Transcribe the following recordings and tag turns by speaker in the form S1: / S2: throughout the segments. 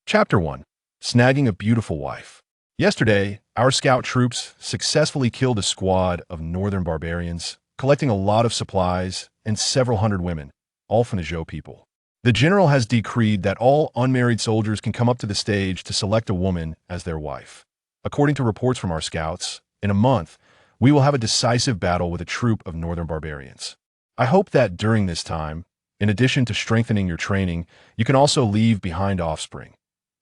S1: Chapter 1. Snagging a Beautiful Wife. Yesterday, our scout troops successfully killed a squad of northern barbarians, collecting a lot of supplies and several hundred women, all from the Zhou people. The general has decreed that all unmarried soldiers can come up to the stage to select a woman as their wife. According to reports from our scouts, in a month, we will have a decisive battle with a troop of northern barbarians. I hope that during this time, in addition to strengthening your training, you can also leave behind offspring.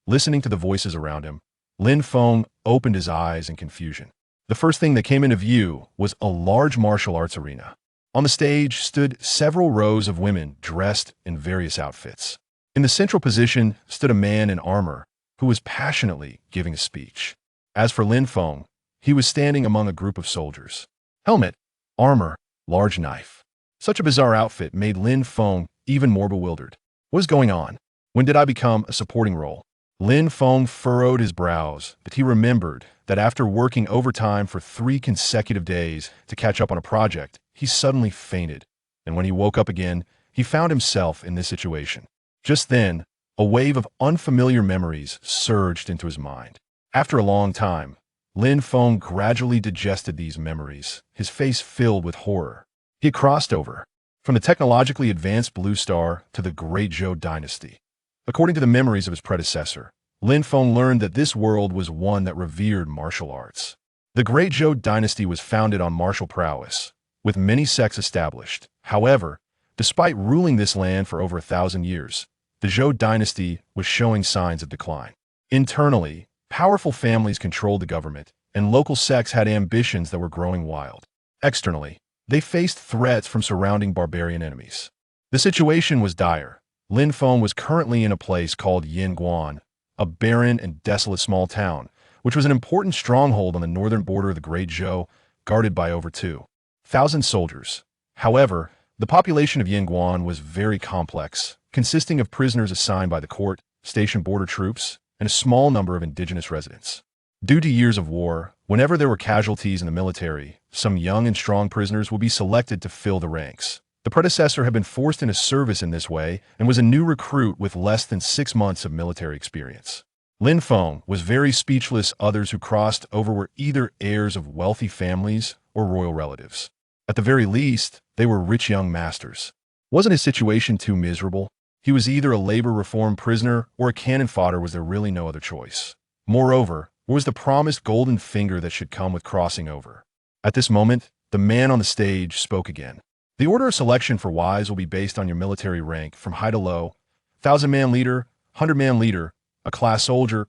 S1: Listening to the voices around him, Lin Feng opened his eyes in confusion. The first thing that came into view was a large martial arts arena. On the stage stood several rows of women dressed in various outfits. In the central position stood a man in armor who was passionately giving a speech. As for Lin Feng, he was standing among a group of soldiers. Helmet, armor, large knife. Such a bizarre outfit made Lin Feng even more bewildered. What is going on? When did I become a supporting role? Lin Feng furrowed his brows, but he remembered that after working overtime for 3 consecutive days to catch up on a project, he suddenly fainted, and when he woke up again, he found himself in this situation. Just then, a wave of unfamiliar memories surged into his mind. After a long time, Lin Feng gradually digested these memories, his face filled with horror. He had crossed over from the technologically advanced Blue Star to the Great Zhou dynasty. According to the memories of his predecessor, Lin Feng learned that this world was one that revered martial arts. The Great Zhou dynasty was founded on martial prowess, with many sects established. However, despite ruling this land for over 1,000 years, the Zhou dynasty was showing signs of decline. Internally, powerful families controlled the government, and local sects had ambitions that were growing wild. Externally, they faced threats from surrounding barbarian enemies. The situation was dire. Lin Feng was currently in a place called Yinguan, a barren and desolate small town, which was an important stronghold on the northern border of the Great Zhou, guarded by over 2,000 soldiers. However, the population of Yinguan was very complex, consisting of prisoners assigned by the court, stationed border troops, and a small number of indigenous residents. Due to years of war, whenever there were casualties in the military, some young and strong prisoners would be selected to fill the ranks. The predecessor had been forced into service in this way and was a new recruit with less than 6 months of military experience. Lin Feng was very speechless. Others who crossed over were either heirs of wealthy families or royal relatives. At the very least, they were rich young masters. Wasn't his situation too miserable? He was either a labor reform prisoner or a cannon fodder. Was there really no other choice? Moreover, where was the promised golden finger that should come with crossing over? At this moment, the man on the stage spoke again. The order of selection for wives will be based on your military rank from high to low: 1,000-man leader, 100-man leader, a class soldier,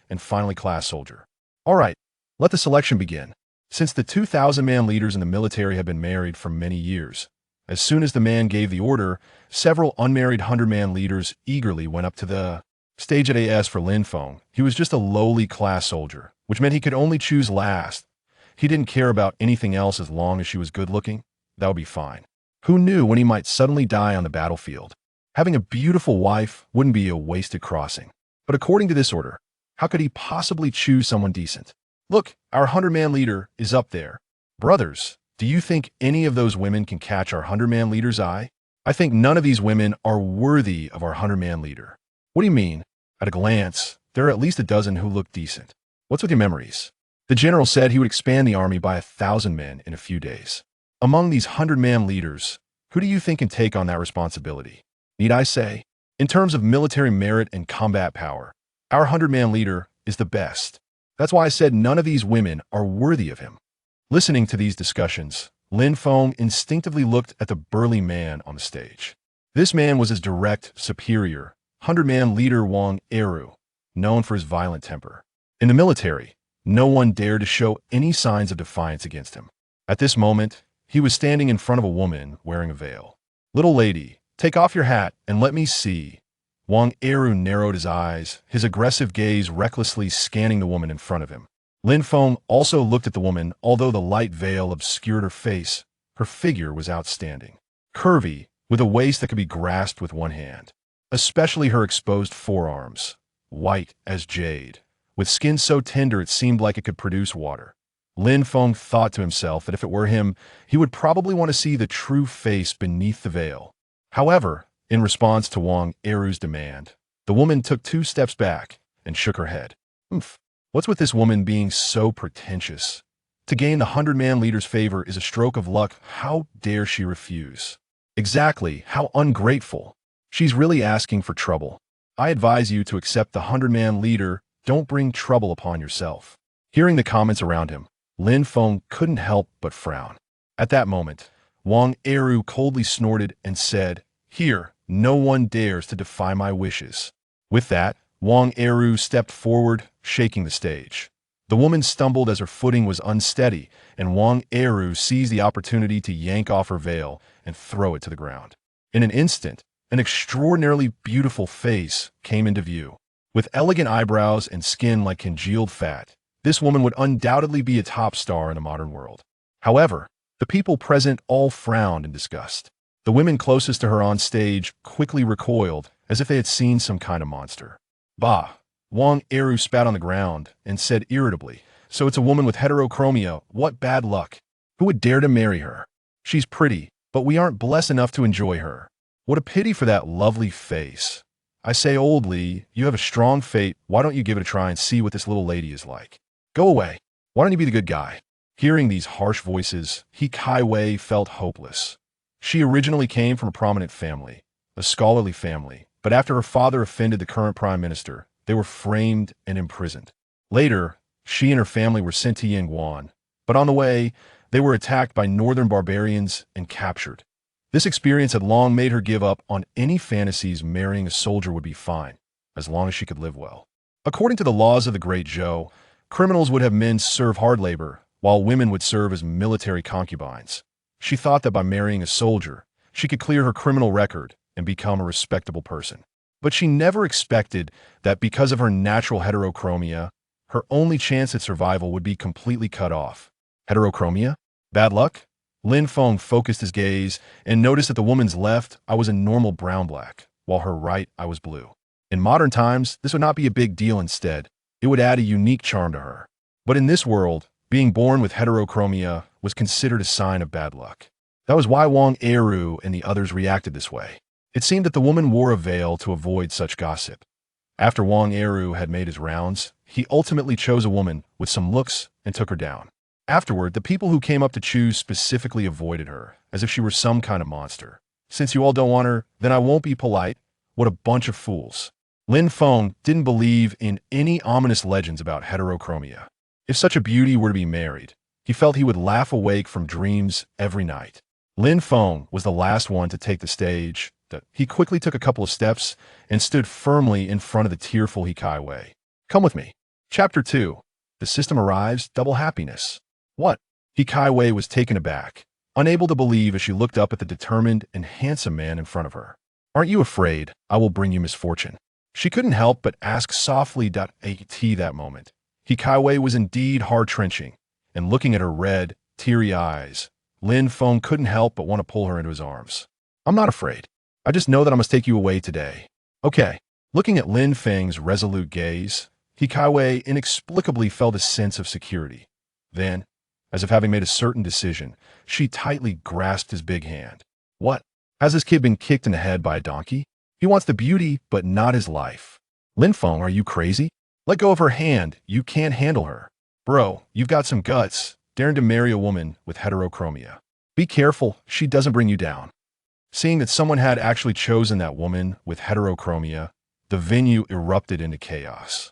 S1: and finally class soldier. All right, let the selection begin. Since the 2,000-man leaders in the military have been married for many years, as soon as the man gave the order, several unmarried 100-man leaders eagerly went up to the stage. At AS for Lin Feng, he was just a lowly class soldier, which meant he could only choose last. He didn't care about anything else as long as she was good-looking. That would be fine. Who knew when he might suddenly die on the battlefield? Having a beautiful wife wouldn't be a wasted crossing. But according to this order, how could he possibly choose someone decent? Look, our 100-man leader is up there. Brothers, do you think any of those women can catch our 100-man leader's eye? I think none of these women are worthy of our 100-man leader. What do you mean? At a glance, there are at least a dozen who look decent. What's with your memories? The general said he would expand the army by 1,000 men in a few days. Among these 100-man leaders, who do you think can take on that responsibility? Need I say? In terms of military merit and combat power, our 100-man leader is the best. That's why I said none of these women are worthy of him. Listening to these discussions, Lin Feng instinctively looked at the burly man on the stage. This man was his direct superior, 100-man leader Wang Eru, known for his violent temper. In the military, no one dared to show any signs of defiance against him. At this moment, he was standing in front of a woman wearing a veil. "Little lady, take off your hat and let me see." Wang Eru narrowed his eyes, his aggressive gaze recklessly scanning the woman in front of him. Lin Feng also looked at the woman. Although the light veil obscured her face, her figure was outstanding. Curvy, with a waist that could be grasped with one hand. Especially her exposed forearms, white as jade, with skin so tender it seemed like it could produce water. Lin Feng thought to himself that if it were him, he would probably want to see the true face beneath the veil. However, in response to Wang Eru's demand, The woman took 2 steps back and shook her head. Oomph. What's with this woman being so pretentious? To gain the 100-man leader's favor is a stroke of luck. How dare she refuse? Exactly. How ungrateful. She's really asking for trouble. I advise you to accept the 100-man leader. Don't bring trouble upon yourself. Hearing the comments around him, Lin Feng couldn't help but frown. At that moment, Wang Eru coldly snorted and said, "Here, no one dares to defy my wishes." With that, Wang Eru stepped forward, shaking the stage. The woman stumbled as her footing was unsteady, and Wang Eru seized the opportunity to yank off her veil and throw it to the ground. In an instant, an extraordinarily beautiful face came into view. With elegant eyebrows and skin like congealed fat, this woman would undoubtedly be a top star in the modern world. However, the people present all frowned in disgust. The women closest to her on stage quickly recoiled, as if they had seen some kind of monster. Bah! Wang Eru spat on the ground and said irritably, "So it's a woman with heterochromia. What bad luck. Who would dare to marry her? She's pretty, but we aren't blessed enough to enjoy her. What a pity for that lovely face. I say, old Li, you have a strong fate. Why don't you give it a try and see what this little lady is like? Go away. Why don't you be the good guy?" Hearing these harsh voices, He Kaiwei felt hopeless. She originally came from a prominent family, a scholarly family, but after her father offended the current prime minister, they were framed and imprisoned. Later, she and her family were sent to Yangguan, but on the way, they were attacked by northern barbarians and captured. This experience had long made her give up on any fantasies marrying a soldier would be fine, as long as she could live well. According to the laws of the Great Zhou, criminals would have men serve hard labor, while women would serve as military concubines. She thought that by marrying a soldier, she could clear her criminal record and become a respectable person. But she never expected that because of her natural heterochromia, her only chance at survival would be completely cut off. Heterochromia? Bad luck? Lin Feng focused his gaze and noticed that the woman's left, I was a normal brown-black, while her right, I was blue. In modern times, this would not be a big deal instead. It would add a unique charm to her. But in this world, being born with heterochromia was considered a sign of bad luck. That was why Wang Eru and the others reacted this way. It seemed that the woman wore a veil to avoid such gossip. After Wang Eru had made his rounds, he ultimately chose a woman with some looks and took her down. Afterward, the people who came up to choose specifically avoided her, as if she were some kind of monster. Since you all don't want her, then I won't be polite. What a bunch of fools. Lin Feng didn't believe in any ominous legends about heterochromia. If such a beauty were to be married, he felt he would laugh awake from dreams every night. Lin Feng was the last one to take the stage. He quickly took a couple of steps and stood firmly in front of the tearful He Kaiwei. Come with me. Chapter 2. The system arrives, double happiness. What? He Kaiwei was taken aback, unable to believe as she looked up at the determined and handsome man in front of her. Aren't you afraid I will bring you misfortune? She couldn't help but ask softly. At that moment, He Kaiwei was indeed heart-wrenching, and looking at her red, teary eyes, Lin Feng couldn't help but want to pull her into his arms. I'm not afraid. I just know that I must take you away today. Okay. Looking at Lin Feng's resolute gaze, He Kaiwei inexplicably felt a sense of security. Then, as if having made a certain decision, she tightly grasped his big hand. What? Has this kid been kicked in the head by a donkey? He wants the beauty, but not his life. Lin Feng, are you crazy? Let go of her hand. You can't handle her. Bro, you've got some guts, daring to marry a woman with heterochromia. Be careful, she doesn't bring you down. Seeing that someone had actually chosen that woman with heterochromia, the venue erupted into chaos.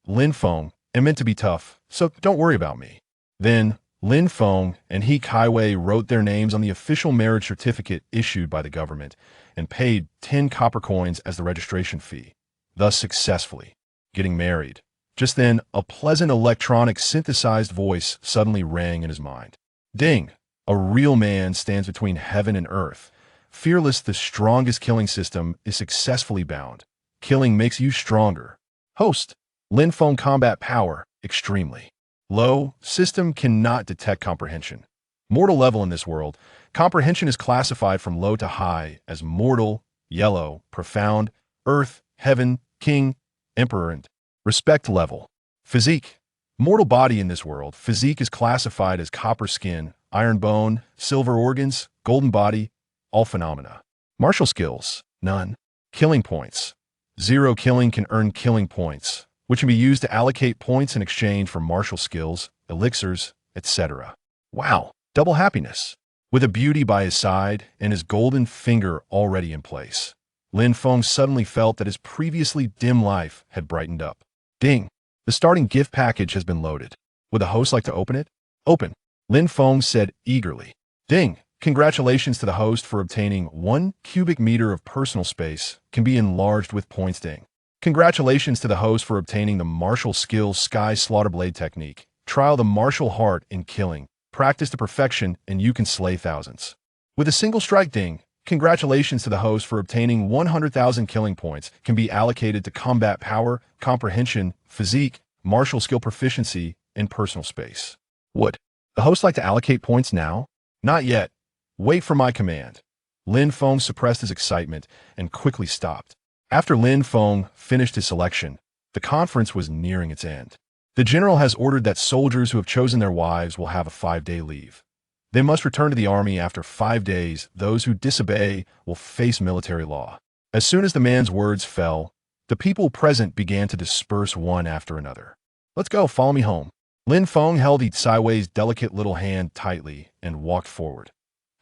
S1: Lin Feng, am meant to be tough, so don't worry about me. Then, Lin Feng and He Kaiwei wrote their names on the official marriage certificate issued by the government and paid 10 copper coins as the registration fee, thus successfully getting married. Just then, a pleasant electronic synthesized voice suddenly rang in his mind. Ding! A real man stands between heaven and earth. Fearless, the strongest killing system is successfully bound. Killing makes you stronger. Host, Lin Feng combat power, extremely low. System cannot detect comprehension. Mortal level in this world, comprehension is classified from low to high as mortal, yellow, profound, earth, heaven, king, emperor, and respect level. Physique, mortal body in this world, physique is classified as copper skin, iron bone, silver organs, golden body, all phenomena. Martial skills, none. Killing points. 0 killing can earn killing points, which can be used to allocate points in exchange for martial skills, elixirs, etc. Wow, double happiness. With a beauty by his side and his golden finger already in place, Lin Feng suddenly felt that his previously dim life had brightened up. Ding! The starting gift package has been loaded. Would the host like to open it? Open, Lin Feng said eagerly. Ding! Congratulations to the host for obtaining 1 cubic meter of personal space can be enlarged with points. Ding! Congratulations to the host for obtaining the martial skills Sky Slaughter Blade technique. Trial the martial art in killing. Practice to perfection and you can slay thousands. With a single strike. Ding! Congratulations to the host for obtaining 100,000 killing points can be allocated to combat power, comprehension, physique, martial skill proficiency, and personal space. Would the host like to allocate points now? Not yet. Wait for my command. Lin Feng suppressed his excitement and quickly stopped. After Lin Feng finished his selection, the conference was nearing its end. The general has ordered that soldiers who have chosen their wives will have a 5-day leave. They must return to the army after 5 days. Those who disobey will face military law. As soon as the man's words fell, the people present began to disperse one after another. Let's go, follow me home. Lin Feng held Yi Caiwei's delicate little hand tightly and walked forward.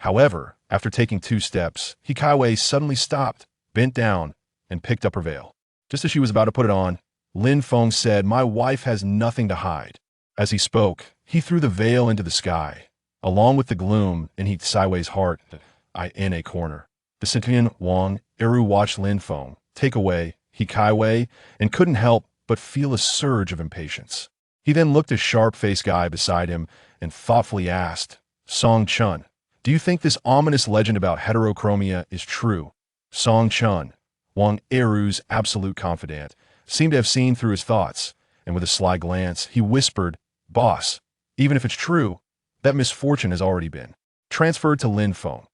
S1: However, after taking 2 steps, Yi Caiwei suddenly stopped, bent down, and picked up her veil. Just as she was about to put it on, Lin Feng said, "My wife has nothing to hide." As he spoke, he threw the veil into the sky, along with the gloom in Yi Caiwei's heart. In a corner, the centurion Wang Eru watched Lin Feng take away Yi Caiwei and couldn't help but feel a surge of impatience. He then looked at sharp-faced guy beside him and thoughtfully asked, "Song Chun, do you think this ominous legend about heterochromia is true?" Song Chun, Wang Eru's absolute confidant, seemed to have seen through his thoughts, and with a sly glance, he whispered, "Boss, even if it's true, that misfortune has already been transferred to Lin Feng.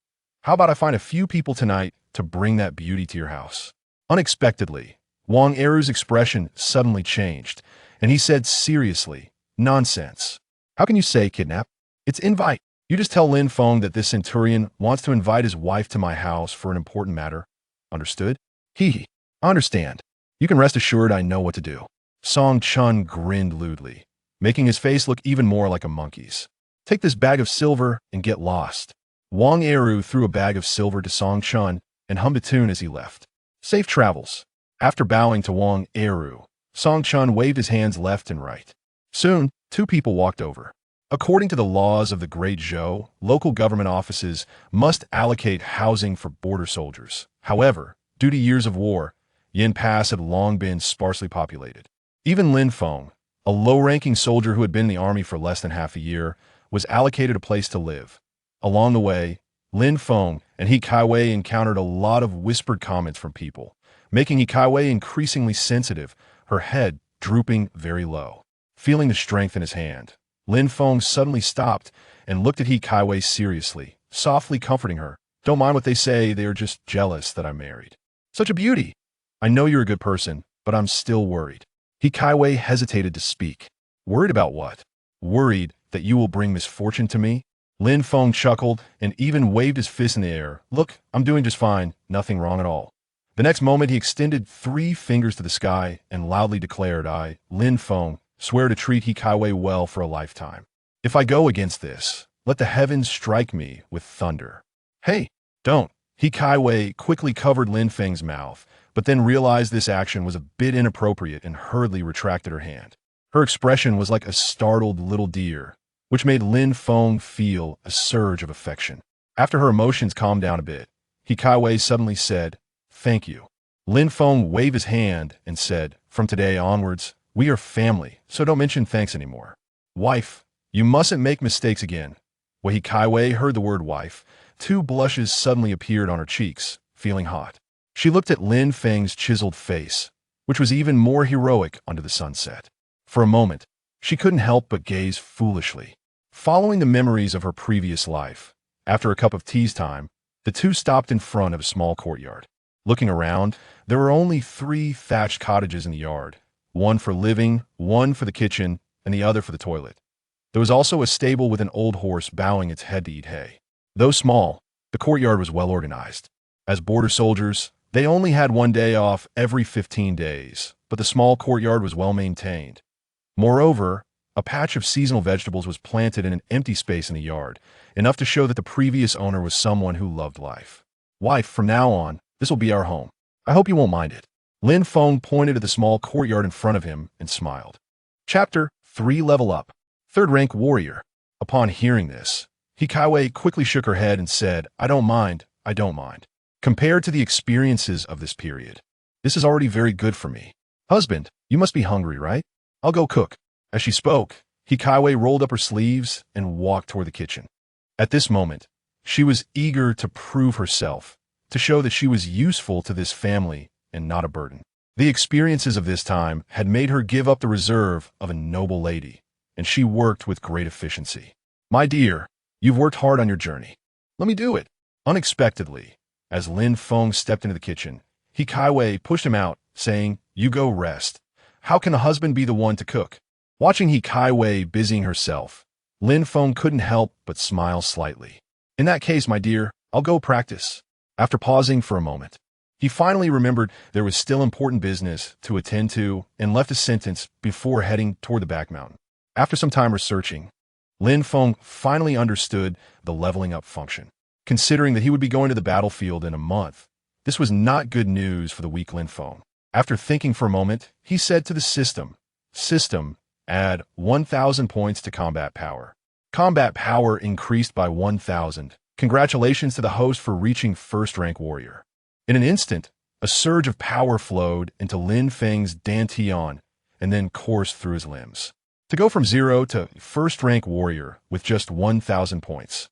S1: How about I find a few people tonight to bring that beauty to your house?" Unexpectedly, Wang Eru's expression suddenly changed, and he said seriously, "Nonsense. How can you say kidnap? It's invite. You just tell Lin Feng that this centurion wants to invite his wife to my house for an important matter. Understood?" "Hee, I understand. You can rest assured I know what to do." Song Chun grinned lewdly, making his face look even more like a monkey's. "Take this bag of silver and get lost." Wang Eru threw a bag of silver to Song Chun and hummed a tune as he left. "Safe travels." After bowing to Wang Eru, Song Chun waved his hands left and right. Soon, 2 people walked over. According to the laws of the Great Zhou, local government offices must allocate housing for border soldiers. However, due to years of war, Yin Pass had long been sparsely populated. Even Lin Feng, a low-ranking soldier who had been in the army for less than half a year, was allocated a place to live. Along the way, Lin Feng and Yi Caiwei encountered a lot of whispered comments from people, making Yi Caiwei increasingly sensitive, her head drooping very low. Feeling the strength in his hand, Lin Feng suddenly stopped and looked at Yi Caiwei seriously, softly comforting her. "Don't mind what they say, they are just jealous that I'm married." "Such a beauty! I know you're a good person, but I'm still worried." Yi Caiwei hesitated to speak. "Worried about what?" "Worried that you will bring misfortune to me." Lin Feng chuckled and even waved his fist in the air. "Look, I'm doing just fine, nothing wrong at all." The next moment he extended 3 fingers to the sky and loudly declared, "I, Lin Feng, swear to treat Yi Caiwei well for a lifetime. If I go against this, let the heavens strike me with thunder." "Hey, don't." Yi Caiwei quickly covered Lin Feng's mouth, but then realized this action was a bit inappropriate and hurriedly retracted her hand. Her expression was like a startled little deer, which made Lin Feng feel a surge of affection. After her emotions calmed down a bit, Yi Caiwei suddenly said, "Thank you." Lin Feng waved his hand and said, "From today onwards, we are family, so don't mention thanks anymore." "Wife, you mustn't make mistakes again." When Yi Caiwei heard the word wife, 2 blushes suddenly appeared on her cheeks, feeling hot. She looked at Lin Feng's chiseled face, which was even more heroic under the sunset. For a moment, she couldn't help but gaze foolishly. Following the memories of her previous life, after a cup of tea's time, the 2 stopped in front of a small courtyard. Looking around, there were only 3 thatched cottages in the yard, one for living, one for the kitchen, and the other for the toilet. There was also a stable with an old horse bowing its head to eat hay. Though small, the courtyard was well organized. As border soldiers, They only had one day off every 15 days, but the small courtyard was well maintained. Moreover, a patch of seasonal vegetables was planted in an empty space in the yard, enough to show that the previous owner was someone who loved life. Wife, from now on, this will be our home. I hope you won't mind it. Lin Feng pointed at the small courtyard in front of him and smiled. Chapter 3 Level Up. Third Rank Warrior. Upon hearing this, Hikaiwei quickly shook her head and said, I don't mind. Compared to the experiences of this period, this is already very good for me. Husband, you must be hungry, right? I'll go cook. As she spoke, Hikaiwei rolled up her sleeves and walked toward the kitchen. At this moment, she was eager to prove herself, to show that she was useful to this family and not a burden. The experiences of this time had made her give up the reserve of a noble lady, and she worked with great efficiency. My dear, you've worked hard on your journey. Let me do it. Unexpectedly, as Lin Feng stepped into the kitchen, Hikaiwei pushed him out, saying, You go rest. How can a husband be the one to cook? Watching Hikaiwei busying herself, Lin Feng couldn't help but smile slightly. In that case, my dear, I'll go practice. After pausing for a moment, he finally remembered there was still important business to attend to and left a sentence before heading toward the back mountain. After some time researching, Lin Feng finally understood the leveling up function. Considering that he would be going to the battlefield in a month, this was not good news for the weak Lin Feng. After thinking for a moment, he said to the system, add 1,000 points to combat power. Combat power increased by 1,000. Congratulations to the host for reaching first rank warrior. In an instant, a surge of power flowed into Lin Feng's dantian and then coursed through his limbs. To go from 0 to first rank warrior with just 1,000 points.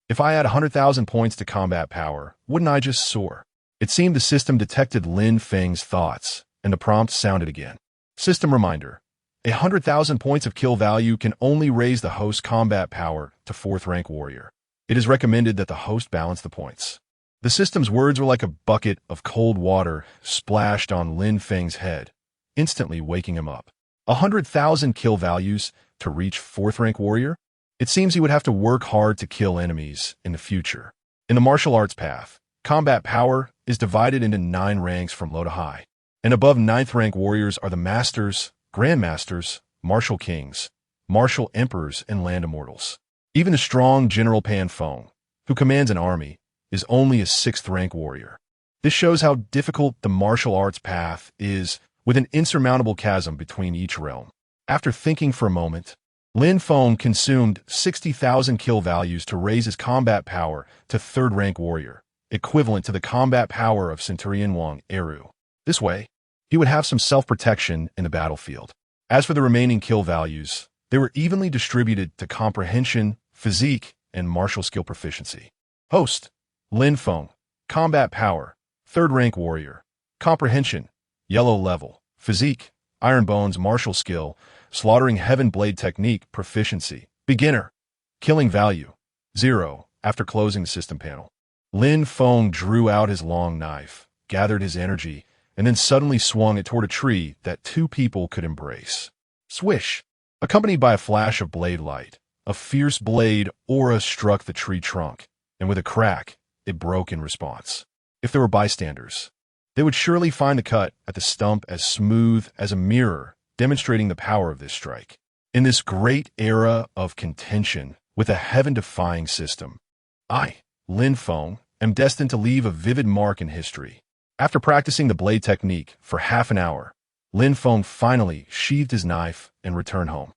S1: If I add 100,000 points to combat power, wouldn't I just soar? It seemed the system detected Lin Feng's thoughts, and the prompt sounded again. System reminder. 100,000 points of kill value can only raise the host's combat power to 4th rank warrior. It is recommended that the host balance the points. The system's words were like a bucket of cold water splashed on Lin Feng's head, instantly waking him up. 100,000 kill values to reach 4th rank warrior? It seems he would have to work hard to kill enemies in the future. In the martial arts path, combat power is divided into 9 ranks from low to high. And above 9th rank warriors are the masters, grandmasters, martial kings, martial emperors, and land immortals. Even the strong General Pan Feng, who commands an army, is only a 6th rank warrior. This shows how difficult the martial arts path is, with an insurmountable chasm between each realm. After thinking for a moment, Lin Feng consumed 60,000 kill values to raise his combat power to 3rd rank warrior, equivalent to the combat power of Centurion Wang Eru. This way, he would have some self-protection in the battlefield. As for the remaining kill values, they were evenly distributed to comprehension, physique, and martial skill proficiency. Host, Lin Feng, combat power, 3rd rank warrior, comprehension, yellow level, physique, iron bones, martial skill, slaughtering heaven blade technique, proficiency, beginner, killing value, 0. After closing the system panel, Lin Feng drew out his long knife, gathered his energy, and then suddenly swung it toward a tree that 2 people could embrace. Swish! Accompanied by a flash of blade light, a fierce blade aura struck the tree trunk, and with a crack, it broke in response. If there were bystanders, they would surely find the cut at the stump as smooth as a mirror, demonstrating the power of this strike. In this great era of contention with a heaven-defying system, I, Lin Feng, am destined to leave a vivid mark in history. After practicing the blade technique for half an hour, Lin Feng finally sheathed his knife and returned home.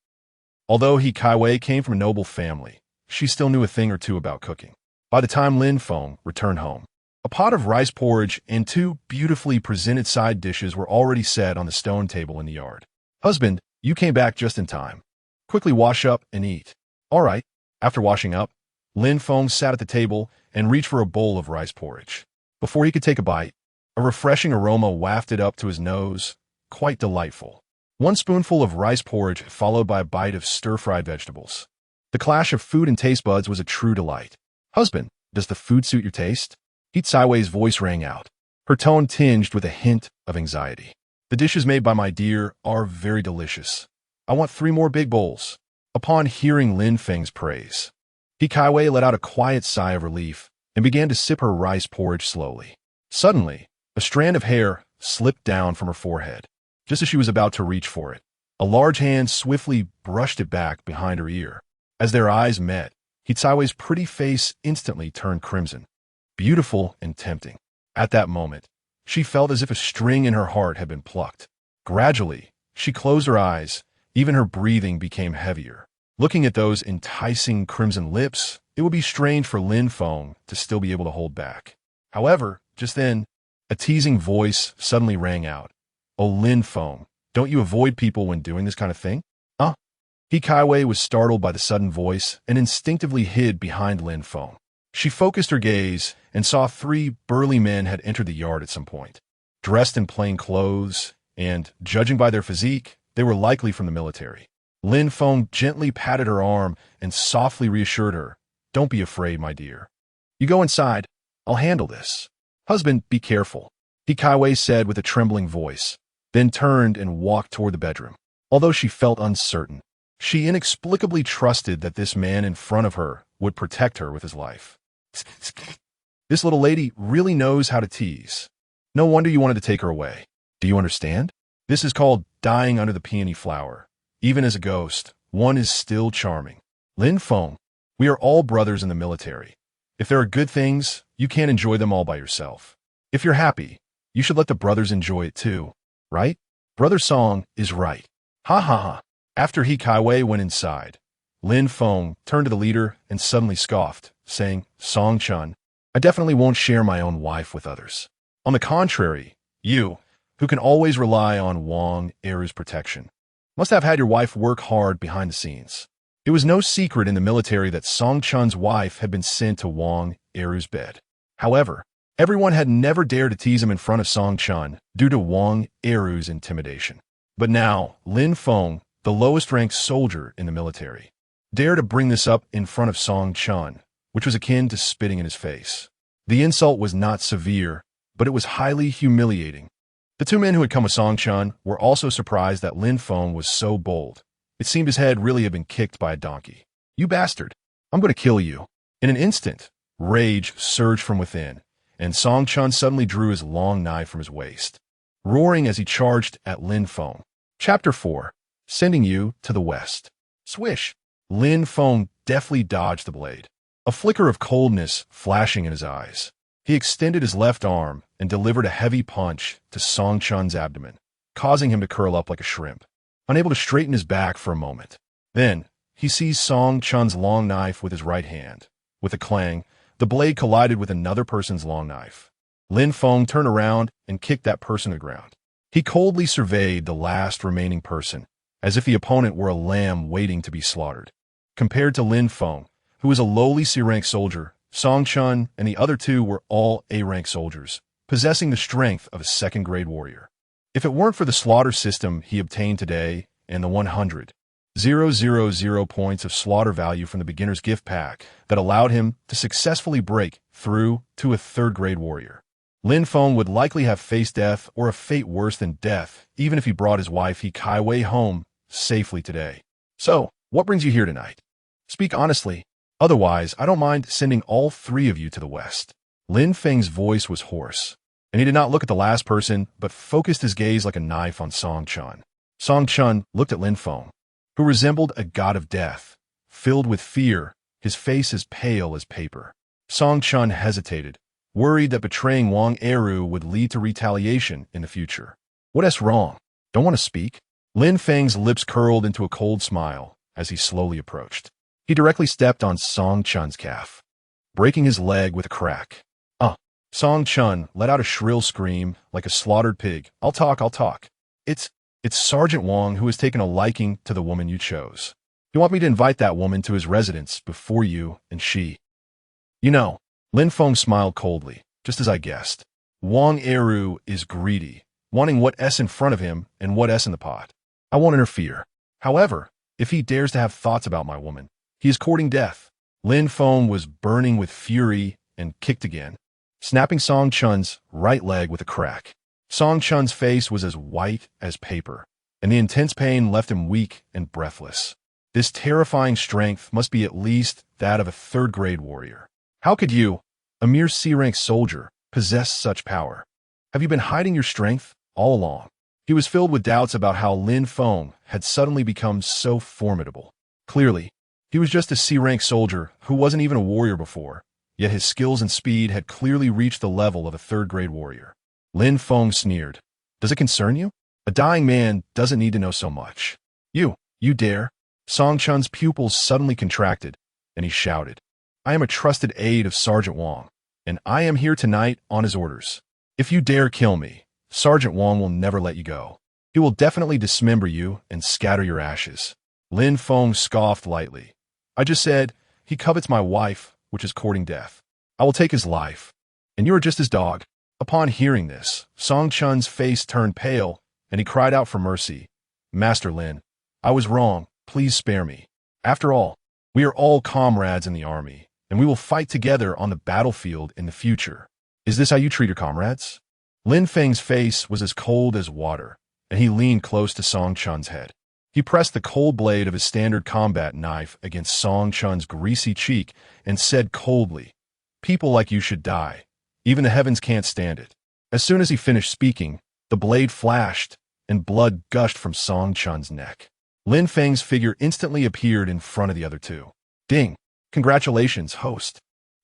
S1: Although Hikaiwei came from a noble family, she still knew a thing or two about cooking. By the time Lin Feng returned home, a pot of rice porridge and 2 beautifully presented side dishes were already set on the stone table in the yard. Husband, you came back just in time. Quickly wash up and eat. All right. After washing up, Lin Feng sat at the table and reached for a bowl of rice porridge. Before he could take a bite, a refreshing aroma wafted up to his nose, quite delightful. 1 spoonful of rice porridge followed by a bite of stir-fried vegetables. The clash of food and taste buds was a true delight. Husband, does the food suit your taste? Hikaiwei's voice rang out, her tone tinged with a hint of anxiety. The dishes made by my dear are very delicious. I want 3 more big bowls. Upon hearing Lin Feng's praise, Hikaiwei let out a quiet sigh of relief and began to sip her rice porridge slowly. Suddenly, A strand of hair slipped down from her forehead. Just as she was about to reach for it, a large hand swiftly brushed it back behind her ear. As their eyes met, Hitsaiwe's pretty face instantly turned crimson. Beautiful and tempting. At that moment, she felt as if a string in her heart had been plucked. Gradually, she closed her eyes. Even her breathing became heavier. Looking at those enticing crimson lips, it would be strange for Lin Feng to still be able to hold back. However, just then, a teasing voice suddenly rang out. "Oh, Lin Feng, don't you avoid people when doing this kind of thing?" He Kaiwei was startled by the sudden voice and instinctively hid behind Lin Feng. She focused her gaze and saw 3 burly men had entered the yard at some point. Dressed in plain clothes, and, judging by their physique, they were likely from the military. Lin Feng gently patted her arm and softly reassured her, "Don't be afraid, my dear. You go inside. I'll handle this." "Husband, be careful," He Kaiwei said with a trembling voice, then turned and walked toward the bedroom. Although she felt uncertain, she inexplicably trusted that this man in front of her would protect her with his life. This little lady really knows how to tease. No wonder you wanted to take her away. Do you understand? This is called dying under the peony flower. Even as a ghost, one is still charming. Lin Feng, we are all brothers in the military. If there are good things, you can't enjoy them all by yourself. If you're happy, you should let the brothers enjoy it too, right? Brother Song is right. Ha ha ha. After He Kaiwei went inside, Lin Feng turned to the leader and suddenly scoffed, saying, "Song Chun, I definitely won't share my own wife with others. On the contrary, you, who can always rely on Wang Eru's protection, must have had your wife work hard behind the scenes." It was no secret in the military that Song Chun's wife had been sent to Wang Eru's bed. However, everyone had never dared to tease him in front of Song Chun due to Wang Eru's intimidation. But now, Lin Feng, the lowest-ranked soldier in the military, dared to bring this up in front of Song Chun, which was akin to spitting in his face. The insult was not severe, but it was highly humiliating. The 2 men who had come with Song Chun were also surprised that Lin Feng was so bold. It seemed his head really had been kicked by a donkey. "You bastard! I'm going to kill you." In an instant, rage surged from within, and Song Chun suddenly drew his long knife from his waist, roaring as he charged at Lin Feng. Chapter 4. Sending you to the west. Swish! Lin Feng deftly dodged the blade, a flicker of coldness flashing in his eyes. He extended his left arm and delivered a heavy punch to Song Chun's abdomen, causing him to curl up like a shrimp, unable to straighten his back for a moment. Then, he seized Song Chun's long knife with his right hand. With a clang, the blade collided with another person's long knife. Lin Feng turned around and kicked that person to the ground. He coldly surveyed the last remaining person, as if the opponent were a lamb waiting to be slaughtered. Compared to Lin Feng, who was a lowly C-rank soldier, Song Chun and the other 2 were all A-rank soldiers, possessing the strength of a second-grade warrior. If it weren't for the slaughter system he obtained today and the 100,000 points of slaughter value from the beginner's gift pack that allowed him to successfully break through to a third-grade warrior, Lin Feng would likely have faced death or a fate worse than death, even if he brought his wife He Kaiwei home safely today. "So, what brings you here tonight? Speak honestly. Otherwise, I don't mind sending all 3 of you to the west." Lin Feng's voice was hoarse, and he did not look at the last person, but focused his gaze like a knife on Song Chun. Song Chun looked at Lin Feng, who resembled a god of death, filled with fear, his face as pale as paper. Song Chun hesitated, worried that betraying Wang Eru would lead to retaliation in the future. "What's wrong? Don't want to speak?" Lin Feng's lips curled into a cold smile as he slowly approached. He directly stepped on Song Chun's calf, breaking his leg with a crack. Song Chun let out a shrill scream like a slaughtered pig. I'll talk. It's Sergeant Wang who has taken a liking to the woman you chose. You want me to invite that woman to his residence before you and she." "You know," Lin Feng smiled coldly, "just as I guessed. Wang Eru is greedy, wanting what S in front of him and what S in the pot. I won't interfere. However, if he dares to have thoughts about my woman, he is courting death." Lin Feng was burning with fury and kicked again, snapping Song Chun's right leg with a crack. Song Chun's face was as white as paper, and the intense pain left him weak and breathless. This terrifying strength must be at least that of a third-grade warrior. How could you, a mere C-rank soldier, possess such power? Have you been hiding your strength all along? He was filled with doubts about how Lin Feng had suddenly become so formidable. Clearly, he was just a C-rank soldier who wasn't even a warrior before, yet his skills and speed had clearly reached the level of a third-grade warrior. Lin Feng sneered. Does it concern you? A dying man doesn't need to know so much. You dare? Song Chun's pupils suddenly contracted, and he shouted. I am a trusted aide of Sergeant Wang, and I am here tonight on his orders. If you dare kill me, Sergeant Wang will never let you go. He will definitely dismember you and scatter your ashes. Lin Feng scoffed lightly. I just said, he covets my wife, which is courting death. I will take his life. And you are just his dog. Upon hearing this, Song Chun's face turned pale, and he cried out for mercy. Master Lin, I was wrong. Please spare me. After all, we are all comrades in the army, and we will fight together on the battlefield in the future. Is this how you treat your comrades? Lin Feng's face was as cold as water, and he leaned close to Song Chun's head. He pressed the cold blade of his standard combat knife against Song Chun's greasy cheek and said coldly, People like you should die. Even the heavens can't stand it. As soon as he finished speaking, the blade flashed, and blood gushed from Song Chun's neck. Lin Feng's figure instantly appeared in front of the other two. Ding! Congratulations, host.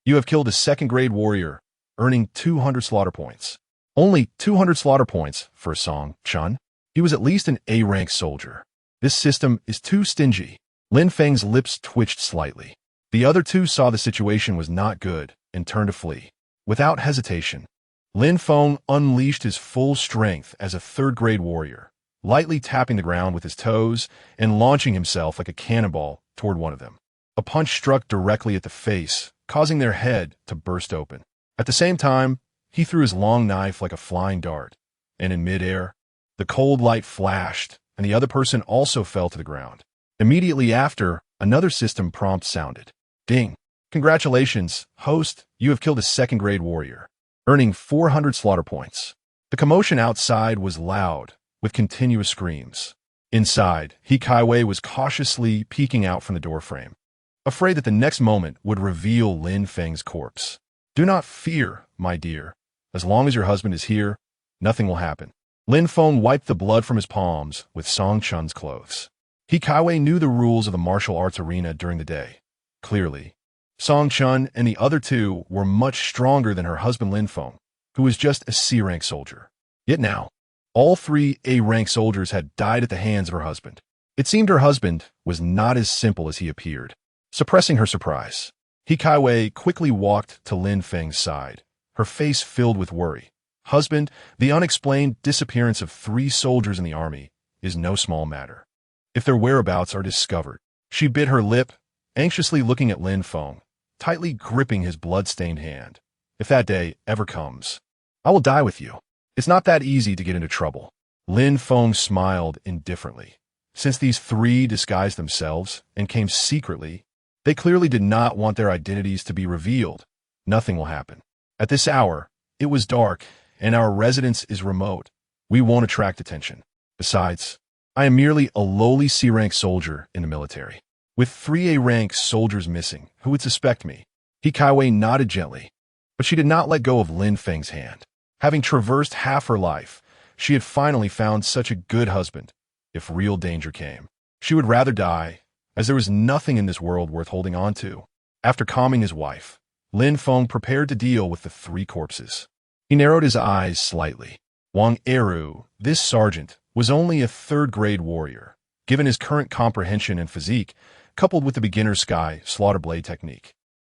S1: You have killed a second-grade warrior, earning 200 slaughter points. Only 200 slaughter points for Song Chun. He was at least an A-rank soldier. This system is too stingy. Lin Feng's lips twitched slightly. The other two saw the situation was not good and turned to flee. Without hesitation, Lin Feng unleashed his full strength as a third-grade warrior, lightly tapping the ground with his toes and launching himself like a cannonball toward one of them. A punch struck directly at the face, causing their head to burst open. At the same time, he threw his long knife like a flying dart, and in midair, the cold light flashed, and the other person also fell to the ground. Immediately after, another system prompt sounded. Ding! Congratulations, host, you have killed a second-grade warrior, earning 400 slaughter points. The commotion outside was loud, with continuous screams. Inside, He Kaiwei was cautiously peeking out from the doorframe, afraid that the next moment would reveal Lin Feng's corpse. Do not fear, my dear. As long as your husband is here, nothing will happen. Lin Feng wiped the blood from his palms with Song Chun's clothes. He Kaiwei knew the rules of the martial arts arena during the day. Clearly, Song Chun and the other two were much stronger than her husband Lin Feng, who was just a C-rank soldier. Yet now, all three A-rank soldiers had died at the hands of her husband. It seemed her husband was not as simple as he appeared. Suppressing her surprise, He Kaiwei quickly walked to Lin Feng's side, her face filled with worry. Husband, the unexplained disappearance of 3 soldiers in the army is no small matter. If their whereabouts are discovered, she bit her lip, anxiously looking at Lin Feng, tightly gripping his blood-stained hand. If that day ever comes, I will die with you. It's not that easy to get into trouble. Lin Feng smiled indifferently. Since these 3 disguised themselves and came secretly, they clearly did not want their identities to be revealed. Nothing will happen. At this hour, it was dark, and our residence is remote. We won't attract attention. Besides, I am merely a lowly C-rank soldier in the military. With 3 A-rank soldiers missing, who would suspect me? He Kaiwei nodded gently, but she did not let go of Lin Feng's hand. Having traversed half her life, she had finally found such a good husband. If real danger came, she would rather die, as there was nothing in this world worth holding on to. After calming his wife, Lin Feng prepared to deal with the 3 corpses. He narrowed his eyes slightly. Wang Eru, this sergeant, was only a third-grade warrior, given his current comprehension and physique, coupled with the beginner's sky slaughter blade technique.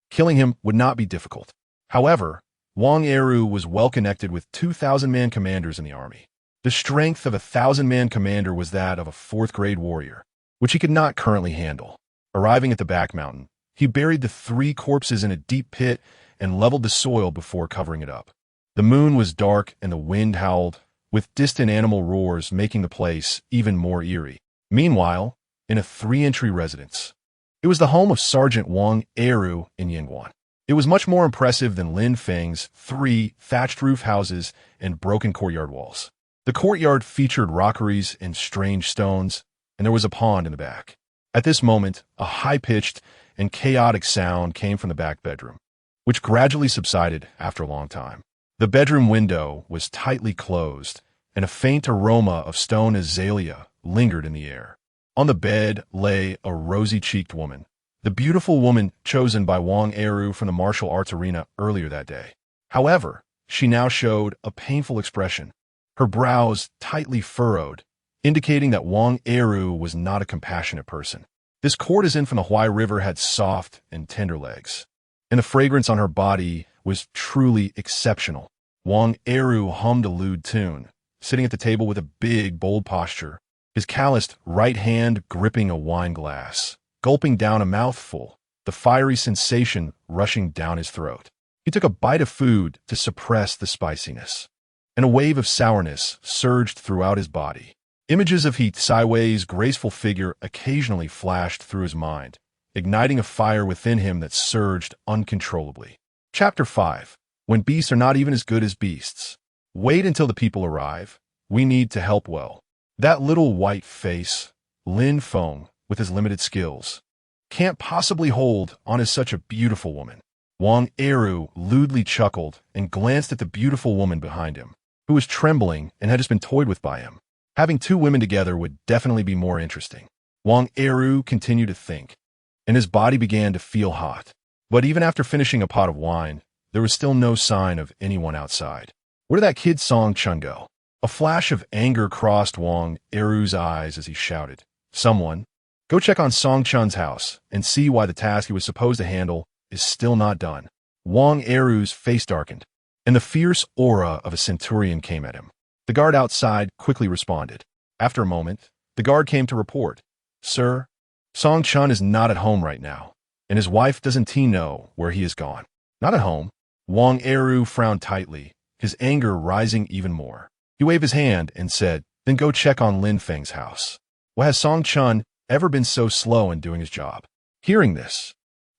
S1: Killing him would not be difficult. However, Wang Eru was well connected with 2,000-man commanders in the army. The strength of a 1,000-man commander was that of a 4th-grade warrior, which he could not currently handle. Arriving at the back mountain, he buried the 3 corpses in a deep pit and leveled the soil before covering it up. The moon was dark and the wind howled, with distant animal roars making the place even more eerie. Meanwhile, in a 3-entry residence, it was the home of Sergeant Wang Eru in Yingguan. It was much more impressive than Lin Feng's 3 thatched roof houses and broken courtyard walls. The courtyard featured rockeries and strange stones, and there was a pond in the back. At this moment, a high-pitched and chaotic sound came from the back bedroom, which gradually subsided after a long time. The bedroom window was tightly closed, and a faint aroma of stone azalea lingered in the air. On the bed lay a rosy-cheeked woman, the beautiful woman chosen by Wang Eru from the martial arts arena earlier that day. However, she now showed a painful expression, her brows tightly furrowed, indicating that Wang Eru was not a compassionate person. This courtesan from the Huai River had soft and tender legs, and the fragrance on her body was truly exceptional. Wang Eru hummed a lewd tune, sitting at the table with a big, bold posture, his calloused right hand gripping a wine glass, gulping down a mouthful, the fiery sensation rushing down his throat. He took a bite of food to suppress the spiciness, and a wave of sourness surged throughout his body. Images of He Tsaiwei's graceful figure occasionally flashed through his mind, igniting a fire within him that surged uncontrollably. Chapter 5. When beasts are not even as good as beasts. Wait until the people arrive. We need to help well. That little white face, Lin Feng, with his limited skills, can't possibly hold on as such a beautiful woman. Wang Eru lewdly chuckled and glanced at the beautiful woman behind him, who was trembling and had just been toyed with by him. Having two women together would definitely be more interesting. Wang Eru continued to think, and his body began to feel hot. But even after finishing a pot of wine, there was still no sign of anyone outside. Where did that kid Song Chun go? A flash of anger crossed Wang Eru's eyes as he shouted, "Someone, go check on Song Chun's house and see why the task he was supposed to handle is still not done." Wang Eru's face darkened, and the fierce aura of a centurion came at him. The guard outside quickly responded. After a moment, the guard came to report, "Sir, Song Chun is not at home right now, and his wife doesn't know where he has gone." Not at home? Wang Eru frowned tightly, his anger rising even more. He waved his hand and said, "Then go check on Lin Feng's house." Why has Song Chun ever been so slow in doing his job? Hearing this,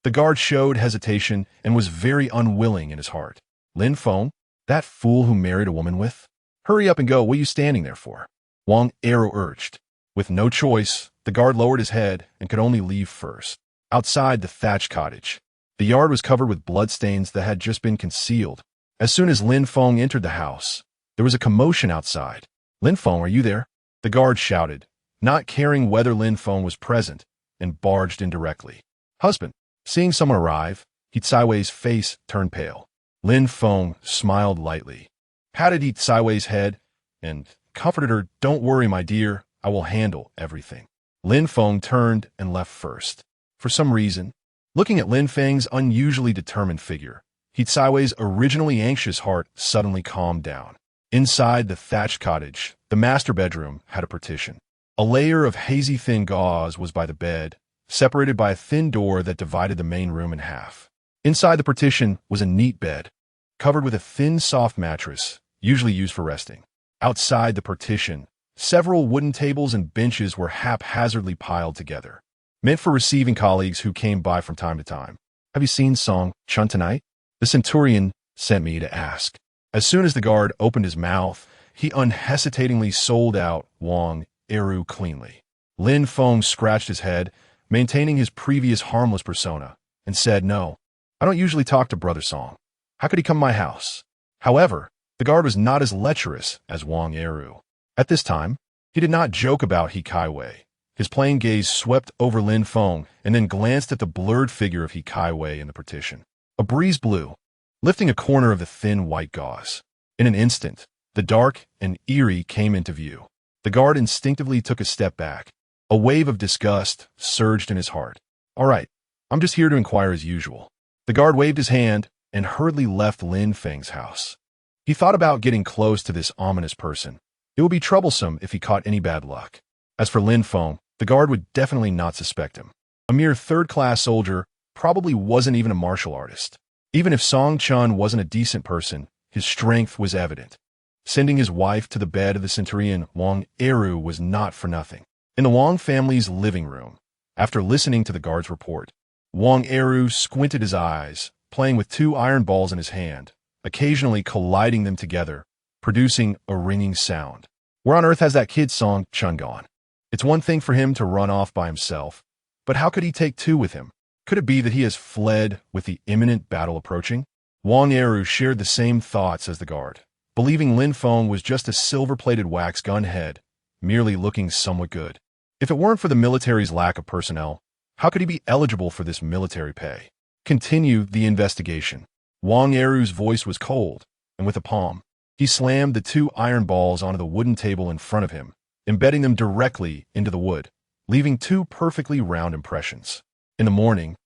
S1: the guard showed hesitation and was very unwilling in his heart. Lin Feng? That fool who married a woman with? Hurry up and go, what are you standing there for? Wang Eru urged. With no choice, the guard lowered his head and could only leave first. Outside the thatched cottage, the yard was covered with bloodstains that had just been concealed. As soon as Lin Feng entered the house, there was a commotion outside. "Lin Feng, are you there?" The guard shouted, not caring whether Lin Feng was present, and barged in directly. "Husband." Seeing someone arrive, He Tsaiwei's face turned pale. Lin Feng smiled lightly, patted He Tsaiwei's head, and comforted her. "Don't worry, my dear, I will handle everything." Lin Feng turned and left first. For some reason, looking at Lin Feng's unusually determined figure, He Tsaiwei's originally anxious heart suddenly calmed down. Inside the thatched cottage, the master bedroom had a partition. A layer of hazy thin gauze was by the bed, separated by a thin door that divided the main room in half. Inside the partition was a neat bed, covered with a thin soft mattress, usually used for resting. Outside the partition, several wooden tables and benches were haphazardly piled together, meant for receiving colleagues who came by from time to time. "Have you seen Song Chun tonight? The centurion sent me to ask." As soon as the guard opened his mouth, he unhesitatingly sold out Wang Eru cleanly. Lin Feng scratched his head, maintaining his previous harmless persona, and said, "No, I don't usually talk to Brother Song. How could he come to my house?" However, the guard was not as lecherous as Wang Eru. At this time, he did not joke about He Kaiwei. His plain gaze swept over Lin Feng and then glanced at the blurred figure of He Kaiwei in the partition. A breeze blew, lifting a corner of the thin white gauze. In an instant, the dark and eerie came into view. The guard instinctively took a step back. A wave of disgust surged in his heart. "All right, I'm just here to inquire as usual." The guard waved his hand and hurriedly left Lin Feng's house. He thought about getting close to this ominous person. It would be troublesome if he caught any bad luck. As for Lin Feng, the guard would definitely not suspect him. A mere third-class soldier, probably wasn't even a martial artist. Even if Song Chun wasn't a decent person, his strength was evident. Sending his wife to the bed of the centurion, Wang Eru was not for nothing. In the Wang family's living room, after listening to the guard's report, Wang Eru squinted his eyes, playing with two iron balls in his hand, occasionally colliding them together, producing a ringing sound. Where on earth has that kid Song Chun gone? It's one thing for him to run off by himself, but how could he take two with him? Could it be that he has fled with the imminent battle approaching? Wang Eru shared the same thoughts as the guard, believing Lin Feng was just a silver-plated wax gun head, merely looking somewhat good. If it weren't for the military's lack of personnel, how could he be eligible for this military pay? Continue the investigation. Wang Eru's voice was cold, and with a palm, he slammed the 2 iron balls onto the wooden table in front of him, embedding them directly into the wood, leaving 2 perfectly round impressions. In the morning,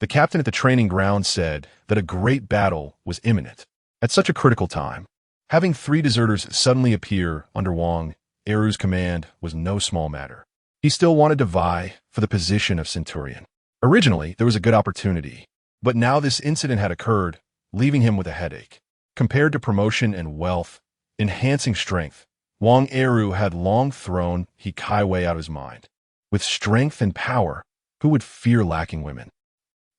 S1: the captain at the training ground said that a great battle was imminent. At such a critical time, having 3 deserters suddenly appear under Wang Eru's command was no small matter. He still wanted to vie for the position of centurion. Originally, there was a good opportunity, but now this incident had occurred, leaving him with a headache. Compared to promotion and wealth, enhancing strength, Wang Eru had long thrown He Kaiwei out of his mind. With strength and power, who would fear lacking women?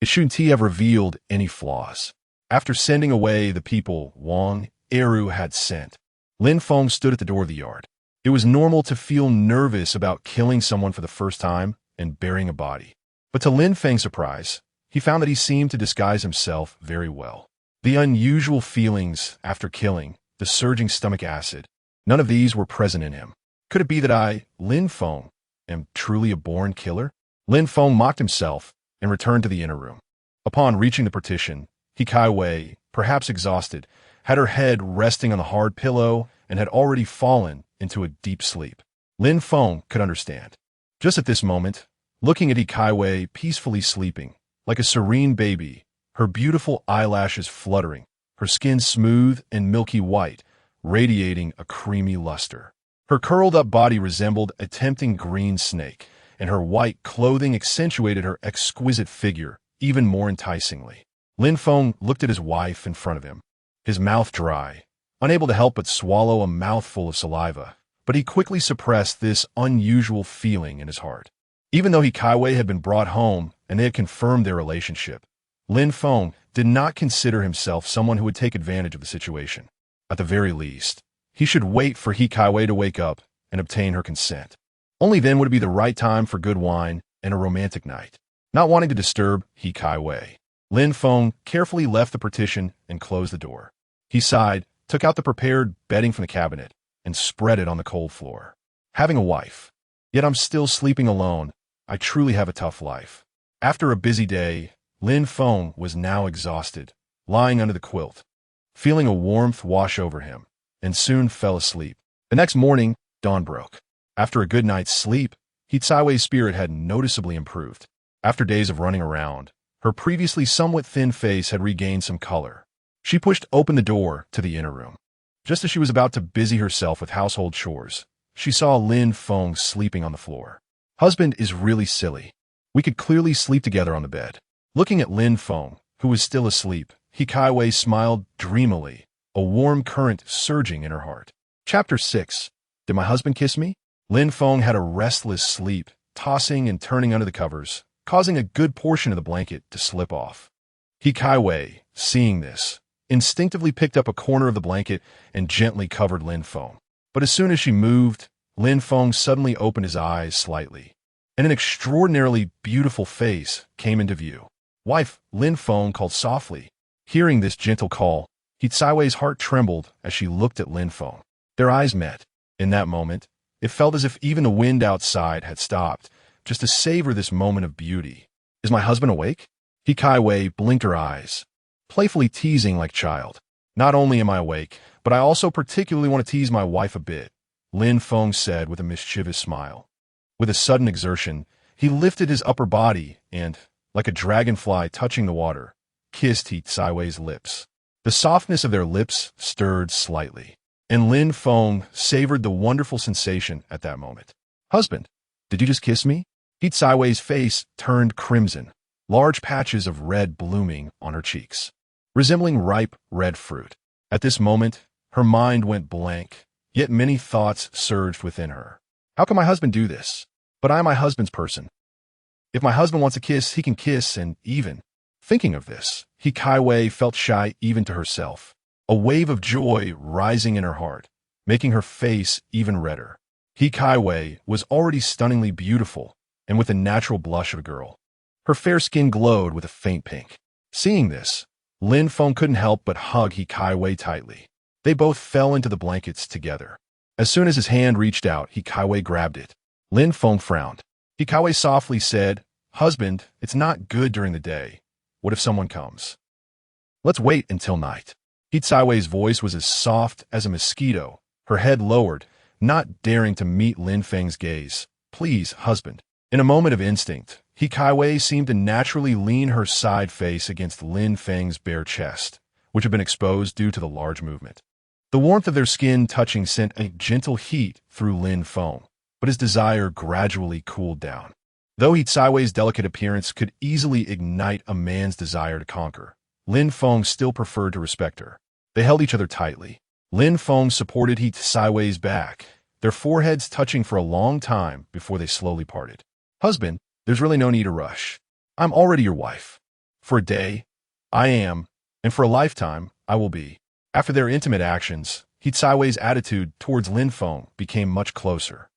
S1: It shouldn't he have revealed any flaws. After sending away the people Wang Eru had sent, Lin Feng stood at the door of the yard. It was normal to feel nervous about killing someone for the first time and burying a body. But to Lin Feng's surprise, he found that he seemed to disguise himself very well. The unusual feelings after killing, the surging stomach acid, none of these were present in him. Could it be that I, Lin Feng, am truly a born killer? Lin Feng mocked himself and returned to the inner room. Upon reaching the partition, He Kaiwei, perhaps exhausted, had her head resting on the hard pillow and had already fallen into a deep sleep. Lin Feng could understand. Just at this moment, looking at He Kaiwei peacefully sleeping, like a serene baby, her beautiful eyelashes fluttering, her skin smooth and milky white, radiating a creamy luster. Her curled-up body resembled a tempting green snake, and her white clothing accentuated her exquisite figure even more enticingly. Lin Feng looked at his wife in front of him, his mouth dry, unable to help but swallow a mouthful of saliva, but he quickly suppressed this unusual feeling in his heart. Even though He Kaiwei had been brought home and they had confirmed their relationship, Lin Feng did not consider himself someone who would take advantage of the situation. At the very least, he should wait for He Kaiwei to wake up and obtain her consent. Only then would it be the right time for good wine and a romantic night. Not wanting to disturb He Kaiwei, Lin Feng carefully left the partition and closed the door. He sighed, took out the prepared bedding from the cabinet, and spread it on the cold floor. Having a wife, yet I'm still sleeping alone. I truly have a tough life. After a busy day, Lin Feng was now exhausted, lying under the quilt, feeling a warmth wash over him, and soon fell asleep. The next morning, dawn broke. After a good night's sleep, He Kaiwei's spirit had noticeably improved. After days of running around, her previously somewhat thin face had regained some color. She pushed open the door to the inner room. Just as she was about to busy herself with household chores, she saw Lin Feng sleeping on the floor. Husband is really silly. We could clearly sleep together on the bed. Looking at Lin Feng, who was still asleep, He Kaiwei smiled dreamily, a warm current surging in her heart. Chapter 6. Did my husband kiss me? Lin Feng had a restless sleep, tossing and turning under the covers, causing a good portion of the blanket to slip off. He Kaiwei, seeing this, instinctively picked up a corner of the blanket and gently covered Lin Feng. But as soon as she moved, Lin Feng suddenly opened his eyes slightly, and an extraordinarily beautiful face came into view. Wife, Lin Feng called softly. Hearing this gentle call, He Kaiwei's heart trembled as she looked at Lin Feng. Their eyes met. In that moment, it felt as if even the wind outside had stopped, just to savor this moment of beauty. Is my husband awake? He Kaiwei blinked her eyes, playfully teasing like child. Not only am I awake, but I also particularly want to tease my wife a bit, Lin Feng said with a mischievous smile. With a sudden exertion, he lifted his upper body and, like a dragonfly touching the water, kissed He Kaiwei's lips. The softness of their lips stirred slightly, and Lin Feng savored the wonderful sensation at that moment. Husband, did you just kiss me? He Kaiwei's face turned crimson, large patches of red blooming on her cheeks, resembling ripe red fruit. At this moment, her mind went blank, yet many thoughts surged within her. How can my husband do this? But I am my husband's person. If my husband wants a kiss, he can kiss, and even. Thinking of this, He Kaiwei felt shy even to herself, a wave of joy rising in her heart, making her face even redder. He Kaiwei was already stunningly beautiful, and with the natural blush of a girl. Her fair skin glowed with a faint pink. Seeing this, Lin Feng couldn't help but hug He Kaiwei tightly. They both fell into the blankets together. As soon as his hand reached out, He Kaiwei grabbed it. Lin Feng frowned. He Kaiwei softly said, "Husband, it's not good during the day. What if someone comes? Let's wait until night." He Kaiwei's voice was as soft as a mosquito, her head lowered, not daring to meet Lin Feng's gaze. "Please, husband." In a moment of instinct, He Kaiwei seemed to naturally lean her side face against Lin Feng's bare chest, which had been exposed due to the large movement. The warmth of their skin touching sent a gentle heat through Lin Feng, but his desire gradually cooled down. Though He Kaiwei's delicate appearance could easily ignite a man's desire to conquer, Lin Feng still preferred to respect her. They held each other tightly. Lin Feng supported He Kaiwei's back, their foreheads touching for a long time before they slowly parted. "Husband, there's really no need to rush. I'm already your wife. For a day, I am, and for a lifetime, I will be." After their intimate actions, He Kaiwei's attitude towards Lin Feng became much closer.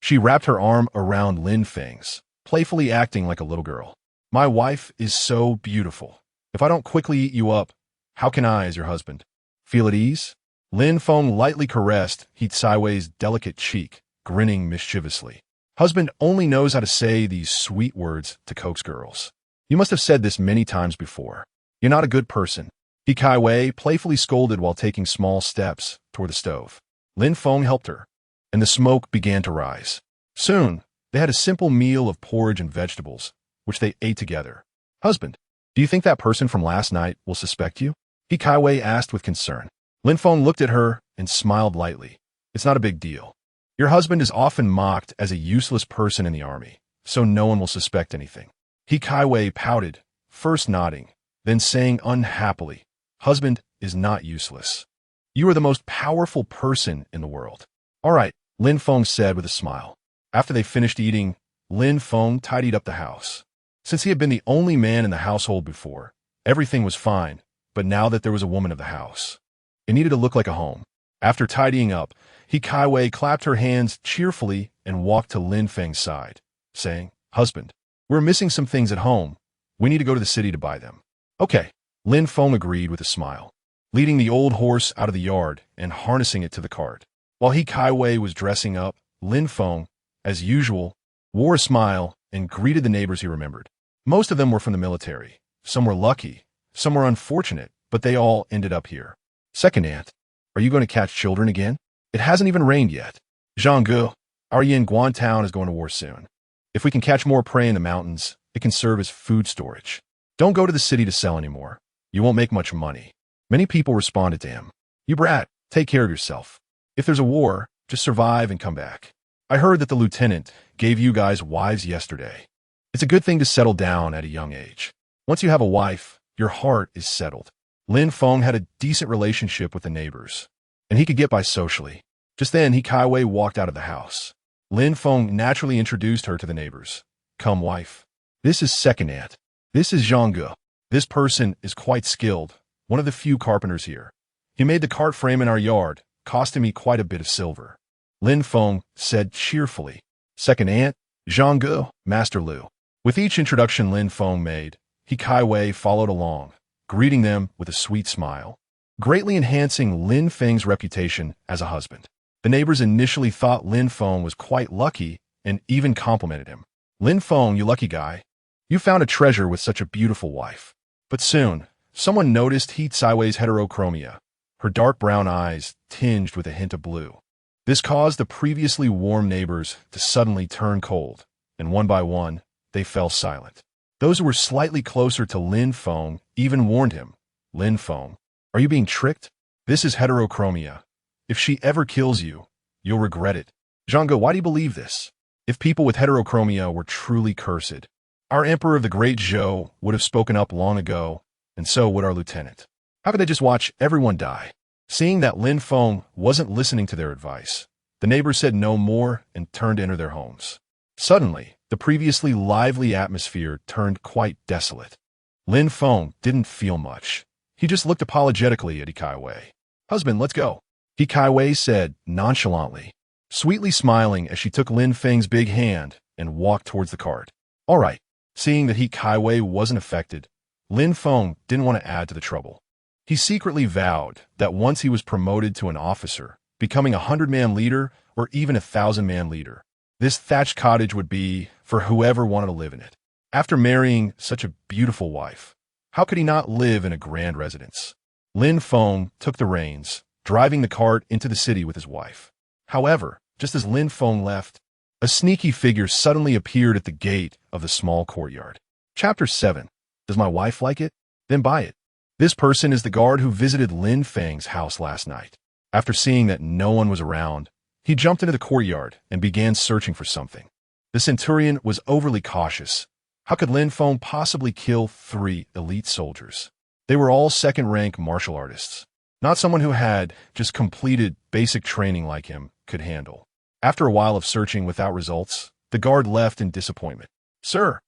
S1: She wrapped her arm around Lin Feng's, playfully acting like a little girl. "My wife is so beautiful. If I don't quickly eat you up, how can I, as your husband, feel at ease?" Lin Feng lightly caressed He Kaiwei's delicate cheek, grinning mischievously. "Husband only knows how to say these sweet words to coax girls. You must have said this many times before. You're not a good person." He Kaiwei playfully scolded while taking small steps toward the stove. Lin Feng helped her, and the smoke began to rise. Soon, they had a simple meal of porridge and vegetables, which they ate together. "Husband, do you think that person from last night will suspect you?" He Kaiwei asked with concern. Lin Feng looked at her and smiled lightly. "It's not a big deal. Your husband is often mocked as a useless person in the army, so no one will suspect anything." He Kaiwei pouted, first nodding, then saying unhappily, "Husband is not useless. You are the most powerful person in the world." "All right," Lin Feng said with a smile. After they finished eating, Lin Feng tidied up the house. Since he had been the only man in the household before, everything was fine, but now that there was a woman of the house, it needed to look like a home. After tidying up, He Kaiwei clapped her hands cheerfully and walked to Lin Feng's side, saying, "Husband, we're missing some things at home. We need to go to the city to buy them." "Okay," Lin Feng agreed with a smile, leading the old horse out of the yard and harnessing it to the cart. While He Kaiwei was dressing up, Lin Feng, as usual, wore a smile and greeted the neighbors he remembered. Most of them were from the military. Some were lucky, some were unfortunate, but they all ended up here. "Second aunt, are you going to catch children again? It hasn't even rained yet. Zhanggu, our Yin Guan town is going to war soon. If we can catch more prey in the mountains, it can serve as food storage. Don't go to the city to sell anymore. You won't make much money." Many people responded to him. "You brat, take care of yourself. If there's a war, just survive and come back. I heard that the lieutenant gave you guys wives yesterday. It's a good thing to settle down at a young age. Once you have a wife, your heart is settled." Lin Feng had a decent relationship with the neighbors, and he could get by socially. Just then, He Kaiwei walked out of the house. Lin Feng naturally introduced her to the neighbors. "Come, wife. This is second aunt. This is Zhanggu. This person is quite skilled, one of the few carpenters here. He made the cart frame in our yard, costing me quite a bit of silver." Lin Feng said cheerfully. "Second aunt, Zhanggu, Master Liu." With each introduction Lin Feng made, He Kaiwei followed along, greeting them with a sweet smile, greatly enhancing Lin Feng's reputation as a husband. The neighbors initially thought Lin Feng was quite lucky and even complimented him. "Lin Feng, you lucky guy. You found a treasure with such a beautiful wife." But soon, someone noticed He Kaiwei's heterochromia, her dark brown eyes tinged with a hint of blue. This caused the previously warm neighbors to suddenly turn cold, and one by one, they fell silent. Those who were slightly closer to Lin Feng even warned him, "Lin Feng, are you being tricked? This is heterochromia. If she ever kills you, you'll regret it." "Zhanggu, why do you believe this? If people with heterochromia were truly cursed, our emperor of the Great Zhou would have spoken up long ago, and so would our lieutenant. How could they just watch everyone die?" Seeing that Lin Feng wasn't listening to their advice, the neighbors said no more and turned to enter their homes. Suddenly, the previously lively atmosphere turned quite desolate. Lin Feng didn't feel much. He just looked apologetically at He Kaiwei. "Husband, let's go," He Kaiwei said nonchalantly, sweetly smiling as she took Lin Feng's big hand and walked towards the cart. "All right." Seeing that He Kaiwei wasn't affected, Lin Feng didn't want to add to the trouble. He secretly vowed that once he was promoted to an officer, becoming a 100-man leader or even a 1,000-man leader, this thatched cottage would be for whoever wanted to live in it. After marrying such a beautiful wife, how could he not live in a grand residence? Lin Feng took the reins, driving the cart into the city with his wife. However, just as Lin Feng left, a sneaky figure suddenly appeared at the gate of the small courtyard. Chapter 7. Does my wife like it? Then buy it. This person is the guard who visited Lin Feng's house last night. After seeing that no one was around, he jumped into the courtyard and began searching for something. The centurion was overly cautious. How could Lin Feng possibly kill 3 elite soldiers? They were all second-rank martial artists. Not someone who had just completed basic training like him could handle. After a while of searching without results, the guard left in disappointment. Sir,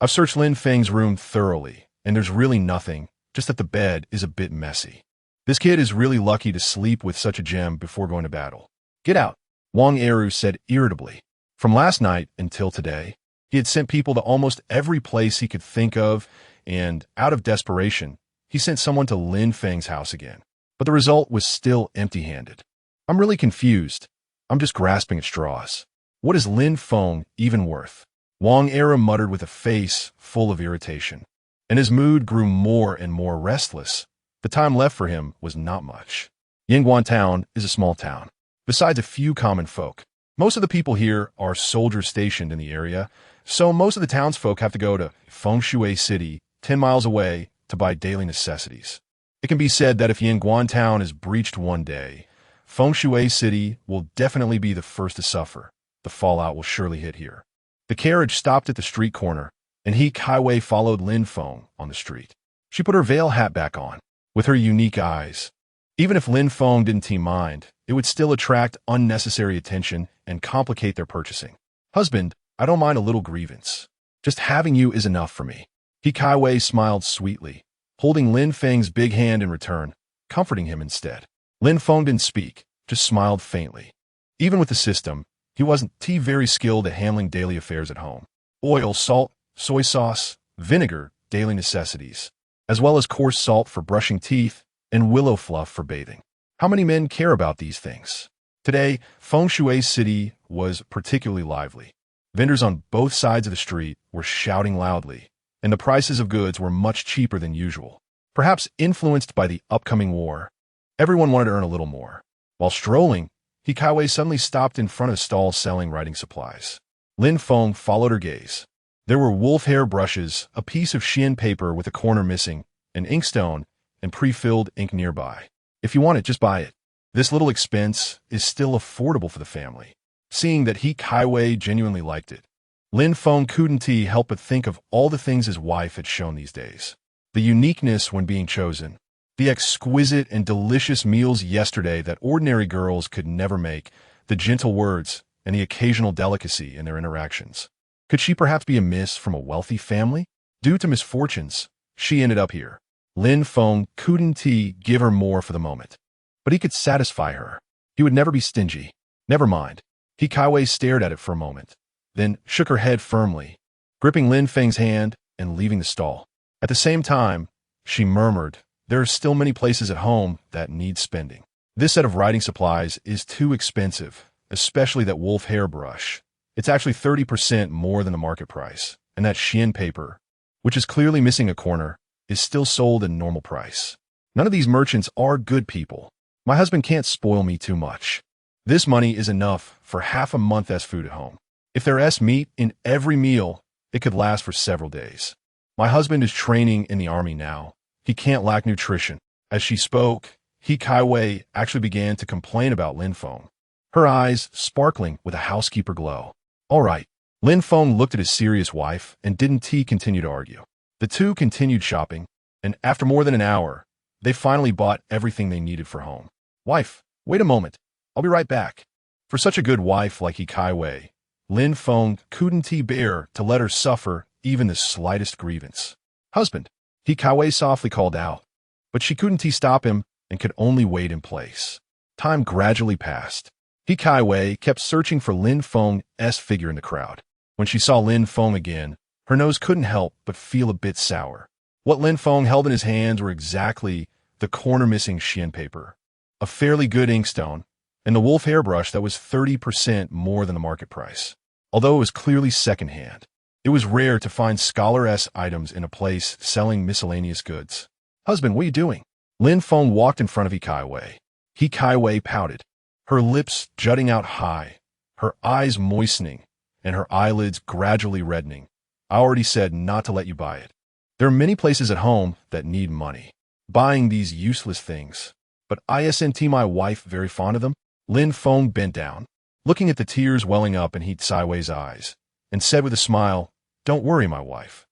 S1: I've searched Lin Feng's room thoroughly, and there's really nothing, just that the bed is a bit messy. This kid is really lucky to sleep with such a gem before going to battle. Get out, Wang Eru said irritably. From last night until today, he had sent people to almost every place he could think of, and, out of desperation, he sent someone to Lin Feng's house again. But the result was still empty-handed. I'm really confused. I'm just grasping at straws. What is Lin Feng even worth? Wang Eru muttered with a face full of irritation, and his mood grew more and more restless. The time left for him was not much. Yingguan Town is a small town. Besides a few common folk, most of the people here are soldiers stationed in the area, so most of the townsfolk have to go to Fengshui City, 10 miles away, to buy daily necessities. It can be said that if Yingguan Town is breached one day, Fengshui City will definitely be the first to suffer. The fallout will surely hit here. The carriage stopped at the street corner, and He Kaiwei followed Lin Feng on the street. She put her veil hat back on, with her unique eyes. Even if Lin Feng didn't mind, it would still attract unnecessary attention and complicate their purchasing. Husband, I don't mind a little grievance. Just having you is enough for me. He Kaiwei smiled sweetly, holding Lin Feng's big hand in return, comforting him instead. Lin Feng didn't speak, just smiled faintly. Even with the system, he wasn't very skilled at handling daily affairs at home. Oil, salt, soy sauce, vinegar, daily necessities, as well as coarse salt for brushing teeth and willow fluff for bathing. How many men care about these things? Today, Fengshui City was particularly lively. Vendors on both sides of the street were shouting loudly, and the prices of goods were much cheaper than usual. Perhaps influenced by the upcoming war, everyone wanted to earn a little more. While strolling, He Kaiwei suddenly stopped in front of a stall selling writing supplies. Lin Feng followed her gaze. There were wolf hair brushes, a piece of Xian paper with a corner missing, an inkstone, and pre-filled ink nearby. If you want it, just buy it. This little expense is still affordable for the family. Seeing that He Kaiwei genuinely liked it, Lin Feng couldn't help but think of all the things his wife had shown these days. The uniqueness when being chosen, the exquisite and delicious meals yesterday that ordinary girls could never make, the gentle words, and the occasional delicacy in their interactions. Could she perhaps be a miss from a wealthy family? Due to misfortunes, she ended up here. Lin Feng couldn't give her more for the moment, but he could satisfy her. He would never be stingy. Never mind. He Kaiwei stared at it for a moment, then shook her head firmly, gripping Lin Feng's hand and leaving the stall. At the same time, she murmured, there are still many places at home that need spending. This set of writing supplies is too expensive, especially that wolf hair brush. It's actually 30% more than the market price, and that Xian paper, which is clearly missing a corner, is still sold at normal price. None of these merchants are good people. My husband can't spoil me too much. This money is enough for half a month's food at home. If there's meat in every meal, it could last for several days. My husband is training in the army now. He can't lack nutrition. As she spoke, He Kaiwei actually began to complain about Lin Feng, her eyes sparkling with a housekeeper glow. All right. Lin Feng looked at his serious wife and didn't continue to argue. The two continued shopping, and after more than an hour, they finally bought everything they needed for home. Wife, wait a moment. I'll be right back. For such a good wife like He Kaiwei, Lin Feng couldn't bear to let her suffer even the slightest grievance. Husband, He Kaiwei softly called out, but she couldn't stop him and could only wait in place. Time gradually passed. He Kaiwei kept searching for Lin Feng's figure in the crowd. When she saw Lin Feng again, her nose couldn't help but feel a bit sour. What Lin Feng held in his hands were exactly the corner-missing Xian paper, a fairly good inkstone, and the wolf hairbrush that was 30% more than the market price. Although it was clearly secondhand, it was rare to find scholar-esque items in a place selling miscellaneous goods. "Husband, what are you doing?" Lin Feng walked in front of He Kaiwei. He Kaiwei pouted, her lips jutting out high, her eyes moistening, and her eyelids gradually reddening. "I already said not to let you buy it. There are many places at home that need money. Buying these useless things. But isn't my wife very fond of them?" Lin Feng bent down, looking at the tears welling up in He Kaiwei's eyes, and said with a smile, "Don't worry, my wife.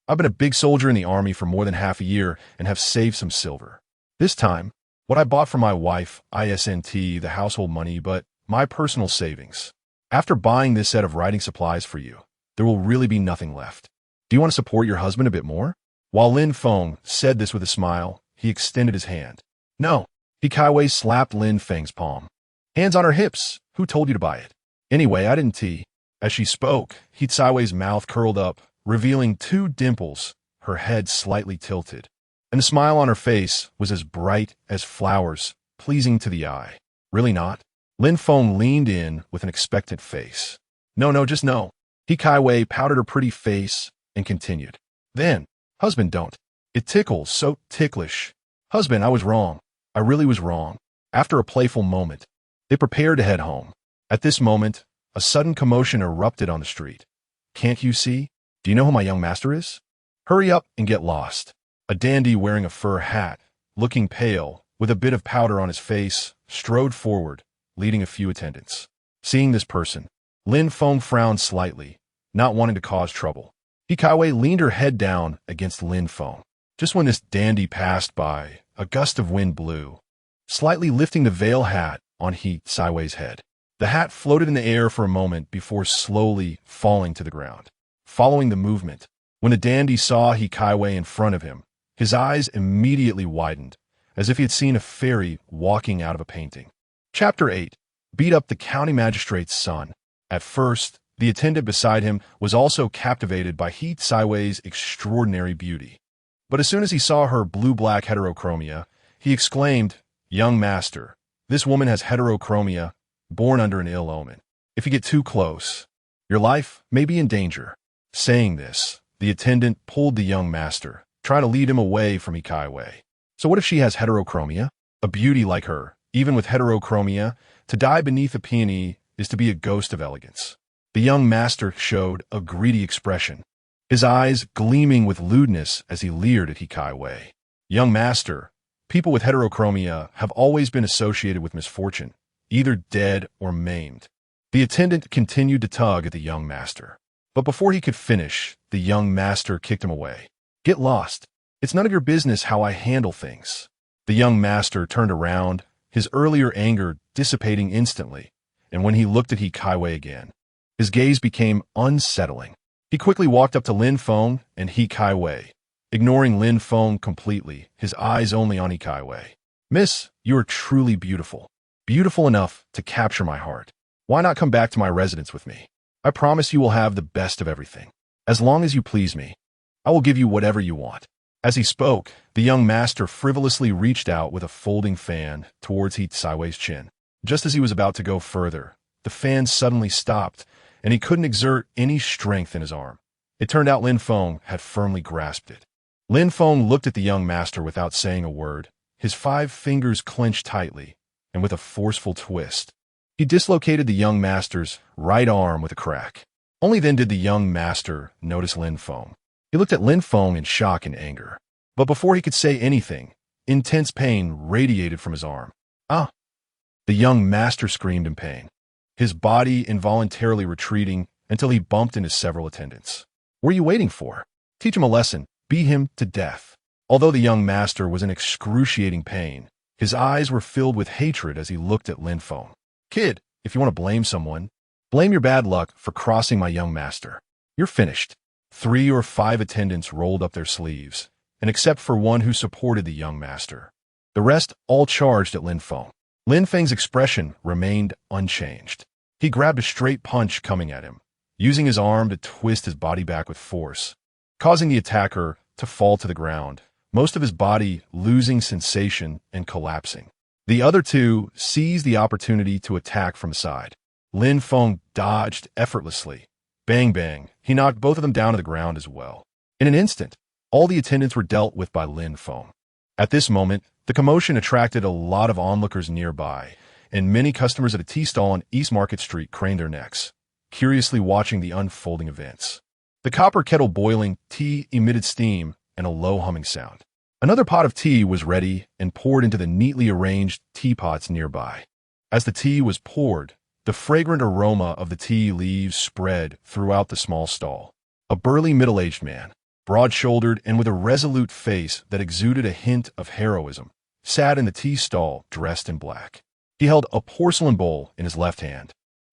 S1: I've been a big soldier in the army for more than half a year and have saved some silver. This time, what I bought for my wife isn't the household money, but my personal savings. After buying this set of writing supplies for you, there will really be nothing left. Do you want to support your husband a bit more?" While Lin Feng said this with a smile, he extended his hand. "No." He Kaiwei slapped Lin Feng's palm. "Hands on her hips. Who told you to buy it? Anyway, I didn't tea." As she spoke, He Kaiwei's mouth curled up, revealing 2 dimples, her head slightly tilted. And the smile on her face was as bright as flowers, pleasing to the eye. "Really not?" Lin Feng leaned in with an expectant face. No, just no." He Kaiwei powdered her pretty face and continued. "Then, husband, don't. It tickles, so ticklish. Husband, I was wrong. I really was wrong." After a playful moment, they prepared to head home. At this moment, a sudden commotion erupted on the street. "Can't you see? Do you know who my young master is? Hurry up and get lost." A dandy wearing a fur hat, looking pale, with a bit of powder on his face, strode forward, leading a few attendants. Seeing this person, Lin Feng frowned slightly, not wanting to cause trouble. He Kaiwei leaned her head down against Lin Feng. Just when this dandy passed by, a gust of wind blew, slightly lifting the veil hat on He Kaiwei's head. The hat floated in the air for a moment before slowly falling to the ground. Following the movement, when the dandy saw He Kaiwei in front of him, his eyes immediately widened, as if he had seen a fairy walking out of a painting. Chapter 8. Beat up the county magistrate's son. At first, the attendant beside him was also captivated by He Kaiwei's extraordinary beauty. But as soon as he saw her blue-black heterochromia, he exclaimed, "Young master, this woman has heterochromia, born under an ill omen. If you get too close, your life may be in danger." Saying this, the attendant pulled the young master, trying to lead him away from He Kaiwei. "So what if she has heterochromia? A beauty like her, even with heterochromia, to die beneath a peony is to be a ghost of elegance." The young master showed a greedy expression, his eyes gleaming with lewdness as he leered at He Kaiwei. "Young master, people with heterochromia have always been associated with misfortune, either dead or maimed." The attendant continued to tug at the young master. But before he could finish, the young master kicked him away. "Get lost. It's none of your business how I handle things." The young master turned around, his earlier anger dissipating instantly, and when he looked at He Kaiwei again, his gaze became unsettling. He quickly walked up to Lin Feng and He Kaiwei, ignoring Lin Feng completely, his eyes only on He Kaiwei. "Miss, you are truly beautiful. Beautiful enough to capture my heart. Why not come back to my residence with me? I promise you will have the best of everything. As long as you please me, I will give you whatever you want." As he spoke, the young master frivolously reached out with a folding fan towards He Kaiwei's chin. Just as he was about to go further, the fan suddenly stopped, and he couldn't exert any strength in his arm. It turned out Lin Feng had firmly grasped it. Lin Feng looked at the young master without saying a word, his 5 fingers clenched tightly, and with a forceful twist, he dislocated the young master's right arm with a crack. Only then did the young master notice Lin Feng. He looked at Lin Feng in shock and anger. But before he could say anything, intense pain radiated from his arm. "Ah!" The young master screamed in pain, his body involuntarily retreating until he bumped into several attendants. "What are you waiting for? Teach him a lesson. Beat him to death." Although the young master was in excruciating pain, his eyes were filled with hatred as he looked at Lin Feng. "Kid, if you want to blame someone, blame your bad luck for crossing my young master. You're finished." 3 or 5 attendants rolled up their sleeves, and except for one who supported the young master, the rest all charged at Lin Feng. Lin Feng's expression remained unchanged. He grabbed a straight punch coming at him, using his arm to twist his body back with force, causing the attacker to fall to the ground, most of his body losing sensation and collapsing. The other two seized the opportunity to attack from the side. Lin Feng dodged effortlessly. Bang bang, he knocked both of them down to the ground as well. In an instant, all the attendants were dealt with by Lin Feng. At this moment, the commotion attracted a lot of onlookers nearby, and many customers at a tea stall on East Market Street craned their necks, curiously watching the unfolding events. The copper kettle boiling tea emitted steam and a low humming sound. Another pot of tea was ready and poured into the neatly arranged teapots nearby. As the tea was poured, the fragrant aroma of the tea leaves spread throughout the small stall. A burly middle-aged man, broad-shouldered and with a resolute face that exuded a hint of heroism, sat in the tea stall dressed in black. He held a porcelain bowl in his left hand,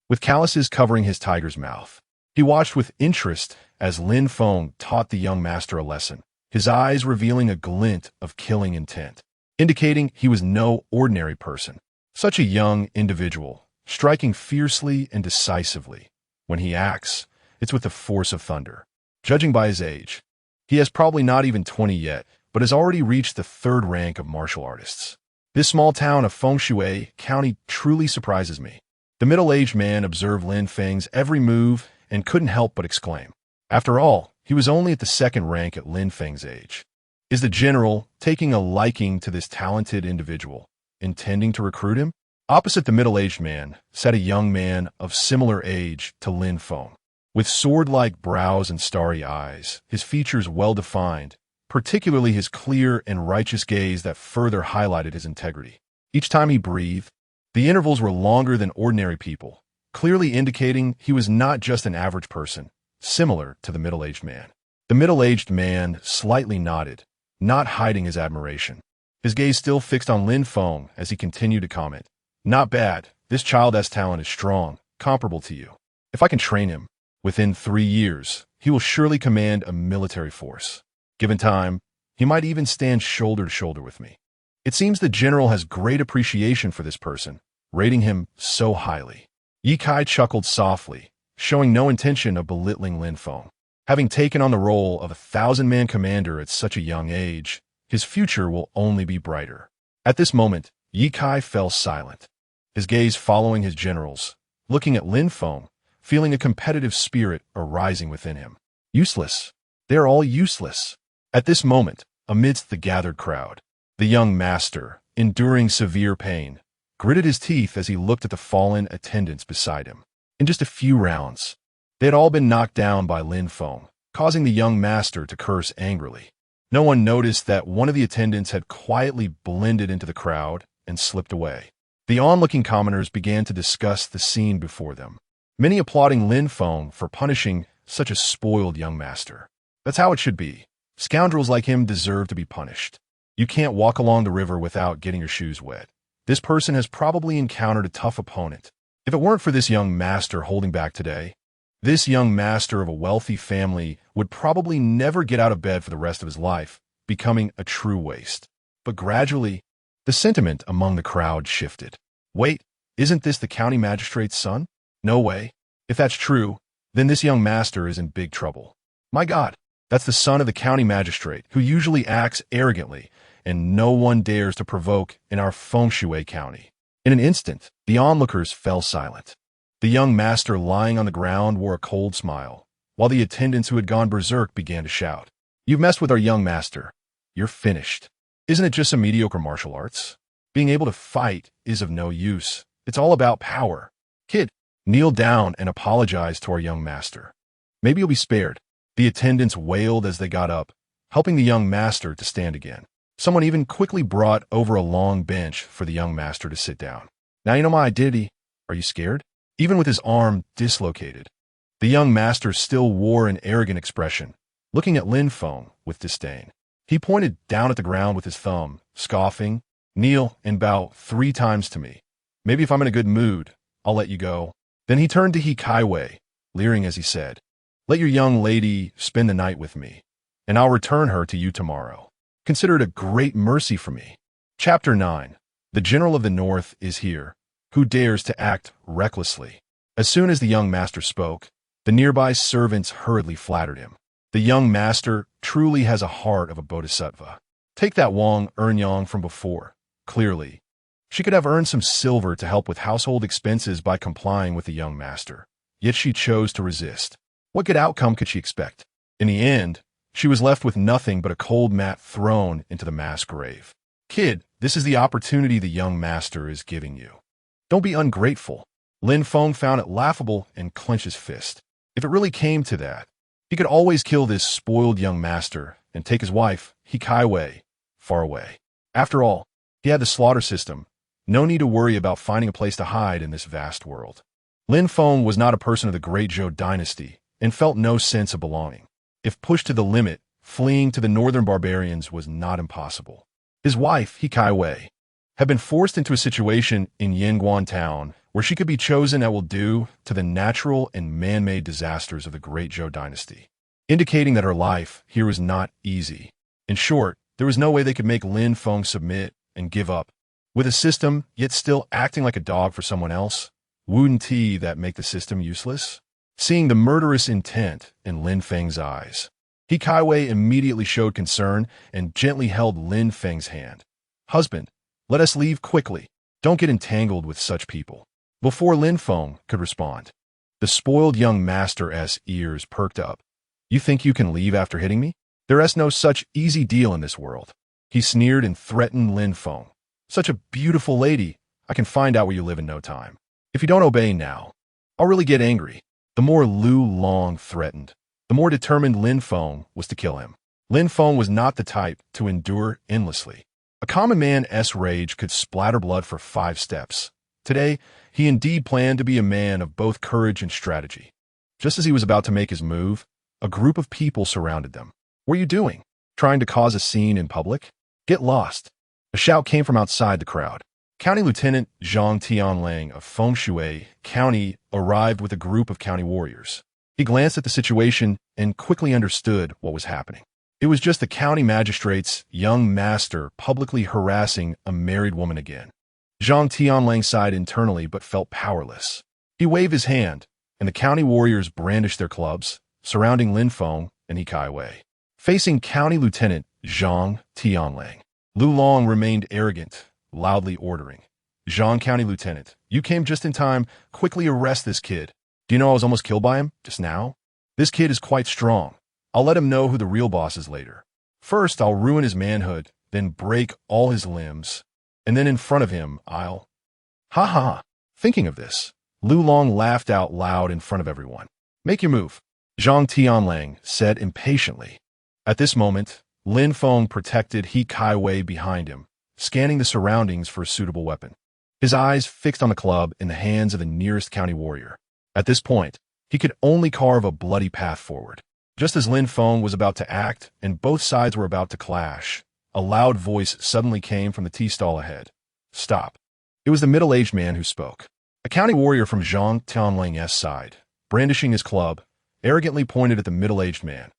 S1: with calluses covering his tiger's mouth. He watched with interest as Lin Feng taught the young master a lesson, his eyes revealing a glint of killing intent, indicating he was no ordinary person. Such a young individual, striking fiercely and decisively. When he acts, it's with the force of thunder. Judging by his age, he has probably not even 20 yet, but has already reached the third rank of martial artists. This small town of Fengshui County truly surprises me. The middle-aged man observed Lin Feng's every move and couldn't help but exclaim. After all, he was only at the second rank at Lin Feng's age. Is the general taking a liking to this talented individual, intending to recruit him? Opposite the middle-aged man sat a young man of similar age to Lin Feng. With sword-like brows and starry eyes, his features well-defined, particularly his clear and righteous gaze that further highlighted his integrity. Each time he breathed, the intervals were longer than ordinary people, clearly indicating he was not just an average person, similar to the middle-aged man. The middle-aged man slightly nodded, not hiding his admiration. His gaze still fixed on Lin Feng as he continued to comment. Not bad. This child's talent is strong, comparable to you. If I can train him, within 3 years, he will surely command a military force. Given time, he might even stand shoulder to shoulder with me. It seems the general has great appreciation for this person, rating him so highly. Ye Kai chuckled softly, showing no intention of belittling Lin Feng. Having taken on the role of a 1,000-man commander at such a young age, his future will only be brighter. At this moment, Ye Kai fell silent, his gaze following his generals, looking at Lin Feng, feeling a competitive spirit arising within him. Useless. They are all useless. At this moment, amidst the gathered crowd, the young master, enduring severe pain, gritted his teeth as he looked at the fallen attendants beside him. In just a few rounds, they had all been knocked down by Lin Feng, causing the young master to curse angrily. No one noticed that one of the attendants had quietly blended into the crowd and slipped away. The onlooking commoners began to discuss the scene before them, many applauding Lin Feng for punishing such a spoiled young master. That's how it should be. Scoundrels like him deserve to be punished. You can't walk along the river without getting your shoes wet. This person has probably encountered a tough opponent. If it weren't for this young master holding back today, this young master of a wealthy family would probably never get out of bed for the rest of his life, becoming a true waste. But gradually, the sentiment among the crowd shifted. Wait, isn't this the county magistrate's son? No way. If that's true, then this young master is in big trouble. My God, that's the son of the county magistrate, who usually acts arrogantly, and no one dares to provoke in our Fengshui County. In an instant, the onlookers fell silent. The young master lying on the ground wore a cold smile, while the attendants who had gone berserk began to shout. You've messed with our young master. You're finished. Isn't it just some mediocre martial arts? Being able to fight is of no use. It's all about power. Kid, kneel down and apologize to our young master. Maybe you'll be spared. The attendants wailed as they got up, helping the young master to stand again. Someone even quickly brought over a long bench for the young master to sit down. Now you know my identity. Are you scared? Even with his arm dislocated, the young master still wore an arrogant expression, looking at Lin Feng with disdain. He pointed down at the ground with his thumb, scoffing, kneel and bow 3 times to me. Maybe if I'm in a good mood, I'll let you go. Then he turned to He Kai Wei, leering as he said, Let your young lady spend the night with me, and I'll return her to you tomorrow. Consider it a great mercy for me. Chapter 9. The General of the North is here. Who dares to act recklessly? As soon as the young master spoke, the nearby servants hurriedly flattered him. The young master truly has a heart of a bodhisattva. Take that Wang Ernyang from before. Clearly, she could have earned some silver to help with household expenses by complying with the young master. Yet she chose to resist. What good outcome could she expect? In the end, she was left with nothing but a cold mat thrown into the mass grave. Kid, this is the opportunity the young master is giving you. Don't be ungrateful. Lin Feng found it laughable and clenched his fist. If it really came to that, he could always kill this spoiled young master and take his wife, He Kai Wei, far away. After all, he had the slaughter system. No need to worry about finding a place to hide in this vast world. Lin Feng was not a person of the Great Zhou dynasty and felt no sense of belonging. If pushed to the limit, fleeing to the northern barbarians was not impossible. His wife, He Kai Wei, had been forced into a situation in Yanguan town where she could be chosen at will due to the natural and man-made disasters of the Great Zhou dynasty, indicating that her life here was not easy. In short, there was no way they could make Lin Feng submit and give up. With a system, yet still acting like a dog for someone else, wouldn't he that make the system useless? Seeing the murderous intent in Lin Feng's eyes, He Kai Wei immediately showed concern and gently held Lin Feng's hand. Husband, let us leave quickly. Don't get entangled with such people. Before Lin Feng could respond, the spoiled young master's ears perked up. You think you can leave after hitting me? There is no such easy deal in this world. He sneered and threatened Lin Feng. Such a beautiful lady. I can find out where you live in no time. If you don't obey now, I'll really get angry. The more Lu Long threatened, the more determined Lin Feng was to kill him. Lin Feng was not the type to endure endlessly. A common man's rage could splatter blood for 5 steps. Today, he indeed planned to be a man of both courage and strategy. Just as he was about to make his move, a group of people surrounded them. What are you doing? Trying to cause a scene in public? Get lost. A shout came from outside the crowd. County Lieutenant Zhang Tianlang of Fengshui County arrived with a group of county warriors. He glanced at the situation and quickly understood what was happening. It was just the county magistrate's young master publicly harassing a married woman again. Zhang Tianlang sighed internally but felt powerless. He waved his hand, and the county warriors brandished their clubs, surrounding Lin Feng and He Kai Wei. Facing County Lieutenant Zhang Tianlang, Lu Long remained arrogant, loudly ordering, Zhang County Lieutenant, you came just in time. Quickly arrest this kid. Do you know I was almost killed by him just now? This kid is quite strong. I'll let him know who the real boss is later. First, I'll ruin his manhood, then break all his limbs, and then in front of him, I'll... Ha ha ha. Thinking of this, Lu Long laughed out loud in front of everyone. Make your move, Zhang Tianlang said impatiently. At this moment, Lin Feng protected He Kai Wei behind him, scanning the surroundings for a suitable weapon. His eyes fixed on the club in the hands of the nearest county warrior. At this point, he could only carve a bloody path forward. Just as Lin Feng was about to act and both sides were about to clash, a loud voice suddenly came from the tea stall ahead. Stop. It was the middle-aged man who spoke. A county warrior from Zhang Tianlang's side, brandishing his club, arrogantly pointed at the middle-aged man.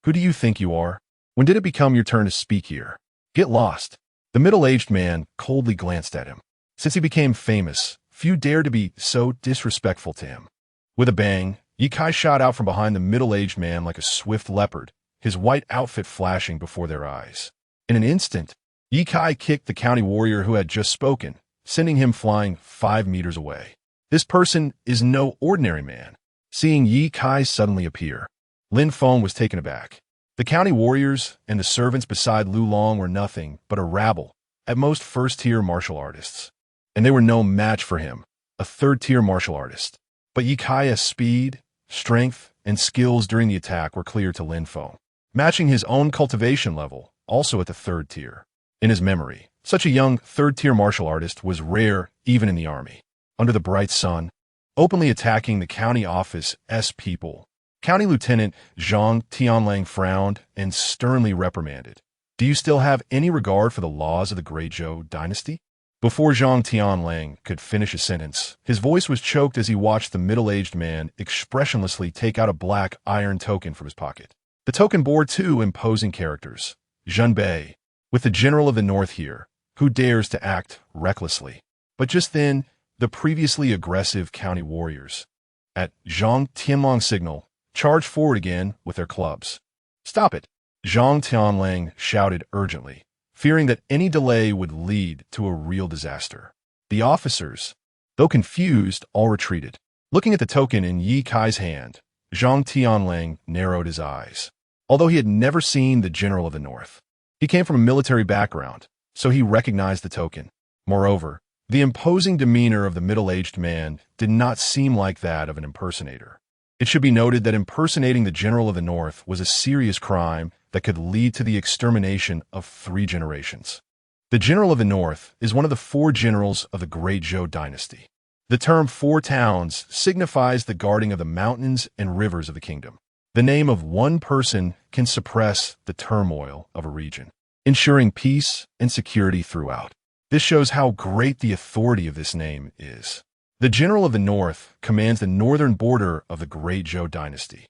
S1: Who do you think you are? When did it become your turn to speak here? Get lost. The middle-aged man coldly glanced at him. Since he became famous, few dared to be so disrespectful to him. With a bang, Ye Kai shot out from behind the middle-aged man like a swift leopard, his white outfit flashing before their eyes. In an instant, Ye Kai kicked the county warrior who had just spoken, sending him flying 5 meters away. This person is no ordinary man. Seeing Ye Kai suddenly appear, Lin Feng was taken aback. The county warriors and the servants beside Lu Long were nothing but a rabble, at most first-tier martial artists. And they were no match for him, a third-tier martial artist. But Ye Kai's speed, strength, and skills during the attack were clear to Lin Feng, matching his own cultivation level, also at the 3rd tier. In his memory, such a young 3rd-tier martial artist was rare even in the army. Under the bright sun, openly attacking the county office's people, County Lieutenant Zhang Tianlang frowned and sternly reprimanded. Do you still have any regard for the laws of the Great Zhou dynasty? Before Zhang Tianlang could finish a sentence, his voice was choked as he watched the middle-aged man expressionlessly take out a black iron token from his pocket. The token bore 2 imposing characters, Zhen Bei, with the general of the north here, who dares to act recklessly. But just then, the previously aggressive county warriors, at Zhang Tianlang's signal, charged forward again with their clubs. Stop it! Zhang Tianlang shouted urgently, fearing that any delay would lead to a real disaster. The officers, though confused, all retreated. Looking at the token in Yi Kai's hand, Zhang Tianlang narrowed his eyes. Although he had never seen the General of the North, he came from a military background, so he recognized the token. Moreover, the imposing demeanor of the middle-aged man did not seem like that of an impersonator. It should be noted that impersonating the General of the North was a serious crime that could lead to the extermination of 3 generations. The General of the North is one of the 4 generals of the Great Zhou dynasty. The term 4 towns signifies the guarding of the mountains and rivers of the kingdom. The name of one person can suppress the turmoil of a region, ensuring peace and security throughout. This shows how great the authority of this name is. The General of the North commands the northern border of the Great Zhou dynasty,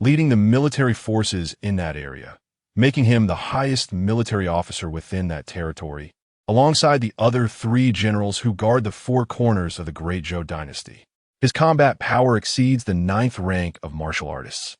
S1: leading the military forces in that area, making him the highest military officer within that territory, alongside the other 3 generals who guard the 4 corners of the Great Zhou dynasty. His combat power exceeds the 9th rank of martial artists,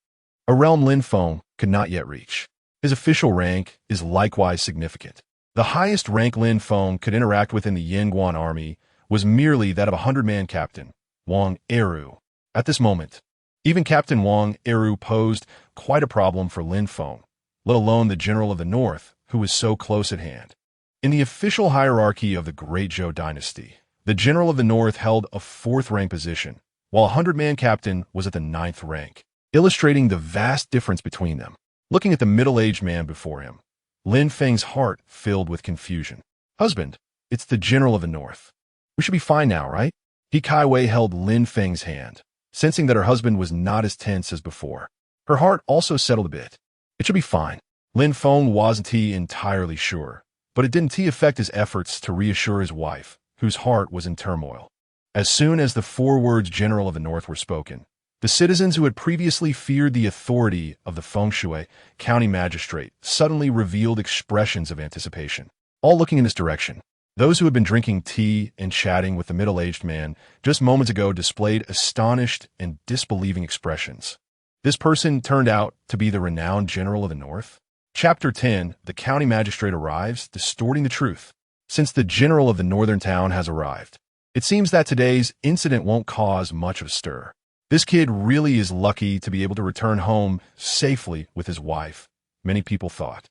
S1: a realm Lin Feng could not yet reach. His official rank is likewise significant. The highest rank Lin Feng could interact with in the Yanguan army was merely that of a 100-man captain, Wang Eru. At this moment, even Captain Wang Eru posed quite a problem for Lin Feng, let alone the General of the North, who was so close at hand. In the official hierarchy of the Great Zhou dynasty, the General of the North held a 4th rank position, while a 100-man captain was at the 9th rank, illustrating the vast difference between them. Looking at the middle-aged man before him, Lin Feng's heart filled with confusion. Husband, it's the General of the North. We should be fine now, right? He Kaiwei held Lin Feng's hand, sensing that her husband was not as tense as before. Her heart also settled a bit. It should be fine. Lin Feng wasn't entirely sure, but it didn't affect his efforts to reassure his wife, whose heart was in turmoil. As soon as the 4 words General of the North were spoken, the citizens who had previously feared the authority of the Fengshui county magistrate suddenly revealed expressions of anticipation, all looking in this direction. Those who had been drinking tea and chatting with the middle-aged man just moments ago displayed astonished and disbelieving expressions. This person turned out to be the renowned General of the North. Chapter 10, the county magistrate arrives, distorting the truth. Since the General of the northern town has arrived, it seems that today's incident won't cause much of a stir. This kid really is lucky to be able to return home safely with his wife, many people thought.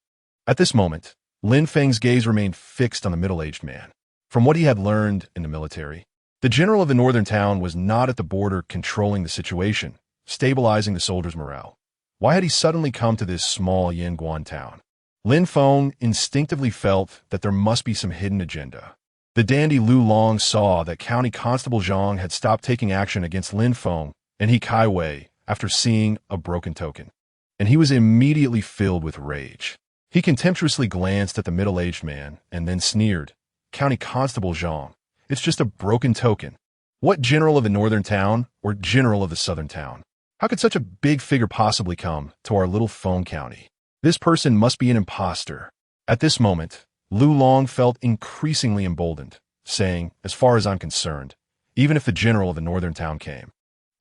S1: At this moment, Lin Feng's gaze remained fixed on the middle-aged man. From what he had learned in the military, the General of the northern town was not at the border controlling the situation, stabilizing the soldiers' morale. Why had he suddenly come to this small Yanguan town? Lin Feng instinctively felt that there must be some hidden agenda. The dandy Lu Long saw that County Constable Zhang had stopped taking action against Lin Feng and he Kaiwei after seeing a broken token, and he was immediately filled with rage. He contemptuously glanced at the middle-aged man and then sneered, "County Constable Zhang, it's just a broken token. What General of the northern town or General of the southern town? How could such a big figure possibly come to our little Feng County? This person must be an imposter." At this moment, Lu Long felt increasingly emboldened, saying, "As far as I'm concerned, even if the General of the northern town came,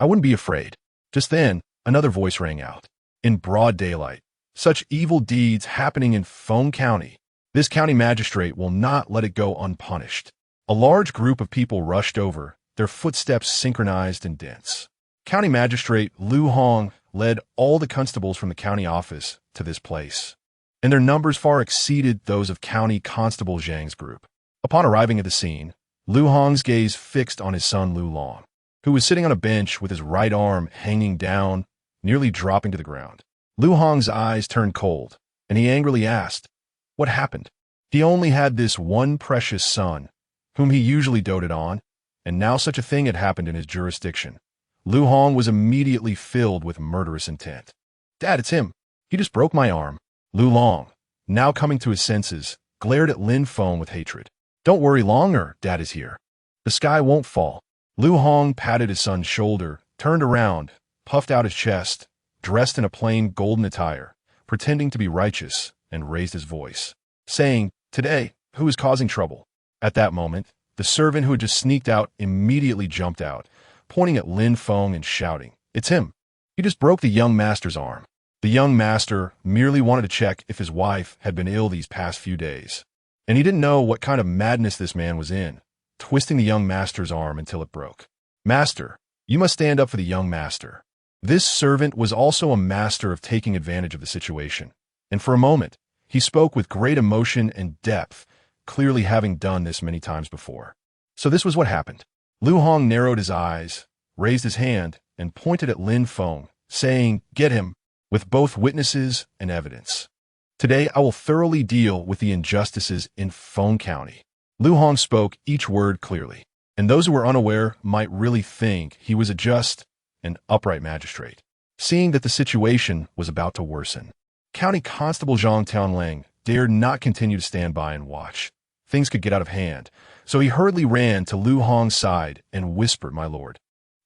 S1: I wouldn't be afraid." Just then, another voice rang out. In broad daylight, such evil deeds happening in Feng County, this county magistrate will not let it go unpunished. A large group of people rushed over, their footsteps synchronized and dense. County Magistrate Lu Hong led all the constables from the county office to this place, and their numbers far exceeded those of County Constable Zhang's group. Upon arriving at the scene, Lu Hong's gaze fixed on his son Lu Long, who was sitting on a bench with his right arm hanging down, nearly dropping to the ground. Lu Hong's eyes turned cold, and he angrily asked, "What happened?" He only had this one precious son, whom he usually doted on, and now such a thing had happened in his jurisdiction. Lu Hong was immediately filled with murderous intent. "Dad, it's him. He just broke my arm." Lu Long, now coming to his senses, glared at Lin Feng with hatred. "Don't worry longer, Dad is here. The sky won't fall." Lu Hong patted his son's shoulder, turned around, puffed out his chest, dressed in a plain golden attire, pretending to be righteous, and raised his voice, saying, "Today, who is causing trouble?" At that moment, the servant who had just sneaked out immediately jumped out, pointing at Lin Feng and shouting, "It's him. He just broke the young master's arm." The young master merely wanted to check if his wife had been ill these past few days. And he didn't know what kind of madness this man was in, twisting the young master's arm until it broke. Master, you must stand up for the young master. This servant was also a master of taking advantage of the situation, and for a moment, he spoke with great emotion and depth, clearly having done this many times before. So this was what happened. Lu Hong narrowed his eyes, raised his hand, and pointed at Lin Feng, saying, "Get him," with both witnesses and evidence. Today I will thoroughly deal with the injustices in Feng County. Lu Hong spoke each word clearly, and those who were unaware might really think he was a just and upright magistrate. Seeing that the situation was about to worsen, County Constable Zhang Tianlang dared not continue to stand by and watch. Things could get out of hand, so he hurriedly ran to Lu Hong's side and whispered, "My lord,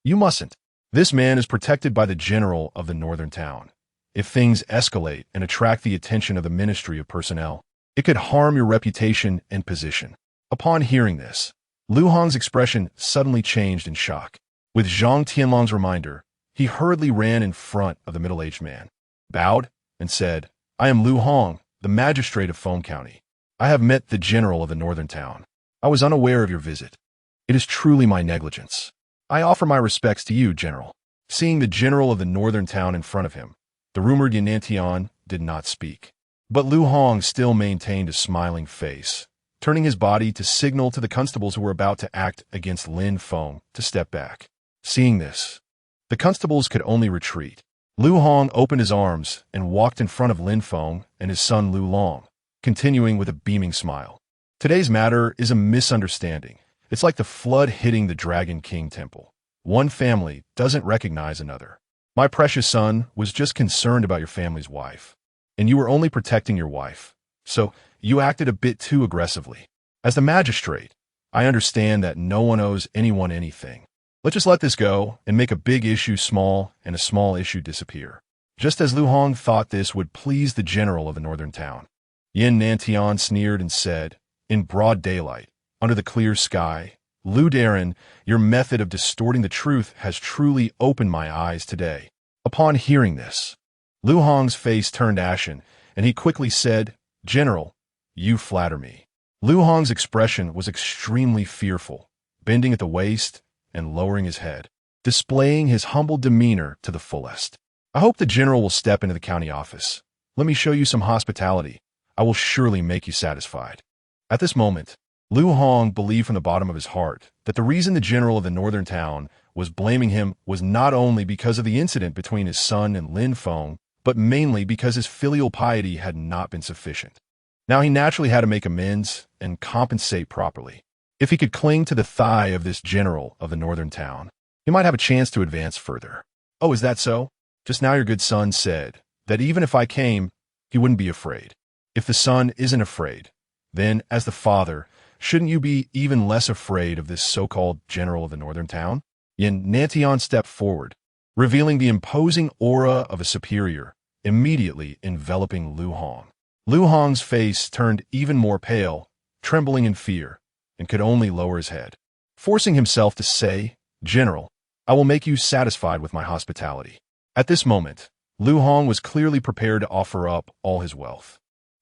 S1: you mustn't. This man is protected by the general of the northern town. If things escalate and attract the attention of the Ministry of Personnel, it could harm your reputation and position." Upon hearing this, Lu Hong's expression suddenly changed in shock. With Zhang Tianlang's reminder, he hurriedly ran in front of the middle-aged man, bowed, and said, "I am Lu Hong, the magistrate of Feng County. I have met the general of the northern town. I was unaware of your visit. It is truly my negligence. I offer my respects to you, General." Seeing the general of the northern town in front of him, the rumored Yanantian did not speak. But Lu Hong still maintained a smiling face, turning his body to signal to the constables who were about to act against Lin Feng to step back. Seeing this, the constables could only retreat. Lu Hong opened his arms and walked in front of Lin Feng and his son Lu Long, continuing with a beaming smile. "Today's matter is a misunderstanding. It's like the flood hitting the Dragon King Temple. One family doesn't recognize another. My precious son was just concerned about your family's wife, and you were only protecting your wife, so you acted a bit too aggressively. As the magistrate, I understand that no one owes anyone anything. Let's just let this go and make a big issue small and a small issue disappear." Just as Lu Hong thought this would please the general of the northern town, Yin Nantian sneered and said, in broad daylight, under the clear sky, "Lu Darren, your method of distorting the truth has truly opened my eyes today." Upon hearing this, Lu Hong's face turned ashen, and he quickly said, "General, you flatter me." Lu Hong's expression was extremely fearful, bending at the waist and lowering his head, displaying his humble demeanor to the fullest. "I hope the general will step into the county office. Let me show you some hospitality. I will surely make you satisfied." At this moment, Lu Hong believed from the bottom of his heart that the reason the general of the northern town was blaming him was not only because of the incident between his son and Lin Feng, but mainly because his filial piety had not been sufficient. Now he naturally had to make amends and compensate properly. If he could cling to the thigh of this general of the northern town, he might have a chance to advance further. "Oh, is that so? Just now your good son said that even if I came, he wouldn't be afraid. If the son isn't afraid, then, as the father, shouldn't you be even less afraid of this so-called general of the northern town?" Yin Nantian stepped forward, revealing the imposing aura of a superior, immediately enveloping Lu Hong. Lu Hong's face turned even more pale, trembling in fear, and could only lower his head, forcing himself to say, "General, I will make you satisfied with my hospitality." At this moment, Lu Hong was clearly prepared to offer up all his wealth.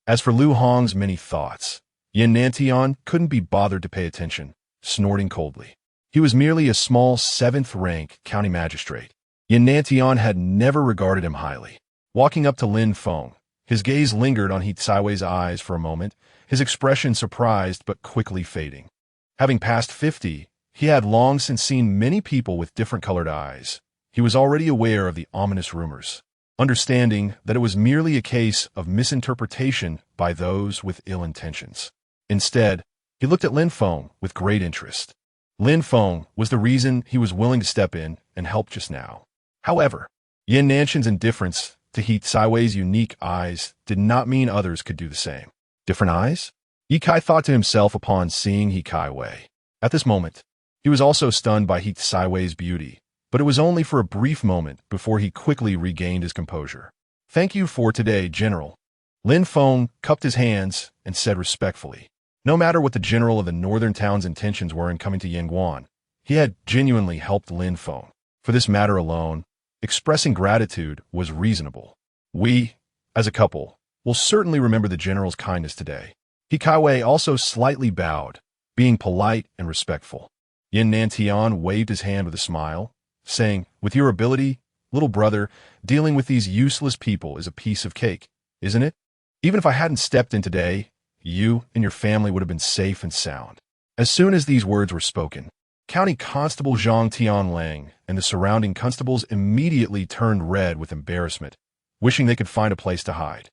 S1: As for Lu Hong's many thoughts, Yin Nantian couldn't be bothered to pay attention, snorting coldly. He was merely a small 7th-rank county magistrate. Yin Nantian had never regarded him highly. Walking up to Lin Feng, his gaze lingered on He Tsaiwei's eyes for a moment, his expression surprised but quickly fading. Having passed 50, he had long since seen many people with different colored eyes. He was already aware of the ominous rumors, understanding that it was merely a case of misinterpretation by those with ill intentions. Instead, he looked at Lin Feng with great interest. Lin Feng was the reason he was willing to step in and help just now. However, Yin Nanshan's indifference to He Tsaiwei's unique eyes did not mean others could do the same. Different eyes? Ye Kai thought to himself upon seeing He Kaiwei. At this moment, he was also stunned by He Tsaiwei's beauty, but it was only for a brief moment before he quickly regained his composure. "Thank you for today, General." Lin Feng cupped his hands and said respectfully. No matter what the general of the northern town's intentions were in coming to Yanguan, he had genuinely helped Lin Feng. For this matter alone, expressing gratitude was reasonable. We, as a couple, will certainly remember the general's kindness today. Hikaiwei also slightly bowed, being polite and respectful. Yin Nantian waved his hand with a smile, saying, "With your ability, little brother, dealing with these useless people is a piece of cake, isn't it? Even if I hadn't stepped in today, you and your family would have been safe and sound." As soon as these words were spoken, County Constable Zhang Tianlang and the surrounding constables immediately turned red with embarrassment, wishing they could find a place to hide.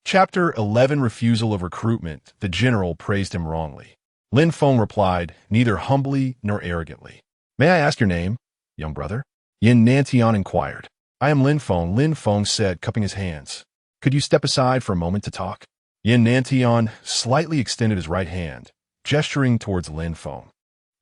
S1: Chapter 11 Refusal of Recruitment. The general praised him wrongly. Lin Feng replied, neither humbly nor arrogantly. "May I ask your name, young brother?" Yin Nantian inquired. "I am Lin Feng said, cupping his hands. "Could you step aside for a moment to talk?" Yin Nantian slightly extended his right hand, gesturing towards Lin Feng.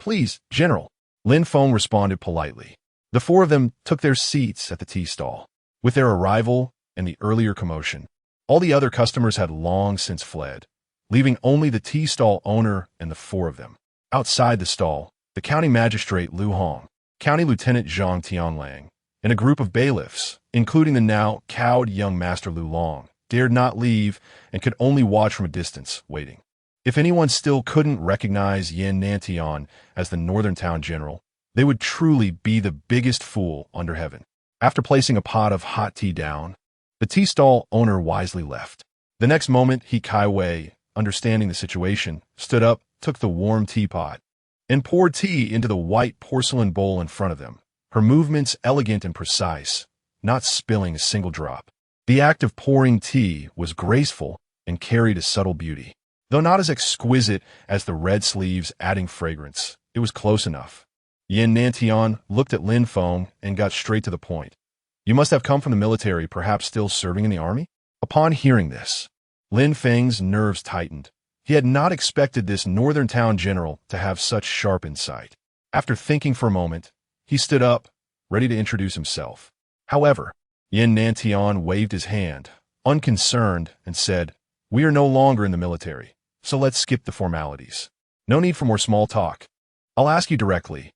S1: "Please, General," Lin Feng responded politely. The four of them took their seats at the tea stall. With their arrival and the earlier commotion, all the other customers had long since fled, leaving only the tea stall owner and the four of them. Outside the stall, the county magistrate Lu Hong, County Lieutenant Zhang Tianlang, and a group of bailiffs, including the now cowed young Master Lu Long, dared not leave and could only watch from a distance, waiting. If anyone still couldn't recognize Yin Nantian as the Northern Town General, they would truly be the biggest fool under heaven. After placing a pot of hot tea down, the tea stall owner wisely left. The next moment, Hikaiwei, understanding the situation, stood up, took the warm teapot, and poured tea into the white porcelain bowl in front of them, her movements elegant and precise, not spilling a single drop. The act of pouring tea was graceful and carried a subtle beauty. Though not as exquisite as the red sleeves adding fragrance, it was close enough. Yin Nantian looked at Lin Feng and got straight to the point. "You must have come from the military, perhaps still serving in the army?" Upon hearing this, Lin Feng's nerves tightened. He had not expected this Northern Town General to have such sharp insight. After thinking for a moment, he stood up, ready to introduce himself. However, Yin Nantian waved his hand, unconcerned, and said, "We are no longer in the military, so let's skip the formalities. No need for more small talk. I'll ask you directly,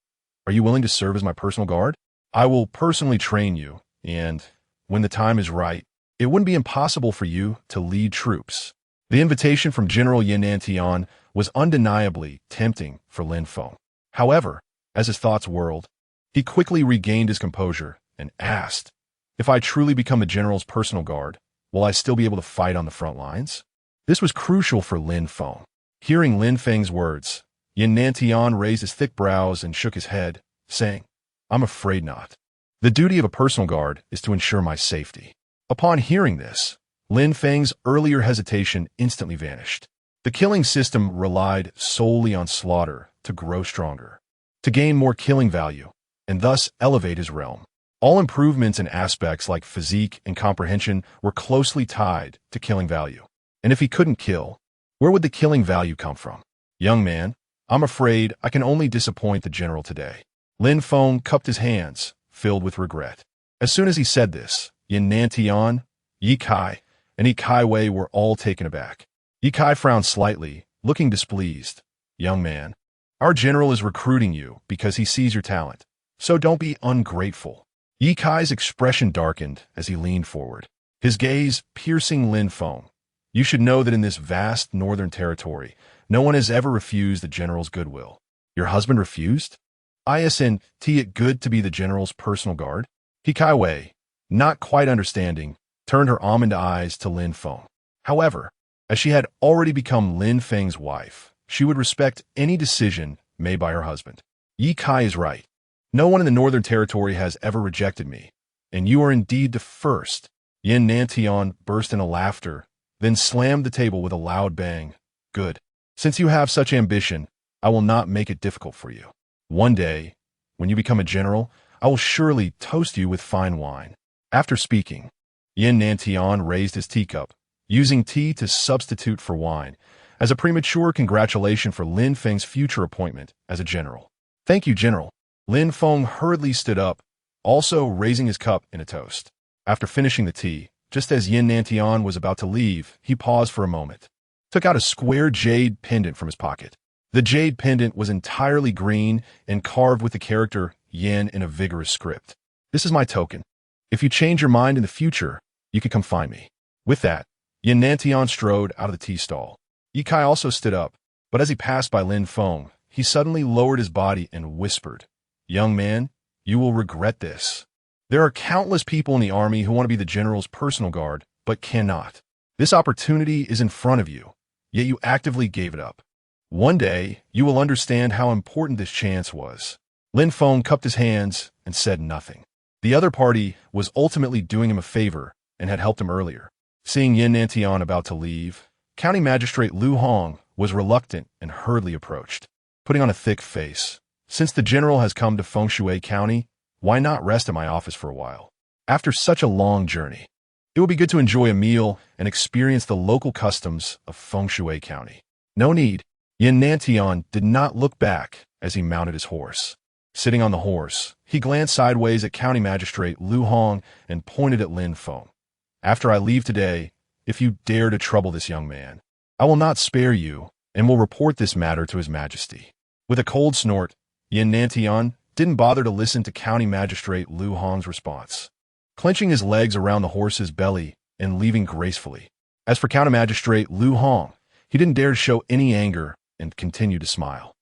S1: are you willing to serve as my personal guard? I will personally train you, and when the time is right, it wouldn't be impossible for you to lead troops." The invitation from General Yin Nantian was undeniably tempting for Lin Feng. However, as his thoughts whirled, he quickly regained his composure and asked, "If I truly become the general's personal guard, will I still be able to fight on the front lines?" This was crucial for Lin Feng. Hearing Lin Feng's words, Yin Nantian raised his thick brows and shook his head, saying, "I'm afraid not. The duty of a personal guard is to ensure my safety." Upon hearing this, Lin Feng's earlier hesitation instantly vanished. The killing system relied solely on slaughter to grow stronger, to gain more killing value, and thus elevate his realm. All improvements in aspects like physique and comprehension were closely tied to killing value. And if he couldn't kill, where would the killing value come from? "Young man, I'm afraid I can only disappoint the general today." Lin Feng cupped his hands, filled with regret. As soon as he said this, Yin Nantian, Yi Kai, and Hikaiwei were all taken aback. Yi Kai frowned slightly, looking displeased. "Young man, our general is recruiting you because he sees your talent, so don't be ungrateful." Yi Kai's expression darkened as he leaned forward, his gaze piercing Lin Feng. "You should know that in this vast northern territory, no one has ever refused the general's goodwill." "Your husband refused? Isn't it good to be the general's personal guard?" Hikaiwei, not quite understanding, turned her almond eyes to Lin Feng. However, as she had already become Lin Feng's wife, she would respect any decision made by her husband. "Yi Kai is right. No one in the Northern Territory has ever rejected me, and you are indeed the first." Yin Nantian burst into laughter, then slammed the table with a loud bang. "Good. Since you have such ambition, I will not make it difficult for you. One day, when you become a general, I will surely toast you with fine wine." After speaking, Yin Nantian raised his teacup, using tea to substitute for wine, as a premature congratulation for Lin Feng's future appointment as a general. "Thank you, General." Lin Feng hurriedly stood up, also raising his cup in a toast. After finishing the tea, just as Yin Nantian was about to leave, he paused for a moment, took out a square jade pendant from his pocket. The jade pendant was entirely green and carved with the character Yin in a vigorous script. "This is my token. If you change your mind in the future, You could come find me. With that, Yin Nantian strode out of the tea stall. Yi Kai also stood up, but as he passed by Lin Feng, he suddenly lowered his body and whispered, "Young man, you will regret this. There are countless people in the army who want to be the general's personal guard, but cannot. This opportunity is in front of you, yet you actively gave it up. One day, you will understand how important this chance was." Lin Feng cupped his hands and said nothing. The other party was ultimately doing him a favor and had helped him earlier. Seeing Yin Nantian about to leave, County Magistrate Lu Hong was reluctant and hurriedly approached, putting on a thick face. "Since the general has come to Feng Shui County, why not rest at my office for a while? After such a long journey, it would be good to enjoy a meal and experience the local customs of Feng Shui County." "No need." Yin Nantian did not look back as he mounted his horse. Sitting on the horse, he glanced sideways at County Magistrate Lu Hong and pointed at Lin Feng. "After I leave today, if you dare to trouble this young man, I will not spare you and will report this matter to His Majesty." With a cold snort, Yin Nantian didn't bother to listen to County Magistrate Lu Hong's response, clenching his legs around the horse's belly and leaving gracefully. As for County Magistrate Lu Hong, he didn't dare to show any anger and continued to smile.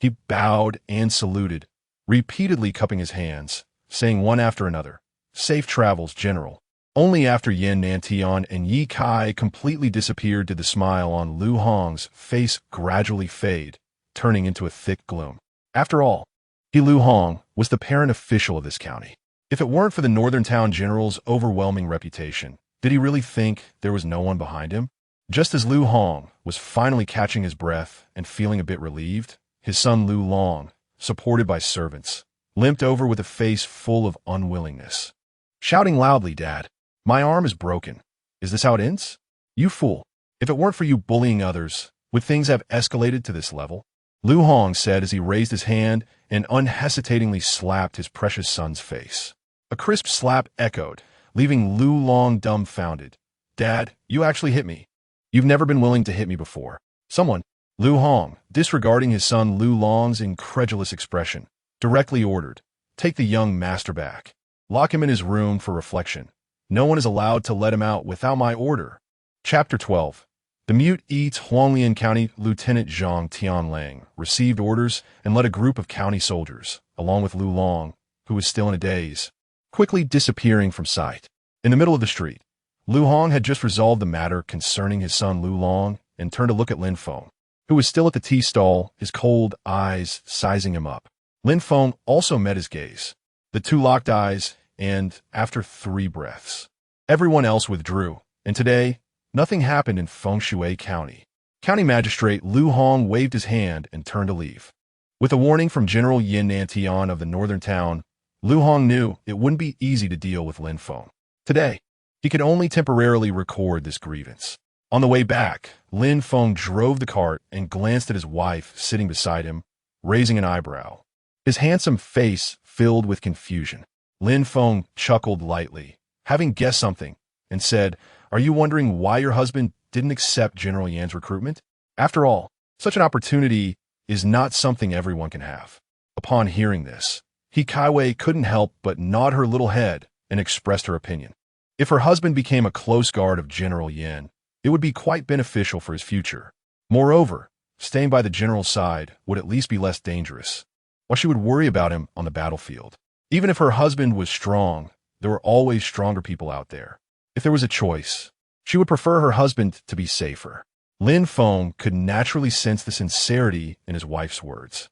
S1: He bowed and saluted, repeatedly cupping his hands, saying one after another, "Safe travels, General." Only after Yin Nantian and Yi Kai completely disappeared did the smile on Lu Hong's face gradually fade, turning into a thick gloom. After all, Lu Hong was the parent official of this county. If it weren't for the Northern Town General's overwhelming reputation, did he really think there was no one behind him? Just as Lu Hong was finally catching his breath and feeling a bit relieved, his son Lu Long, supported by servants, limped over with a face full of unwillingness, shouting loudly, "Dad, my arm is broken. Is this how it ends? You fool. If it weren't for you bullying others, would things have escalated to this level?" Lu Hong said as he raised his hand and unhesitatingly slapped his precious son's face. A crisp slap echoed, leaving Lu Long dumbfounded. "Dad, you actually hit me. You've never been willing to hit me before." Someone, Lu Hong, disregarding his son Lu Long's incredulous expression, directly ordered, "Take the young master back. Lock him in his room for reflection. No one is allowed to let him out without my order." Chapter 12. The Mute Eats Huanglian County Lieutenant Zhang Tianlang received orders and led a group of county soldiers, along with Lu Long, who was still in a daze, quickly disappearing from sight. In the middle of the street, Lu Hong had just resolved the matter concerning his son Lu Long and turned to look at Lin Feng, who was still at the tea stall, his cold eyes sizing him up. Lin Feng also met his gaze. The two locked eyes, and, after 3 breaths, everyone else withdrew, and today, nothing happened in Feng Shui County. County Magistrate Lu Hong waved his hand and turned to leave. With a warning from General Yin Nantian of the northern town, Lu Hong knew it wouldn't be easy to deal with Lin Feng. Today, he could only temporarily record this grievance. On the way back, Lin Feng drove the cart and glanced at his wife sitting beside him, raising an eyebrow. His handsome face filled with confusion. Lin Feng chuckled lightly, having guessed something, and said, "Are you wondering why your husband didn't accept General Yan's recruitment? After all, such an opportunity is not something everyone can have." Upon hearing this, He Kaiwei couldn't help but nod her little head and expressed her opinion. If her husband became a close guard of General Yan, it would be quite beneficial for his future. Moreover, staying by the general's side would at least be less dangerous, while she would worry about him on the battlefield. Even if her husband was strong, there were always stronger people out there. If there was a choice, she would prefer her husband to be safer. Lin Feng could naturally sense the sincerity in his wife's words.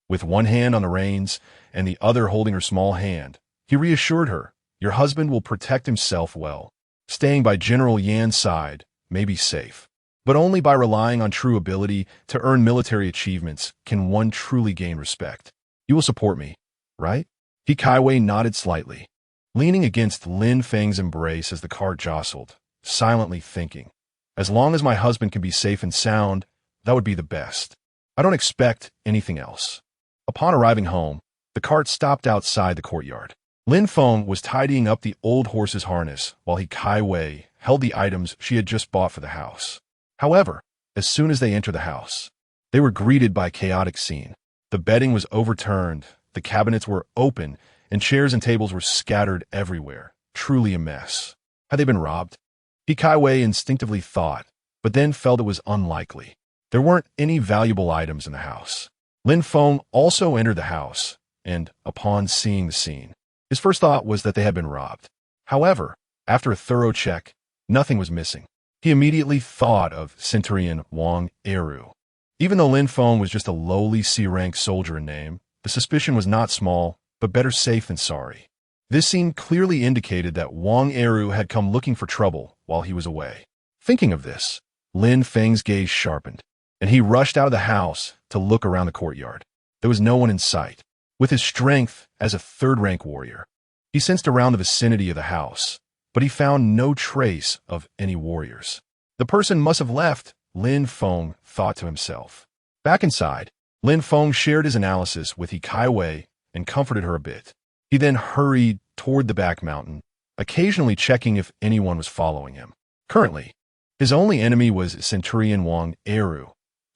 S1: With one hand on the reins and the other holding her small hand, he reassured her, "Your husband will protect himself well. Staying by General Yan's side may be safe, but only by relying on true ability to earn military achievements can one truly gain respect. You will support me, right?" He Kaiwei nodded slightly, leaning against Lin Feng's embrace as the cart jostled, silently thinking, "As long as my husband can be safe and sound, that would be the best. I don't expect anything else." Upon arriving home, the cart stopped outside the courtyard. Lin Feng was tidying up the old horse's harness while He Kaiwei held the items she had just bought for the house. However, as soon as they entered the house, they were greeted by a chaotic scene. The bedding was overturned, the cabinets were open, and chairs and tables were scattered everywhere, truly a mess. Had they been robbed? Hikaiwei instinctively thought, but then felt it was unlikely. There weren't any valuable items in the house. Lin Feng also entered the house, and, upon seeing the scene, his first thought was that they had been robbed. However, after a thorough check, nothing was missing. He immediately thought of Centurion Wang Eru. Even though Lin Feng was just a lowly C-rank soldier in name, the suspicion was not small, but better safe than sorry. This scene clearly indicated that Wang Eru had come looking for trouble while he was away. Thinking of this, Lin Feng's gaze sharpened, and he rushed out of the house to look around the courtyard. There was no one in sight. With his strength as a third-rank warrior, he sensed around the vicinity of the house, but he found no trace of any warriors. The person must have left, Lin Feng thought to himself. Back inside, Lin Feng shared his analysis with Hikaiwei and comforted her a bit. He then hurried toward the back mountain, occasionally checking if anyone was following him. Currently, his only enemy was Centurion Wang Eru,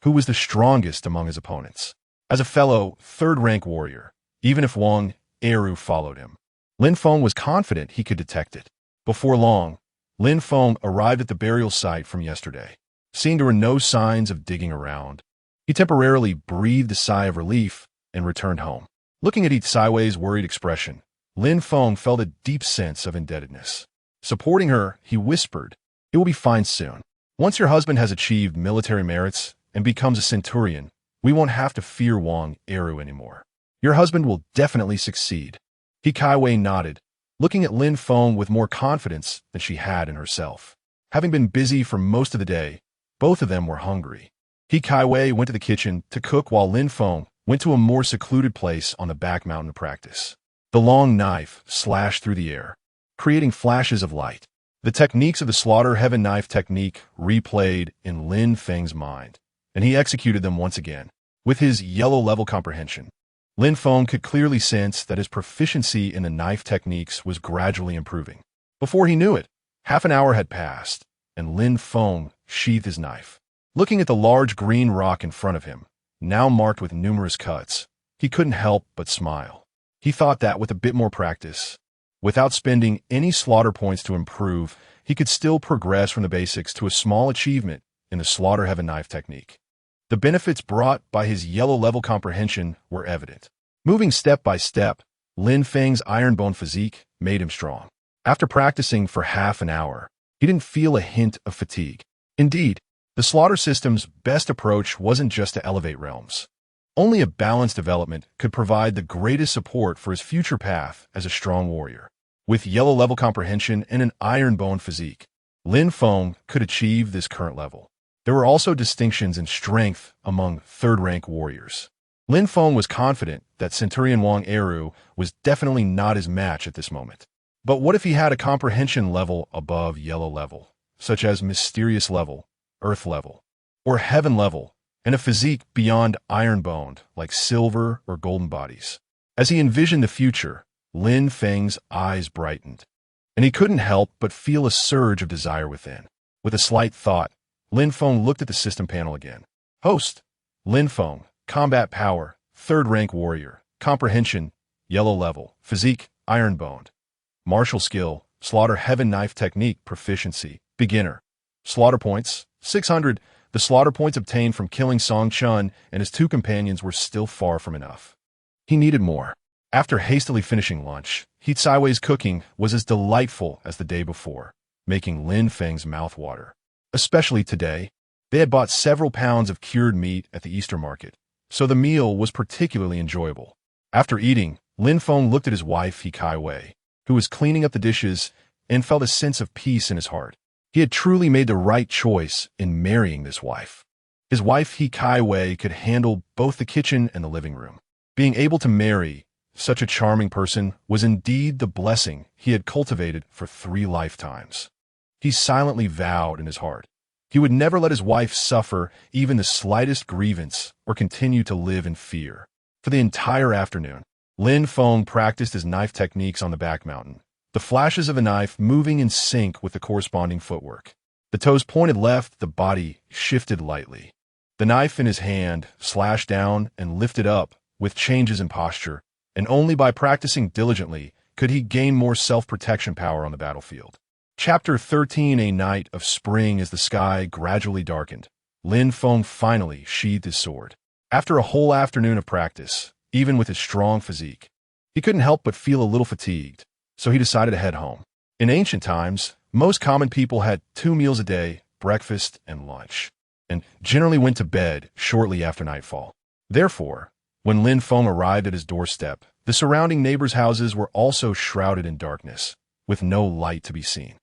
S1: who was the strongest among his opponents. As a fellow third-rank warrior, even if Wang Eru followed him, Lin Feng was confident he could detect it. Before long, Lin Feng arrived at the burial site from yesterday. Seeing there were no signs of digging around, he temporarily breathed a sigh of relief and returned home. Looking at Hikaiwei's worried expression, Lin Feng felt a deep sense of indebtedness. Supporting her, he whispered, "It will be fine soon. Once your husband has achieved military merits and becomes a centurion, we won't have to fear Wang Eru anymore. Your husband will definitely succeed." Hikaiwei nodded, looking at Lin Feng with more confidence than she had in herself. Having been busy for most of the day, both of them were hungry. Hikaiwei went to the kitchen to cook while Lin Feng went to a more secluded place on the back mountain to practice. The long knife slashed through the air, creating flashes of light. The techniques of the Slaughter Heaven knife technique replayed in Lin Feng's mind, and he executed them once again. With his yellow-level comprehension, Lin Feng could clearly sense that his proficiency in the knife techniques was gradually improving. Before he knew it, half an hour had passed, and Lin Feng sheathed his knife. Looking at the large green rock in front of him, now marked with numerous cuts, he couldn't help but smile. He thought that with a bit more practice, without spending any slaughter points to improve, he could still progress from the basics to a small achievement in the Slaughter Heaven knife technique. The benefits brought by his yellow-level comprehension were evident. Moving step by step, Lin Feng's iron-bone physique made him strong. After practicing for half an hour, he didn't feel a hint of fatigue. Indeed, the slaughter system's best approach wasn't just to elevate realms. Only a balanced development could provide the greatest support for his future path as a strong warrior. With yellow-level comprehension and an iron-bone physique, Lin Feng could achieve this current level. There were also distinctions in strength among third-rank warriors. Lin Feng was confident that Centurion Wang Eru was definitely not his match at this moment. But what if he had a comprehension level above yellow level, such as mysterious level, earth level, or heaven level, and a physique beyond iron-boned like silver or golden bodies? As he envisioned the future, Lin Feng's eyes brightened, and he couldn't help but feel a surge of desire within. With a slight thought, Lin Feng looked at the system panel again. Host, Lin Feng, combat power, third-rank warrior, comprehension, yellow level, physique, iron-boned, martial skill, Slaughter Heaven knife technique proficiency, beginner. Slaughter points, 600. The slaughter points obtained from killing Song Chun and his two companions were still far from enough. He needed more. After hastily finishing lunch, Hikaiwei's cooking was as delightful as the day before, making Lin Feng's mouth water. Especially today, they had bought several pounds of cured meat at the Easter market, so the meal was particularly enjoyable. After eating, Lin Feng looked at his wife Hikaiwei, who was cleaning up the dishes, and felt a sense of peace in his heart. He had truly made the right choice in marrying this wife. His wife Hikaiwei could handle both the kitchen and the living room. Being able to marry such a charming person was indeed the blessing he had cultivated for 3 lifetimes. He silently vowed in his heart he would never let his wife suffer even the slightest grievance or continue to live in fear. For the entire afternoon, Lin Feng practiced his knife techniques on the back mountain, the flashes of a knife moving in sync with the corresponding footwork. The toes pointed left, the body shifted lightly. The knife in his hand slashed down and lifted up with changes in posture, and only by practicing diligently could he gain more self-protection power on the battlefield. Chapter 13. A night of spring. As the sky gradually darkened, Lin Feng finally sheathed his sword. After a whole afternoon of practice, even with his strong physique, he couldn't help but feel a little fatigued, so he decided to head home. In ancient times, most common people had 2 meals a day, breakfast and lunch, and generally went to bed shortly after nightfall. Therefore, when Lin Feng arrived at his doorstep, the surrounding neighbors' houses were also shrouded in darkness, with no light to be seen.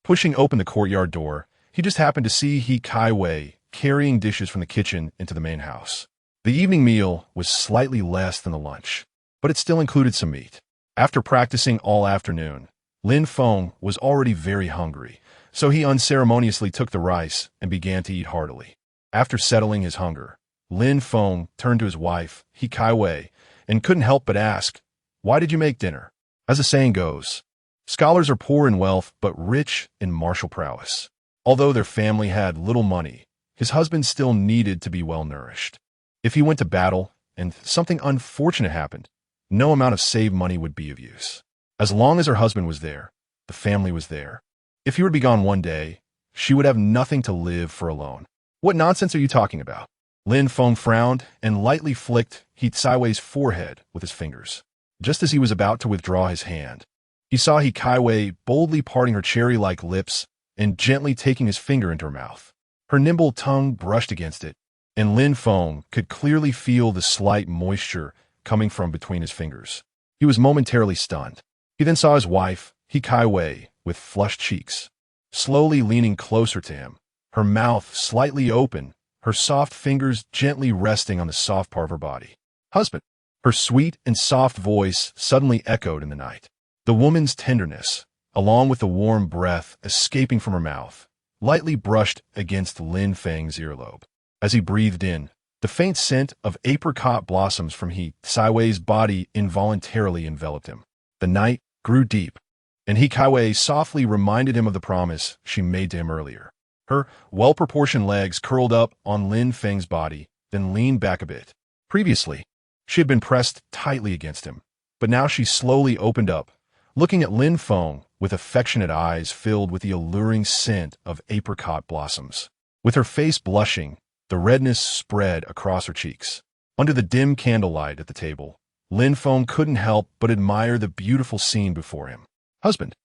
S1: Pushing open the courtyard door, he just happened to see He Kai Wei carrying dishes from the kitchen into the main house. The evening meal was slightly less than the lunch, but it still included some meat. After practicing all afternoon, Lin Feng was already very hungry, so he unceremoniously took the rice and began to eat heartily. After settling his hunger, Lin Feng turned to his wife, He Kai Wei, and couldn't help but ask, "Why did you make dinner?" As the saying goes, scholars are poor in wealth but rich in martial prowess. Although their family had little money, his husband still needed to be well nourished. If he went to battle and something unfortunate happened, no amount of saved money would be of use. As long as her husband was there, the family was there. If he were to be gone one day, she would have nothing to live for alone. "What nonsense are you talking about?" Lin Feng frowned and lightly flicked He Kai Wei's forehead with his fingers. Just as he was about to withdraw his hand, he saw He Kai Wei boldly parting her cherry-like lips and gently taking his finger into her mouth. Her nimble tongue brushed against it, and Lin Feng could clearly feel the slight moisture coming from between his fingers. He was momentarily stunned. He then saw his wife, He Kai Wei, with flushed cheeks, slowly leaning closer to him, her mouth slightly open, her soft fingers gently resting on the soft part of her body. "Husband!" Her sweet and soft voice suddenly echoed in the night. The woman's tenderness, along with the warm breath escaping from her mouth, lightly brushed against Lin Feng's earlobe. As he breathed in, the faint scent of apricot blossoms from He Kai Wei's body involuntarily enveloped him. The night grew deep, and He Kai Wei softly reminded him of the promise she made to him earlier. Her well-proportioned legs curled up on Lin Feng's body, then leaned back a bit. Previously, she had been pressed tightly against him, but now she slowly opened up, looking at Lin Feng with affectionate eyes filled with the alluring scent of apricot blossoms. With her face blushing, the redness spread across her cheeks. Under the dim candlelight at the table, Lin Feng couldn't help but admire the beautiful scene before him. "Husband!"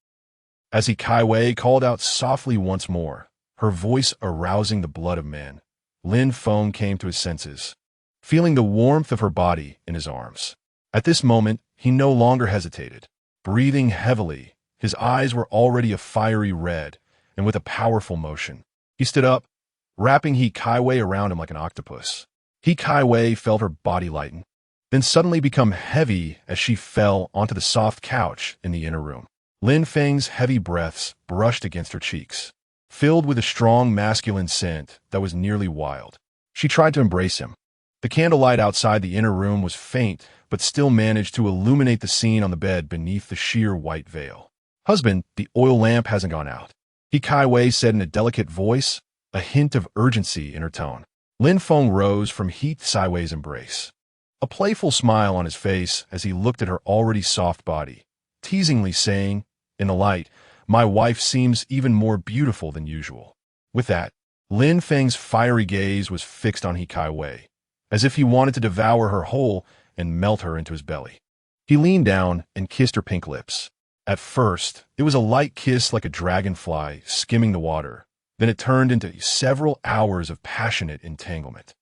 S1: As He Kai Wei called out softly once more, her voice arousing the blood of men, Lin Feng came to his senses, feeling the warmth of her body in his arms. At this moment, he no longer hesitated. Breathing heavily, his eyes were already a fiery red, and with a powerful motion, he stood up, wrapping He Kai Wei around him like an octopus. He Kai Wei felt her body lighten, then suddenly become heavy as she fell onto the soft couch in the inner room. Lin Feng's heavy breaths brushed against her cheeks, filled with a strong masculine scent that was nearly wild. She tried to embrace him. The candlelight outside the inner room was faint, but still managed to illuminate the scene on the bed beneath the sheer white veil. "Husband, the oil lamp hasn't gone out," He Kai Wei said in a delicate voice, a hint of urgency in her tone. Lin Feng rose from He Kai Wei's embrace, a playful smile on his face as he looked at her already soft body, teasingly saying, "In the light, my wife seems even more beautiful than usual." With that, Lin Feng's fiery gaze was fixed on He Kai Wei, as if he wanted to devour her whole and melt her into his belly. He leaned down and kissed her pink lips. At first, it was a light kiss like a dragonfly skimming the water. Then it turned into several hours of passionate entanglement.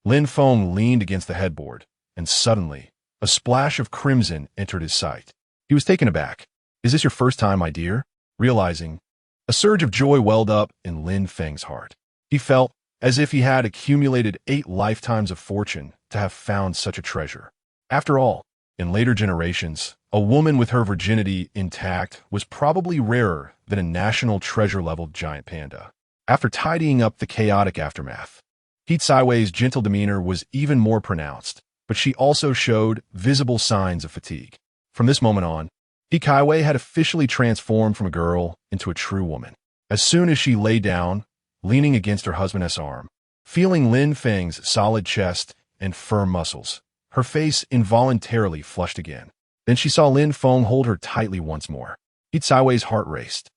S1: Lin Feng leaned against the headboard, and suddenly, a splash of crimson entered his sight. He was taken aback. "Is this your first time, my dear?" Realizing, a surge of joy welled up in Lin Feng's heart. He felt as if he had accumulated 8 lifetimes of fortune to have found such a treasure. After all, in later generations, a woman with her virginity intact was probably rarer than a national treasure-level giant panda. After tidying up the chaotic aftermath, He Kai Wei's gentle demeanor was even more pronounced, but she also showed visible signs of fatigue. From this moment on, He Kai Wei had officially transformed from a girl into a true woman. As soon as she lay down, leaning against her husband's arm, feeling Lin Feng's solid chest and firm muscles, her face involuntarily flushed again. Then she saw Lin Feng hold her tightly once more. He Kai Wei's heart raced.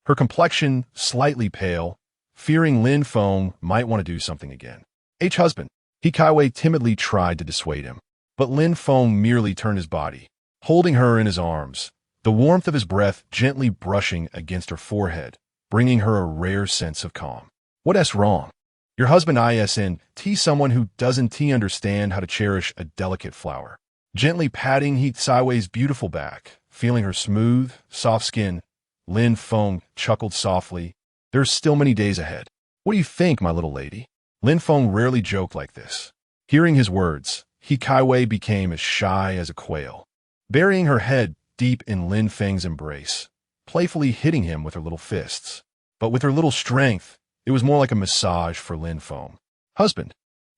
S1: her complexion slightly pale, fearing Lin Feng might want to do something again. Husband. He Kaiwei timidly tried to dissuade him, but Lin Feng merely turned his body, holding her in his arms, the warmth of his breath gently brushing against her forehead, bringing her a rare sense of calm. What's wrong? Your husband isn't someone who doesn't understand how to cherish a delicate flower. Gently patting He Tsaiwei's beautiful back, feeling her smooth, soft skin, Lin Feng chuckled softly. There's still many days ahead. What do you think, my little lady? Lin Feng rarely joked like this. Hearing his words, He Kaiwei became as shy as a quail, burying her head deep in Lin Feng's embrace, playfully hitting him with her little fists. But with her little strength, it was more like a massage for Lin Feng. Husband,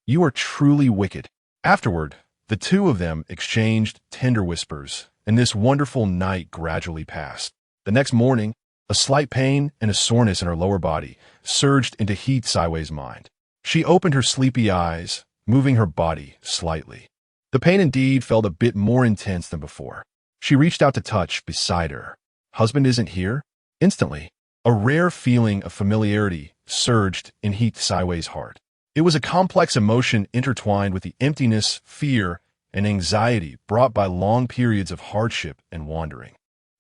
S1: you are truly wicked. Afterward, the two of them exchanged tender whispers, and this wonderful night gradually passed. The next morning, a slight pain and a soreness in her lower body surged into He Tsaiwei's mind. She opened her sleepy eyes, moving her body slightly. The pain indeed felt a bit more intense than before. She reached out to touch beside her. Husband isn't here? Instantly, a rare feeling of familiarity surged in He Tsaiwei's heart. It was a complex emotion intertwined with the emptiness, fear, and anxiety brought by long periods of hardship and wandering.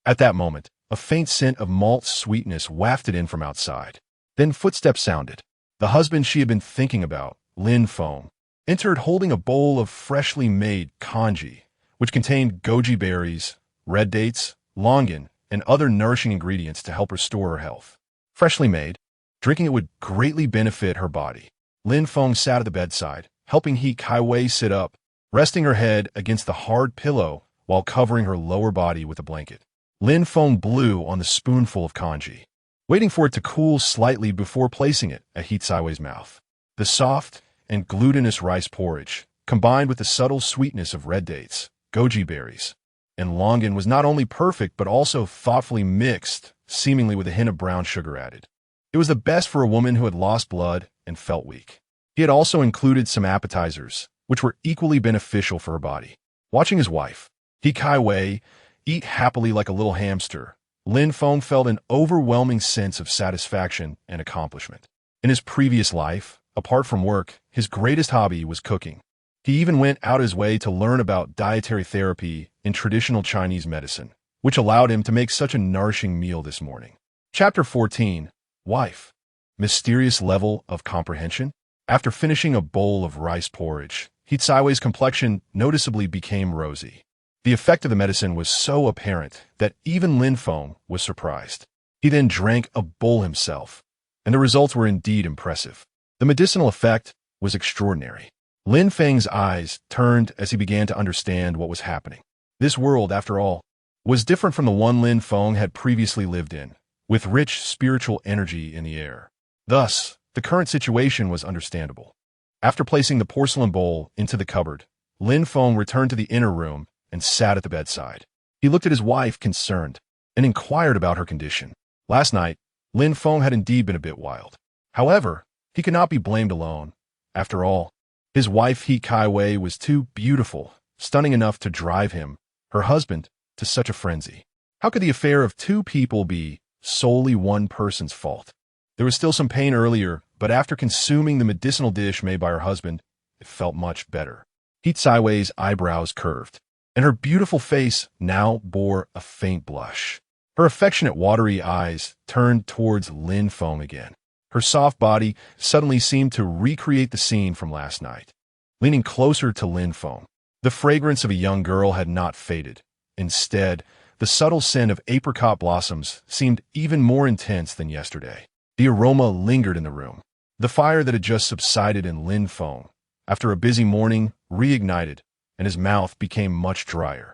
S1: At that moment, a faint scent of malt sweetness wafted in from outside. Then footsteps sounded. The husband she had been thinking about, Lin Feng, entered holding a bowl of freshly made congee, which contained goji berries, red dates, longan, and other nourishing ingredients to help restore her health. Freshly made, drinking it would greatly benefit her body. Lin Feng sat at the bedside, helping He Kaiwei sit up, resting her head against the hard pillow while covering her lower body with a blanket. Lin Feng blew on the spoonful of congee, waiting for it to cool slightly before placing it at He Tsaiwei's mouth. The soft and glutinous rice porridge, combined with the subtle sweetness of red dates, goji berries, and longan was not only perfect but also thoughtfully mixed, seemingly with a hint of brown sugar added. It was the best for a woman who had lost blood and felt weak. He had also included some appetizers, which were equally beneficial for her body. Watching his wife, He Kaiwei, eat happily like a little hamster, Lin Feng felt an overwhelming sense of satisfaction and accomplishment. In his previous life, apart from work, his greatest hobby was cooking. He even went out his way to learn about dietary therapy in traditional Chinese medicine, which allowed him to make such a nourishing meal this morning. Chapter 14. Wife. Mysterious level of comprehension? After finishing a bowl of rice porridge, He Tsaiwei's complexion noticeably became rosy. The effect of the medicine was so apparent that even Lin Feng was surprised. He then drank a bowl himself, and the results were indeed impressive. The medicinal effect was extraordinary. Lin Feng's eyes turned as he began to understand what was happening. This world, after all, was different from the one Lin Feng had previously lived in, with rich spiritual energy in the air. Thus, the current situation was understandable. After placing the porcelain bowl into the cupboard, Lin Feng returned to the inner room and sat at the bedside. He looked at his wife concerned and inquired about her condition. Last night, Lin Feng had indeed been a bit wild. However, he could not be blamed alone. After all, his wife He Kaiwei was too beautiful, stunning enough to drive him, her husband, to such a frenzy. How could the affair of two people be solely one person's fault? There was still some pain earlier, but after consuming the medicinal dish made by her husband, it felt much better. He Tsaiwei's eyebrows curved, and her beautiful face now bore a faint blush. Her affectionate watery eyes turned towards Lin Feng again. Her soft body suddenly seemed to recreate the scene from last night. Leaning closer to Lin Feng, the fragrance of a young girl had not faded. Instead, the subtle scent of apricot blossoms seemed even more intense than yesterday. The aroma lingered in the room. The fire that had just subsided in Lin Feng, after a busy morning, reignited, and his mouth became much drier.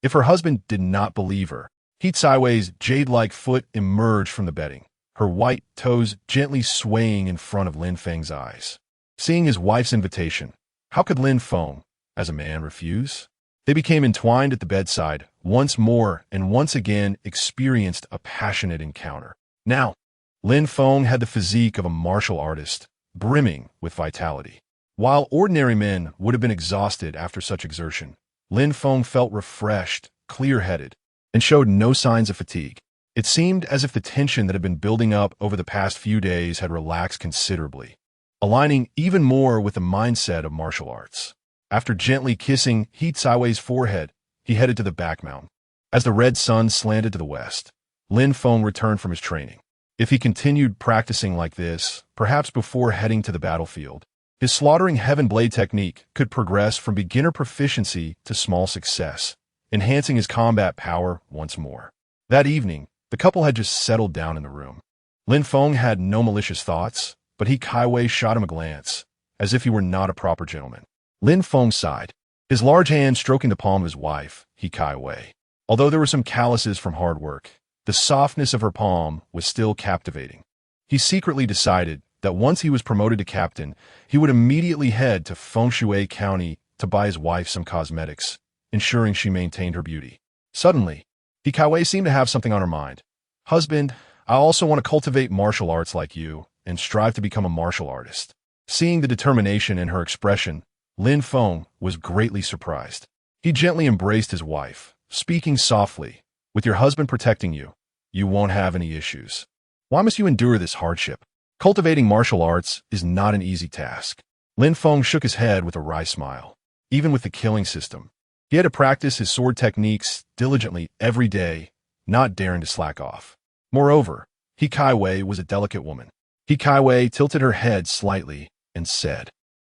S1: If her husband did not believe her, He Tsaiwei's jade-like foot emerged from the bedding, her white toes gently swaying in front of Lin Feng's eyes. Seeing his wife's invitation, how could Lin Feng, as a man, refuse? They became entwined at the bedside, once more and once again experienced a passionate encounter. Now, Lin Feng had the physique of a martial artist, brimming with vitality. While ordinary men would have been exhausted after such exertion, Lin Feng felt refreshed, clear-headed, and showed no signs of fatigue. It seemed as if the tension that had been building up over the past few days had relaxed considerably, aligning even more with the mindset of martial arts. After gently kissing He Tsaiwei's forehead, he headed to the back mountain. As the red sun slanted to the west, Lin Feng returned from his training. If he continued practicing like this, perhaps before heading to the battlefield, his slaughtering heaven blade technique could progress from beginner proficiency to small success, enhancing his combat power once more. That evening, the couple had just settled down in the room. Lin Feng had no malicious thoughts, but He Kaiwei shot him a glance, as if he were not a proper gentleman. Lin Feng sighed, his large hand stroking the palm of his wife, He Kaiwei. Although there were some calluses from hard work, the softness of her palm was still captivating. He secretly decided that once he was promoted to captain, he would immediately head to Fengshui County to buy his wife some cosmetics, ensuring she maintained her beauty. Suddenly, He Kaiwei seemed to have something on her mind. "Husband, I also want to cultivate martial arts like you and strive to become a martial artist." Seeing the determination in her expression, Lin Feng was greatly surprised. He gently embraced his wife, speaking softly, "With your husband protecting you, you won't have any issues. Why must you endure this hardship? Cultivating martial arts is not an easy task." Lin Feng shook his head with a wry smile. Even with the killing system, he had to practice his sword techniques diligently every day, not daring to slack off. Moreover, He Kaiwei was a delicate woman. He Kaiwei tilted her head slightly and said,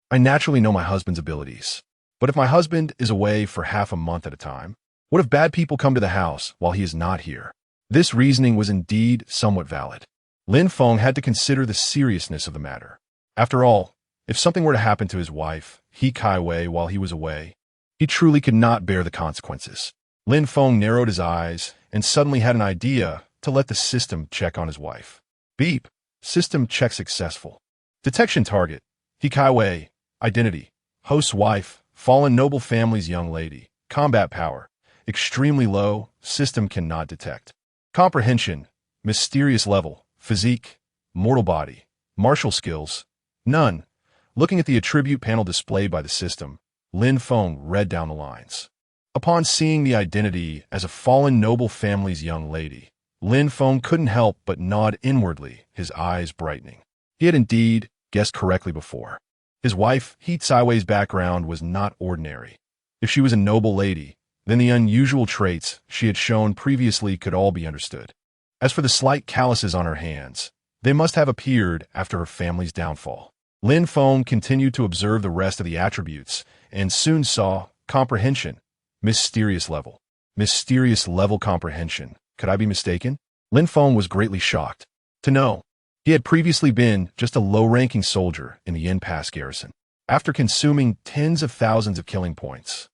S1: "I naturally know my husband's abilities. But if my husband is away for half a month at a time, what if bad people come to the house while he is not here?" This reasoning was indeed somewhat valid. Lin Feng had to consider the seriousness of the matter. After all, if something were to happen to his wife, He Kaiwei, while he was away, he truly could not bear the consequences. Lin Feng narrowed his eyes and suddenly had an idea to let the system check on his wife. Beep. System check successful. Detection target. He Kaiwei. Identity. Host's wife. Fallen noble family's young lady. Combat power. Extremely low. System cannot detect. Comprehension. Mysterious level. Physique. Mortal body. Martial skills. None. Looking at the attribute panel displayed by the system, Lin Feng read down the lines. Upon seeing the identity as a fallen noble family's young lady, Lin Feng couldn't help but nod inwardly, his eyes brightening. He had indeed guessed correctly before. His wife, He Tsaiwei's background was not ordinary. If she was a noble lady, then the unusual traits she had shown previously could all be understood. As for the slight calluses on her hands, they must have appeared after her family's downfall. Lin Feng continued to observe the rest of the attributes and soon saw comprehension, mysterious level. Mysterious level comprehension. Could I be mistaken? Lin Feng was greatly shocked to know he had previously been just a low-ranking soldier in the Yin Pass garrison. After consuming tens of thousands of killing points,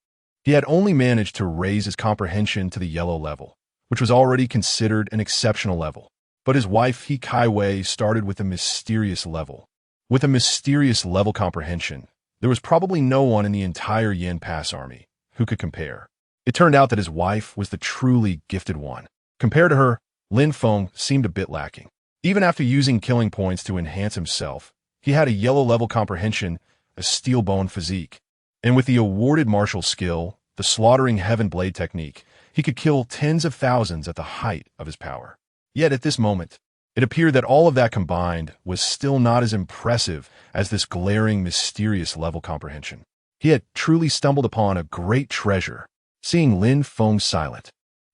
S1: he had only managed to raise his comprehension to the yellow level, which was already considered an exceptional level. But his wife, He Kaiwei, started with a mysterious level. With a mysterious level comprehension, there was probably no one in the entire Yin Pass army who could compare. It turned out that his wife was the truly gifted one. Compared to her, Lin Feng seemed a bit lacking. Even after using killing points to enhance himself, he had a yellow level comprehension, a steel bone physique. And with the awarded martial skill, the slaughtering heaven blade technique, he could kill tens of thousands at the height of his power. Yet at this moment, it appeared that all of that combined was still not as impressive as this glaring, mysterious level comprehension. He had truly stumbled upon a great treasure. Seeing Lin Feng silent,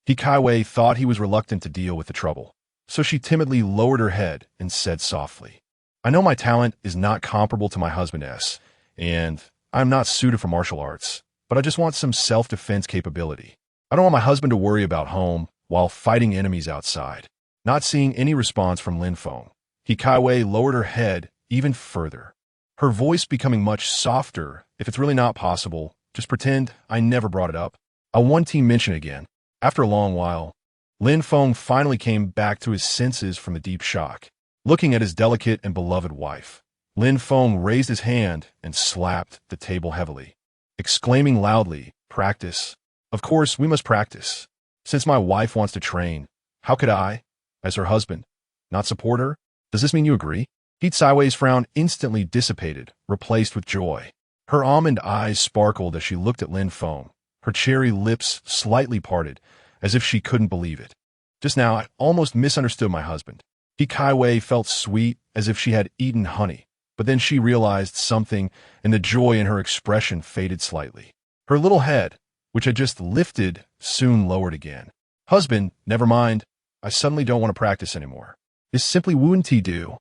S1: He Kaiwei thought he was reluctant to deal with the trouble, so she timidly lowered her head and said softly, "I know my talent is not comparable to my husband's, and I'm not suited for martial arts, but I just want some self-defense capability. I don't want my husband to worry about home while fighting enemies outside." Not seeing any response from Lin Feng, He Kaiwei lowered her head even further, her voice becoming much softer. "If it's really not possible, just pretend I never brought it up. I'll one-team mention again." After a long while, Lin Feng finally came back to his senses from the deep shock. Looking at his delicate and beloved wife, Lin Feng raised his hand and slapped the table heavily, exclaiming loudly, "Practice. Of course, we must practice. Since my wife wants to train, how could I, as her husband, not support her? Does this mean you agree?" He Tsaiwei's frown instantly dissipated, replaced with joy. Her almond eyes sparkled as she looked at Lin Feng, her cherry lips slightly parted, as if she couldn't believe it. Just now, I almost misunderstood my husband. Hikaiwei felt sweet, as if she had eaten honey, but then she realized something, and the joy in her expression faded slightly. Her little head, which had just lifted, soon lowered again. Husband, never mind. I suddenly don't want to practice anymore. This simply wouldn't he do?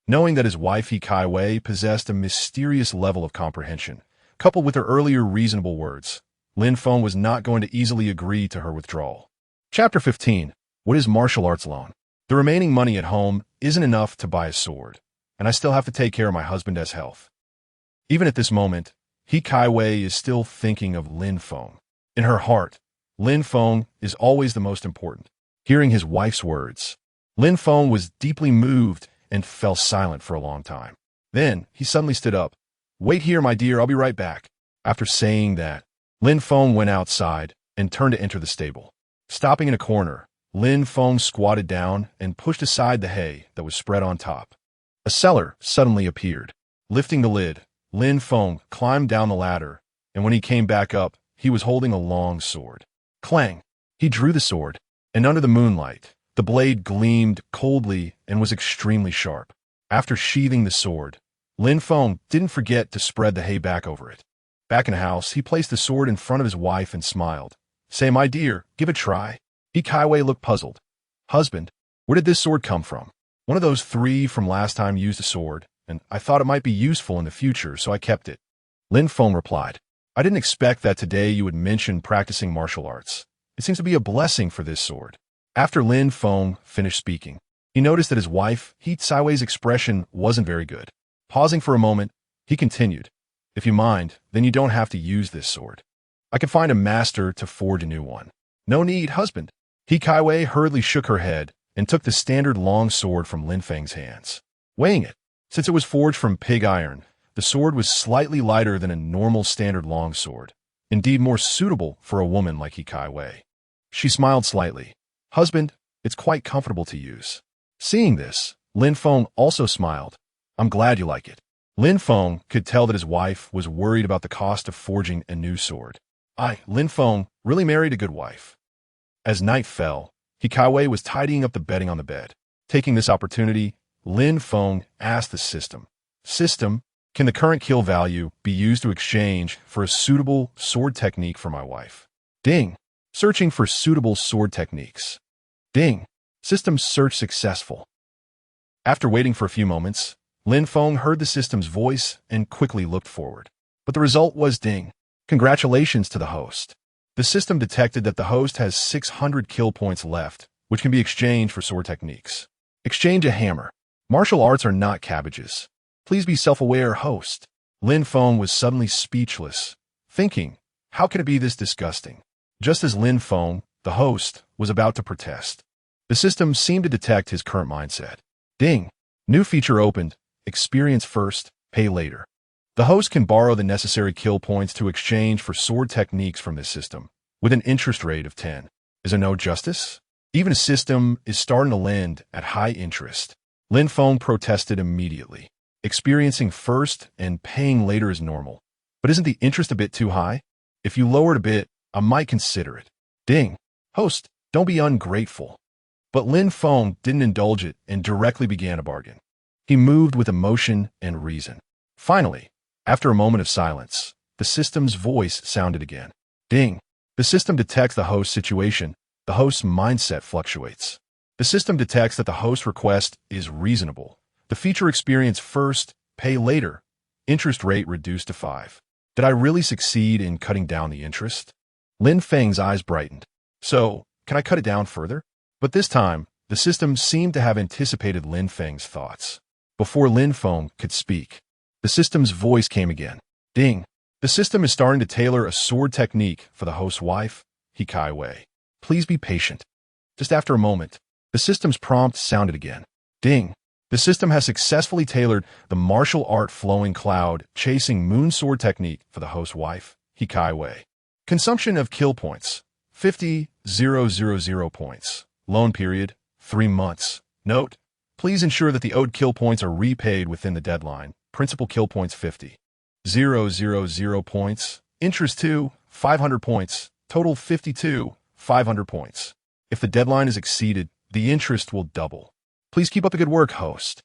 S1: Knowing that his wife Hikaiwei possessed a mysterious level of comprehension, coupled with her earlier reasonable words, Lin Feng was not going to easily agree to her withdrawal. Chapter 15. What is martial arts loan? The remaining money at home isn't enough to buy a sword, and I still have to take care of my husband's health. Even at this moment, Hikaiwei is still thinking of Lin Feng. In her heart, Lin Feng is always the most important. Hearing his wife's words, Lin Feng was deeply moved and fell silent for a long time. Then, he suddenly stood up. Wait here, my dear, I'll be right back. After saying that, Lin Feng went outside and turned to enter the stable. Stopping in a corner, Lin Feng squatted down and pushed aside the hay that was spread on top. A cellar suddenly appeared. Lifting the lid, Lin Feng climbed down the ladder, and when he came back up, he was holding a long sword. Clang! He drew the sword, and under the moonlight, the blade gleamed coldly and was extremely sharp. After sheathing the sword, Lin Feng didn't forget to spread the hay back over it. Back in the house, he placed the sword in front of his wife and smiled. Say, my dear, give it a try. Hikaiwei looked puzzled. Husband, where did this sword come from? One of those 3 from last time used a sword, and I thought it might be useful in the future, so I kept it. Lin Feng replied, I didn't expect that today you would mention practicing martial arts. It seems to be a blessing for this sword. After Lin Feng finished speaking, he noticed that his wife, Hikaiwei's expression wasn't very good. Pausing for a moment, he continued, If you mind, then you don't have to use this sword. I can find a master to forge a new one. No need, husband. Hikaiwei hurriedly shook her head and took the standard long sword from Lin Feng's hands. Weighing it, since it was forged from pig iron, the sword was slightly lighter than a normal standard long sword, indeed more suitable for a woman like Hikaiwei. She smiled slightly. Husband, it's quite comfortable to use. Seeing this, Lin Feng also smiled. I'm glad you like it. Lin Feng could tell that his wife was worried about the cost of forging a new sword. Lin Feng, really married a good wife. As night fell, Hikaiwei was tidying up the bedding on the bed. Taking this opportunity, Lin Feng asked the system, System, can the current kill value be used to exchange for a suitable sword technique for my wife? Ding. Searching for suitable sword techniques. Ding. System search successful. After waiting for a few moments, Lin Feng heard the system's voice and quickly looked forward. But the result was ding. Congratulations to the host. The system detected that the host has 600 kill points left, which can be exchanged for sword techniques. Exchange a hammer. Martial arts are not cabbages. Please be self-aware, host. Lin Feng was suddenly speechless, thinking, how can it be this disgusting? Just as Lin Feng, the host, was about to protest, the system seemed to detect his current mindset. Ding. New feature opened. Experience first, pay later. The host can borrow the necessary kill points to exchange for sword techniques from this system, with an interest rate of 10. Is there no justice? Even a system is starting to lend at high interest. Lin Feng protested immediately. Experiencing first and paying later is normal. But isn't the interest a bit too high? If you lower it a bit, I might consider it. Ding. Host, don't be ungrateful. But Lin Feng didn't indulge it and directly began a bargain. He moved with emotion and reason. Finally, after a moment of silence, the system's voice sounded again. Ding. The system detects the host's situation. The host's mindset fluctuates. The system detects that the host's request is reasonable. The feature experience first, pay later. Interest rate reduced to 5. Did I really succeed in cutting down the interest? Lin Feng's eyes brightened. So, can I cut it down further? But this time, the system seemed to have anticipated Lin Feng's thoughts. Before Lin Feng could speak, the system's voice came again. Ding. The system is starting to tailor a sword technique for the host's wife, Hikaiwei. Please be patient. Just after a moment, the system's prompt sounded again. Ding. The system has successfully tailored the martial art flowing cloud chasing moon sword technique for the host's wife, Hikaiwei. Consumption of kill points, 50,000 points. Loan period, 3 months. Note, please ensure that the owed kill points are repaid within the deadline. Principal kill points 50,000 points. Interest 2, 500 points. Total 52, 500 points. If the deadline is exceeded, the interest will double. Please keep up the good work, host.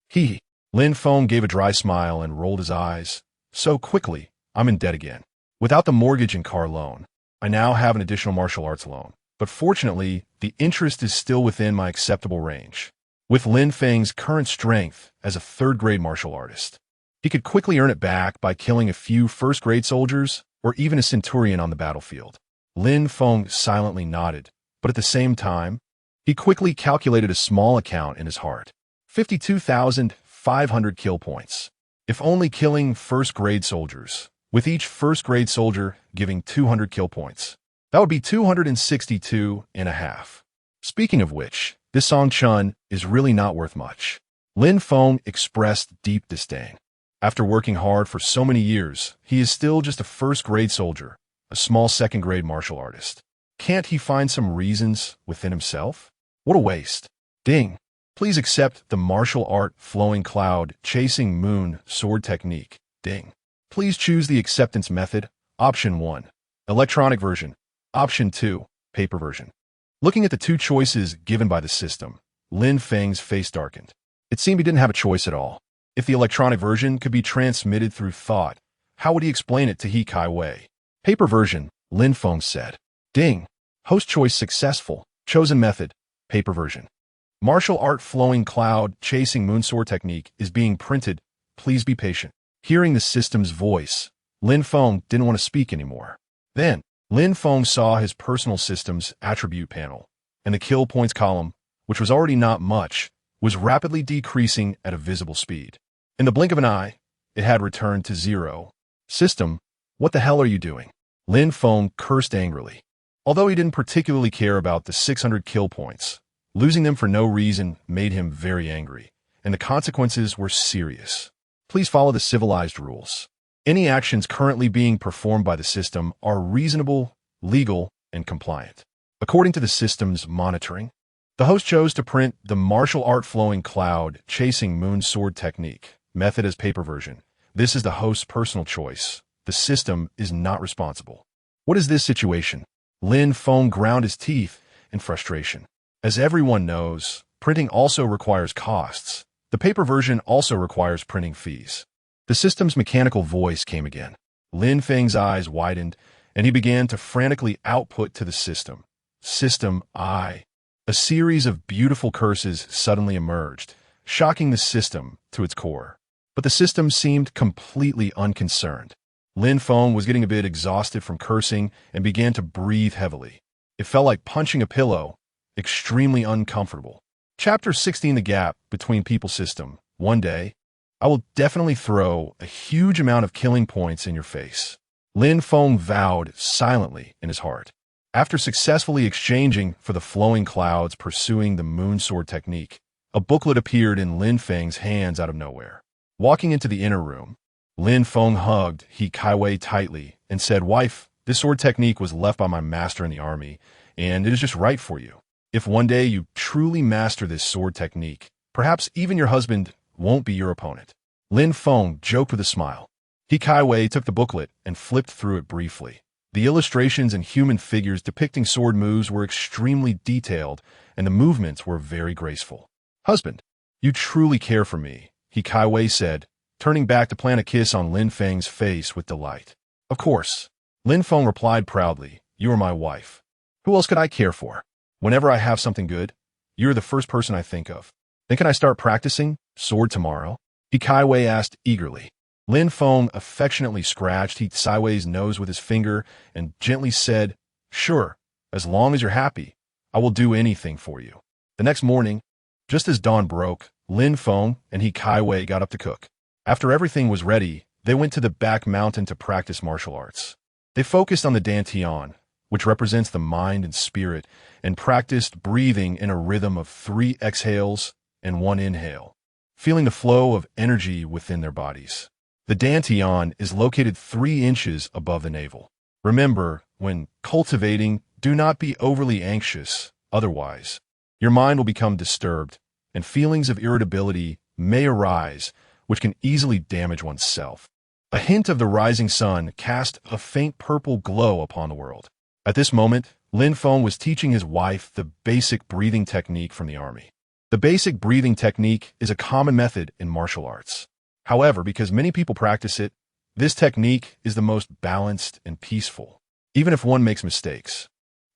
S1: He. Lin Feng gave a dry smile and rolled his eyes. So quickly, I'm in debt again. Without the mortgage and car loan, I now have an additional martial arts loan. But fortunately, the interest is still within my acceptable range. With Lin Feng's current strength as a third-grade martial artist, he could quickly earn it back by killing a few first-grade soldiers or even a centurion on the battlefield. Lin Feng silently nodded, but at the same time, he quickly calculated a small account in his heart. 52,500 kill points. If only killing first-grade soldiers, with each first-grade soldier giving 200 kill points. That would be 262 and a half. Speaking of which, this Song Chun is really not worth much. Lin Feng expressed deep disdain. After working hard for so many years, he is still just a first-grade soldier, a small second-grade martial artist. Can't he find some reasons within himself? What a waste. Ding. Please accept the martial art flowing cloud chasing moon sword technique. Ding. Please choose the acceptance method. Option 1. Electronic version. Option 2. Paper version. Looking at the two choices given by the system, Lin Feng's face darkened. It seemed he didn't have a choice at all. If the electronic version could be transmitted through thought, how would he explain it to He Kai Wei? Paper version, Lin Feng said. Ding. Host choice successful. Chosen method. Paper version. Martial art flowing cloud chasing moonsword technique is being printed. Please be patient. Hearing the system's voice, Lin Feng didn't want to speak anymore. Then, Lin Feng saw his personal system's attribute panel, and the kill points column, which was already not much, was rapidly decreasing at a visible speed. In the blink of an eye, it had returned to 0. System, what the hell are you doing? Lin Feng cursed angrily. Although he didn't particularly care about the 600 kill points, losing them for no reason made him very angry, and the consequences were serious. Please follow the civilized rules. Any actions currently being performed by the system are reasonable, legal, and compliant. According to the system's monitoring, the host chose to print the martial art flowing cloud chasing moon sword technique method as paper version. This is the host's personal choice. The system is not responsible. What is this situation? Lin Feng ground his teeth in frustration. As everyone knows, printing also requires costs. The paper version also requires printing fees. The system's mechanical voice came again. Lin Feng's eyes widened, and he began to frantically output to the system. System I. A series of beautiful curses suddenly emerged, shocking the system to its core. But the system seemed completely unconcerned. Lin Feng was getting a bit exhausted from cursing and began to breathe heavily. It felt like punching a pillow, extremely uncomfortable. Chapter 16: The Gap Between People System. One day, I will definitely throw a huge amount of killing points in your face. Lin Feng vowed silently in his heart. After successfully exchanging for the flowing clouds pursuing the moon sword technique, a booklet appeared in Lin Feng's hands out of nowhere. Walking into the inner room, Lin Feng hugged He Kai Wei tightly and said, "Wife, this sword technique was left by my master in the army, and it is just right for you. If one day you truly master this sword technique, perhaps even your husband won't be your opponent." Lin Feng joked with a smile. He Kai Wei took the booklet and flipped through it briefly. The illustrations and human figures depicting sword moves were extremely detailed, and the movements were very graceful. "Husband, you truly care for me," He Kai Wei said, turning back to plant a kiss on Lin Feng's face with delight. "Of course," Lin Feng replied proudly, "you are my wife. Who else could I care for? Whenever I have something good, you're the first person I think of. Then can I start practicing sword tomorrow?" He Kai Wei asked eagerly. Lin Feng affectionately scratched He Kai Wei's nose with his finger and gently said, "Sure, as long as you're happy, I will do anything for you." The next morning, just as dawn broke, Lin Feng and He Kai Wei got up to cook. After everything was ready, they went to the back mountain to practice martial arts. They focused on the dantian, which represents the mind and spirit, and practiced breathing in a rhythm of 3 exhales and 1 inhale, feeling the flow of energy within their bodies. The dantian is located 3 inches above the navel. Remember, when cultivating, do not be overly anxious, otherwise, your mind will become disturbed, and feelings of irritability may arise, which can easily damage oneself. A hint of the rising sun cast a faint purple glow upon the world. At this moment, Lin Feng was teaching his wife the basic breathing technique from the army. The basic breathing technique is a common method in martial arts. However, because many people practice it, this technique is the most balanced and peaceful, even if one makes mistakes.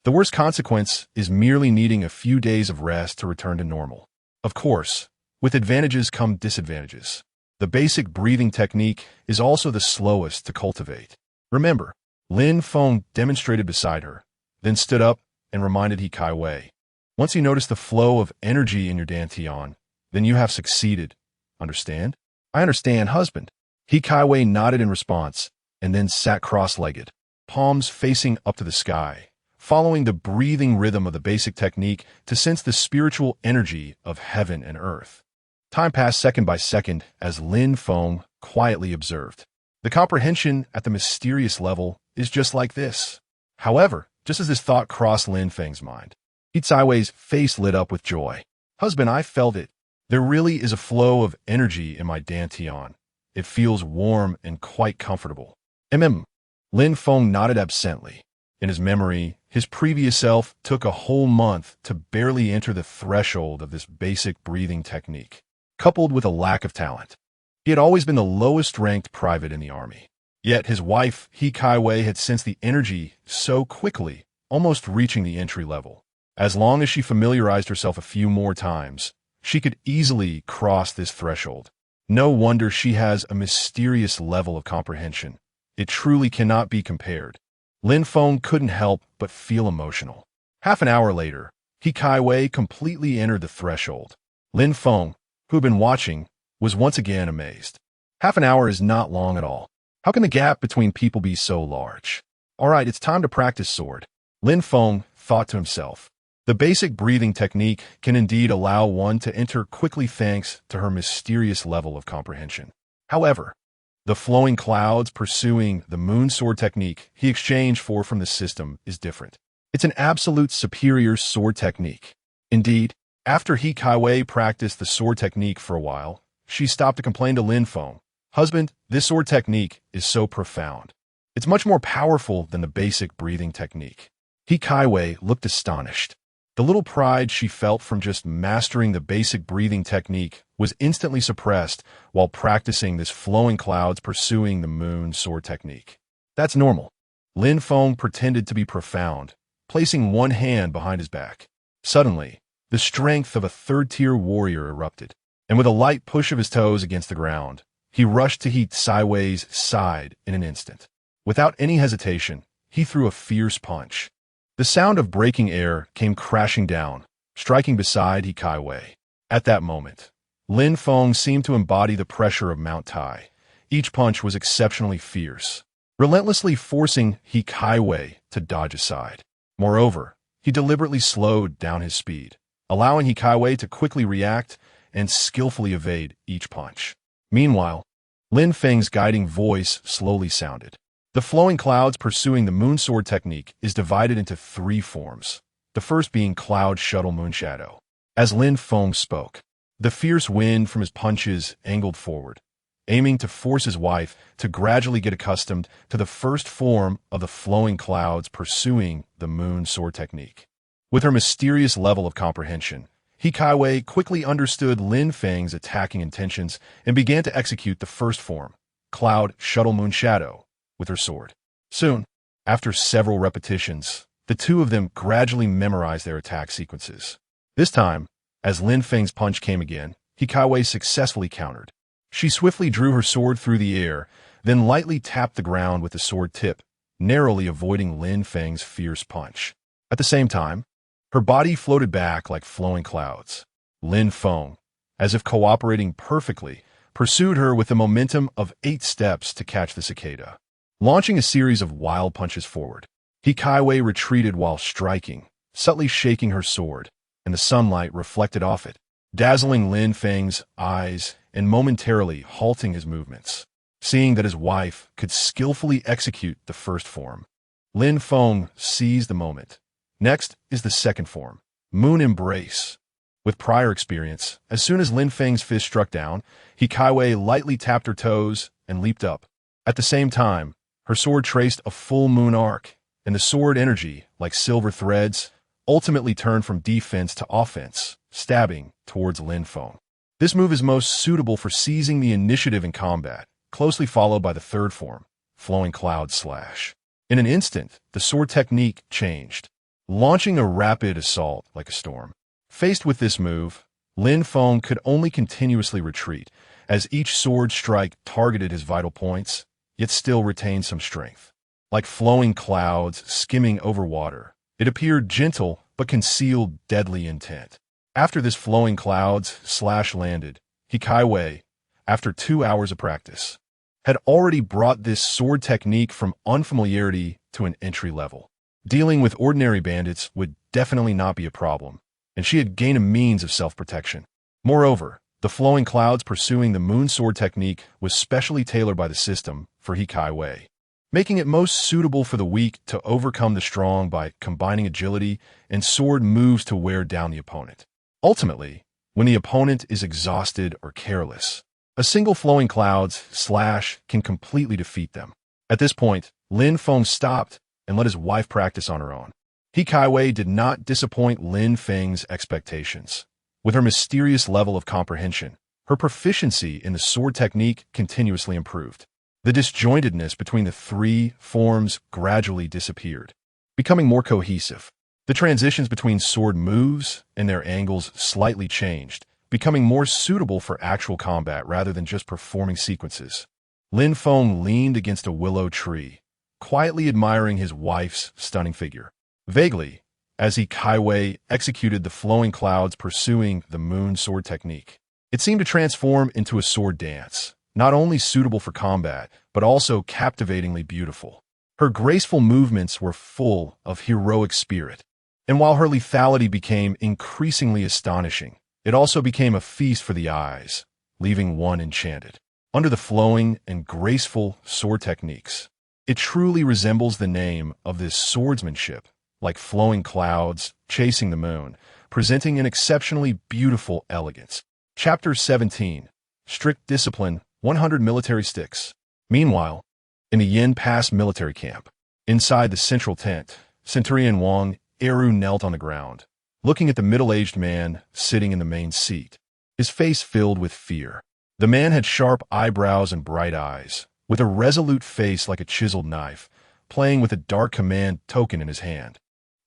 S1: The worst consequence is merely needing a few days of rest to return to normal. Of course, with advantages come disadvantages. The basic breathing technique is also the slowest to cultivate. Remember, Lin Feng demonstrated beside her, then stood up and reminded He Kai Wei. Once you notice the flow of energy in your dantian, then you have succeeded. Understand? I understand, husband. He Kai Wei nodded in response, and then sat cross-legged, palms facing up to the sky, following the breathing rhythm of the basic technique to sense the spiritual energy of heaven and earth. Time passed second by second as Lin Feng quietly observed. The comprehension at the mysterious level is just like this. However, just as this thought crossed Lin Feng's mind, He Kai Wei's face lit up with joy. Husband, I felt it. There really is a flow of energy in my dantian. It feels warm and quite comfortable. Lin Feng nodded absently. In his memory, his previous self took a whole month to barely enter the threshold of this basic breathing technique, coupled with a lack of talent. He had always been the lowest-ranked private in the army. Yet his wife, He Kai Wei, had sensed the energy so quickly, almost reaching the entry level. As long as she familiarized herself a few more times, she could easily cross this threshold. No wonder she has a mysterious level of comprehension. It truly cannot be compared. Lin Feng couldn't help but feel emotional. Half an hour later, He Kai Wei completely entered the threshold. Lin Feng, who had been watching, was once again amazed. Half an hour is not long at all. How can the gap between people be so large? All right, it's time to practice sword. Lin Feng thought to himself. The basic breathing technique can indeed allow one to enter quickly thanks to her mysterious level of comprehension. However, the flowing clouds pursuing the moon sword technique he exchanged from the system is different. It's an absolute superior sword technique. Indeed, after He Kai Wei practiced the sword technique for a while, she stopped to complain to Lin Feng. Husband, this sword technique is so profound. It's much more powerful than the basic breathing technique. He Kai Wei looked astonished. The little pride she felt from just mastering the basic breathing technique was instantly suppressed while practicing this flowing clouds pursuing the moon sword technique. That's normal. Lin Feng pretended to be profound, placing one hand behind his back. Suddenly, the strength of a third-tier warrior erupted, and with a light push of his toes against the ground, he rushed to He Kai Wei's side in an instant. Without any hesitation, he threw a fierce punch. The sound of breaking air came crashing down, striking beside He Kai Wei. At that moment, Lin Feng seemed to embody the pressure of Mount Tai. Each punch was exceptionally fierce, relentlessly forcing He Kai Wei to dodge aside. Moreover, he deliberately slowed down his speed, allowing He Kai Wei to quickly react and skillfully evade each punch. Meanwhile, Lin Feng's guiding voice slowly sounded. The flowing clouds pursuing the moon sword technique is divided into three forms, the first being Cloud Shuttle Moonshadow. As Lin Feng spoke, the fierce wind from his punches angled forward, aiming to force his wife to gradually get accustomed to the first form of the flowing clouds pursuing the moon sword technique. With her mysterious level of comprehension, He Kai Wei quickly understood Lin Feng's attacking intentions and began to execute the first form, Cloud Shuttle Moonshadow, with her sword. Soon, after several repetitions, the two of them gradually memorized their attack sequences. This time, as Lin Feng's punch came again, He Kai Wei successfully countered. She swiftly drew her sword through the air, then lightly tapped the ground with the sword tip, narrowly avoiding Lin Feng's fierce punch. At the same time, her body floated back like flowing clouds. Lin Feng, as if cooperating perfectly, pursued her with the momentum of 8 steps to catch the cicada. Launching a series of wild punches forward, He Kai Wei retreated while striking, subtly shaking her sword, and the sunlight reflected off it, dazzling Lin Feng's eyes and momentarily halting his movements. Seeing that his wife could skillfully execute the first form, Lin Feng seized the moment. Next is the second form, Moon Embrace. With prior experience, as soon as Lin Feng's fist struck down, He Kai Wei lightly tapped her toes and leaped up. At the same time, her sword traced a full moon arc, and the sword energy, like silver threads, ultimately turned from defense to offense, stabbing towards Lin Feng. This move is most suitable for seizing the initiative in combat, closely followed by the third form, Flowing Cloud Slash. In an instant, the sword technique changed, launching a rapid assault like a storm. Faced with this move, Lin Feng could only continuously retreat, as each sword strike targeted his vital points, yet still retained some strength. Like flowing clouds skimming over water, it appeared gentle but concealed deadly intent. After this flowing clouds slash landed, Hikaiwei, after 2 hours of practice, had already brought this sword technique from unfamiliarity to an entry level. Dealing with ordinary bandits would definitely not be a problem, and she had gained a means of self-protection. Moreover, the flowing clouds pursuing the moon sword technique was specially tailored by the system for Hikaiwei, making it most suitable for the weak to overcome the strong by combining agility and sword moves to wear down the opponent. Ultimately, when the opponent is exhausted or careless, a single flowing clouds slash can completely defeat them. At this point, Lin Feng stopped and let his wife practice on her own. Hikaiwei did not disappoint Lin Feng's expectations. With her mysterious level of comprehension, her proficiency in the sword technique continuously improved. The disjointedness between the three forms gradually disappeared, becoming more cohesive. The transitions between sword moves and their angles slightly changed, becoming more suitable for actual combat rather than just performing sequences. Lin Feng leaned against a willow tree, quietly admiring his wife's stunning figure. Vaguely, as Hikaiwei executed the flowing clouds pursuing the moon sword technique, it seemed to transform into a sword dance, not only suitable for combat, but also captivatingly beautiful. Her graceful movements were full of heroic spirit, and while her lethality became increasingly astonishing, it also became a feast for the eyes, leaving one enchanted. Under the flowing and graceful sword techniques, it truly resembles the name of this swordsmanship, like flowing clouds chasing the moon, presenting an exceptionally beautiful elegance. Chapter 17. Strict Discipline, 100 Military Sticks. Meanwhile, in the Yin Pass military camp, inside the central tent, Centurion Wang Eru knelt on the ground, looking at the middle-aged man sitting in the main seat, his face filled with fear. The man had sharp eyebrows and bright eyes, with a resolute face like a chiseled knife, playing with a dark command token in his hand.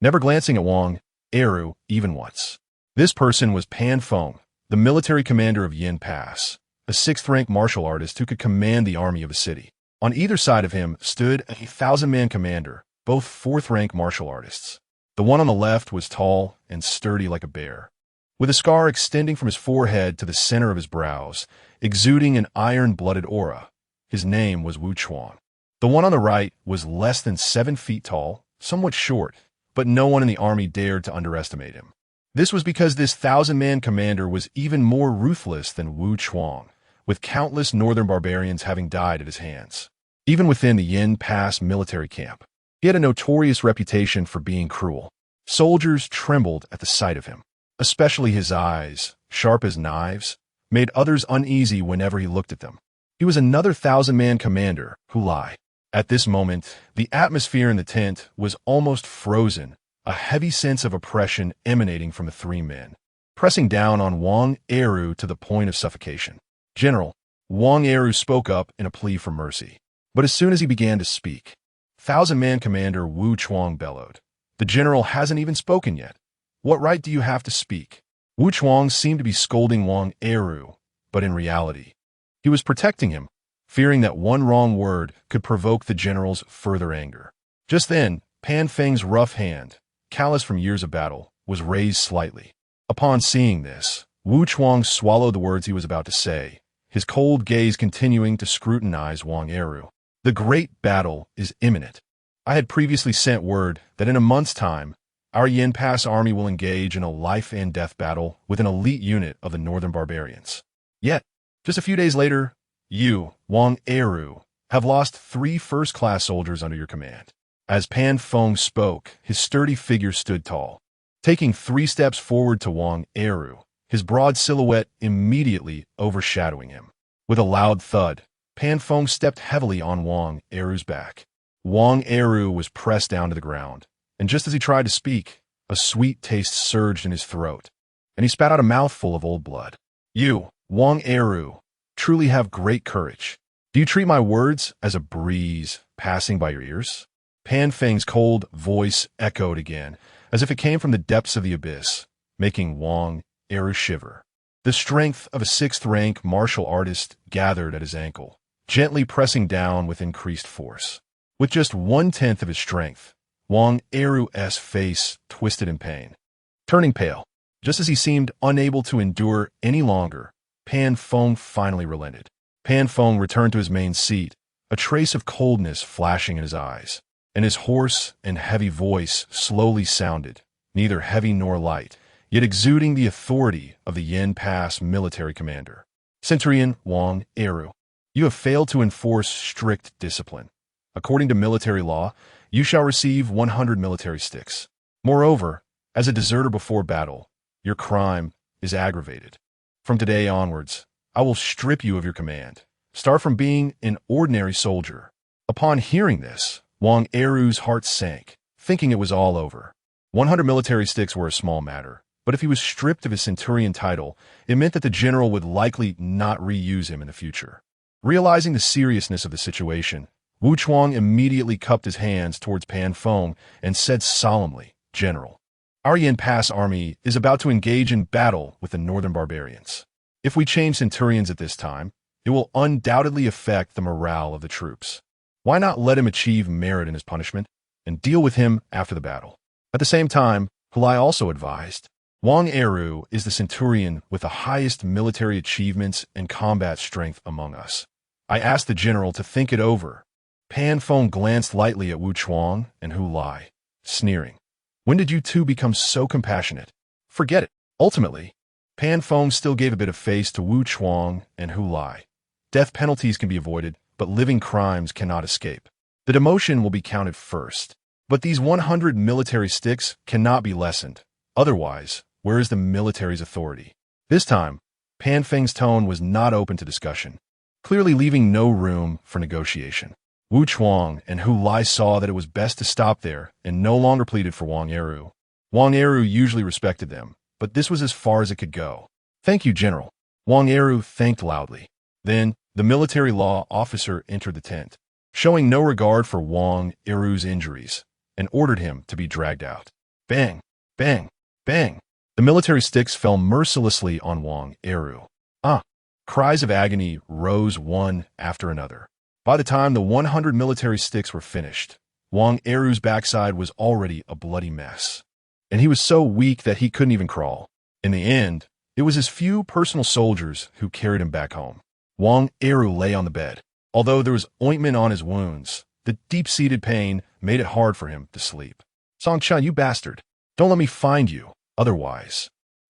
S1: Never glancing at Wang Eru even once. This person was Pan Feng, the military commander of Yin Pass, a 6th-rank martial artist who could command the army of a city. On either side of him stood a 1,000-man commander, both 4th-rank martial artists. The one on the left was tall and sturdy like a bear, with a scar extending from his forehead to the center of his brows, exuding an iron-blooded aura. His name was Wu Chuan. The one on the right was less than 7 feet tall, somewhat short, but no one in the army dared to underestimate him. This was because this 1,000-man commander was even more ruthless than Wu Chuan, with countless northern barbarians having died at his hands. Even within the Yin Pass military camp, he had a notorious reputation for being cruel. Soldiers trembled at the sight of him. Especially his eyes, sharp as knives, made others uneasy whenever he looked at them. He was another 1,000-man commander who lied. At this moment, the atmosphere in the tent was almost frozen, a heavy sense of oppression emanating from the three men, pressing down on Wang Eru to the point of suffocation. General, Wang Eru spoke up in a plea for mercy. But as soon as he began to speak, 1,000-man commander Wu Chuang bellowed, "The general hasn't even spoken yet. What right do you have to speak?" Wu Chuang seemed to be scolding Wang Eru, but in reality, he was protecting him, fearing that one wrong word could provoke the general's further anger. Just then, Pan Feng's rough hand, callous from years of battle, was raised slightly. Upon seeing this, Wu Chuang swallowed the words he was about to say, his cold gaze continuing to scrutinize Wang Eru. "The great battle is imminent. I had previously sent word that in a month's time, our Yin Pass army will engage in a life-and-death battle with an elite unit of the northern barbarians. Yet, just a few days later, you, Wang Eru, have lost 3 first-class soldiers under your command." As Pan Feng spoke, his sturdy figure stood tall. Taking 3 steps forward to Wang Eru, his broad silhouette immediately overshadowing him. With a loud thud, Pan Feng stepped heavily on Wang Eru's back. Wang Eru was pressed down to the ground, and just as he tried to speak, a sweet taste surged in his throat, and he spat out a mouthful of old blood. You, Wang Eru, truly have great courage. Do you treat my words as a breeze passing by your ears? Pan Feng's cold voice echoed again, as if it came from the depths of the abyss, making Wang Eru shiver. The strength of a sixth-rank martial artist gathered at his ankle, gently pressing down with increased force. With just 1/10 of his strength, Wang Eru's face twisted in pain. Turning pale, just as he seemed unable to endure any longer, Pan Feng finally relented. Pan Feng returned to his main seat, a trace of coldness flashing in his eyes, and his hoarse and heavy voice slowly sounded, neither heavy nor light, yet exuding the authority of the Yin Pass military commander. Centurion Wang Eru, you have failed to enforce strict discipline. According to military law, you shall receive 100 military sticks. Moreover, as a deserter before battle, your crime is aggravated. From today onwards, I will strip you of your command. Start from being an ordinary soldier. Upon hearing this, Wang Eru's heart sank, thinking it was all over. 100 military sticks were a small matter, but if he was stripped of his centurion title, it meant that the general would likely not reuse him in the future. Realizing the seriousness of the situation, Wu Chuang immediately cupped his hands towards Pan Feng and said solemnly, General, our Yin Pass army is about to engage in battle with the northern barbarians. If we change centurions at this time, it will undoubtedly affect the morale of the troops. Why not let him achieve merit in his punishment and deal with him after the battle? At the same time, Hulai also advised, Wang Eru is the centurion with the highest military achievements and combat strength among us. I asked the general to think it over. Pan Feng glanced lightly at Wu Chuang and Hulai, sneering. When did you two become so compassionate? Forget it. Ultimately, Pan Feng still gave a bit of face to Wu Chuang and Hulai. Death penalties can be avoided, but living crimes cannot escape. The demotion will be counted first. But these 100 military sticks cannot be lessened. Otherwise, where is the military's authority? This time, Pan Feng's tone was not open to discussion, clearly leaving no room for negotiation. Wu Chuang and Hulai saw that it was best to stop there and no longer pleaded for Wang Eru. Wang Eru usually respected them, but this was as far as it could go. Thank you, General. Wang Eru thanked loudly. Then, the military law officer entered the tent, showing no regard for Wang Eru's injuries, and ordered him to be dragged out. Bang! Bang! Bang! The military sticks fell mercilessly on Wang Eru. Cries of agony rose one after another. By the time the 100 military sticks were finished, Wang Eru's backside was already a bloody mess, and he was so weak that he couldn't even crawl. In the end, it was his few personal soldiers who carried him back home. Wang Eru lay on the bed. Although there was ointment on his wounds, the deep-seated pain made it hard for him to sleep. Song Chun, you bastard. Don't let me find you. Otherwise,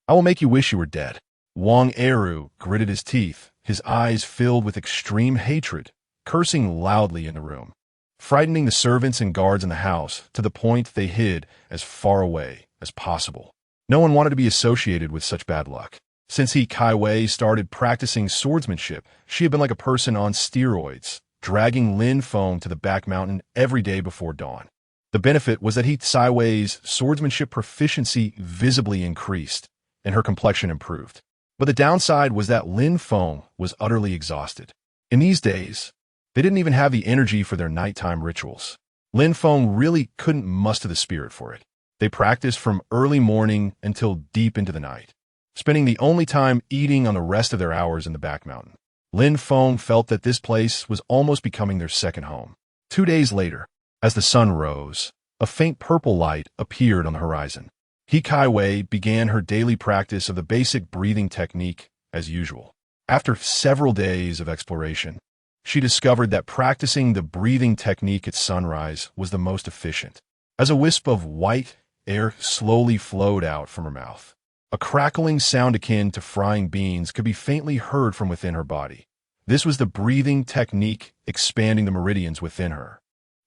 S1: I will make you wish you were dead. Wang Eru gritted his teeth, his eyes filled with extreme hatred, cursing loudly in the room, frightening the servants and guards in the house to the point they hid as far away as possible. No one wanted to be associated with such bad luck. Since Kai Wei started practicing swordsmanship, she had been like a person on steroids, dragging Lin Feng to the back mountain every day before dawn. The benefit was that Tsai Wei's swordsmanship proficiency visibly increased, and her complexion improved. But the downside was that Lin Feng was utterly exhausted. In these days, they didn't even have the energy for their nighttime rituals. Lin Feng really couldn't muster the spirit for it. They practiced from early morning until deep into the night, spending the only time eating on the rest of their hours in the back mountain. Lin Feng felt that this place was almost becoming their second home. 2 days later, as the sun rose, a faint purple light appeared on the horizon. Kai Wei began her daily practice of the basic breathing technique as usual. After several days of exploration, she discovered that practicing the breathing technique at sunrise was the most efficient. As a wisp of white air slowly flowed out from her mouth, a crackling sound akin to frying beans could be faintly heard from within her body. This was the breathing technique expanding the meridians within her,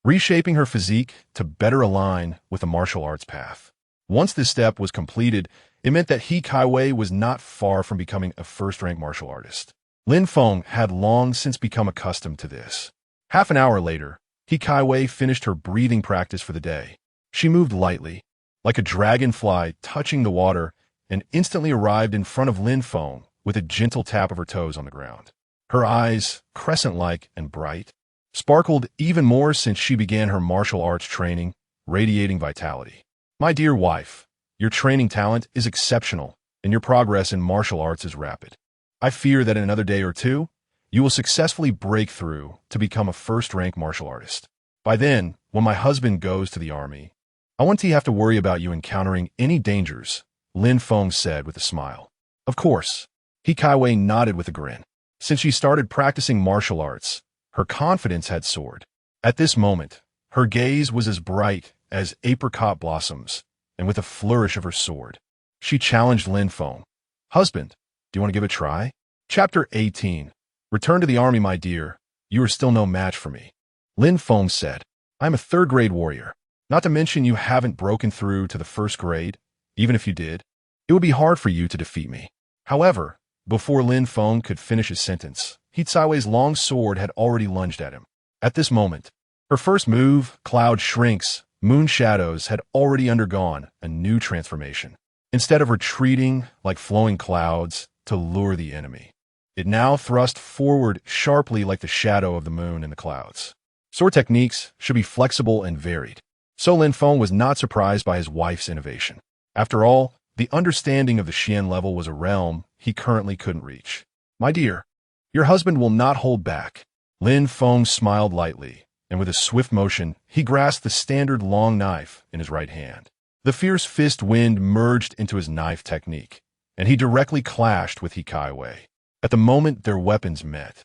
S1: reshaping her physique to better align with the martial arts path. Once this step was completed, it meant that Kai Wei was not far from becoming a first-rank martial artist. Lin Feng had long since become accustomed to this. Half an hour later, Hikaiwei finished her breathing practice for the day. She moved lightly, like a dragonfly touching the water, and instantly arrived in front of Lin Feng with a gentle tap of her toes on the ground. Her eyes, crescent-like and bright, sparkled even more since she began her martial arts training, radiating vitality. My dear wife, your training talent is exceptional, and your progress in martial arts is rapid. I fear that in another day or two, you will successfully break through to become a first-rank martial artist. By then, when my husband goes to the army, I won't have to worry about you encountering any dangers, Lin Feng said with a smile. Of course, Hikaiwei nodded with a grin. Since she started practicing martial arts, her confidence had soared. At this moment, her gaze was as bright as apricot blossoms, and with a flourish of her sword, she challenged Lin Feng. Husband, do you want to give it a try? Chapter 18. Return to the army, my dear. You are still no match for me. Lin Feng said, I am a third-grade warrior. Not to mention you haven't broken through to the first grade. Even if you did, it would be hard for you to defeat me. However, before Lin Feng could finish his sentence, Hikaiwei's long sword had already lunged at him. At this moment, her first move, Cloud Shrinks, Moon Shadows, had already undergone a new transformation. Instead of retreating like flowing clouds to lure the enemy, it now thrust forward sharply like the shadow of the moon in the clouds. Sword techniques should be flexible and varied. So Lin Feng was not surprised by his wife's innovation. After all, the understanding of the Xian level was a realm he currently couldn't reach. My dear, your husband will not hold back. Lin Feng smiled lightly, and with a swift motion, he grasped the standard long knife in his right hand. The fierce fist wind merged into his knife technique, and he directly clashed with Hikaiwei. At the moment their weapons met,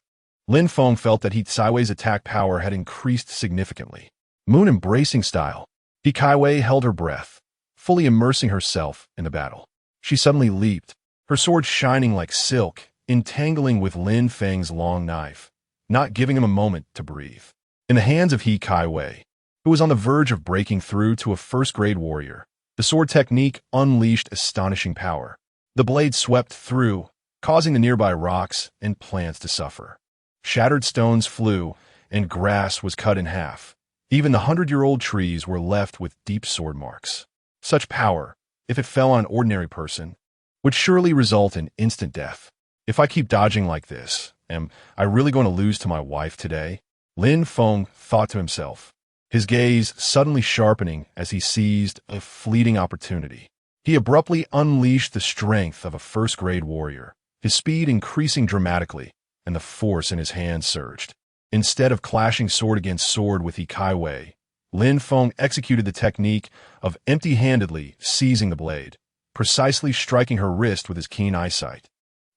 S1: Lin Feng felt that Hikaiwei's attack power had increased significantly. Moon embracing style, Hikaiwei held her breath, fully immersing herself in the battle. She suddenly leaped, her sword shining like silk, entangling with Lin Feng's long knife, not giving him a moment to breathe. In the hands of Hikaiwei, who was on the verge of breaking through to a first-grade warrior, the sword technique unleashed astonishing power. The blade swept through, causing the nearby rocks and plants to suffer. Shattered stones flew, and grass was cut in half. Even the 100-year-old trees were left with deep sword marks. Such power, if it fell on an ordinary person, would surely result in instant death. If I keep dodging like this, am I really going to lose to my wife today? Lin Feng thought to himself, his gaze suddenly sharpening as he seized a fleeting opportunity. He abruptly unleashed the strength of a first-grade warrior, his speed increasing dramatically, and the force in his hands surged. Instead of clashing sword against sword with Hikaiwei, Lin Feng executed the technique of empty-handedly seizing the blade, precisely striking her wrist with his keen eyesight,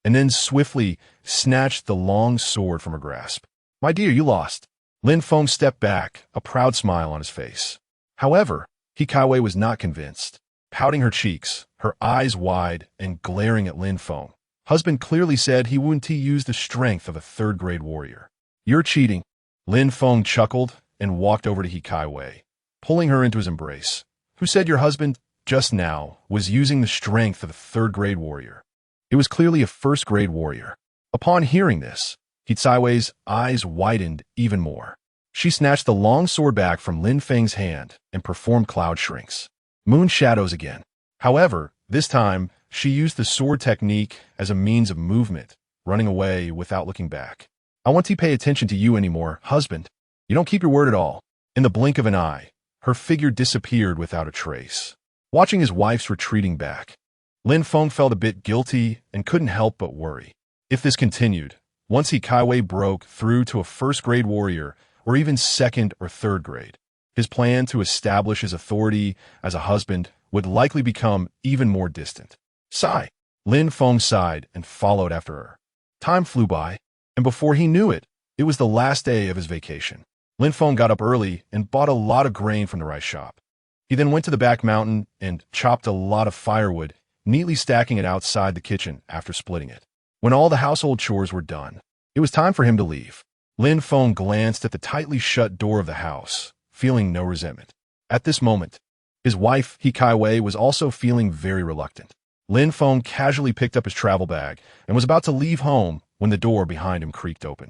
S1: and then swiftly snatched the long sword from her grasp. My dear, you lost. Lin Feng stepped back, a proud smile on his face. However, Hikaiwei was not convinced. Pouting her cheeks, her eyes wide and glaring at Lin Feng, husband clearly said he wouldn't use the strength of a third-grade warrior. You're cheating. Lin Feng chuckled and walked over to Hikaiwei, pulling her into his embrace. Who said your husband, just now, was using the strength of a third-grade warrior? It was clearly a first-grade warrior. Upon hearing this, Hikaiwei's eyes widened even more. She snatched the long sword back from Lin Feng's hand and performed Cloud Shrinks. Moon Shadows again. However, this time, she used the sword technique as a means of movement, running away without looking back. I won't pay attention to you anymore, husband. You don't keep your word at all. In the blink of an eye, her figure disappeared without a trace. Watching his wife's retreating back, Lin Feng felt a bit guilty and couldn't help but worry. If this continued, once Hikaiwei broke through to a first-grade warrior, or even second or third grade, his plan to establish his authority as a husband would likely become even more distant. Sigh. Lin Feng sighed and followed after her. Time flew by, and before he knew it, it was the last day of his vacation. Lin Feng got up early and bought a lot of grain from the rice shop. He then went to the back mountain and chopped a lot of firewood, neatly stacking it outside the kitchen after splitting it. When all the household chores were done, it was time for him to leave. Lin Feng glanced at the tightly shut door of the house, feeling no resentment. At this moment, his wife, Hikaiwei, was also feeling very reluctant. Lin Feng casually picked up his travel bag and was about to leave home when the door behind him creaked open.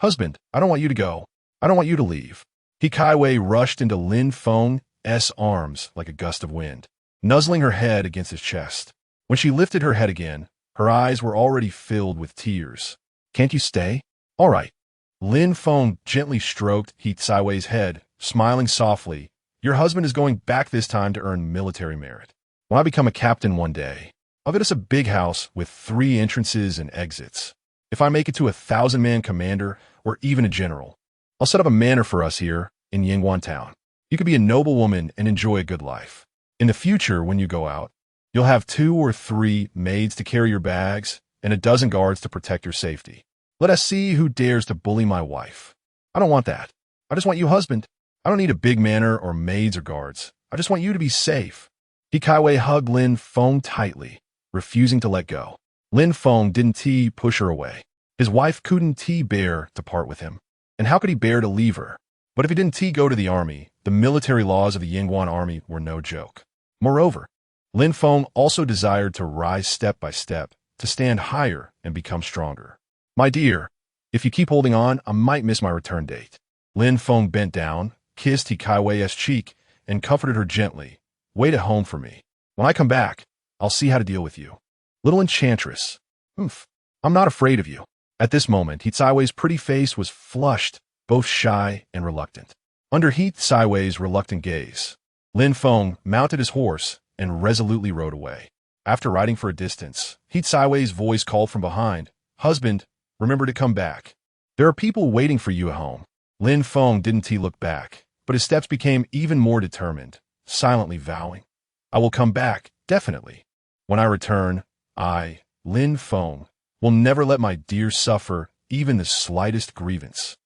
S1: Husband, I don't want you to go. I don't want you to leave. He Kaiwei rushed into Lin Feng's arms like a gust of wind, nuzzling her head against his chest. When she lifted her head again, her eyes were already filled with tears. "Can't you stay?" "All right." Lin Feng gently stroked He Kaiwei's head, smiling softly. "Your husband is going back this time to earn military merit. When I become a captain one day, I'll get us a big house with 3 entrances and exits. If I make it to a 1,000-man commander or even a general, I'll set up a manor for us here in Yingguan town. You could be a noblewoman and enjoy a good life. In the future, when you go out, you'll have 2 or 3 maids to carry your bags and a dozen guards to protect your safety. Let us see who dares to bully my wife. I don't want that. I just want you husband. I don't need a big manor or maids or guards. I just want you to be safe." He Kaiwei hugged Lin Feng tightly, refusing to let go. Lin Feng didn't push her away. His wife couldn't bear to part with him. And how could he bear to leave her? But if he didn't go to the army, the military laws of the Yingguan army were no joke. Moreover, Lin Feng also desired to rise step by step, to stand higher and become stronger. "My dear, if you keep holding on, I might miss my return date." Lin Feng bent down, kissed He Kaiwei's cheek, and comforted her gently. "Wait at home for me. When I come back, I'll see how to deal with you. Little enchantress. I'm not afraid of you." At this moment, He Kaiwei's pretty face was flushed, both shy and reluctant. Under He Kaiwei's reluctant gaze, Lin Feng mounted his horse and resolutely rode away. After riding for a distance, He Kaiwei's voice called from behind, "Husband, remember to come back. There are people waiting for you at home." Lin Feng didn't look back, but his steps became even more determined, silently vowing, "I will come back, definitely. When I return, I, Lin Feng, will never let my dear suffer even the slightest grievance."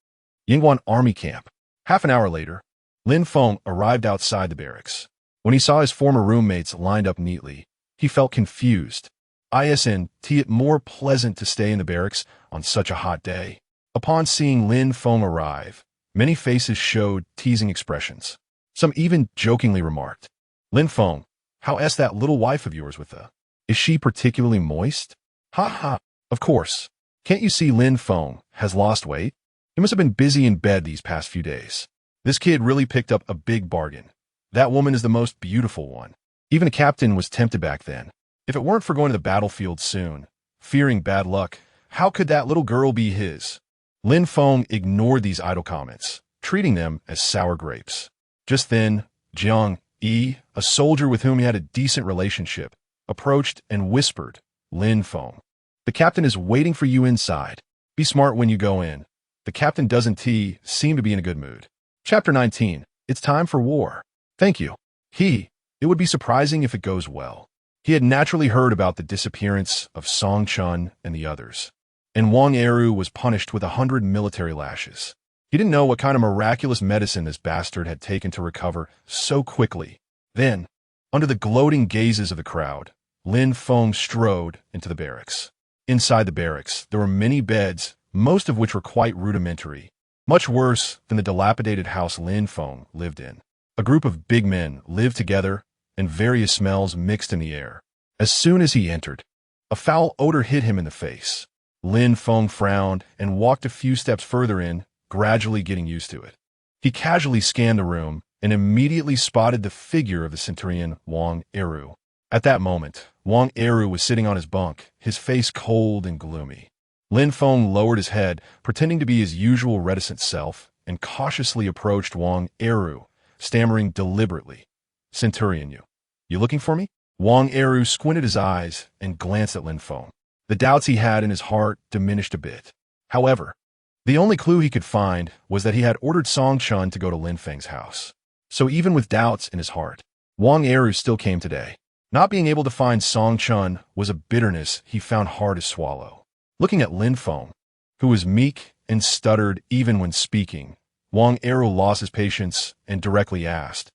S1: Yingguan Army Camp. Half an hour later, Lin Feng arrived outside the barracks. When he saw his former roommates lined up neatly, he felt confused. Isn't it more pleasant to stay in the barracks on such a hot day? Upon seeing Lin Feng arrive, many faces showed teasing expressions. Some even jokingly remarked, "Lin Feng, how is that little wife of yours with her? Is she particularly moist? Ha ha, of course. Can't you see Lin Feng has lost weight? He must have been busy in bed these past few days. This kid really picked up a big bargain. That woman is the most beautiful one." Even a captain was tempted back then. If it weren't for going to the battlefield soon, fearing bad luck, how could that little girl be his? Lin Feng ignored these idle comments, treating them as sour grapes. Just then, Jiang Yi, a soldier with whom he had a decent relationship, approached and whispered, "Lin Feng, the captain is waiting for you inside. Be smart when you go in." The captain doesn't seem to be in a good mood. Chapter 19. It's time for war. "Thank you. It would be surprising if it goes well." He had naturally heard about the disappearance of Song Chun and the others, and Wang Eru was punished with 100 military lashes. He didn't know what kind of miraculous medicine this bastard had taken to recover so quickly. Then, under the gloating gazes of the crowd, Lin Feng strode into the barracks. Inside the barracks, there were many beds, most of which were quite rudimentary, much worse than the dilapidated house Lin Feng lived in. A group of big men lived together, and various smells mixed in the air. As soon as he entered, a foul odor hit him in the face. Lin Feng frowned and walked a few steps further in, gradually getting used to it. He casually scanned the room and immediately spotted the figure of the centurion Wang Eru. At that moment, Wang Eru was sitting on his bunk, his face cold and gloomy. Lin Feng lowered his head, pretending to be his usual reticent self, and cautiously approached Wang Eru, stammering deliberately, "Centurion, you looking for me?" Wang Eru squinted his eyes and glanced at Lin Feng. The doubts he had in his heart diminished a bit. However, the only clue he could find was that he had ordered Song Chun to go to Lin Feng's house. So even with doubts in his heart, Wang Eru still came today. Not being able to find Song Chun was a bitterness he found hard to swallow. Looking at Lin Feng, who was meek and stuttered even when speaking, Wang Eru lost his patience and directly asked,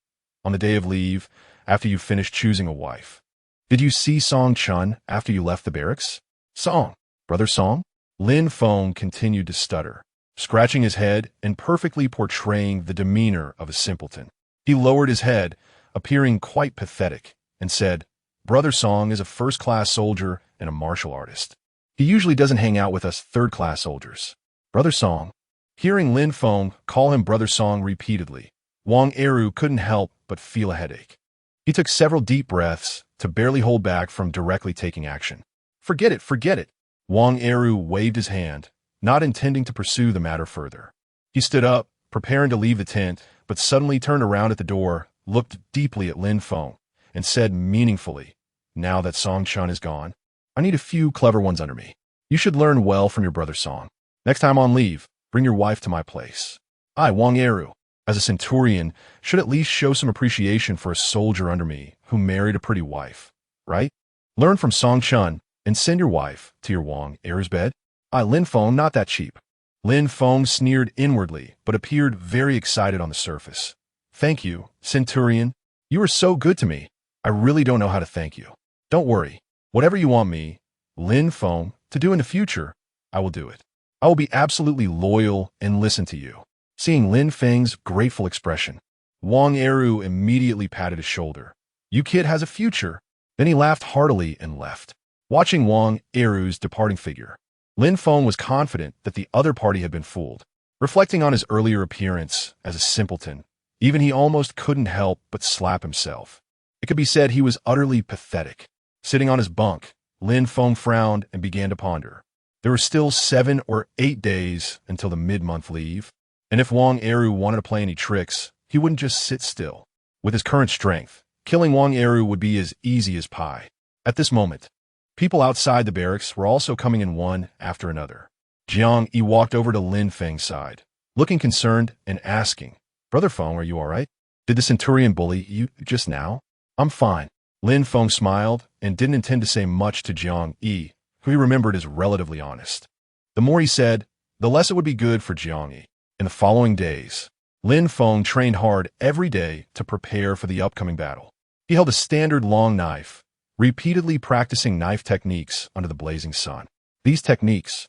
S1: "On the day of leave, after you finished choosing a wife, did you see Song Chun after you left the barracks?" "Song? Brother Song?" Lin Feng continued to stutter, scratching his head and perfectly portraying the demeanor of a simpleton. He lowered his head, appearing quite pathetic, and said, "Brother Song is a first-class soldier and a martial artist. He usually doesn't hang out with us third-class soldiers. Brother Song, Hearing Lin Feng call him Brother Song repeatedly, Wang Eru couldn't help but feel a headache. He took several deep breaths to barely hold back from directly taking action. Forget it, forget it. Wang Eru waved his hand, not intending to pursue the matter further. He stood up, preparing to leave the tent, but suddenly turned around at the door, looked deeply at Lin Feng, and said meaningfully, "Now that Song Chun is gone, I need a few clever ones under me. You should learn well from your brother Song. Next time on leave, bring your wife to my place. I, Wang Eru, as a centurion, should at least show some appreciation for a soldier under me who married a pretty wife, right? Learn from Song Chun and send your wife to your Wang Eru's bed. I, Lin Feng, not that cheap." Lin Feng sneered inwardly, but appeared very excited on the surface. "Thank you, centurion. You are so good to me. I really don't know how to thank you. Don't worry. Whatever you want me, Lin Feng, to do in the future, I will do it. I will be absolutely loyal and listen to you." Seeing Lin Feng's grateful expression, Wang Eru immediately patted his shoulder. "You kid has a future." Then he laughed heartily and left. Watching Wang Eru's departing figure, Lin Feng was confident that the other party had been fooled. Reflecting on his earlier appearance as a simpleton, even he almost couldn't help but slap himself. It could be said he was utterly pathetic. Sitting on his bunk, Lin Feng frowned and began to ponder. There were still 7 or 8 days until the mid-month leave, and if Wang Eru wanted to play any tricks, he wouldn't just sit still. With his current strength, killing Wang Eru would be as easy as pie. At this moment, people outside the barracks were also coming in one after another. Jiang Yi walked over to Lin Feng's side, looking concerned and asking, "Brother Feng, are you all right? Did the centurion bully you just now?" "I'm fine." Lin Feng smiled and didn't intend to say much to Jiang Yi, who he remembered as relatively honest. The more he said, the less it would be good for Jiang Yi. In the following days, Lin Feng trained hard every day to prepare for the upcoming battle. He held a standard long knife, repeatedly practicing knife techniques under the blazing sun. These techniques,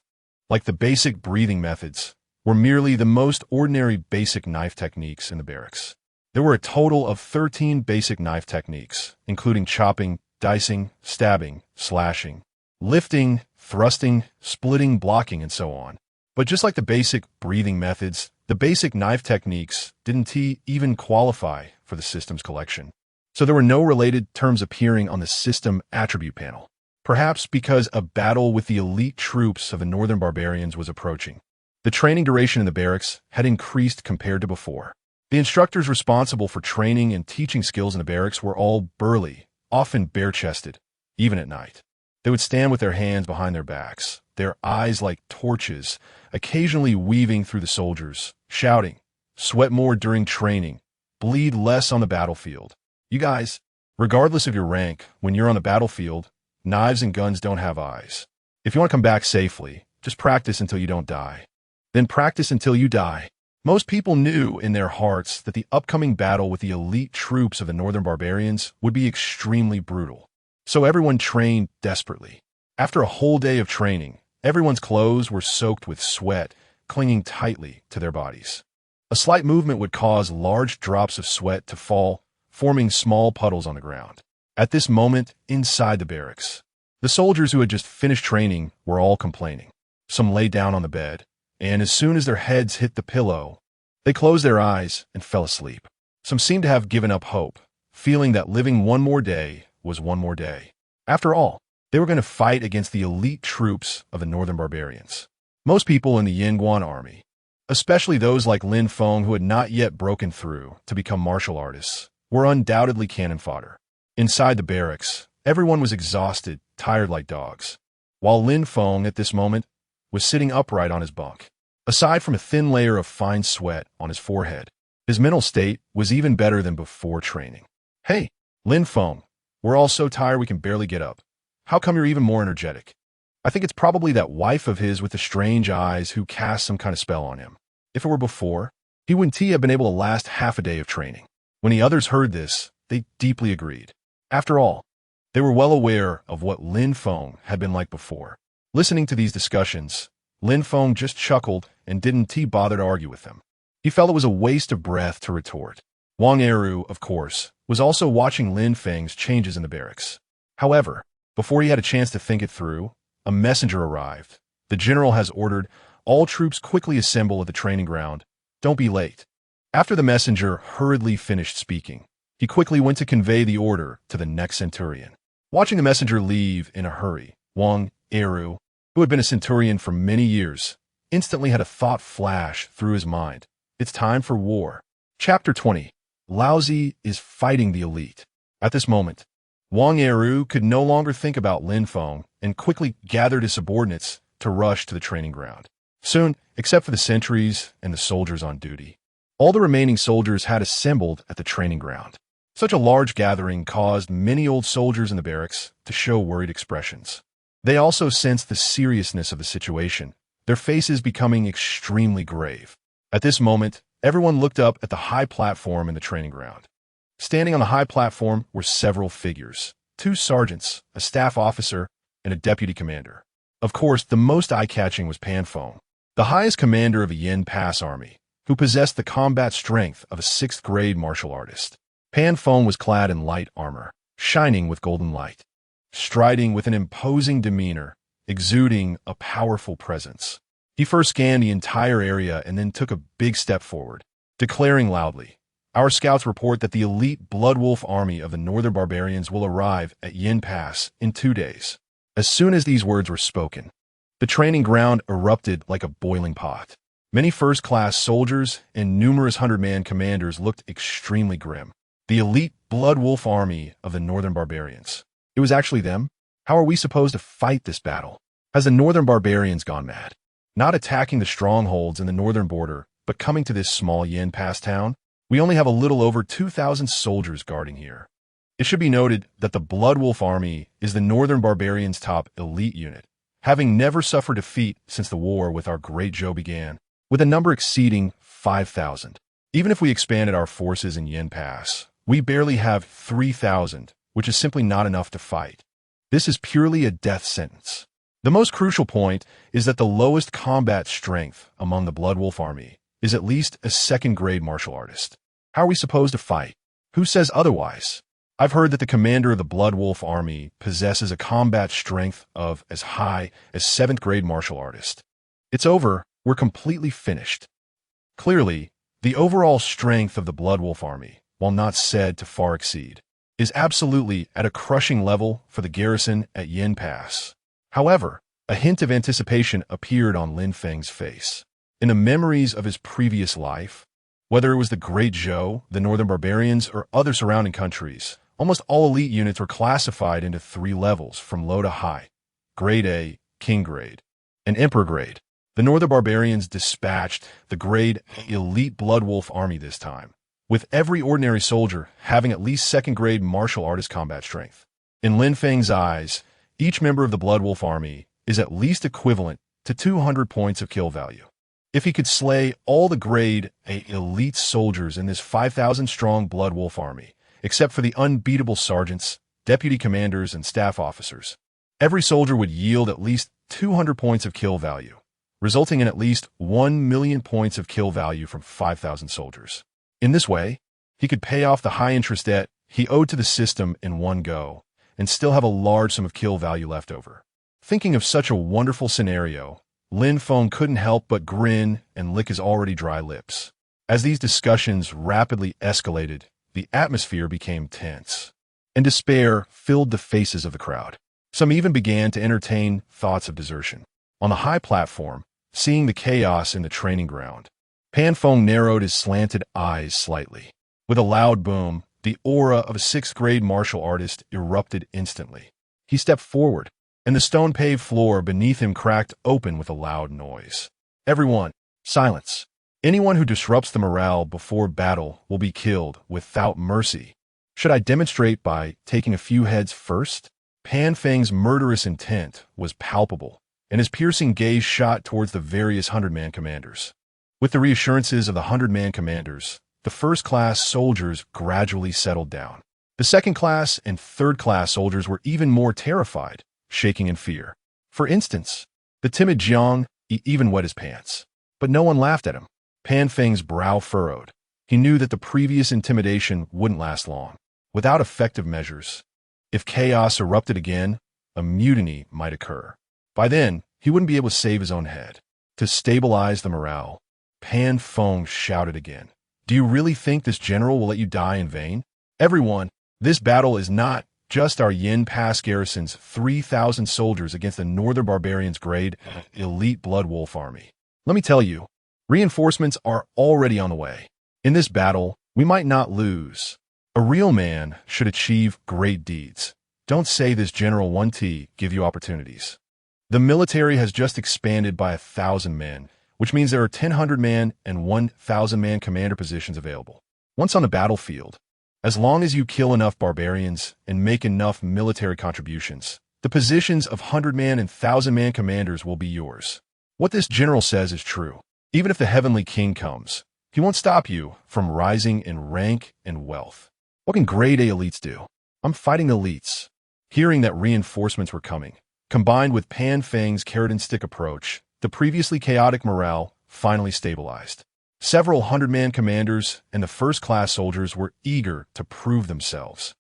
S1: like the basic breathing methods, were merely the most ordinary basic knife techniques in the barracks. There were a total of 13 basic knife techniques, including chopping, dicing, stabbing, slashing, lifting, thrusting, splitting, blocking, and so on. But just like the basic breathing methods, the basic knife techniques didn't even qualify for the system's collection. So there were no related terms appearing on the system attribute panel. Perhaps because a battle with the elite troops of the Northern Barbarians was approaching. The training duration in the barracks had increased compared to before. The instructors responsible for training and teaching skills in the barracks were all burly, often bare-chested, even at night. They would stand with their hands behind their backs, their eyes like torches, occasionally weaving through the soldiers, shouting, "Sweat more during training, bleed less on the battlefield. You guys, regardless of your rank, when you're on the battlefield, knives and guns don't have eyes. If you want to come back safely, just practice until you don't die. Then practice until you die." Most people knew in their hearts that the upcoming battle with the elite troops of the Northern Barbarians would be extremely brutal. So everyone trained desperately. After a whole day of training, everyone's clothes were soaked with sweat, clinging tightly to their bodies. A slight movement would cause large drops of sweat to fall, forming small puddles on the ground. At this moment, inside the barracks, the soldiers who had just finished training were all complaining. Some lay down on the bed, and as soon as their heads hit the pillow, they closed their eyes and fell asleep. Some seemed to have given up hope, feeling that living one more day was one more day. After all, they were going to fight against the elite troops of the Northern Barbarians. Most people in the Yinguan army, especially those like Lin Feng who had not yet broken through to become martial artists, were undoubtedly cannon fodder. Inside the barracks, everyone was exhausted, tired like dogs, while Lin Feng at this moment was sitting upright on his bunk. Aside from a thin layer of fine sweat on his forehead, his mental state was even better than before training. "Hey, Lin Feng, we're all so tired we can barely get up. How come you're even more energetic?" I think it's probably that wife of his with the strange eyes who cast some kind of spell on him. If it were before, he wouldn't have been able to last half a day of training. When the others heard this, they deeply agreed. After all, they were well aware of what Lin Feng had been like before. Listening to these discussions, Lin Feng just chuckled and didn't bother to argue with them. He felt it was a waste of breath to retort. Wang Eru, of course, was also watching Lin Feng's changes in the barracks. However, before he had a chance to think it through, a messenger arrived. "The general has ordered All troops quickly assemble at the training ground. Don't be late. After the messenger hurriedly finished speaking, he quickly went to convey the order to the next centurion. Watching the messenger leave in a hurry, Wang Eru, who had been a centurion for many years, instantly had a thought flash through his mind. It's time for war. Chapter 20. Laozi is fighting the elite. At this moment, Wang Eru could no longer think about Lin Feng and quickly gathered his subordinates to rush to the training ground. Soon, except for the sentries and the soldiers on duty, all the remaining soldiers had assembled at the training ground. Such a large gathering caused many old soldiers in the barracks to show worried expressions. They also sensed the seriousness of the situation, their faces becoming extremely grave. At this moment, everyone looked up at the high platform in the training ground. Standing on the high platform were several figures, 2 sergeants, a staff officer, and a deputy commander. Of course, the most eye-catching was Pan Feng, the highest commander of a Yin Pass army, who possessed the combat strength of a 6th-grade martial artist. Pan Feng was clad in light armor, shining with golden light, striding with an imposing demeanor, exuding a powerful presence. He first scanned the entire area and then took a big step forward, declaring loudly, "Our scouts report that the elite Blood Wolf army of the Northern Barbarians will arrive at Yin Pass in 2 days." As soon as these words were spoken, the training ground erupted like a boiling pot. Many first-class soldiers and numerous 100-man commanders looked extremely grim. The elite Blood Wolf army of the Northern Barbarians. It was actually them? How are we supposed to fight this battle? Has the Northern Barbarians gone mad? Not attacking the strongholds in the northern border, but coming to this small Yin Pass town? We only have a little over 2,000 soldiers guarding here. It should be noted that the Blood Wolf army is the Northern Barbarians' top elite unit, having never suffered defeat since the war with our great Zhou began, with a number exceeding 5,000. Even if we expanded our forces in Yin Pass, we barely have 3,000, which is simply not enough to fight. This is purely a death sentence. The most crucial point is that the lowest combat strength among the Blood Wolf army is at least a 2nd-grade martial artist. How are we supposed to fight? Who says otherwise? I've heard that the commander of the Blood Wolf army possesses a combat strength of as high as 7th-grade martial artist. It's over. We're completely finished. Clearly, the overall strength of the Blood Wolf army, while not said to far exceed, is absolutely at a crushing level for the garrison at Yin Pass. However, a hint of anticipation appeared on Lin Feng's face. In the memories of his previous life, whether it was the Great Zhou, the Northern Barbarians, or other surrounding countries, almost all elite units were classified into 3 levels from low to high: Grade A, King Grade, and Emperor Grade. The Northern Barbarians dispatched the Grade Elite Blood Wolf army this time, with every ordinary soldier having at least 2nd-grade martial artist combat strength. In Lin Feng's eyes, each member of the Blood Wolf army is at least equivalent to 200 points of kill value. If he could slay all the Grade A elite soldiers in this 5,000-strong Blood Wolf army, except for the unbeatable sergeants, deputy commanders, and staff officers, every soldier would yield at least 200 points of kill value, resulting in at least 1 million points of kill value from 5,000 soldiers. In this way, he could pay off the high-interest debt he owed to the system in one go and still have a large sum of kill value left over. Thinking of such a wonderful scenario, Lin Feng couldn't help but grin and lick his already dry lips. As these discussions rapidly escalated, the atmosphere became tense, and despair filled the faces of the crowd. Some even began to entertain thoughts of desertion. On the high platform, seeing the chaos in the training ground, Pan Feng narrowed his slanted eyes slightly. With a loud boom, the aura of a 6th-grade martial artist erupted instantly. He stepped forward, and the stone-paved floor beneath him cracked open with a loud noise. "Everyone, silence. Anyone who disrupts the morale before battle will be killed without mercy. Should I demonstrate by taking a few heads first?" Pan Feng's murderous intent was palpable, and his piercing gaze shot towards the various 100-man commanders. With the reassurances of the 100-man commanders, the first-class soldiers gradually settled down. The second-class and third-class soldiers were even more terrified, shaking in fear. For instance, the timid Jiang even wet his pants. But no one laughed at him. Pan Feng's brow furrowed. He knew that the previous intimidation wouldn't last long. Without effective measures, if chaos erupted again, a mutiny might occur. By then, he wouldn't be able to save his own head. To stabilize the morale, Pan Feng shouted again. Do you really think this general will let you die in vain? Everyone, this battle is not just our Yin Pass garrison's 3,000 soldiers against the Northern Barbarians' grade elite Blood Wolf army. Let me tell you, reinforcements are already on the way. In this battle, we might not lose. A real man should achieve great deeds. Don't say this General 1T give you opportunities. The military has just expanded by 1,000 men, which means there are 1,000-man and 1,000-man commander positions available. Once on the battlefield, as long as you kill enough barbarians and make enough military contributions, the positions of 100-man and 1,000-man commanders will be yours. What this general says is true. Even if the Heavenly King comes, he won't stop you from rising in rank and wealth. What can grade A elites do? I'm fighting the elites. Hearing that reinforcements were coming, combined with Pan Feng's carrot and stick approach, the previously chaotic morale finally stabilized. Several 100-man commanders and the first-class soldiers were eager to prove themselves.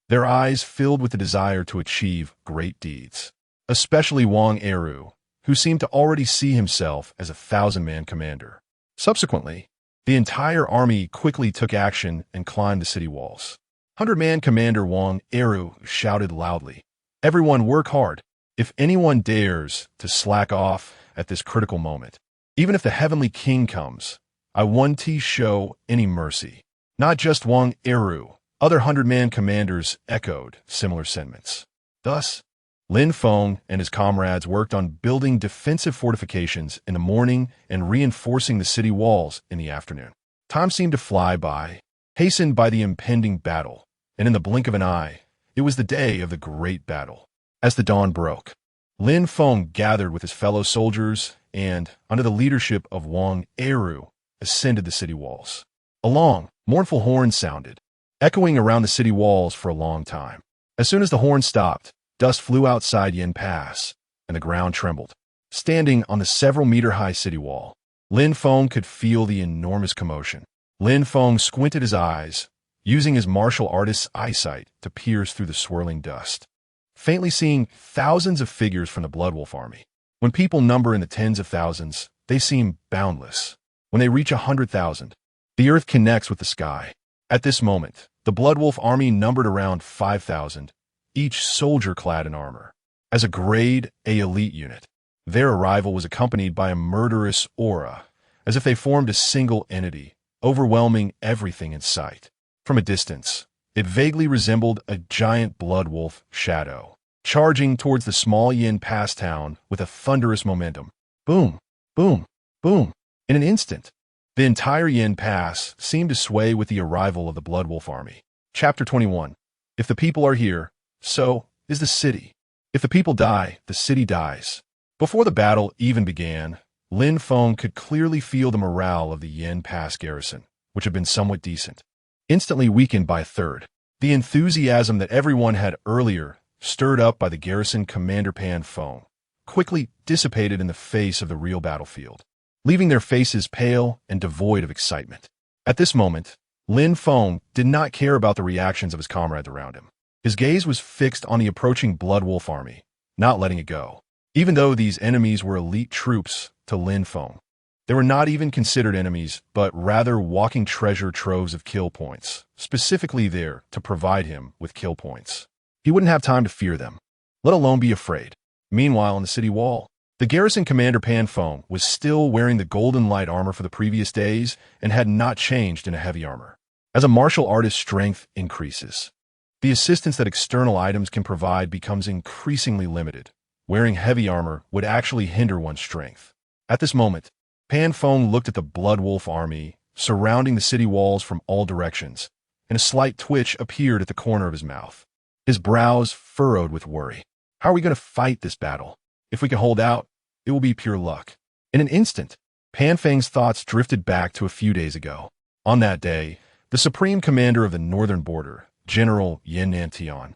S1: Their eyes filled with the desire to achieve great deeds. Especially Wang Eru, who seemed to already see himself as a 1,000-man commander. Subsequently, the entire army quickly took action and climbed the city walls. 100-man commander Wang Eru shouted loudly, "Everyone work hard. If anyone dares to slack off at this critical moment, even if the Heavenly King comes, I won't show any mercy." Not just Wang Eru, other 100-man commanders echoed similar sentiments. Thus, Lin Feng and his comrades worked on building defensive fortifications in the morning and reinforcing the city walls in the afternoon. Time seemed to fly by, hastened by the impending battle, and in the blink of an eye, it was the day of the great battle. As the dawn broke, Lin Feng gathered with his fellow soldiers and, under the leadership of Wang Eru, ascended the city walls. A long, mournful horn sounded, echoing around the city walls for a long time. As soon as the horn stopped, dust flew outside Yin Pass, and the ground trembled. Standing on the several-meter-high city wall, Lin Feng could feel the enormous commotion. Lin Feng squinted his eyes, using his martial artist's eyesight to pierce through the swirling dust, faintly seeing thousands of figures from the Blood Wolf army. When people number in the tens of thousands, they seem boundless. When they reach 100,000, the earth connects with the sky. At this moment, the Blood Wolf army numbered around 5,000, each soldier clad in armor. As a grade A elite unit, their arrival was accompanied by a murderous aura, as if they formed a single entity, overwhelming everything in sight. From a distance, it vaguely resembled a giant Blood Wolf shadow, charging towards the small Yin Pass town with a thunderous momentum. Boom, boom, boom. In an instant, the entire Yin Pass seemed to sway with the arrival of the Blood Wolf army. Chapter 21. If the people are here, so is the city. If the people die, the city dies. Before the battle even began, Lin Feng could clearly feel the morale of the Yin Pass garrison, which had been somewhat decent, instantly weakened by a third. The enthusiasm that everyone had earlier stirred up by the garrison commander Pan Feng quickly dissipated in the face of the real battlefield, leaving their faces pale and devoid of excitement. At this moment, Lin Feng did not care about the reactions of his comrades around him. His gaze was fixed on the approaching Blood Wolf army, not letting it go. Even though these enemies were elite troops to Lin Feng, they were not even considered enemies, but rather walking treasure troves of kill points, specifically there to provide him with kill points. He wouldn't have time to fear them, let alone be afraid. Meanwhile, on the city wall, the garrison commander Pan Feng was still wearing the golden light armor for the previous days and had not changed into heavy armor. As a martial artist's strength increases, the assistance that external items can provide becomes increasingly limited. Wearing heavy armor would actually hinder one's strength. At this moment, Pan Feng looked at the Blood Wolf army surrounding the city walls from all directions, and a slight twitch appeared at the corner of his mouth. His brows furrowed with worry. How are we going to fight this battle? If we can hold out, it will be pure luck. In an instant, Pan Feng's thoughts drifted back to a few days ago. On that day, the supreme commander of the northern border, General Yin Nantian,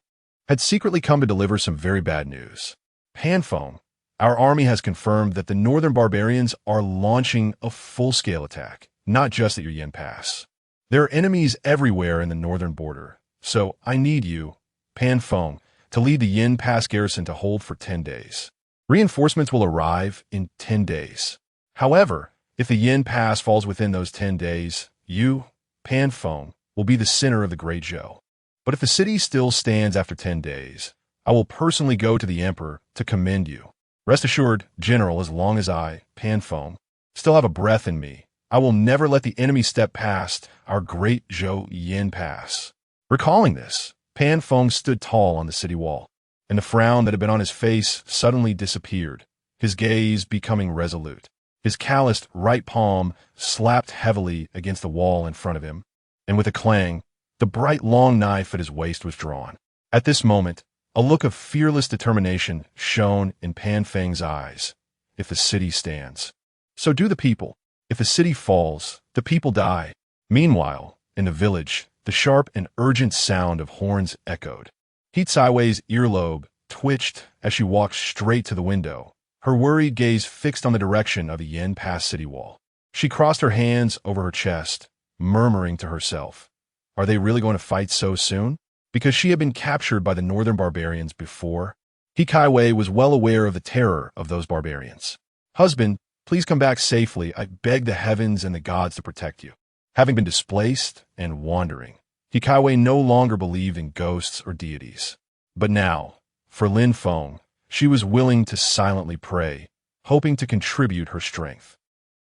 S1: had secretly come to deliver some very bad news. Pan Feng, our army has confirmed that the northern barbarians are launching a full-scale attack, not just at your Yin Pass. There are enemies everywhere in the northern border, so I need you, Pan Feng, to lead the Yin Pass garrison to hold for 10 days. Reinforcements will arrive in 10 days. However, if the Yin Pass falls within those 10 days, you, Pan Feng, will be the center of the Great Zhou. But if the city still stands after 10 days, I will personally go to the emperor to commend you. Rest assured, General, as long as I, Pan Feng, still have a breath in me, I will never let the enemy step past our Great Zhou Yin Pass. Recalling this, Pan Feng stood tall on the city wall, and the frown that had been on his face suddenly disappeared, his gaze becoming resolute. His calloused right palm slapped heavily against the wall in front of him, and with a clang, the bright long knife at his waist was drawn. At this moment, a look of fearless determination shone in Pan Feng's eyes. If the city stands, so do the people. If the city falls, the people die. Meanwhile, in the village, the sharp and urgent sound of horns echoed. He Caiwei's earlobe twitched as she walked straight to the window, her worried gaze fixed on the direction of the Yin Pass city wall. She crossed her hands over her chest, murmuring to herself, "Are they really going to fight so soon?" Because she had been captured by the northern barbarians before, He Caiwei was well aware of the terror of those barbarians. "Husband, please come back safely. I beg the heavens and the gods to protect you." Having been displaced and wandering, He Caiwei no longer believed in ghosts or deities. But now, for Lin Feng, she was willing to silently pray, hoping to contribute her strength.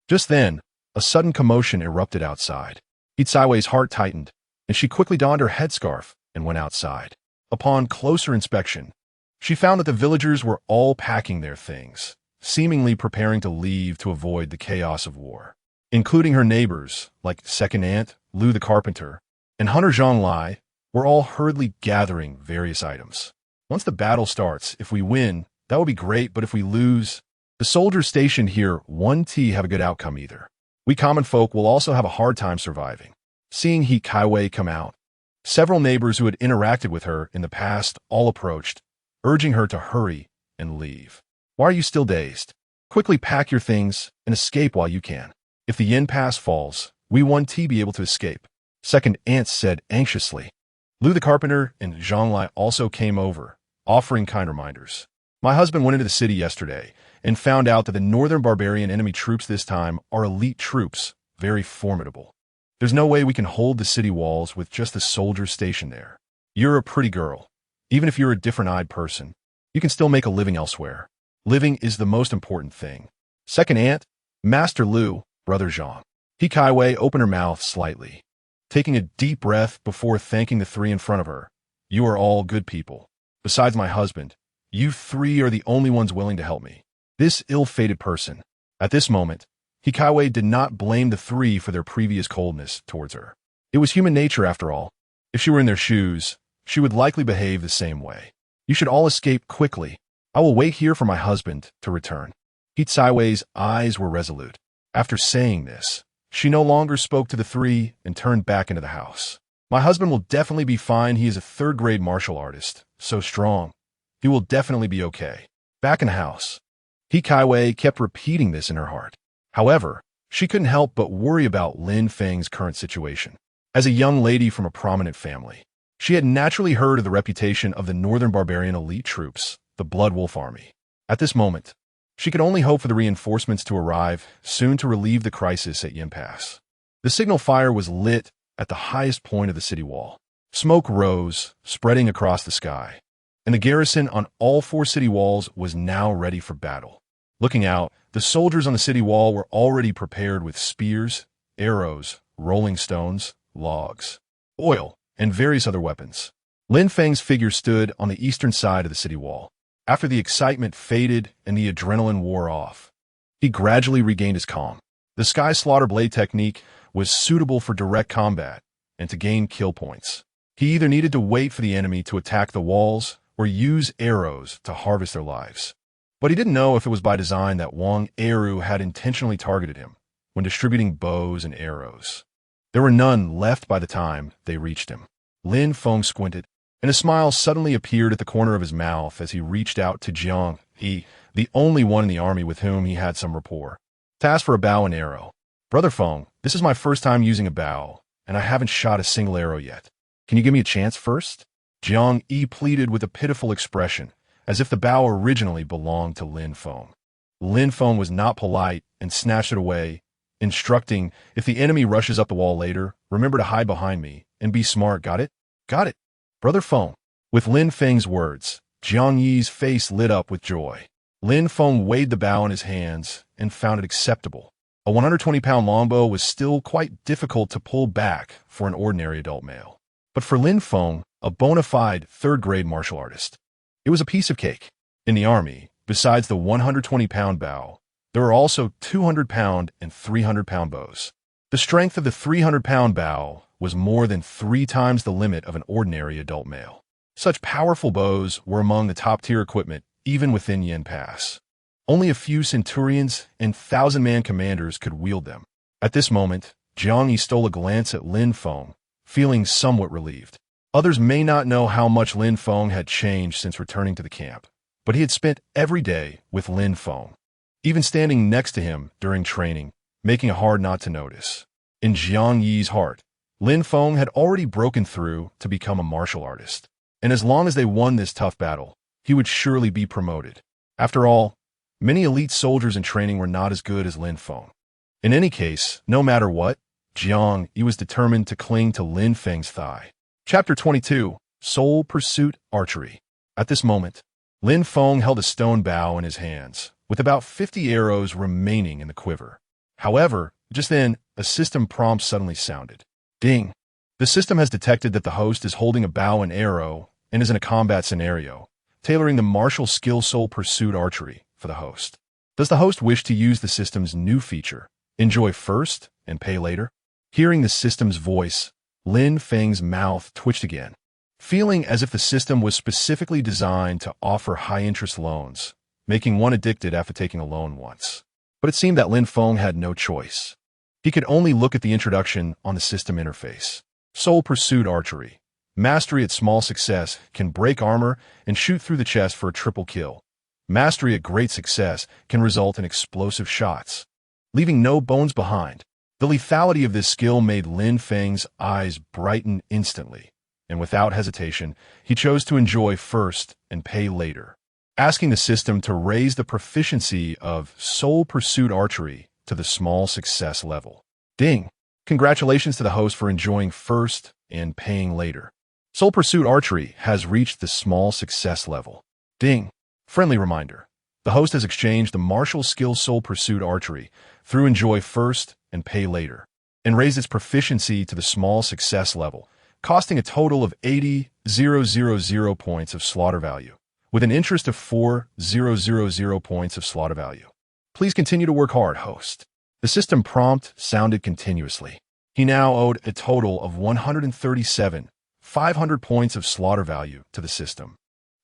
S1: Just then, a sudden commotion erupted outside. He Caiwei's heart tightened, and she quickly donned her headscarf and went outside. Upon closer inspection, she found that the villagers were all packing their things, seemingly preparing to leave to avoid the chaos of war, including her neighbors, like Second Aunt, Lu the Carpenter, and Hunter Zhang Lai, were all hurriedly gathering various items. "Once the battle starts, if we win, that would be great, but if we lose, the soldiers stationed here won't have a good outcome either. We common folk will also have a hard time surviving." Seeing He Caiwei come out, several neighbors who had interacted with her in the past all approached, urging her to hurry and leave. "Why are you still dazed? Quickly pack your things and escape while you can. If the Yin Pass falls, we won't be able to escape," Second Aunt said anxiously. Lu the Carpenter and Zhang Lai also came over, offering kind reminders. "My husband went into the city yesterday and found out that the northern barbarian enemy troops this time are elite troops, very formidable. There's no way we can hold the city walls with just the soldiers stationed there. You're a pretty girl. Even if you're a different-eyed person, you can still make a living elsewhere. Living is the most important thing." Second Aunt, Master Lu, Brother Zhang. He Caiwei opened her mouth slightly, taking a deep breath before thanking the three in front of her. "You are all good people. Besides my husband, you three are the only ones willing to help me. This ill-fated person." At this moment, He Caiwei did not blame the three for their previous coldness towards her. It was human nature after all. If she were in their shoes, she would likely behave the same way. "You should all escape quickly. I will wait here for my husband to return." He Caiwei's eyes were resolute. After saying this, she no longer spoke to the three and turned back into the house. "My husband will definitely be fine. He is a third-grade martial artist, so strong. He will definitely be okay." Back in the house, He Caiwei kept repeating this in her heart. However, she couldn't help but worry about Lin Feng's current situation. As a young lady from a prominent family, she had naturally heard of the reputation of the northern barbarian elite troops, the Blood Wolf Army. At this moment, she could only hope for the reinforcements to arrive soon to relieve the crisis at Yin Pass. The signal fire was lit at the highest point of the city wall. Smoke rose, spreading across the sky, and the garrison on all four city walls was now ready for battle. Looking out, the soldiers on the city wall were already prepared with spears, arrows, rolling stones, logs, oil, and various other weapons. Lin Feng's figure stood on the eastern side of the city wall. After the excitement faded and the adrenaline wore off, he gradually regained his calm. The Sky Slaughter Blade technique was suitable for direct combat and to gain kill points. He either needed to wait for the enemy to attack the walls or use arrows to harvest their lives. But he didn't know if it was by design that Wang Eru had intentionally targeted him when distributing bows and arrows. There were none left by the time they reached him. Lin Feng squinted, and a smile suddenly appeared at the corner of his mouth as he reached out to Jiang Yi, the only one in the army with whom he had some rapport, to ask for a bow and arrow. "Brother Feng, this is my first time using a bow, and I haven't shot a single arrow yet. Can you give me a chance first?" Jiang Yi pleaded with a pitiful expression, as if the bow originally belonged to Lin Feng. Lin Feng was not polite and snatched it away, instructing, if the enemy rushes up the wall later, remember to hide behind me and be smart, got it? Got it. Brother Feng. With Lin Feng's words, Jiang Yi's face lit up with joy. Lin Feng weighed the bow in his hands and found it acceptable. A 120-pound longbow was still quite difficult to pull back for an ordinary adult male. But for Lin Feng, a bona fide third-grade martial artist, it was a piece of cake. In the army, besides the 120-pound bow, there were also 200-pound and 300-pound bows. The strength of the 300-pound bow was more than 3 times the limit of an ordinary adult male. Such powerful bows were among the top-tier equipment even within Yin Pass. Only a few centurions and 1,000-man commanders could wield them. At this moment, Jiang Yi stole a glance at Lin Feng, feeling somewhat relieved. Others may not know how much Lin Feng had changed since returning to the camp, but he had spent every day with Lin Feng, even standing next to him during training, making it hard not to notice. In Jiang Yi's heart, Lin Feng had already broken through to become a martial artist, and as long as they won this tough battle, he would surely be promoted. After all, many elite soldiers in training were not as good as Lin Feng. In any case, no matter what, Jiang Yi was determined to cling to Lin Feng's thigh. Chapter 22, Soul Pursuit Archery. At this moment, Lin Feng held a stone bow in his hands, with about 50 arrows remaining in the quiver. However, just then, a system prompt suddenly sounded. Ding! The system has detected that the host is holding a bow and arrow and is in a combat scenario, tailoring the martial skill Soul Pursuit Archery for the host. Does the host wish to use the system's new feature, Enjoy First and Pay Later? Hearing the system's voice, Lin Feng's mouth twitched again. Feeling as if the system was specifically designed to offer high-interest loans, making one addicted after taking a loan once. But it seemed that Lin Feng had no choice. He could only look at the introduction on the system interface. Soul Pursuit Archery. Mastery at small success can break armor and shoot through the chest for a triple kill. Mastery at great success can result in explosive shots, leaving no bones behind. The lethality of this skill made Lin Feng's eyes brighten instantly, and without hesitation, he chose to enjoy first and pay later, asking the system to raise the proficiency of Soul Pursuit Archery to the small success level. Ding! Congratulations to the host for enjoying first and paying later. Soul Pursuit Archery has reached the small success level. Ding! Friendly reminder. The host has exchanged the martial skill Soul Pursuit Archery through Enjoy First and Pay Later, and raised its proficiency to the small success level, costing a total of 80,000 points of slaughter value, with an interest of 4,000 points of slaughter value. Please continue to work hard, host. The system prompt sounded continuously. He now owed a total of 137,500 points of slaughter value to the system,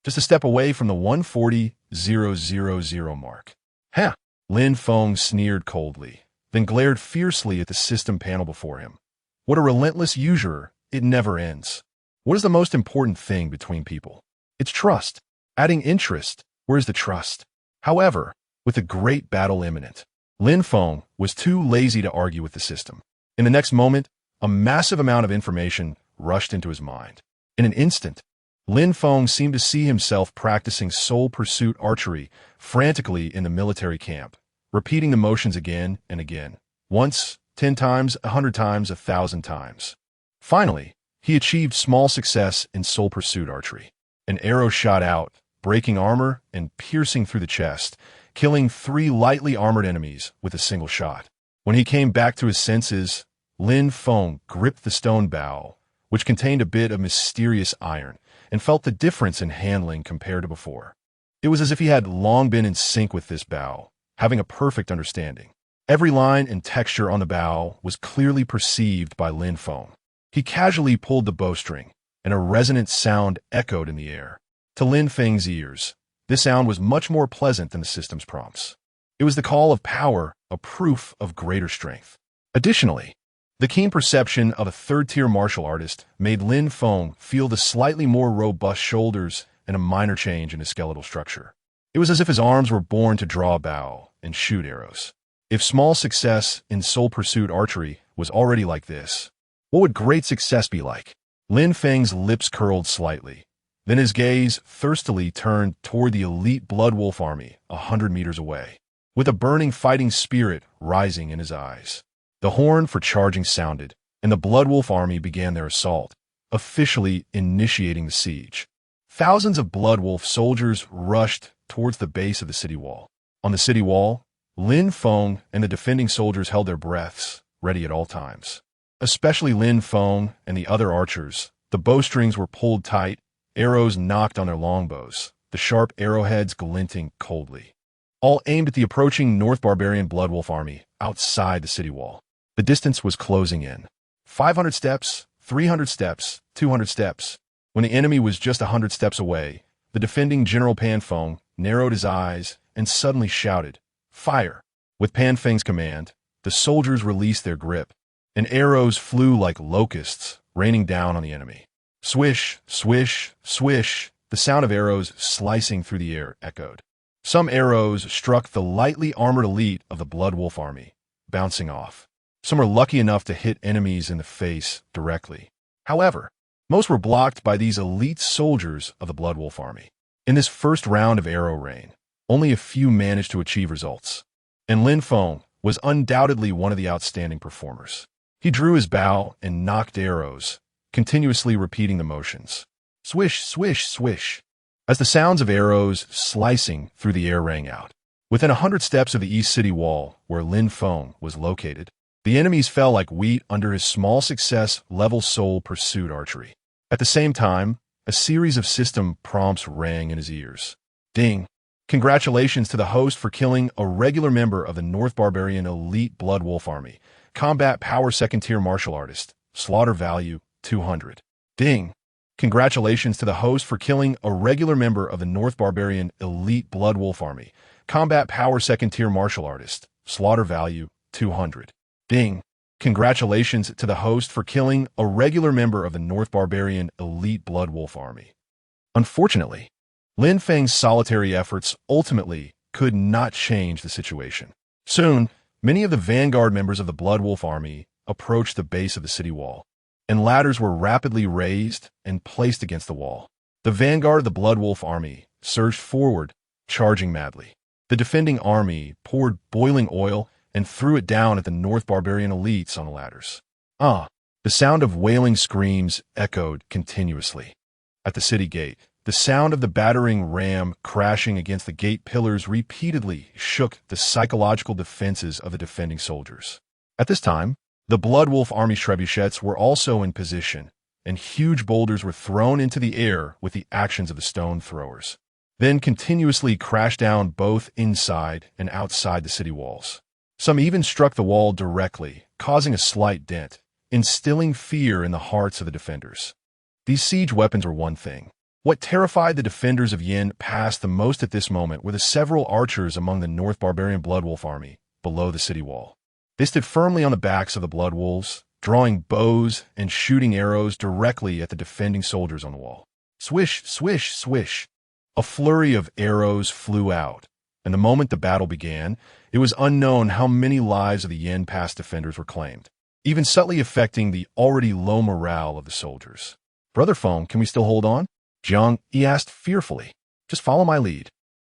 S1: just a step away from the 140,000 mark. Huh! Lin Feng sneered coldly, then glared fiercely at the system panel before him. What a relentless usurer, it never ends. What is the most important thing between people? It's trust. Adding interest, where is the trust? However, with a great battle imminent, Lin Feng was too lazy to argue with the system. In the next moment, a massive amount of information rushed into his mind. In an instant, Lin Feng seemed to see himself practicing Soul Pursuit Archery frantically in the military camp, repeating the motions again and again, once, 10 times, 100 times, 1,000 times. Finally, he achieved small success in Soul Pursuit Archery. An arrow shot out, breaking armor and piercing through the chest, killing 3 lightly armored enemies with a single shot. When he came back to his senses, Lin Feng gripped the stone bow, which contained a bit of mysterious iron, and felt the difference in handling compared to before. It was as if he had long been in sync with this bow, having a perfect understanding. Every line and texture on the bow was clearly perceived by Lin Feng. He casually pulled the bowstring, and a resonant sound echoed in the air. To Lin Feng's ears, this sound was much more pleasant than the system's prompts. It was the call of power, a proof of greater strength. Additionally, the keen perception of a third-tier martial artist made Lin Feng feel the slightly more robust shoulders and a minor change in his skeletal structure. It was as if his arms were born to draw a bow and shoot arrows. If small success in Soul Pursuit Archery was already like this, what would great success be like? Lin Feng's lips curled slightly. Then his gaze thirstily turned toward the elite Blood Wolf army 100 meters away. with a burning fighting spirit rising in his eyes. The horn for charging sounded, and the Bloodwolf army began their assault, officially initiating the siege. Thousands of Bloodwolf soldiers rushed towards the base of the city wall. On the city wall, Lin Feng and the defending soldiers held their breaths, ready at all times. Especially Lin Feng and the other archers. The bowstrings were pulled tight, arrows knocked on their longbows, the sharp arrowheads glinting coldly. All aimed at the approaching North Barbarian Bloodwolf army outside the city wall. The distance was closing in. 500 steps, 300 steps, 200 steps. When the enemy was just 100 steps away, the defending General Pan Feng narrowed his eyes and suddenly shouted, "Fire!" With Pan Feng's command, the soldiers released their grip, and arrows flew like locusts, raining down on the enemy. Swish, swish, swish, the sound of arrows slicing through the air echoed. Some arrows struck the lightly armored elite of the Bloodwolf army, bouncing off. Some were lucky enough to hit enemies in the face directly. However, most were blocked by these elite soldiers of the Bloodwolf army. In this first round of arrow rain, only a few managed to achieve results, and Lin Feng was undoubtedly one of the outstanding performers. He drew his bow and knocked arrows, continuously repeating the motions. Swish, swish, swish, as the sounds of arrows slicing through the air rang out. Within 100 steps of the east city wall, where Lin Feng was located, the enemies fell like wheat under his small success level soul pursuit archery. At the same time, a series of system prompts rang in his ears. Ding! Congratulations to the host for killing a regular member of the North Barbarian Elite Bloodwolf Army. Combat Power Second Tier Martial Artist. Slaughter Value 200. Ding! Congratulations to the host for killing a regular member of the North Barbarian Elite Bloodwolf Army. Combat Power Second Tier Martial Artist. Slaughter Value 200. Ding! Congratulations to the host for killing a regular member of the North Barbarian Elite Bloodwolf Army. Unfortunately, Lin Feng's solitary efforts ultimately could not change the situation. Soon, many of the vanguard members of the Bloodwolf Army approached the base of the city wall, and ladders were rapidly raised and placed against the wall. The vanguard of the Bloodwolf Army surged forward, charging madly. The defending army poured boiling oil and threw it down at the North Barbarian elites on the ladders. The sound of wailing screams echoed continuously. At the city gate, the sound of the battering ram crashing against the gate pillars repeatedly shook the psychological defenses of the defending soldiers. At this time, the Bloodwolf Army trebuchets were also in position, and huge boulders were thrown into the air with the actions of the stone throwers, then continuously crashed down both inside and outside the city walls. Some even struck the wall directly, causing a slight dent, instilling fear in the hearts of the defenders. These siege weapons were one thing. What terrified the defenders of Yin past the most at this moment were the several archers among the North Barbarian Bloodwolf army below the city wall. They stood firmly on the backs of the Bloodwolves, drawing bows and shooting arrows directly at the defending soldiers on the wall. Swish, swish, swish. A flurry of arrows flew out, and the moment the battle began, it was unknown how many lives of the Yin Pass defenders were claimed, even subtly affecting the already low morale of the soldiers. Brother Feng, can we still hold on? Jiang, he asked fearfully. Just follow my lead.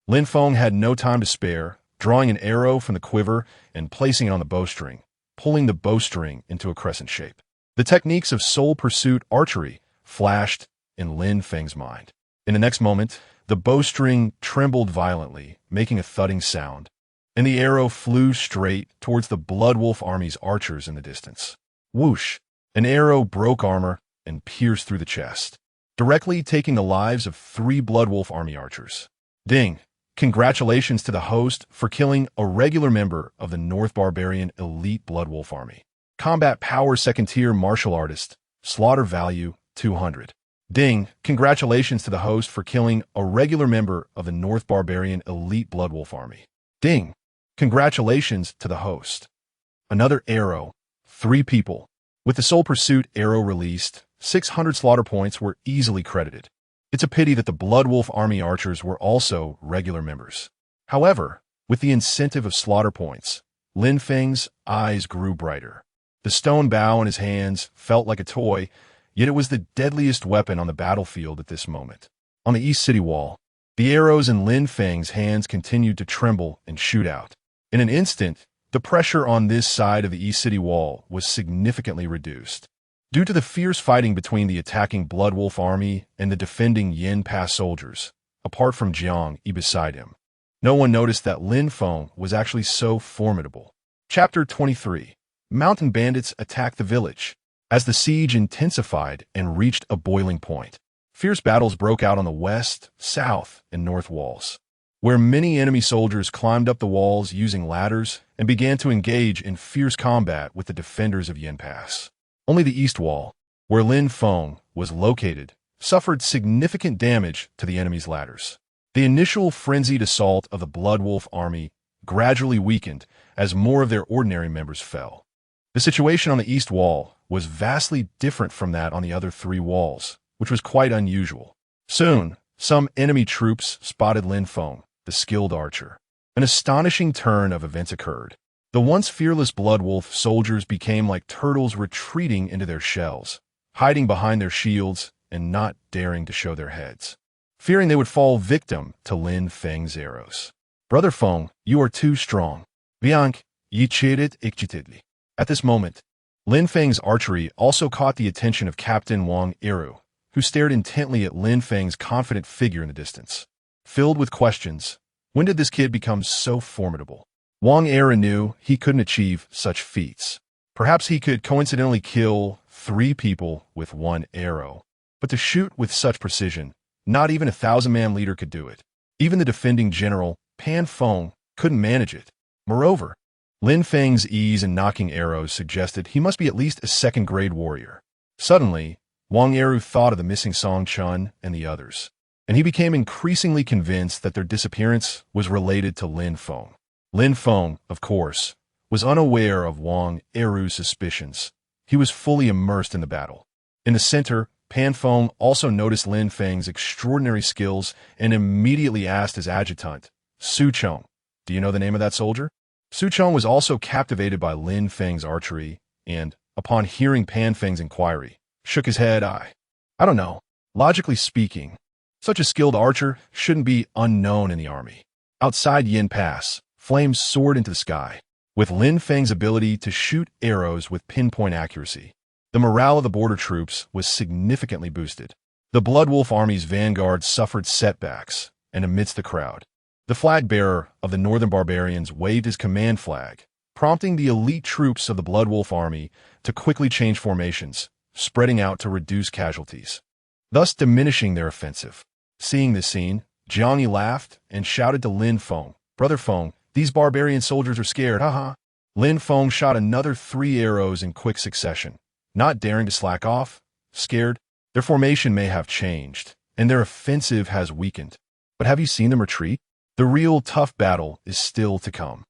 S1: Lin Feng had no time to spare, drawing an arrow from the quiver and placing it on the bowstring, pulling the bowstring into a crescent shape. The techniques of soul pursuit archery flashed in Lin Feng's mind. In the next moment, the bowstring trembled violently, making a thudding sound, and the arrow flew straight towards the Bloodwolf army's archers in the distance. Whoosh! An arrow broke armor and pierced through the chest, directly taking the lives of 3 Bloodwolf army archers. Ding! Congratulations to the host for killing a regular member of the North Barbarian Elite Bloodwolf Army. Combat Power Second Tier Martial Artist. Slaughter Value 200. Ding! Congratulations to the host for killing a regular member of the North Barbarian Elite Bloodwolf Army. Ding! Congratulations to the host. Another arrow. 3 people. With the Soul Pursuit arrow released, 600 slaughter points were easily credited. It's a pity that the Bloodwolf Army archers were also regular members. However, with the incentive of slaughter points, Lin Feng's eyes grew brighter. The stone bow in his hands felt like a toy, yet it was the deadliest weapon on the battlefield at this moment. On the east city wall, the arrows in Lin Feng's hands continued to tremble and shoot out. In an instant, the pressure on this side of the East City wall was significantly reduced. Due to the fierce fighting between the attacking Bloodwolf army and the defending Yin Pass soldiers, apart from Jiang Yi beside him, no one noticed that Lin Feng was actually so formidable. Chapter 23. Mountain bandits attack the village. As the siege intensified and reached a boiling point, fierce battles broke out on the west, south, and north walls, where many enemy soldiers climbed up the walls using ladders and began to engage in fierce combat with the defenders of Yin Pass. Only the east wall, where Lin Feng was located, suffered significant damage to the enemy's ladders. The initial frenzied assault of the Bloodwolf army gradually weakened as more of their ordinary members fell. The situation on the east wall was vastly different from that on the other three walls, which was quite unusual. Soon, some enemy troops spotted Lin Feng, the skilled archer. An astonishing turn of events occurred. The once fearless Bloodwolf soldiers became like turtles retreating into their shells, hiding behind their shields and not daring to show their heads, fearing they would fall victim to Lin Feng's arrows. "Brother Feng, you are too strong. Viank, yi cheated ikchitidli." At this moment, Lin Feng's archery also caught the attention of Captain Wang Eru, who stared intently at Lin Feng's confident figure in the distance. Filled with questions, when did this kid become so formidable? Wang Eru knew he couldn't achieve such feats. Perhaps he could coincidentally kill 3 people with 1 arrow, but to shoot with such precision, not even a 1,000-man leader could do it. Even the defending general, Pan Feng, couldn't manage it. Moreover, Lin Feng's ease in knocking arrows suggested he must be at least a second-grade warrior. Suddenly, Wang Eru thought of the missing Song Chun and the others, and he became increasingly convinced that their disappearance was related to Lin Feng. Lin Feng, of course, was unaware of Wang Eru's suspicions. He was fully immersed in the battle. In the center, Pan Feng also noticed Lin Feng's extraordinary skills and immediately asked his adjutant, Su Chong, "Do you know the name of that soldier?" Su Chong was also captivated by Lin Feng's archery and, upon hearing Pan Feng's inquiry, shook his head. I don't know. Logically speaking, such a skilled archer shouldn't be unknown in the army." Outside Yin Pass, flames soared into the sky. With Lin Feng's ability to shoot arrows with pinpoint accuracy, the morale of the border troops was significantly boosted. The Bloodwolf army's vanguard suffered setbacks, and amidst the crowd, the flag-bearer of the Northern Barbarians waved his command flag, prompting the elite troops of the Bloodwolf army to quickly change formations, spreading out to reduce casualties, thus diminishing their offensive. Seeing this scene, Jiang Yi laughed and shouted to Lin Feng, "Brother Feng, these barbarian soldiers are scared, haha." Lin Feng shot another 3 arrows in quick succession, not daring to slack off. Scared? Their formation may have changed, and their offensive has weakened. But have you seen them retreat? The real tough battle is still to come.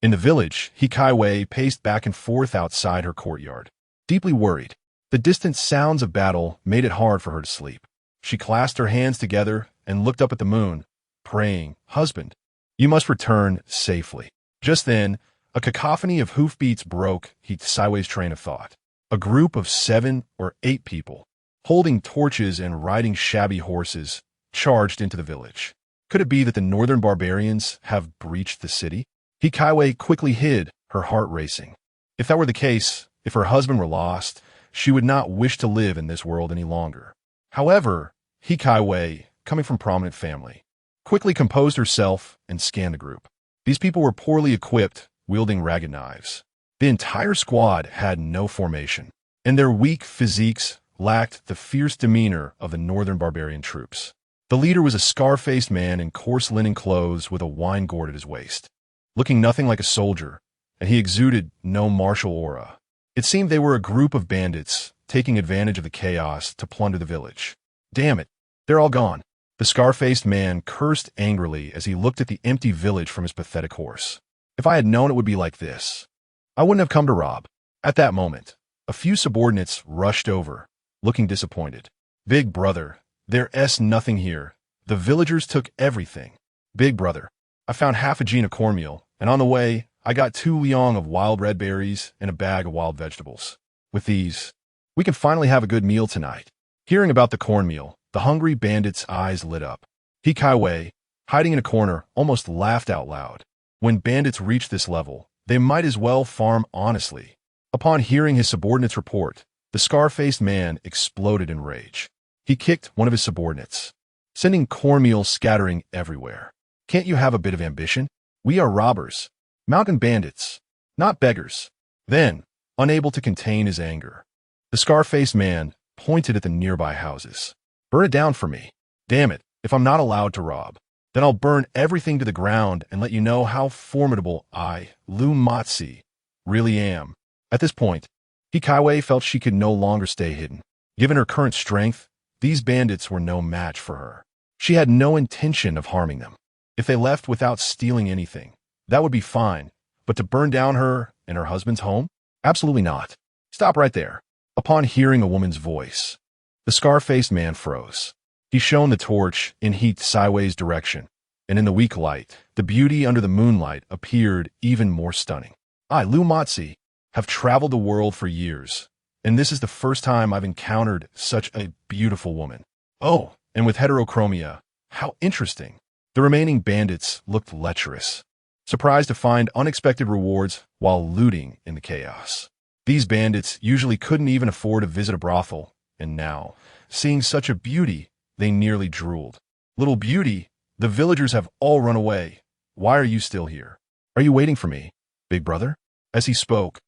S1: In the village, He Kai Wei paced back and forth outside her courtyard, deeply worried. The distant sounds of battle made it hard for her to sleep. She clasped her hands together and looked up at the moon, praying, "Husband, you must return safely." Just then, a cacophony of hoofbeats broke He Kai's train of thought. A group of 7 or 8 people, holding torches and riding shabby horses, charged into the village. Could it be that the northern barbarians have breached the city? He Kai quickly hid, her heart racing. If that were the case, if her husband were lost, she would not wish to live in this world any longer. However, He Kai, coming from prominent family, quickly composed herself and scanned the group. These people were poorly equipped, wielding ragged knives. The entire squad had no formation, and their weak physiques lacked the fierce demeanor of the northern barbarian troops. The leader was a scar-faced man in coarse linen clothes with a wine gourd at his waist, looking nothing like a soldier, and he exuded no martial aura. It seemed they were a group of bandits taking advantage of the chaos to plunder the village. "Damn it, they're all gone." The scar-faced man cursed angrily as he looked at the empty village from his pathetic horse. "If I had known it would be like this, I wouldn't have come to rob." At that moment, a few subordinates rushed over, looking disappointed. "Big brother, there's nothing here. The villagers took everything." "Big brother, I found half a gene of cornmeal, and on the way, I got 2 liang of wild red berries and a bag of wild vegetables. With these, we can finally have a good meal tonight." Hearing about the cornmeal, the hungry bandits' eyes lit up. He Kai, hiding in a corner, almost laughed out loud. When bandits reach this level, they might as well farm honestly. Upon hearing his subordinate's report, the scar-faced man exploded in rage. He kicked one of his subordinates, sending cornmeal scattering everywhere. Can't you have a bit of ambition? We are robbers, mountain bandits, not beggars. Then, unable to contain his anger, the scar-faced man pointed at the nearby houses. Burn it down for me. Damn it, if I'm not allowed to rob, then I'll burn everything to the ground and let you know how formidable I, Lu Matsi, really am. At this point, Hikaiwe felt she could no longer stay hidden. Given her current strength, these bandits were no match for her. She had no intention of harming them. If they left without stealing anything, that would be fine, but to burn down her and her husband's home? Absolutely not. Stop right there. Upon hearing a woman's voice, the scar-faced man froze. He shone the torch in Hikaiwe's direction, and in the weak light, the beauty under the moonlight appeared even more stunning. I, Lu Matsi, have traveled the world for years, and this is the first time I've encountered such a beautiful woman. Oh, and with heterochromia, how interesting. The remaining bandits looked lecherous, surprised to find unexpected rewards while looting in the chaos. These bandits usually couldn't even afford to visit a brothel, and now, seeing such a beauty, they nearly drooled. Little beauty, the villagers have all run away. Why are you still here? Are you waiting for me, big brother? As he spoke,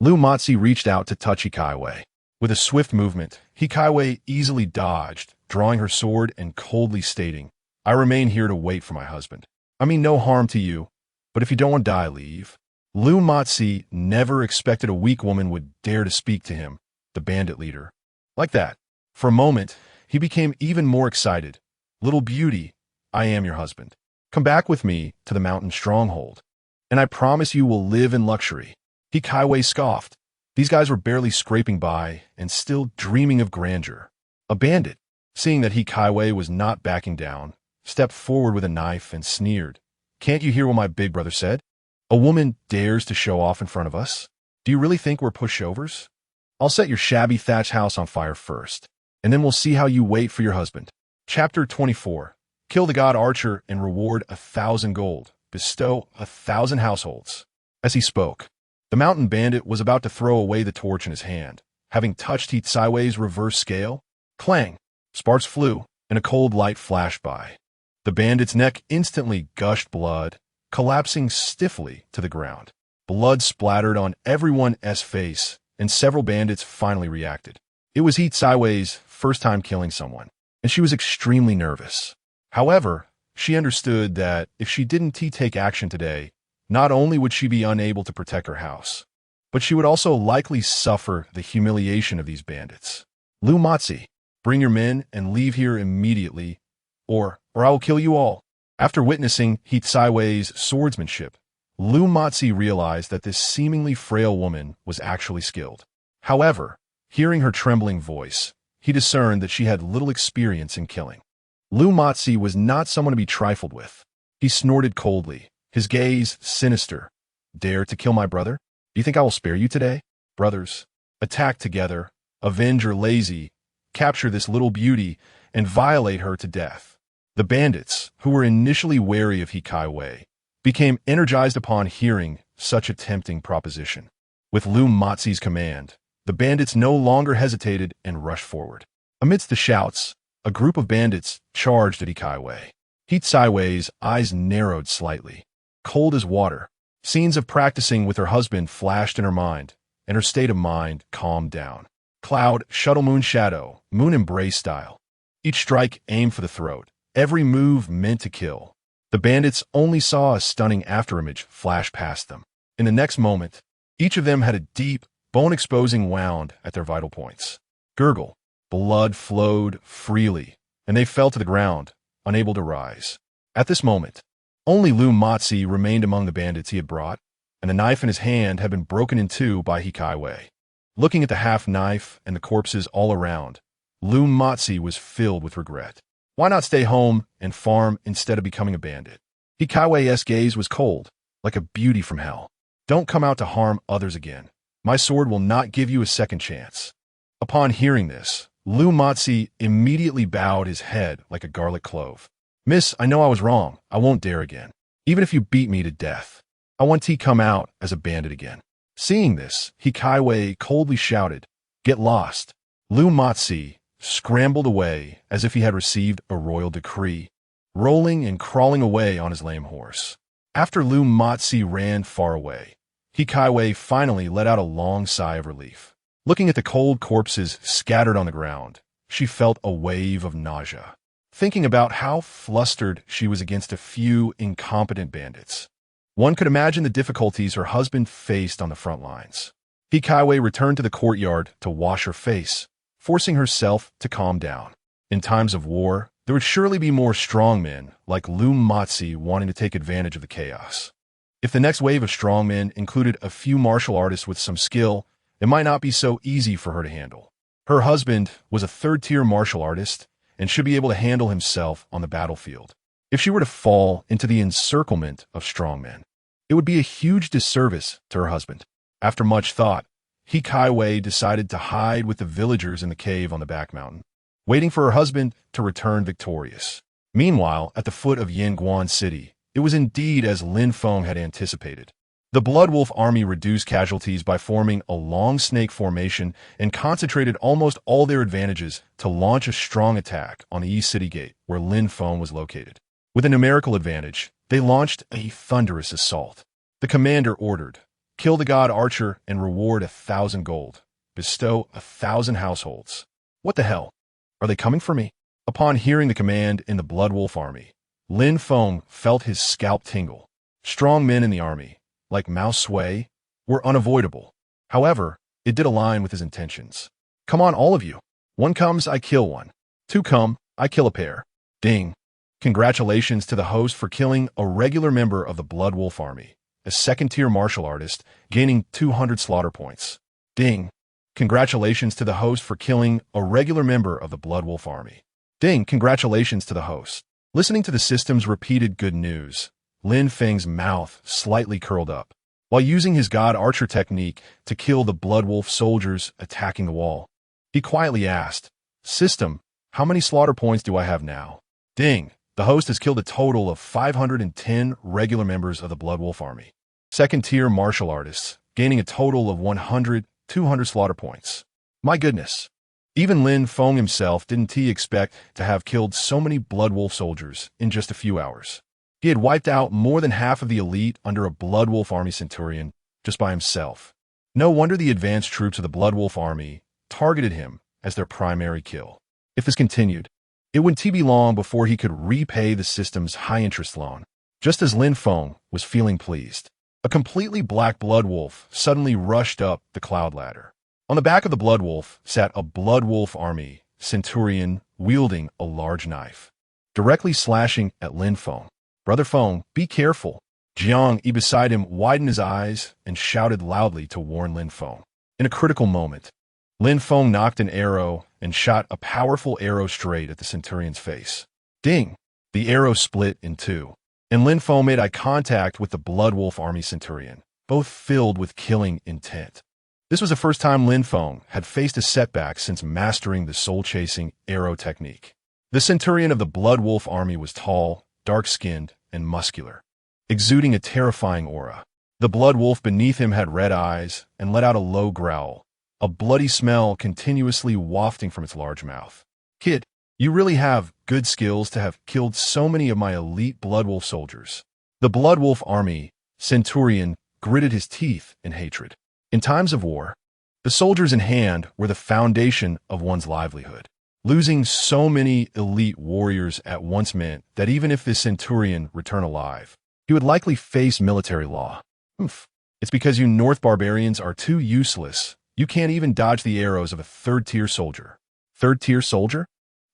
S1: Lu Matsi reached out to touch Hikaiwe. With a swift movement, Hikaiwe easily dodged, drawing her sword and coldly stating, I remain here to wait for my husband. I mean no harm to you, but if you don't want to die, leave. Lu Matsi never expected a weak woman would dare to speak to him, the bandit leader. Like that. For a moment, he became even more excited. Little beauty, I am your husband. Come back with me to the mountain stronghold, and I promise you will live in luxury. Hikaiwe scoffed. These guys were barely scraping by and still dreaming of grandeur. A bandit, seeing that Hikaiwe was not backing down, stepped forward with a knife and sneered. Can't you hear what my big brother said? A woman dares to show off in front of us? Do you really think we're pushovers? I'll set your shabby thatch house on fire first, and then we'll see how you wait for your husband. Chapter 24. Kill the god archer and reward 1,000 gold. Bestow 1,000 households. As he spoke, the mountain bandit was about to throw away the torch in his hand. Having touched Hikaiwe's reverse scale, clang! Sparks flew, and a cold light flashed by. The bandit's neck instantly gushed blood, collapsing stiffly to the ground. Blood splattered on everyone's face, and several bandits finally reacted. It was Hikaiwe's first time killing someone, and she was extremely nervous. However, she understood that if she didn't take action today, not only would she be unable to protect her house, but she would also likely suffer the humiliation of these bandits. Lu Matsi, bring your men and leave here immediately, or I will kill you all. After witnessing Hikaiwe's swordsmanship, Lu Matsi realized that this seemingly frail woman was actually skilled. However, hearing her trembling voice, he discerned that she had little experience in killing. Lu Matsi was not someone to be trifled with. He snorted coldly, his gaze sinister. Dare to kill my brother? Do you think I will spare you today? Brothers, attack together, avenge your lazy, capture this little beauty, and violate her to death. The bandits, who were initially wary of Hikaiwe, became energized upon hearing such a tempting proposition. With Lu Matsi's command, the bandits no longer hesitated and rushed forward. Amidst the shouts, a group of bandits charged at Hikaiwe. Hikaiwe's eyes narrowed slightly. Cold as water, scenes of practicing with her husband flashed in her mind, and her state of mind calmed down. Cloud, shuttle moon shadow, moon embrace style. Each strike aimed for the throat, every move meant to kill. The bandits only saw a stunning afterimage flash past them. In the next moment, each of them had a deep, bone-exposing wound at their vital points. Gurgle, blood flowed freely, and they fell to the ground, unable to rise. At this moment, only Lu Matsi remained among the bandits he had brought, and the knife in his hand had been broken in two by Hikaiwe. Looking at the half-knife and the corpses all around, Lu Matsi was filled with regret. Why not stay home and farm instead of becoming a bandit? Hikaiwe's gaze was cold, like a beauty from hell. Don't come out to harm others again. My sword will not give you a second chance. Upon hearing this, Lu Matsi immediately bowed his head like a garlic clove. Miss, I know I was wrong. I won't dare again. Even if you beat me to death, I want to come out as a bandit again. Seeing this, Hikaiwei coldly shouted, "Get lost!" Lu Matsi scrambled away as if he had received a royal decree, rolling and crawling away on his lame horse. After Lu Matsi ran far away, Hikaiwei finally let out a long sigh of relief. Looking at the cold corpses scattered on the ground, she felt a wave of nausea, thinking about how flustered she was against a few incompetent bandits. One could imagine the difficulties her husband faced on the front lines. Hikaiwei returned to the courtyard to wash her face, forcing herself to calm down. In times of war, there would surely be more strongmen like Lu Matsi wanting to take advantage of the chaos. If the next wave of strongmen included a few martial artists with some skill, it might not be so easy for her to handle. Her husband was a third-tier martial artist and should be able to handle himself on the battlefield. If she were to fall into the encirclement of strongmen, it would be a huge disservice to her husband. After much thought, Hikaiwei decided to hide with the villagers in the cave on the back mountain, waiting for her husband to return victorious. Meanwhile, at the foot of Yanguan City, it was indeed as Lin Feng had anticipated. The Blood Wolf army reduced casualties by forming a long snake formation and concentrated almost all their advantages to launch a strong attack on the East City Gate, where Lin Feng was located. With a numerical advantage, they launched a thunderous assault. The commander ordered, "Kill the god archer and reward 1,000 gold. Bestow 1,000 households." What the hell? Are they coming for me? Upon hearing the command in the Blood Wolf army, Lin Feng felt his scalp tingle. Strong men in the army, like Mao Sui, were unavoidable. However, it did align with his intentions. "Come on, all of you. One comes, I kill one. Two come, I kill a pair." Ding. Congratulations to the host for killing a regular member of the Blood Wolf army, a second-tier martial artist, gaining 200 slaughter points. Ding. Congratulations to the host for killing a regular member of the Blood Wolf army. Ding. Congratulations to the host. Listening to the system's repeated good news, Lin Feng's mouth slightly curled up. While using his god archer technique to kill the Blood Wolf soldiers attacking the wall, he quietly asked, "System, how many slaughter points do I have now?" Ding. The host has killed a total of 510 regular members of the Blood Wolf army. Second-tier martial artists, gaining a total of 200 slaughter points. My goodness. Even Lin Feng himself didn't expect to have killed so many Blood Wolf soldiers in just a few hours. He had wiped out more than half of the elite under a Blood Wolf army centurion just by himself. No wonder the advanced troops of the Blood Wolf army targeted him as their primary kill. If this continued, it wouldn't be long before he could repay the system's high-interest loan. Just as Lin Feng was feeling pleased, a completely black Blood Wolf suddenly rushed up the cloud ladder. On the back of the Blood Wolf sat a Blood Wolf army centurion wielding a large knife, directly slashing at Lin Feng. "Brother Feng, be careful." Jiang Yi beside him widened his eyes and shouted loudly to warn Lin Feng. In a critical moment, Lin Feng knocked an arrow and shot a powerful arrow straight at the centurion's face. Ding! The arrow split in two, and Lin Feng made eye contact with the Blood Wolf army centurion, both filled with killing intent. This was the first time Lin Feng had faced a setback since mastering the soul-chasing arrow technique. The centurion of the Blood Wolf army was tall, dark-skinned, and muscular, exuding a terrifying aura. The Blood Wolf beneath him had red eyes and let out a low growl, a bloody smell continuously wafting from its large mouth. "Kid, you really have good skills to have killed so many of my elite Blood Wolf soldiers." The Blood Wolf army centurion gritted his teeth in hatred. In times of war, the soldiers in hand were the foundation of one's livelihood. Losing so many elite warriors at once meant that even if this centurion returned alive, he would likely face military law. It's because you North barbarians are too useless. You can't even dodge the arrows of a third-tier soldier. Third-tier soldier?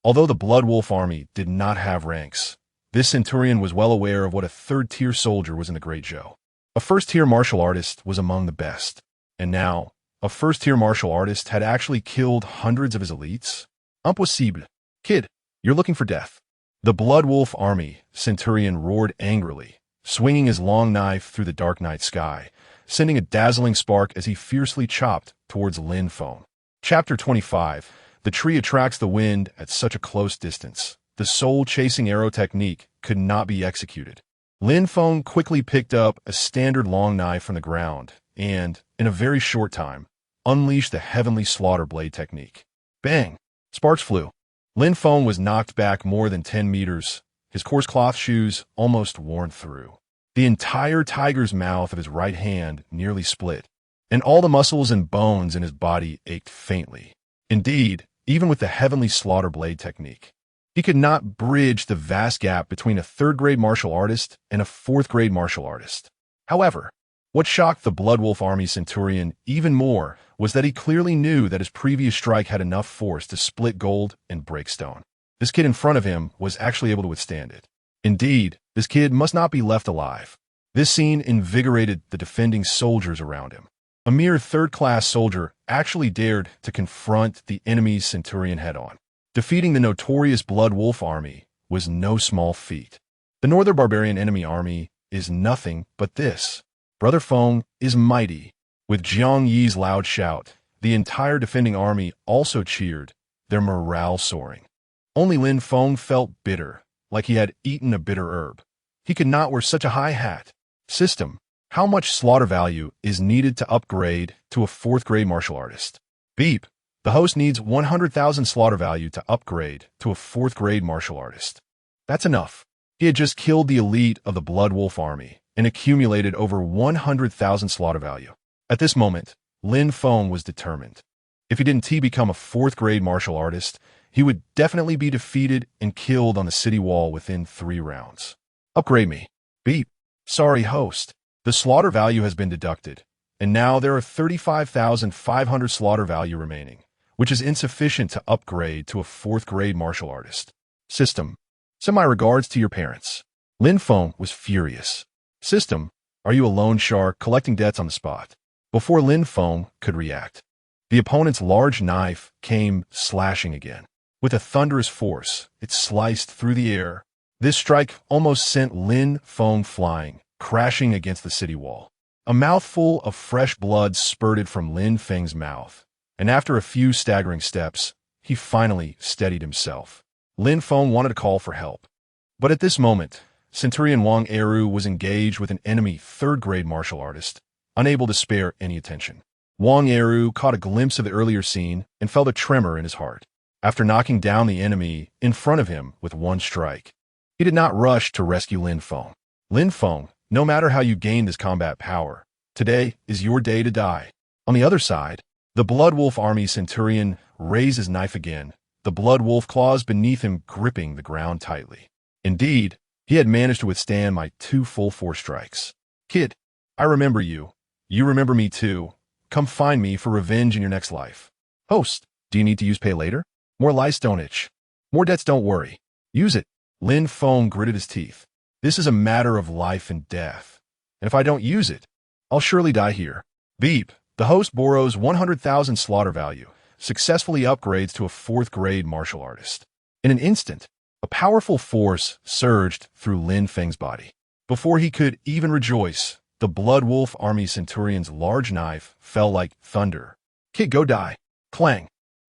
S1: Although the Blood Wolf army did not have ranks, this centurion was well aware of what a third-tier soldier was in the Great Zhou. A first-tier martial artist was among the best. And now, a first-tier martial artist had actually killed hundreds of his elites? Impossible. Kid, you're looking for death. The Blood Wolf army centurion roared angrily, swinging his long knife through the dark night sky, sending a dazzling spark as he fiercely chopped towards Lin Feng. Chapter 25. The tree attracts the wind at such a close distance. The soul-chasing arrow technique could not be executed. Lin Feng quickly picked up a standard long knife from the ground and, in a very short time, unleashed the heavenly slaughter blade technique. Bang! Sparks flew. Lin Feng was knocked back more than 10 meters, his coarse cloth shoes almost worn through. The entire tiger's mouth of his right hand nearly split, and all the muscles and bones in his body ached faintly. Indeed, even with the heavenly slaughter blade technique, he could not bridge the vast gap between a third-grade martial artist and a fourth-grade martial artist. However, what shocked the Bloodwolf Army Centurion even more was that he clearly knew that his previous strike had enough force to split gold and break stone. This kid in front of him was actually able to withstand it. Indeed, this kid must not be left alive. This scene invigorated the defending soldiers around him. A mere third-class soldier actually dared to confront the enemy's Centurion head-on. Defeating the notorious Blood Wolf army was no small feat. The Northern Barbarian enemy army is nothing but this. Brother Feng is mighty. With Jiang Yi's loud shout, the entire defending army also cheered, their morale soaring. Only Lin Feng felt bitter, like he had eaten a bitter herb. He could not wear such a high hat. System: how much slaughter value is needed to upgrade to a fourth-grade martial artist? Beep. The host needs 100,000 slaughter value to upgrade to a fourth-grade martial artist. That's enough. He had just killed the elite of the Blood Wolf army and accumulated over 100,000 slaughter value. At this moment, Lin Feng was determined. If he didn't become a fourth-grade martial artist, he would definitely be defeated and killed on the city wall within 3 rounds. Upgrade me. Beep. Sorry, host. The slaughter value has been deducted, and now there are 35,500 slaughter value remaining, which is insufficient to upgrade to a fourth-grade martial artist. System: send my regards to your parents. Lin Feng was furious. System: are you a loan shark collecting debts on the spot? Before Lin Feng could react, the opponent's large knife came slashing again. With a thunderous force, it sliced through the air. This strike almost sent Lin Feng flying, crashing against the city wall. A mouthful of fresh blood spurted from Lin Feng's mouth, and after a few staggering steps, he finally steadied himself. Lin Feng wanted to call for help. But at this moment, Centurion Wang Eru was engaged with an enemy third-grade martial artist, unable to spare any attention. Wang Eru caught a glimpse of the earlier scene and felt a tremor in his heart. After knocking down the enemy in front of him with one strike, he did not rush to rescue Lin Feng. Lin Feng, no matter how you gain this combat power, today is your day to die. On the other side, the Blood Wolf Army Centurion raised his knife again, the blood wolf claws beneath him gripping the ground tightly. Indeed, he had managed to withstand my 2 full force strikes. Kid, I remember you. You remember me too. Come find me for revenge in your next life. Host, do you need to use pay later? More lice don't itch. More debts don't worry. Use it. Lin Feng gritted his teeth. This is a matter of life and death. And if I don't use it, I'll surely die here. Beep. The host borrows 100,000 slaughter value, successfully upgrades to a fourth-grade martial artist. In an instant, a powerful force surged through Lin Feng's body. Before he could even rejoice, the Blood Wolf Army Centurion's large knife fell like thunder. Kid, go die. Clang.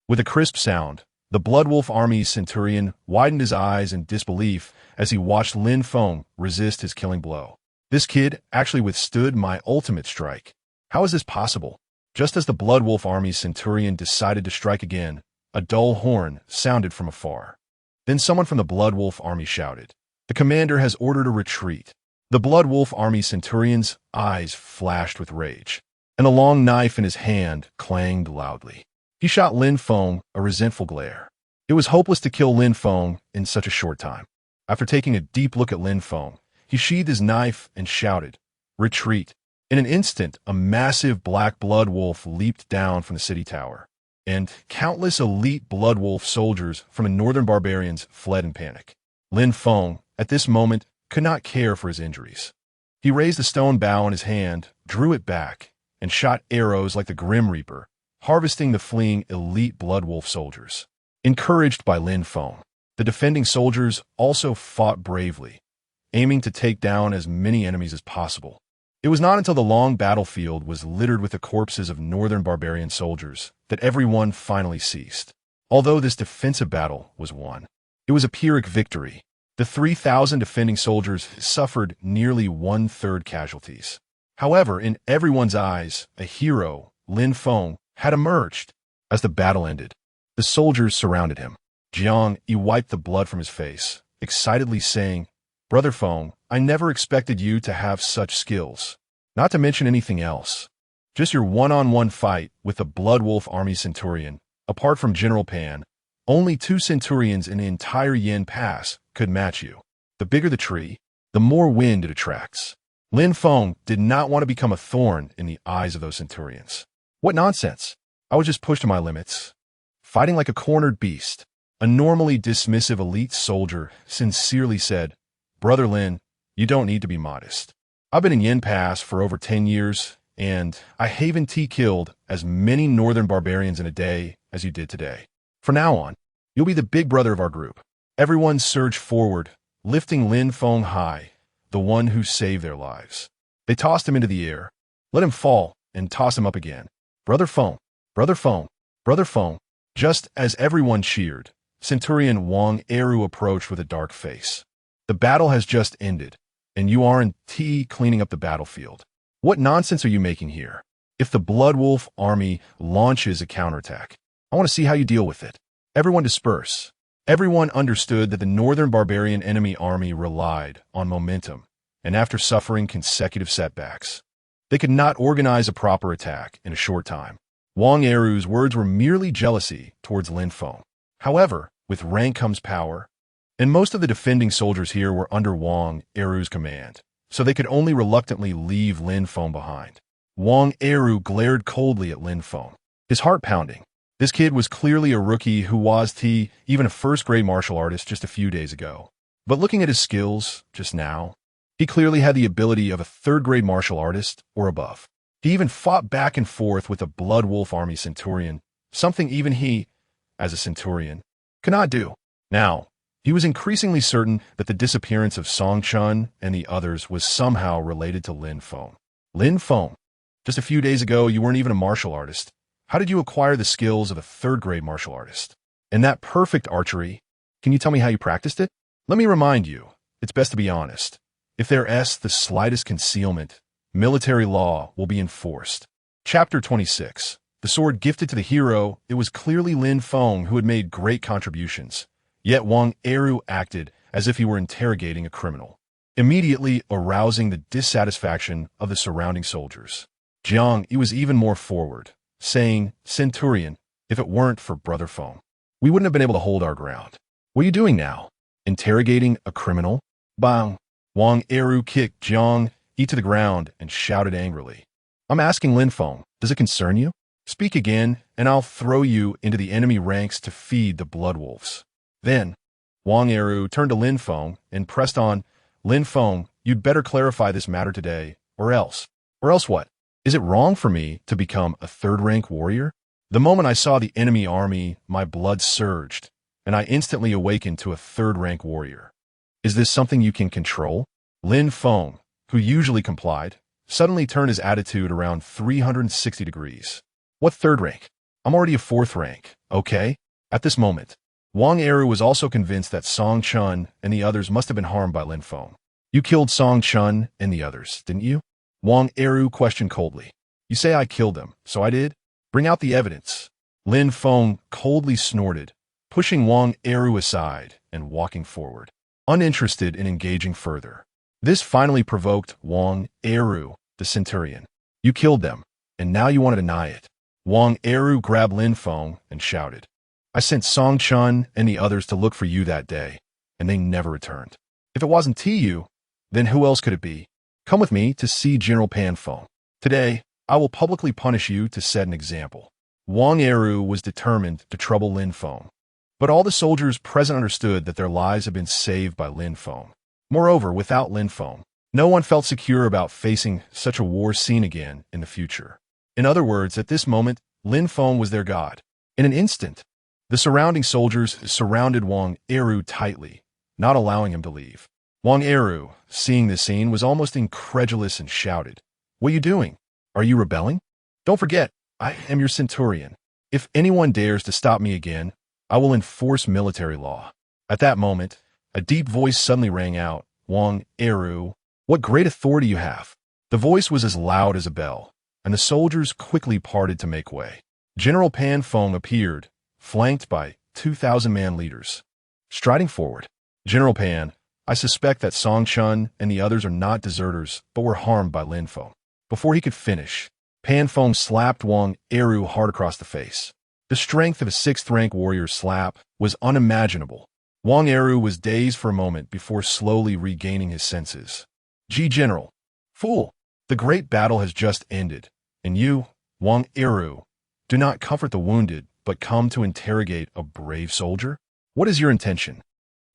S1: With a crisp sound, the Blood Wolf Army Centurion widened his eyes in disbelief as he watched Lin Feng resist his killing blow. This kid actually withstood my ultimate strike. How is this possible? Just as the Blood Wolf Army Centurion decided to strike again, a dull horn sounded from afar. Then someone from the Blood Wolf Army shouted, "The commander has ordered a retreat." The Blood Wolf Army Centurion's eyes flashed with rage, and the long knife in his hand clanged loudly. He shot Lin Feng a resentful glare. It was hopeless to kill Lin Feng in such a short time. After taking a deep look at Lin Feng, he sheathed his knife and shouted, "Retreat." In an instant, a massive black blood wolf leaped down from the city tower, and countless elite blood wolf soldiers from the northern barbarians fled in panic. Lin Feng, at this moment, could not care for his injuries. He raised the stone bow in his hand, drew it back, and shot arrows like the Grim Reaper, harvesting the fleeing elite blood wolf soldiers. Encouraged by Lin Feng, the defending soldiers also fought bravely, aiming to take down as many enemies as possible. It was not until the long battlefield was littered with the corpses of northern barbarian soldiers that everyone finally ceased. Although this defensive battle was won, it was a Pyrrhic victory. The 3,000 defending soldiers suffered nearly one-third casualties. However, in everyone's eyes, a hero, Lin Feng, had emerged. As the battle ended, the soldiers surrounded him. Jiang Yi wiped the blood from his face, excitedly saying, "Brother Feng, I never expected you to have such skills. Not to mention anything else. Just your one-on-one fight with the Blood Wolf Army Centurion. Apart from General Pan, only 2 Centurions in the entire Yin Pass could match you. The bigger the tree, the more wind it attracts." Lin Feng did not want to become a thorn in the eyes of those Centurions. What nonsense! I was just pushed to my limits. Fighting like a cornered beast. A normally dismissive elite soldier sincerely said, "Brother Lin, you don't need to be modest. I've been in Yin Pass for over 10 years, and I haven't killed as many northern barbarians in a day as you did today. From now on, you'll be the big brother of our group." Everyone surged forward, lifting Lin Feng high, the one who saved their lives. They tossed him into the air, let him fall, and tossed him up again. "Brother Feng, Brother Feng, Brother Feng." Just as everyone cheered, Centurion Wang Eru approached with a dark face. "The battle has just ended, and you aren't cleaning up the battlefield. What nonsense are you making here? If the Blood Wolf army launches a counterattack, I want to see how you deal with it." Everyone disperse. Everyone understood that the northern barbarian enemy army relied on momentum, and after suffering consecutive setbacks, they could not organize a proper attack in a short time. Wang Eru's words were merely jealousy towards Lin Feng. However, with rank comes power, and most of the defending soldiers here were under Wang Eru's command, so they could only reluctantly leave Lin Feng behind. Wang Eru glared coldly at Lin Feng, his heart pounding. This kid was clearly a rookie who was even a first-grade martial artist just a few days ago. But looking at his skills just now, he clearly had the ability of a third-grade martial artist or above. He even fought back and forth with a Blood Wolf Army Centurion, something even he, as a Centurion, could not do. Now, he was increasingly certain that the disappearance of Song Chun and the others was somehow related to Lin Feng. Lin Feng, just a few days ago you weren't even a martial artist. How did you acquire the skills of a third-grade martial artist? And that perfect archery, can you tell me how you practiced it? Let me remind you, it's best to be honest. If there's the slightest concealment, military law will be enforced. Chapter 26. The sword gifted to the hero, it was clearly Lin Feng who had made great contributions. Yet Wang Eru acted as if he were interrogating a criminal, immediately arousing the dissatisfaction of the surrounding soldiers. Jiang Yi was even more forward, saying, "Centurion, if it weren't for Brother Feng, we wouldn't have been able to hold our ground. What are you doing now? Interrogating a criminal?" Bang! Wang Eru kicked Jiang Yi to the ground and shouted angrily, "I'm asking Lin Feng, does it concern you? Speak again, and I'll throw you into the enemy ranks to feed the Blood Wolves." Then, Wang Eru turned to Lin Feng and pressed on, "Lin Feng, you'd better clarify this matter today, or else. Or else what? Is it wrong for me to become a third-rank warrior?" The moment I saw the enemy army, my blood surged, and I instantly awakened to a third-rank warrior. "Is this something you can control?" Lin Feng, who usually complied, suddenly turned his attitude around 360 degrees. "What third rank? I'm already a fourth rank, okay?" At this moment, Wang Eru was also convinced that Song Chun and the others must have been harmed by Lin Feng. "You killed Song Chun and the others, didn't you?" Wang Eru questioned coldly. "You say I killed them, so I did? Bring out the evidence." Lin Feng coldly snorted, pushing Wang Eru aside and walking forward, uninterested in engaging further. This finally provoked Wang Eru, the Centurion. "You killed them, and now you want to deny it." Wang Eru grabbed Lin Feng and shouted, "I sent Song Chun and the others to look for you that day, and they never returned. If it wasn't you, then who else could it be? Come with me to see General Pan Feng. Today, I will publicly punish you to set an example." Wang Eru was determined to trouble Lin Feng. But all the soldiers present understood that their lives had been saved by Lin Feng. Moreover, without Lin Feng, no one felt secure about facing such a war scene again in the future. In other words, at this moment, Lin Feng was their god. In an instant, the surrounding soldiers surrounded Wang Eru tightly, not allowing him to leave. Wang Eru, seeing this scene, was almost incredulous and shouted, "What are you doing? Are you rebelling? Don't forget, I am your Centurion. If anyone dares to stop me again, I will enforce military law." At that moment, A deep voice suddenly rang out. Wang Eru, what great authority you have. The voice was as loud as a bell, and the soldiers quickly parted to make way. General Pan Feng appeared, flanked by 2,000-man leaders. Striding forward, General Pan, I suspect that Song Chun and the others are not deserters, but were harmed by Lin Feng. Before he could finish, Pan Feng slapped Wang Eru hard across the face. The strength of a 6th-rank warrior's slap was unimaginable. Wang Eru was dazed for a moment before slowly regaining his senses. General. Fool! The great battle has just ended, and you, Wang Eru, do not comfort the wounded, but come to interrogate a brave soldier? What is your intention?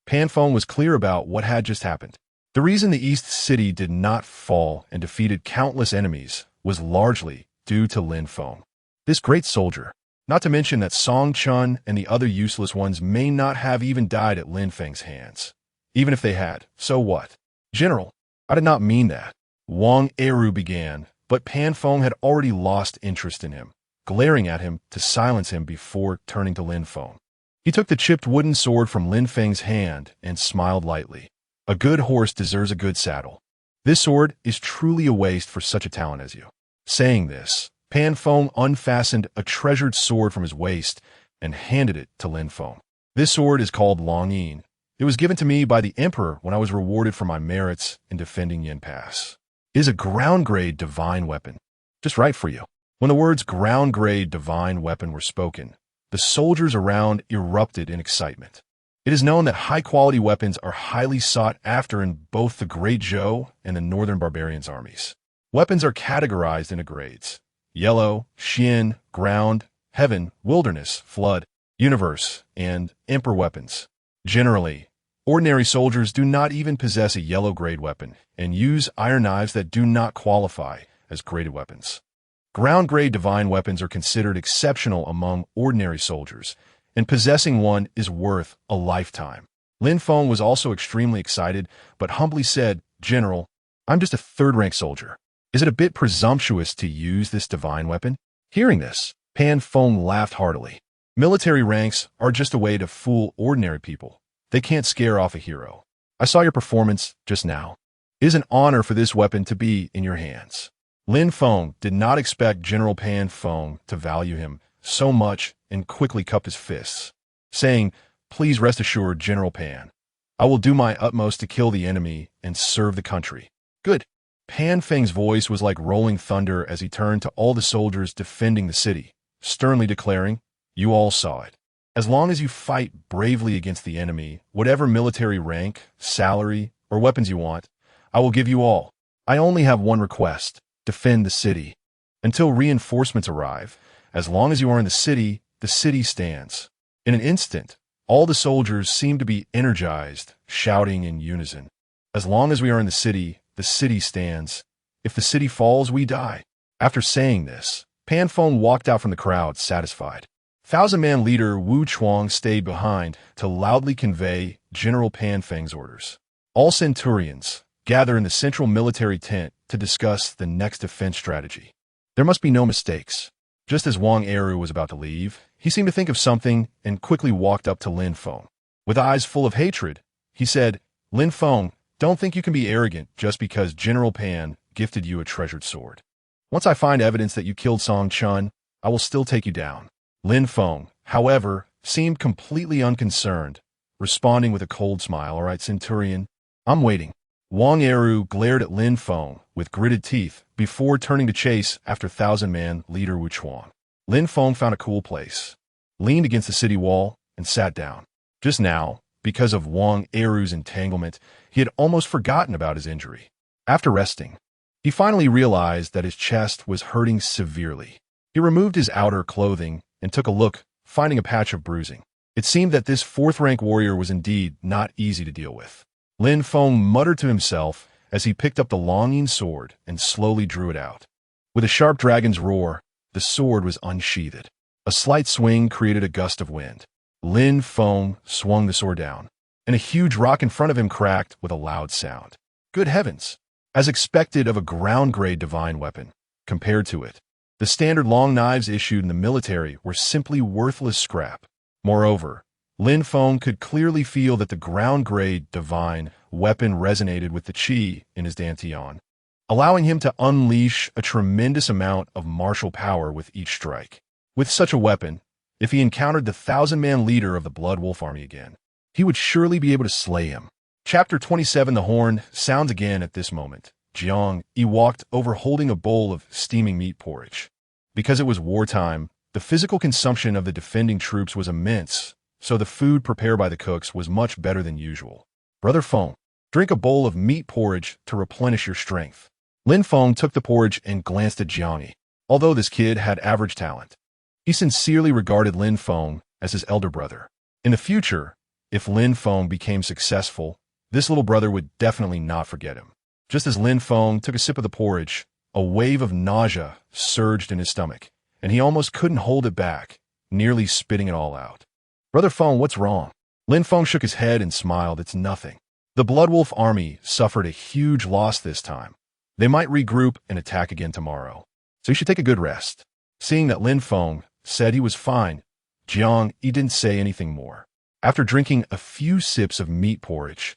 S1: Pan Feng was clear about what had just happened. The reason the East City did not fall and defeated countless enemies was largely due to Lin Feng. This great soldier, not to mention that Song Chun and the other useless ones may not have even died at Lin Feng's hands. Even if they had, so what? General, I did not mean that. Wang Eru began, but Pan Feng had already lost interest in him, glaring at him to silence him before turning to Lin Feng. He took the chipped wooden sword from Lin Feng's hand and smiled lightly. A good horse deserves a good saddle. This sword is truly a waste for such a talent as you. Saying this, Pan Feng unfastened a treasured sword from his waist and handed it to Lin Feng. This sword is called Long Yin. It was given to me by the Emperor when I was rewarded for my merits in defending Yin Pass. It is a ground-grade divine weapon. Just right for you. When the words ground-grade divine weapon were spoken, the soldiers around erupted in excitement. It is known that high-quality weapons are highly sought after in both the Great Zhou and the Northern Barbarians' armies. Weapons are categorized into grades: yellow, Xin, ground, heaven, wilderness, flood, universe, and emperor weapons. Generally, ordinary soldiers do not even possess a yellow-grade weapon and use iron knives that do not qualify as graded weapons. Ground-grade divine weapons are considered exceptional among ordinary soldiers, and possessing one is worth a lifetime. Lin Feng was also extremely excited, but humbly said, General, I'm just a 3rd-rank soldier. Is it a bit presumptuous to use this divine weapon? Hearing this, Pan Feng laughed heartily. Military ranks are just a way to fool ordinary people. They can't scare off a hero. I saw your performance just now. It is an honor for this weapon to be in your hands. Lin Feng did not expect General Pan Feng to value him so much and quickly cupped his fists, saying, Please rest assured, General Pan. I will do my utmost to kill the enemy and serve the country. Good. Pan Feng's voice was like rolling thunder as he turned to all the soldiers defending the city, sternly declaring, You all saw it. As long as you fight bravely against the enemy, whatever military rank, salary, or weapons you want, I will give you all. I only have one request. Defend the city. Until reinforcements arrive, as long as you are in the city stands. In an instant, all the soldiers seemed to be energized, shouting in unison. As long as we are in the city stands. If the city falls, we die. After saying this, Pan Feng walked out from the crowd, satisfied. 1,000-man leader Wu Chuang stayed behind to loudly convey General Pan Feng's orders. All centurions gather in the central military tent to discuss the next defense strategy. There must be no mistakes. Just as Wang Eru was about to leave, he seemed to think of something and quickly walked up to Lin Feng. With eyes full of hatred, he said, Lin Feng, don't think you can be arrogant just because General Pan gifted you a treasured sword. Once I find evidence that you killed Song Chun, I will still take you down. Lin Feng, however, seemed completely unconcerned, responding with a cold smile. All right, Centurion, I'm waiting. Wang Eru glared at Lin Feng with gritted teeth before turning to chase after 1,000-man leader Wu Chuang. Lin Feng found a cool place, leaned against the city wall, and sat down. Just now, because of Wang Eru's entanglement, he had almost forgotten about his injury. After resting, he finally realized that his chest was hurting severely. He removed his outer clothing and took a look, finding a patch of bruising. It seemed that this 4th-rank warrior was indeed not easy to deal with. Lin Feng muttered to himself as he picked up the longing sword and slowly drew it out. With a sharp dragon's roar, the sword was unsheathed. A slight swing created a gust of wind. Lin Feng swung the sword down, and a huge rock in front of him cracked with a loud sound. Good heavens! As expected of a ground-grade divine weapon, compared to it, the standard long knives issued in the military were simply worthless scrap. Moreover, Lin Feng could clearly feel that the ground-grade divine weapon resonated with the qi in his dantian, allowing him to unleash a tremendous amount of martial power with each strike. With such a weapon, if he encountered the 1,000-man leader of the Blood Wolf army again, he would surely be able to slay him. Chapter 27. The horn sounds again at this moment. Jiang Yi walked over holding a bowl of steaming meat porridge. Because it was wartime, the physical consumption of the defending troops was immense, so the food prepared by the cooks was much better than usual. Brother Feng, drink a bowl of meat porridge to replenish your strength. Lin Feng took the porridge and glanced at Jiang Yi. Although this kid had average talent, he sincerely regarded Lin Feng as his elder brother. In the future, if Lin Feng became successful, this little brother would definitely not forget him. Just as Lin Feng took a sip of the porridge, a wave of nausea surged in his stomach, and he almost couldn't hold it back, nearly spitting it all out. Brother Feng, what's wrong? Lin Feng shook his head and smiled. It's nothing. The Blood Wolf army suffered a huge loss this time. They might regroup and attack again tomorrow, so you should take a good rest. Seeing that Lin Feng said he was fine, Jiang Yi didn't say anything more. After drinking a few sips of meat porridge,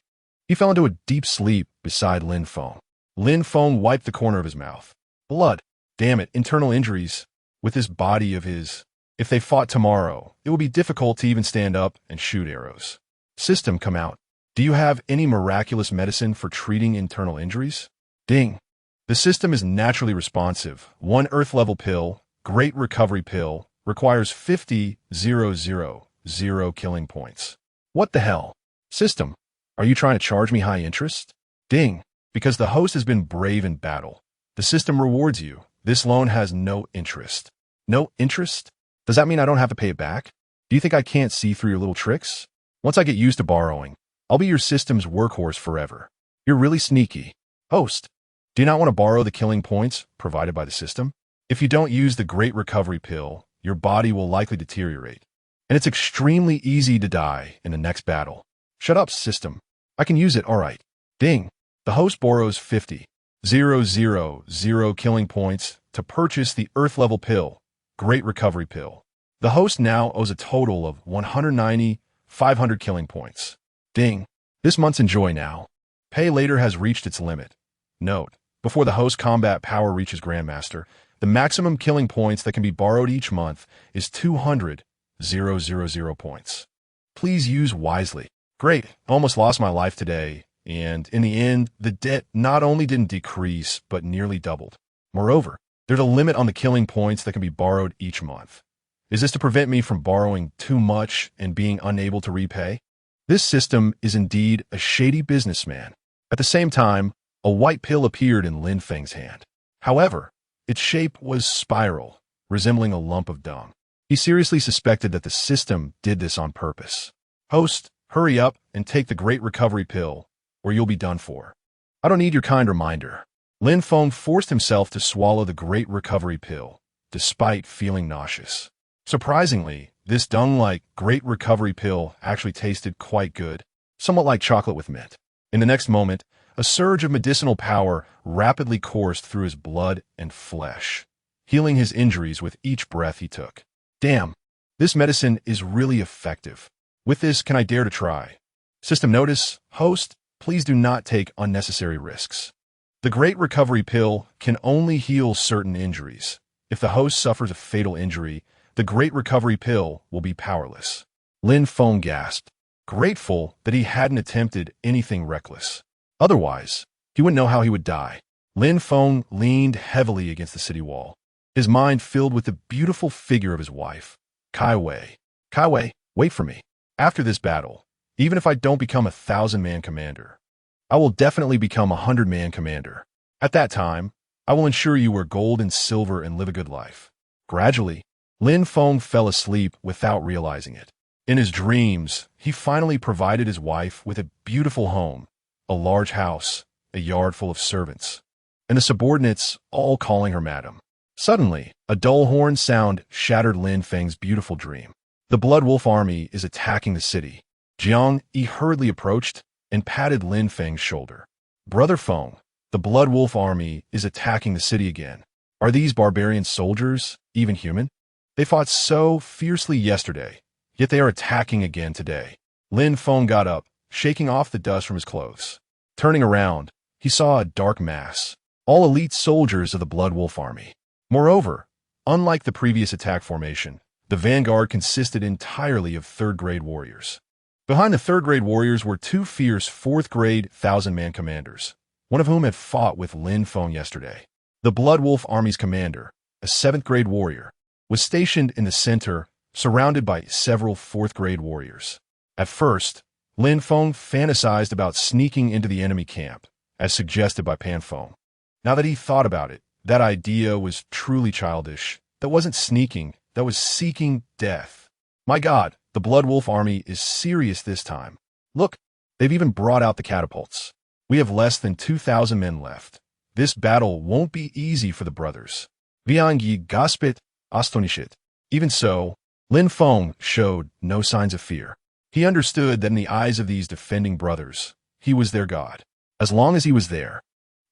S1: he fell into a deep sleep beside Lin Feng. Lin Feng wiped the corner of his mouth. Blood. Damn it, internal injuries. With this body of his. If they fought tomorrow, it would be difficult to even stand up and shoot arrows. System, come out. Do you have any miraculous medicine for treating internal injuries? Ding. The system is naturally responsive. 1 Earth-level pill, Great Recovery Pill, requires 50,000 killing points. What the hell? System. Are you trying to charge me high interest? Ding. Because the host has been brave in battle, the system rewards you. This loan has no interest. No interest? Does that mean I don't have to pay it back? Do you think I can't see through your little tricks? Once I get used to borrowing, I'll be your system's workhorse forever. You're really sneaky. Host, do you not want to borrow the killing points provided by the system? If you don't use the Great Recovery Pill, your body will likely deteriorate, and it's extremely easy to die in the next battle. Shut up, system. I can use it, all right. Ding. The host borrows 50,000 killing points to purchase the Earth-level pill, Great Recovery Pill. The host now owes a total of 190,500 killing points. Ding. This month's enjoy now. Pay later has reached its limit. Note, before the host combat power reaches Grandmaster, the maximum killing points that can be borrowed each month is 200,000 points. Please use wisely. Great, almost lost my life today, and in the end, the debt not only didn't decrease, but nearly doubled. Moreover, there's a limit on the killing points that can be borrowed each month. Is this to prevent me from borrowing too much and being unable to repay? This system is indeed a shady businessman. At the same time, a white pill appeared in Lin Feng's hand. However, its shape was spiral, resembling a lump of dung. He seriously suspected that the system did this on purpose. Host, hurry up and take the Great Recovery Pill, or you'll be done for. I don't need your kind reminder. Lin Feng forced himself to swallow the Great Recovery Pill, despite feeling nauseous. Surprisingly, this dung-like Great Recovery Pill actually tasted quite good, somewhat like chocolate with mint. In the next moment, a surge of medicinal power rapidly coursed through his blood and flesh, healing his injuries with each breath he took. Damn, this medicine is really effective. With this, can I dare to try? System notice, host, please do not take unnecessary risks. The Great Recovery Pill can only heal certain injuries. If the host suffers a fatal injury, the Great Recovery Pill will be powerless. Lin Feng gasped, grateful that he hadn't attempted anything reckless. Otherwise, he wouldn't know how he would die. Lin Feng leaned heavily against the city wall, his mind filled with the beautiful figure of his wife. Kai Wei. Kai Wei, wait for me. After this battle, even if I don't become a 1,000-man commander, I will definitely become a 100-man commander. At that time, I will ensure you wear gold and silver and live a good life. Gradually, Lin Feng fell asleep without realizing it. In his dreams, he finally provided his wife with a beautiful home, a large house, a yard full of servants, and the subordinates all calling her madam. Suddenly, a dull horn sound shattered Lin Feng's beautiful dream. The Blood Wolf army is attacking the city. Jiang Yi hurriedly approached and patted Lin Feng's shoulder. Brother Feng, the Blood Wolf army is attacking the city again. Are these barbarian soldiers even human? They fought so fiercely yesterday, Yet they are attacking again today. Lin Feng got up, shaking off the dust from his clothes. Turning around, he saw a dark mass, all elite soldiers of the Blood Wolf army. Moreover, unlike the previous attack formation, the vanguard consisted entirely of third-grade warriors. Behind the third-grade warriors were two fierce fourth-grade 1,000-man commanders, one of whom had fought with Lin Feng yesterday. The Blood Wolf army's commander, a seventh-grade warrior, was stationed in the center, surrounded by several fourth-grade warriors. At first, Lin Feng fantasized about sneaking into the enemy camp, as suggested by Pan Feng. Now that he thought about it, that idea was truly childish. That wasn't sneaking, that was seeking death. My God, the Blood Wolf army is serious this time. Look, they've even brought out the catapults. We have less than 2,000 men left. This battle won't be easy for the brothers. Viangi gaspit astonishit. Even so, Lin Feng showed no signs of fear. He understood that in the eyes of these defending brothers, he was their god. As long as he was there,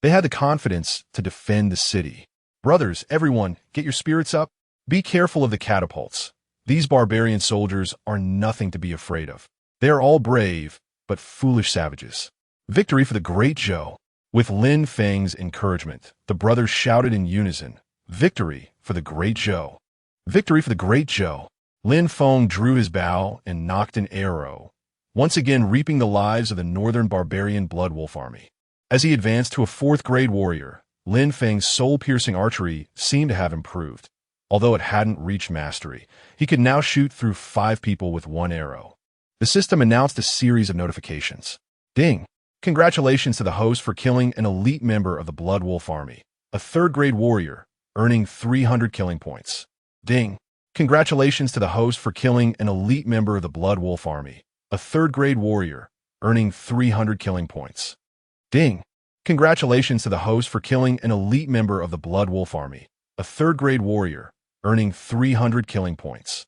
S1: they had the confidence to defend the city. Brothers, everyone, get your spirits up. Be careful of the catapults. These barbarian soldiers are nothing to be afraid of. They are all brave, but foolish savages. Victory for the great Zhou. With Lin Feng's encouragement, the brothers shouted in unison, "Victory for the great Zhou! Victory for the great Zhou!" Lin Feng drew his bow and knocked an arrow, once again reaping the lives of the northern barbarian Blood Wolf army. As he advanced to a fourth-grade warrior, Lin Feng's soul-piercing archery seemed to have improved. Although it hadn't reached mastery, he could now shoot through 5 people with 1 arrow. The system announced a series of notifications. Ding! Congratulations to the host for killing an elite member of the Blood Wolf army, a third-grade warrior, earning 300 killing points. Ding! Congratulations to the host for killing an elite member of the Blood Wolf army, a third-grade warrior, earning 300 killing points. Ding! Congratulations to the host for killing an elite member of the Blood Wolf army, a third-grade warrior, earning 300 killing points.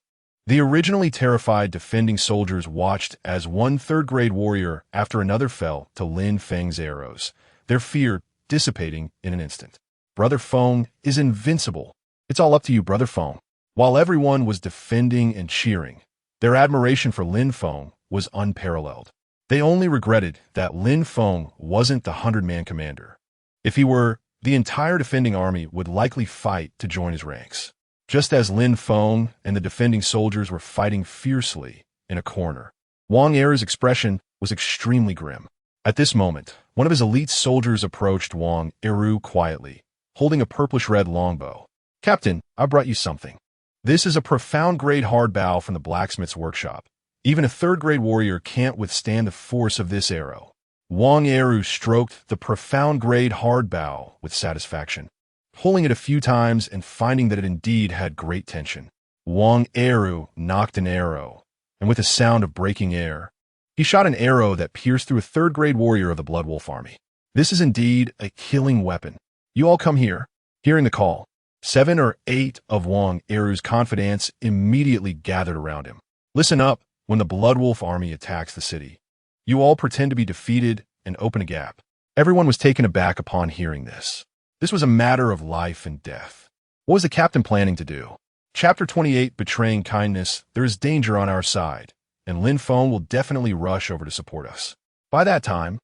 S1: The originally terrified defending soldiers watched as one third-grade warrior after another fell to Lin Feng's arrows, their fear dissipating in an instant. Brother Feng is invincible. It's all up to you, Brother Feng. While everyone was defending and cheering, their admiration for Lin Feng was unparalleled. They only regretted that Lin Feng wasn't the 100-man commander. If he were, the entire defending army would likely fight to join his ranks. Just as Lin Feng and the defending soldiers were fighting fiercely in a corner, Wang Er's expression was extremely grim. At this moment, one of his elite soldiers approached Wang Eru quietly, holding a purplish-red longbow. "Captain, I brought you something. This is a profound-grade hard bow from the blacksmith's workshop. Even a third-grade warrior can't withstand the force of this arrow." Wang Eru stroked the profound-grade hard bow with satisfaction, pulling it a few times and finding that it indeed had great tension. Wang Eru knocked an arrow, and with a sound of breaking air, he shot an arrow that pierced through a third-grade warrior of the Blood Wolf army. This is indeed a killing weapon. "You all come here." Hearing the call, 7 or 8 of Wang Eru's confidants immediately gathered around him. "Listen up when the Blood Wolf army attacks the city. You all pretend to be defeated and open a gap." Everyone was taken aback upon hearing this. This was a matter of life and death. What was the captain planning to do? Chapter 28, Betraying Kindness. There is danger on our side, and Lin Feng will definitely rush over to support us. By that time,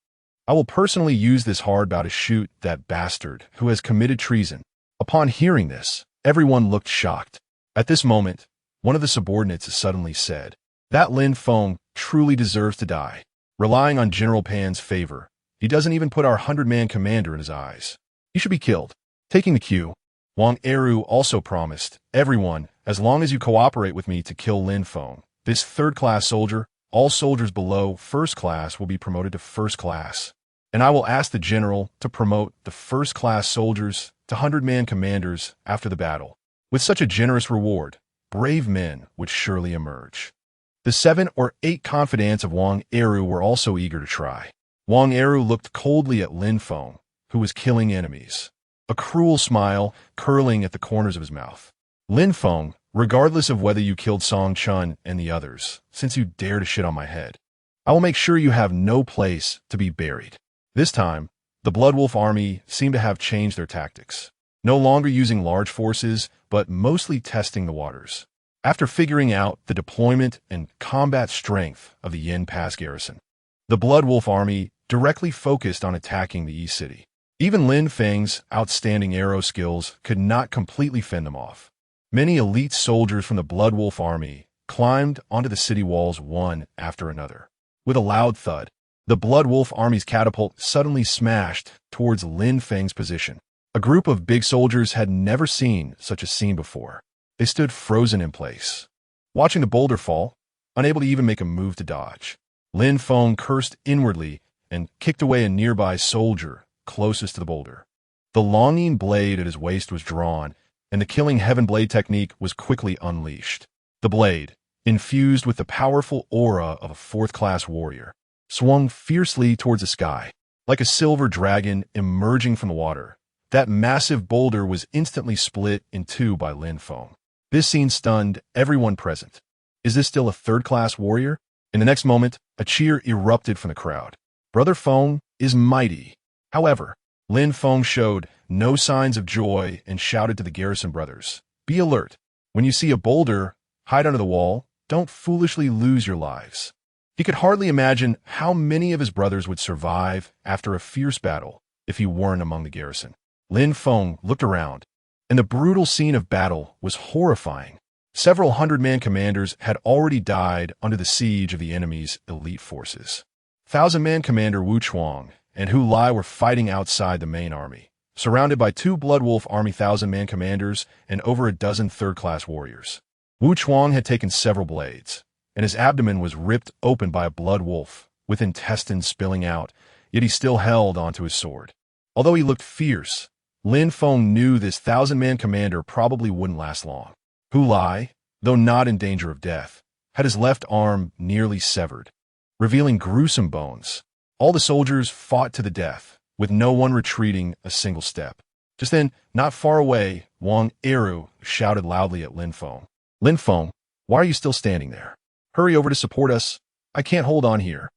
S1: I will personally use this hard bow to shoot that bastard who has committed treason. Upon hearing this, everyone looked shocked. At this moment, one of the subordinates suddenly said, "That Lin Feng truly deserves to die. Relying on General Pan's favor, he doesn't even put our 100-man commander in his eyes. He should be killed." Taking the cue, Wang Eru also promised, "Everyone, as long as you cooperate with me to kill Lin Feng, this third-class soldier, all soldiers below first class will be promoted to first class. And I will ask the general to promote the first-class soldiers to 100-man commanders after the battle. With such a generous reward, brave men would surely emerge." The 7 or 8 confidants of Wang Eru were also eager to try. Wang Eru looked coldly at Lin Feng, who was killing enemies, a cruel smile curling at the corners of his mouth. "Lin Feng, regardless of whether you killed Song Chun and the others, since you dare to shit on my head, I will make sure you have no place to be buried." This time, the Blood Wolf army seemed to have changed their tactics, no longer using large forces, but mostly testing the waters. after figuring out the deployment and combat strength of the Yin Pass garrison. The Blood Wolf army directly focused on attacking the East City. Even Lin Feng's outstanding arrow skills could not completely fend them off. Many elite soldiers from the Blood Wolf army climbed onto the city walls one after another. With a loud thud, the Blood Wolf army's catapult suddenly smashed towards Lin Feng's position. A group of big soldiers had never seen such a scene before. They stood frozen in place, watching the boulder fall, unable to even make a move to dodge. Lin Feng cursed inwardly and kicked away a nearby soldier closest to the boulder. The longing blade at his waist was drawn, and the killing heaven blade technique was quickly unleashed. The blade, infused with the powerful aura of a fourth-class warrior, swung fiercely towards the sky. Like a silver dragon emerging from the water, that massive boulder was instantly split in two by Lin Feng. This scene stunned everyone present. Is this still a third-class warrior? In the next moment, a cheer erupted from the crowd. Brother Feng is mighty. However, Lin Feng showed no signs of joy and shouted to the garrison brothers, "Be alert. When you see a boulder, hide under the wall. Don't foolishly lose your lives." He could hardly imagine how many of his brothers would survive after a fierce battle if he weren't among the garrison. Lin Feng looked around, and the brutal scene of battle was horrifying. Several hundred-man commanders had already died under the siege of the enemy's elite forces. Thousand-man commander Wu Chuang and Hu Lai were fighting outside the main army, surrounded by two Blood Wolf army thousand-man commanders and over a dozen third-class warriors. Wu Chuang had taken several blades, and his abdomen was ripped open by a blood wolf, with intestines spilling out, yet he still held onto his sword. Although he looked fierce, Lin Feng knew this thousand-man commander probably wouldn't last long. Hu Lai, though not in danger of death, had his left arm nearly severed, revealing gruesome bones. All the soldiers fought to the death, with no one retreating a single step. Just then, not far away, Wang Eru shouted loudly at Lin Feng. "Lin Feng, why are you still standing there? Hurry over to support us. I can't hold on here."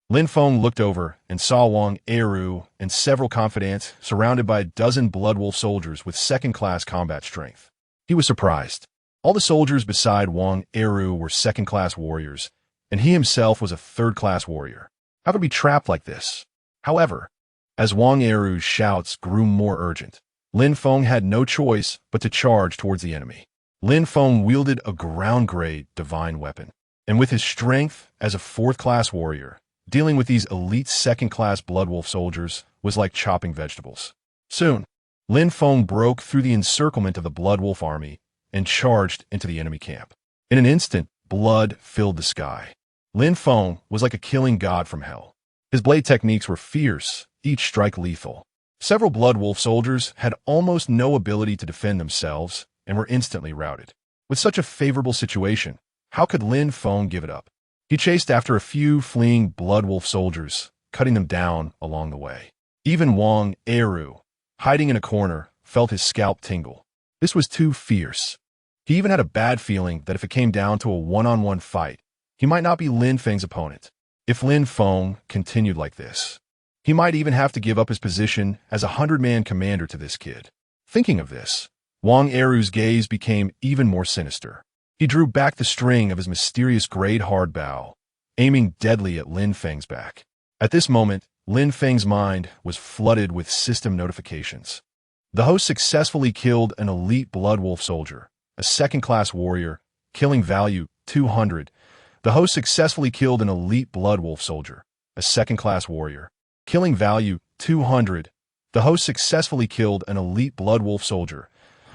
S1: Lin Feng looked over and saw Wang Eru and several confidants surrounded by a dozen Blood Wolf soldiers with second-class combat strength. He was surprised. All the soldiers beside Wang Eru were second-class warriors, and he himself was a third-class warrior. How could he be trapped like this? However, as Wang Eru's shouts grew more urgent, Lin Feng had no choice but to charge towards the enemy. Lin Feng wielded a ground-grade divine weapon, and with his strength as a fourth-class warrior, dealing with these elite second-class Blood Wolf soldiers was like chopping vegetables. Soon, Lin Feng broke through the encirclement of the Blood Wolf army and charged into the enemy camp. In an instant, blood filled the sky. Lin Feng was like a killing god from hell. His blade techniques were fierce, each strike lethal. Several Blood Wolf soldiers had almost no ability to defend themselves and were instantly routed. With such a favorable situation, how could Lin Feng give it up? He chased after a few fleeing Blood Wolf soldiers, cutting them down along the way. Even Wang Eru, hiding in a corner, felt his scalp tingle. This was too fierce. He even had a bad feeling that if it came down to a one-on-one fight, he might not be Lin Feng's opponent. If Lin Feng continued like this, he might even have to give up his position as a 100-man commander to this kid. Thinking of this, Wang Eru's gaze became even more sinister. He drew back the string of his mysterious great hard bow, aiming deadly at Lin Feng's back. At this moment, Lin Feng's mind was flooded with system notifications. The host successfully killed an elite Blood Wolf soldier, a second-class warrior, killing value 200. The host successfully killed an elite Blood Wolf soldier, a second-class warrior, killing value 200. The host successfully killed an elite Blood Wolf soldier,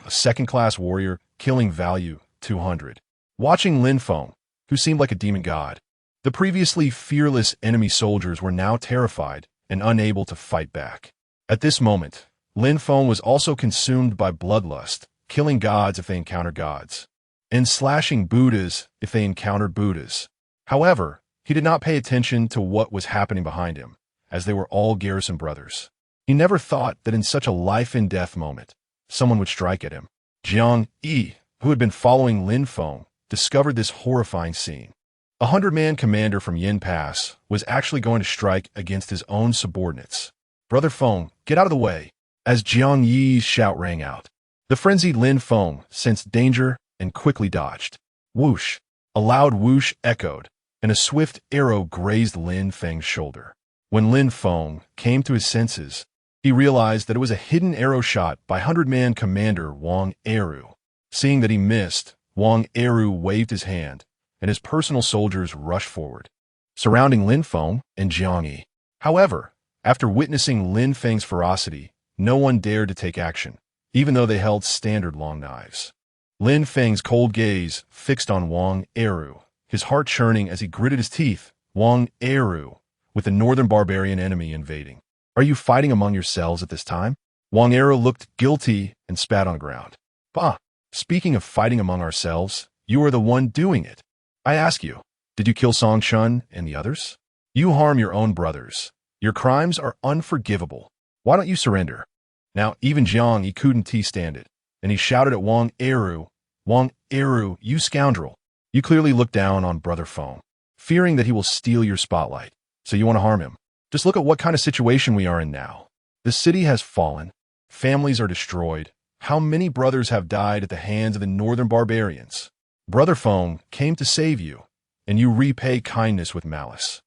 S1: a second-class warrior, killing value 200. Watching Lin Feng, who seemed like a demon god, the previously fearless enemy soldiers were now terrified and unable to fight back. At this moment, Lin Feng was also consumed by bloodlust, killing gods if they encountered gods, and slashing Buddhas if they encountered Buddhas. However, he did not pay attention to what was happening behind him, as they were all garrison brothers. He never thought that in such a life-and-death moment, someone would strike at him. Jiang Yi, who had been following Lin Feng, discovered this horrifying scene. A 100-man commander from Yin Pass was actually going to strike against his own subordinates. "Brother Feng, get out of the way," as Jiang Yi's shout rang out. The frenzied Lin Feng sensed danger and quickly dodged. Whoosh! A loud whoosh echoed, and a swift arrow grazed Lin Feng's shoulder. When Lin Feng came to his senses, he realized that it was a hidden arrow shot by 100-man commander Wang Eru. Seeing that he missed, Wang Eru waved his hand, and his personal soldiers rushed forward, surrounding Lin Feng and Jiang Yi. However, after witnessing Lin Feng's ferocity, no one dared to take action, even though they held standard long knives. Lin Feng's cold gaze fixed on Wang Eru, his heart churning as he gritted his teeth. Wang Eru, with the northern barbarian enemy invading. Are you fighting among yourselves at this time? Wang Eru looked guilty and spat on the ground. Bah! Speaking of fighting among ourselves, you are the one doing it. I ask you, did you kill Song Chun and the others? You harm your own brothers. Your crimes are unforgivable. Why don't you surrender? Now, even Jiang Yi couldn't stand it, and he shouted at Wang Eru, Wang Eru, you scoundrel. You clearly look down on Brother Feng, fearing that he will steal your spotlight, so you want to harm him. Just look at what kind of situation we are in now. The city has fallen. Families are destroyed. How many brothers have died at the hands of the northern barbarians? Brother Feng came to save you, and you repay kindness with malice.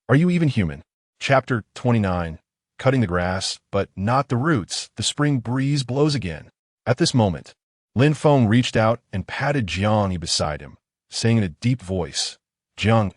S1: Are you even human? Chapter 29. Cutting the grass, but not the roots. The spring breeze blows again. At this moment, Lin Feng reached out and patted Jiang Yi beside him, saying in a deep voice, Jiang,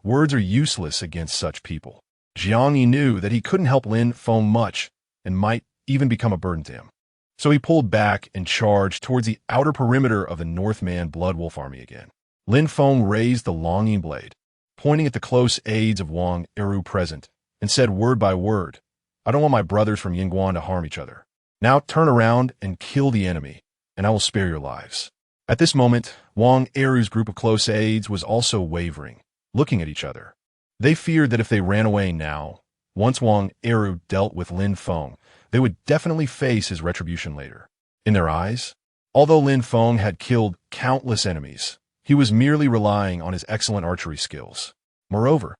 S1: words are useless against such people. Jiang Yi knew that he couldn't help Lin Feng much and might even become a burden to him. So he pulled back and charged towards the outer perimeter of the Northman Blood Wolf army again. Lin Feng raised the longing blade, pointing at the close aides of Wang Eru present, and said word by word, I don't want my brothers from Yingguan to harm each other. Now turn around and kill the enemy, and I will spare your lives. At this moment, Wang Eru's group of close aides was also wavering, looking at each other. They feared that if they ran away now, once Wang Eru dealt with Lin Feng, they would definitely face his retribution later. In their eyes, although Lin Feng had killed countless enemies, he was merely relying on his excellent archery skills. Moreover,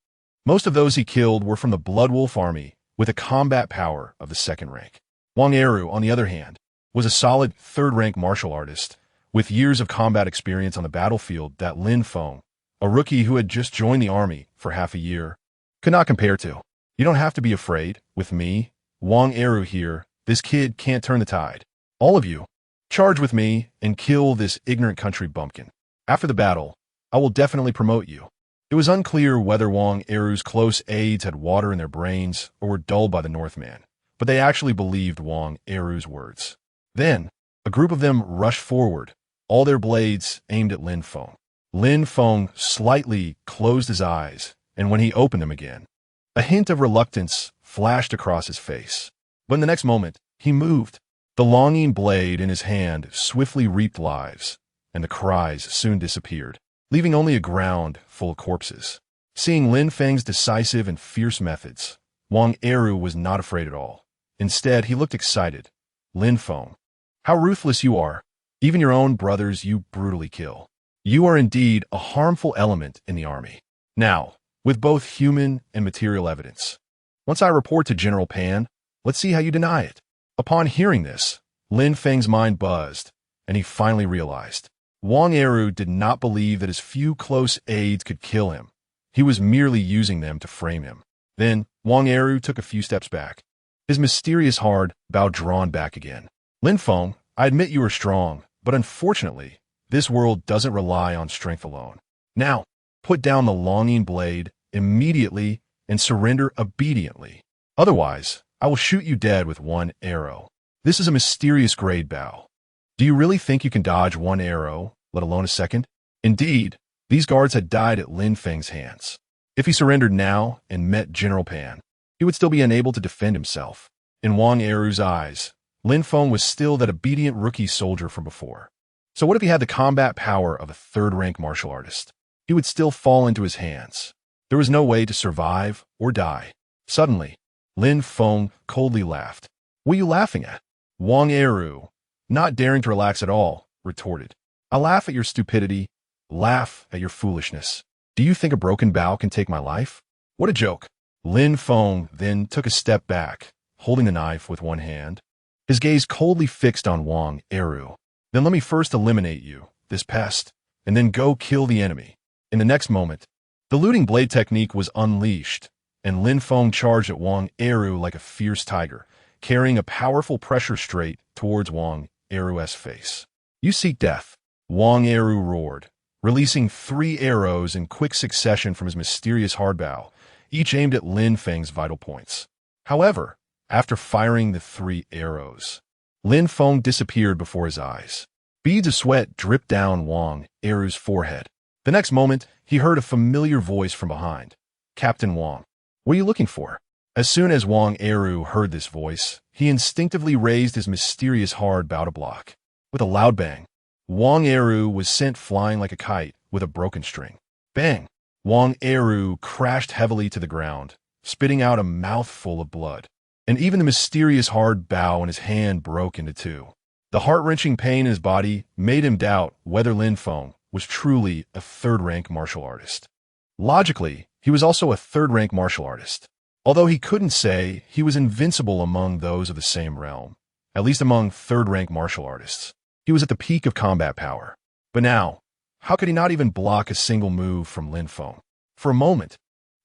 S1: most of those he killed were from the Blood Wolf army with a combat power of the second rank. Wang Eru, on the other hand, was a solid third-rank martial artist with years of combat experience on the battlefield that Lin Feng, a rookie who had just joined the army for half a year, could not compare to. You don't have to be afraid. With me, Wang Eru here, this kid can't turn the tide. All of you, charge with me and kill this ignorant country bumpkin. After the battle, I will definitely promote you. It was unclear whether Wang Eru's close aides had water in their brains or were dulled by the Northman, but they actually believed Wang Eru's words. Then, a group of them rushed forward, all their blades aimed at Lin Feng. Lin Feng slightly closed his eyes, and when he opened them again, a hint of reluctance flashed across his face. But in the next moment, he moved. The longing blade in his hand swiftly reaped lives, and the cries soon disappeared, leaving only a ground full of corpses. Seeing Lin Feng's decisive and fierce methods, Wang Eru was not afraid at all. Instead, he looked excited. Lin Feng, how ruthless you are. Even your own brothers you brutally kill. You are indeed a harmful element in the army. Now, with both human and material evidence, once I report to General Pan, let's see how you deny it. Upon hearing this, Lin Feng's mind buzzed, and he finally realized. Wang Eru did not believe that his few close aides could kill him. He was merely using them to frame him. Then, Wang Eru took a few steps back, his mysterious hard bow drawn back again. Lin Feng, I admit you are strong, but unfortunately, this world doesn't rely on strength alone. Now, put down the longing blade immediately and surrender obediently. Otherwise, I will shoot you dead with one arrow. This is a mysterious grade bow. Do you really think you can dodge one arrow, let alone a second? Indeed, these guards had died at Lin Feng's hands. If he surrendered now and met General Pan, he would still be unable to defend himself. In Wang Eru's eyes, Lin Feng was still that obedient rookie soldier from before. So what if he had the combat power of a third-rank martial artist? He would still fall into his hands. There was no way to survive or die. Suddenly, Lin Feng coldly laughed. What are you laughing at? Wang Eru, not daring to relax at all, retorted. I laugh at your stupidity, laugh at your foolishness. Do you think a broken bow can take my life? What a joke. Lin Feng then took a step back, holding the knife with one hand, his gaze coldly fixed on Wang Eru. Then let me first eliminate you, this pest. and then go kill the enemy. In the next moment, the looting blade technique was unleashed, and Lin Feng charged at Wang Eru like a fierce tiger, carrying a powerful pressure straight towards Wang Eru's face. "You seek death," Wang Eru roared, releasing 3 arrows in quick succession from his mysterious hard bow, each aimed at Lin Feng's vital points. However, after firing the 3 arrows, Lin Feng disappeared before his eyes. Beads of sweat dripped down Wang Eru's forehead. The next moment, he heard a familiar voice from behind. "Captain Wang, what are you looking for?" As soon as Wang Eru heard this voice, he instinctively raised his mysterious hard bow to block. With a loud bang, Wang Eru was sent flying like a kite with a broken string. Bang! Wang Eru crashed heavily to the ground, spitting out a mouthful of blood. And even the mysterious hard bow in his hand broke into 2. The heart-wrenching pain in his body made him doubt whether Lin Feng was truly a third-rank martial artist. Logically, he was also a third-rank martial artist, although he couldn't say he was invincible among those of the same realm, at least among third-rank martial artists. He was at the peak of combat power. But now, how could he not even block a single move from Lin Feng? For a moment,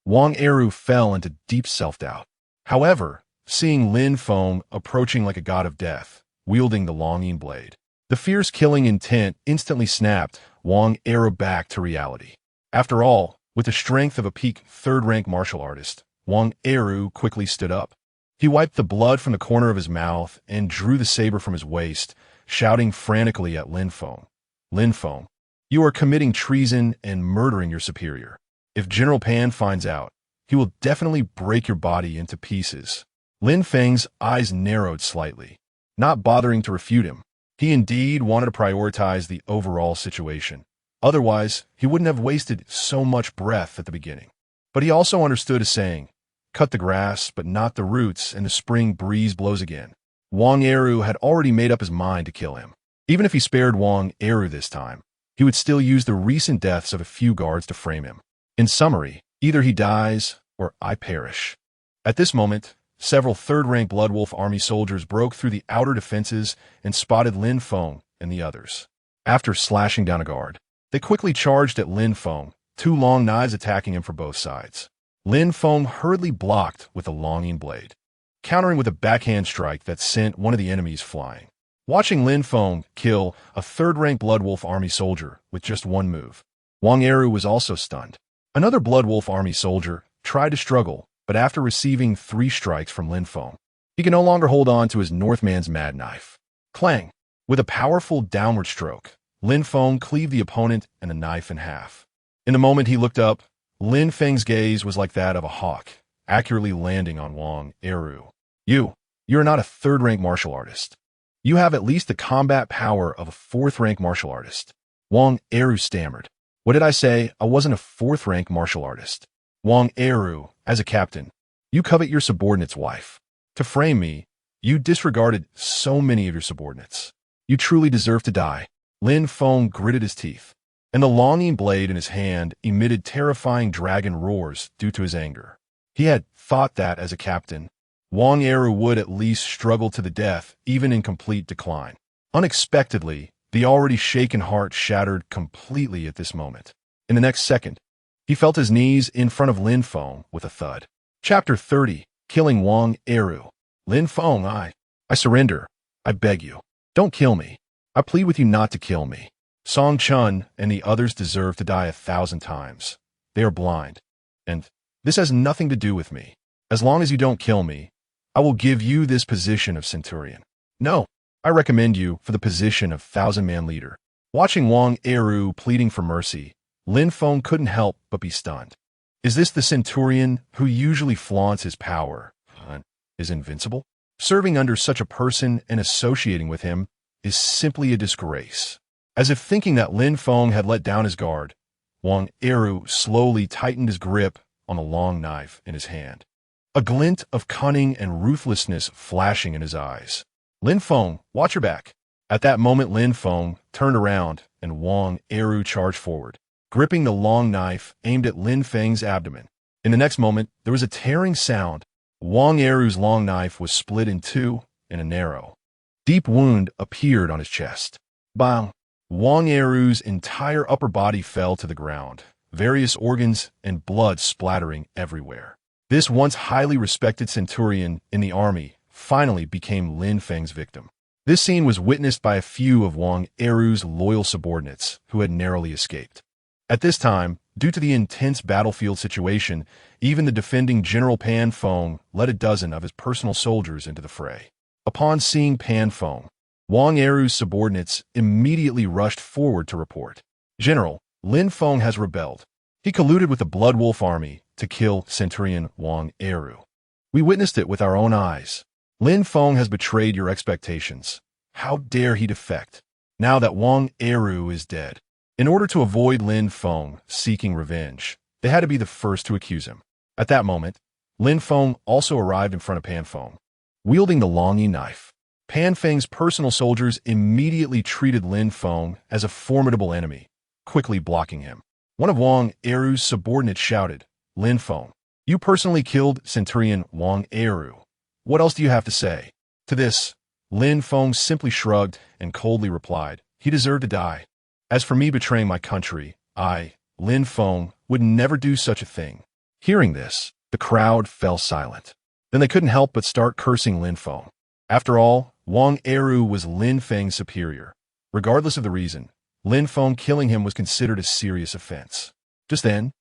S1: Wang Eru fell into deep self-doubt. However, seeing Lin Feng approaching like a god of death, wielding the longing blade, the fierce killing intent instantly snapped Wang Eru back to reality. After all, with the strength of a peak third-rank martial artist, Wang Eru quickly stood up. He wiped the blood from the corner of his mouth and drew the saber from his waist, shouting frantically at Lin Feng. "Lin Feng, you are committing treason and murdering your superior. If General Pan finds out, he will definitely break your body into pieces." Lin Feng's eyes narrowed slightly, not bothering to refute him. He indeed wanted to prioritize the overall situation. Otherwise, he wouldn't have wasted so much breath at the beginning. But he also understood a saying, "Cut the grass, but not the roots, and the spring breeze blows again." Wang Eru had already made up his mind to kill him. Even if he spared Wang Eru this time, he would still use the recent deaths of a few guards to frame him. In summary, either he dies or I perish. At this moment, several third-rank Blood Wolf army soldiers broke through the outer defenses and spotted Lin Feng and the others. After slashing down a guard, they quickly charged at Lin Feng, 2 long knives attacking him from both sides. Lin Feng hurriedly blocked with a longing blade, countering with a backhand strike that sent one of the enemies flying. Watching Lin Feng kill a third-rank Blood Wolf army soldier with just 1 move, Wang Eru was also stunned. Another Blood Wolf army soldier tried to struggle, but after receiving 3 strikes from Lin Feng, he could no longer hold on to his Northman's mad knife. Clang! With a powerful downward stroke, Lin Feng cleaved the opponent and the knife in half. In the moment he looked up, Lin Feng's gaze was like that of a hawk, accurately landing on Wang Eru. You're not a third-rank martial artist. You have at least the combat power of a 4th-rank martial artist." Wang Eru stammered. "What did I say? I wasn't a 4th-rank martial artist." "Wang Eru, as a captain, you covet your subordinate's wife. To frame me, you disregarded so many of your subordinates. You truly deserve to die." Lin Feng gritted his teeth, and the longing blade in his hand emitted terrifying dragon roars due to his anger. He had thought that, as a captain, Wang Eru would at least struggle to the death, even in complete decline. Unexpectedly, the already shaken heart shattered completely at this moment. In the next second, he felt his knees in front of Lin Feng with a thud. Chapter 30, Killing Wang Eru. "Lin Feng, I surrender. I beg you. Don't kill me. I plead with you not to kill me. Song Chun and the others deserve to die 1,000 times. They are blind. And this has nothing to do with me. As long as you don't kill me, I will give you this position of Centurion. No, I recommend you for the position of 1,000-man leader." Watching Wang Eru pleading for mercy, Lin Feng couldn't help but be stunned. Is this the Centurion who usually flaunts his power and is invincible? Serving under such a person and associating with him is simply a disgrace. As if thinking that Lin Feng had let down his guard, Wang Eru slowly tightened his grip on the long knife in his hand, a glint of cunning and ruthlessness flashing in his eyes. "Lin Feng, watch your back." At that moment, Lin Feng turned around and Wang Eru charged forward, gripping the long knife aimed at Lin Feng's abdomen. In the next moment, there was a tearing sound. Wang Eru's long knife was split in 2 and a narrow, deep wound appeared on his chest. Bang! Wang Eru's entire upper body fell to the ground, various organs and blood splattering everywhere. This once highly respected centurion in the army finally became Lin Feng's victim. This scene was witnessed by a few of Wang Eru's loyal subordinates who had narrowly escaped. At this time, due to the intense battlefield situation, even the defending General Pan Feng led a dozen of his personal soldiers into the fray. Upon seeing Pan Feng, Wang Eru's subordinates immediately rushed forward to report. "General, Lin Feng has rebelled. He colluded with the Blood Wolf army to kill Centurion Wang Eru. We witnessed it with our own eyes. Lin Feng has betrayed your expectations. How dare he defect? Now that Wang Eru is dead." In order to avoid Lin Feng seeking revenge, they had to be the first to accuse him. At that moment, Lin Feng also arrived in front of Pan Feng, wielding the Long-Yi knife. Pan Feng's personal soldiers immediately treated Lin Feng as a formidable enemy, quickly blocking him. One of Wang Eru's subordinates shouted, "Lin Feng, you personally killed Centurion Wang Eru. What else do you have to say?" To this, Lin Feng simply shrugged and coldly replied, "He deserved to die. As for me betraying my country, I, Lin Feng, would never do such a thing." Hearing this, the crowd fell silent. Then they couldn't help but start cursing Lin Feng. After all, Wang Eru was Lin Feng's superior. Regardless of the reason, Lin Feng killing him was considered a serious offense. Just then,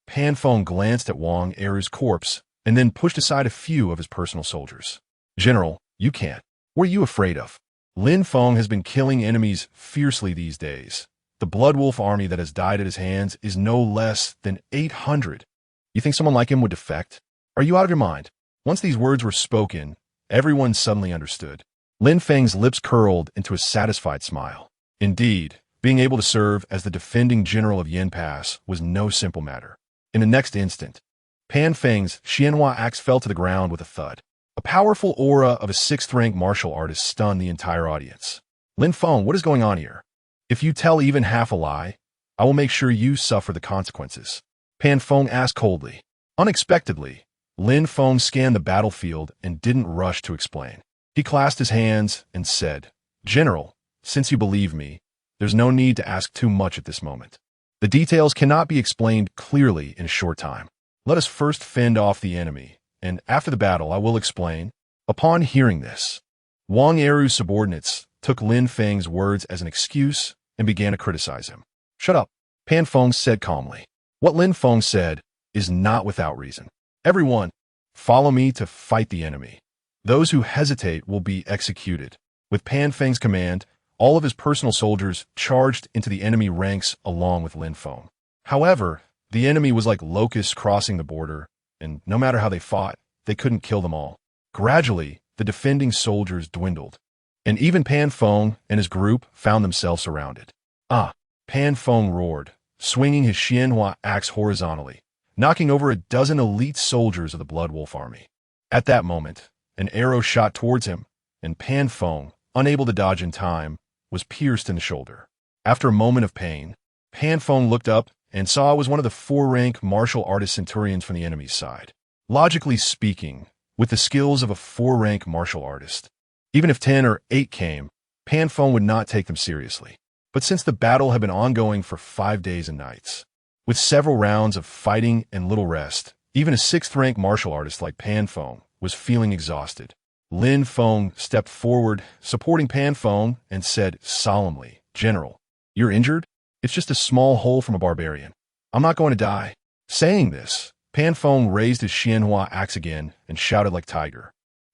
S1: Pan Feng glanced at Wang Eru's corpse and then pushed aside a few of his personal soldiers. "General, you can't. What are you afraid of? Lin Feng has been killing enemies fiercely these days. The Blood Wolf army that has died at his hands is no less than 800. You think someone like him would defect? Are you out of your mind?" Once these words were spoken, everyone suddenly understood. Lin Feng's lips curled into a satisfied smile. Indeed, being able to serve as the defending general of Yin Pass was no simple matter. In the next instant, Pan Feng's Xianhua axe fell to the ground with a thud. A powerful aura of a 6th-rank martial artist stunned the entire audience. "Lin Feng, what is going on here? If you tell even half a lie, I will make sure you suffer the consequences," Pan Feng asked coldly. Unexpectedly, Lin Feng scanned the battlefield and didn't rush to explain. He clasped his hands and said, "General, since you believe me, there's no need to ask too much at this moment. The details cannot be explained clearly in a short time. Let us first fend off the enemy, and after the battle I will explain." Upon hearing this, Wang Eru's subordinates took Lin Feng's words as an excuse and began to criticize him. "Shut up," Pan Feng said calmly. "What Lin Feng said is not without reason. Everyone, follow me to fight the enemy. Those who hesitate will be executed." With Pan Feng's command, all of his personal soldiers charged into the enemy ranks along with Lin Feng. However, the enemy was like locusts crossing the border, and no matter how they fought, they couldn't kill them all. Gradually, the defending soldiers dwindled, and even Pan Feng and his group found themselves surrounded. "Ah!" Pan Feng roared, swinging his Xianhua axe horizontally, knocking over a dozen elite soldiers of the Blood Wolf army. At that moment, an arrow shot towards him, and Pan Feng, unable to dodge in time, was pierced in the shoulder. After a moment of pain, Pan Feng looked up and saw it was one of the 4-rank martial artist centurions from the enemy's side. Logically speaking, with the skills of a 4-rank martial artist, even if 10 or 8 came, Pan Feng would not take them seriously. But since the battle had been ongoing for 5 days and nights, with several rounds of fighting and little rest, even a 6th-rank martial artist like Pan Feng was feeling exhausted. Lin Feng stepped forward, supporting Pan Feng, and said solemnly, "General, you're injured? It's just a small hole from a barbarian. I'm not going to die." Saying this, Pan Feng raised his Xianhua axe again and shouted like tiger,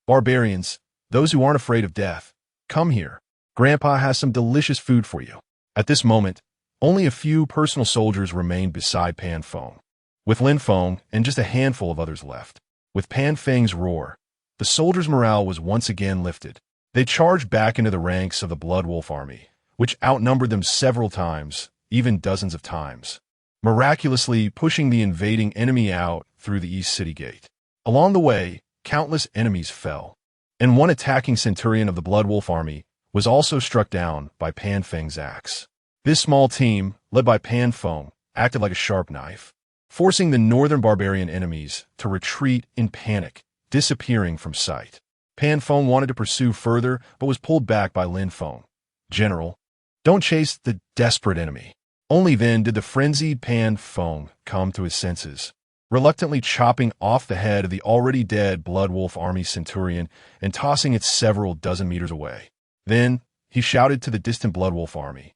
S1: "Barbarians, those who aren't afraid of death, come here. Grandpa has some delicious food for you." At this moment, only a few personal soldiers remained beside Pan Feng, with Lin Feng and just a handful of others left. With Pan Feng's roar, the soldiers' morale was once again lifted. They charged back into the ranks of the Blood Wolf army, which outnumbered them several times, even dozens of times, miraculously pushing the invading enemy out through the East City Gate. Along the way, countless enemies fell, and one attacking centurion of the Blood Wolf army was also struck down by Pan Feng's axe. This small team, led by Pan Feng, acted like a sharp knife, forcing the northern barbarian enemies to retreat in panic, disappearing from sight. Pan Feng wanted to pursue further, but was pulled back by Lin Feng. "General, Don't chase the desperate enemy. Only then did the frenzied Pan Feng come to his senses, reluctantly chopping off the head of the already dead Blood Wolf Army centurion and tossing it several dozen meters away. Then he shouted to the distant Blood Wolf Army,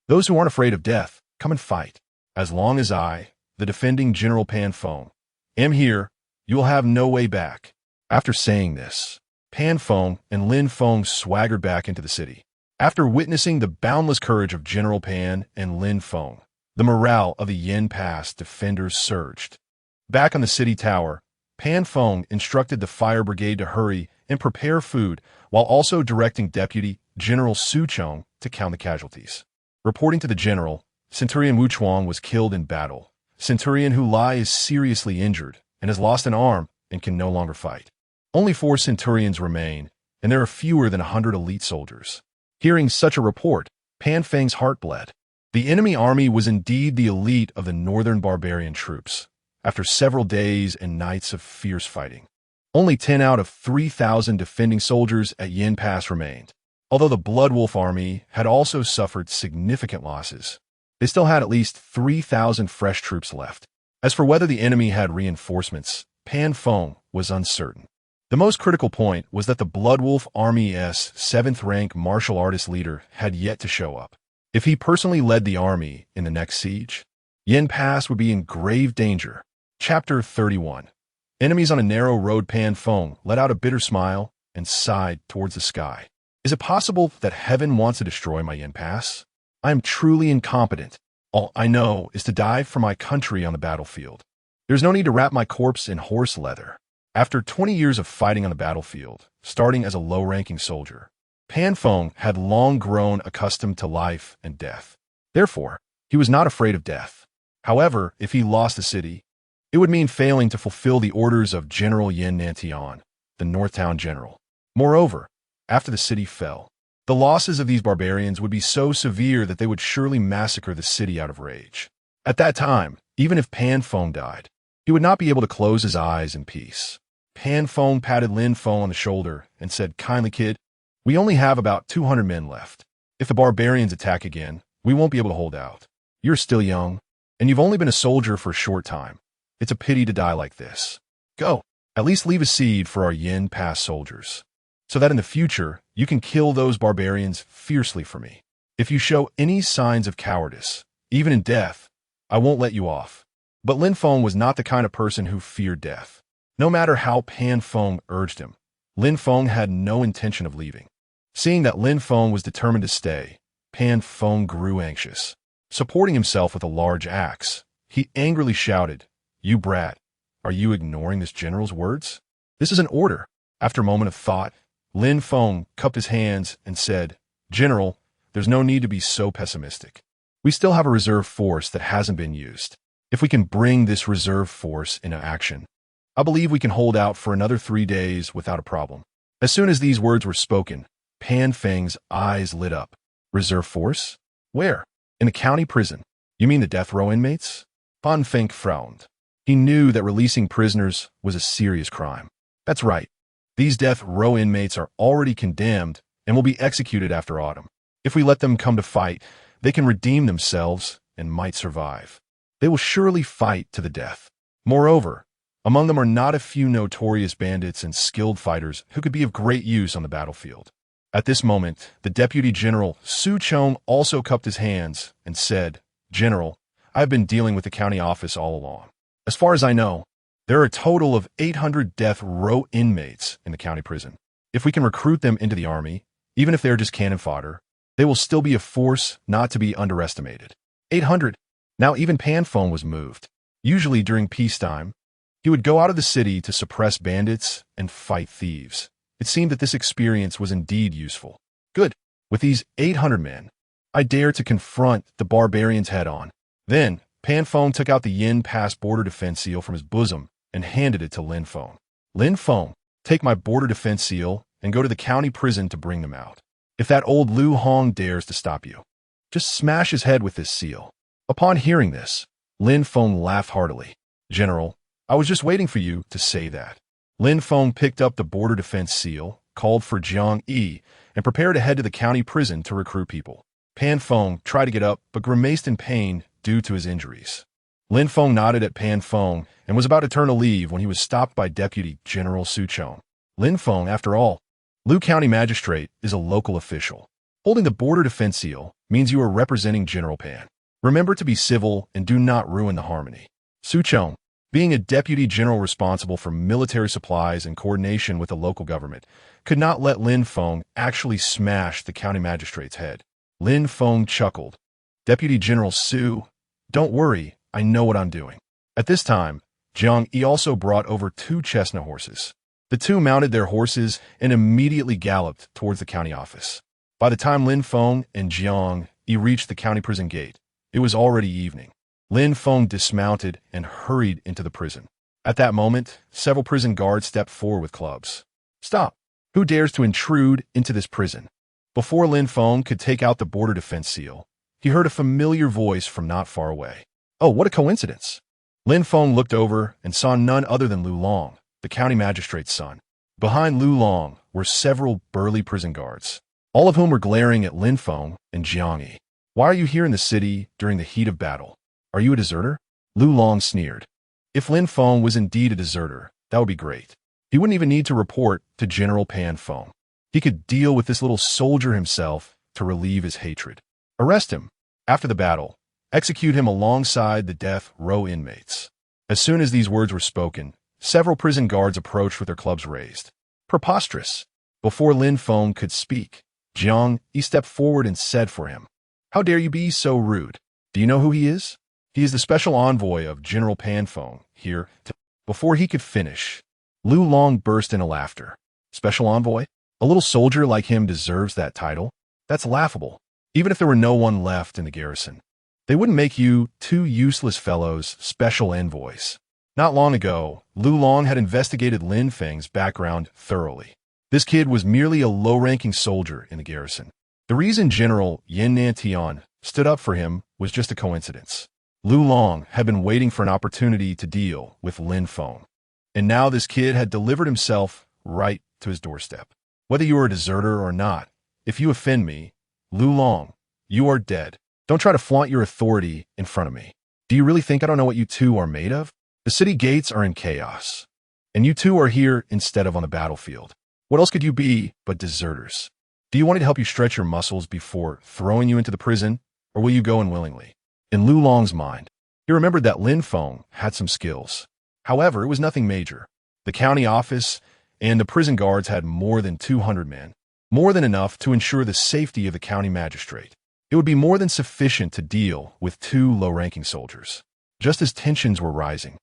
S1: "Those who aren't afraid of death, come and fight. As long as I, the defending General Pan Feng, am here, you will have no way back." After saying this, Pan Feng and Lin Feng swaggered back into the city. After witnessing the boundless courage of General Pan and Lin Feng, the morale of the Yin Pass defenders surged. Back on the city tower, Pan Feng instructed the fire brigade to hurry and prepare food while also directing Deputy General Su Chong to count the casualties. Reporting to the general, Centurion Wu Chuang was killed in battle. Centurion Hu Lai is seriously injured and has lost an arm and can no longer fight. Only 4 centurions remain, and there are fewer than 100 elite soldiers. Hearing such a report, Pan Feng's heart bled. The enemy army was indeed the elite of the northern barbarian troops, after several days and nights of fierce fighting. Only 10 out of 3,000 defending soldiers at Yin Pass remained. Although the Blood Wolf Army had also suffered significant losses, they still had at least 3,000 fresh troops left. As for whether the enemy had reinforcements, Pan Feng was uncertain. The most critical point was that the Blood Wolf Army's 7th-rank martial artist leader had yet to show up. If he personally led the army in the next siege, Yin Pass would be in grave danger. Chapter 31. Enemies on a narrow road. Pan Feng let out a bitter smile and sighed towards the sky. Is it possible that heaven wants to destroy my Yin Pass? I am truly incompetent. All I know is to die for my country on the battlefield. There's no need to wrap my corpse in horse leather. After 20 years of fighting on the battlefield, starting as a low-ranking soldier, Pan Feng had long grown accustomed to life and death. Therefore, he was not afraid of death. However, if he lost the city, it would mean failing to fulfill the orders of General Yin Nantian, the Northtown general. Moreover, after the city fell, the losses of these barbarians would be so severe that they would surely massacre the city out of rage. At that time, even if Pan Feng died, he would not be able to close his eyes in peace. Pan Feng patted Lin Feng on the shoulder and said, "Kindly, kid, we only have about 200 men left. If the barbarians attack again, we won't be able to hold out. You're still young, and you've only been a soldier for a short time. It's a pity to die like this. Go, at least leave a seed for our Yin Pass soldiers, so that in the future you can kill those barbarians fiercely for me. If you show any signs of cowardice, even in death, I won't let you off." But Lin Feng was not the kind of person who feared death. No matter how Pan Feng urged him, Lin Feng had no intention of leaving. Seeing that Lin Feng was determined to stay, Pan Feng grew anxious. Supporting himself with a large axe, he angrily shouted, "You brat, are you ignoring this general's words? This is an order." After a moment of thought, Lin Feng cupped his hands and said, "General, there's no need to be so pessimistic. We still have a reserve force that hasn't been used. If we can bring this reserve force into action, I believe we can hold out for another 3 days without a problem." As soon as these words were spoken, Pan Feng's eyes lit up. "Reserve force? Where? In the county prison? You mean the death row inmates?" Pan Feng frowned. He knew that releasing prisoners was a serious crime. "That's right. These death row inmates are already condemned and will be executed after autumn. If we let them come to fight, they can redeem themselves and might survive. They will surely fight to the death. Moreover, among them are not a few notorious bandits and skilled fighters who could be of great use on the battlefield." At this moment, the Deputy General Su Chong also cupped his hands and said, "General, I have been dealing with the county office all along. As far as I know, there are a total of 800 death row inmates in the county prison. If we can recruit them into the army, even if they're just cannon fodder, they will still be a force not to be underestimated." 800. Now even Pan Feng was moved. Usually during peacetime, he would go out of the city to suppress bandits and fight thieves. It seemed that this experience was indeed useful. "Good. With these 800 men, I dare to confront the barbarians head-on." Then, Pan Feng took out the Yin Pass border defense seal from his bosom and handed it to Lin Feng. "Lin Feng, take my border defense seal and go to the county prison to bring them out. If that old Lu Hong dares to stop you, just smash his head with this seal." Upon hearing this, Lin Feng laughed heartily. "General, I was just waiting for you to say that." Lin Feng picked up the border defense seal, called for Jiang Yi, and prepared to head to the county prison to recruit people. Pan Feng tried to get up, but grimaced in pain due to his injuries. Lin Feng nodded at Pan Feng and was about to turn to leave when he was stopped by Deputy General Su Chong. Lin Feng, after all, Lu County Magistrate, is a local official. Holding the border defense seal means you are representing General Pan. Remember to be civil and do not ruin the harmony. Su Chong, being a deputy general responsible for military supplies and coordination with the local government, could not let Lin Feng actually smash the county magistrate's head. Lin Feng chuckled. Deputy General Su, don't worry, I know what I'm doing. At this time, Jiang Yi also brought over 2 chestnut horses. The two mounted their horses and immediately galloped towards the county office. By the time Lin Feng and Jiang Yi reached the county prison gate, it was already evening. Lin Feng dismounted and hurried into the prison. At that moment, several prison guards stepped forward with clubs. Stop! Who dares to intrude into this prison? Before Lin Feng could take out the border defense seal, he heard a familiar voice from not far away. Oh, what a coincidence! Lin Feng looked over and saw none other than Lu Long, the county magistrate's son. Behind Lu Long were several burly prison guards, all of whom were glaring at Lin Feng and Jiang Yi. Why are you here in the city during the heat of battle? Are you a deserter? Lu Long sneered. If Lin Feng was indeed a deserter, that would be great. He wouldn't even need to report to General Pan Feng. He could deal with this little soldier himself to relieve his hatred. Arrest him. After the battle, execute him alongside the death row inmates. As soon as these words were spoken, several prison guards approached with their clubs raised. Preposterous. Before Lin Feng could speak, Jiang Yi stepped forward and said for him, How dare you be so rude? Do you know who he is? He is the special envoy of General Pan Feng here. Before he could finish, Lu Long burst into laughter. Special envoy? A little soldier like him deserves that title? That's laughable. Even if there were no one left in the garrison, they wouldn't make you 2 useless fellows special envoys. Not long ago, Lu Long had investigated Lin Feng's background thoroughly. This kid was merely a low-ranking soldier in the garrison. The reason General Yin Nantian stood up for him was just a coincidence. Lu Long had been waiting for an opportunity to deal with Lin Feng, and now this kid had delivered himself right to his doorstep. Whether you are a deserter or not, if you offend me, Lu Long, you are dead. Don't try to flaunt your authority in front of me. Do you really think I don't know what you two are made of? The city gates are in chaos, and you two are here instead of on the battlefield. What else could you be but deserters? Do you want me to help you stretch your muscles before throwing you into the prison, or will you go unwillingly? In Lu Long's mind, he remembered that Lin Feng had some skills. However, it was nothing major. The county office and the prison guards had more than 200 men, more than enough to ensure the safety of the county magistrate. It would be more than sufficient to deal with 2 low-ranking soldiers. Just as tensions were rising,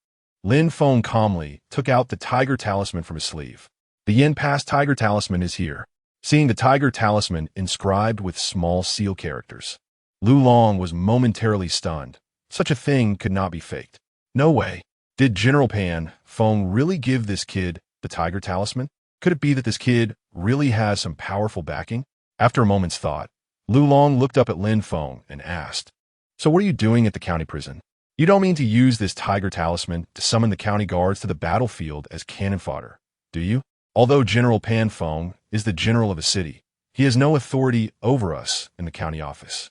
S1: Lin Feng calmly took out the tiger talisman from his sleeve. The Yin Pass tiger talisman is here. Seeing the tiger talisman inscribed with small seal characters, Lu Long was momentarily stunned. Such a thing could not be faked. No way. Did General Pan Feng really give this kid the tiger talisman? Could it be that this kid really has some powerful backing? After a moment's thought, Lu Long looked up at Lin Feng and asked, So what are you doing at the county prison? You don't mean to use this tiger talisman to summon the county guards to the battlefield as cannon fodder, do you? Although General Pan Feng is the general of a city, he has no authority over us in the county office.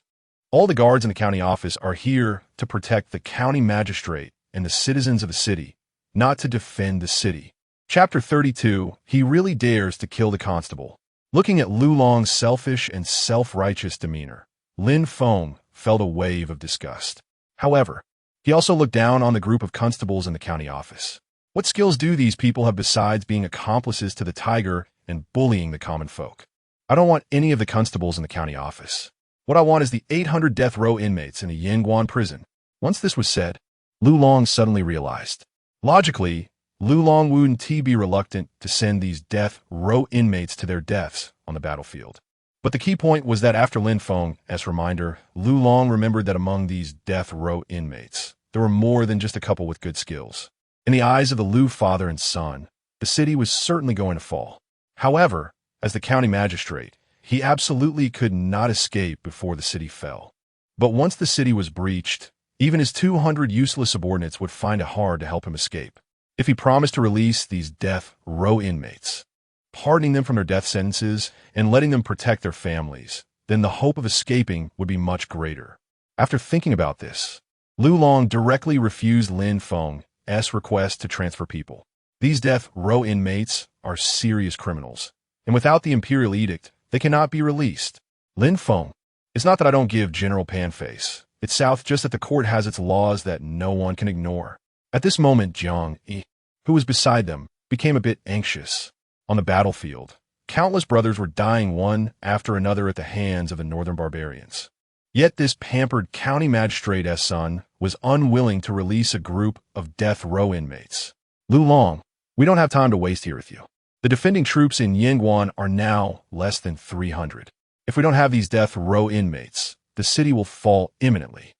S1: All the guards in the county office are here to protect the county magistrate and the citizens of the city, not to defend the city. Chapter 32, He Really Dares to Kill the Constable. Looking at Lu Long's selfish and self-righteous demeanor, Lin Feng felt a wave of disgust. However, he also looked down on the group of constables in the county office. What skills do these people have besides being accomplices to the tiger and bullying the common folk? I don't want any of the constables in the county office. What I want is the 800 death row inmates in the Yanguan prison. Once this was said, Lu Long suddenly realized. Logically, Lu Long wouldn't be reluctant to send these death row inmates to their deaths on the battlefield. But the key point was that after Lin Feng, as a reminder, Lu Long remembered that among these death row inmates, there were more than just a couple with good skills. In the eyes of the Lu father and son, the city was certainly going to fall. However, as the county magistrate, he absolutely could not escape before the city fell. But once the city was breached, even his 200 useless subordinates would find it hard to help him escape. If he promised to release these death row inmates, pardoning them from their death sentences and letting them protect their families, then the hope of escaping would be much greater. After thinking about this, Lu Long directly refused Lin Feng's request to transfer people. These death row inmates are serious criminals, and without the imperial edict, they cannot be released. Lin Feng, it's not that I don't give General Pan face. It's south just that the court has its laws that no one can ignore. At this moment, Jiang Yi, who was beside them, became a bit anxious. On the battlefield, countless brothers were dying one after another at the hands of the northern barbarians. Yet this pampered county magistrate's son was unwilling to release a group of death row inmates. Lu Long, we don't have time to waste here with you. The defending troops in Yingguan are now less than 300. If we don't have these death row inmates, the city will fall imminently.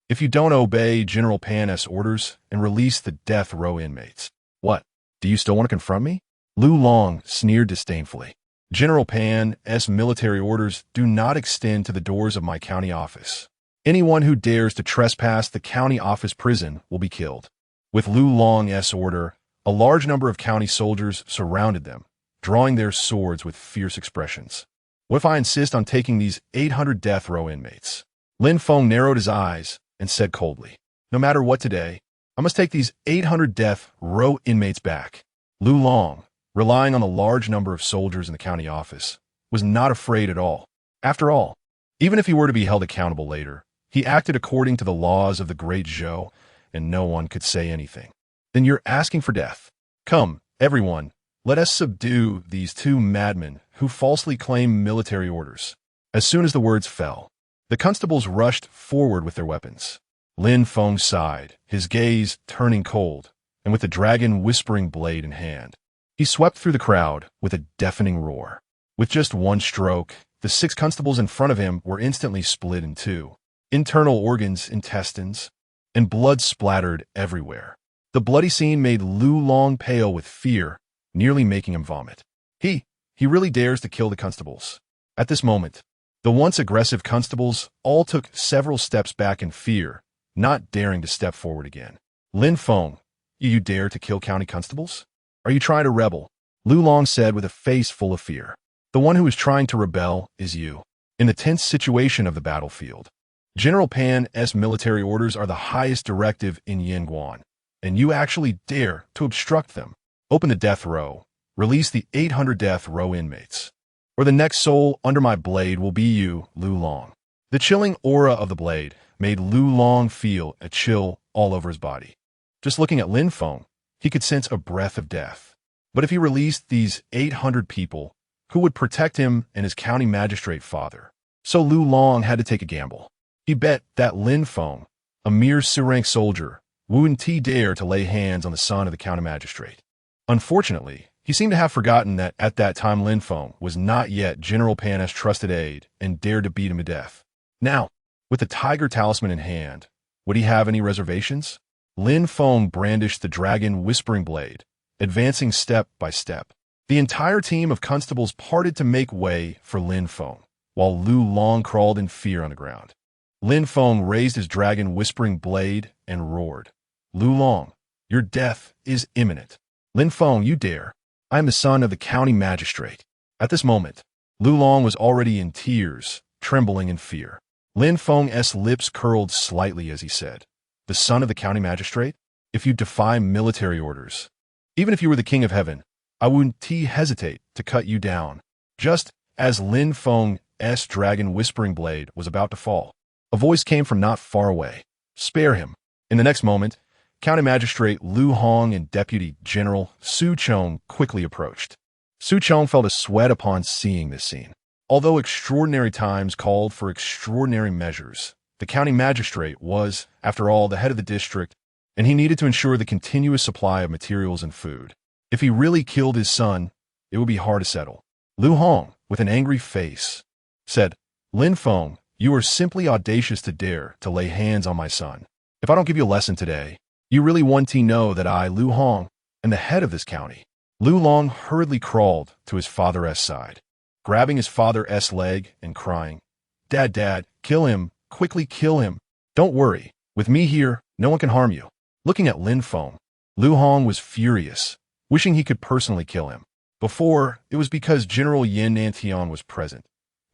S1: If you don't obey General Pan's orders and release the death row inmates, what? Do you still want to confront me? Lu Long sneered disdainfully. General Pan's military orders do not extend to the doors of my county office. Anyone who dares to trespass the county office prison will be killed. With Lu Long's order, a large number of county soldiers surrounded them, drawing their swords with fierce expressions. What if I insist on taking these 800 death row inmates? Lin Feng narrowed his eyes and said coldly, no matter what today, I must take these 800 death row inmates back. Lu Long, relying on the large number of soldiers in the county office, was not afraid at all. After all, even if he were to be held accountable later, he acted according to the laws of the Great Zhou, and no one could say anything. Then you're asking for death. Come, everyone, let us subdue these two madmen who falsely claim military orders. As soon as the words fell, the constables rushed forward with their weapons. Lin Feng sighed, his gaze turning cold, and with the dragon whispering blade in hand, he swept through the crowd with a deafening roar. With just one stroke, the 6 constables in front of him were instantly split in two. Internal organs, intestines, and blood splattered everywhere. The bloody scene made Lu Long pale with fear, nearly making him vomit. He really dares to kill the constables. At this moment, the once aggressive constables all took several steps back in fear, not daring to step forward again. Lin Feng, you dare to kill county constables? Are you trying to rebel? Lu Long said with a face full of fear. The one who is trying to rebel is you. In the tense situation of the battlefield, General Pan's military orders are the highest directive in Yingguan, and you actually dare to obstruct them. Open the death row. Release the 800 death row inmates, or the next soul under my blade will be you, Lu Long. The chilling aura of the blade made Lu Long feel a chill all over his body. Just looking at Lin Feng, he could sense a breath of death. But if he released these 800 people, who would protect him and his county magistrate father? So Lu Long had to take a gamble. He bet that Lin Feng, a mere rank soldier, wouldn't dare to lay hands on the son of the county magistrate. Unfortunately, he seemed to have forgotten that at that time Lin Feng was not yet General Pan's trusted aide and dared to beat him to death. Now, with the tiger talisman in hand, would he have any reservations? Lin Feng brandished the dragon whispering blade, advancing step by step. The entire team of constables parted to make way for Lin Feng, while Lu Long crawled in fear on the ground. Lin Feng raised his dragon whispering blade and roared, Lu Long, your death is imminent. Lin Feng, you dare. I am the son of the county magistrate. At this moment, Lu Long was already in tears, trembling in fear. Lin Feng's lips curled slightly as he said, the son of the county magistrate? If you defy military orders, even if you were the king of heaven, I wouldn't hesitate to cut you down. Just as Lin Feng's dragon whispering blade was about to fall, a voice came from not far away. Spare him. In the next moment, County Magistrate Lu Hong and Deputy General Su Chong quickly approached. Su Chong felt a sweat upon seeing this scene. Although extraordinary times called for extraordinary measures, the county magistrate was, after all, the head of the district, and he needed to ensure the continuous supply of materials and food. If he really killed his son, it would be hard to settle. Lu Hong, with an angry face, said, Lin Feng, you are simply audacious to dare to lay hands on my son. If I don't give you a lesson today, you really want to know that I, Lu Hong, am the head of this county. Lu Long hurriedly crawled to his father's side, grabbing his father's leg and crying, Dad, kill him, quickly kill him. Don't worry, with me here, no one can harm you. Looking at Lin Feng, Lu Hong was furious, wishing he could personally kill him. Before, it was because General Yin Nantian was present,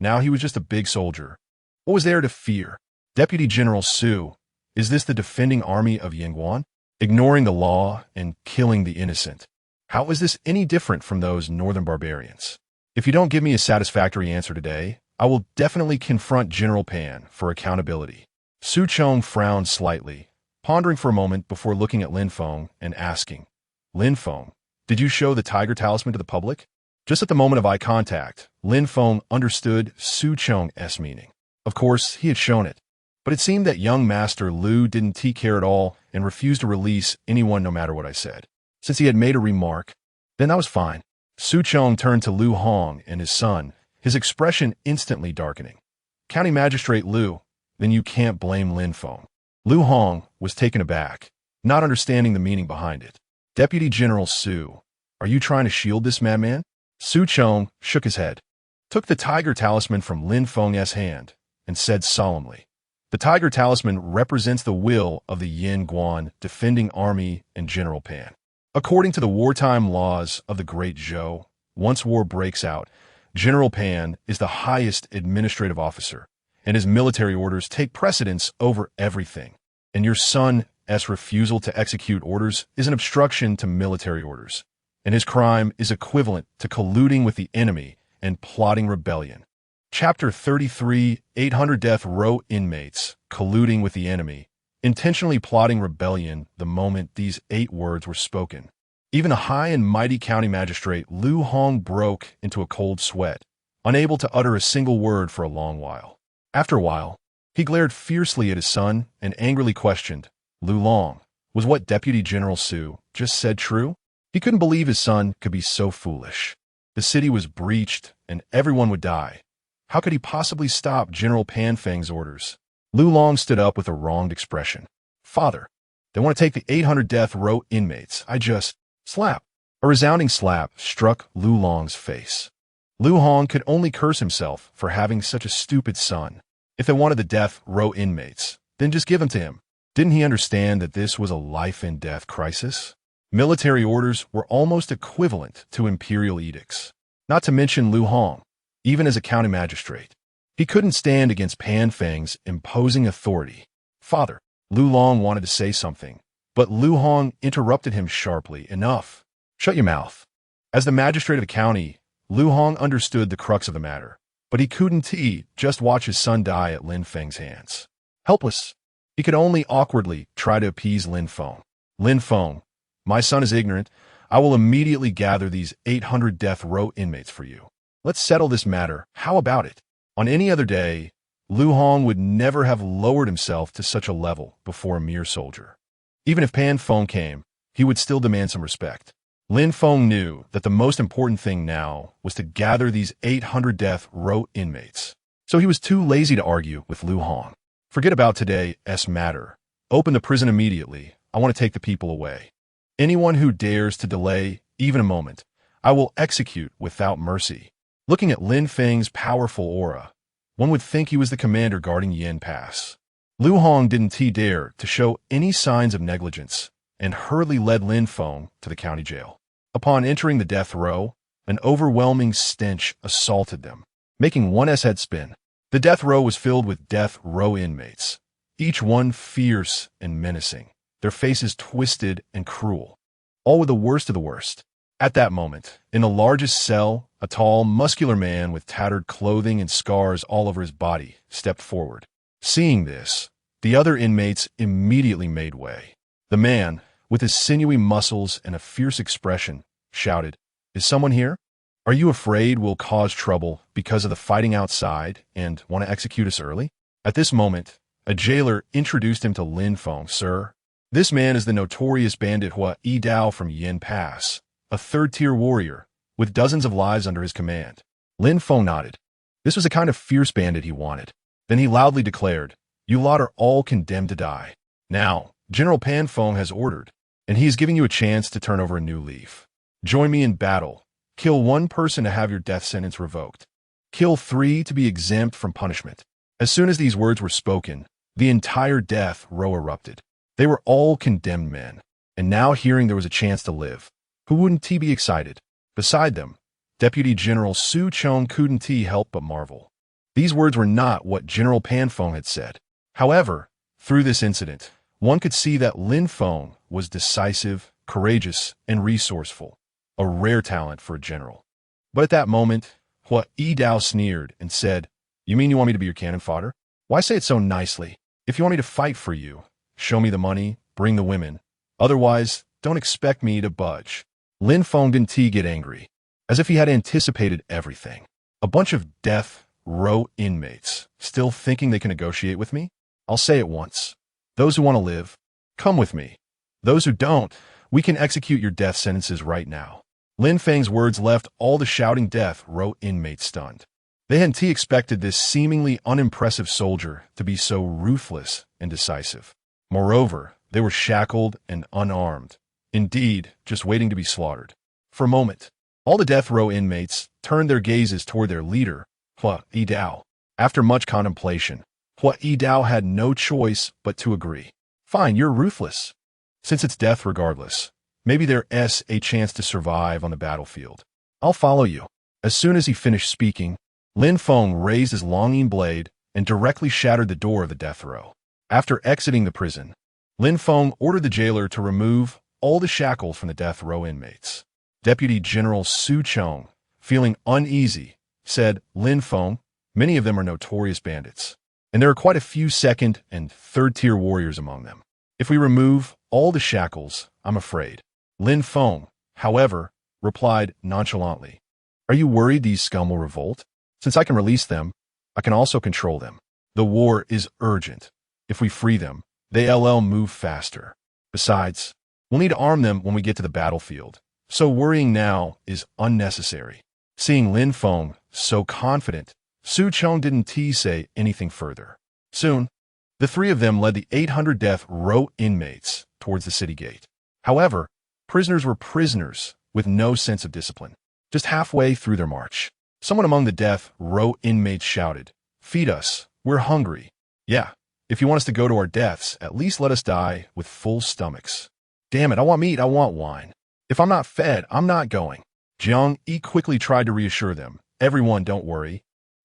S1: Now he was just a big soldier. What was there to fear? Deputy General Su, is this the defending army of Yingguan? Ignoring the law and killing the innocent. How is this any different from those northern barbarians? If you don't give me a satisfactory answer today, I will definitely confront General Pan for accountability. Su Chong frowned slightly, pondering for a moment before looking at Lin Feng and asking, Lin Feng, did you show the tiger talisman to the public? Just at the moment of eye contact, Lin Feng understood Su Chong's meaning. Of course, he had shown it. But it seemed that young Master Lu didn't care at all and refused to release anyone no matter what I said. Since he had made a remark, then that was fine. Su Chong turned to Lu Hong and his son, his expression instantly darkening. County Magistrate Lu, then you can't blame Lin Feng. Lu Hong was taken aback, not understanding the meaning behind it. Deputy General Su, are you trying to shield this madman? Su Chong shook his head, took the tiger talisman from Lin Feng's hand, and said solemnly, the tiger talisman represents the will of the Yin Guan defending army and General Pan. According to the wartime laws of the Great Zhou, once war breaks out, General Pan is the highest administrative officer, and his military orders take precedence over everything. And your son's refusal to execute orders is an obstruction to military orders, and his crime is equivalent to colluding with the enemy and plotting rebellion. Chapter 33, 800 Death Row Inmates, Colluding with the Enemy, intentionally plotting rebellion the moment these 8 words were spoken. Even a high and mighty county magistrate, Lu Hong, broke into a cold sweat, unable to utter a single word for a long while. After a while, he glared fiercely at his son and angrily questioned, Lu Long, was what Deputy General Su just said true? He couldn't believe his son could be so foolish. The city was breached and everyone would die. How could he possibly stop General Pan Feng's orders? Lu Long stood up with a wronged expression. Father, they want to take the 800 death row inmates. I just slap. A resounding slap struck Lu Long's face. Lu Hong could only curse himself for having such a stupid son. If they wanted the death row inmates, then just give them to him. Didn't he understand that this was a life and death crisis? Military orders were almost equivalent to imperial edicts. Not to mention Lu Hong. Even as a county magistrate, he couldn't stand against Pan Feng's imposing authority. Father, Lu Long wanted to say something, but Lu Hong interrupted him sharply. Enough. Shut your mouth. As the magistrate of the county, Lu Hong understood the crux of the matter, but he couldn't just watch his son die at Lin Feng's hands. Helpless, he could only awkwardly try to appease Lin Feng. Lin Feng, my son is ignorant. I will immediately gather these 800 death row inmates for you. Let's settle this matter. How about it? On any other day, Lu Hong would never have lowered himself to such a level before a mere soldier. Even if Pan Feng came, he would still demand some respect. Lin Feng knew that the most important thing now was to gather these 800 death row inmates. So he was too lazy to argue with Lu Hong. Forget about today's matter. Open the prison immediately. I want to take the people away. Anyone who dares to delay even a moment, I will execute without mercy. Looking at Lin Feng's powerful aura, one would think he was the commander guarding Yin Pass. Lu Hong didn't dare to show any signs of negligence and hurriedly led Lin Feng to the county jail. Upon entering the death row, an overwhelming stench assaulted them, making one's head spin. The death row was filled with death row inmates, each one fierce and menacing, their faces twisted and cruel, all with the worst of the worst. At that moment, in the largest cell, a tall, muscular man with tattered clothing and scars all over his body stepped forward. Seeing this, the other inmates immediately made way. The man, with his sinewy muscles and a fierce expression, shouted, "Is someone here? Are you afraid we'll cause trouble because of the fighting outside and want to execute us early?" At this moment, a jailer introduced him to Lin Feng. "Sir, this man is the notorious bandit Hua Yidao from Yin Pass, a third-tier warrior, with dozens of lives under his command." Lin Feng nodded. This was the kind of fierce bandit he wanted. Then he loudly declared, "You lot are all condemned to die. Now, General Pan Feng has ordered, and he is giving you a chance to turn over a new leaf. Join me in battle. Kill 1 person to have your death sentence revoked. Kill 3 to be exempt from punishment." As soon as these words were spoken, the entire death row erupted. They were all condemned men, and now hearing there was a chance to live, who wouldn't be excited? Beside them, Deputy General Su Chong couldn't help but marvel. These words were not what General Panfeng had said. However, through this incident, one could see that Lin Feng was decisive, courageous, and resourceful, a rare talent for a general. But at that moment, Hua Yidao sneered and said, "You mean you want me to be your cannon fodder? Why say it so nicely? If you want me to fight for you, show me the money, bring the women. Otherwise, don't expect me to budge." Lin Feng didn't get angry, as if he had anticipated everything. A bunch of death row inmates, still thinking they can negotiate with me? I'll say it once. Those who want to live, come with me. Those who don't, we can execute your death sentences right now. Lin Feng's words left all the shouting death row inmates stunned. They hadn't expected this seemingly unimpressive soldier to be so ruthless and decisive. Moreover, they were shackled and unarmed, indeed, just waiting to be slaughtered. For a moment, all the death row inmates turned their gazes toward their leader, Hua Yidao. After much contemplation, Hua Yidao had no choice but to agree. Fine, you're ruthless. Since it's death regardless, maybe there's a chance to survive on the battlefield. I'll follow you. As soon as he finished speaking, Lin Feng raised his longing blade and directly shattered the door of the death row. After exiting the prison, Lin Feng ordered the jailer to remove all the shackles from the death row inmates. Deputy General Su Chong, feeling uneasy, said, "Lin Feng, many of them are notorious bandits, and there are quite a few second and third-tier warriors among them. If we remove all the shackles, I'm afraid." Lin Feng, however, replied nonchalantly, "Are you worried these scum will revolt? Since I can release them, I can also control them. The war is urgent. If we free them, they'll move faster. Besides, we'll need to arm them when we get to the battlefield, so worrying now is unnecessary." Seeing Lin Feng so confident, Su Chong didn't say anything further. Soon, the three of them led the 800 death row inmates towards the city gate. However, prisoners were prisoners with no sense of discipline. Just halfway through their march, someone among the death row inmates shouted, "Feed us, we're hungry." "Yeah, if you want us to go to our deaths, at least let us die with full stomachs." "Damn it, I want meat, I want wine. If I'm not fed, I'm not going." Jiang Yi quickly tried to reassure them. "Everyone, don't worry.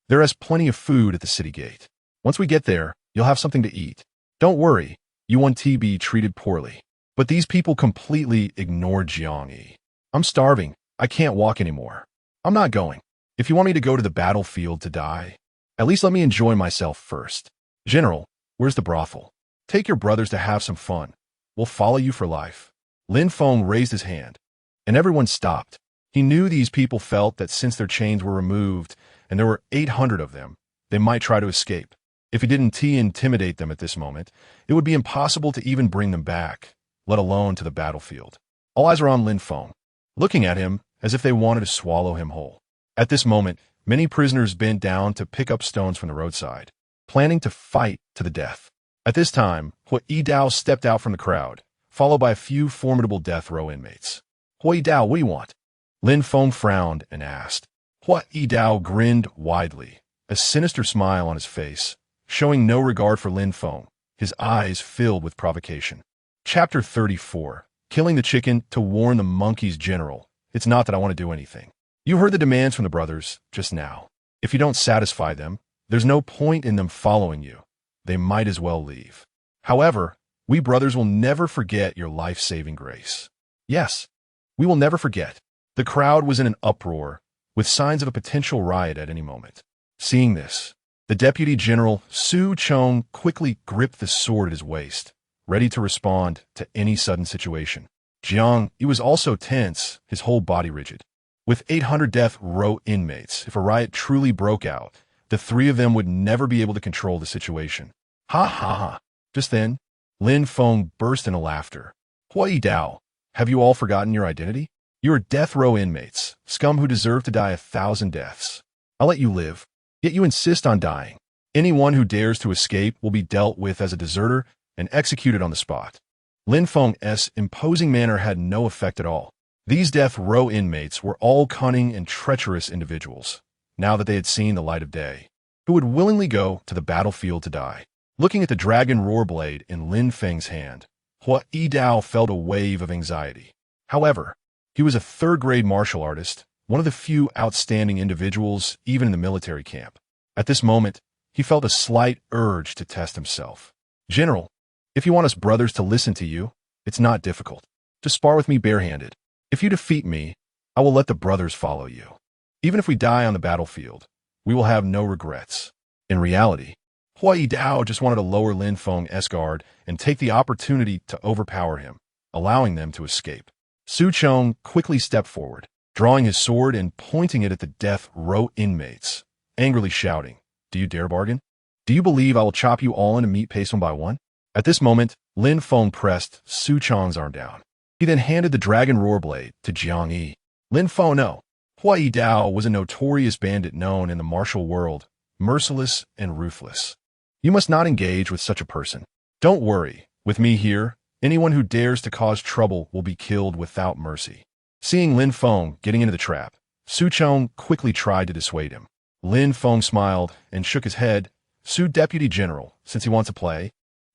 S1: There is plenty of food at the city gate. Once we get there, you'll have something to eat. Don't worry, you won't be treated poorly." But these people completely ignored Jiang Yi. "I'm starving. I can't walk anymore. I'm not going. If you want me to go to the battlefield to die, at least let me enjoy myself first. General, where's the brothel? Take your brothers to have some fun. We'll follow you for life." Lin Feng raised his hand, and everyone stopped. He knew these people felt that since their chains were removed, and there were 800 of them, they might try to escape. If he didn't intimidate them at this moment, it would be impossible to even bring them back, let alone to the battlefield. All eyes were on Lin Feng, looking at him as if they wanted to swallow him whole. At this moment, many prisoners bent down to pick up stones from the roadside, planning to fight to the death. At this time, Hua Yidao stepped out from the crowd, followed by a few formidable death row inmates. "Hua Yidao, what do you want?" Lin Feng frowned and asked. Hua Yidao grinned widely, a sinister smile on his face, showing no regard for Lin Feng, his eyes filled with provocation. Chapter 34. Killing the chicken to warn the monkeys. General, it's not that I want to do anything. You heard the demands from the brothers just now. If you don't satisfy them, there's no point in them following you. They might as well leave. However, we brothers will never forget your life-saving grace. Yes, we will never forget. The crowd was in an uproar, with signs of a potential riot at any moment. Seeing this, the Deputy General Su Chong quickly gripped the sword at his waist, ready to respond to any sudden situation. Jiang Yi was also tense, his whole body rigid. With 800 death row inmates, if a riot truly broke out, the three of them would never be able to control the situation. Ha ha ha. Just then, Lin Feng burst into laughter. "Hua Yidao, have you all forgotten your identity? You are death row inmates, scum who deserve to die 1,000 deaths. I'll let you live, yet you insist on dying. Anyone who dares to escape will be dealt with as a deserter and executed on the spot." Lin Feng's imposing manner had no effect at all. These death row inmates were all cunning and treacherous individuals, now that they had seen the light of day, who would willingly go to the battlefield to die. Looking at the dragon roar blade in Lin Feng's hand, Hua Yidao felt a wave of anxiety. However, he was a third-grade martial artist, one of the few outstanding individuals even in the military camp. At this moment, he felt a slight urge to test himself. General, if you want us brothers to listen to you, it's not difficult. Just spar with me barehanded. If you defeat me, I will let the brothers follow you. Even if we die on the battlefield, we will have no regrets. In reality, Hui Dao just wanted to lower Lin Feng's guard and take the opportunity to overpower him, allowing them to escape. Su Chong quickly stepped forward, drawing his sword and pointing it at the death row inmates, angrily shouting, "Do you dare bargain? Do you believe I will chop you all into meat paste one by one?" At this moment, Lin Feng pressed Su Chong's arm down. He then handed the dragon roar blade to Jiang Yi. Lin Feng no. Hui Dao was a notorious bandit known in the martial world, merciless and ruthless. You must not engage with such a person. Don't worry, with me here, anyone who dares to cause trouble will be killed without mercy. Seeing Lin Feng getting into the trap, Su Chong quickly tried to dissuade him. Lin Feng smiled and shook his head. Su Deputy General, since he wants to play,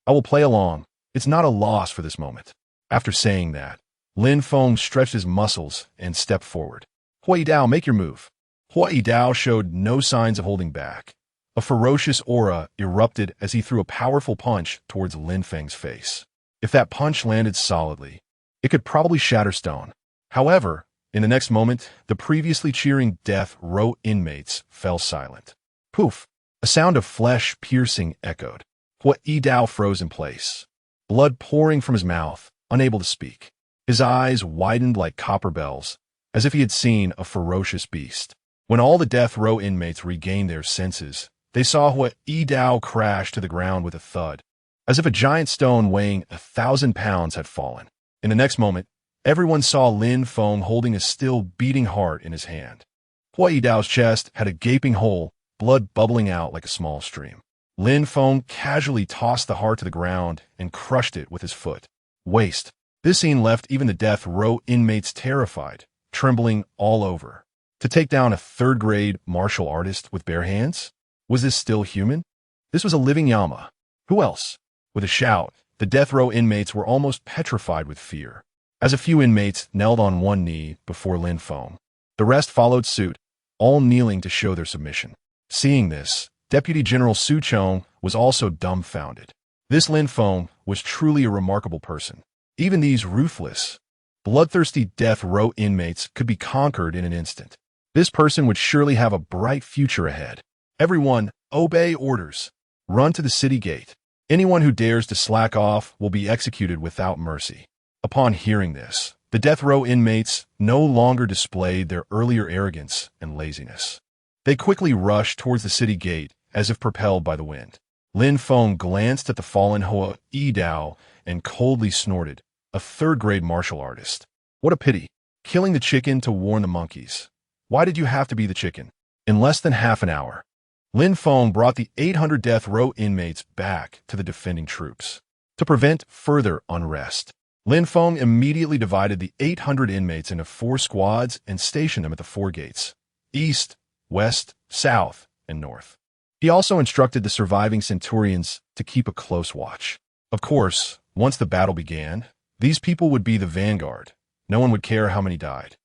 S1: I will play along. It's not a loss for this moment. After saying that, Lin Feng stretched his muscles and stepped forward. Hui Dao, make your move. Hui Dao showed no signs of holding back. A ferocious aura erupted as he threw a powerful punch towards Lin Feng's face. If that punch landed solidly, it could probably shatter stone. However, in the next moment, the previously cheering death row inmates fell silent. Poof! A sound of flesh piercing echoed. Hui Dao froze in place, blood pouring from his mouth, unable to speak. His eyes widened like copper bells, as if he had seen a ferocious beast. When all the death row inmates regained their senses, they saw Hui Dao crash to the ground with a thud, as if a giant stone weighing 1,000 pounds had fallen. In the next moment, everyone saw Lin Feng holding a still beating heart in his hand. Hui Dao's chest had a gaping hole, blood bubbling out like a small stream. Lin Feng casually tossed the heart to the ground and crushed it with his foot. Waste. This scene left even the death row inmates terrified, trembling all over. To take down a third-grade martial artist with bare hands? Was this still human? This was a living Yama. Who else? With a shout, the death row inmates were almost petrified with fear, as a few inmates knelt on one knee before Lin Feng. The rest followed suit, all kneeling to show their submission. Seeing this, Deputy General Su Chong was also dumbfounded. This Lin Feng was truly a remarkable person. Even these ruthless, bloodthirsty death row inmates could be conquered in an instant. This person would surely have a bright future ahead. Everyone, obey orders. Run to the city gate. Anyone who dares to slack off will be executed without mercy. Upon hearing this, the death row inmates no longer displayed their earlier arrogance and laziness. They quickly rushed towards the city gate as if propelled by the wind. Lin Feng glanced at the fallen Hui Dao and coldly snorted, a third-grade martial artist. What a pity. Killing the chicken to warn the monkeys. Why did you have to be the chicken? In less than half an hour, Lin Feng brought the 800 death row inmates back to the defending troops. To prevent further unrest, Lin Feng immediately divided the 800 inmates into 4 squads and stationed them at the 4 gates: east, west, south, and north. He also instructed the surviving centurions to keep a close watch. Of course, once the battle began, these people would be the vanguard. No one would care how many died.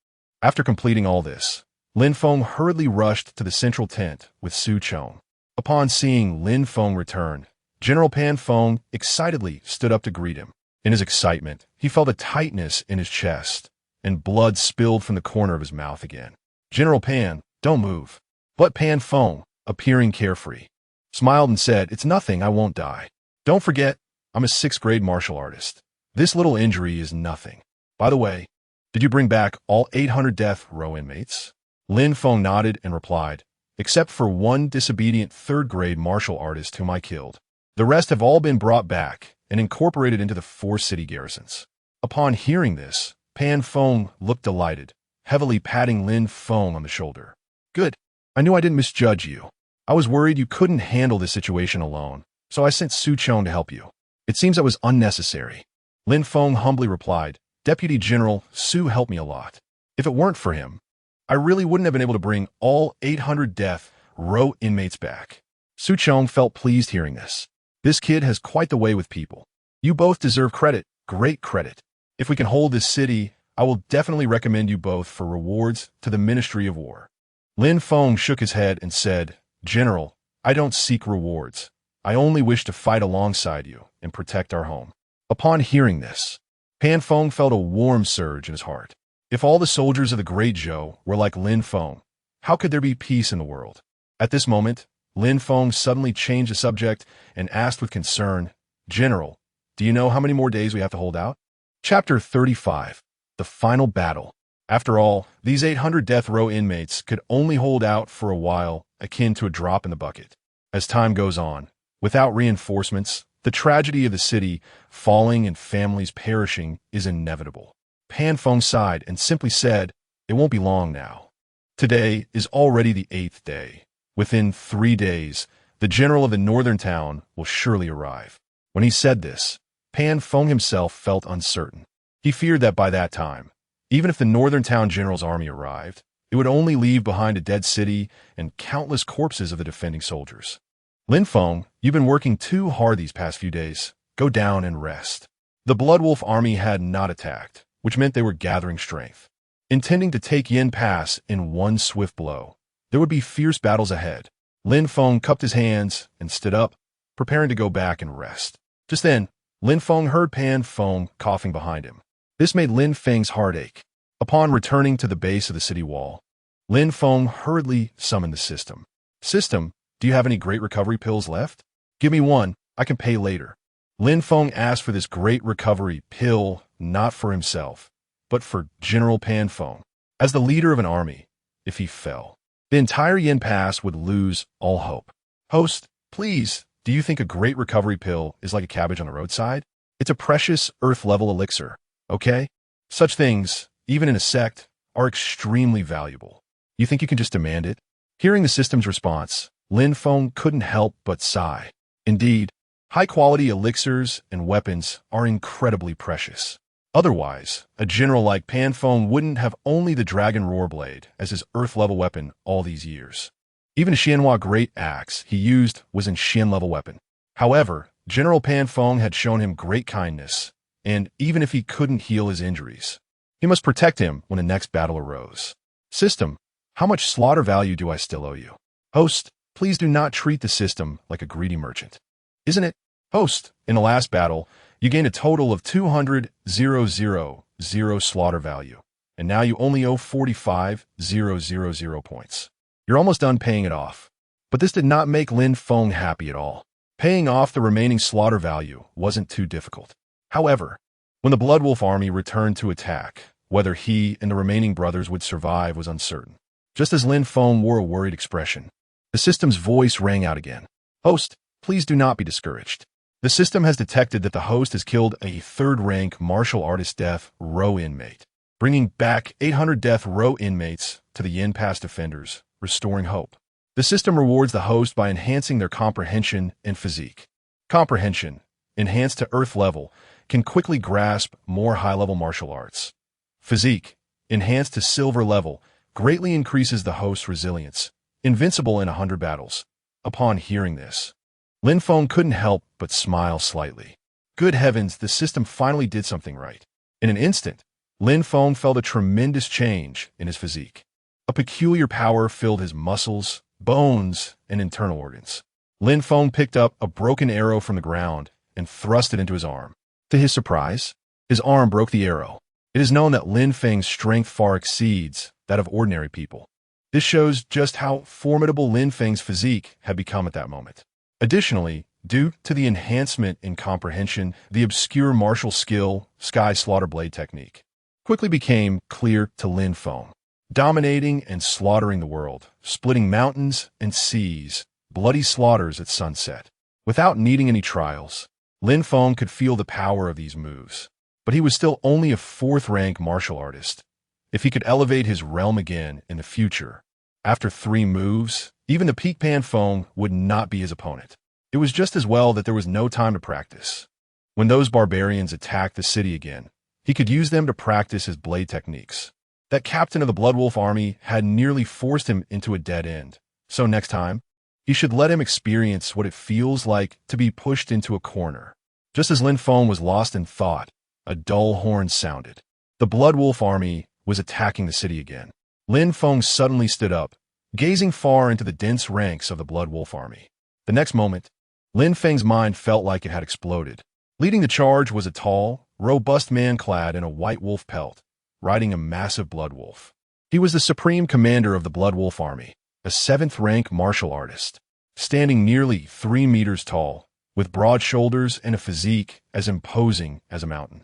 S1: After completing all this, Lin Feng hurriedly rushed to the central tent with Su Chong. Upon seeing Lin Feng return, General Pan Feng excitedly stood up to greet him. In his excitement, he felt a tightness in his chest, and blood spilled from the corner of his mouth again. General Pan, don't move. But Pan Feng, appearing carefree, smiled and said, "It's nothing, I won't die. Don't forget, I'm a 6th-grade martial artist. This little injury is nothing. By the way, did you bring back all 800 death row inmates?" Lin Feng nodded and replied, "Except for one disobedient 3rd-grade martial artist whom I killed. The rest have all been brought back and incorporated into the 4 city garrisons." Upon hearing this, Pan Feng looked delighted, heavily patting Lin Feng on the shoulder. "Good. I knew I didn't misjudge you. I was worried you couldn't handle this situation alone, so I sent Su Chong to help you. It seems that was unnecessary." Lin Feng humbly replied, "Deputy General, Su helped me a lot. If it weren't for him, I really wouldn't have been able to bring all 800 death row inmates back." Su Chong felt pleased hearing this. This kid has quite the way with people. You both deserve credit, great credit. If we can hold this city, I will definitely recommend you both for rewards to the Ministry of War. Lin Feng shook his head and said, "General, I don't seek rewards. I only wish to fight alongside you and protect our home." Upon hearing this, Pan Feng felt a warm surge in his heart. If all the soldiers of the Great Zhou were like Lin Feng, how could there be peace in the world? At this moment, Lin Feng suddenly changed the subject and asked with concern, "General, do you know how many more days we have to hold out?" Chapter 35. The Final Battle. After all, these 800 death row inmates could only hold out for a while, akin to a drop in the bucket. As time goes on, without reinforcements, the tragedy of the city falling and families perishing is inevitable. Pan Feng sighed and simply said, "It won't be long now." Today is already the 8th day. Within 3 days, the general of the northern town will surely arrive. When he said this, Pan Feng himself felt uncertain. He feared that by that time, even if the northern town general's army arrived, it would only leave behind a dead city and countless corpses of the defending soldiers. "Lin Feng, you've been working too hard these past few days. Go down and rest." The Blood Wolf army had not attacked, which meant they were gathering strength. Intending to take Yin Pass in one swift blow, there would be fierce battles ahead. Lin Feng cupped his hands and stood up, preparing to go back and rest. Just then, Lin Feng heard Pan Feng coughing behind him. This made Lin Feng's heart ache. Upon returning to the base of the city wall, Lin Feng hurriedly summoned the system. "System, do you have any great recovery pills left? Give me one, I can pay later." Lin Feng asked for this great recovery pill not for himself, but for General Pan Feng. As the leader of an army, if he fell, the entire Yin Pass would lose all hope. "Host, please, do you think a great recovery pill is like a cabbage on the roadside? It's a precious Earth-level elixir, okay? Such things, even in a sect, are extremely valuable. You think you can just demand it?" Hearing the system's response, Lin Feng couldn't help but sigh. Indeed, high-quality elixirs and weapons are incredibly precious. Otherwise, a general like Pan Feng wouldn't have only the Dragon Roar Blade as his Earth-level weapon all these years. Even a Xianhua Great Axe he used was an Xian-level weapon. However, General Pan Feng had shown him great kindness, and even if he couldn't heal his injuries, he must protect him when the next battle arose. "System, how much slaughter value do I still owe you?" "Host, please do not treat the system like a greedy merchant. Isn't it?" "Host, in the last battle, you gained a total of 200,000 slaughter value, and now you only owe 45,000 points. You're almost done paying it off." But this did not make Lin Feng happy at all. Paying off the remaining slaughter value wasn't too difficult. However, when the Blood Wolf army returned to attack, whether he and the remaining brothers would survive was uncertain. Just as Lin Feng wore a worried expression, the system's voice rang out again. "Host, please do not be discouraged. The system has detected that the host has killed a 3rd-rank martial artist death row inmate, bringing back 800 death row inmates to the Yin Pass defenders, restoring hope. The system rewards the host by enhancing their comprehension and physique. Comprehension, enhanced to Earth level, can quickly grasp more high-level martial arts. Physique, enhanced to Silver level, greatly increases the host's resilience, invincible in 100 battles." Upon hearing this, Lin Feng couldn't help but smile slightly. Good heavens, the system finally did something right. In an instant, Lin Feng felt a tremendous change in his physique. A peculiar power filled his muscles, bones, and internal organs. Lin Feng picked up a broken arrow from the ground and thrust it into his arm. To his surprise, his arm broke the arrow. It is known that Lin Feng's strength far exceeds that of ordinary people. This shows just how formidable Lin Feng's physique had become at that moment. Additionally, due to the enhancement in comprehension, the obscure martial skill, Sky Slaughter Blade technique, quickly became clear to Lin Feng. Dominating and slaughtering the world, splitting mountains and seas, bloody slaughters at sunset. Without needing any trials, Lin Feng could feel the power of these moves. But he was still only a 4th-rank martial artist. If he could elevate his realm again in the future, after 3 moves, even the peak Pan Feng would not be his opponent. It was just as well that there was no time to practice. When those barbarians attacked the city again, he could use them to practice his blade techniques. That captain of the Blood Wolf army had nearly forced him into a dead end. So next time, he should let him experience what it feels like to be pushed into a corner. Just as Lin Feng was lost in thought, a dull horn sounded. The Blood Wolf army was attacking the city again. Lin Feng suddenly stood up, gazing far into the dense ranks of the Blood Wolf army. The next moment, Lin Feng's mind felt like it had exploded. Leading the charge was a tall, robust man clad in a white wolf pelt, riding a massive blood wolf. He was the supreme commander of the Blood Wolf Army, a 7th-rank martial artist, standing nearly 3 meters tall, with broad shoulders and a physique as imposing as a mountain.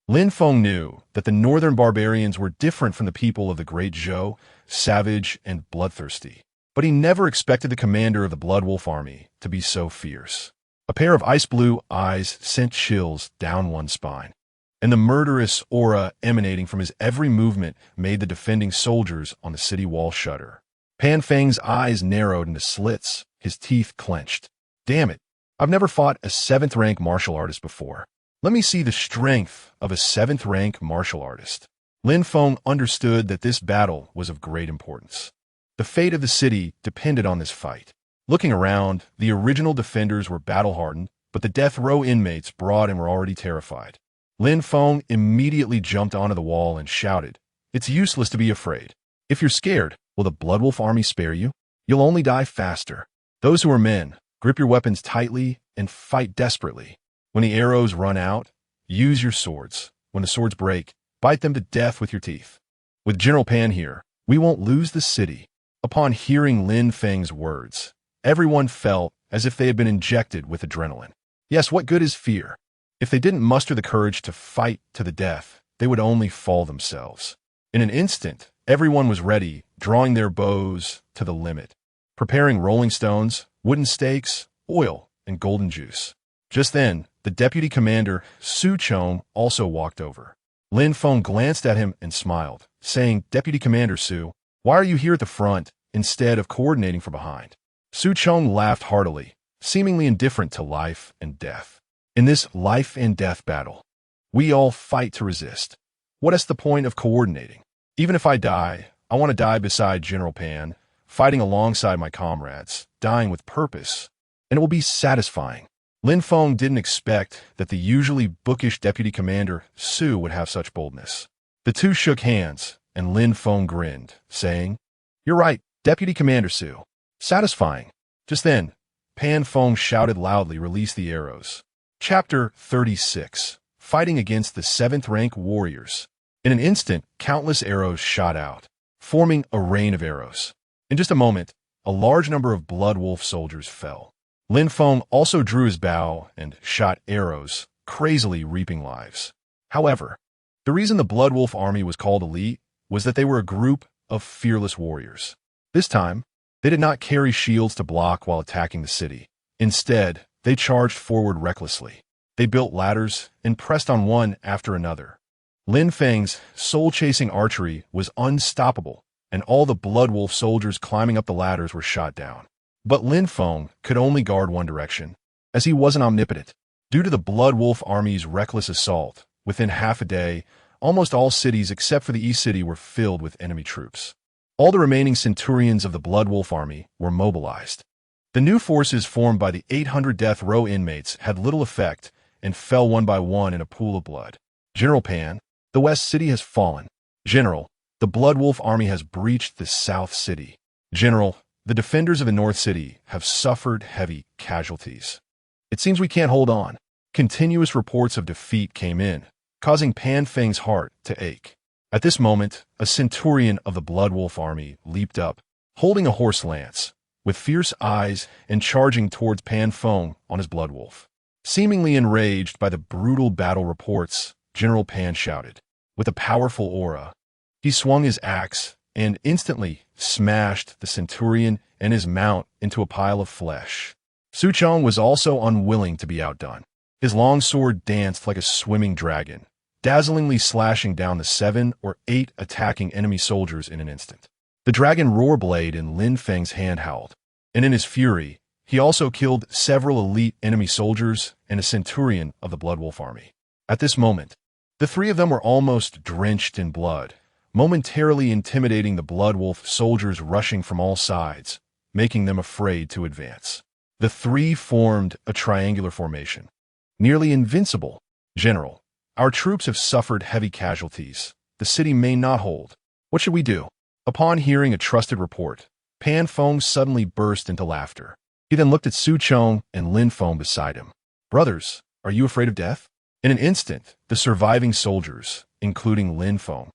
S1: Lin Feng knew that the northern barbarians were different from the people of the Great Zhou, savage and bloodthirsty. But he never expected the commander of the Blood Wolf Army to be so fierce. A pair of ice-blue eyes sent chills down one's spine, and the murderous aura emanating from his every movement made the defending soldiers on the city wall shudder. Pan Feng's eyes narrowed into slits, his teeth clenched. Damn it, I've never fought a 7th-rank martial artist before. Let me see the strength of a 7th-rank martial artist. Lin Feng understood that this battle was of great importance. The fate of the city depended on this fight. Looking around, the original defenders were battle-hardened, but the death row inmates brought and were already terrified. Lin Feng immediately jumped onto the wall and shouted, "It's useless to be afraid. If you're scared, will the Blood Wolf Army spare you? You'll only die faster. Those who are men, grip your weapons tightly and fight desperately. When the arrows run out, use your swords. When the swords break, bite them to death with your teeth. With General Pan here, we won't lose the city." Upon hearing Lin Feng's words, everyone felt as if they had been injected with adrenaline. Yes, what good is fear? If they didn't muster the courage to fight to the death, they would only fall themselves. In an instant, everyone was ready, drawing their bows to the limit, preparing rolling stones, wooden stakes, oil, and golden juice. Just then, the deputy commander, Su Chong, also walked over. Lin Feng glanced at him and smiled, saying, "Deputy Commander Su, why are you here at the front instead of coordinating from behind?" Su Chong laughed heartily, seemingly indifferent to life and death. "In this life and death battle, we all fight to resist. What is the point of coordinating? Even if I die, I want to die beside General Pan, fighting alongside my comrades, dying with purpose, and it will be satisfying." Lin Feng didn't expect that the usually bookish deputy commander, Su, would have such boldness. The two shook hands, and Lin Feng grinned, saying, "You're right, Deputy Commander Su. Satisfying." Just then, Pan Feng shouted loudly, "Release the arrows." Chapter 36. Fighting against the 7th-rank warriors. In an instant, countless arrows shot out, forming a rain of arrows. In just a moment, a large number of Blood Wolf soldiers fell. Lin Feng also drew his bow and shot arrows, crazily reaping lives. However, the reason the Blood Wolf Army was called elite was that they were a group of fearless warriors. This time, they did not carry shields to block while attacking the city. Instead, they charged forward recklessly. They built ladders and pressed on one after another. Lin Feng's soul-chasing archery was unstoppable, and all the Blood Wolf soldiers climbing up the ladders were shot down. But Lin Feng could only guard one direction, as he wasn't omnipotent. Due to the Blood Wolf Army's reckless assault, within half a day, almost all cities except for the East City were filled with enemy troops. All the remaining centurions of the Blood Wolf Army were mobilized. The new forces formed by the 800 death row inmates had little effect and fell one by one in a pool of blood. "General Pan, the West City has fallen. General, the Blood Wolf Army has breached the South City. General, the defenders of the North City have suffered heavy casualties. It seems we can't hold on." Continuous reports of defeat came in, causing Pan Feng's heart to ache. At this moment, a centurion of the Blood Wolf Army leaped up, holding a horse lance, with fierce eyes and charging towards Pan Feng on his Blood Wolf. Seemingly enraged by the brutal battle reports, General Pan shouted. With a powerful aura, he swung his axe and instantly smashed the centurion and his mount into a pile of flesh. Su Chong was also unwilling to be outdone. His long sword danced like a swimming dragon, dazzlingly slashing down the 7 or 8 attacking enemy soldiers in an instant. The dragon roar blade in Lin Feng's hand howled, and in his fury, he also killed several elite enemy soldiers and a centurion of the Blood Wolf Army. At this moment, the three of them were almost drenched in blood, momentarily intimidating the Blood Wolf soldiers rushing from all sides, making them afraid to advance. The three formed a triangular formation, nearly invincible. "General, our troops have suffered heavy casualties. The city may not hold. What should we do?" Upon hearing a trusted report, Pan Feng suddenly burst into laughter. He then looked at Su Chong and Lin Feng beside him. Brothers, are you afraid of death? In an instant, the surviving soldiers, including Lin Feng,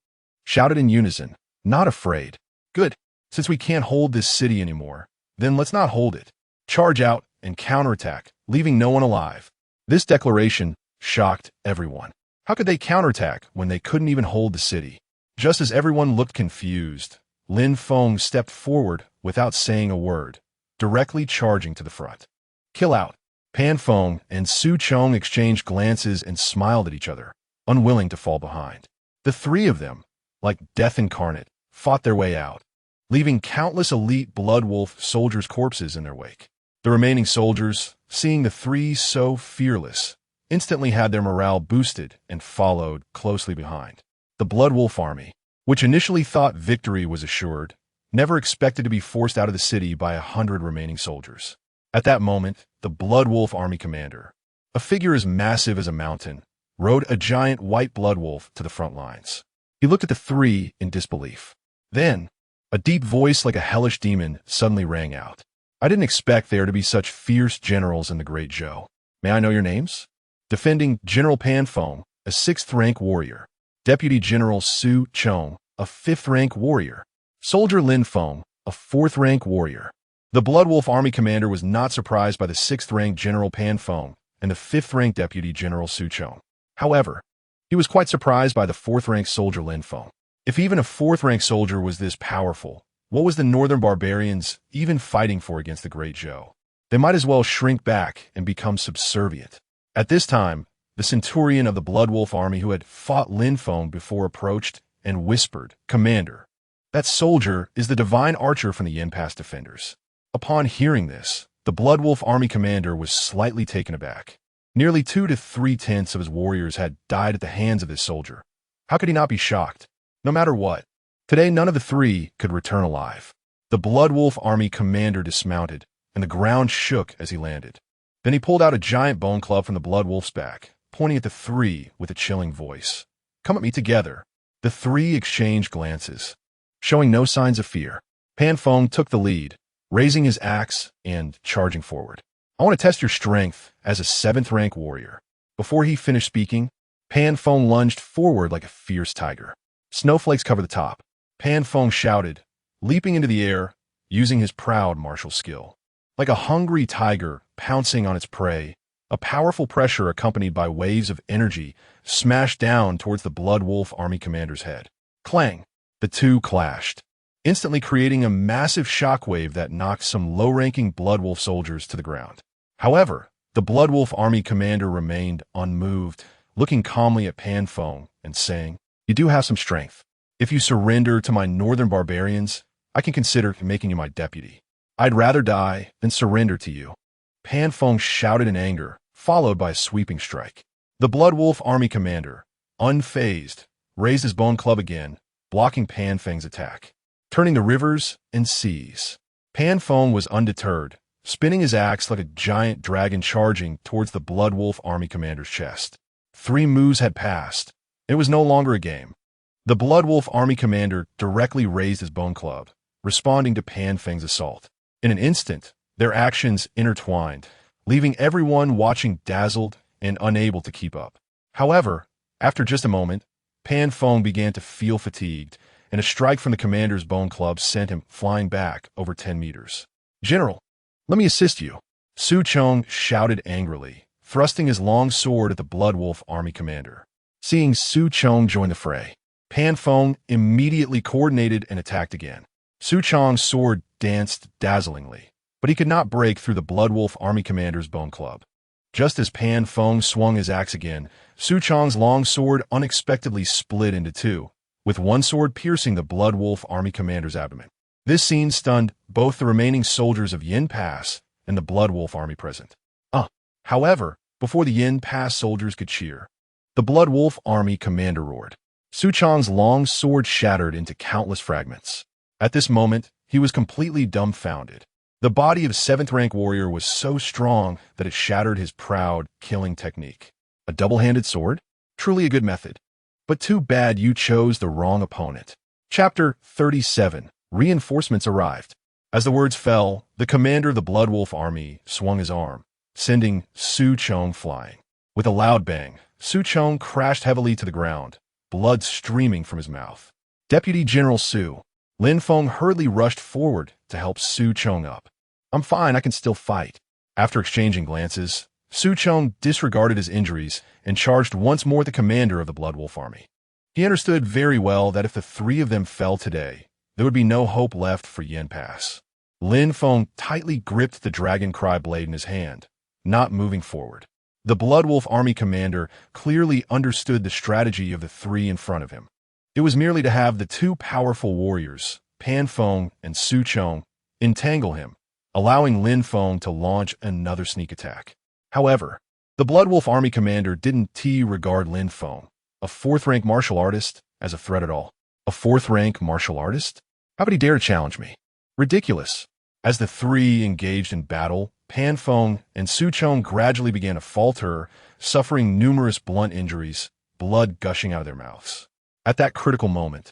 S1: shouted in unison, not afraid. Good. Since we can't hold this city anymore, then let's not hold it. Charge out and counterattack, leaving no one alive. This declaration shocked everyone. How could they counterattack when they couldn't even hold the city? Just as everyone looked confused, Lin Feng stepped forward without saying a word, directly charging to the front. Kill out. Pan Feng and Su Chong exchanged glances and smiled at each other, unwilling to fall behind. The three of them, like death incarnate, fought their way out, leaving countless elite Blood Wolf soldiers' corpses in their wake. The remaining soldiers, seeing the three so fearless, instantly had their morale boosted and followed closely behind. The Blood Wolf army, which initially thought victory was assured, never expected to be forced out of the city by 100 remaining soldiers. At that moment, the Blood Wolf army commander, a figure as massive as a mountain, rode a giant white blood wolf to the front lines. He looked at the three in disbelief. Then, a deep voice like a hellish demon suddenly rang out. I didn't expect there to be such fierce generals in the Great Zhou. May I know your names? Defending General Pan Feng, a 6th-rank warrior. Deputy General Su Chong, a 5th-rank warrior. Soldier Lin Feng, a 4th-rank warrior. The Blood Wolf army commander was not surprised by the 6th-rank General Pan Feng and the 5th-rank Deputy General Su Chong. However, he was quite surprised by the 4th-rank soldier Lin Feng. If even a 4th-rank soldier was this powerful, what was the northern barbarians even fighting for against the Great Zhou? They might as well shrink back and become subservient. At this time, the centurion of the Blood Wolf army who had fought Lin Feng before approached and whispered, Commander, that soldier is the divine archer from the Yin Pass defenders. Upon hearing this, the Blood Wolf army commander was slightly taken aback. Nearly 2 to 3/10 of his warriors had died at the hands of this soldier. How could he not be shocked? No matter what, today none of the three could return alive. The Blood Wolf army commander dismounted, and the ground shook as he landed. Then he pulled out a giant bone club from the Blood Wolf's back, pointing at the three with a chilling voice. Come at me together. The three exchanged glances, showing no signs of fear. Pan Feng took the lead, raising his axe and charging forward. I want to test your strength as a 7th-rank warrior. Before he finished speaking, Pan Feng lunged forward like a fierce tiger. Snowflakes covered the top. Pan Feng shouted, leaping into the air, using his proud martial skill. Like a hungry tiger pouncing on its prey, a powerful pressure accompanied by waves of energy smashed down towards the Blood Wolf army commander's head. Clang! The two clashed, instantly creating a massive shockwave that knocked some low-ranking Blood Wolf soldiers to the ground. However, the Blood Wolf army commander remained unmoved, looking calmly at Pan Feng and saying, You do have some strength. If you surrender to my northern barbarians, I can consider making you my deputy. I'd rather die than surrender to you. Pan Feng shouted in anger, followed by a sweeping strike. The Blood Wolf army commander, unfazed, raised his bone club again, blocking Pan Feng's attack. Turning the rivers and seas, Pan Feng was undeterred, spinning his axe like a giant dragon charging towards the Blood Wolf army commander's chest. 3 moves had passed. It was no longer a game. The Blood Wolf army commander directly raised his bone club, responding to Pan Feng's assault. In an instant, their actions intertwined, leaving everyone watching dazzled and unable to keep up. However, after just a moment, Pan Feng began to feel fatigued, and a strike from the commander's bone club sent him flying back over 10 meters. General, let me assist you. Su Chong shouted angrily, thrusting his long sword at the Blood Wolf army commander. Seeing Su Chong join the fray, Pan Feng immediately coordinated and attacked again. Su Chong's sword danced dazzlingly, but he could not break through the Blood Wolf army commander's bone club. Just as Pan Feng swung his axe again, Su Chong's long sword unexpectedly split into 2, with one sword piercing the Blood Wolf army commander's abdomen. This scene stunned both the remaining soldiers of Yin Pass and the Blood Wolf army present. However, before the Yin Pass soldiers could cheer, the Blood Wolf army commander roared. Su Chong's long sword shattered into countless fragments. At this moment, he was completely dumbfounded. The body of a 7th-rank warrior was so strong that it shattered his proud killing technique. A double-handed sword? Truly a good method. But too bad you chose the wrong opponent. Chapter 37. Reinforcements arrived. As the words fell, the commander of the Blood Wolf army swung his arm, sending Su Chong flying. With a loud bang, Su Chong crashed heavily to the ground, blood streaming from his mouth. Deputy General Su, Lin Feng hurriedly rushed forward to help Su Chong up. "I'm fine, I can still fight." After exchanging glances, Su Chong disregarded his injuries and charged once more the commander of the Blood Wolf army. He understood very well that if the three of them fell today, there would be no hope left for Yen Pass. Lin Feng tightly gripped the Dragon Cry blade in his hand, not moving forward. The Blood Wolf army commander clearly understood the strategy of the three in front of him. It was merely to have the two powerful warriors, Pan Feng and Su Chong, entangle him, allowing Lin Feng to launch another sneak attack. However, the Blood Wolf army commander didn't regard Lin Feng, a fourth-rank martial artist, as a threat at all. A fourth-rank martial artist? How could he dare to challenge me? Ridiculous. As the three engaged in battle, Pan Feng and Su Chong gradually began to falter, suffering numerous blunt injuries, blood gushing out of their mouths. At that critical moment,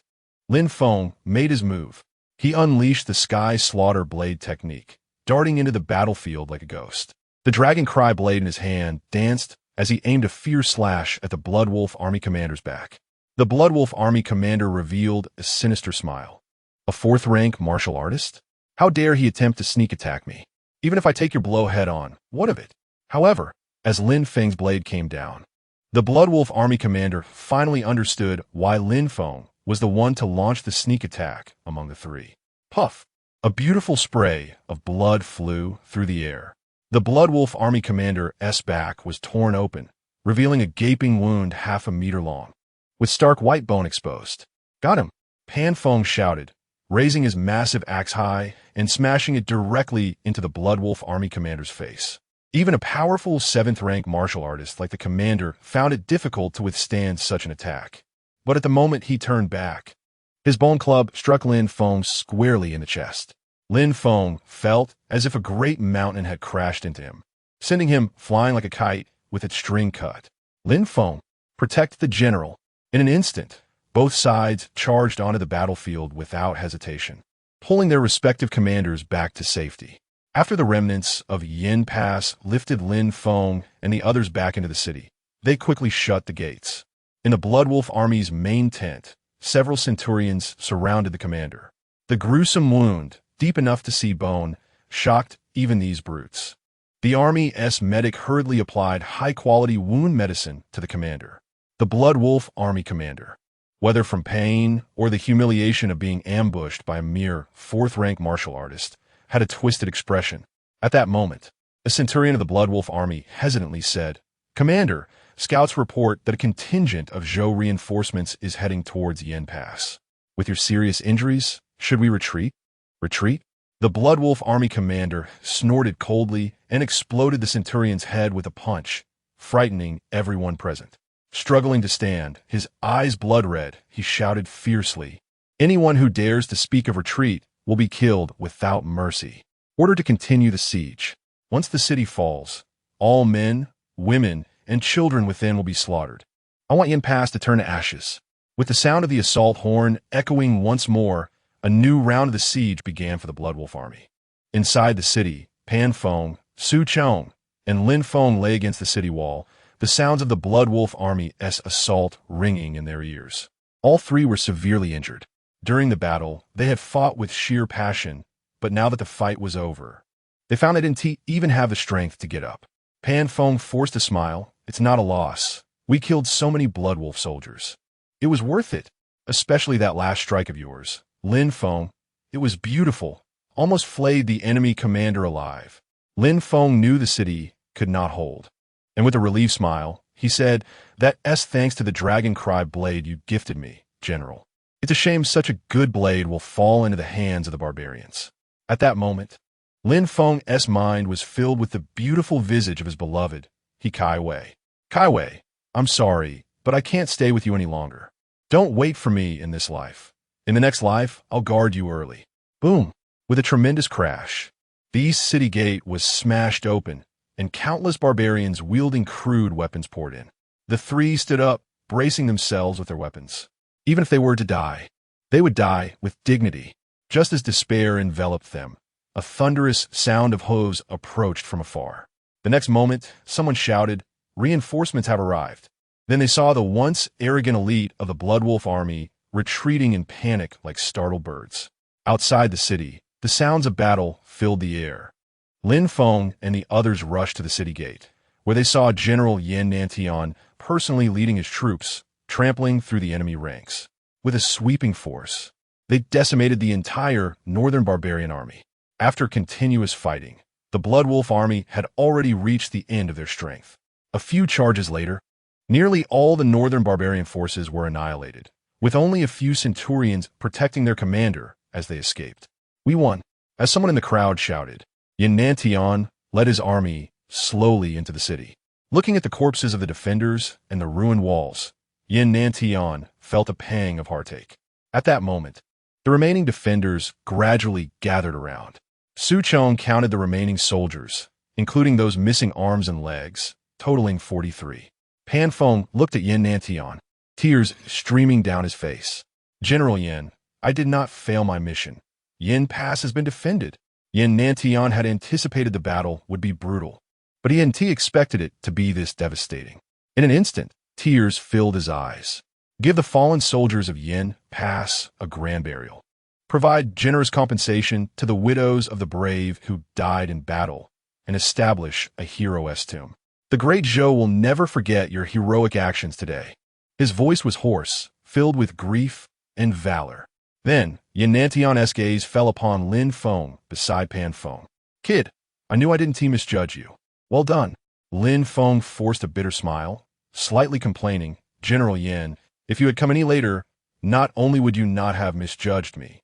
S1: Lin Feng made his move. He unleashed the Sky Slaughter Blade technique, darting into the battlefield like a ghost. The Dragon Cry blade in his hand danced as he aimed a fierce slash at the Blood Wolf army commander's back. The Blood Wolf army commander revealed a sinister smile. A fourth-rank martial artist? How dare he attempt to sneak attack me? Even if I take your blow head-on, what of it? However, as Lin Feng's blade came down, the Blood Wolf army commander finally understood why Lin Feng was the one to launch the sneak attack among the three. Puff! A beautiful spray of blood flew through the air. The Blood Wolf army commander's back was torn open, revealing a gaping wound half a meter long, with stark white bone exposed. "Got him!" Pan Feng shouted, raising his massive axe high and smashing it directly into the Blood Wolf army commander's face. Even a powerful 7th-rank martial artist like the commander found it difficult to withstand such an attack. But at the moment he turned back, his bone club struck Lin Feng squarely in the chest. Lin Feng felt as if a great mountain had crashed into him, sending him flying like a kite with its string cut. Lin Feng, protect the general. In an instant, both sides charged onto the battlefield without hesitation, pulling their respective commanders back to safety. After the remnants of Yen Pass lifted Lin Feng and the others back into the city, they quickly shut the gates. In the Blood Wolf army's main tent, several centurions surrounded the commander. The gruesome wound, deep enough to see bone, shocked even these brutes. The army's medic hurriedly applied high-quality wound medicine to the commander. The Blood Wolf army commander, whether from pain or the humiliation of being ambushed by a mere 4th-rank martial artist, had a twisted expression. At that moment, a centurion of the Blood Wolf army hesitantly said, "Commander, scouts report that a contingent of Zhou reinforcements is heading towards Yen Pass. With your serious injuries, should we retreat?" "Retreat?" The Blood Wolf army commander snorted coldly and exploded the centurion's head with a punch, frightening everyone present. Struggling to stand, his eyes blood-red, he shouted fiercely, "Anyone who dares to speak of retreat will be killed without mercy. Order to continue the siege. Once the city falls, all men, women, and children within will be slaughtered. I want Yen Pass to turn to ashes." With the sound of the assault horn echoing once more, a new round of the siege began for the Blood Wolf army. Inside the city, Pan Feng, Su Chong, and Lin Feng lay against the city wall, the sounds of the Blood Wolf army's assault ringing in their ears. All three were severely injured. During the battle, they had fought with sheer passion, but now that the fight was over, they found they didn't even have the strength to get up. Pan Feng forced a smile. "It's not a loss. We killed so many Blood Wolf soldiers. It was worth it, especially that last strike of yours. Lin Feng, it was beautiful, almost flayed the enemy commander alive." Lin Feng knew the city could not hold, and with a relieved smile, he said, "That's thanks to the Dragon Cry blade you gifted me, General. It's a shame such a good blade will fall into the hands of the barbarians." At that moment, Lin Feng's mind was filled with the beautiful visage of his beloved, Kai Wei. "Kai Wei, I'm sorry, but I can't stay with you any longer. Don't wait for me in this life. In the next life, I'll guard you early." Boom! With a tremendous crash, the east city gate was smashed open, and countless barbarians wielding crude weapons poured in. The three stood up, bracing themselves with their weapons. Even if they were to die, they would die with dignity. Just as despair enveloped them, a thunderous sound of hooves approached from afar. The next moment, someone shouted, "Reinforcements have arrived." Then they saw the once arrogant elite of the Bloodwolf army retreating in panic like startled birds. Outside the city, the sounds of battle filled the air. Lin Feng and the others rushed to the city gate, where they saw General Yin Nantian personally leading his troops, trampling through the enemy ranks. With a sweeping force, they decimated the entire northern barbarian army. After continuous fighting, the Bloodwolf army had already reached the end of their strength. A few charges later, nearly all the northern barbarian forces were annihilated, with only a few centurions protecting their commander as they escaped. "We won," as someone in the crowd shouted. Yin Nantian led his army slowly into the city. Looking at the corpses of the defenders and the ruined walls, Yin Nantian felt a pang of heartache. At that moment, the remaining defenders gradually gathered around. Su Chong counted the remaining soldiers, including those missing arms and legs, totaling 43. Pan Feng looked at Yin Nantian, tears streaming down his face. "General Yin, I did not fail my mission. Yin Pass has been defended." Yin Nantian had anticipated the battle would be brutal, but he hadn't expected it to be this devastating. In an instant, tears filled his eyes. "Give the fallen soldiers of Yin Pass a grand burial. Provide generous compensation to the widows of the brave who died in battle, and establish a hero's tomb. The great Zhou will never forget your heroic actions today." His voice was hoarse, filled with grief and valor. Then, Yin Nantian's gaze fell upon Lin Feng beside Pan Feng. "Kid, I knew I didn't misjudge you. Well done." Lin Feng forced a bitter smile, slightly complaining, "General Yin, if you had come any later, not only would you not have misjudged me,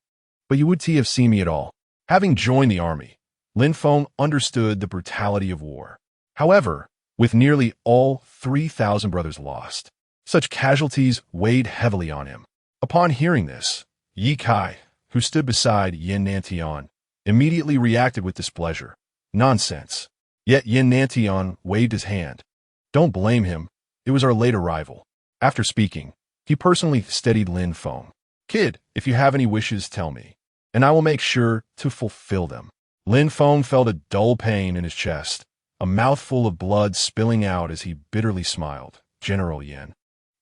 S1: but you would have seen me at all." Having joined the army, Lin Feng understood the brutality of war. However, with nearly all 3,000 brothers lost, such casualties weighed heavily on him. Upon hearing this, Yi Kai, who stood beside Yin Nantian, immediately reacted with displeasure. "Nonsense." Yet Yin Nantian waved his hand. "Don't blame him. It was our late arrival." After speaking, he personally steadied Lin Feng. "Kid, if you have any wishes, tell me, and I will make sure to fulfill them." Lin Feng felt a dull pain in his chest, a mouthful of blood spilling out as he bitterly smiled. "General Yin,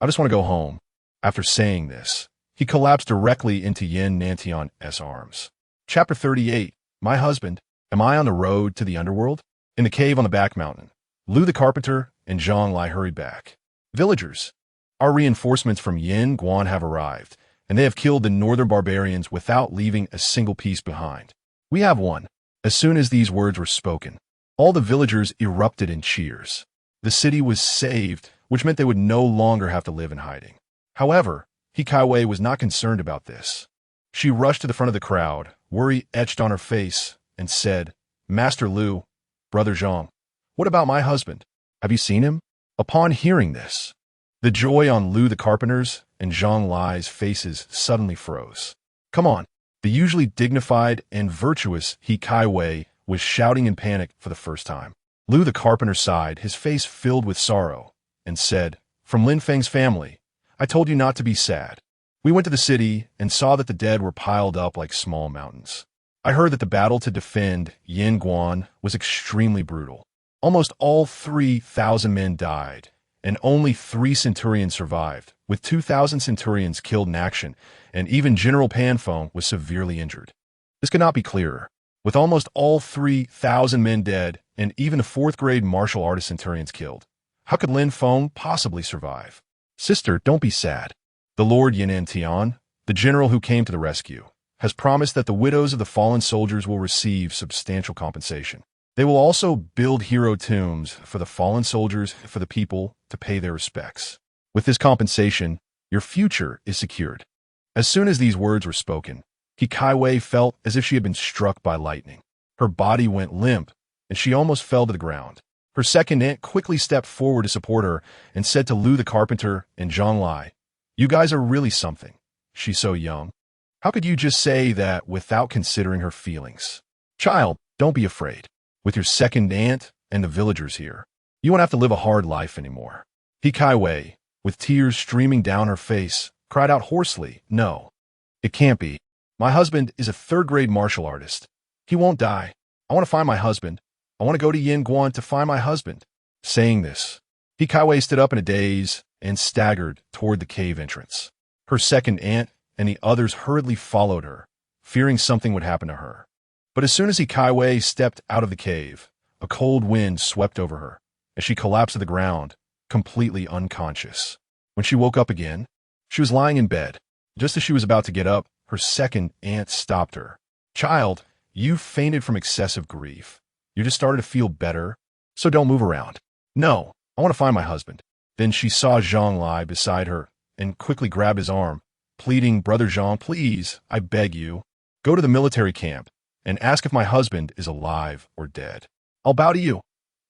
S1: I just want to go home." After saying this, he collapsed directly into Yin Nantian's arms. Chapter 38. My husband, am I on the road to the underworld? In the cave on the back mountain, Lu the carpenter and Zhang Lai hurried back. "Villagers, our reinforcements from Yin Guan have arrived, and they have killed the northern barbarians without leaving a single piece behind. We have won." As soon as these words were spoken, all the villagers erupted in cheers. The city was saved, which meant they would no longer have to live in hiding. However, He Kaiwei was not concerned about this. She rushed to the front of the crowd, worry etched on her face, and said, "Master Lu, Brother Zhang, what about my husband? Have you seen him?" Upon hearing this, the joy on Lu the carpenter's and Zhang Lai's faces suddenly froze. "Come on." The usually dignified and virtuous He Kaiwei was shouting in panic for the first time. Lu the carpenter sighed, his face filled with sorrow, and said, "From Lin Feng's family, I told you not to be sad. We went to the city and saw that the dead were piled up like small mountains. I heard that the battle to defend Yin Guan was extremely brutal. Almost all 3,000 men died, and only 3 centurions survived, with 2,000 centurions killed in action, and even General Pan Feng was severely injured. This could not be clearer. With almost all 3,000 men dead, and even the 4th-grade martial artist centurions killed, how could Lin Feng possibly survive? Sister, don't be sad. The Lord Yinan Tian, the general who came to the rescue, has promised that the widows of the fallen soldiers will receive substantial compensation. They will also build hero tombs for the fallen soldiers for the people to pay their respects. With this compensation, your future is secured." As soon as these words were spoken, He Kaiwei felt as if she had been struck by lightning. Her body went limp, and she almost fell to the ground. Her second aunt quickly stepped forward to support her and said to Lu the carpenter and Zhang Lai, "You guys are really something. She's so young. How could you just say that without considering her feelings? Child, don't be afraid. With your second aunt and the villagers here, you won't have to live a hard life anymore." He Kaiwei, with tears streaming down her face, cried out hoarsely, "No, it can't be. My husband is a 3rd-grade martial artist. He won't die. I want to find my husband. I want to go to Yinguan to find my husband. Saying this, He Kaiwei stood up in a daze and staggered toward the cave entrance. Her second aunt and the others hurriedly followed her, fearing something would happen to her. But as soon as He Kaiwei stepped out of the cave, a cold wind swept over her, as she collapsed to the ground, completely unconscious. When she woke up again, she was lying in bed. Just as she was about to get up, her second aunt stopped her. "Child, you fainted from excessive grief. You just started to feel better, so don't move around." "No, I want to find my husband." Then she saw Zhang lie beside her and quickly grabbed his arm, pleading, "Brother Zhang, please, I beg you, go to the military camp and ask if my husband is alive or dead. I'll bow to you.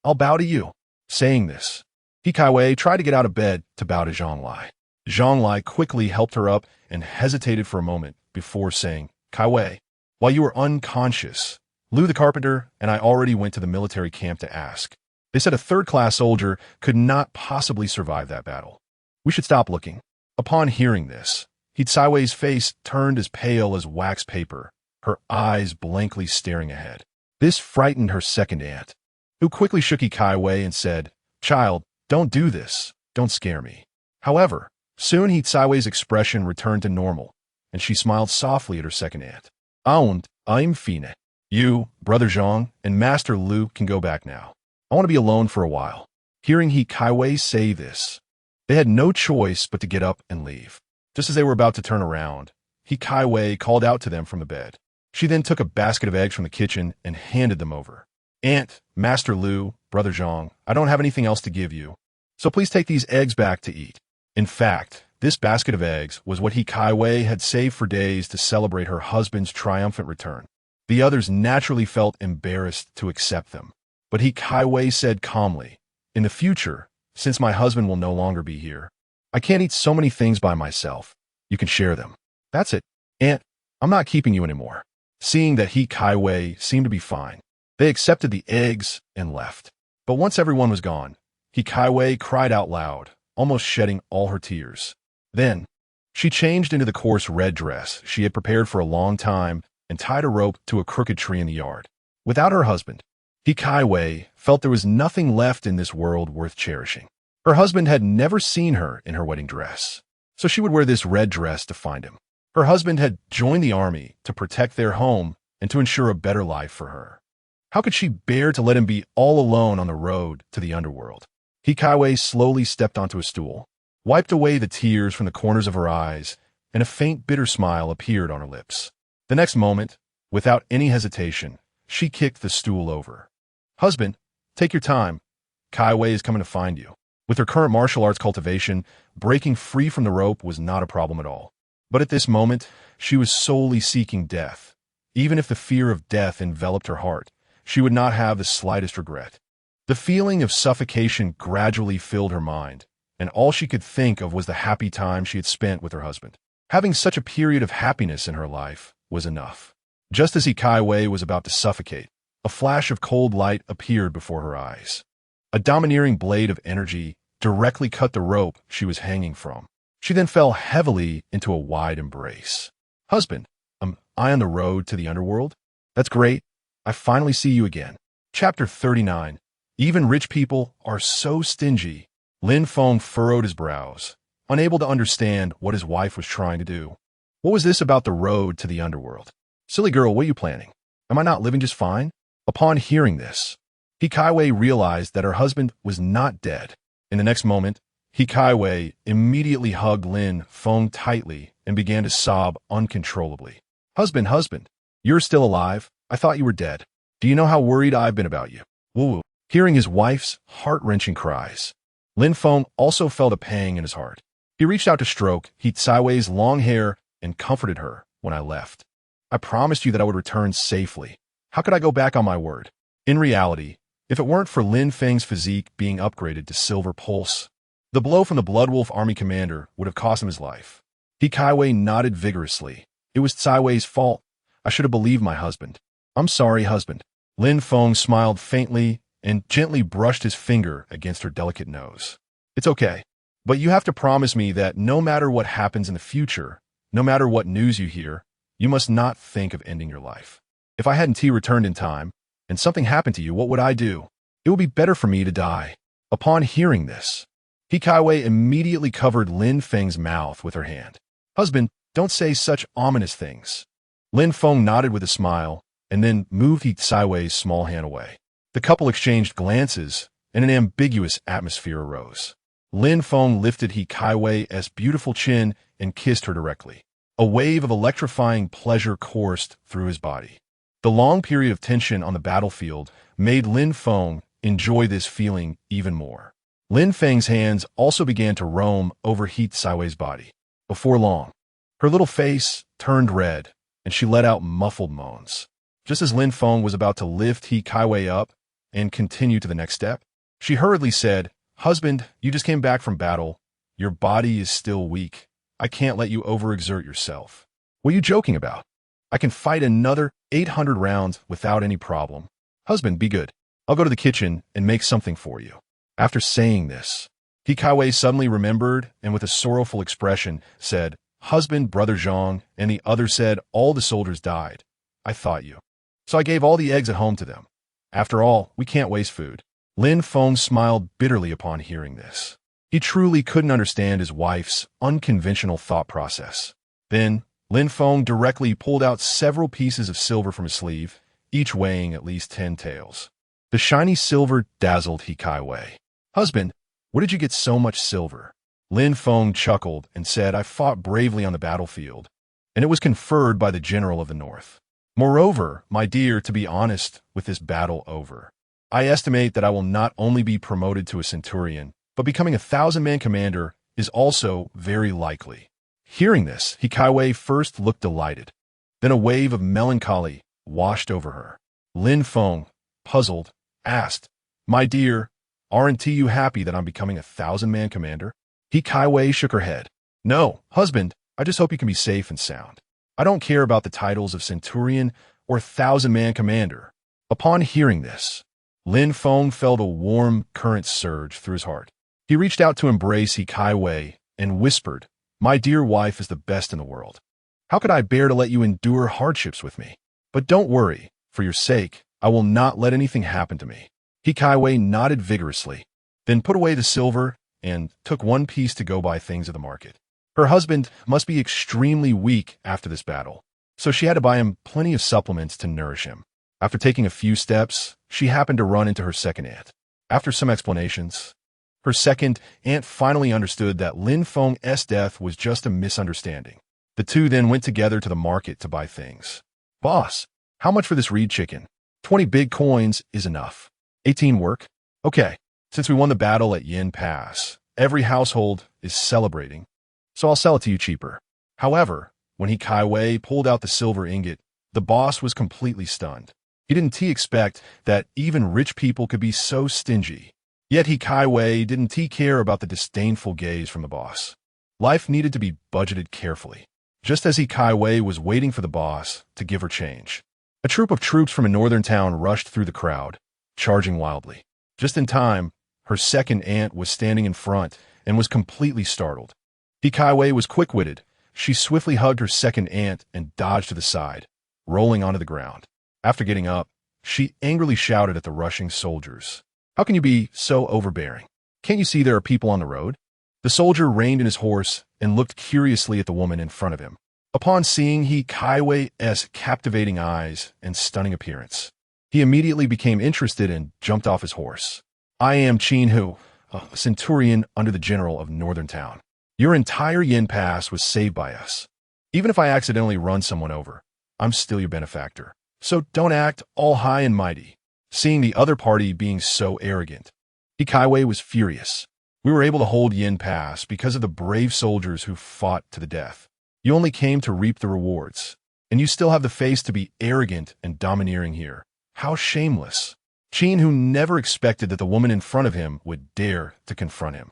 S1: I'll bow to you." Saying this, He Kaiwei tried to get out of bed to bow to Zhang Lai. Zhang Lai quickly helped her up and hesitated for a moment before saying, "Kaiwei, while you were unconscious, Liu the carpenter and I already went to the military camp to ask. They said a third-class soldier could not possibly survive that battle. We should stop looking." Upon hearing this, He Kaiwei's face turned as pale as wax paper, her eyes blankly staring ahead. This frightened her second aunt, who quickly shook He Kaiwei and said, "Child, don't do this. Don't scare me." However, soon He Kaiwei's expression returned to normal, and she smiled softly at her second aunt. "Und, I'm fine. You, Brother Zhang, and Master Liu can go back now. I want to be alone for a while." Hearing He Kaiwei say this, they had no choice but to get up and leave. Just as they were about to turn around, He Kaiwei called out to them from the bed. She then took a basket of eggs from the kitchen and handed them over. "Aunt, Master Liu, Brother Zhang, I don't have anything else to give you, so please take these eggs back to eat." In fact, this basket of eggs was what He Kaiwei had saved for days to celebrate her husband's triumphant return. The others naturally felt embarrassed to accept them, but He Kaiwei said calmly, "In the future, since my husband will no longer be here, I can't eat so many things by myself. You can share them." "That's it, Aunt. I'm not keeping you anymore." Seeing that He Kaiwei seemed to be fine, they accepted the eggs and left. But once everyone was gone, He Kaiwei cried out loud, almost shedding all her tears. Then, she changed into the coarse red dress she had prepared for a long time and tied a rope to a crooked tree in the yard. Without her husband, He Kaiwei felt there was nothing left in this world worth cherishing. Her husband had never seen her in her wedding dress, so she would wear this red dress to find him. Her husband had joined the army to protect their home and to ensure a better life for her. How could she bear to let him be all alone on the road to the underworld? He Kaiwei slowly stepped onto a stool, wiped away the tears from the corners of her eyes, and a faint bitter smile appeared on her lips. The next moment, without any hesitation, she kicked the stool over. "Husband, take your time. Kaiwei is coming to find you." With her current martial arts cultivation, breaking free from the rope was not a problem at all. But at this moment, she was solely seeking death. Even if the fear of death enveloped her heart, she would not have the slightest regret. The feeling of suffocation gradually filled her mind, and all she could think of was the happy time she had spent with her husband. Having such a period of happiness in her life was enough. Just as He Kaiwei was about to suffocate, a flash of cold light appeared before her eyes. A domineering blade of energy directly cut the rope she was hanging from. She then fell heavily into a wide embrace. "Husband, am I on the road to the underworld? That's great. I finally see you again." Chapter 39. Even rich people are so stingy. Lin Feng furrowed his brows, unable to understand what his wife was trying to do. What was this about the road to the underworld? "Silly girl, what are you planning? Am I not living just fine?" Upon hearing this, He Kaiwei realized that her husband was not dead. In the next moment, He Kaiwei immediately hugged Lin Feng tightly and began to sob uncontrollably. Husband, you're still alive? I thought you were dead. Do you know how worried I've been about you?" Woo. Hearing his wife's heart-wrenching cries, Lin Feng also felt a pang in his heart. He reached out to stroke He Kaiwei's long hair and comforted her. "When I left, I promised you that I would return safely. How could I go back on my word?" In reality, if it weren't for Lin Feng's physique being upgraded to Silver Pulse, the blow from the Bloodwolf army commander would have cost him his life. He Kaiwei nodded vigorously. "It was Kaiwei's fault. I should have believed my husband." "I'm sorry, husband." Lin Feng smiled faintly and gently brushed his finger against her delicate nose. "It's okay. But you have to promise me that no matter what happens in the future, no matter what news you hear, you must not think of ending your life." If I hadn't returned in time, and something happened to you, what would I do? It would be better for me to die. Upon hearing this, Hikaiwei immediately covered Lin Feng's mouth with her hand. Husband, don't say such ominous things. Lin Feng nodded with a smile, and then moved Hikaiwei's small hand away. The couple exchanged glances, and an ambiguous atmosphere arose. Lin Feng lifted Hikaiwei's beautiful chin and kissed her directly. A wave of electrifying pleasure coursed through his body. The long period of tension on the battlefield made Lin Feng enjoy this feeling even more. Lin Feng's hands also began to roam over Hikaiwei's body. Before long, her little face turned red, and she let out muffled moans. Just as Lin Feng was about to lift Hikaiwei up and continue to the next step, she hurriedly said, Husband, you just came back from battle. Your body is still weak. I can't let you overexert yourself. What are you joking about? I can fight another 800 rounds without any problem. Husband, be good. I'll go to the kitchen and make something for you. After saying this, Hikaiwei suddenly remembered and with a sorrowful expression said, Husband, Brother Zhang, and the other said, all the soldiers died. I thought you. So I gave all the eggs at home to them. After all, we can't waste food. Lin Feng smiled bitterly upon hearing this. He truly couldn't understand his wife's unconventional thought process. Then, Lin Feng directly pulled out several pieces of silver from his sleeve, each weighing at least 10 taels. The shiny silver dazzled Hikaiwei. Husband, where did you get so much silver? Lin Feng chuckled and said, I fought bravely on the battlefield, and it was conferred by the general of the north. Moreover, my dear, to be honest, with this battle over, I estimate that I will not only be promoted to a centurion, but becoming a 1,000-man commander is also very likely. Hearing this, Hikaiwei first looked delighted. Then a wave of melancholy washed over her. Lin Feng, puzzled, asked, My dear, aren't you happy that I'm becoming a 1,000-man commander? Hikaiwei shook her head. No, husband, I just hope you can be safe and sound. I don't care about the titles of centurion or 1,000-man commander. Upon hearing this, Lin Feng felt a warm current surge through his heart. He reached out to embrace Hikaiwei and whispered, My dear wife is the best in the world. How could I bear to let you endure hardships with me? But don't worry, for your sake, I will not let anything happen to me. Hikaiwei nodded vigorously, then put away the silver and took one piece to go buy things at the market. Her husband must be extremely weak after this battle, so she had to buy him plenty of supplements to nourish him. After taking a few steps, she happened to run into her second aunt. After some explanations, her second aunt finally understood that Lin Feng's death was just a misunderstanding. The two then went together to the market to buy things. Boss, how much for this reed chicken? 20 big coins is enough. 18 work? Okay, since we won the battle at Yin Pass, every household is celebrating, so I'll sell it to you cheaper. However, when Hikaiwei pulled out the silver ingot, the boss was completely stunned. He didn't expect that even rich people could be so stingy. Yet Hikaiwei didn't care about the disdainful gaze from the boss. Life needed to be budgeted carefully. Just as Hikaiwei was waiting for the boss to give her change, a troop of troops from a northern town rushed through the crowd, charging wildly. Just in time, her second aunt was standing in front and was completely startled. Hikaiwei was quick-witted. She swiftly hugged her second aunt and dodged to the side, rolling onto the ground. After getting up, she angrily shouted at the rushing soldiers. How can you be so overbearing? Can't you see there are people on the road? The soldier reined in his horse and looked curiously at the woman in front of him. Upon seeing Hikaiwei's captivating eyes and stunning appearance, he immediately became interested and jumped off his horse. I am Qin Hu, a centurion under the general of Northern Town. Your entire Yin Pass was saved by us. Even if I accidentally run someone over, I'm still your benefactor. So don't act all high and mighty. Seeing the other party being so arrogant, Hikaiwei was furious. We were able to hold Yin Pass because of the brave soldiers who fought to the death. You only came to reap the rewards, and you still have the face to be arrogant and domineering here. How shameless. Qin, who never expected that the woman in front of him would dare to confront him.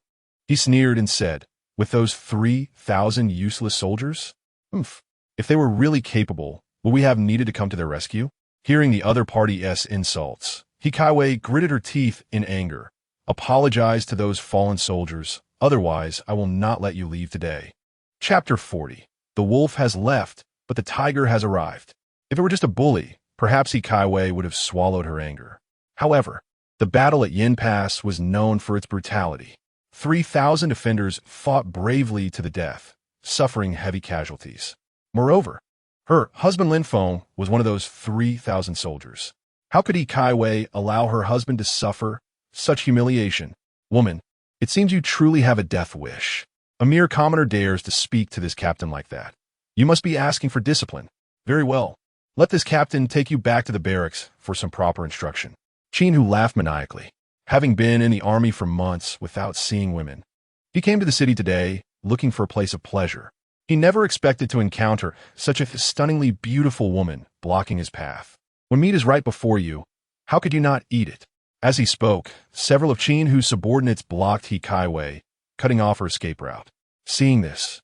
S1: He sneered and said, with those 3,000 useless soldiers? If they were really capable, would we have needed to come to their rescue? Hearing the other party's insults, Hikaiwei gritted her teeth in anger. Apologize to those fallen soldiers, otherwise I will not let you leave today. Chapter 40. The wolf has left, but the tiger has arrived. If it were just a bully, perhaps Kaiwei would have swallowed her anger. However, the battle at Yin Pass was known for its brutality. 3,000 defenders fought bravely to the death, suffering heavy casualties. Moreover, her husband Lin Feng was one of those 3,000 soldiers. How could Kaiwei allow her husband to suffer such humiliation? Woman, it seems you truly have a death wish. A mere commoner dares to speak to this captain like that. You must be asking for discipline. Very well. Let this captain take you back to the barracks for some proper instruction. Qin Hu laughed maniacally. Having been in the army for months without seeing women, he came to the city today looking for a place of pleasure. He never expected to encounter such a stunningly beautiful woman blocking his path. When meat is right before you, how could you not eat it? As he spoke, several of Qin Hu's subordinates blocked Kaiwei, cutting off her escape route. Seeing this,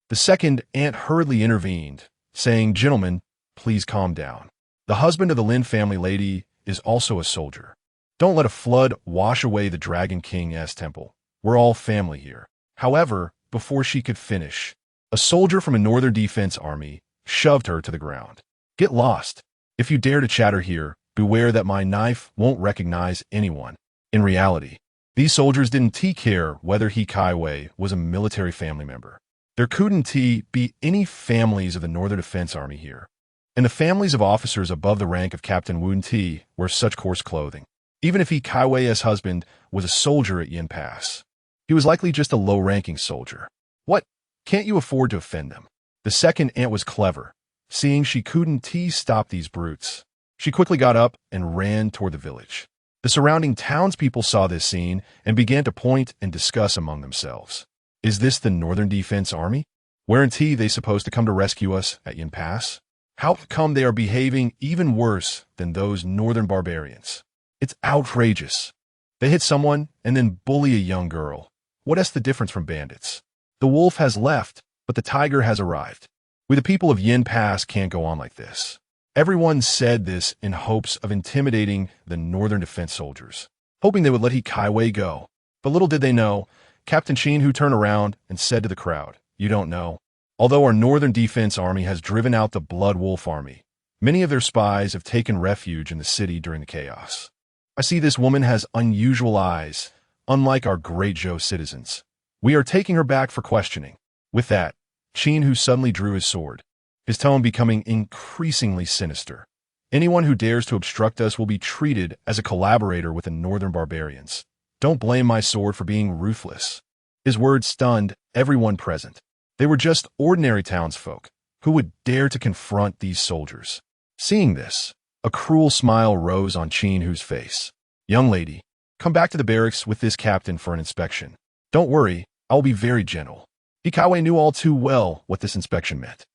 S1: the second aunt hurriedly intervened, saying, "Gentlemen, please calm down. The husband of the Lin family lady is also a soldier. Don't let a flood wash away the Dragon King's temple. We're all family here." However, before she could finish, a soldier from a northern defense army shoved her to the ground. "Get lost. If you dare to chatter here, beware that my knife won't recognize anyone." In reality, these soldiers didn't care whether Kaiwei was a military family member. There couldn't be any families of the Northern Defense Army here, and the families of officers above the rank of Captain Wu Ti wear such coarse clothing. Even if Kaiwei's husband was a soldier at Yin Pass, he was likely just a low-ranking soldier. What? Can't you afford to offend them? The second aunt was clever. Seeing she couldn't stop these brutes, she quickly got up and ran toward the village. The surrounding townspeople saw this scene and began to point and discuss among themselves. Is this the Northern Defense Army? Weren't they supposed to come to rescue us at Yin Pass? How come they are behaving even worse than those northern barbarians? It's outrageous. They hit someone and then bully a young girl. What is the difference from bandits? The wolf has left, but the tiger has arrived. We the people of Yin Pass can't go on like this. Everyone said this in hopes of intimidating the northern defense soldiers, hoping they would let Kaiwei go. But little did they know, Captain Qin Hu turned around and said to the crowd, "You don't know. Although our northern defense army has driven out the Blood Wolf army, many of their spies have taken refuge in the city during the chaos. I see this woman has unusual eyes, unlike our great Zhou citizens. We are taking her back for questioning." With that, Qin Hu suddenly drew his sword, his tone becoming increasingly sinister. "Anyone who dares to obstruct us will be treated as a collaborator with the northern barbarians. Don't blame my sword for being ruthless." His words stunned everyone present. They were just ordinary townsfolk who would dare to confront these soldiers. Seeing this, a cruel smile rose on Qin Hu's face. "Young lady, come back to the barracks with this captain for an inspection. Don't worry, I will be very gentle." Kaiwei knew all too well what this inspection meant.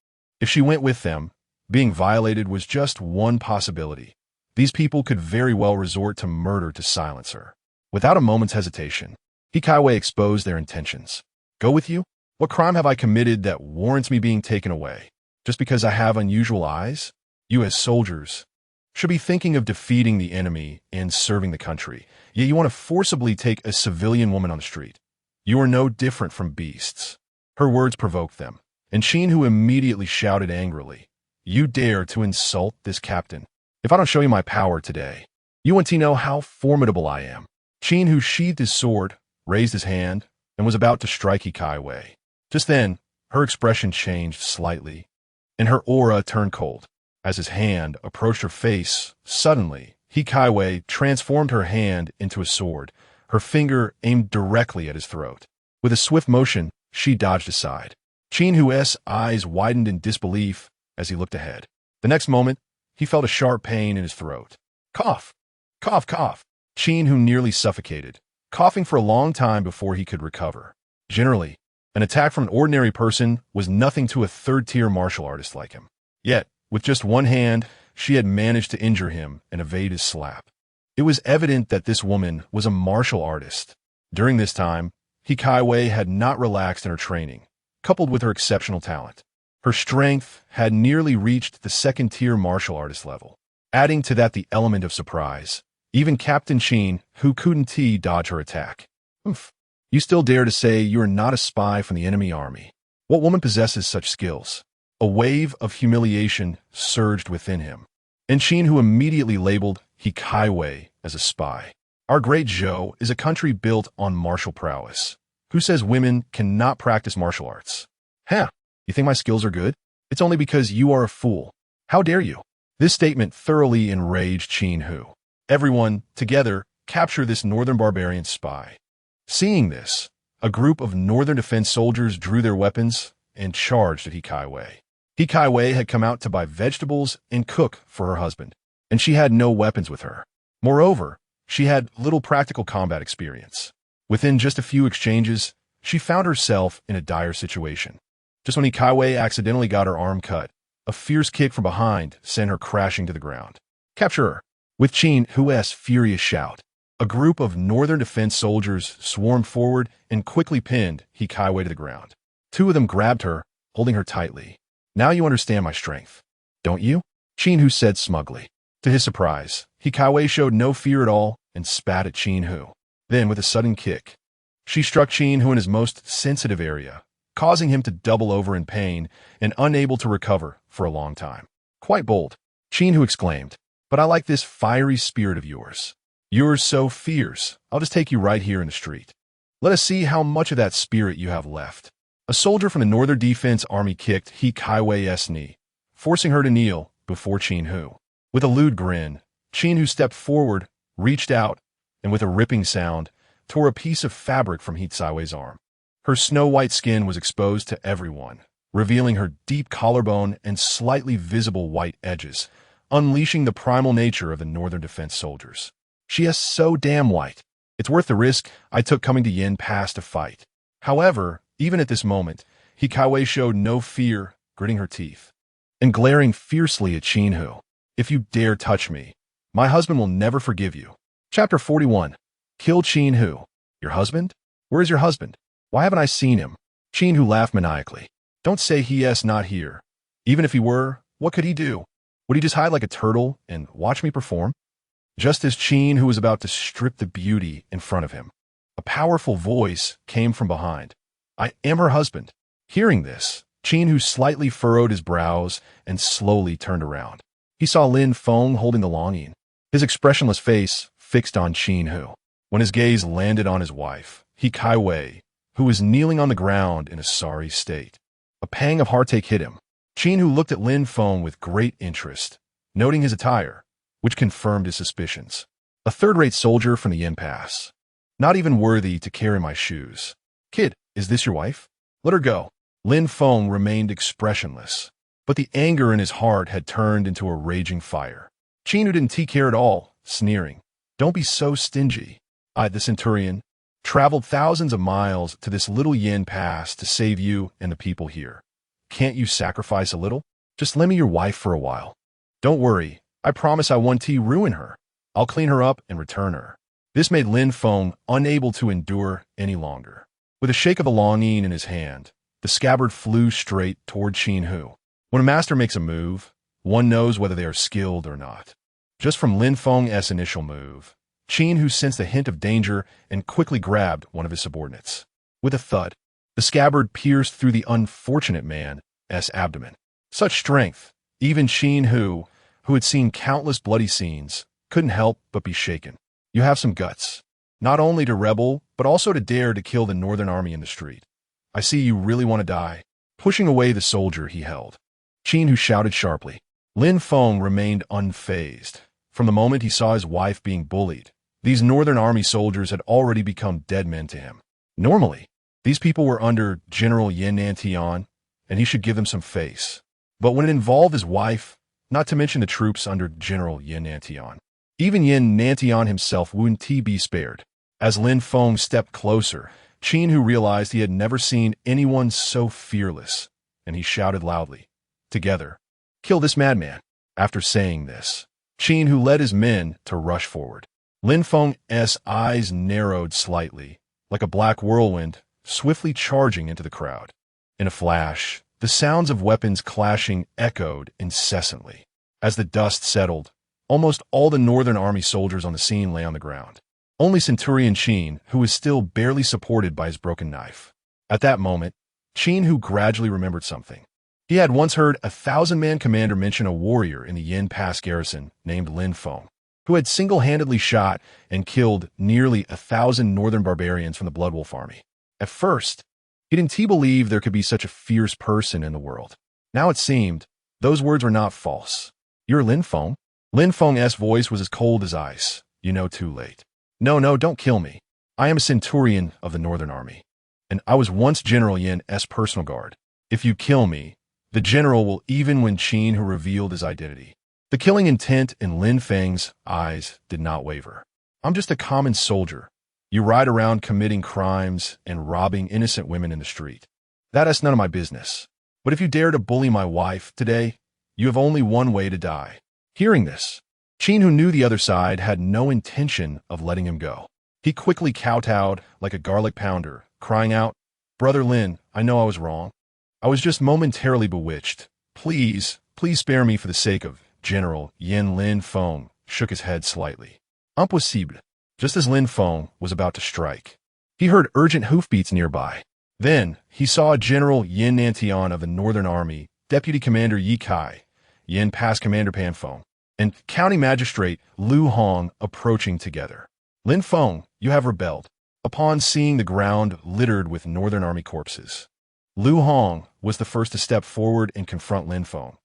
S1: If she went with them, being violated was just one possibility. These people could very well resort to murder to silence her. Without a moment's hesitation, Kaiwei exposed their intentions. "Go with you? What crime have I committed that warrants me being taken away? Just because I have unusual eyes? You as soldiers should be thinking of defeating the enemy and serving the country, yet you want to forcibly take a civilian woman on the street. You are no different from beasts." Her words provoked them, and Qin Hu immediately shouted angrily, "You dare to insult this captain? If I don't show you my power today, you want to know how formidable I am." Qin Hu sheathed his sword, raised his hand, and was about to strike Kaiwei. Just then, her expression changed slightly, and her aura turned cold. As his hand approached her face, suddenly, Kaiwei transformed her hand into a sword, her finger aimed directly at his throat. With a swift motion, she dodged aside. Qin Hu's eyes widened in disbelief as he looked ahead. The next moment, he felt a sharp pain in his throat. Cough! Cough, cough! Qin Hu nearly suffocated, coughing for a long time before he could recover. Generally, an attack from an ordinary person was nothing to a third-tier martial artist like him. Yet, with just one hand, she had managed to injure him and evade his slap. It was evident that this woman was a martial artist. During this time, Kaiwei had not relaxed in her training, coupled with her exceptional talent. Her strength had nearly reached the second-tier martial artist level. Adding to that the element of surprise, even Captain Qin Hu couldn't dodge her attack. "Oof. You still dare to say you are not a spy from the enemy army? What woman possesses such skills?" A wave of humiliation surged within him. and Qin Hu immediately labeled He Kaiwei as a spy. Our great Zhou is a country built on martial prowess. Who says women cannot practice martial arts? Huh, you think my skills are good? It's only because you are a fool. How dare you? This statement thoroughly enraged Qin Hu. Everyone, together, capture this northern barbarian spy. Seeing this, a group of northern defense soldiers drew their weapons and charged at He Kaiwei. He Kaiwei had come out to buy vegetables and cook for her husband, and she had no weapons with her. Moreover, she had little practical combat experience. Within just a few exchanges, she found herself in a dire situation. Just when He Kaiwei accidentally got her arm cut, a fierce kick from behind sent her crashing to the ground. Capture her! With Qin Hu's furious shout, a group of northern defense soldiers swarmed forward and quickly pinned He Kaiwei to the ground. Two of them grabbed her, holding her tightly. Now you understand my strength, don't you? Qin Hu said smugly. To his surprise, He Kaiwei showed no fear at all and spat at Qin Hu. Then, with a sudden kick, she struck Qin Hu in his most sensitive area, causing him to double over in pain and unable to recover for a long time. Quite bold, Qin Hu exclaimed, but I like this fiery spirit of yours. You're so fierce, I'll just take you right here in the street. Let us see how much of that spirit you have left. A soldier from the Northern Defense Army kicked He Kaiwei's knee, forcing her to kneel before Qin Hu. With a lewd grin, Qin Hu stepped forward, reached out, and with a ripping sound, tore a piece of fabric from He Kaiwei's arm. Her snow-white skin was exposed to everyone, revealing her deep collarbone and slightly visible white edges, unleashing the primal nature of the Northern Defense soldiers. She is so damn white. It's worth the risk I took coming to Yin Pass to fight. However, even at this moment, He Kaiwei showed no fear, gritting her teeth and glaring fiercely at Qin Hu. If you dare touch me, my husband will never forgive you. Chapter 41. Kill Qin Hu. Your husband? Where is your husband? Why haven't I seen him? Qin Hu laughed maniacally. Don't say he is not here. Even if he were, what could he do? Would he just hide like a turtle and watch me perform? Just as Qin Hu was about to strip the beauty in front of him, a powerful voice came from behind. I am her husband. Hearing this, Qin Hu slightly furrowed his brows and slowly turned around. He saw Lin Feng holding the longing, his expressionless face fixed on Qin Hu. When his gaze landed on his wife, He Kaiwei, who was kneeling on the ground in a sorry state, a pang of heartache hit him. Qin Hu looked at Lin Feng with great interest, noting his attire, which confirmed his suspicions. A third-rate soldier from the Yin Pass. Not even worthy to carry my shoes. Kid, is this your wife? Let her go. Lin Feng remained expressionless, but the anger in his heart had turned into a raging fire. Qin Hu didn't care at all, sneering. Don't be so stingy. I, the centurion, traveled thousands of miles to this little Yin Pass to save you and the people here. Can't you sacrifice a little? Just lend me your wife for a while. Don't worry, I promise I won't ruin her. I'll clean her up and return her. This made Lin Feng unable to endure any longer. With a shake of the longing in his hand, the scabbard flew straight toward Qin Hu. When a master makes a move, one knows whether they are skilled or not. Just from Lin Feng's initial move, Qin Hu sensed a hint of danger and quickly grabbed one of his subordinates. With a thud, the scabbard pierced through the unfortunate man's abdomen. Such strength, even Qin Hu, who had seen countless bloody scenes, couldn't help but be shaken. You have some guts, not only to rebel, but also to dare to kill the Northern Army in the street. I see you really want to die. Pushing away the soldier he held, Qin Hu shouted sharply. Lin Feng remained unfazed. From the moment he saw his wife being bullied, these Northern Army soldiers had already become dead men to him. Normally, these people were under General Yin Nantian, and he should give them some face. But when it involved his wife, not to mention the troops under General Yin Nantian, even Yin Nantian himself wouldn't be spared. As Lin Feng stepped closer, Qin Hu realized he had never seen anyone so fearless, and he shouted loudly, "Together, kill this madman." After saying this, Qin Hu led his men to rush forward. Lin Feng's eyes narrowed slightly, like a black whirlwind, swiftly charging into the crowd. In a flash, the sounds of weapons clashing echoed incessantly. As the dust settled, almost all the Northern Army soldiers on the scene lay on the ground. Only Centurion Qin, who was still barely supported by his broken knife. At that moment, Qin Hu gradually remembered something. He had once heard a 1,000-man commander mention a warrior in the Yin Pass garrison named Lin Feng, who had single-handedly shot and killed nearly 1,000 northern barbarians from the Bloodwolf army. At first, he didn't believe there could be such a fierce person in the world. Now it seemed those words were not false. "You're Lin Feng?" Lin Feng's voice was as cold as ice. "You know too late. No, don't kill me. I am a centurion of the Northern Army, and I was once General Yin's personal guard. If you kill me, the general will even when Qin, who revealed his identity." The killing intent in Lin Feng's eyes did not waver. "I'm just a common soldier. You ride around committing crimes and robbing innocent women in the street. That's none of my business. But if you dare to bully my wife today, you have only one way to die." Hearing this, Qin, who knew the other side, had no intention of letting him go. He quickly kowtowed like a garlic pounder, crying out, "Brother Lin, I know I was wrong. I was just momentarily bewitched. Please spare me for the sake of General Yin." Lin Feng shook his head slightly. Impossible. Just as Lin Feng was about to strike, he heard urgent hoofbeats nearby. Then he saw General Yin Nantian of the Northern Army, Deputy Commander Yi Kai, Yin Pass Commander Pan Feng, and County Magistrate Lu Hong approaching together. "Lin Feng, you have rebelled." Upon seeing the ground littered with Northern Army corpses, Lu Hong was the first to step forward and confront Lin Feng.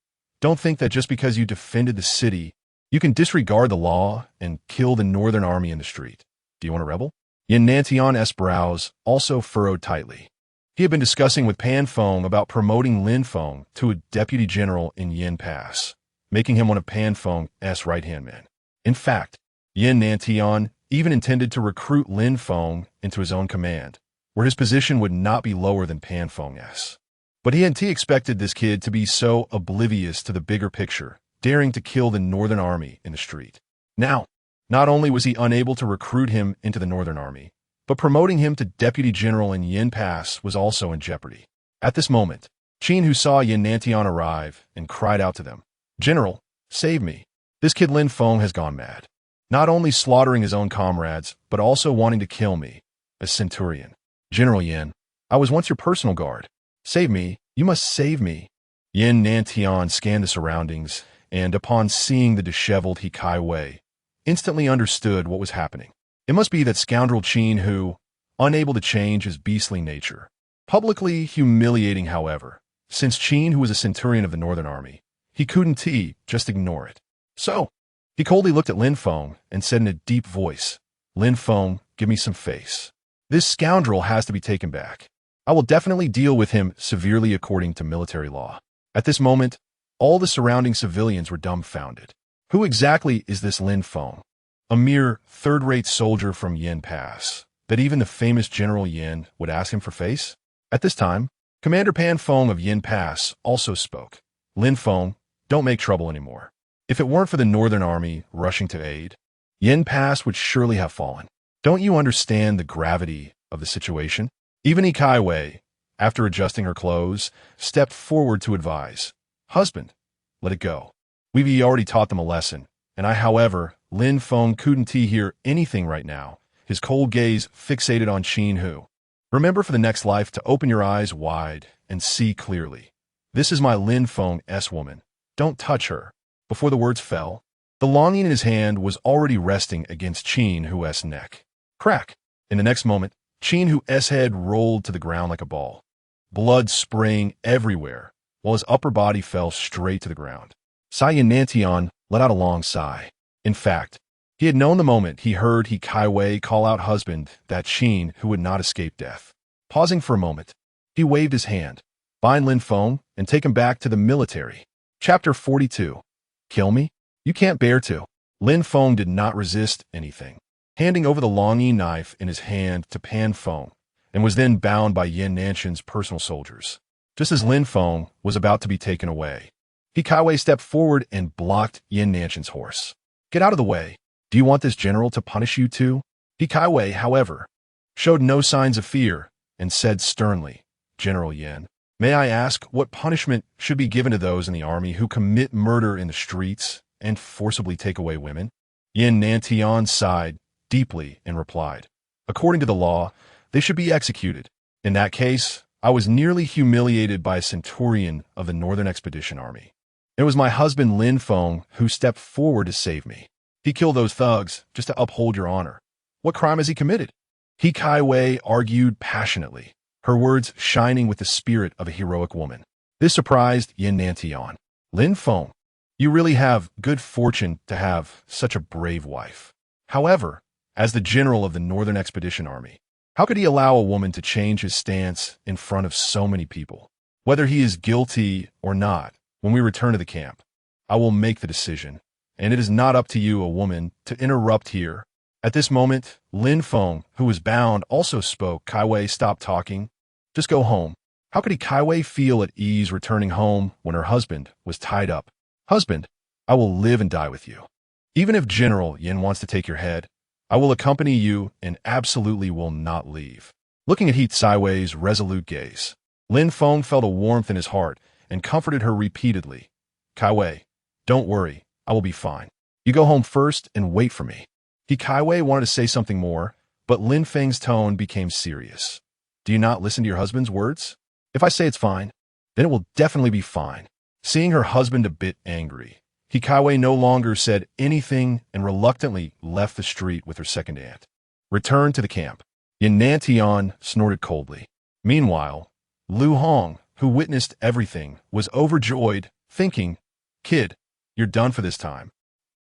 S1: "Don't think that just because you defended the city, you can disregard the law and kill the Northern Army in the street. Do you want to rebel?" Yin Nantian's brows also furrowed tightly. He had been discussing with Pan Feng about promoting Lin Feng to a deputy general in Yin Pass, making him one of Pan Feng's right-hand men. In fact, Yin Nantian even intended to recruit Lin Feng into his own command, where his position would not be lower than Pan Feng's. But he hadn't expected this kid to be so oblivious to the bigger picture, daring to kill the Northern Army in the street. Now, not only was he unable to recruit him into the Northern Army, but promoting him to deputy general in Yin Pass was also in jeopardy. At this moment, Qin, who saw Yin Nantian arrive, and cried out to them, "General, save me. This kid Lin Feng has gone mad. Not only slaughtering his own comrades, but also wanting to kill me, a centurion. General Yin, I was once your personal guard. Save me, you must save me." Yin Nantian scanned the surroundings, and upon seeing the disheveled He Kai Wei, instantly understood what was happening. It must be that scoundrel Qin who, unable to change his beastly nature. Publicly humiliating, however, since Qin, who was a centurion of the Northern Army, he couldn't just ignore it. So, he coldly looked at Lin Feng and said in a deep voice, "Lin Feng, give me some face. This scoundrel has to be taken back. I will definitely deal with him severely according to military law." At this moment, all the surrounding civilians were dumbfounded. Who exactly is this Lin Feng? A mere third-rate soldier from Yin Pass, that even the famous General Yin would ask him for face? At this time, Commander Pan Feng of Yin Pass also spoke. "Lin Feng, don't make trouble anymore. If it weren't for the Northern Army rushing to aid, Yin Pass would surely have fallen. Don't you understand the gravity of the situation?" Even He Kai Wei, after adjusting her clothes, stepped forward to advise. "Husband, let it go. We've already taught them a lesson, and however, Lin Feng couldn't hear anything right now, his cold gaze fixated on Qin, who, remember for the next life to open your eyes wide and see clearly. This is my Lin Feng's woman. Don't touch her." Before the words fell, the longing in his hand was already resting against Qin Hu's neck. Crack! In the next moment, Qin Hu's head rolled to the ground like a ball, blood spraying everywhere, while his upper body fell straight to the ground. Yin Nantian let out a long sigh. In fact, he had known the moment he heard He Kai Wei call out husband that Qin Hu would not escape death. Pausing for a moment, he waved his hand. "Bind Lin Feng and take him back to the military." Chapter 42. Kill me? You can't bear to. Lin Feng did not resist anything, handing over the longing knife in his hand to Pan Feng, and was then bound by Yin Nantian's personal soldiers. Just as Lin Feng was about to be taken away, He Kai Wei stepped forward and blocked Yin Nantian's horse. "Get out of the way. Do you want this general to punish you too?" He Kai Wei, however, showed no signs of fear and said sternly, "General Yin, may I ask what punishment should be given to those in the army who commit murder in the streets and forcibly take away women?" Yin Nantian sighed deeply and replied, "According to the law, they should be executed. In that case, I was nearly humiliated by a centurion of the Northern Expedition Army. It was my husband Lin Feng who stepped forward to save me. He killed those thugs just to uphold your honor. What crime has he committed? He Kai Wei argued passionately, her words shining with the spirit of a heroic woman. This surprised Yin Nantian. Lin Feng, you really have good fortune to have such a brave wife. However, as the general of the Northern Expedition Army, how could he allow a woman to change his stance in front of so many people? Whether he is guilty or not, when we return to the camp, I will make the decision, and it is not up to you, a woman, to interrupt here. At this moment, Lin Feng, who was bound, also spoke. Kai Wei, stop talking. Just go home. How could he Kai Wei feel at ease returning home when her husband was tied up? Husband, I will live and die with you. Even if General Yin wants to take your head, I will accompany you and absolutely will not leave. Looking at He Tsaiwei's resolute gaze, Lin Feng felt a warmth in his heart and comforted her repeatedly. Kai Wei, don't worry, I will be fine. You go home first and wait for me. He Kai Wei wanted to say something more, but Lin Feng's tone became serious. Do you not listen to your husband's words? If I say it's fine, then it will definitely be fine. Seeing her husband a bit angry, He Kai Wei no longer said anything and reluctantly left the street with her second aunt. Returned to the camp. Yin Nantian snorted coldly. Meanwhile, Lu Hong, who witnessed everything, was overjoyed, thinking, Kid, you're done for this time.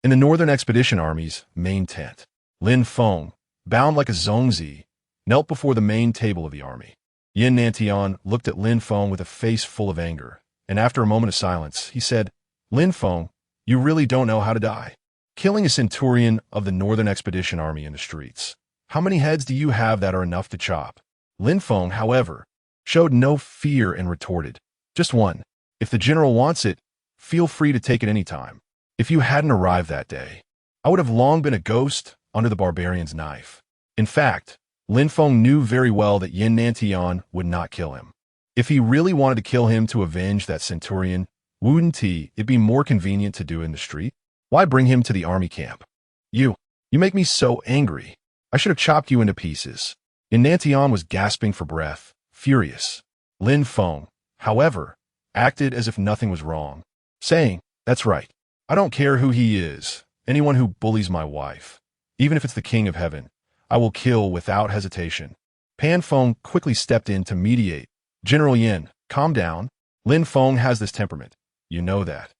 S1: In the Northern Expedition Army's main tent, Lin Feng, bound like a zongzi, knelt before the main table of the army. Yin Nantian looked at Lin Feng with a face full of anger, and after a moment of silence, he said, Lin Feng, you really don't know how to die. Killing a centurion of the Northern Expedition Army in the streets. How many heads do you have that are enough to chop? Lin Feng, however, showed no fear and retorted, just one. If the general wants it, feel free to take it any time. If you hadn't arrived that day, I would have long been a ghost under the barbarian's knife. In fact, Lin Feng knew very well that Yin Nantian would not kill him. If he really wanted to kill him to avenge that centurion, wouldn't it be more convenient to do it in the street? Why bring him to the army camp? You make me so angry. I should have chopped you into pieces. Yin Nantian was gasping for breath, furious. Lin Feng, however, acted as if nothing was wrong, saying, that's right. I don't care who he is, anyone who bullies my wife, even if it's the king of heaven, I will kill without hesitation. Pan Feng quickly stepped in to mediate. General Yin, calm down. Lin Feng has this temperament. You know that.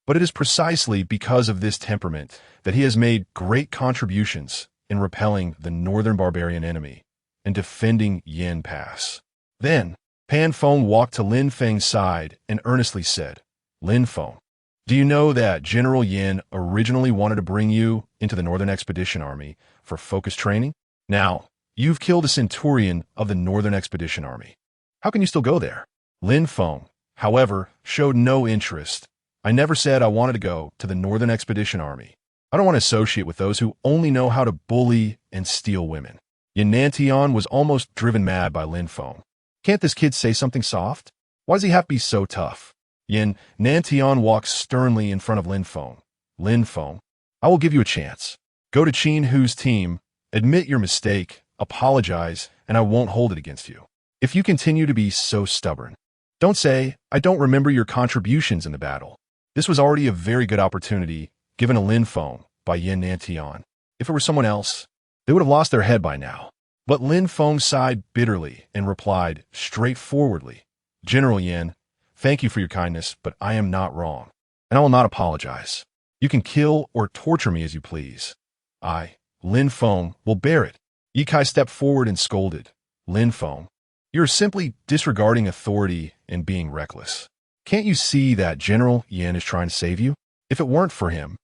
S1: But it is precisely because of this temperament that he has made great contributions in repelling the northern barbarian enemy and defending Yin Pass. Then, Pan Feng walked to Lin Feng's side and earnestly said, Lin Feng, do you know that General Yin originally wanted to bring you into the Northern Expedition Army for focus training? Now, you've killed a centurion of the Northern Expedition Army. How can you still go there? Lin Feng, however, showed no interest. I never said I wanted to go to the Northern Expedition Army. I don't want to associate with those who only know how to bully and steal women. Yin Nantian was almost driven mad by Lin Feng. Can't this kid say something soft? Why does he have to be so tough? Yin Nantian walked sternly in front of Lin Feng. Lin Feng, I will give you a chance. Go to Qin Hu's team, admit your mistake, apologize, and I won't hold it against you. If you continue to be so stubborn, don't say, I don't remember your contributions in the battle. This was already a very good opportunity given to Lin Feng by Yin Nantian. If it were someone else, they would have lost their head by now. But Lin Feng sighed bitterly and replied straightforwardly, General Yin, thank you for your kindness, but I am not wrong, and I will not apologize. You can kill or torture me as you please. I, Lin Feng, will bear it. Ye Kai stepped forward and scolded, Lin Feng, you're simply disregarding authority and being reckless. Can't you see that General Yin is trying to save you? If it weren't for him,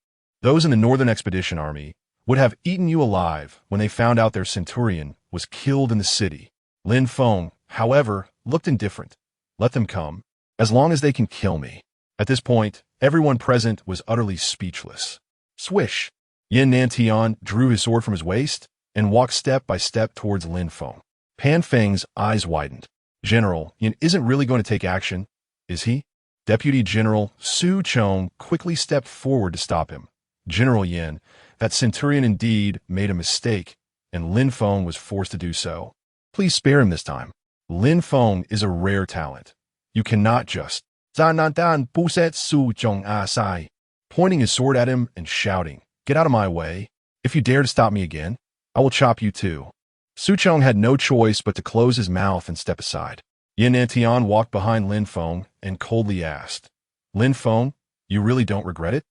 S1: those in the Northern Expedition Army would have eaten you alive when they found out their centurion was killed in the city. Lin Feng, however, looked indifferent. Let them come, as long as they can kill me. At this point, everyone present was utterly speechless. Swish! Yin Nantian drew his sword from his waist and walked step by step towards Lin Feng. Pan Feng's eyes widened. General Yin isn't really going to take action, is he? Deputy General Su Chong quickly stepped forward to stop him. General Yin, that centurion indeed made a mistake, and Lin Feng was forced to do so. Please spare him this time. Lin Feng is a rare talent. You cannot just Zanandan Buset Su Zhong Asai, pointing his sword at him and shouting, "Get out of my way. If you dare to stop me again, I will chop you too." Su Chong had no choice but to close his mouth and step aside. Yin Nantian walked behind Lin Feng and coldly asked, "Lin Feng, you really don't regret it?"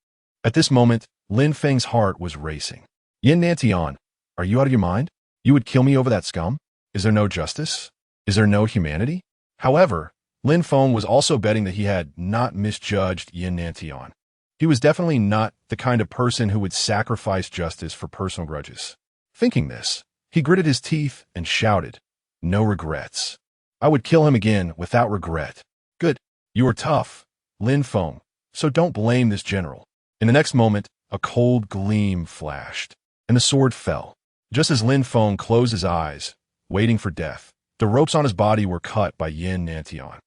S1: At this moment, Lin Feng's heart was racing. "Yin Nantian, are you out of your mind? You would kill me over that scum? Is there no justice? Is there no humanity?" However, Lin Feng was also betting that he had not misjudged Yin Nantian. He was definitely not the kind of person who would sacrifice justice for personal grudges. Thinking this, he gritted his teeth and shouted, "No regrets. I would kill him again without regret." "Good. You are tough, Lin Feng, so don't blame this general." In the next moment, a cold gleam flashed, and the sword fell. Just as Lin Feng closed his eyes, waiting for death, the ropes on his body were cut by Yin Nantian.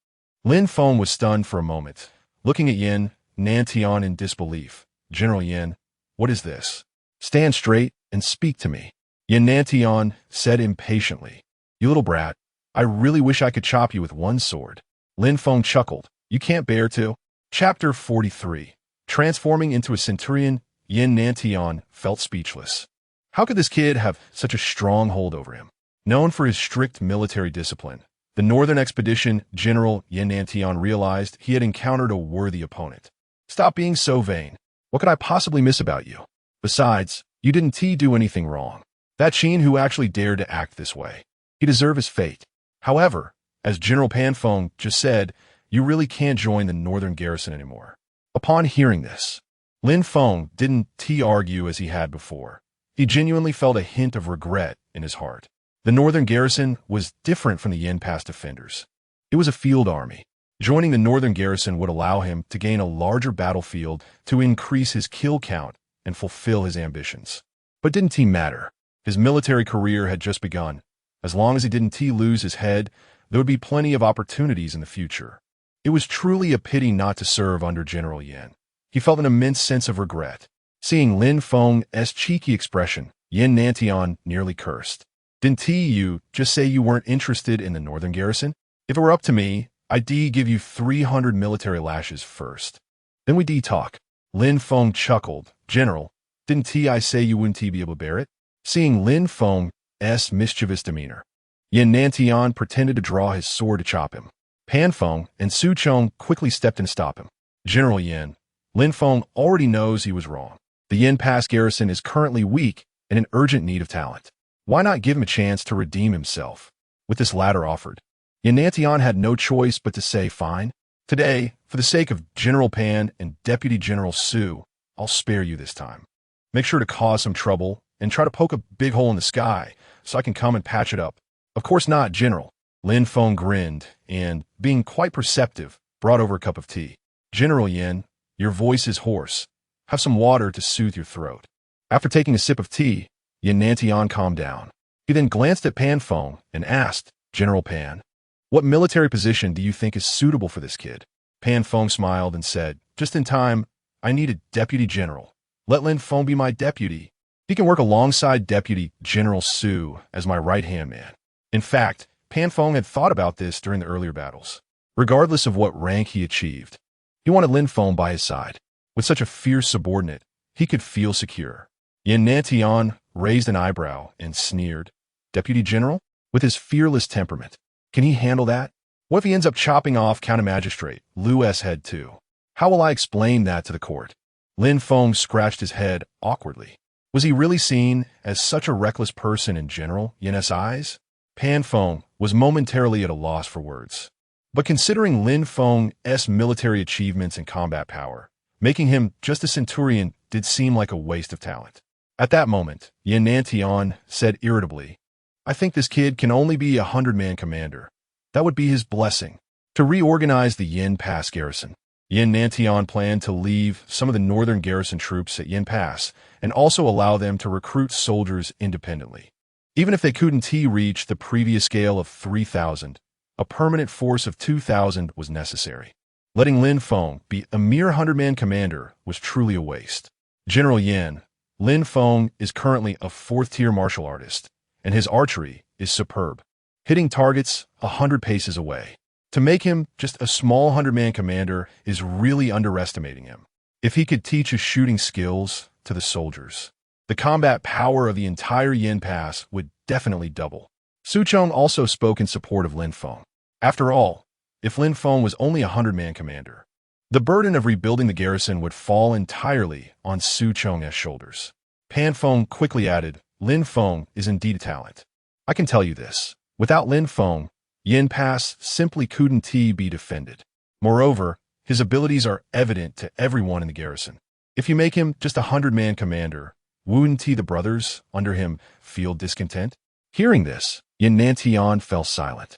S1: Lin Feng was stunned for a moment, looking at Yin Nantian in disbelief. "General Yin, what is this? Stand straight and speak to me." Yin Nantian said impatiently, "You little brat, I really wish I could chop you with one sword." Lin Feng chuckled. "You can't bear to?" Chapter 43. Transforming into a centurion, Yin Nantian felt speechless. How could this kid have such a strong hold over him? Known for his strict military discipline, the Northern Expedition General Yin Nantian realized he had encountered a worthy opponent. "Stop being so vain. What could I possibly miss about you? Besides, you didn't do anything wrong. That Sheen who actually dared to act this way, he deserved his fate. However, as General Pan Feng just said, you really can't join the Northern Garrison anymore." Upon hearing this, Lin Feng didn't argue as he had before. He genuinely felt a hint of regret in his heart. The Northern Garrison was different from the Yin Pass defenders. It was a field army. Joining the Northern Garrison would allow him to gain a larger battlefield to increase his kill count and fulfill his ambitions. But didn't matter. His military career had just begun. As long as he didn't lose his head, there would be plenty of opportunities in the future. It was truly a pity not to serve under General Yin. He felt an immense sense of regret. Seeing Lin Feng's cheeky expression, Yin Nantian nearly cursed. "Didn't you just say you weren't interested in the Northern Garrison? If it were up to me, I'd give you 300 military lashes first. Then we'd talk." Lin Feng chuckled. "General, didn't I say you wouldn't be able to bear it?" Seeing Lin Feng's mischievous demeanor, Yin Nantian pretended to draw his sword to chop him. Pan Feng and Su Chong quickly stepped in to stop him. "General Yin, Lin Feng already knows he was wrong. The Yin Pass garrison is currently weak and in urgent need of talent. Why not give him a chance to redeem himself?" With this latter offered, Yin Nantian had no choice but to say, "Fine. Today, for the sake of General Pan and Deputy General Su, I'll spare you this time. Make sure to cause some trouble and try to poke a big hole in the sky so I can come and patch it up." "Of course not, General." Lin Feng grinned and, being quite perceptive, brought over a cup of tea. "General Yin, your voice is hoarse. Have some water to soothe your throat." After taking a sip of tea, Yin Nantian calmed down. He then glanced at Pan Feng and asked, "General Pan, what military position do you think is suitable for this kid?" Pan Feng smiled and said, "Just in time, I need a deputy general. Let Lin Feng be my deputy. He can work alongside Deputy General Su as my right-hand man." In fact, Pan Feng had thought about this during the earlier battles. Regardless of what rank he achieved, he wanted Lin Feng by his side. With such a fierce subordinate, he could feel secure. Yin Nantian raised an eyebrow and sneered. "Deputy General? With his fearless temperament, can he handle that? What if he ends up chopping off County Magistrate Lu's head too? How will I explain that to the court?" Lin Feng scratched his head awkwardly. Was he really seen as such a reckless person in General Yin's eyes? Pan Feng was momentarily at a loss for words. But considering Lin Feng's military achievements and combat power, making him just a centurion did seem like a waste of talent. At that moment, Yin Nantian said irritably, "I think this kid can only be a 100-man commander. That would be his blessing." To reorganize the Yin Pass garrison, Yin Nantian planned to leave some of the Northern Garrison troops at Yin Pass and also allow them to recruit soldiers independently. Even if they couldn't reach the previous scale of 3,000, a permanent force of 2,000 was necessary. Letting Lin Feng be a mere 100-man commander was truly a waste. General Yin, Lin Feng is currently a 4th-tier martial artist, and his archery is superb. hitting targets 100 paces away. To make him just a small 100-man commander is really underestimating him. If he could teach his shooting skills to the soldiers, the combat power of the entire Yin Pass would definitely double. Su Chong also spoke in support of Lin Feng. After all, if Lin Feng was only a 100-man commander, the burden of rebuilding the garrison would fall entirely on Su Chong's shoulders. Pan Feng quickly added, Lin Feng is indeed a talent. I can tell you this. Without Lin Feng, Yin Pass simply couldn't be defended. Moreover, his abilities are evident to everyone in the garrison. If you make him just a 100-man commander, wouldn't the brothers under him feel discontent? Hearing this, Yin Nantian fell silent.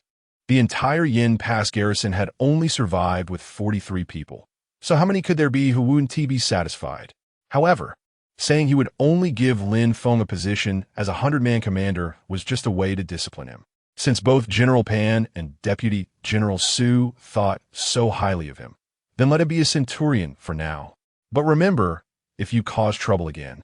S1: The entire Yin Pass garrison had only survived with 43 people. So how many could there be who wouldn't be satisfied? However, saying he would only give Lin Feng a position as a 100-man commander was just a way to discipline him. Since both General Pan and Deputy General Su thought so highly of him, then let him be a centurion for now. But remember, if you cause trouble again,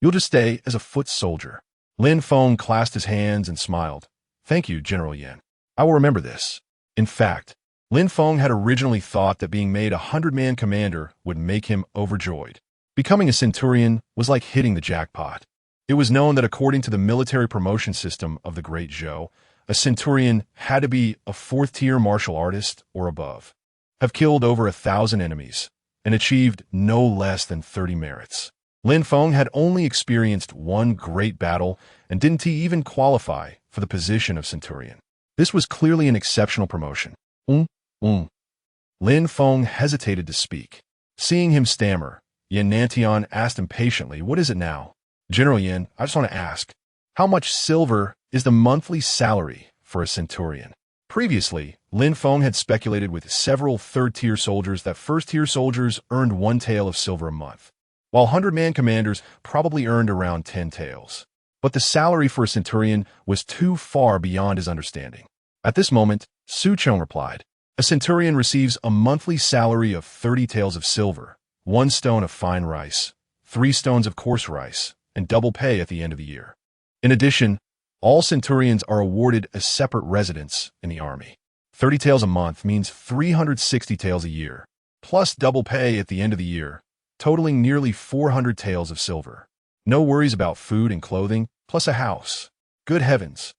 S1: you'll just stay as a foot soldier. Lin Feng clasped his hands and smiled. Thank you, General Yan. I will remember this. In fact, Lin Feng had originally thought that being made a 100-man commander would make him overjoyed. Becoming a centurion was like hitting the jackpot. It was known that according to the military promotion system of the Great Zhou, a centurion had to be a 4th-tier martial artist or above, have killed over 1,000 enemies, and achieved no less than 30 merits. Lin Feng had only experienced one great battle and didn't even qualify for the position of centurion. This was clearly an exceptional promotion. Lin Feng hesitated to speak. Seeing him stammer, Yin Nantian asked impatiently, what is it now? General Yin, I just want to ask, how much silver is the monthly salary for a centurion? Previously, Lin Feng had speculated with several 3rd-tier soldiers that 1st-tier soldiers earned 1 tael of silver a month, while 100-man commanders probably earned around 10 taels. But the salary for a centurion was too far beyond his understanding. At this moment, Su Chong replied, a centurion receives a monthly salary of 30 taels of silver, 1 stone of fine rice, 3 stones of coarse rice, and double pay at the end of the year. In addition, all centurions are awarded a separate residence in the army. 30 taels a month means 360 taels a year, plus double pay at the end of the year, totaling nearly 400 taels of silver. No worries about food and clothing, plus a house. Good heavens.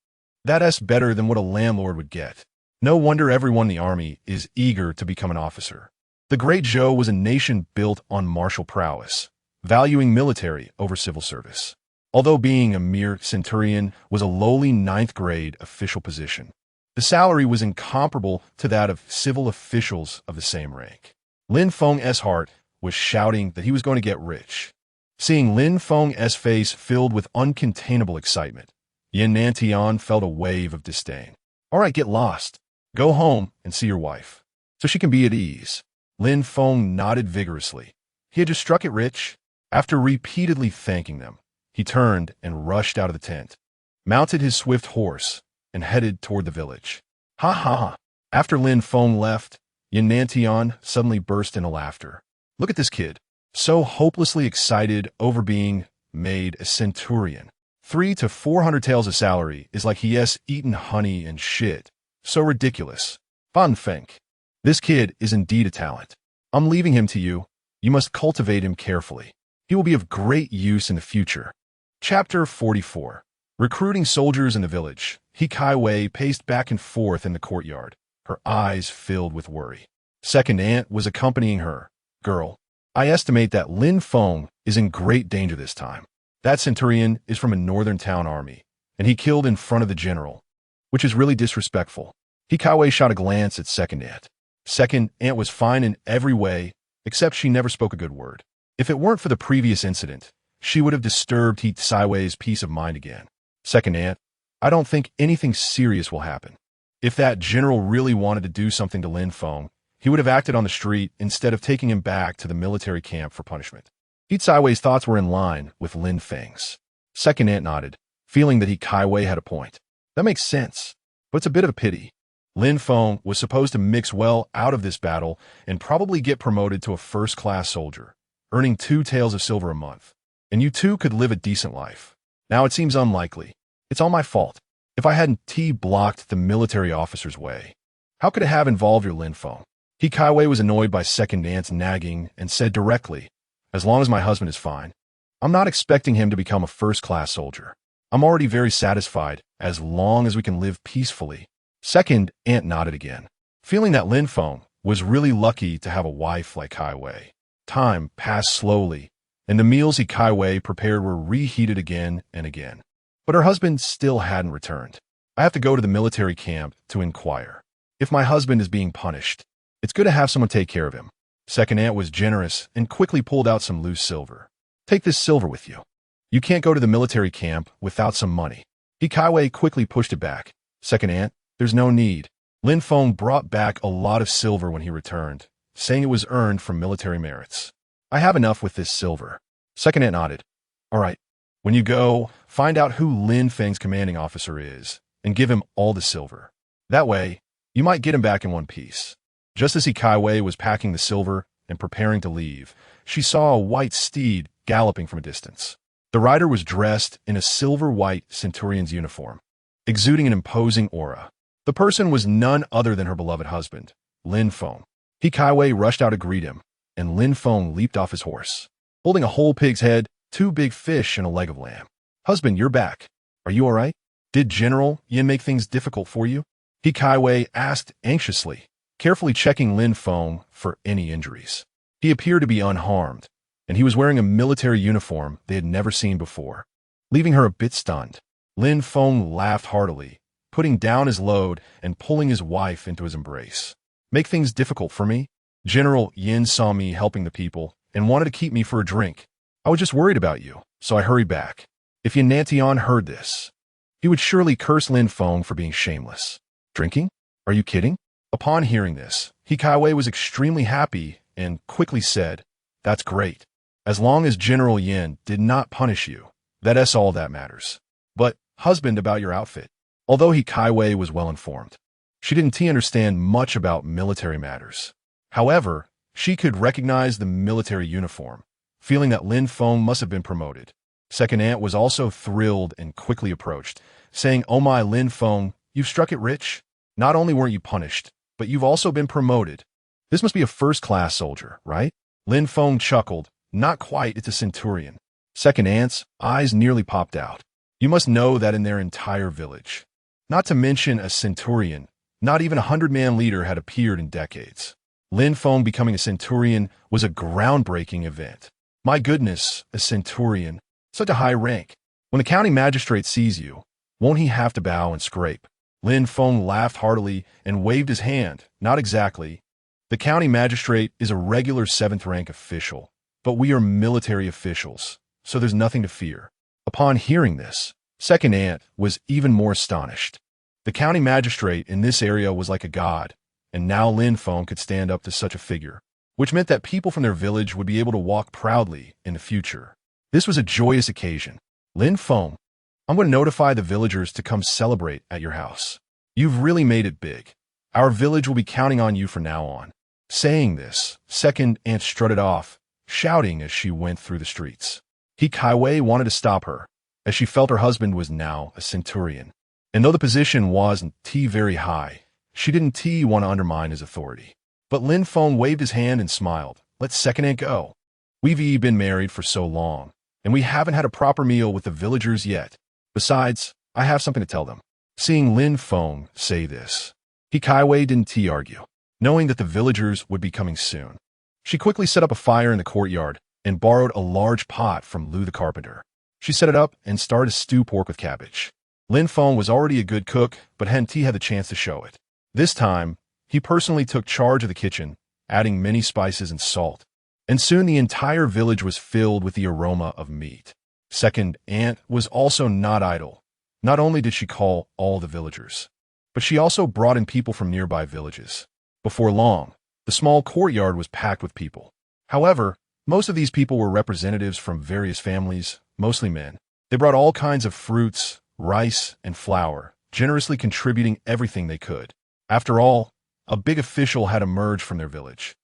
S1: That's better than what a landlord would get. No wonder everyone in the army is eager to become an officer. The Great Zhou was a nation built on martial prowess, valuing military over civil service. Although being a mere centurion was a lowly 9th-grade official position, the salary was incomparable to that of civil officials of the same rank. Lin Feng's heart was shouting that he was going to get rich. Seeing Lin Feng's face filled with uncontainable excitement, Yin Nantian felt a wave of disdain. All right, get lost. Go home and see your wife, so she can be at ease. Lin Feng nodded vigorously. He had just struck it rich. After repeatedly thanking them, he turned and rushed out of the tent, mounted his swift horse, and headed toward the village. Ha ha ha. After Lin Feng left, Yin Nantian suddenly burst into laughter. Look at this kid, so hopelessly excited over being made a centurion. 300 to 400 taels of salary is like he has eaten honey and shit. So ridiculous. Fan Feng. This kid is indeed a talent. I'm leaving him to you. You must cultivate him carefully. He will be of great use in the future. Chapter 44. Recruiting soldiers in the village. He Kai Wei paced back and forth in the courtyard, her eyes filled with worry. Second aunt was accompanying her. Girl, I estimate that Lin Feng is in great danger this time. That centurion is from a northern town army, and he killed in front of the general, which is really disrespectful. He Kai Wei shot a glance at second aunt. Second aunt was fine in every way, except she never spoke a good word. If it weren't for the previous incident, she would have disturbed He Tsaiwei's peace of mind again. Second aunt, I don't think anything serious will happen. If that general really wanted to do something to Lin Feng, he would have acted on the street instead of taking him back to the military camp for punishment. He Tsaiwei's thoughts were in line with Lin Feng's. Second aunt nodded, feeling that He Kai Wei had a point. That makes sense, but it's a bit of a pity. Lin Feng was supposed to mix well out of this battle and probably get promoted to a first-class soldier, earning 2 taels of silver a month. And you two could live a decent life. Now it seems unlikely. It's all my fault. If I hadn't blocked the military officer's way, how could it have involved your Lin Feng? He Kaiwei was annoyed by Second Aunt's nagging and said directly, as long as my husband is fine, I'm not expecting him to become a first-class soldier. I'm already very satisfied as long as we can live peacefully. Second Aunt nodded again, feeling that Lin Feng was really lucky to have a wife like Kaiwei. Time passed slowly, and the meals he Kaiwei prepared were reheated again and again. But her husband still hadn't returned. I have to go to the military camp to inquire. If my husband is being punished, it's good to have someone take care of him. Second Aunt was generous and quickly pulled out some loose silver. Take this silver with you. You can't go to the military camp without some money. He Kaiwei quickly pushed it back. Second Aunt, there's no need. Lin Feng brought back a lot of silver when he returned, saying it was earned from military merits. I have enough with this silver. Second Aunt nodded. All right. When you go, find out who Lin Feng's commanding officer is and give him all the silver. That way, you might get him back in one piece. Just as he Kaiwei was packing the silver and preparing to leave, she saw a white steed galloping from a distance. The rider was dressed in a silver-white centurion's uniform, exuding an imposing aura. The person was none other than her beloved husband, Lin Feng. He Kaiwei rushed out to greet him, and Lin Feng leaped off his horse, holding a whole pig's head, 2 big fish, and a leg of lamb. Husband, you're back. Are you all right? Did General Yin make things difficult for you? He Kaiwei asked anxiously, carefully checking Lin Feng for any injuries. He appeared to be unharmed, and he was wearing a military uniform they had never seen before, leaving her a bit stunned. Lin Feng laughed heartily, putting down his load and pulling his wife into his embrace. Make things difficult for me? General Yin saw me helping the people and wanted to keep me for a drink. I was just worried about you, so I hurried back. If Yin Nantian heard this, he would surely curse Lin Feng for being shameless. Drinking? Are you kidding? Upon hearing this, He Kaiwei was extremely happy and quickly said, That's great. As long as General Yin did not punish you, that's all that matters. But, husband, about your outfit. Although He Kaiwei was well informed, she didn't understand much about military matters. However, she could recognize the military uniform, feeling that Lin Feng must have been promoted. Second Aunt was also thrilled and quickly approached, saying, Oh my Lin Feng, you've struck it rich. Not only weren't you punished, but you've also been promoted. This must be a first-class soldier, right? Lin Feng chuckled. Not quite, it's a centurion. Second Aunt's eyes nearly popped out. You must know that in their entire village, not to mention a centurion, not even a 100-man leader had appeared in decades. Lin Feng becoming a centurion was a groundbreaking event. My goodness, a centurion, such a high rank. When the county magistrate sees you, won't he have to bow and scrape? Lin Feng laughed heartily and waved his hand. Not exactly. The county magistrate is a regular 7th-rank official, but we are military officials, so there's nothing to fear. Upon hearing this, Second Aunt was even more astonished. The county magistrate in this area was like a god, and now Lin Feng could stand up to such a figure, which meant that people from their village would be able to walk proudly in the future. This was a joyous occasion. Lin Feng, I'm going to notify the villagers to come celebrate at your house. You've really made it big. Our village will be counting on you from now on. Saying this, Second Aunt strutted off, shouting as she went through the streets. He Kaiwei wanted to stop her, as she felt her husband was now a centurion. And though the position wasn't very high, she didn't want to undermine his authority. But Lin Feng waved his hand and smiled. Let Second Aunt go. We've been married for so long, and we haven't had a proper meal with the villagers yet. Besides, I have something to tell them. Seeing Lin Feng say this, He Kaiwei didn't argue, knowing that the villagers would be coming soon. She quickly set up a fire in the courtyard and borrowed a large pot from Lu the carpenter. She set it up and started to stew pork with cabbage. Lin Feng was already a good cook, but hadn't had the chance to show it. This time, he personally took charge of the kitchen, adding many spices and salt. And soon the entire village was filled with the aroma of meat. Second Aunt was also not idle. Not only did she call all the villagers, but she also brought in people from nearby villages. Before long, the small courtyard was packed with people. However, most of these people were representatives from various families, mostly men. They brought all kinds of fruits, rice, and flour, generously contributing everything they could. After all, a big official had emerged from their village.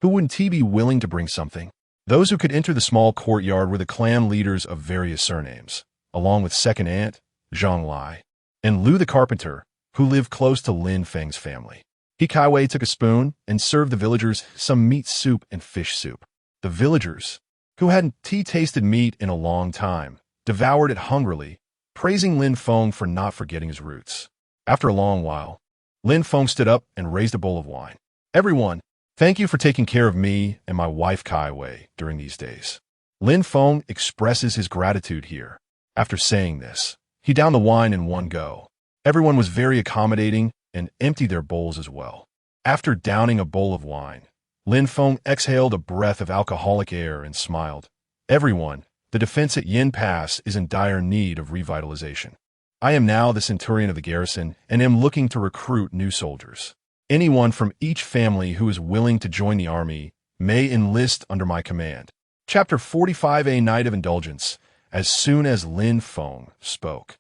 S1: Who wouldn't be willing to bring something? Those who could enter the small courtyard were the clan leaders of various surnames, along with Second Aunt, Zhang Lai, and Lu the carpenter, who lived close to Lin Feng's family. He Kaiwei took a spoon and served the villagers some meat soup and fish soup. The villagers, who hadn't tasted meat in a long time, devoured it hungrily, praising Lin Feng for not forgetting his roots. After a long while, Lin Feng stood up and raised a bowl of wine. Everyone, thank you for taking care of me and my wife Kaiwei during these days. Lin Feng expresses his gratitude here. After saying this, he downed the wine in one go. Everyone was very accommodating and emptied their bowls as well. After downing a bowl of wine, Lin Feng exhaled a breath of alcoholic air and smiled. Everyone, the defense at Yin Pass is in dire need of revitalization. I am now the centurion of the garrison and am looking to recruit new soldiers. Anyone from each family who is willing to join the army may enlist under my command. Chapter 45, A Night of Indulgence. As soon as Lin Feng spoke,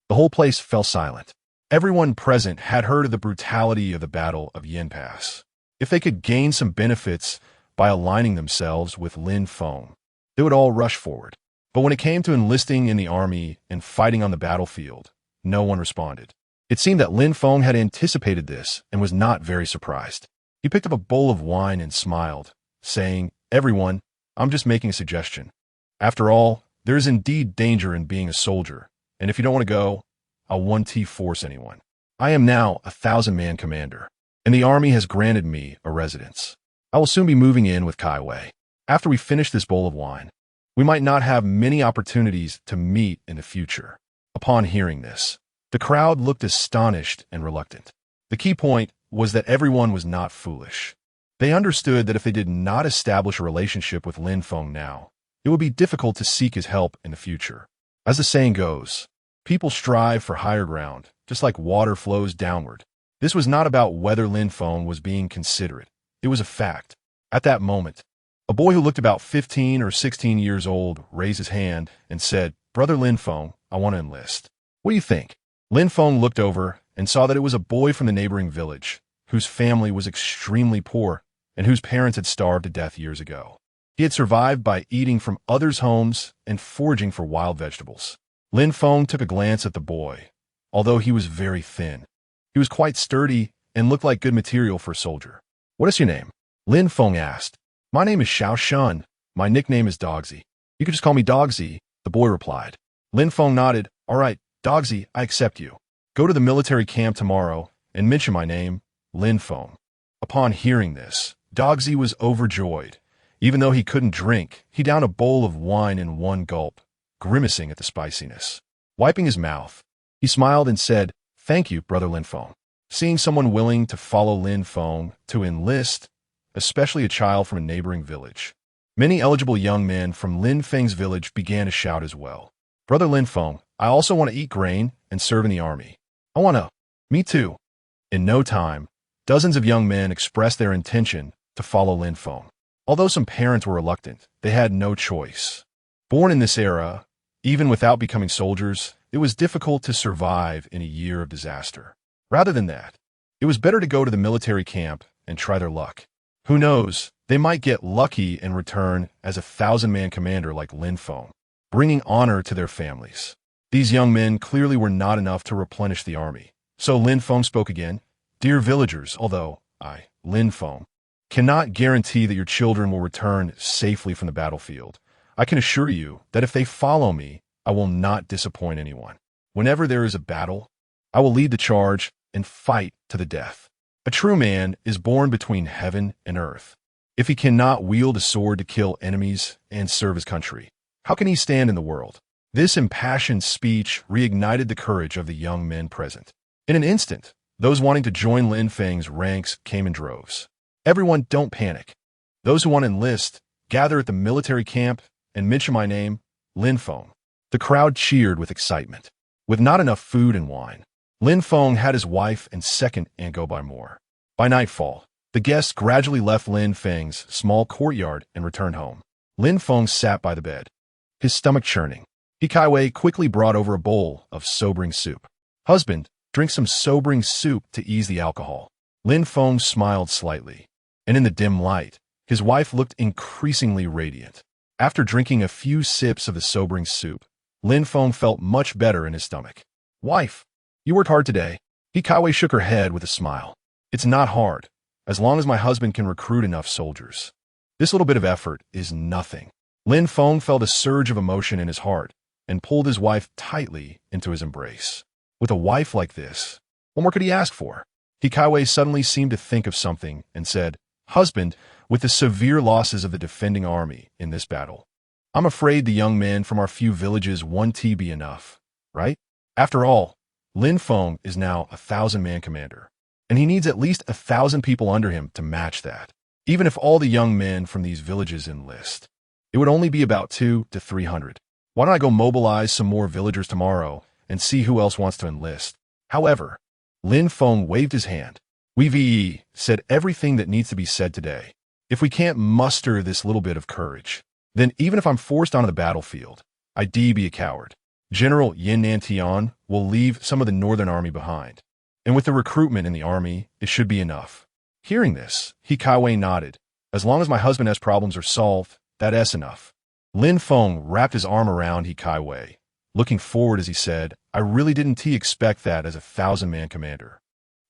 S1: the whole place fell silent. Everyone present had heard of the brutality of the Battle of Yin Pass. If they could gain some benefits by aligning themselves with Lin Feng, they would all rush forward. But when it came to enlisting in the army and fighting on the battlefield, no one responded. It seemed that Lin Feng had anticipated this and was not very surprised. He picked up a bowl of wine and smiled, saying, "Everyone, I'm just making a suggestion. After all, there is indeed danger in being a soldier, and if you don't want to go, I won't force anyone. I am now a 1,000-man commander, and the army has granted me a residence. I will soon be moving in with Kaiwei. After we finish this bowl of wine, we might not have many opportunities to meet in the future." Upon hearing this, the crowd looked astonished and reluctant. The key point was that everyone was not foolish. They understood that if they did not establish a relationship with Lin Feng now, it would be difficult to seek his help in the future. As the saying goes, people strive for higher ground, just like water flows downward. This was not about whether Lin Feng was being considerate. It was a fact. At that moment, a boy who looked about 15 or 16 years old raised his hand and said, "Brother Lin Feng, I want to enlist. What do you think?" Lin Feng looked over and saw that it was a boy from the neighboring village, whose family was extremely poor and whose parents had starved to death years ago. He had survived by eating from others' homes and foraging for wild vegetables. Lin Feng took a glance at the boy. Although he was very thin, he was quite sturdy and looked like good material for a soldier. "What is your name?" Lin Feng asked. "My name is Xiao Shun. My nickname is Dogsy. You can just call me Dogsy," the boy replied. Lin Feng nodded. "All right, Dogsy, I accept you. Go to the military camp tomorrow and mention my name, Lin Feng." Upon hearing this, Dogsy was overjoyed. Even though he couldn't drink, he downed a bowl of wine in one gulp, grimacing at the spiciness. Wiping his mouth, he smiled and said, "Thank you, Brother Lin Feng." Seeing someone willing to follow Lin Feng to enlist, especially a child from a neighboring village, many eligible young men from Lin Feng's village began to shout as well. "Brother Lin Feng, I also want to eat grain and serve in the army. I want to." "Me too." In no time, dozens of young men expressed their intention to follow Lin Feng. Although some parents were reluctant, they had no choice. Born in this era, even without becoming soldiers, it was difficult to survive in a year of disaster. Rather than that, it was better to go to the military camp and try their luck. Who knows, they might get lucky and return as a 1,000-man commander like Lin Feng, bringing honor to their families. These young men clearly were not enough to replenish the army. So Lin Feng spoke again. "Dear villagers, although I, Lin Feng, cannot guarantee that your children will return safely from the battlefield, I can assure you that if they follow me, I will not disappoint anyone. Whenever there is a battle, I will lead the charge and fight to the death. A true man is born between heaven and earth. If he cannot wield a sword to kill enemies and serve his country, how can he stand in the world?" This impassioned speech reignited the courage of the young men present. In an instant, those wanting to join Lin Feng's ranks came in droves. "Everyone, don't panic. Those who want to enlist, gather at the military camp and mention my name, Lin Feng." The crowd cheered with excitement. With not enough food and wine, Lin Feng had his wife and second aunt go buy more. By nightfall, the guests gradually left Lin Feng's small courtyard and returned home. Lin Feng sat by the bed, his stomach churning. He Kaiwei quickly brought over a bowl of sobering soup. "Husband, drink some sobering soup to ease the alcohol." Lin Feng smiled slightly, and in the dim light, his wife looked increasingly radiant. After drinking a few sips of the sobering soup, Lin Feng felt much better in his stomach. "Wife, You worked hard today. Hikawe shook her head with a smile. It's not hard, as long as my husband can recruit enough soldiers. This little bit of effort is nothing. Lin Feng felt a surge of emotion in his heart and pulled his wife tightly into his embrace. With a wife like this, what more could he ask for? Hikawe suddenly seemed to think of something and said, Husband, with the severe losses of the defending army in this battle, I'm afraid the young men from our few villages won't be enough, right? After all, Lin Feng is now a 1,000-man commander, and he needs at least 1,000 people under him to match that. Even if all the young men from these villages enlist, it would only be about 200 to 300. Why don't I go mobilize some more villagers tomorrow and see who else wants to enlist? However, Lin Feng waved his hand. We've said everything that needs to be said today. If we can't muster this little bit of courage, then even if I'm forced onto the battlefield, I'd be a coward. General Yin Nantian will leave some of the northern army behind, and with the recruitment in the army, it should be enough. Hearing this, Hikawe nodded. As long as my husband has problems are solved, that's enough. Lin Feng wrapped his arm around Hikawe, looking forward as he said, I really didn't expect that as a 1,000-man commander.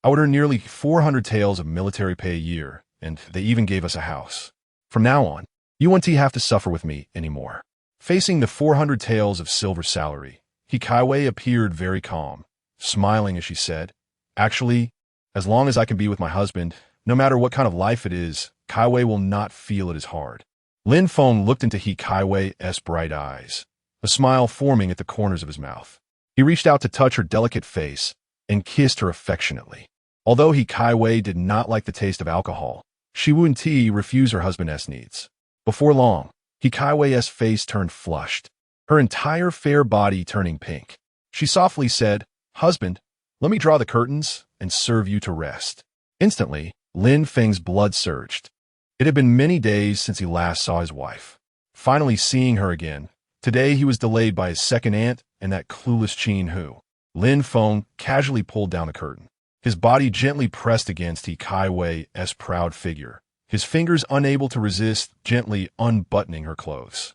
S1: I would earn nearly 400 taels of military pay a year, and they even gave us a house. From now on, you won't have to suffer with me anymore. Facing the 400 taels of silver salary, Hikawe appeared very calm, smiling as she said, Actually, as long as I can be with my husband, no matter what kind of life it is, Kaiwei will not feel it as hard. Lin Feng looked into Hikaiwei's bright eyes, a smile forming at the corners of his mouth. He reached out to touch her delicate face and kissed her affectionately. Although Hikaiwei did not like the taste of alcohol, she wouldn't refuse her husband's needs. Before long, Hikaiwei's face turned flushed, her entire fair body turning pink. She softly said, Husband, let me draw the curtains and serve you to rest. Instantly, Lin Feng's blood surged. It had been many days since he last saw his wife. Finally seeing her again, today he was delayed by his second aunt and that clueless Qin Hu. Lin Feng casually pulled down the curtain, his body gently pressed against Hikaiwei's proud figure, his fingers unable to resist gently unbuttoning her clothes.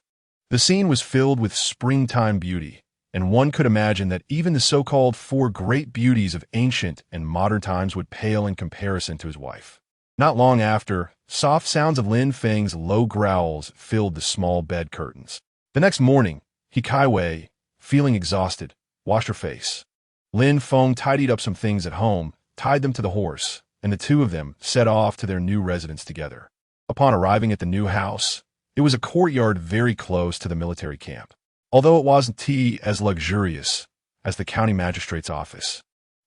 S1: The scene was filled with springtime beauty, and one could imagine that even the so-called four great beauties of ancient and modern times would pale in comparison to his wife. Not long after, soft sounds of Lin Feng's low growls filled the small bed curtains. The next morning, Hikaiwei, feeling exhausted, washed her face. Lin Feng tidied up some things at home, tied them to the horse, and the two of them set off to their new residence together. Upon arriving at the new house, it was a courtyard very close to the military camp. Although it wasn't as luxurious as the county magistrate's office,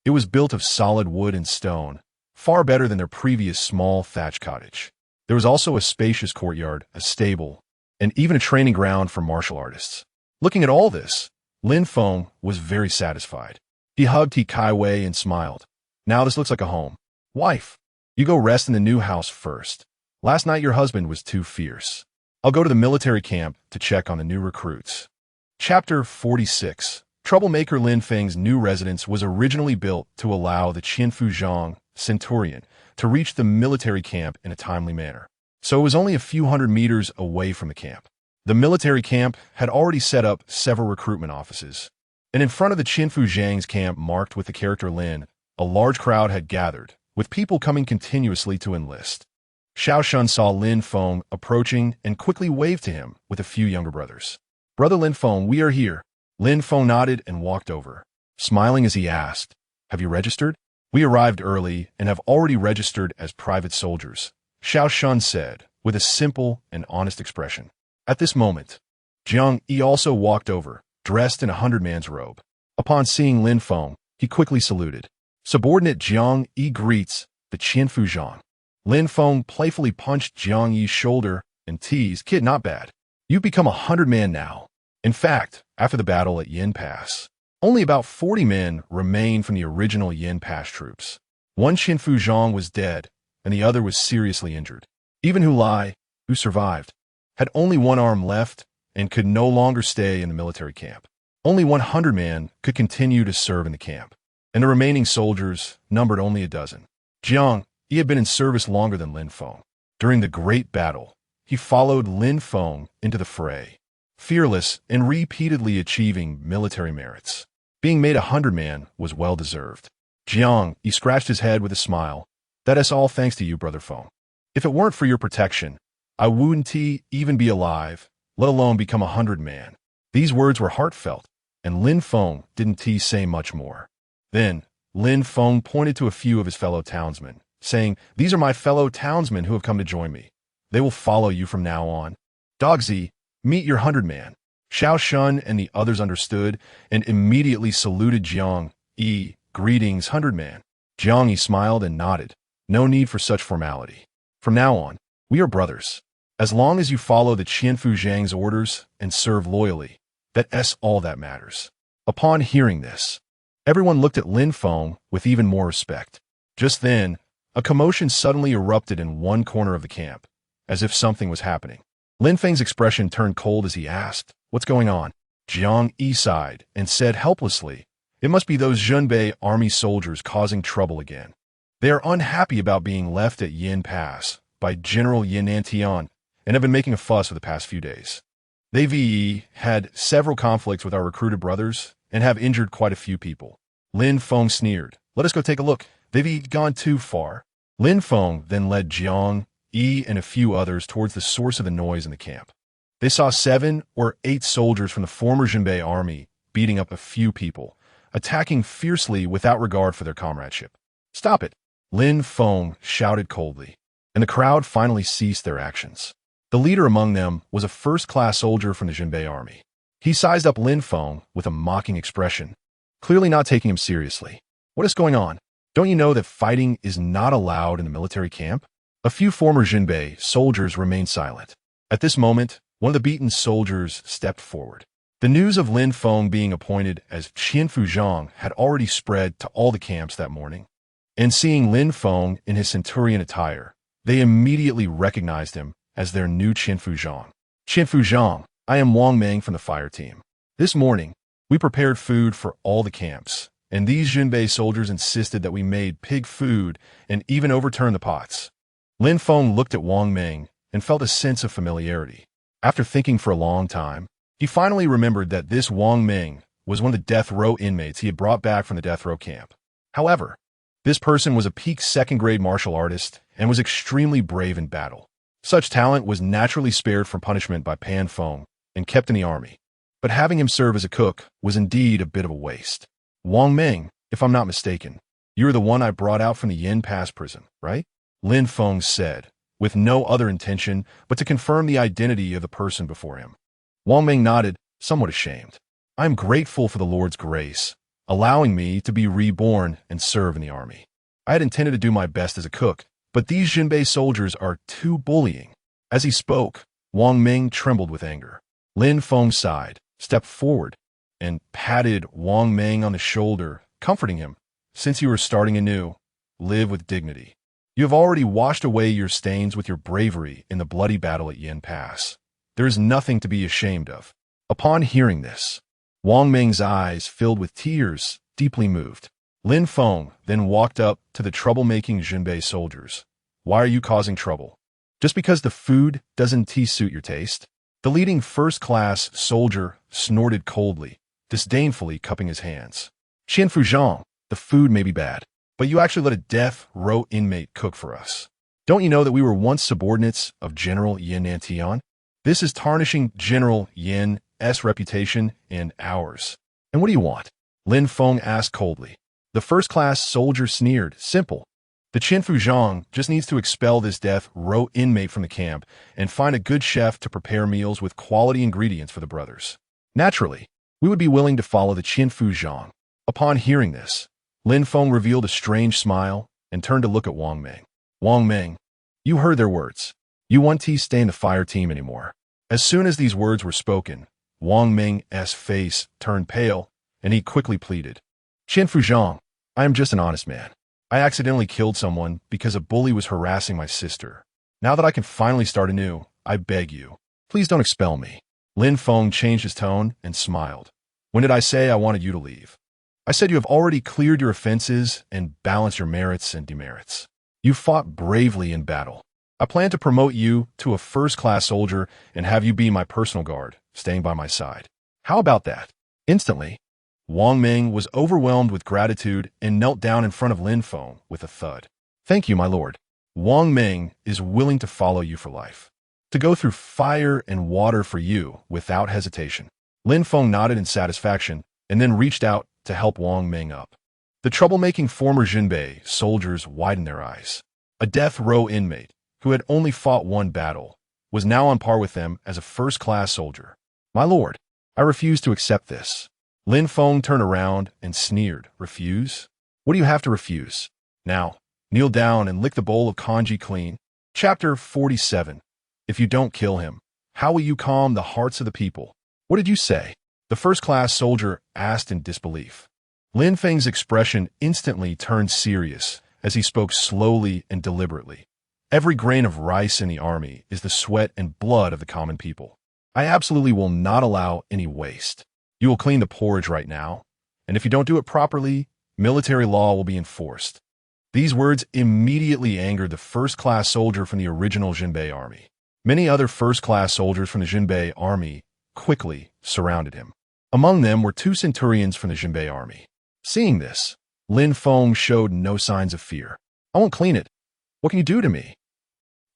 S1: it was built of solid wood and stone, far better than their previous small thatch cottage. There was also a spacious courtyard, a stable, and even a training ground for martial artists. Looking at all this, Lin Feng was very satisfied. He hugged Hikaiwei and smiled. Now this looks like a home. Wife, you go rest in the new house first. Last night your husband was too fierce. I'll go to the military camp to check on the new recruits. Chapter 46. Troublemaker Lin Feng's new residence was originally built to allow the Qinfuzhang centurion to reach the military camp in a timely manner. So it was only a few hundred meters away from the camp. The military camp had already set up several recruitment offices, and in front of the Qinfuzhang's camp marked with the character Lin, a large crowd had gathered, with people coming continuously to enlist. Xiao Shun saw Lin Feng approaching and quickly waved to him with a few younger brothers. Brother Lin Feng, we are here. Lin Feng nodded and walked over, smiling as he asked, Have you registered? We arrived early and have already registered as private soldiers, Xiao Shun said, with a simple and honest expression. At this moment, Jiang Yi also walked over, dressed in a 100-man's robe. Upon seeing Lin Feng, he quickly saluted. Subordinate Jiang Yi greets the Qinfuzhang. Lin Feng playfully punched Jiang Yi's shoulder and teased, Kid, not bad. You've become a 100-man now. In fact, after the battle at Yin Pass, only about 40 men remained from the original Yin Pass troops. One Qinfuzhang was dead, and the other was seriously injured. Even Hu Lai, who survived, had only one arm left and could no longer stay in the military camp. Only 100 men could continue to serve in the camp, and the remaining soldiers numbered only a dozen. Jiang, he had been in service longer than Lin Feng. During the Great Battle, he followed Lin Feng into the fray, fearless and repeatedly achieving military merits. Being made 100-man was well-deserved. Jiang, he scratched his head with a smile. That is all thanks to you, Brother Feng. If it weren't for your protection, I wouldn't even be alive, let alone become 100-man. These words were heartfelt, and Lin Feng didn't say much more. Then, Lin Feng pointed to a few of his fellow townsmen, saying, "These are my fellow townsmen who have come to join me. They will follow you from now on. Dogzi, meet your 100-man." Xiao Shun and the others understood and immediately saluted Jiang Yi. "Greetings, 100-man." Jiang Yi smiled and nodded. "No need for such formality. From now on, we are brothers. As long as you follow the Qianfu Zhang's orders and serve loyally, that's all that matters." Upon hearing this, everyone looked at Lin Feng with even more respect. Just then, a commotion suddenly erupted in one corner of the camp, as if something was happening. Lin Feng's expression turned cold as he asked, "What's going on?" Jiang Yi sighed and said helplessly, "It must be those Zhenbei army soldiers causing trouble again. They are unhappy about being left at Yin Pass by General Yin Nantian and have been making a fuss for the past few days. They've had several conflicts with our recruited brothers and have injured quite a few people." Lin Feng sneered. "Let us go take a look. They've gone too far." Lin Feng then led Jiang Yi and a few others towards the source of the noise in the camp. They saw 7 or 8 soldiers from the former Zhenbei army beating up a few people, attacking fiercely without regard for their comradeship. "Stop it!" Lin Feng shouted coldly, and the crowd finally ceased their actions. The leader among them was a first-class soldier from the Zhenbei army. He sized up Lin Feng with a mocking expression, clearly not taking him seriously. "What is going on? Don't you know that fighting is not allowed in the military camp?" A few former Zhenbei soldiers remained silent. At this moment, one of the beaten soldiers stepped forward. The news of Lin Feng being appointed as Qianfu Zhang had already spread to all the camps that morning. And seeing Lin Feng in his centurion attire, they immediately recognized him as their new Qianfu Zhang. "Qianfu Zhang, I am Wang Meng from the fire team. This morning, we prepared food for all the camps, and these Zhenbei soldiers insisted that we made pig food and even overturned the pots." Lin Feng looked at Wang Meng and felt a sense of familiarity. After thinking for a long time, he finally remembered that this Wang Meng was one of the death row inmates he had brought back from the death row camp. However, this person was a peak second-grade martial artist and was extremely brave in battle. Such talent was naturally spared from punishment by Pan Feng and kept in the army. But having him serve as a cook was indeed a bit of a waste. "Wang Meng, if I'm not mistaken, you're the one I brought out from the Yin Pass prison, right?" Lin Feng said, with no other intention but to confirm the identity of the person before him. Wang Meng nodded, somewhat ashamed. "I am grateful for the Lord's grace, allowing me to be reborn and serve in the army. I had intended to do my best as a cook, but these Zhenbei soldiers are too bullying." As he spoke, Wang Meng trembled with anger. Lin Feng sighed, stepped forward, and patted Wang Meng on the shoulder, comforting him. "Since you are starting anew, live with dignity. You have already washed away your stains with your bravery in the bloody battle at Yin Pass. There is nothing to be ashamed of." Upon hearing this, Wang Meng's eyes filled with tears, deeply moved. Lin Feng then walked up to the troublemaking Zhenbei soldiers. "Why are you causing trouble? Just because the food doesn't suit your taste?" The leading first-class soldier snorted coldly, disdainfully cupping his hands. "Qianfu Zhang, the food may be bad, but you actually let a death row inmate cook for us. Don't you know that we were once subordinates of General Yin Nantian? This is tarnishing General Yin's reputation and ours." "And what do you want?" Lin Feng asked coldly. The first-class soldier sneered, "Simple. The Qianfu Zhang just needs to expel this death row inmate from the camp and find a good chef to prepare meals with quality ingredients for the brothers. Naturally, we would be willing to follow the Qianfu Zhang." Upon hearing this, Lin Feng revealed a strange smile and turned to look at Wang Meng. "Wang Meng, you heard their words. You won't stay in the fire team anymore." As soon as these words were spoken, Wang Meng's face turned pale, and he quickly pleaded, "Qianfu Zhang, I am just an honest man. I accidentally killed someone because a bully was harassing my sister. Now that I can finally start anew, I beg you, please don't expel me." Lin Feng changed his tone and smiled. "When did I say I wanted you to leave? I said you have already cleared your offenses and balanced your merits and demerits. You fought bravely in battle. I plan to promote you to a first-class soldier and have you be my personal guard, staying by my side. How about that?" Instantly, Wang Ming was overwhelmed with gratitude and knelt down in front of Lin Feng with a thud. "Thank you, my lord. Wang Ming is willing to follow you for life, to go through fire and water for you without hesitation." Lin Feng nodded in satisfaction and then reached out to help Wang Ming up. The troublemaking former Jinbei soldiers widened their eyes. A death row inmate, who had only fought one battle, was now on par with them as a first-class soldier. "My lord, I refuse to accept this." Lin Feng turned around and sneered. "Refuse? What do you have to refuse? Now, kneel down and lick the bowl of kanji clean." Chapter 47. If you don't kill him, how will you calm the hearts of the people? "What did you say?" the first-class soldier asked in disbelief. Lin Feng's expression instantly turned serious as he spoke slowly and deliberately. "Every grain of rice in the army is the sweat and blood of the common people. I absolutely will not allow any waste. You will clean the porridge right now, and if you don't do it properly, military law will be enforced." These words immediately angered the first-class soldier from the original Jinbei army. Many other first-class soldiers from the Jinbei army quickly surrounded him. Among them were 2 centurions from the Jinbei army. Seeing this, Lin Feng showed no signs of fear. "I won't clean it. What can you do to me?"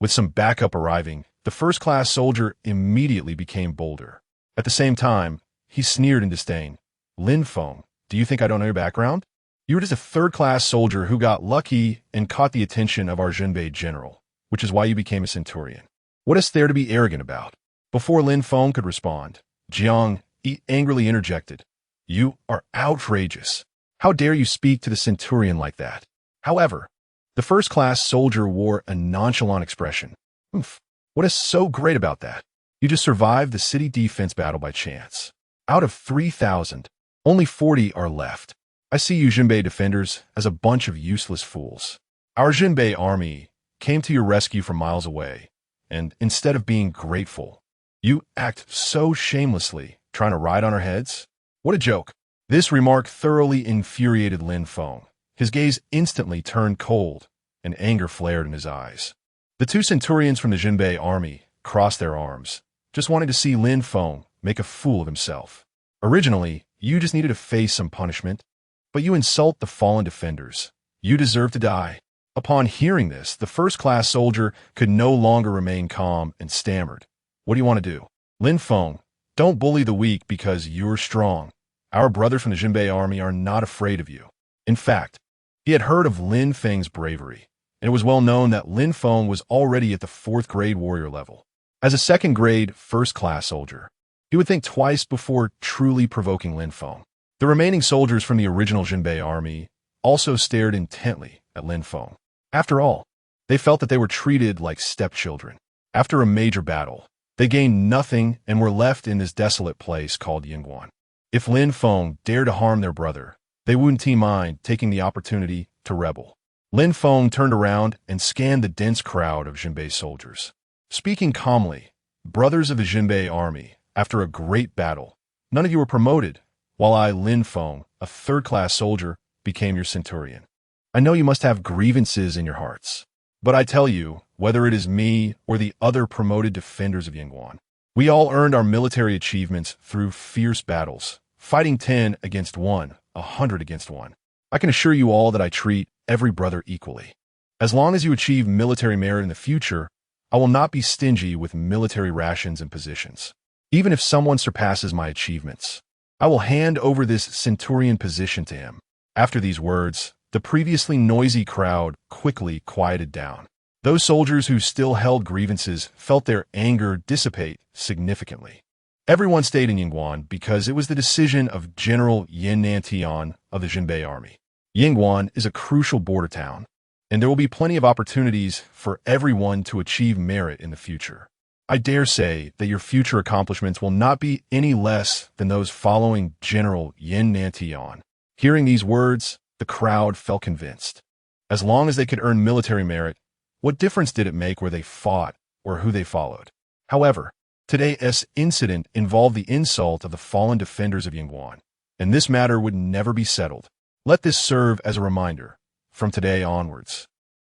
S1: With some backup arriving, the first-class soldier immediately became bolder. At the same time, he sneered in disdain. "Lin Feng, do you think I don't know your background? You were just a third-class soldier who got lucky and caught the attention of our Jinbei general, which is why you became a centurion. What is there to be arrogant about?" Before Lin Feng could respond, Jiang angrily interjected. "You are outrageous. How dare you speak to the centurion like that?" However, the first-class soldier wore a nonchalant expression. "Oof, what is so great about that? You just survived the city defense battle by chance. Out of 3,000, only 40 are left. I see you Jinbei defenders as a bunch of useless fools. Our Jinbei army came to your rescue from miles away, and instead of being grateful, you act so shamelessly, trying to ride on our heads? What a joke." This remark thoroughly infuriated Lin Feng. His gaze instantly turned cold, and anger flared in his eyes. The 2 centurions from the Jinbei army crossed their arms, just wanting to see Lin Feng make a fool of himself. "Originally, you just needed to face some punishment, but you insult the fallen defenders. You deserve to die." Upon hearing this, the first-class soldier could no longer remain calm and stammered. "What do you want to do?" "Lin Feng, don't bully the weak because you're strong. Our brothers from the Jinbei army are not afraid of you." In fact, he had heard of Lin Feng's bravery, and it was well known that Lin Feng was already at the 4th-grade warrior level. As a 2nd-grade first-class soldier, he would think twice before truly provoking Lin Feng. The remaining soldiers from the original Jinbei army also stared intently at Lin Feng. After all, they felt that they were treated like stepchildren. After a major battle, they gained nothing and were left in this desolate place called Yingguan. If Lin Feng dared to harm their brother, they wouldn't mind taking the opportunity to rebel. Lin Feng turned around and scanned the dense crowd of Jinbei soldiers. Speaking calmly, "Brothers of the Jinbei army, after a great battle, none of you were promoted, while I, Lin Feng, a 3rd-class soldier, became your centurion. I know you must have grievances in your hearts, but I tell you, whether it is me or the other promoted defenders of Yingguan, we all earned our military achievements through fierce battles, fighting 10 against 1, 100 against 1. I can assure you all that I treat every brother equally. As long as you achieve military merit in the future, I will not be stingy with military rations and positions. Even if someone surpasses my achievements, I will hand over this centurion position to him." After these words, the previously noisy crowd quickly quieted down. Those soldiers who still held grievances felt their anger dissipate significantly. Everyone stayed in Yingguan because it was the decision of General Yin Nantian of the Jinbei army. Yingguan is a crucial border town, and there will be plenty of opportunities for everyone to achieve merit in the future. I dare say that your future accomplishments will not be any less than those following General Yin Nantian. Hearing these words, the crowd felt convinced. As long as they could earn military merit, what difference did it make where they fought or who they followed? However, today's incident involved the insult of the fallen defenders of Yingguan, and this matter would never be settled. Let this serve as a reminder. From today onwards,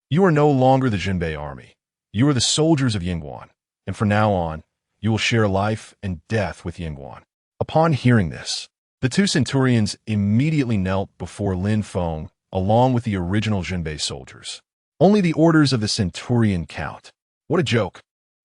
S1: you are no longer the Jinbei army. You are the soldiers of Yingguan, and from now on, you will share life and death with Yingguan. Upon hearing this, The two centurions immediately knelt before Lin Feng, along with the original Junbei soldiers. Only the orders of the centurion count. What a joke.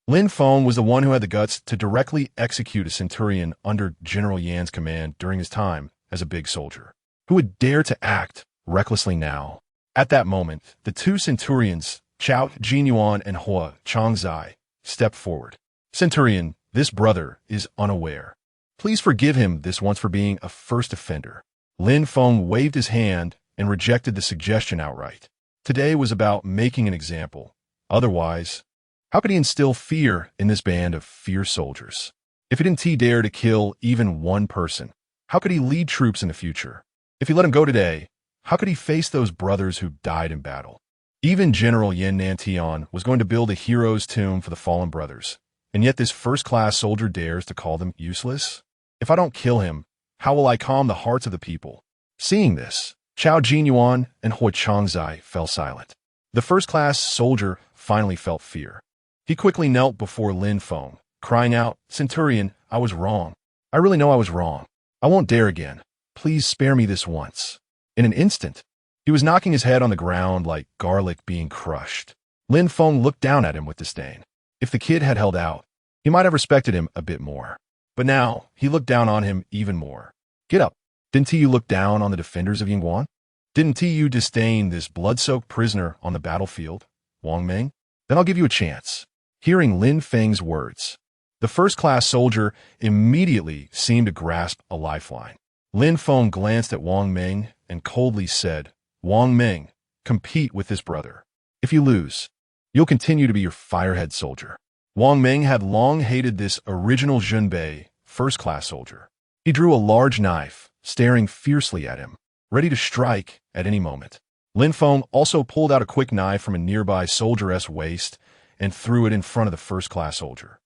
S1: Lin Feng was the one who had the guts to directly execute a centurion under General Yan's command during his time as a big soldier. Who would dare to act recklessly now? At that moment, the two centurions, Chao Jinyuan and Hua Changzai, stepped forward. Centurion, this brother is unaware. Please forgive him this once for being a first offender. Lin Feng waved his hand and rejected the suggestion outright. Today was about making an example. Otherwise, how could he instill fear in this band of fierce soldiers? If he didn't dare to kill even one person, how could he lead troops in the future? If he let him go today, how could he face those brothers who died in battle? Even General Yan Nantian was going to build a hero's tomb for the fallen brothers, and yet this first-class soldier dares to call them useless? If I don't kill him, how will I calm the hearts of the people? Seeing this, Chao Jinyuan and Hua Changzai fell silent. The first-class soldier finally felt fear. He quickly knelt before Lin Feng, crying out, Centurion, I was wrong. I really know I was wrong. I won't dare again. Please spare me this once. In an instant, he was knocking his head on the ground like garlic being crushed. Lin Feng looked down at him with disdain. If the kid had held out, he might have respected him a bit more. But now, he looked down on him even more. Get up. Didn't you look down on the defenders of Yingguan? Didn't you disdain this blood-soaked prisoner on the battlefield, Wang Ming? Then I'll give you a chance. Hearing Lin Feng's words, the first-class soldier immediately seemed to grasp a lifeline. Lin Feng glanced at Wang Ming and coldly said, Wang Ming, compete with this brother. If you lose, you'll continue to be your firehead soldier. Wang Ming had long hated this original Junbei first-class soldier. He drew a large knife, staring fiercely at him, ready to strike at any moment. Lin Feng also pulled out a quick knife from a nearby soldier's waist and threw it in front of the first-class soldier.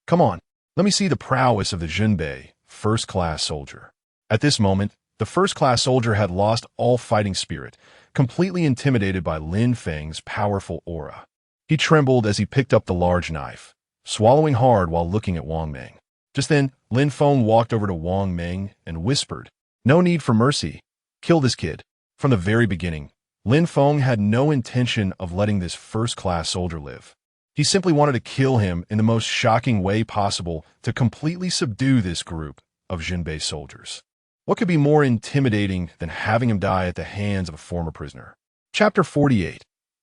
S1: Come on, let me see the prowess of the Junbei first-class soldier. At this moment, the first-class soldier had lost all fighting spirit, completely intimidated by Lin Feng's powerful aura. He trembled as he picked up the large knife, swallowing hard while looking at Wang Ming. Just then, Lin Feng walked over to Wang Ming and whispered, No need for mercy. Kill this kid. From the very beginning, Lin Feng had no intention of letting this first-class soldier live. He simply wanted to kill him in the most shocking way possible to completely subdue this group of Junbei soldiers. What could be more intimidating than having him die at the hands of a former prisoner? Chapter 48.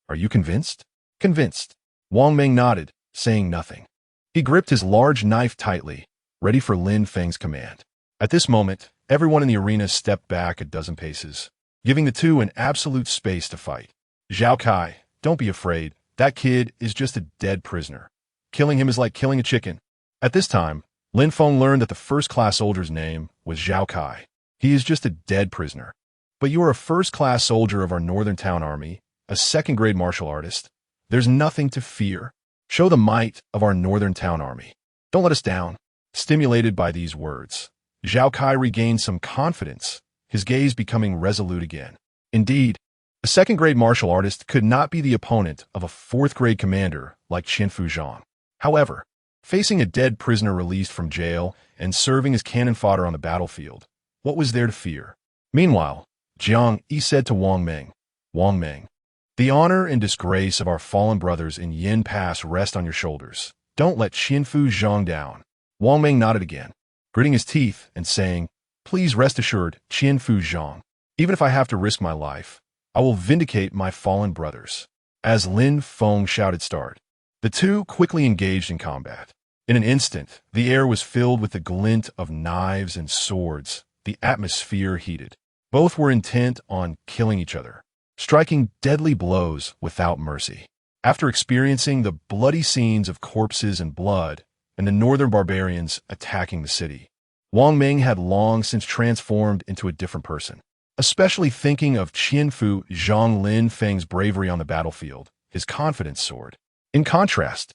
S1: Are you convinced? Convinced. Wang Ming nodded, saying nothing. He gripped his large knife tightly, ready for Lin Feng's command. At this moment, everyone in the arena stepped back a dozen paces, giving the two an absolute space to fight. Zhao Kai, don't be afraid. That kid is just a dead prisoner. Killing him is like killing a chicken. At this time, Lin Feng learned that the first-class soldier's name was Zhao Kai. He is just a dead prisoner. But you are a first-class soldier of our Northern Town Army, a second-grade martial artist. There's nothing to fear. Show the might of our Northern Town Army. Don't let us down. Stimulated by these words, Zhao Kai regained some confidence, his gaze becoming resolute again. Indeed, a second-grade martial artist could not be the opponent of a fourth-grade commander like Qianfu Zhang. However, facing a dead prisoner released from jail and serving as cannon fodder on the battlefield, what was there to fear? Meanwhile, Jiang Yi said to Wang Ming, Wang Ming, the honor and disgrace of our fallen brothers in Yin Pass rest on your shoulders. Don't let Qianfu Zhang down. Wang Ming nodded again, gritting his teeth and saying, Please rest assured, Qianfu Zhang. Even if I have to risk my life, I will vindicate my fallen brothers. As Lin Feng shouted start, the two quickly engaged in combat. In an instant, the air was filled with the glint of knives and swords. The atmosphere heated. Both were intent on killing each other, striking deadly blows without mercy. After experiencing the bloody scenes of corpses and blood, and the northern barbarians attacking the city, Wang Ming had long since transformed into a different person. Especially thinking of Qianfu Zhang Lin Feng's bravery on the battlefield, his confidence soared. In contrast,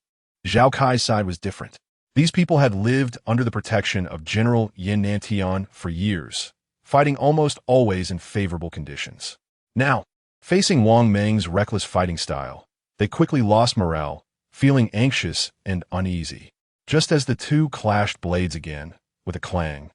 S1: Zhao Kai's side was different. These people had lived under the protection of General Yan Nantian for years, fighting almost always in favorable conditions. Now, facing Wang Ming's reckless fighting style, they quickly lost morale, feeling anxious and uneasy. Just as the two clashed blades again, with a clang,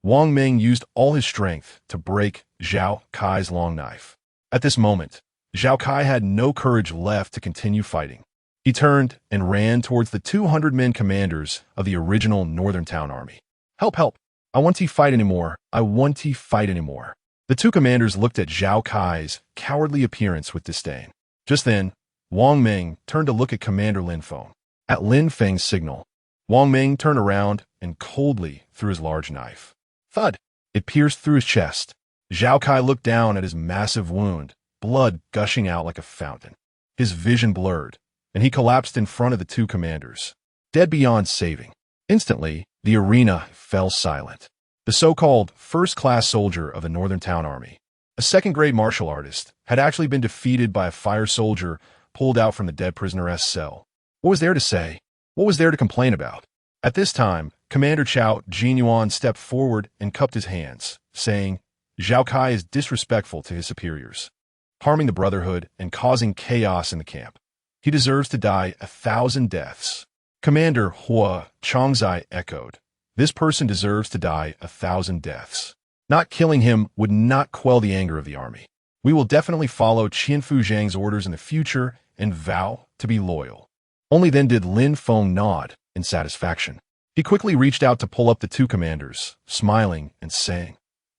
S1: Wang Ming used all his strength to break Zhao Kai's long knife. At this moment, Zhao Kai had no courage left to continue fighting. He turned and ran towards the 200 men commanders of the original Northern Town Army. Help, help! I want to fight anymore. I want to fight anymore. The two commanders looked at Zhao Kai's cowardly appearance with disdain. Just then, Wang Ming turned to look at Commander Lin Feng. At Lin Feng's signal, Wang Ming turned around and coldly threw his large knife. Thud! It pierced through his chest. Zhao Kai looked down at his massive wound, blood gushing out like a fountain. His vision blurred, and he collapsed in front of the two commanders, dead beyond saving. Instantly, the arena fell silent. The so-called first-class soldier of the Northern Town Army, a second-grade martial artist, had actually been defeated by a fire soldier pulled out from the dead prisoner's cell. What was there to say? What was there to complain about? At this time, Commander Chao Jinyuan stepped forward and cupped his hands, saying, Zhao Kai is disrespectful to his superiors, harming the Brotherhood and causing chaos in the camp. He deserves to die 1,000 deaths. Commander Hua Chongzai echoed, this person deserves to die 1,000 deaths. Not killing him would not quell the anger of the army. We will definitely follow Qian Fu Zhang's orders in the future and vow to be loyal. Only then did Lin Feng nod in satisfaction. He quickly reached out to pull up the two commanders, smiling and saying,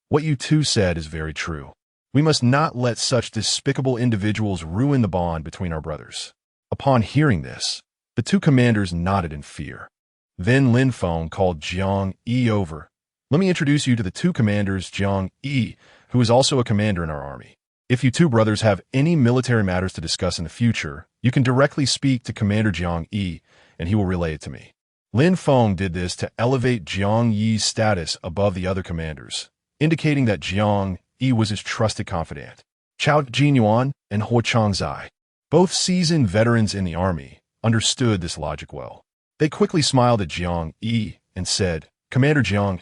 S1: what you two said is very true. We must not let such despicable individuals ruin the bond between our brothers. Upon hearing this, the two commanders nodded in fear. Then Lin Feng called Jiang Yi over. Let me introduce you to the two commanders, Jiang Yi, who is also a commander in our army. If you two brothers have any military matters to discuss in the future, you can directly speak to Commander Jiang Yi, and he will relay it to me. Lin Feng did this to elevate Jiang Yi's status above the other commanders, indicating that Jiang Yi was his trusted confidant. Chao Jinyuan and Hua Chongzai, both seasoned veterans in the army, understood this logic well. They quickly smiled at Jiang Yi and said, Commander Jiang,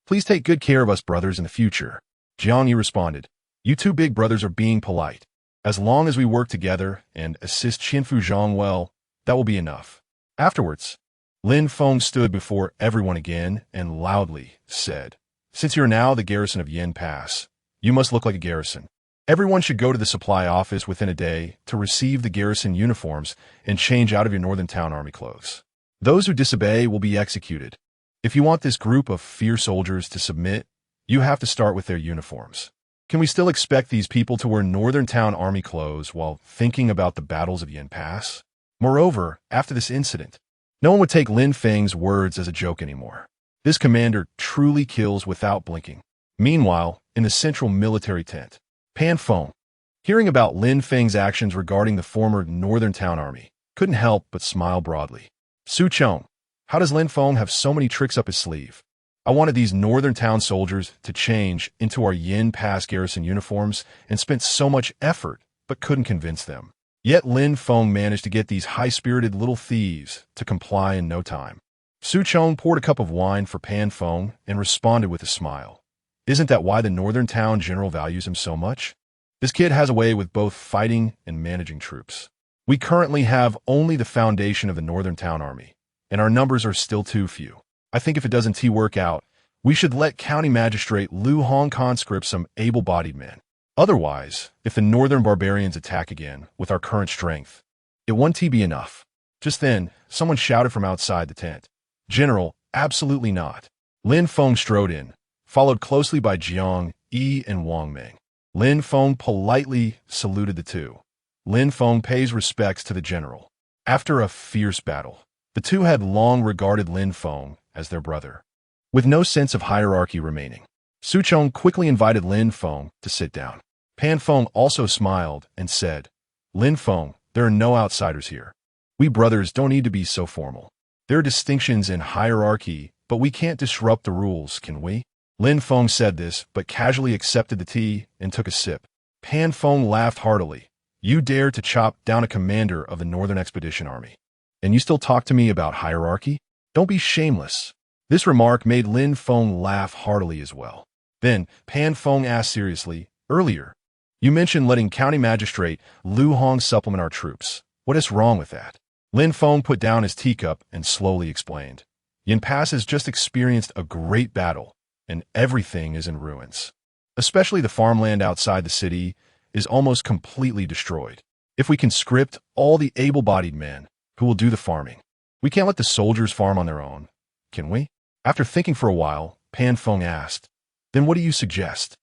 S1: please take good care of us brothers in the future. Jiang Yi responded, you two big brothers are being polite. As long as we work together and assist Qianfu Zhang well, that will be enough. Afterwards, Lin Feng stood before everyone again and loudly said, since you're now the garrison of Yin Pass, you must look like a garrison. Everyone should go to the supply office within a day to receive the garrison uniforms and change out of your Northern Town Army clothes. Those who disobey will be executed. If you want this group of fierce soldiers to submit, you have to start with their uniforms. Can we still expect these people to wear Northern Town Army clothes while thinking about the battles of Yin Pass? Moreover, after this incident, no one would take Lin Feng's words as a joke anymore. This commander truly kills without blinking. Meanwhile, in the central military tent, Pan Feng, hearing about Lin Feng's actions regarding the former Northern Town Army, couldn't help but smile broadly. Su Chong, how does Lin Feng have so many tricks up his sleeve? I wanted these Northern Town soldiers to change into our Yin Pass garrison uniforms and spent so much effort, but couldn't convince them. Yet Lin Feng managed to get these high-spirited little thieves to comply in no time. Su Chong poured a cup of wine for Pan Feng and responded with a smile. Isn't that why the Northern Town general values him so much? This kid has a way with both fighting and managing troops. We currently have only the foundation of the Northern Town Army, and our numbers are still too few. I think if it doesn't work out, we should let County Magistrate Lu Hong conscript some able-bodied men. Otherwise, if the Northern Barbarians attack again with our current strength, it won't be enough. Just then, someone shouted from outside the tent. General, absolutely not. Lin Feng strode in, followed closely by Jiang Yi and Wang Ming. Lin Feng politely saluted the two. Lin Feng pays respects to the general. After a fierce battle, the two had long regarded Lin Feng as their brother. With no sense of hierarchy remaining, Su Chong quickly invited Lin Feng to sit down. Pan Feng also smiled and said, Lin Feng, there are no outsiders here. We brothers don't need to be so formal. There are distinctions in hierarchy, but we can't disrupt the rules, can we? Lin Feng said this, but casually accepted the tea and took a sip. Pan Feng laughed heartily. You dare to chop down a commander of the Northern Expedition Army. And you still talk to me about hierarchy? Don't be shameless. This remark made Lin Feng laugh heartily as well. Then, Pan Feng asked seriously, earlier, you mentioned letting County Magistrate Lu Hong supplement our troops. What is wrong with that? Lin Feng put down his teacup and slowly explained. Yin Pass has just experienced a great battle, and everything is in ruins. Especially the farmland outside the city is almost completely destroyed. If we conscript all the able-bodied men who will do the farming, we can't let the soldiers farm on their own, can we? After thinking for a while, Pan Feng asked, "Then what do you suggest?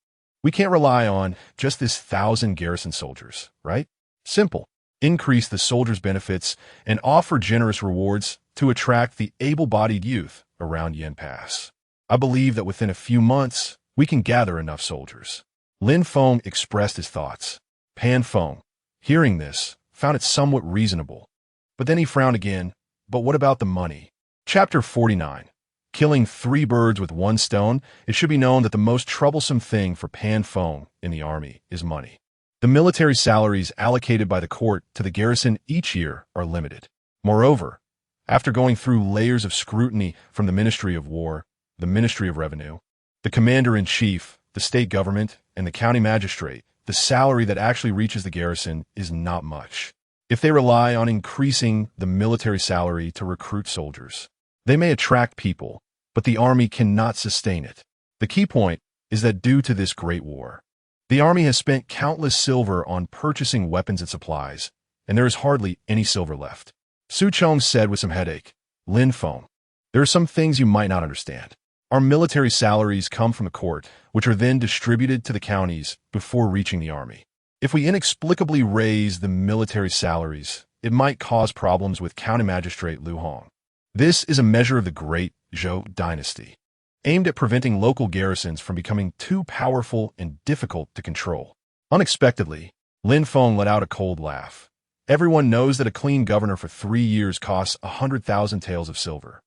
S1: We can't rely on just this 1,000 garrison soldiers, right? Simple. Increase the soldiers' benefits and offer generous rewards to attract the able-bodied youth around Yen Pass. I believe that within a few months, we can gather enough soldiers." Lin Feng expressed his thoughts. Pan Feng, hearing this, found it somewhat reasonable. But then he frowned again. But what about the money? Chapter 49. Killing 3 birds with 1 stone. It should be known that the most troublesome thing for Pan Feng in the army is money. The military salaries allocated by the court to the garrison each year are limited. Moreover, after going through layers of scrutiny from the Ministry of War, the Ministry of Revenue, the Commander-in-Chief, the state government, and the county magistrate, the salary that actually reaches the garrison is not much. If they rely on increasing the military salary to recruit soldiers, they may attract people, but the army cannot sustain it. The key point is that due to this great war, the army has spent countless silver on purchasing weapons and supplies, and there is hardly any silver left. Su Chong said with some headache, "Lin Feng, there are some things you might not understand. Our military salaries come from the court, which are then distributed to the counties before reaching the army. If we inexplicably raise the military salaries, it might cause problems with County Magistrate Lu Hong. This is a measure of the Great Zhou dynasty, aimed at preventing local garrisons from becoming too powerful and difficult to control." Unexpectedly, Lin Feng let out a cold laugh. Everyone knows that a clean governor for 3 years costs 100,000 taels of silver.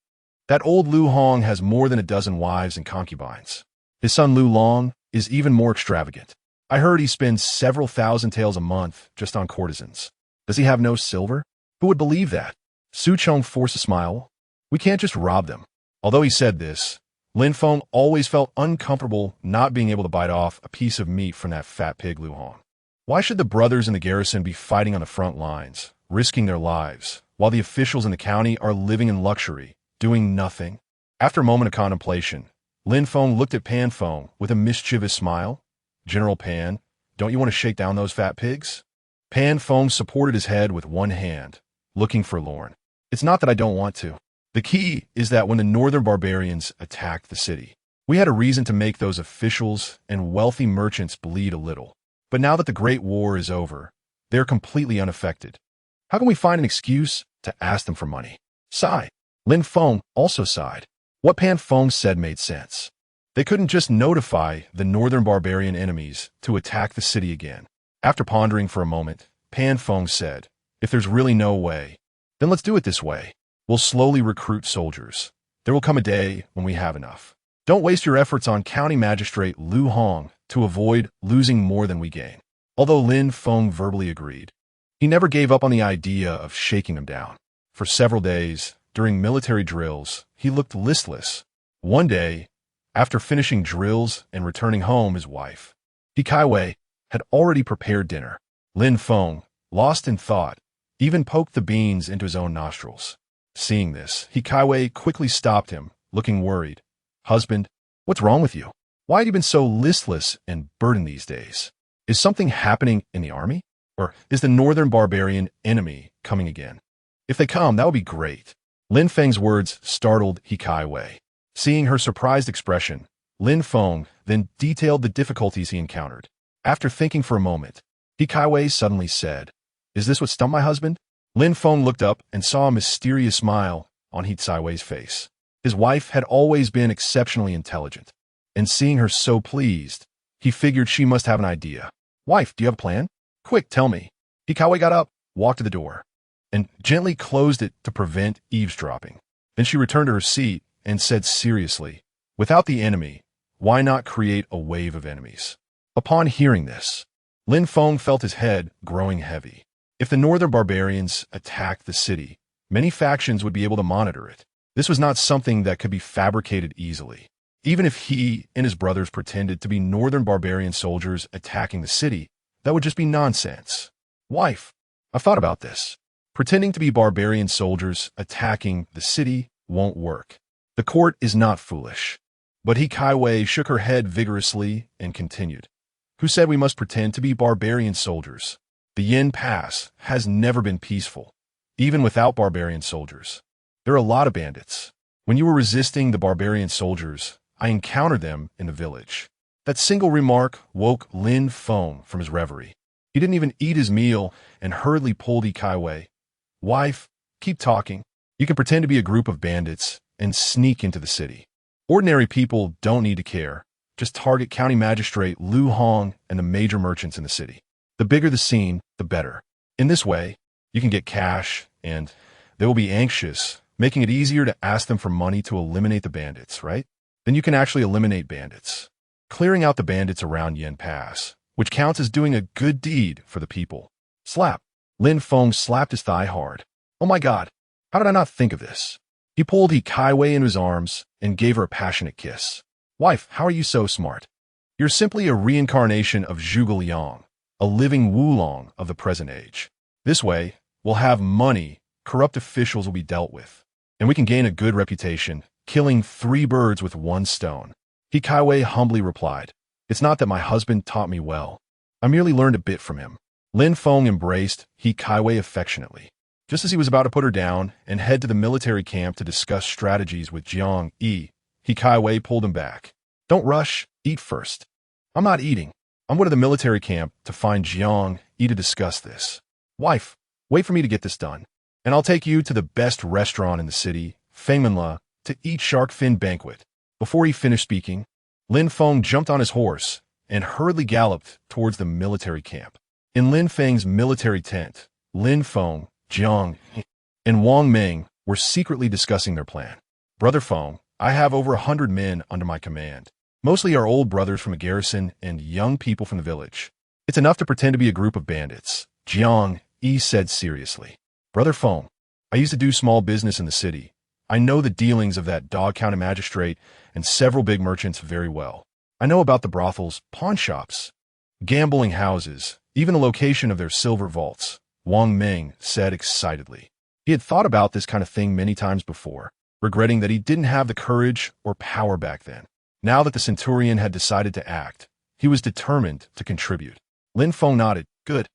S1: That old Lu Hong has more than a dozen wives and concubines. His son Lu Long is even more extravagant. I heard he spends several thousand taels a month just on courtesans. Does he have no silver? Who would believe that? Su Chong forced a smile. We can't just rob them. Although he said this, Lin Feng always felt uncomfortable not being able to bite off a piece of meat from that fat pig Lu Hong. Why should the brothers in the garrison be fighting on the front lines, risking their lives, while the officials in the county are living in luxury, doing nothing? After a moment of contemplation, Lin Feng looked at Pan Feng with a mischievous smile. "General Pan, don't you want to shake down those fat pigs?" Pan Feng supported his head with one hand, looking forlorn. "It's not that I don't want to. The key is that when the northern barbarians attacked the city, we had a reason to make those officials and wealthy merchants bleed a little. But now that the Great War is over, they're completely unaffected. How can we find an excuse to ask them for money?" Sigh. Lin Feng also sighed. What Pan Feng said made sense. They couldn't just notify the northern barbarian enemies to attack the city again. After pondering for a moment, Pan Feng said, "If there's really no way, then let's do it this way. We'll slowly recruit soldiers. There will come a day when we have enough. Don't waste your efforts on County Magistrate Lu Hong to avoid losing more than we gain." Although Lin Feng verbally agreed, he never gave up on the idea of shaking them down. For several days, during military drills, he looked listless. One day, after finishing drills and returning home, his wife, Hikaiwei, had already prepared dinner. Lin Feng, lost in thought, even poked the beans into his own nostrils. Seeing this, Hikaiwei quickly stopped him, looking worried. "Husband, what's wrong with you? Why have you been so listless and burdened these days? Is something happening in the army? Or is the northern barbarian enemy coming again? If they come, that would be great." Lin Feng's words startled Hikaiwei. Seeing her surprised expression, Lin Feng then detailed the difficulties he encountered. After thinking for a moment, Hikaiwei suddenly said, "Is this what stumped my husband?" Lin Feng looked up and saw a mysterious smile on Hikaiwei's face. His wife had always been exceptionally intelligent, and seeing her so pleased, he figured she must have an idea. "Wife, do you have a plan? Quick, tell me." Hikaiwei got up, walked to the door, and gently closed it to prevent eavesdropping. Then she returned to her seat and said seriously, "Without the enemy, why not create a wave of enemies?" Upon hearing this, Lin Feng felt his head growing heavy. If the northern barbarians attacked the city, many factions would be able to monitor it. This was not something that could be fabricated easily. Even if he and his brothers pretended to be northern barbarian soldiers attacking the city, that would just be nonsense. "Wife, I've thought about this. Pretending to be barbarian soldiers attacking the city won't work. The court is not foolish. But He Kaiwei shook her head vigorously and continued. Who said we must pretend to be barbarian soldiers? The Yin Pass has never been peaceful, even without barbarian soldiers. There are a lot of bandits. When you were resisting the barbarian soldiers, I encountered them in the village. That single remark woke Lin Feng from his reverie. He didn't even eat his meal and hurriedly pulled He Kaiwei. Wife, keep talking. You can pretend to be a group of bandits and sneak into the city. Ordinary people don't need to care. Just target County Magistrate Lu Hong and the major merchants in the city. The bigger the scene, the better. In this way, you can get cash, and they will be anxious, making it easier to ask them for money to eliminate the bandits, right? Then you can actually eliminate bandits, clearing out the bandits around Yin Pass, which counts as doing a good deed for the people. Slap. Lin Feng slapped his thigh hard. Oh my God, how did I not think of this? He pulled He Kaiwei into his arms and gave her a passionate kiss. Wife, how are you so smart? You're simply a reincarnation of Zhuge Liang, a living Wulong of the present age. This way, we'll have money, corrupt officials will be dealt with, and we can gain a good reputation, killing 3 birds with 1 stone. He Kaiwei humbly replied, It's not that my husband taught me well. I merely learned a bit from him. Lin Feng embraced He Kaiwei affectionately. Just as he was about to put her down and head to the military camp to discuss strategies with Jiang Yi, He Kaiwei pulled him back. Don't rush, eat first. I'm not eating. I'm going to the military camp to find Jiang Yi to discuss this. Wife, wait for me to get this done, and I'll take you to the best restaurant in the city, Fengmenla, to eat shark fin banquet. Before he finished speaking, Lin Feng jumped on his horse and hurriedly galloped towards the military camp. In Lin Feng's military tent, Lin Feng, Jiang Yi, and Wang Ming were secretly discussing their plan. Brother Feng, I have over 100 men under my command. Mostly our old brothers from a garrison and young people from the village. It's enough to pretend to be a group of bandits, Jiang Yi said seriously. Brother Feng, I used to do small business in the city. I know the dealings of that Dog County magistrate and several big merchants very well. I know about the brothels, pawn shops, gambling houses, even the location of their silver vaults, Wang Ming said excitedly. He had thought about this kind of thing many times before, regretting that he didn't have the courage or power back then. Now that the centurion had decided to act, he was determined to contribute. Lin Feng nodded. Good.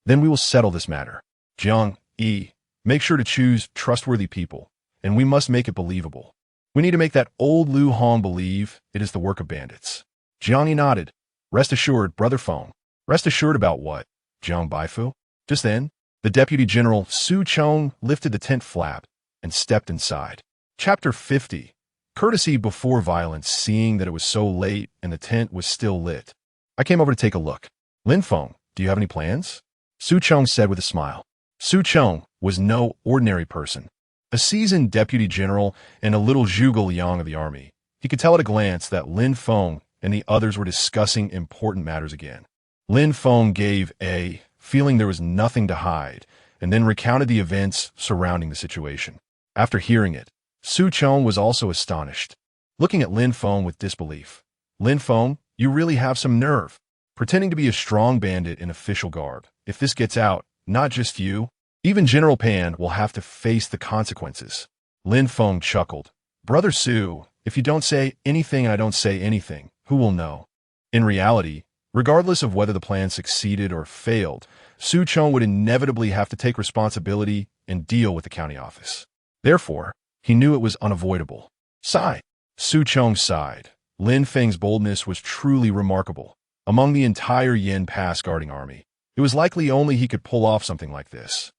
S1: Then we will settle this matter. Jiang Yi, make sure to choose trustworthy people, and we must make it believable. We need to make that old Lu Hong believe it is the work of bandits. Jiang Yi nodded. Rest assured, Brother Feng. Rest assured about what? Jiang Baifu? Just then, the Deputy General Su Chong lifted the tent flap and stepped inside. Chapter 50. Courtesy before violence, seeing that it was so late and the tent was still lit. I came over to take a look. Lin Feng, do you have any plans? Su Chong said with a smile. Su Chong was no ordinary person. A seasoned deputy general and a little Zhuge Liang of the army. He could tell at a glance that Lin Feng and the others were discussing important matters again. Lin Feng gave a feeling there was nothing to hide and then recounted the events surrounding the situation. After hearing it, Su Chong was also astonished, looking at Lin Feng with disbelief. Lin Feng, you really have some nerve. Pretending to be a strong bandit in official garb. If this gets out, not just you, even General Pan will have to face the consequences. Lin Feng chuckled. Brother Su, if you don't say anything and I don't say anything, who will know? In reality, regardless of whether the plan succeeded or failed, Su Chong would inevitably have to take responsibility and deal with the county office. Therefore, he knew it was unavoidable. Sigh. Su Chong sighed. Lin Feng's boldness was truly remarkable. Among the entire Yin Pass guarding army, it was likely only he could pull off something like this.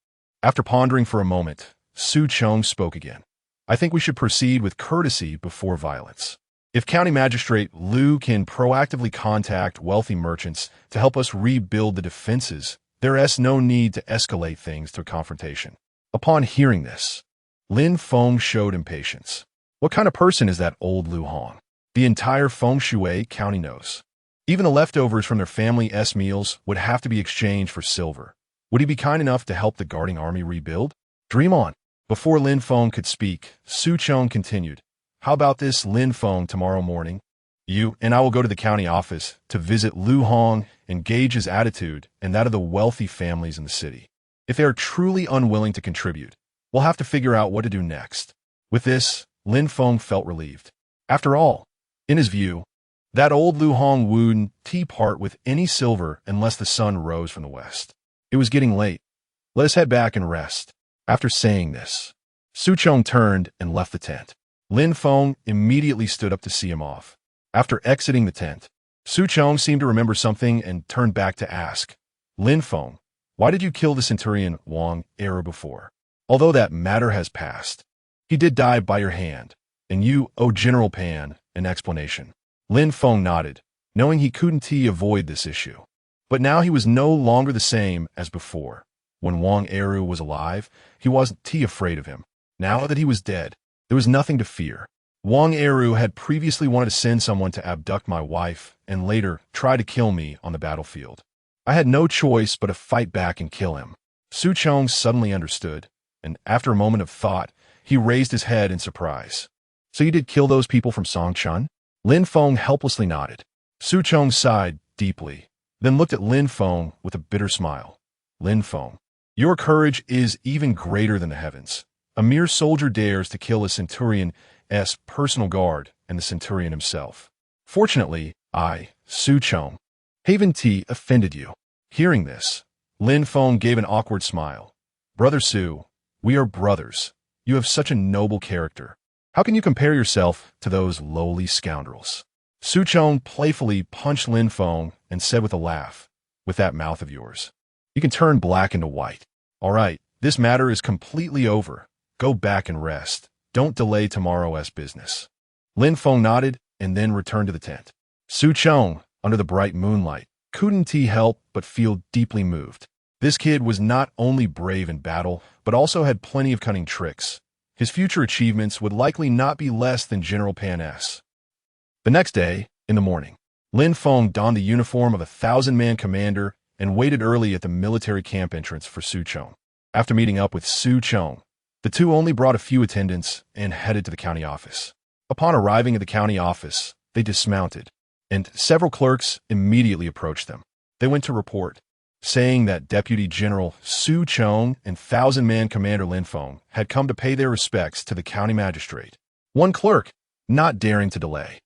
S1: After pondering for a moment, Su Chong spoke again. I think we should proceed with courtesy before violence. If County Magistrate Lu can proactively contact wealthy merchants to help us rebuild the defenses, there is no need to escalate things to a confrontation. Upon hearing this, Lin Feng showed impatience. What kind of person is that old Lu Hong? The entire Feng Shui county knows. Even the leftovers from their family's meals would have to be exchanged for silver. Would he be kind enough to help the guarding army rebuild? Dream on. Before Lin Feng could speak, Su Chong continued. How about this, Lin Feng, tomorrow morning? You and I will go to the county office to visit Lu Hong and gauge his attitude and that of the wealthy families in the city. If they are truly unwilling to contribute, we'll have to figure out what to do next. With this, Lin Feng felt relieved. After all, In his view, that old Lu Hong wouldn't part with any silver unless the sun rose from the west. It was getting late. Let us head back and rest. After saying this, Su Chong turned and left the tent. Lin Feng immediately stood up to see him off. After exiting the tent, Su Chong seemed to remember something and turned back to ask, Lin Feng, why did you kill the centurion Wang Eru before? Although that matter has passed, he did die by your hand, and you owe General Pan an explanation. Lin Feng nodded, knowing he couldn't avoid this issue. But now he was no longer the same as before. When Wang Eru was alive, he wasn't afraid of him. Now that he was dead, there was nothing to fear. Wang Eru had previously wanted to send someone to abduct my wife and later try to kill me on the battlefield. I had no choice but to fight back and kill him. Su Chong suddenly understood, and after a moment of thought, he raised his head in surprise. So you did kill those people from Songchun? Lin Feng helplessly nodded. Su Chong sighed deeply, then looked at Lin Feng with a bitter smile. Lin Feng, your courage is even greater than the heavens. A mere soldier dares to kill a centurion's personal guard and the centurion himself. Fortunately, I, Su Chong, haven't offended you. Hearing this, Lin Feng gave an awkward smile. Brother Su, we are brothers. You have such a noble character. How can you compare yourself to those lowly scoundrels? Su Chong playfully punched Lin Feng and said with a laugh, with that mouth of yours, you can turn black into white. All right, this matter is completely over. Go back and rest. Don't delay tomorrow's business. Lin Feng nodded and then returned to the tent. Su Chong, under the bright moonlight, couldn't help but feel deeply moved. This kid was not only brave in battle, but also had plenty of cunning tricks. His future achievements would likely not be less than General Pan's. The next day, in the morning, Lin Feng donned the uniform of a 1,000-man commander and waited early at the military camp entrance for Su Chong. After meeting up with Su Chong, the two only brought a few attendants and headed to the county office. Upon arriving at the county office, they dismounted, and several clerks immediately approached them. They went to report, saying that Deputy General Su Chong and 1,000-man Commander Lin Feng had come to pay their respects to the county magistrate. One clerk, not daring to delay,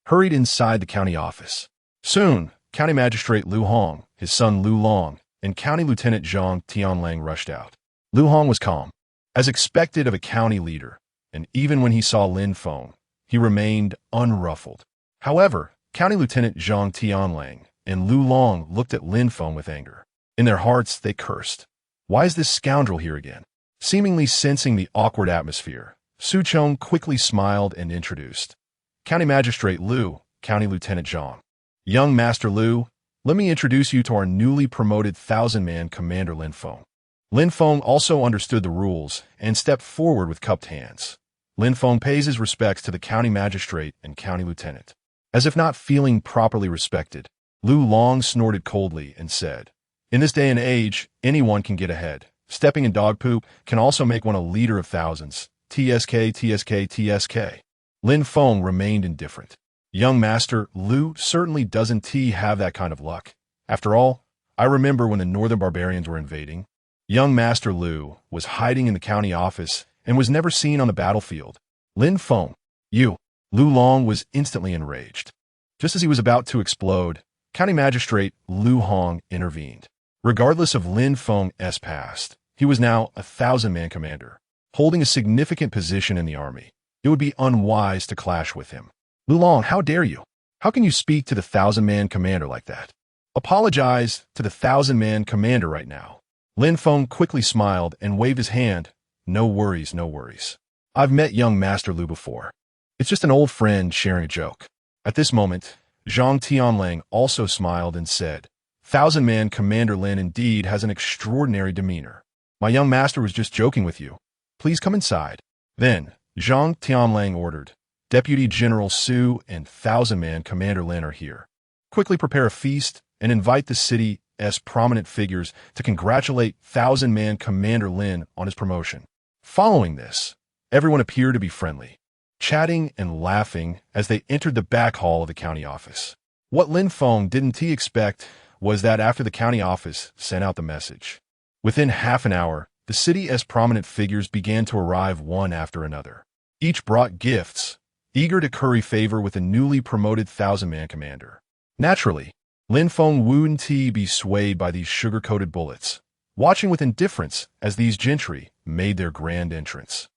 S1: hurried inside the county office. Soon, County Magistrate Lu Hong, his son Lu Long, and County Lieutenant Zhang Tianlang rushed out. Lu Hong was calm, as expected of a county leader, and even when he saw Lin Feng, he remained unruffled. However, County Lieutenant Zhang Tianlang and Lu Long looked at Lin Feng with anger. In their hearts, they cursed. Why is this scoundrel here again? Seemingly sensing the awkward atmosphere, Su Chong quickly smiled and introduced. County Magistrate Lu, County Lieutenant Zhang. Young Master Lu, let me introduce you to our newly promoted 1,000-man Commander Lin Feng. Lin Feng also understood the rules and stepped forward with cupped hands. Lin Feng pays his respects to the county magistrate and county lieutenant. As if not feeling properly respected, Lu Long snorted coldly and said, in this day and age, anyone can get ahead. Stepping in dog poop can also make one a leader of thousands. TSK, TSK, TSK. Lin Feng remained indifferent. Young Master Lu certainly doesn't have that kind of luck. After all, I remember when the northern barbarians were invading. Young Master Lu was hiding in the county office and was never seen on the battlefield. Lin Feng, you. Lu Long was instantly enraged. Just as he was about to explode, County Magistrate Lu Hong intervened. Regardless of Lin Feng's past, he was now a 1,000-man commander, holding a significant position in the army. It would be unwise to clash with him. Lu Long, how dare you? How can you speak to the 1,000-man commander like that? Apologize to the 1,000-man commander right now. Lin Feng quickly smiled and waved his hand. No worries, no worries. I've met young Master Lu before. It's just an old friend sharing a joke. At this moment, Zhang Tianlang also smiled and said, 1,000-man Commander Lin indeed has an extraordinary demeanor. My young master was just joking with you. Please come inside. Then, Zhang Tianlang ordered, Deputy General Su and 1,000-man Commander Lin are here. Quickly prepare a feast and invite the city's prominent figures to congratulate 1,000-man Commander Lin on his promotion. Following this, everyone appeared to be friendly, chatting and laughing as they entered the back hall of the county office. What Lin Feng didn't expect was that after the county office sent out the message, within half an hour, the city's prominent figures began to arrive one after another. Each brought gifts, eager to curry favor with the newly promoted 1,000-man commander. Naturally, Lin Feng wouldn't be swayed by these sugar-coated bullets, watching with indifference as these gentry made their grand entrance.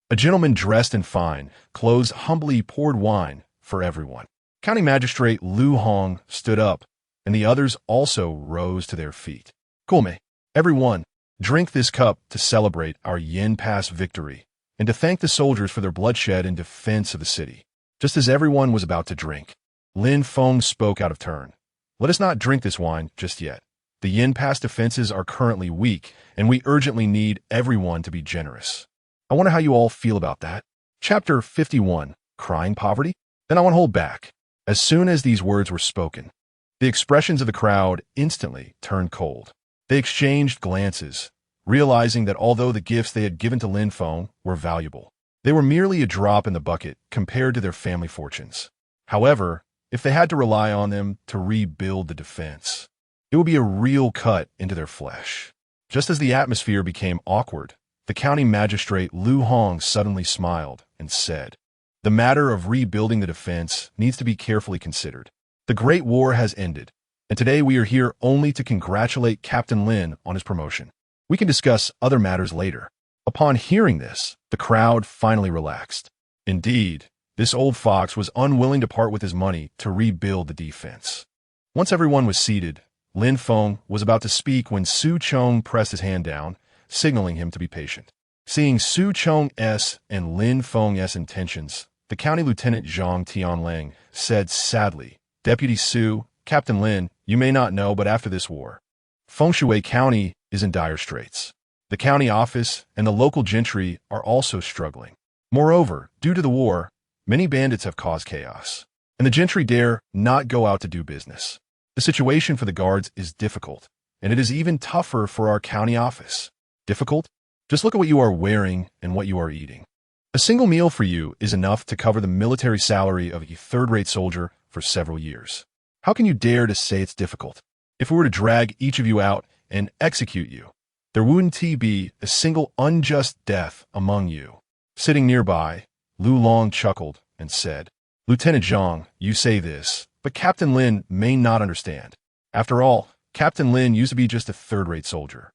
S1: A gentleman dressed in fine clothes humbly poured wine for everyone. County Magistrate Lu Hong stood up, and the others also rose to their feet. Come, everyone, drink this cup to celebrate our Yin Pass victory and to thank the soldiers for their bloodshed in defense of the city. Just as everyone was about to drink, Lin Feng spoke out of turn. Let us not drink this wine just yet. The Yin Pass defenses are currently weak, and we urgently need everyone to be generous. I wonder how you all feel about that. Chapter 51, Crying Poverty? Then I won't hold back. As soon as these words were spoken, the expressions of the crowd instantly turned cold. They exchanged glances, realizing that although the gifts they had given to Lin Feng were valuable, they were merely a drop in the bucket compared to their family fortunes. However, if they had to rely on them to rebuild the defense, it would be a real cut into their flesh. Just as the atmosphere became awkward, the county magistrate Lu Hong suddenly smiled and said, "The matter of rebuilding the defense needs to be carefully considered. The Great War has ended, and today we are here only to congratulate Captain Lin on his promotion. We can discuss other matters later." Upon hearing this, the crowd finally relaxed. Indeed, this old fox was unwilling to part with his money to rebuild the defense. Once everyone was seated, Lin Feng was about to speak when Su Chong pressed his hand down, signaling him to be patient. Seeing Su Chong's and Lin Feng's intentions, the county lieutenant Zhang Tianlang said sadly, "Deputy Su, Captain Lin, you may not know, but after this war, Fengshui County is in dire straits. The county office and the local gentry are also struggling. Moreover, due to the war, many bandits have caused chaos, and the gentry dare not go out to do business. The situation for the guards is difficult, and it is even tougher for our county office." Difficult? Just look at what you are wearing and what you are eating. A single meal for you is enough to cover the military salary of a third-rate soldier for several years. How can you dare to say it's difficult? If we were to drag each of you out and execute you, there wouldn't be a single unjust death among you. Sitting nearby, Lu Long chuckled and said, "Lieutenant Zhang, you say this, but Captain Lin may not understand. After all, Captain Lin used to be just a third-rate soldier.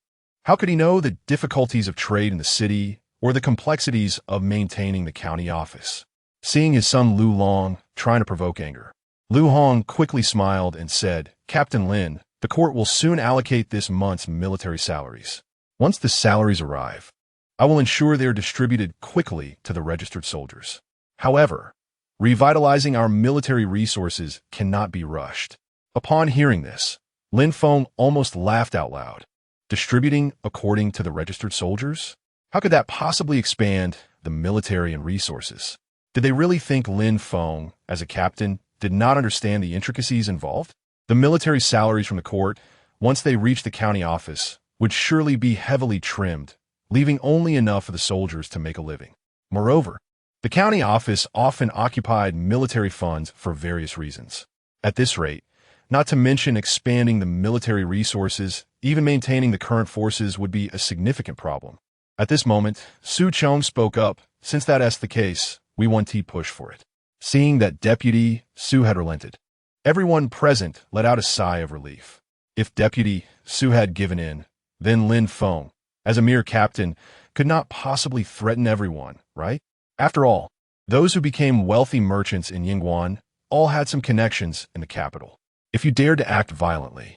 S1: How could he know the difficulties of trade in the city or the complexities of maintaining the county office?" Seeing his son Lu Long trying to provoke anger, Lu Hong quickly smiled and said, "Captain Lin, the court will soon allocate this month's military salaries. Once the salaries arrive, I will ensure they are distributed quickly to the registered soldiers. However, revitalizing our military resources cannot be rushed." Upon hearing this, Lin Feng almost laughed out loud. Distributing according to the registered soldiers? How could that possibly expand the military and resources? Did they really think Lin Feng, as a captain, did not understand the intricacies involved? The military salaries from the court, once they reached the county office, would surely be heavily trimmed, leaving only enough for the soldiers to make a living. Moreover, the county office often occupied military funds for various reasons. At this rate, not to mention expanding the military resources, even maintaining the current forces would be a significant problem. At this moment, Su Chong spoke up, "Since that's the case, we want to push for it." Seeing that Deputy Su had relented, everyone present let out a sigh of relief. If Deputy Su had given in, then Lin Feng, as a mere captain, could not possibly threaten everyone, right? After all, those who became wealthy merchants in Yingguan all had some connections in the capital. If you dared to act violently,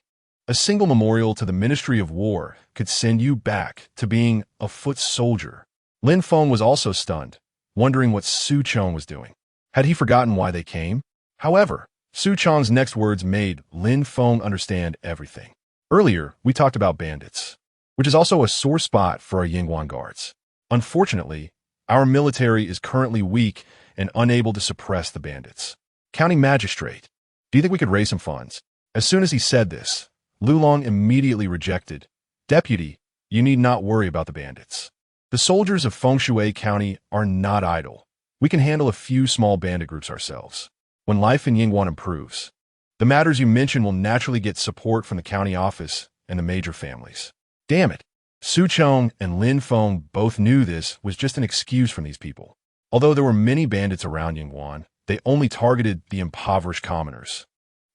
S1: a single memorial to the Ministry of War could send you back to being a foot soldier. Lin Feng was also stunned, wondering what Su Chong was doing. Had he forgotten why they came? However, Su Chong's next words made Lin Feng understand everything. Earlier, we talked about bandits, which is also a sore spot for our Yingguan guards. Unfortunately, our military is currently weak and unable to suppress the bandits. County Magistrate, do you think we could raise some funds? As soon as he said this, Lu Long immediately rejected. "Deputy, you need not worry about the bandits. The soldiers of Fengshui County are not idle. We can handle a few small bandit groups ourselves. When life in Yingguan improves, the matters you mentioned will naturally get support from the county office and the major families." Damn it. Su Chong and Lin Feng both knew this was just an excuse from these people. Although there were many bandits around Yingguan, they only targeted the impoverished commoners.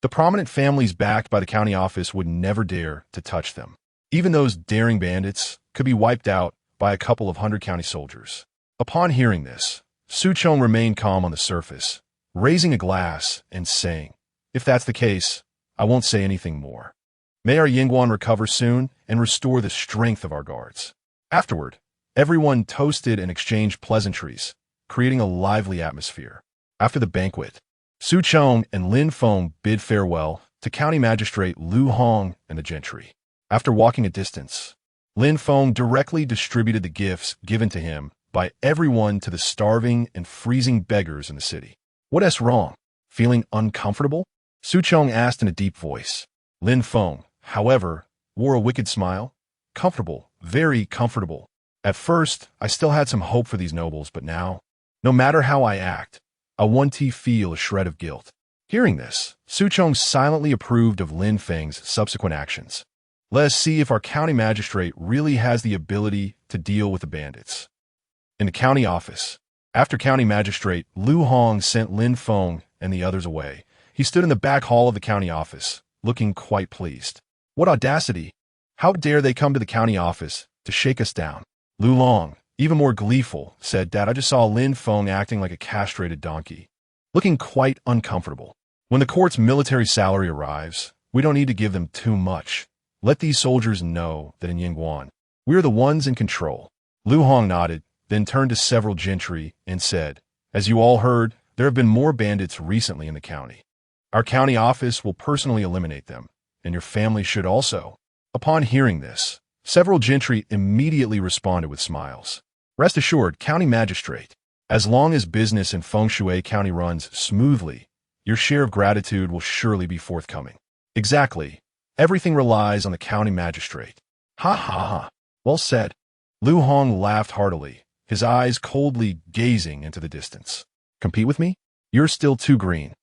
S1: The prominent families backed by the county office would never dare to touch them. Even those daring bandits could be wiped out by a couple of hundred county soldiers. Upon hearing this, Su Chong remained calm on the surface, raising a glass and saying, "If that's the case, I won't say anything more. May our Yingguan recover soon and restore the strength of our guards." Afterward, everyone toasted and exchanged pleasantries, creating a lively atmosphere. After the banquet, Su Chong and Lin Feng bid farewell to County Magistrate Lu Hong and the gentry. After walking a distance, Lin Feng directly distributed the gifts given to him by everyone to the starving and freezing beggars in the city. "What's wrong? Feeling uncomfortable?" Su Chong asked in a deep voice. Lin Feng, however, wore a wicked smile. "Comfortable, very comfortable. At first, I still had some hope for these nobles, but now, no matter how I act, I want to feel a shred of guilt." Hearing this, Su Chong silently approved of Lin Feng's subsequent actions. "Let's see if our county magistrate really has the ability to deal with the bandits." In the county office, after county magistrate Lu Hong sent Lin Feng and the others away, he stood in the back hall of the county office, looking quite pleased. "What audacity! How dare they come to the county office to shake us down?" Lu Long, even more gleeful, said, "Dad, I just saw Lin Feng acting like a castrated donkey, looking quite uncomfortable. When the court's military salary arrives, we don't need to give them too much. Let these soldiers know that in Yingguan, we are the ones in control." Lu Hong nodded, then turned to several gentry and said, "As you all heard, there have been more bandits recently in the county. Our county office will personally eliminate them, and your family should also." Upon hearing this, several gentry immediately responded with smiles. "Rest assured, County Magistrate, as long as business in Feng Shui County runs smoothly, your share of gratitude will surely be forthcoming." "Exactly. Everything relies on the County Magistrate." "Ha ha ha. Well said." Lu Hong laughed heartily, his eyes coldly gazing into the distance. "Compete with me? You're still too green."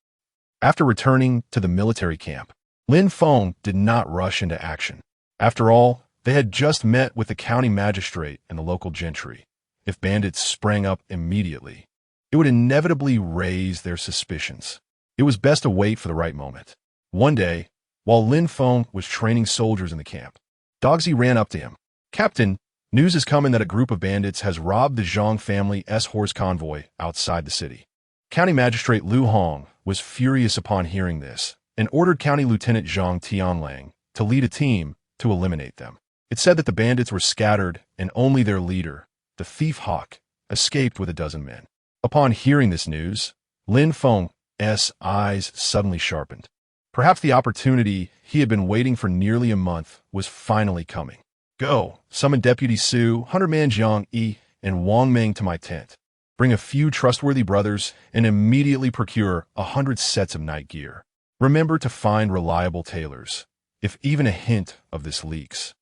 S1: After returning to the military camp, Lin Feng did not rush into action. After all, they had just met with the county magistrate and the local gentry. If bandits sprang up immediately, it would inevitably raise their suspicions. It was best to wait for the right moment. One day, while Lin Feng was training soldiers in the camp, Dogsy ran up to him. "Captain, news is coming that a group of bandits has robbed the Zhang family's horse convoy outside the city." County Magistrate Lu Hong was furious upon hearing this and ordered County Lieutenant Zhang Tianlang to lead a team to eliminate them. It said that the bandits were scattered and only their leader, the thief Hawk, escaped with a dozen men. Upon hearing this news, Lin Feng's eyes suddenly sharpened. Perhaps the opportunity he had been waiting for nearly a month was finally coming. "Go, summon Deputy Su, 100-man Jiang Yi, and Wang Meng to my tent. Bring a few trustworthy brothers and immediately procure 100 sets of night gear. Remember to find reliable tailors. If even a hint of this leaks,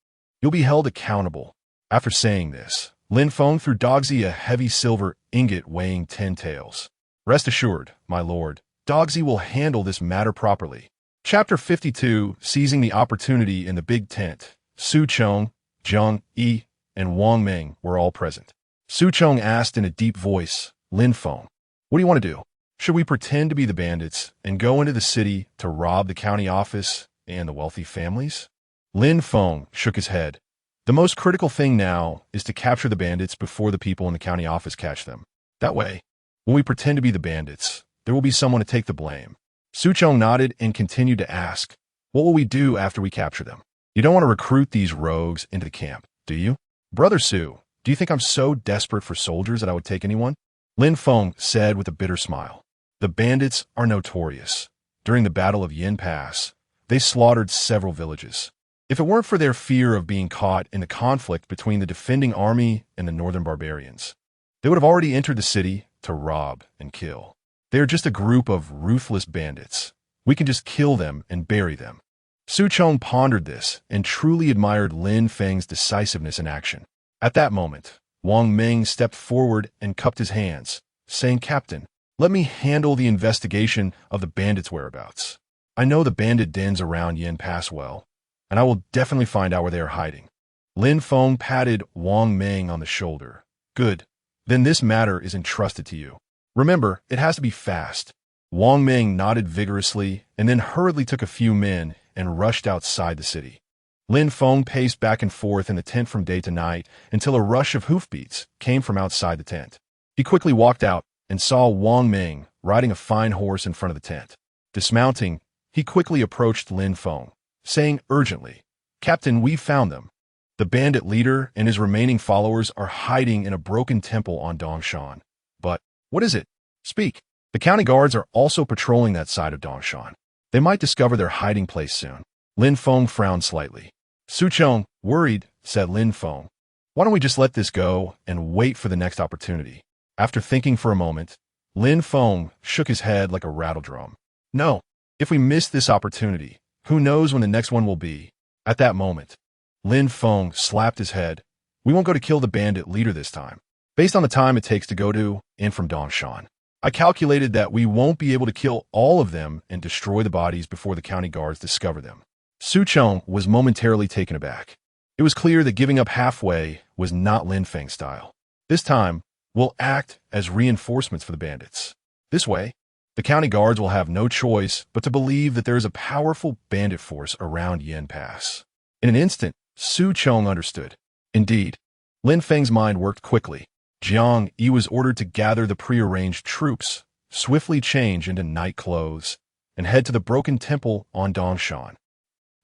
S1: you'll be held accountable." After saying this, Lin Feng threw Dogsy a heavy silver ingot weighing 10 taels. "Rest assured, my lord, Dogsy will handle this matter properly." Chapter 52, Seizing the Opportunity in the Big Tent. Su Chong, Jiang Yi, and Wang Meng were all present. Su Chong asked in a deep voice, "Lin Feng, what do you want to do? Should we pretend to be the bandits and go into the city to rob the county office and the wealthy families?" Lin Feng shook his head. "The most critical thing now is to capture the bandits before the people in the county office catch them. That way, when we pretend to be the bandits, there will be someone to take the blame." Su Chong nodded and continued to ask, "What will we do after we capture them? You don't want to recruit these rogues into the camp, do you?" "Brother Su, do you think I'm so desperate for soldiers that I would take anyone?" Lin Feng said with a bitter smile. "The bandits are notorious. During the Battle of Yin Pass, they slaughtered several villages. If it weren't for their fear of being caught in the conflict between the defending army and the northern barbarians, they would have already entered the city to rob and kill. They are just a group of ruthless bandits. We can just kill them and bury them." Su Chong pondered this and truly admired Lin Feng's decisiveness in action. At that moment, Wang Meng stepped forward and cupped his hands, saying, "Captain, let me handle the investigation of the bandits' whereabouts. I know the bandit dens around Yin Pass well, and I will definitely find out where they are hiding." Lin Feng patted Wang Meng on the shoulder. "Good. Then this matter is entrusted to you. Remember, it has to be fast. Wang Ming nodded vigorously and then hurriedly took a few men and rushed outside the city. Lin Feng paced back and forth in the tent from day to night until a rush of hoofbeats came from outside the tent. He quickly walked out and saw Wang Ming riding a fine horse in front of the tent. Dismounting, he quickly approached Lin Feng, saying urgently, "Captain, we've found them. The bandit leader and his remaining followers are hiding in a broken temple on Dongshan. But what is it? Speak." The county guards are also patrolling that side of Dongshan. They might discover their hiding place soon. Lin Feng frowned slightly. Suchong, worried, said Lin Feng, "Why don't we just let this go and wait for the next opportunity?" After thinking for a moment, Lin Feng shook his head like a rattledrum. "No, if we miss this opportunity, who knows when the next one will be?" At that moment, Lin Feng slapped his head. "We won't go to kill the bandit leader this time. Based on the time it takes to go to and from Dongshan, I calculated that we won't be able to kill all of them and destroy the bodies before the county guards discover them." Suchong was momentarily taken aback. It was clear that giving up halfway was not Lin Feng's style. "This time, we'll act as reinforcements for the bandits. This way, the county guards will have no choice but to believe that there is a powerful bandit force around Yen Pass." In an instant, Suchong understood. Indeed, Lin Feng's mind worked quickly. Jiang Yi was ordered to gather the prearranged troops, swiftly change into night clothes, and head to the broken temple on Dongshan.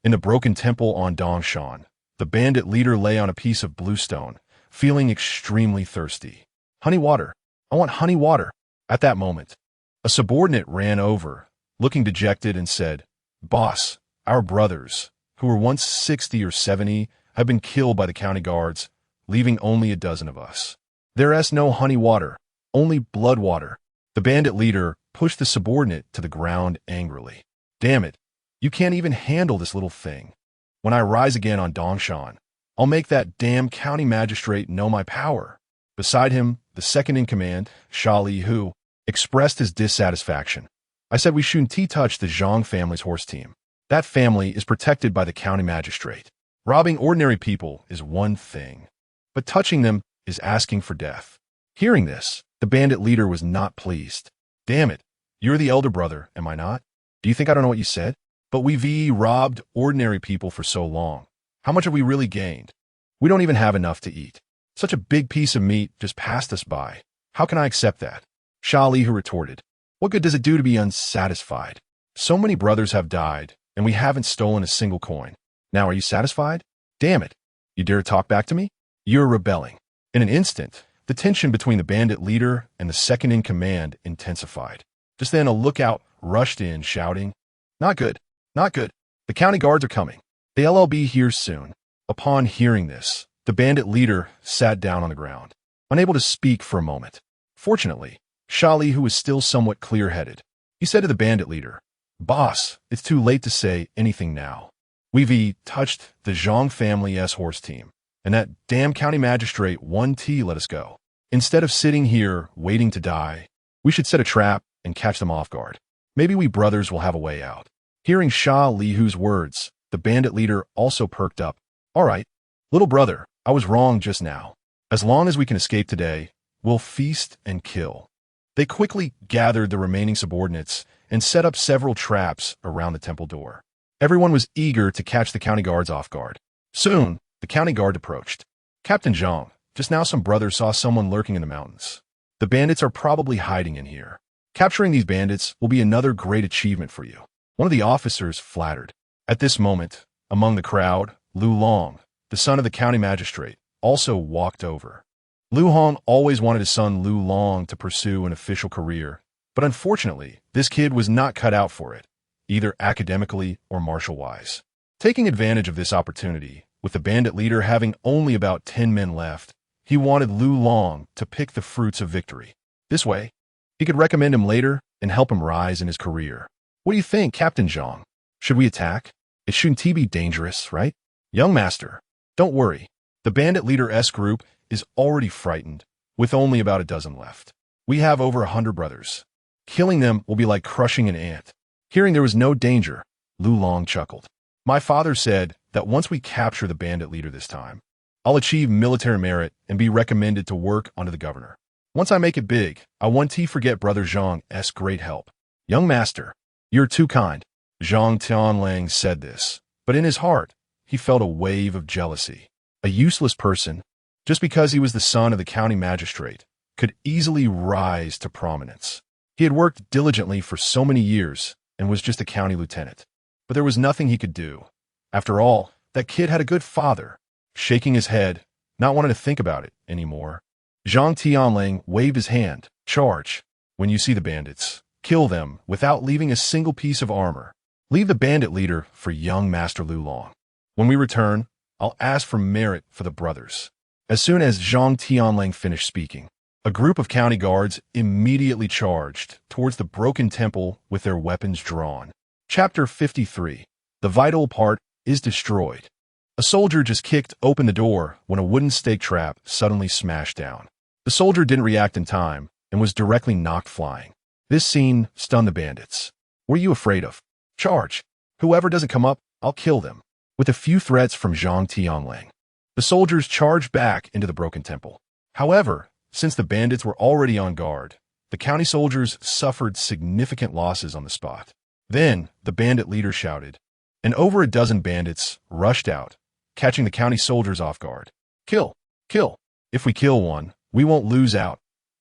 S1: In the broken temple on Dongshan, the bandit leader lay on a piece of bluestone, feeling extremely thirsty. "Honey water. I want honey water." At that moment, a subordinate ran over, looking dejected, and said, "Boss, our brothers, who were once 60 or 70, have been killed by the county guards, leaving only a dozen of us. There's no honey water, only blood water." The bandit leader pushed the subordinate to the ground angrily. "Damn it, you can't even handle this little thing. When I rise again on Dongshan, I'll make that damn county magistrate know my power." Beside him, the second in command, Sha Li Hu, expressed his dissatisfaction. "I said we shouldn't touch the Zhang family's horse team. That family is protected by the county magistrate. Robbing ordinary people is one thing, but touching them is asking for death." Hearing this, the bandit leader was not pleased. "Damn it, you're the elder brother, am I not? Do you think I don't know what you said? But we've robbed ordinary people for so long. How much have we really gained? We don't even have enough to eat. Such a big piece of meat just passed us by. How can I accept that?" Sha Li Hu retorted, "What good does it do to be unsatisfied? So many brothers have died, and we haven't stolen a single coin. Now are you satisfied? Damn it, you dare talk back to me? You're rebelling." In an instant, the tension between the bandit leader and the second in command intensified. Just then a lookout rushed in, shouting, "Not good, not good. The county guards are coming. They'll be here soon." Upon hearing this, the bandit leader sat down on the ground, unable to speak for a moment. Fortunately, Sha Li, who was still somewhat clear-headed, he said to the bandit leader, "Boss, it's too late to say anything now. We've touched the Zhang family's horse team, and that damn county magistrate 1T let us go. Instead of sitting here waiting to die, we should set a trap and catch them off guard. Maybe we brothers will have a way out." Hearing Sha Li Hu's words, the bandit leader also perked up. "All right, little brother, I was wrong just now. As long as we can escape today, we'll feast and kill." They quickly gathered the remaining subordinates and set up several traps around the temple door. Everyone was eager to catch the county guards off guard. Soon, the county guard approached. "Captain Zhang, just now some brothers saw someone lurking in the mountains. The bandits are probably hiding in here. Capturing these bandits will be another great achievement for you." One of the officers flattered. At this moment, among the crowd, Lu Long, the son of the county magistrate, also walked over. Lu Hong always wanted his son Lu Long to pursue an official career, but unfortunately, this kid was not cut out for it, either academically or martial-wise. Taking advantage of this opportunity, with the bandit leader having only about 10 men left, he wanted Lu Long to pick the fruits of victory. This way, he could recommend him later and help him rise in his career. "What do you think, Captain Zhang? Should we attack? It shouldn't be dangerous, right?" "Young master, don't worry. The bandit leader-S group is already frightened, with only about a dozen left. We have over 100 brothers. Killing them will be like crushing an ant." Hearing there was no danger, Lu Long chuckled. "My father said that once we capture the bandit leader this time, I'll achieve military merit and be recommended to work under the governor. Once I make it big, I want to forget Brother Zhang's great help. Young master, you're too kind. Zhang Tianlang said this, but in his heart, he felt a wave of jealousy. A useless person, just because he was the son of the county magistrate, could easily rise to prominence. He had worked diligently for so many years and was just a county lieutenant. But there was nothing he could do. After all, that kid had a good father. Shaking his head, not wanting to think about it anymore, Zhang Tianlang waved his hand. Charge. When you see the bandits, kill them without leaving a single piece of armor. Leave the bandit leader for young Master Lu Long. When we return, I'll ask for merit for the brothers. As soon as Zhang Tianlang finished speaking, a group of county guards immediately charged towards the broken temple with their weapons drawn. Chapter 53. The vital part is destroyed. A soldier just kicked open the door when a wooden stake trap suddenly smashed down. The soldier didn't react in time and was directly knocked flying. This scene stunned the bandits. What are you afraid of? Charge. Whoever doesn't come up, I'll kill them. With a few threats from Zhang Tianlang, the soldiers charged back into the broken temple. However, since the bandits were already on guard, the county soldiers suffered significant losses on the spot. Then, the bandit leader shouted, and over a dozen bandits rushed out, catching the county soldiers off guard. Kill! Kill! If we kill one, we won't lose out.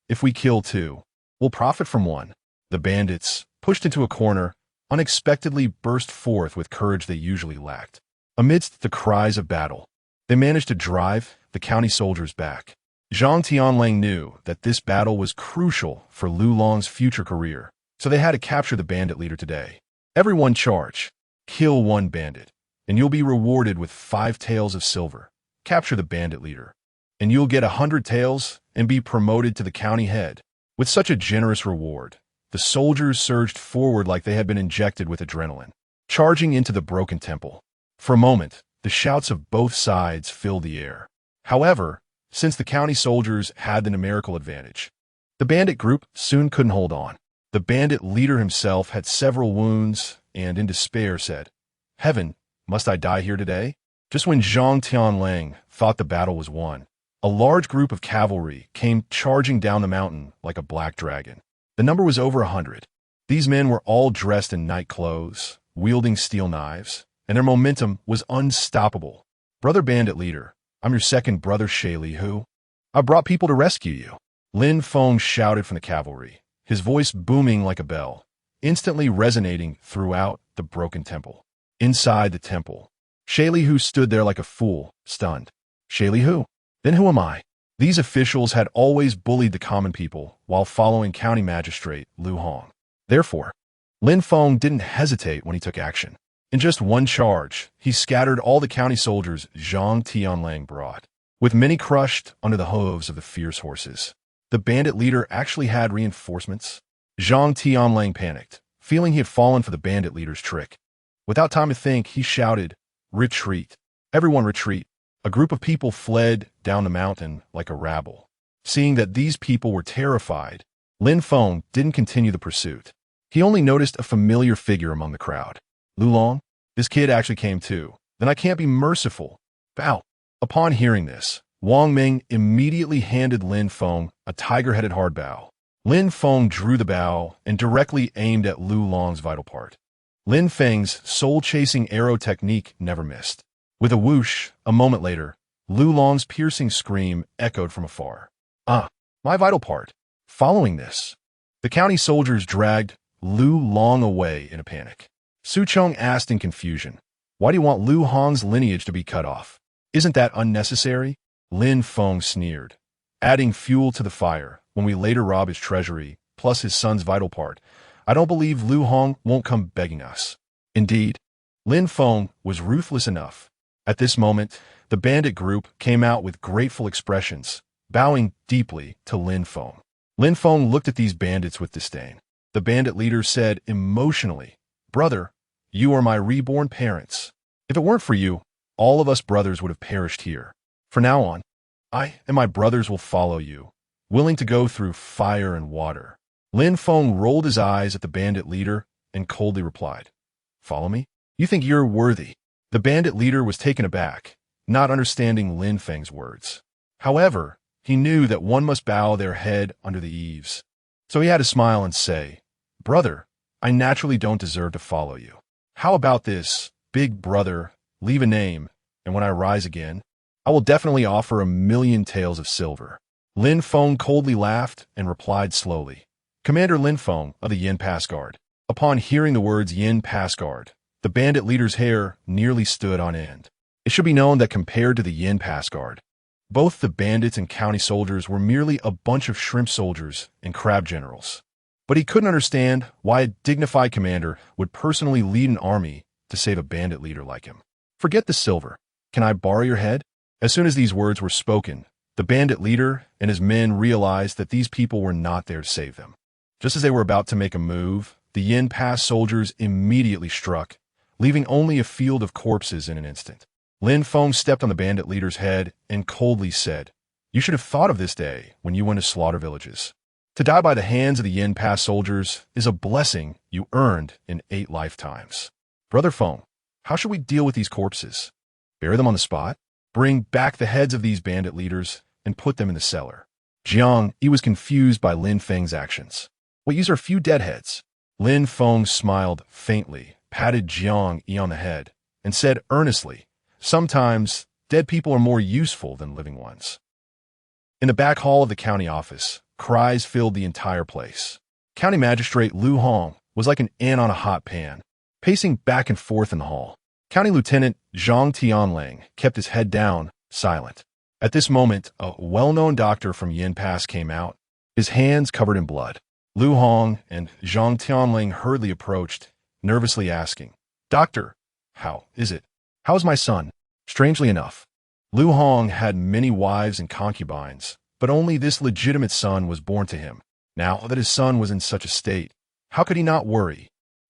S1: If we kill two, we'll profit from one. The bandits, pushed into a corner, unexpectedly burst forth with courage they usually lacked. Amidst the cries of battle, they managed to drive the county soldiers back. Zhang Tianlang knew that this battle was crucial for Lu Long's future career, so they had to capture the bandit leader today. Everyone charge. Kill one bandit, and you'll be rewarded with 5 taels of silver. Capture the bandit leader, and you'll get 100 taels and be promoted to the county head. With such a generous reward, the soldiers surged forward like they had been injected with adrenaline, charging into the broken temple. For a moment, the shouts of both sides filled the air. However, since the county soldiers had the numerical advantage, the bandit group soon couldn't hold on. The bandit leader himself had several wounds and, in despair, said, Heaven, must I die here today? Just when Zhang Tianlang thought the battle was won, a large group of cavalry came charging down the mountain like a black dragon. The number was over 100. These men were all dressed in night clothes, wielding steel knives, and their momentum was unstoppable. Brother bandit leader, I'm your second brother Shaili Hu. I brought people to rescue you. Lin Feng shouted from the cavalry, his voice booming like a bell, instantly resonating throughout the broken temple. Inside the temple, Shaili Hu stood there like a fool, stunned. Shaili Hu? Then who am I? These officials had always bullied the common people while following county magistrate Lu Hong. Therefore, Lin Feng didn't hesitate when he took action. In just one charge, he scattered all the county soldiers Zhang Tianlang brought, with many crushed under the hooves of the fierce horses. The bandit leader actually had reinforcements. Zhang Tianlang panicked, feeling he had fallen for the bandit leader's trick. Without time to think, he shouted, Retreat! Everyone retreat! A group of people fled down the mountain like a rabble. Seeing that these people were terrified, Lin Feng didn't continue the pursuit. He only noticed a familiar figure among the crowd. Lu Long? This kid actually came too. Then I can't be merciful. Bow. Upon hearing this, Wang Ming immediately handed Lin Feng a tiger-headed hard bow. Lin Feng drew the bow and directly aimed at Lu Long's vital part. Lin Feng's soul-chasing arrow technique never missed. With a whoosh, a moment later, Lu Long's piercing scream echoed from afar. Ah, my vital part. Following this, the county soldiers dragged Lu Long away in a panic. Su Chong asked in confusion, Why do you want Lu Hong's lineage to be cut off? Isn't that unnecessary? Lin Feng sneered, adding fuel to the fire. When we later rob his treasury, plus his son's vital part, I don't believe Lu Hong won't come begging us. Indeed, Lin Feng was ruthless enough. At this moment, the bandit group came out with grateful expressions, bowing deeply to Lin Feng. Lin Feng looked at these bandits with disdain. The bandit leader said emotionally, Brother, you are my reborn parents. If it weren't for you, all of us brothers would have perished here. From now on, I and my brothers will follow you, willing to go through fire and water. Lin Feng rolled his eyes at the bandit leader and coldly replied, Follow me? You think you're worthy? The bandit leader was taken aback, not understanding Lin Feng's words. However, he knew that one must bow their head under the eaves. So he had to smile and say, "Brother, I naturally don't deserve to follow you. How about this, big brother, leave a name, and when I rise again, I will definitely offer 1,000,000 taels of silver." Lin Feng coldly laughed and replied slowly, "Commander Lin Feng of the Yin Pass Guard." Upon hearing the words Yin Pass Guard, the bandit leader's hair nearly stood on end. It should be known that compared to the Yin Pass Guard, both the bandits and county soldiers were merely a bunch of shrimp soldiers and crab generals. But he couldn't understand why a dignified commander would personally lead an army to save a bandit leader like him. "Forget the silver. Can I borrow your head?" As soon as these words were spoken, the bandit leader and his men realized that these people were not there to save them. Just as they were about to make a move, the Yin Pass soldiers immediately struck, leaving only a field of corpses in an instant. Lin Feng stepped on the bandit leader's head and coldly said, "You should have thought of this day when you went to slaughter villages. To die by the hands of the Yin Pass soldiers is a blessing you earned in 8 lifetimes. Brother Feng, how should we deal with these corpses? Bury them on the spot? Bring back the heads of these bandit leaders and put them in the cellar." Jiang Yi was confused by Lin Feng's actions. "What use are a few dead heads?" Lin Feng smiled faintly, patted Jiang Yi on the head, and said earnestly, "Sometimes dead people are more useful than living ones." In the back hall of the county office, cries filled the entire place. County Magistrate Lu Hong was like an ant on a hot pan, pacing back and forth in the hall. County Lieutenant Zhang Tianlang kept his head down, silent. At this moment, a well-known doctor from Yin Pass came out, his hands covered in blood. Lu Hong and Zhang Tianlang hurriedly approached, nervously asking, "Doctor, how is it? How is my son?" Strangely enough, Lu Hong had many wives and concubines, but only this legitimate son was born to him. Now that his son was in such a state, how could he not worry?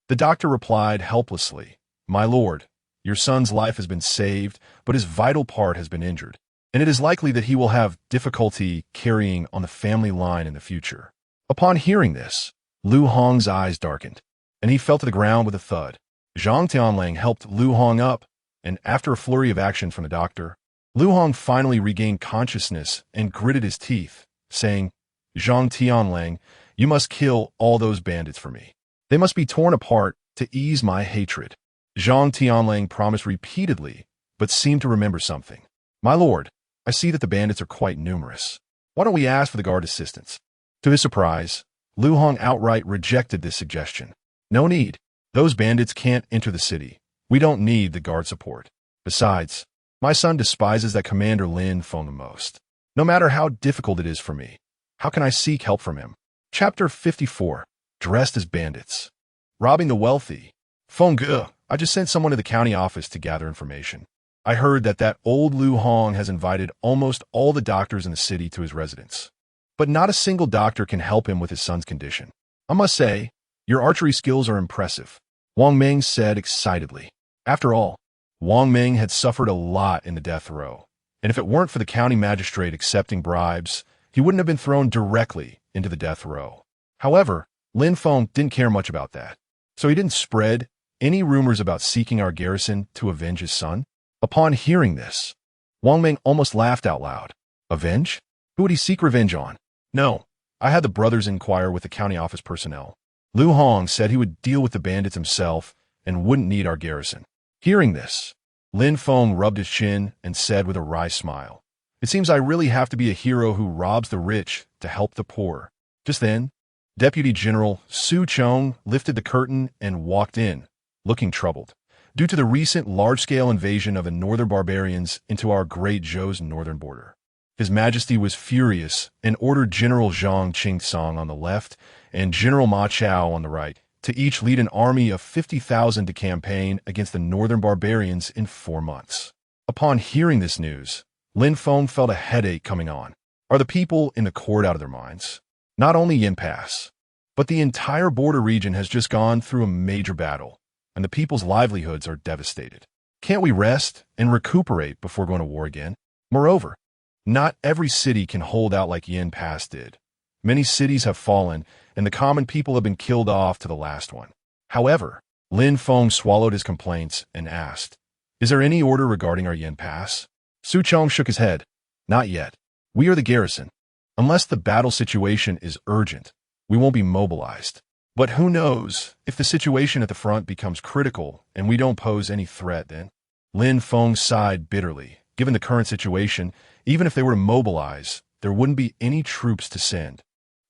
S1: The doctor replied helplessly, "My lord, your son's life has been saved, but his vital part has been injured, and it is likely that he will have difficulty carrying on the family line in the future." Upon hearing this, Lu Hong's eyes darkened, and he fell to the ground with a thud. Zhang Tianlang helped Lu Hong up, and after a flurry of action from the doctor, Lu Hong finally regained consciousness and gritted his teeth, saying, "Zhang Tianlang, you must kill all those bandits for me. They must be torn apart to ease my hatred." Zhang Tianlang promised repeatedly, but seemed to remember something. "My lord, I see that the bandits are quite numerous. Why don't we ask for the guard assistance?" To his surprise, Lu Hong outright rejected this suggestion. "No need. Those bandits can't enter the city. We don't need the guard support. Besides, my son despises that Commander Lin Feng the most. No matter how difficult it is for me, how can I seek help from him?" Chapter 54. Dressed as Bandits. Robbing the wealthy. "Feng Ge, I just sent someone to the county office to gather information. I heard that old Lu Hong has invited almost all the doctors in the city to his residence. But not a single doctor can help him with his son's condition. I must say, your archery skills are impressive," Wang Meng said excitedly. After all, Wang Meng had suffered a lot in the death row, and if it weren't for the county magistrate accepting bribes, he wouldn't have been thrown directly into the death row. However, Lin Feng didn't care much about that, so he didn't spread any rumors about seeking our garrison to avenge his son. Upon hearing this, Wang Meng almost laughed out loud. Avenge? Who would he seek revenge on? "No, I had the brothers inquire with the county office personnel. Lu Hong said he would deal with the bandits himself and wouldn't need our garrison." Hearing this, Lin Feng rubbed his chin and said with a wry smile, "It seems I really have to be a hero who robs the rich to help the poor." Just then, Deputy General Su Chong lifted the curtain and walked in, looking troubled, due to the recent large-scale invasion of the northern barbarians into our great Zhou's northern border. His Majesty was furious and ordered General Zhang Qingsong on the left and General Ma Chao on the right to each lead an army of 50,000 to campaign against the northern barbarians in 4 months. Upon hearing this news, Lin Feng felt a headache coming on. Are the people in the court out of their minds? Not only Yin Pass, but the entire border region has just gone through a major battle, and the people's livelihoods are devastated. Can't we rest and recuperate before going to war again? Moreover, not every city can hold out like Yin Pass did. Many cities have fallen, and the common people have been killed off to the last one. However, Lin Feng swallowed his complaints and asked, "Is there any order regarding our Yin Pass?" Su Chong shook his head. "Not yet. We are the garrison. Unless the battle situation is urgent, we won't be mobilized. But who knows if the situation at the front becomes critical and we don't pose any threat then? Lin Feng sighed bitterly. Given the current situation, even if they were to mobilize, there wouldn't be any troops to send.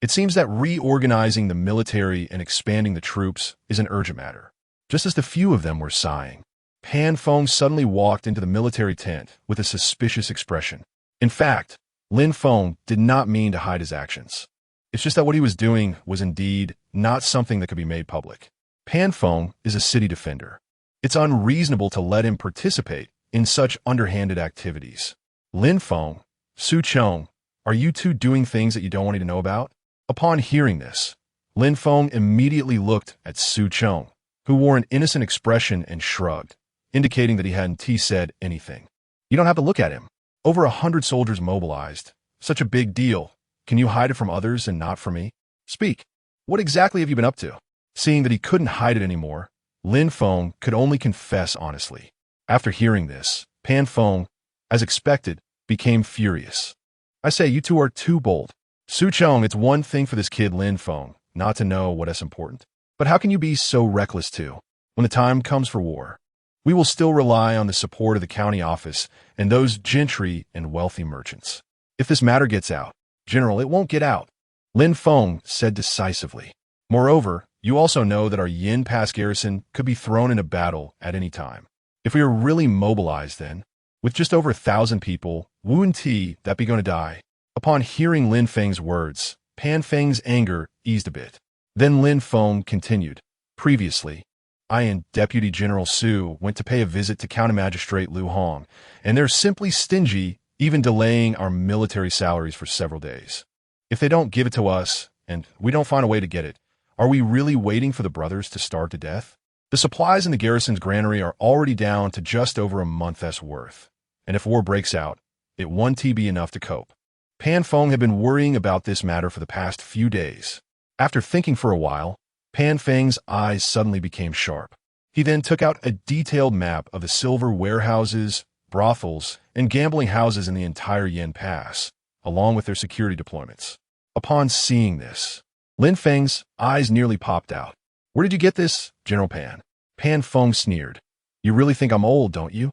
S1: It seems that reorganizing the military and expanding the troops is an urgent matter. Just as the few of them were sighing, Pan Feng suddenly walked into the military tent with a suspicious expression. In fact, Lin Feng did not mean to hide his actions. It's just that what he was doing was indeed not something that could be made public. Pan Feng is a city defender. It's unreasonable to let him participate in such underhanded activities. Lin Feng, Su Chong, are you two doing things that you don't want me to know about? Upon hearing this, Lin Feng immediately looked at Su Chong, who wore an innocent expression and shrugged, indicating that he hadn't said anything. You don't have to look at him. Over 100 soldiers mobilized. Such a big deal. Can you hide it from others and not from me? Speak. What exactly have you been up to? Seeing that he couldn't hide it anymore, Lin Feng could only confess honestly. After hearing this, Pan Feng, as expected, became furious. I say, you two are too bold. Su Chong, it's one thing for this kid Lin Feng not to know what is important. But how can you be so reckless too? When the time comes for war, we will still rely on the support of the county office and those gentry and wealthy merchants. If this matter gets out, General, it won't get out, Lin Feng said decisively. Moreover, you also know that our Yin Pass garrison could be thrown into battle at any time. If we are really mobilized then, with just over 1,000 people, Wu Ti that be going to die. Upon hearing Lin Feng's words, Pan Feng's anger eased a bit. Then Lin Feng continued. Previously, I and Deputy General Su went to pay a visit to County Magistrate Lu Hong, and they're simply stingy, even delaying our military salaries for several days. If they don't give it to us, and we don't find a way to get it, are we really waiting for the brothers to starve to death? The supplies in the garrison's granary are already down to just over a month's worth, and if war breaks out, it won't be enough to cope. Pan Feng had been worrying about this matter for the past few days. After thinking for a while, Pan Feng's eyes suddenly became sharp. He then took out a detailed map of the silver warehouses, brothels, and gambling houses in the entire Yin Pass, along with their security deployments. Upon seeing this, Lin Feng's eyes nearly popped out. Where did you get this, General Pan? Pan Feng sneered. You really think I'm old, don't you?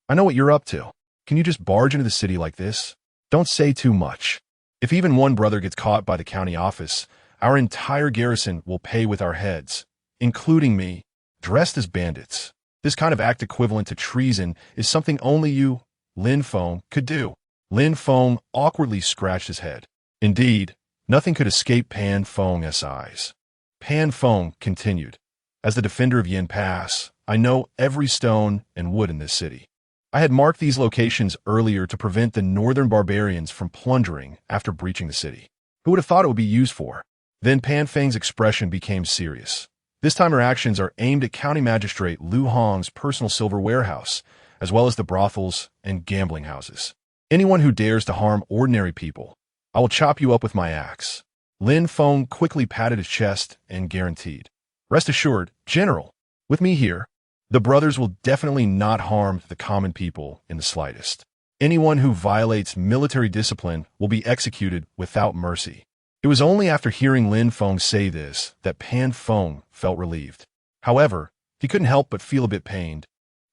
S1: I know what you're up to. Can you just barge into the city like this? Don't say too much. If even one brother gets caught by the county office, our entire garrison will pay with our heads, including me, dressed as bandits. This kind of act equivalent to treason is something only you, Lin Feng, could do. Lin Feng awkwardly scratched his head. Indeed, nothing could escape Pan Feng's eyes. Pan Feng continued. As the defender of Yin Pass, I know every stone and wood in this city. I had marked these locations earlier to prevent the northern barbarians from plundering after breaching the city. Who would have thought it would be used for? Then Pan Feng's expression became serious. This time her actions are aimed at County Magistrate Lu Hong's personal silver warehouse, as well as the brothels and gambling houses. Anyone who dares to harm ordinary people, I will chop you up with my axe. Lin Feng quickly patted his chest and guaranteed. Rest assured, General, with me here, the brothers will definitely not harm the common people in the slightest. Anyone who violates military discipline will be executed without mercy. It was only after hearing Lin Feng say this that Pan Feng felt relieved. However, he couldn't help but feel a bit pained,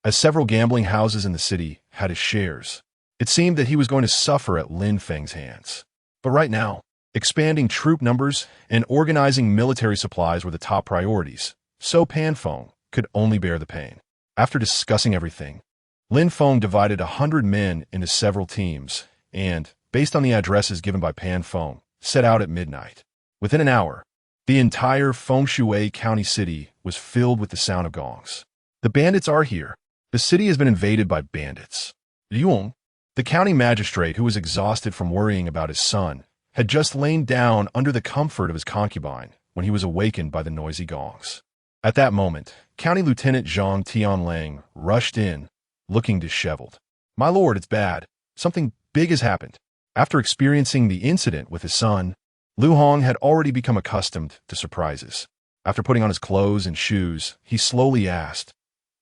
S1: as several gambling houses in the city had his shares. It seemed that he was going to suffer at Lin Feng's hands. But right now, expanding troop numbers and organizing military supplies were the top priorities, so Pan Feng could only bear the pain. After discussing everything, Lin Feng divided 100 men into several teams and, based on the addresses given by Pan Feng, set out at midnight. Within an hour, the entire Fengshui County city was filled with the sound of gongs. The bandits are here. The city has been invaded by bandits. Yuong, the county magistrate who was exhausted from worrying about his son, had just lain down under the comfort of his concubine when he was awakened by the noisy gongs. At that moment, County Lieutenant Zhang Tianlang rushed in, looking disheveled. My lord, it's bad. Something big has happened. After experiencing the incident with his son, Lu Hong had already become accustomed to surprises. After putting on his clothes and shoes, he slowly asked,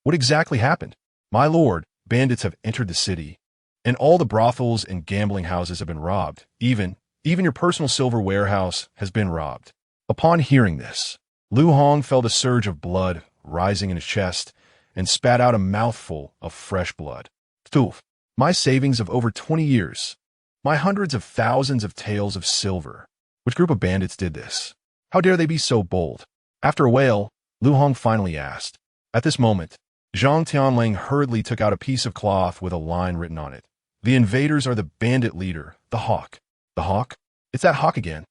S1: What exactly happened? My lord, bandits have entered the city. And all the brothels and gambling houses have been robbed. Even your personal silver warehouse has been robbed. Upon hearing this, Lu Hong felt a surge of blood rising in his chest and spat out a mouthful of fresh blood. Toof, my savings of over 20 years. My hundreds of thousands of taels of silver. Which group of bandits did this? How dare they be so bold? After a wail, Lu Hong finally asked. At this moment, Zhang Tianling hurriedly took out a piece of cloth with a line written on it. The invaders are the bandit leader, the Hawk. The Hawk? It's that Hawk again.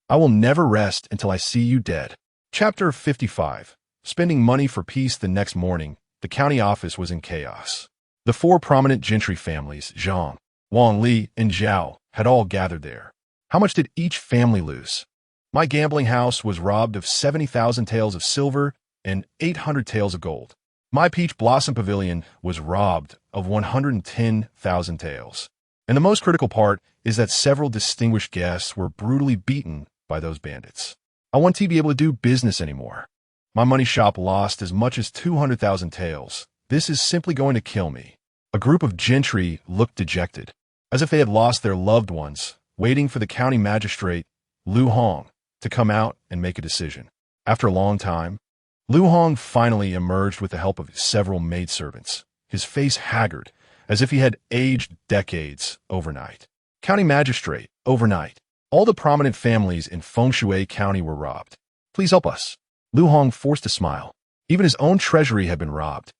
S1: I will never rest until I see you dead. Chapter 55. Spending money for peace. The next morning, the county office was in chaos. The four prominent gentry families, Zhang, Wang Li, and Zhao, had all gathered there. How much did each family lose? My gambling house was robbed of 70,000 taels of silver and 800 taels of gold. My peach blossom pavilion was robbed of 110,000 taels. And the most critical part is that several distinguished guests were brutally beaten by those bandits. I won't be able to do business anymore. My money shop lost as much as 200,000 taels. This is simply going to kill me. A group of gentry looked dejected, as if they had lost their loved ones, waiting for the county magistrate, Lu Hong, to come out and make a decision. After a long time, Lu Hong finally emerged with the help of several maidservants, his face haggard, as if he had aged decades overnight. County magistrate, overnight. All the prominent families in Fengshui County were robbed. Please help us. Lu Hong forced a smile. Even his own treasury had been robbed.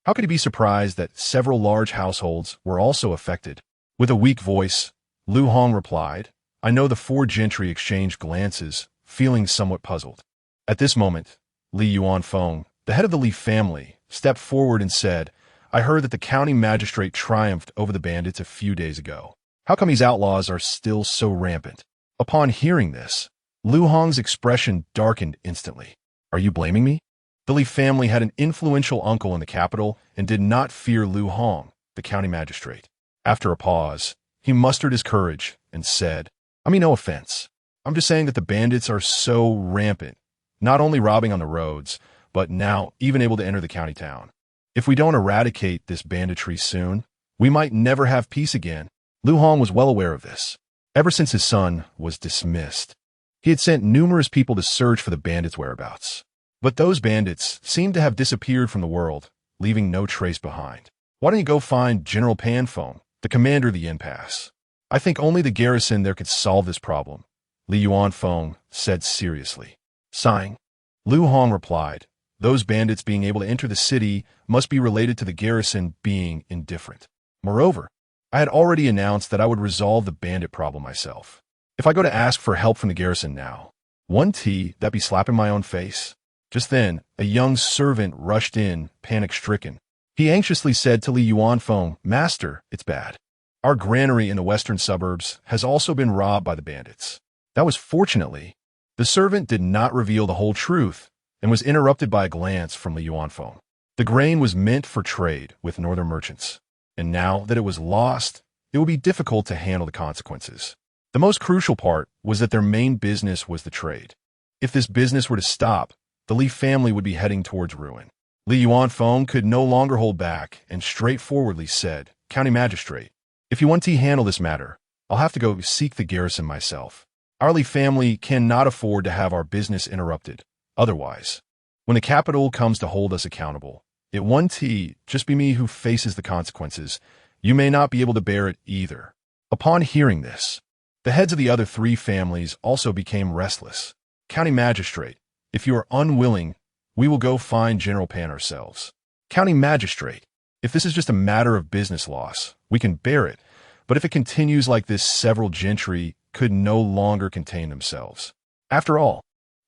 S1: How could he be surprised that several large households were also affected? With a weak voice, Lu Hong replied, I know. The four gentry exchanged glances, feeling somewhat puzzled. At this moment, Li Yuanfeng, the head of the Li family, stepped forward and said, I heard that the county magistrate triumphed over the bandits a few days ago. How come these outlaws are still so rampant? Upon hearing this, Lu Hong's expression darkened instantly. Are you blaming me? The Li family had an influential uncle in the capital and did not fear Lu Hong, the county magistrate. After a pause, he mustered his courage and said, I mean no offense. I'm just saying that the bandits are so rampant, not only robbing on the roads, but now even able to enter the county town. If we don't eradicate this banditry soon, we might never have peace again. Lu Hong was well aware of this. Ever since his son was dismissed, he had sent numerous people to search for the bandits' whereabouts. But those bandits seemed to have disappeared from the world, leaving no trace behind. Why don't you go find General Panfeng, the commander of the impasse? I think only the garrison there could solve this problem, Li Yuanfeng said seriously. Sighing, Lu Hong replied, those bandits being able to enter the city must be related to the garrison being indifferent. Moreover, I had already announced that I would resolve the bandit problem myself. If I go to ask for help from the garrison now, that be slapping my own face? Just then, a young servant rushed in, panic-stricken. He anxiously said to Li Yuanfeng, Master, it's bad. Our granary in the western suburbs has also been robbed by the bandits. That was fortunately. The servant did not reveal the whole truth and was interrupted by a glance from Li Yuanfeng. The grain was meant for trade with northern merchants, and now that it was lost, it would be difficult to handle the consequences. The most crucial part was that their main business was the trade. If this business were to stop, the Li family would be heading towards ruin. Li Yuanfeng could no longer hold back and straightforwardly said, County Magistrate, if you want to handle this matter, I'll have to go seek the garrison myself. Our Li family cannot afford to have our business interrupted. Otherwise, when the capital comes to hold us accountable, it won't just be me who faces the consequences. You may not be able to bear it either. Upon hearing this, the heads of the other three families also became restless. County Magistrate, if you are unwilling, we will go find General Pan ourselves. County Magistrate, if this is just a matter of business loss, we can bear it, but if it continues like this, several gentry could no longer contain themselves. After all,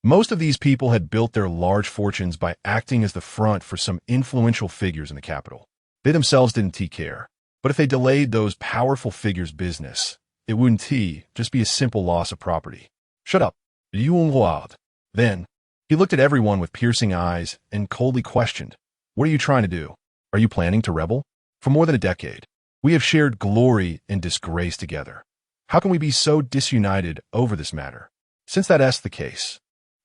S1: most of these people had built their large fortunes by acting as the front for some influential figures in the capital. They themselves didn't care. But if they delayed those powerful figures' business, it wouldn't just be a simple loss of property. Shut up, Yuan Huad. Then, he looked at everyone with piercing eyes and coldly questioned, What are you trying to do? Are you planning to rebel? For more than a decade, we have shared glory and disgrace together. How can we be so disunited over this matter? Since that's the case,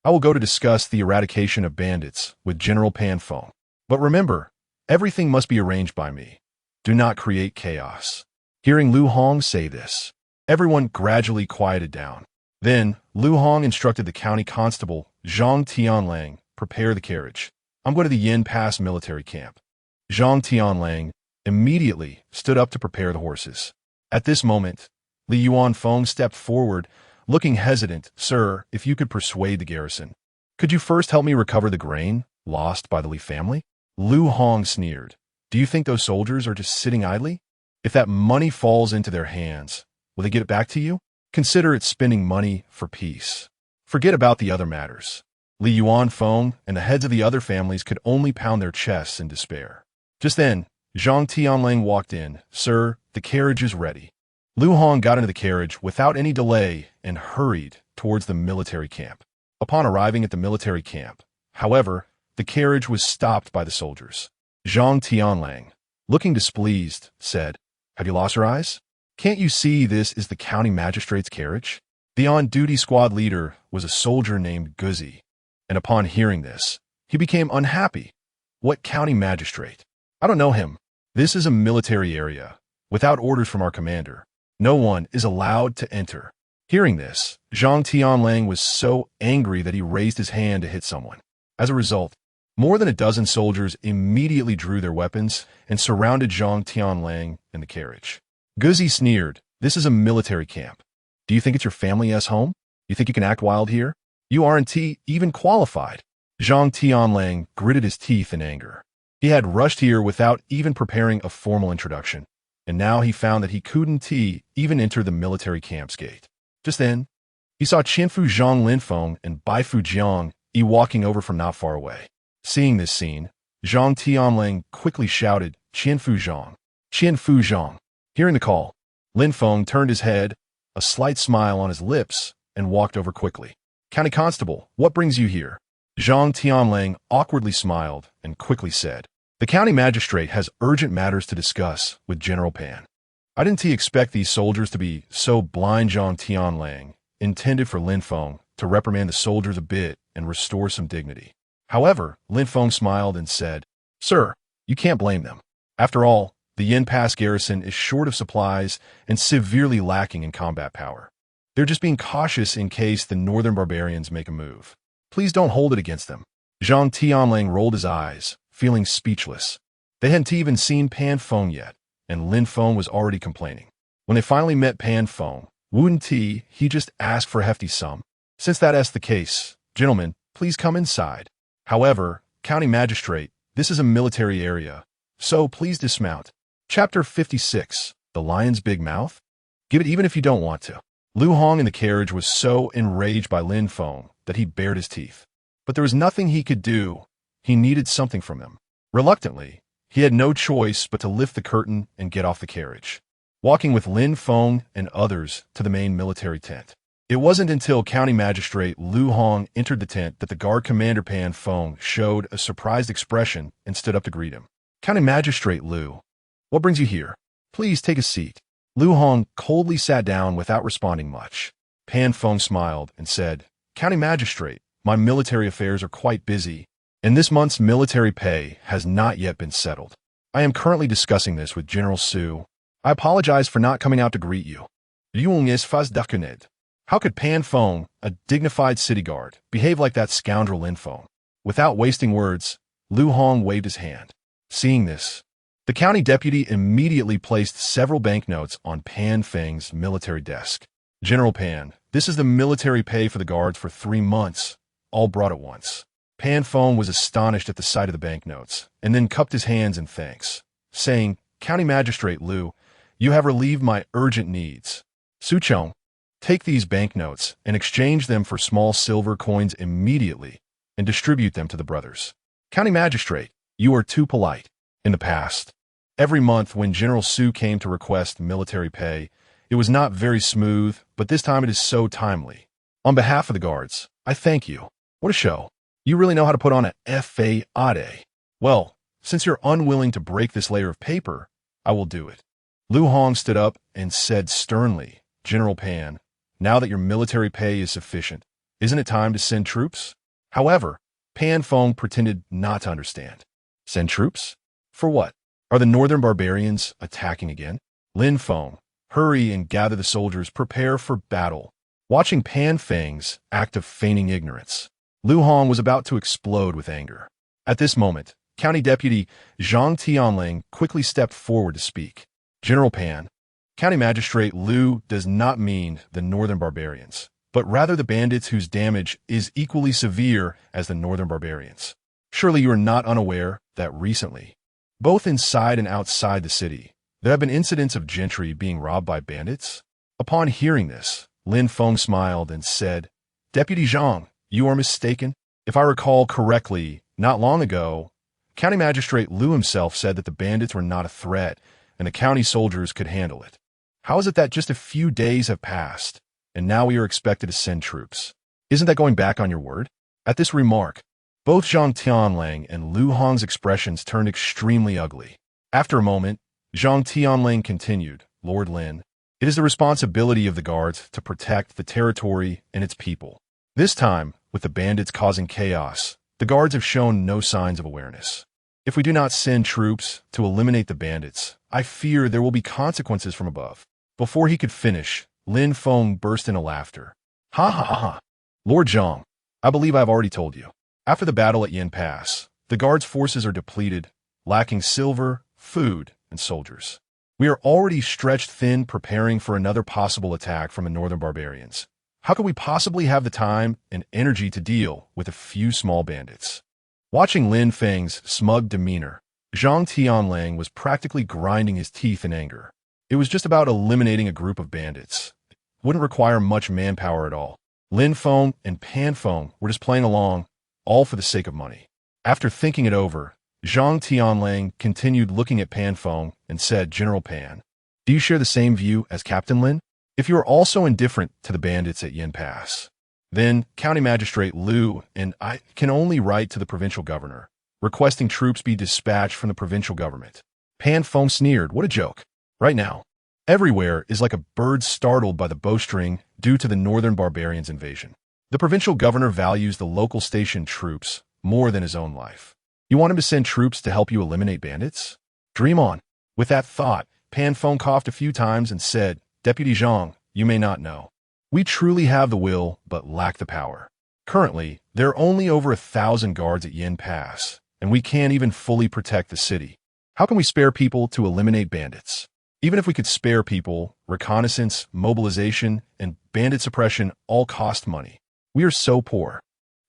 S1: I will go to discuss the eradication of bandits with General Panfeng. But remember, everything must be arranged by me. Do not create chaos. Hearing Lu Hong say this, everyone gradually quieted down. Then, Lu Hong instructed the county constable, Zhang Tianlang, prepare the carriage. I'm going to the Yin Pass military camp. Zhang Tianlang immediately stood up to prepare the horses. At this moment, Li Yuanfeng stepped forward, looking hesitant. Sir, if you could persuade the garrison, could you first help me recover the grain lost by the Li family? Lu Hong sneered. Do you think those soldiers are just sitting idly? If that money falls into their hands, will they get it back to you? Consider it spending money for peace. Forget about the other matters. Li Yuanfeng and the heads of the other families could only pound their chests in despair. Just then, Zhang Tianlang walked in. Sir, the carriage is ready. Lu Hong got into the carriage without any delay and hurried towards the military camp. Upon arriving at the military camp, however, the carriage was stopped by the soldiers. Zhang Tianlang, looking displeased, said, Have you lost your eyes? Can't you see this is the county magistrate's carriage? The on-duty squad leader was a soldier named Guzi, and upon hearing this, he became unhappy. What county magistrate? I don't know him. This is a military area. Without orders from our commander, no one is allowed to enter. Hearing this, Zhang Tianlang was so angry that he raised his hand to hit someone. As a result, more than a dozen soldiers immediately drew their weapons and surrounded Zhang Tianlang in the carriage. Guzi sneered, This is a military camp. Do you think it's your family's home? You think you can act wild here? You aren't even qualified. Zhang Tianlang gritted his teeth in anger. He had rushed here without even preparing a formal introduction, and now he found that he couldn't even enter the military camp's gate. Just then, he saw Qianfu Zhang Linfeng and Baifu Jiang walking over from not far away. Seeing this scene, Zhang Tianlang quickly shouted, Qianfu Zhang! Qianfu Zhang! Hearing the call, Linfeng turned his head, a slight smile on his lips, and walked over quickly. County Constable, what brings you here? Zhang Tianlang awkwardly smiled and quickly said, The county magistrate has urgent matters to discuss with General Pan. I didn't expect these soldiers to be so blind. Zhang Tianlang intended for Linfeng to reprimand the soldiers a bit and restore some dignity. However, Linfeng smiled and said, Sir, you can't blame them. After all, the Yin Pass garrison is short of supplies and severely lacking in combat power. They're just being cautious in case the northern barbarians make a move. Please don't hold it against them. Zhang Tianlang rolled his eyes, feeling speechless. They hadn't even seen Pan Feng yet, and Linfeng was already complaining. When they finally met Pan Feng, wouldn't he just asked for a hefty sum? Since that's the case, gentlemen, please come inside. However, County Magistrate, this is a military area, so please dismount. Chapter 56, The Lion's Big Mouth? Give it even if you don't want to. Lu Hong in the carriage was so enraged by Linfeng that he bared his teeth. But there was nothing he could do. He needed something from him. Reluctantly, he had no choice but to lift the curtain and get off the carriage, walking with Linfeng and others to the main military tent. It wasn't until County Magistrate Lu Hong entered the tent that the guard commander Pan Feng showed a surprised expression and stood up to greet him. County Magistrate Lu, what brings you here? Please take a seat. Lu Hong coldly sat down without responding much. Pan Feng smiled and said, County Magistrate, my military affairs are quite busy, and this month's military pay has not yet been settled. I am currently discussing this with General Su. I apologize for not coming out to greet you. How could Pan Feng, a dignified city guard, behave like that scoundrel Linfeng? Without wasting words, Lu Hong waved his hand. Seeing this, the county deputy immediately placed several banknotes on Pan Feng's military desk. General Pan, this is the military pay for the guards for 3 months, all brought at once. Pan Feng was astonished at the sight of the banknotes, and then cupped his hands in thanks, saying, County Magistrate Lu, you have relieved my urgent needs. Su Chong, take these banknotes and exchange them for small silver coins immediately and distribute them to the brothers. County Magistrate, you are too polite. In the past, every month when General Su came to request military pay, it was not very smooth, but this time it is so timely. On behalf of the guards, I thank you. What a show. You really know how to put on a fade. Well, since you're unwilling to break this layer of paper, I will do it. Lu Hong stood up and said sternly, General Pan, now that your military pay is sufficient, isn't it time to send troops? However, Pan Feng pretended not to understand. Send troops? For what? Are the northern barbarians attacking again? Lin Feng, hurry and gather the soldiers, prepare for battle. Watching Pan Feng's act of feigning ignorance, Lu Hong was about to explode with anger. At this moment, County Deputy Zhang Tianling quickly stepped forward to speak. General Pan, County Magistrate Liu does not mean the northern barbarians, but rather the bandits whose damage is equally severe as the northern barbarians. Surely you are not unaware that recently, both inside and outside the city, there have been incidents of gentry being robbed by bandits? Upon hearing this, Lin Feng smiled and said, Deputy Zhang, you are mistaken. If I recall correctly, not long ago, County Magistrate Liu himself said that the bandits were not a threat and the county soldiers could handle it. How is it that just a few days have passed, and now we are expected to send troops? Isn't that going back on your word? At this remark, both Zhang Tianling and Lu Hong's expressions turned extremely ugly. After a moment, Zhang Tianling continued, Lord Lin, it is the responsibility of the guards to protect the territory and its people. This time, with the bandits causing chaos, the guards have shown no signs of awareness. If we do not send troops to eliminate the bandits, I fear there will be consequences from above. Before he could finish, Lin Feng burst into laughter. Ha ha ha. Lord Zhang, I believe I have already told you. After the battle at Yin Pass, the guards' forces are depleted, lacking silver, food, and soldiers. We are already stretched thin preparing for another possible attack from the northern barbarians. How could we possibly have the time and energy to deal with a few small bandits? Watching Lin Feng's smug demeanor, Zhang Tianling was practically grinding his teeth in anger. It was just about eliminating a group of bandits. It wouldn't require much manpower at all. Lin Feng and Pan Feng were just playing along, all for the sake of money. After thinking it over, Zhang Tianling continued looking at Pan Feng and said, General Pan, do you share the same view as Captain Lin? If you are also indifferent to the bandits at Yin Pass, then County Magistrate Liu and I can only write to the provincial governor, requesting troops be dispatched from the provincial government. Pan Feng sneered, what a joke. Right now, everywhere is like a bird startled by the bowstring due to the northern barbarians' invasion. The provincial governor values the local station troops more than his own life. You want him to send troops to help you eliminate bandits? Dream on. With that thought, Pan Feng coughed a few times and said, Deputy Zhang, you may not know. We truly have the will, but lack the power. Currently, there are only over 1,000 guards at Yin Pass, and we can't even fully protect the city. How can we spare people to eliminate bandits? Even if we could spare people, reconnaissance, mobilization, and bandit suppression all cost money. We are so poor.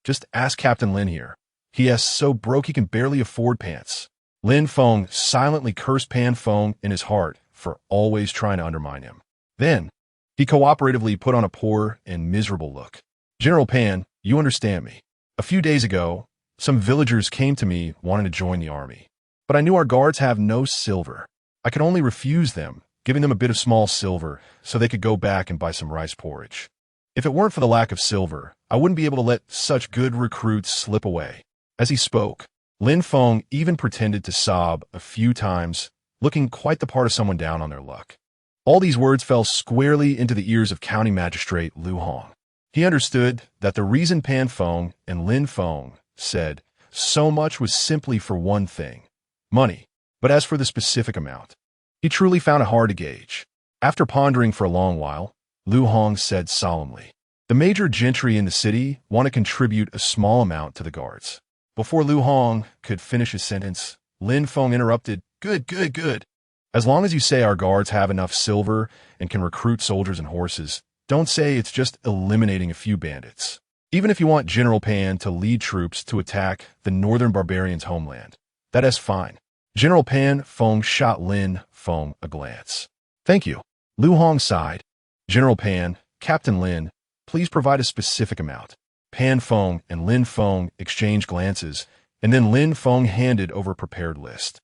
S1: Just ask Captain Lin here. He is so broke he can barely afford pants. Lin Feng silently cursed Pan Feng in his heart for always trying to undermine him. Then, he cooperatively put on a poor and miserable look. General Pan, you understand me. A few days ago, some villagers came to me wanting to join the army. But I knew our guards have no silver. I could only refuse them, giving them a bit of small silver so they could go back and buy some rice porridge. If it weren't for the lack of silver, I wouldn't be able to let such good recruits slip away. As he spoke, Lin Feng even pretended to sob a few times, looking quite the part of someone down on their luck. All these words fell squarely into the ears of County Magistrate Lu Hong. He understood that the reason Pan Feng and Lin Feng said so much was simply for one thing, money. But as for the specific amount, he truly found it hard to gauge. After pondering for a long while, Lu Hong said solemnly, the major gentry in the city want to contribute a small amount to the guards. Before Lu Hong could finish his sentence, Lin Feng interrupted, Good. As long as you say our guards have enough silver and can recruit soldiers and horses, don't say it's just eliminating a few bandits. Even if you want General Pan to lead troops to attack the northern barbarians' homeland, that is fine. General Pan Feng shot Lin Feng a glance. Thank you. Lu Hong sighed. General Pan, Captain Lin, please provide a specific amount. Pan Feng and Lin Feng exchanged glances, and then Lin Feng handed over a prepared list.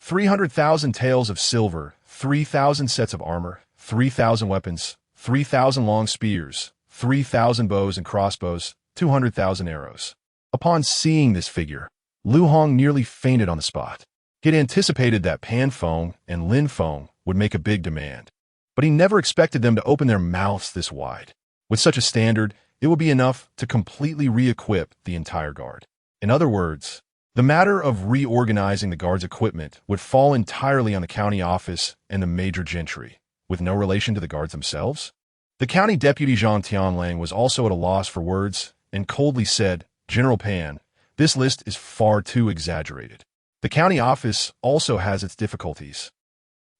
S1: 300,000 taels of silver, 3,000 sets of armor, 3,000 weapons, 3,000 long spears, 3,000 bows and crossbows, 200,000 arrows. Upon seeing this figure, Lu Hong nearly fainted on the spot. He had anticipated that Pan Feng and Lin Feng would make a big demand, but he never expected them to open their mouths this wide. With such a standard, it would be enough to completely re-equip the entire guard. In other words, The matter of reorganizing the guards' equipment would fall entirely on the county office and the major gentry, with no relation to the guards themselves. The county deputy Zhang Tianlang was also at a loss for words and coldly said, "General Pan, this list is far too exaggerated. The county office also has its difficulties."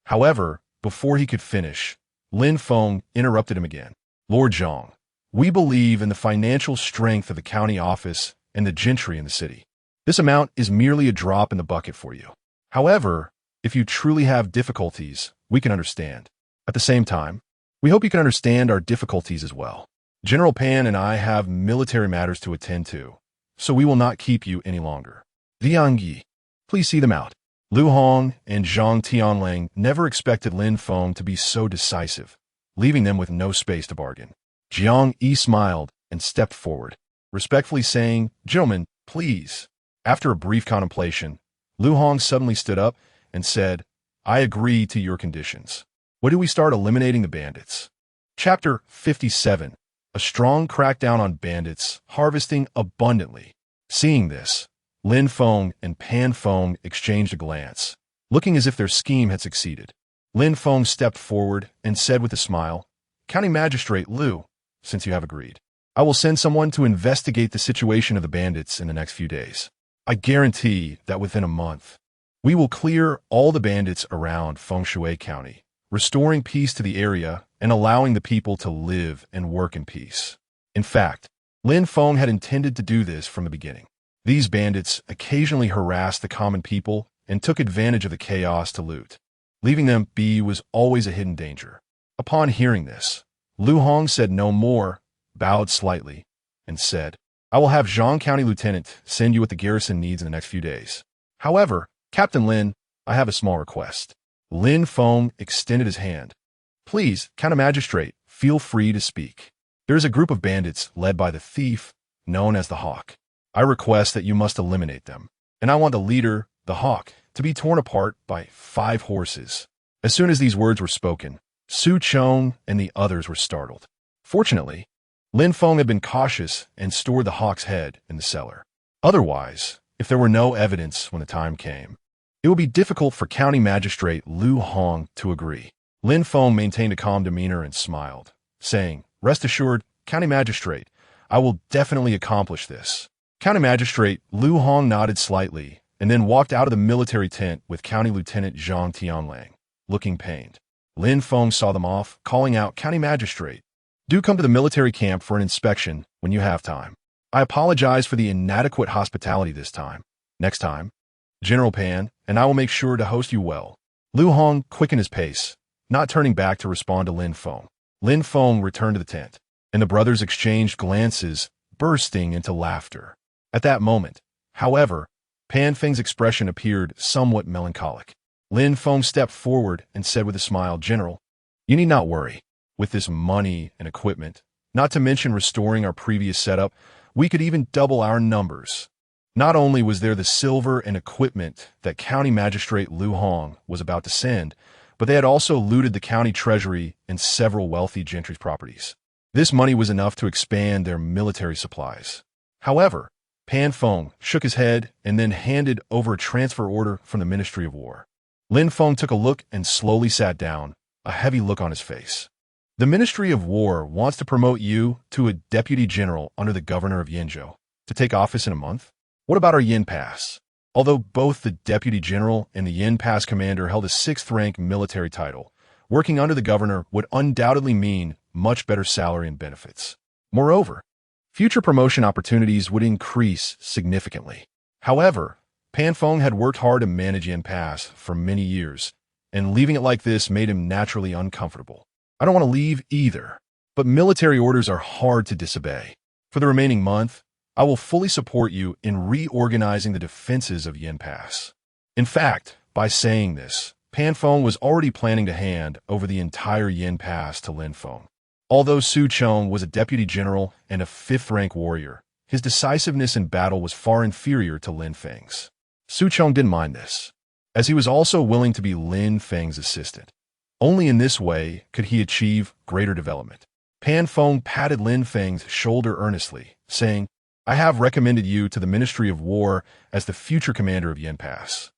S1: However, before he could finish, Lin Feng interrupted him again. "Lord Zhang, we believe in the financial strength of the county office and the gentry in the city. This amount is merely a drop in the bucket for you. However, if you truly have difficulties, we can understand. At the same time, we hope you can understand our difficulties as well. General Pan and I have military matters to attend to, so we will not keep you any longer. Liang Yi, please see them out." Lu Hong and Zhang Tianlang never expected Lin Feng to be so decisive, leaving them with no space to bargain. Jiang Yi smiled and stepped forward, respectfully saying, "Gentlemen, please." After a brief contemplation, Lu Hong suddenly stood up and said, "I agree to your conditions. When do we start eliminating the bandits?" Chapter 57. A strong crackdown on bandits, harvesting abundantly. Seeing this, Lin Feng and Pan Feng exchanged a glance, looking as if their scheme had succeeded. Lin Feng stepped forward and said with a smile, "County Magistrate Lu, since you have agreed, I will send someone to investigate the situation of the bandits in the next few days. I guarantee that within a month, we will clear all the bandits around Fengshui County, restoring peace to the area and allowing the people to live and work in peace." In fact, Lin Feng had intended to do this from the beginning. These bandits occasionally harassed the common people and took advantage of the chaos to loot. Leaving them be was always a hidden danger. Upon hearing this, Lu Hong said no more, bowed slightly, and said, "I will have Zhang County Lieutenant send you what the garrison needs in the next few days. However, Captain Lin, I have a small request." Lin Feng extended his hand. "Please, County Magistrate, feel free to speak. There is a group of bandits led by the thief, known as the Hawk. I request that you must eliminate them, and I want the leader, the Hawk, to be torn apart by 5 horses." As soon as these words were spoken, Su Chong and the others were startled. Fortunately, Lin Feng had been cautious and stored the Hawk's head in the cellar. Otherwise, if there were no evidence when the time came, it would be difficult for County Magistrate Lu Hong to agree. Lin Feng maintained a calm demeanor and smiled, saying, "Rest assured, County Magistrate, I will definitely accomplish this." County Magistrate Lu Hong nodded slightly and then walked out of the military tent with County Lieutenant Zhang Tianlang, looking pained. Lin Feng saw them off, calling out, "County Magistrate, do come to the military camp for an inspection when you have time. I apologize for the inadequate hospitality this time. Next time, General Pan and I will make sure to host you well." Lu Hong quickened his pace, not turning back to respond to Lin Feng. Lin Feng returned to the tent, and the brothers exchanged glances, bursting into laughter. At that moment, however, Pan Feng's expression appeared somewhat melancholic. Lin Feng stepped forward and said with a smile, "General, you need not worry. With this money and equipment, not to mention restoring our previous setup, we could even double our numbers." Not only was there the silver and equipment that County Magistrate Lu Hong was about to send, but they had also looted the county treasury and several wealthy gentry's properties. This money was enough to expand their military supplies. However, Pan Feng shook his head and then handed over a transfer order from the Ministry of War. Lin Feng took a look and slowly sat down, a heavy look on his face. "The Ministry of War wants to promote you to a deputy general under the governor of Yinzhou to take office in a month. What about our Yin Pass?" Although both the deputy general and the Yin Pass commander held a 6th-rank military title, working under the governor would undoubtedly mean much better salary and benefits. Moreover, future promotion opportunities would increase significantly. However, Pan Feng had worked hard to manage Yin Pass for many years, and leaving it like this made him naturally uncomfortable. "I don't want to leave either, but military orders are hard to disobey. For the remaining month, I will fully support you in reorganizing the defenses of Yin Pass." In fact, by saying this, Pan Feng was already planning to hand over the entire Yin Pass to Lin Feng. Although Su Chong was a deputy general and a 5th-rank warrior, his decisiveness in battle was far inferior to Lin Feng's. Su Chong didn't mind this, as he was also willing to be Lin Feng's assistant. Only in this way could he achieve greater development. Pan Feng patted Lin Feng's shoulder earnestly, saying, I have recommended you to the Ministry of War as the future commander of Yen Pass.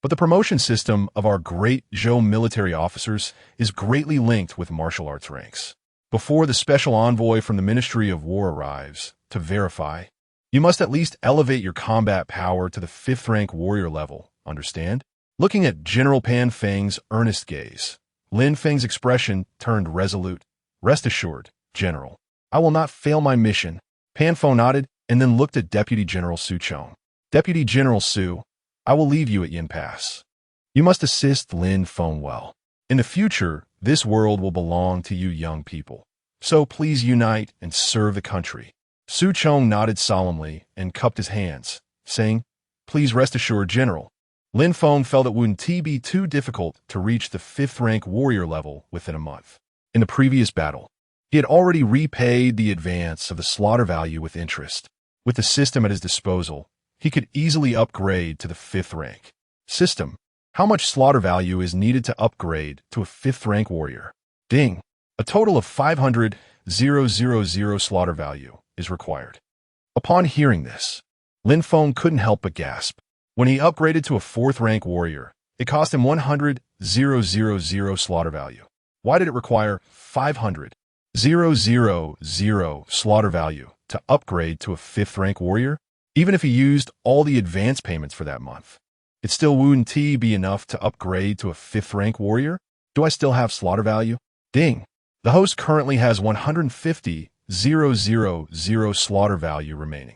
S1: But the promotion system of our great Zhou military officers is greatly linked with martial arts ranks. Before the special envoy from the Ministry of War arrives to verify, you must at least elevate your combat power to the 5th rank warrior level, understand? Looking at General Pan Feng's earnest gaze, Lin Feng's expression turned resolute. Rest assured, General, I will not fail my mission. Pan Feng nodded and then looked at Deputy General Su Chong. Deputy General Su, I will leave you at Yin Pass. You must assist Lin Feng well. In the future, this world will belong to you young people. So please unite and serve the country. Su Chong nodded solemnly and cupped his hands, saying, Please rest assured, General. Lin Feng felt it wouldn't be too difficult to reach the 5th rank warrior level within a month. In the previous battle, he had already repaid the advance of the slaughter value with interest. With the system at his disposal, he could easily upgrade to the 5th rank. System, how much slaughter value is needed to upgrade to a 5th rank warrior? Ding! A total of 500,000 slaughter value is required. Upon hearing this, Lin Feng couldn't help but gasp. When he upgraded to a 4th rank warrior, it cost him 100,000 slaughter value. Why did it require 500,000 slaughter value to upgrade to a 5th rank warrior? Even if he used all the advance payments for that month, it still wouldn't be enough to upgrade to a 5th rank warrior? Do I still have slaughter value? Ding! The host currently has 150,000 slaughter value remaining.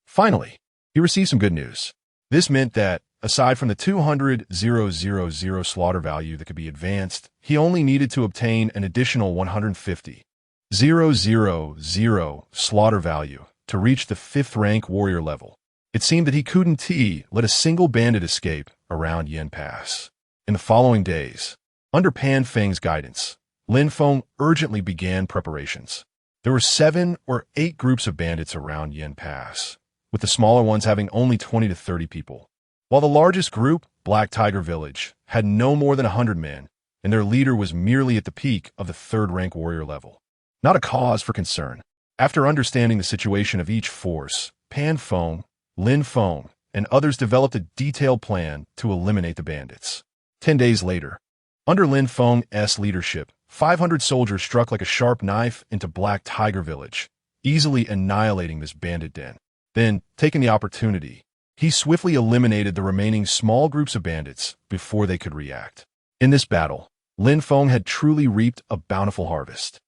S1: Finally, he received some good news. This meant that, aside from the 200,000 slaughter value that could be advanced, he only needed to obtain an additional 150,000 slaughter value to reach the 5th rank warrior level. It seemed that he couldn't let a single bandit escape around Yen Pass. In the following days, under Pan Feng's guidance, Lin Feng urgently began preparations. There were 7 or 8 groups of bandits around Yen Pass, with the smaller ones having only 20 to 30 people. While the largest group, Black Tiger Village, had no more than 100 men, and their leader was merely at the peak of the 3rd rank warrior level. Not a cause for concern. After understanding the situation of each force, Pan Feng, Lin Feng, and others developed a detailed plan to eliminate the bandits. 10 days later, under Lin Feng's leadership, 500 soldiers struck like a sharp knife into Black Tiger Village, easily annihilating this bandit den. Then, taking the opportunity, he swiftly eliminated the remaining small groups of bandits before they could react. In this battle, Lin Feng had truly reaped a bountiful harvest.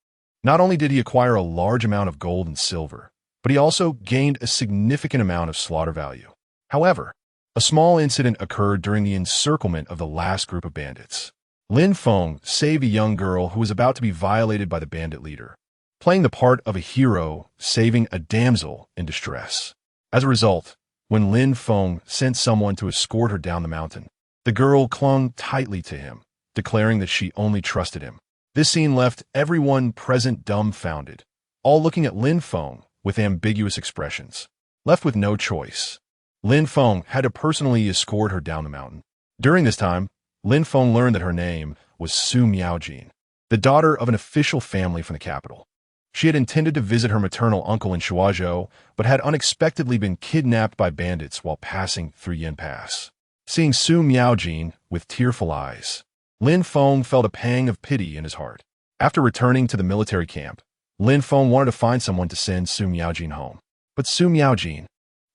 S1: Not only did he acquire a large amount of gold and silver, but he also gained a significant amount of slaughter value. However, a small incident occurred during the encirclement of the last group of bandits. Lin Feng saved a young girl who was about to be violated by the bandit leader, playing the part of a hero saving a damsel in distress. As a result, when Lin Feng sent someone to escort her down the mountain, the girl clung tightly to him, declaring that she only trusted him. This scene left everyone present dumbfounded, all looking at Lin Feng with ambiguous expressions. Left with no choice, Lin Feng had to personally escort her down the mountain. During this time, Lin Feng learned that her name was Su Miaojin, the daughter of an official family from the capital. She had intended to visit her maternal uncle in Shuazhou, but had unexpectedly been kidnapped by bandits while passing through Yen Pass. Seeing Su Miaojin with tearful eyes, Lin Feng felt a pang of pity in his heart. After returning to the military camp, Lin Feng wanted to find someone to send Su Miaojin home. But Su Miaojin,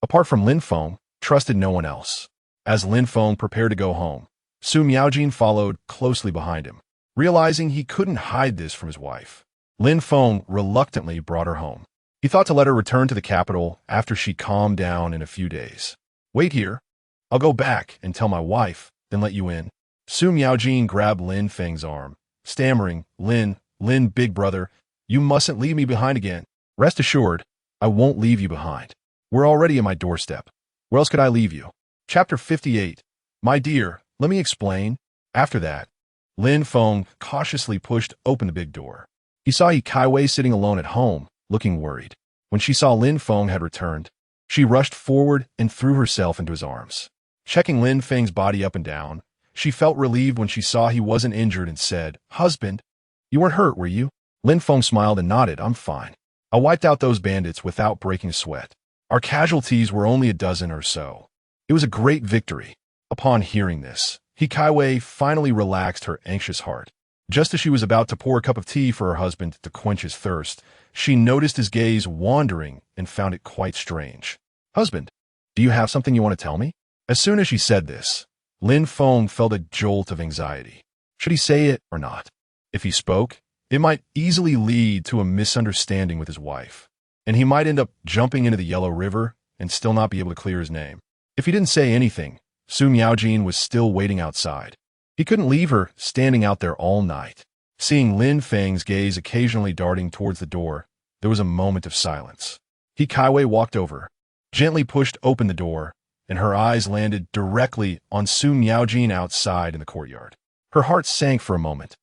S1: apart from Lin Feng, trusted no one else. As Lin Feng prepared to go home, Su Miaojin followed closely behind him. Realizing he couldn't hide this from his wife, Lin Feng reluctantly brought her home. He thought to let her return to the capital after she calmed down in a few days. Wait here. I'll go back and tell my wife, then let you in. Su Miaojin grabbed Lin Feng's arm, stammering, Lin, big brother, you mustn't leave me behind again. Rest assured, I won't leave you behind. We're already at my doorstep. Where else could I leave you? Chapter 58. My dear, let me explain. After that, Lin Feng cautiously pushed open the big door. He saw Yi Kaiwei sitting alone at home, looking worried. When she saw Lin Feng had returned, she rushed forward and threw herself into his arms. Checking Lin Feng's body up and down, she felt relieved when she saw he wasn't injured and said, Husband, you weren't hurt, were you? Lin Feng smiled and nodded, I'm fine. I wiped out those bandits without breaking a sweat. Our casualties were only a dozen or so. It was a great victory. Upon hearing this, Hikaiwe finally relaxed her anxious heart. Just as she was about to pour a cup of tea for her husband to quench his thirst, she noticed his gaze wandering and found it quite strange. "Husband, do you have something you want to tell me?" As soon as she said this, Lin Feng felt a jolt of anxiety. Should he say it or not? If he spoke, it might easily lead to a misunderstanding with his wife, and he might end up jumping into the Yellow River and still not be able to clear his name. If he didn't say anything, Su Miaojin was still waiting outside. He couldn't leave her standing out there all night. Seeing Lin Feng's gaze occasionally darting towards the door, there was a moment of silence. Hikaiwe walked over, gently pushed open the door, and her eyes landed directly on Su Miaojin outside in the courtyard. Her heart sank for a moment,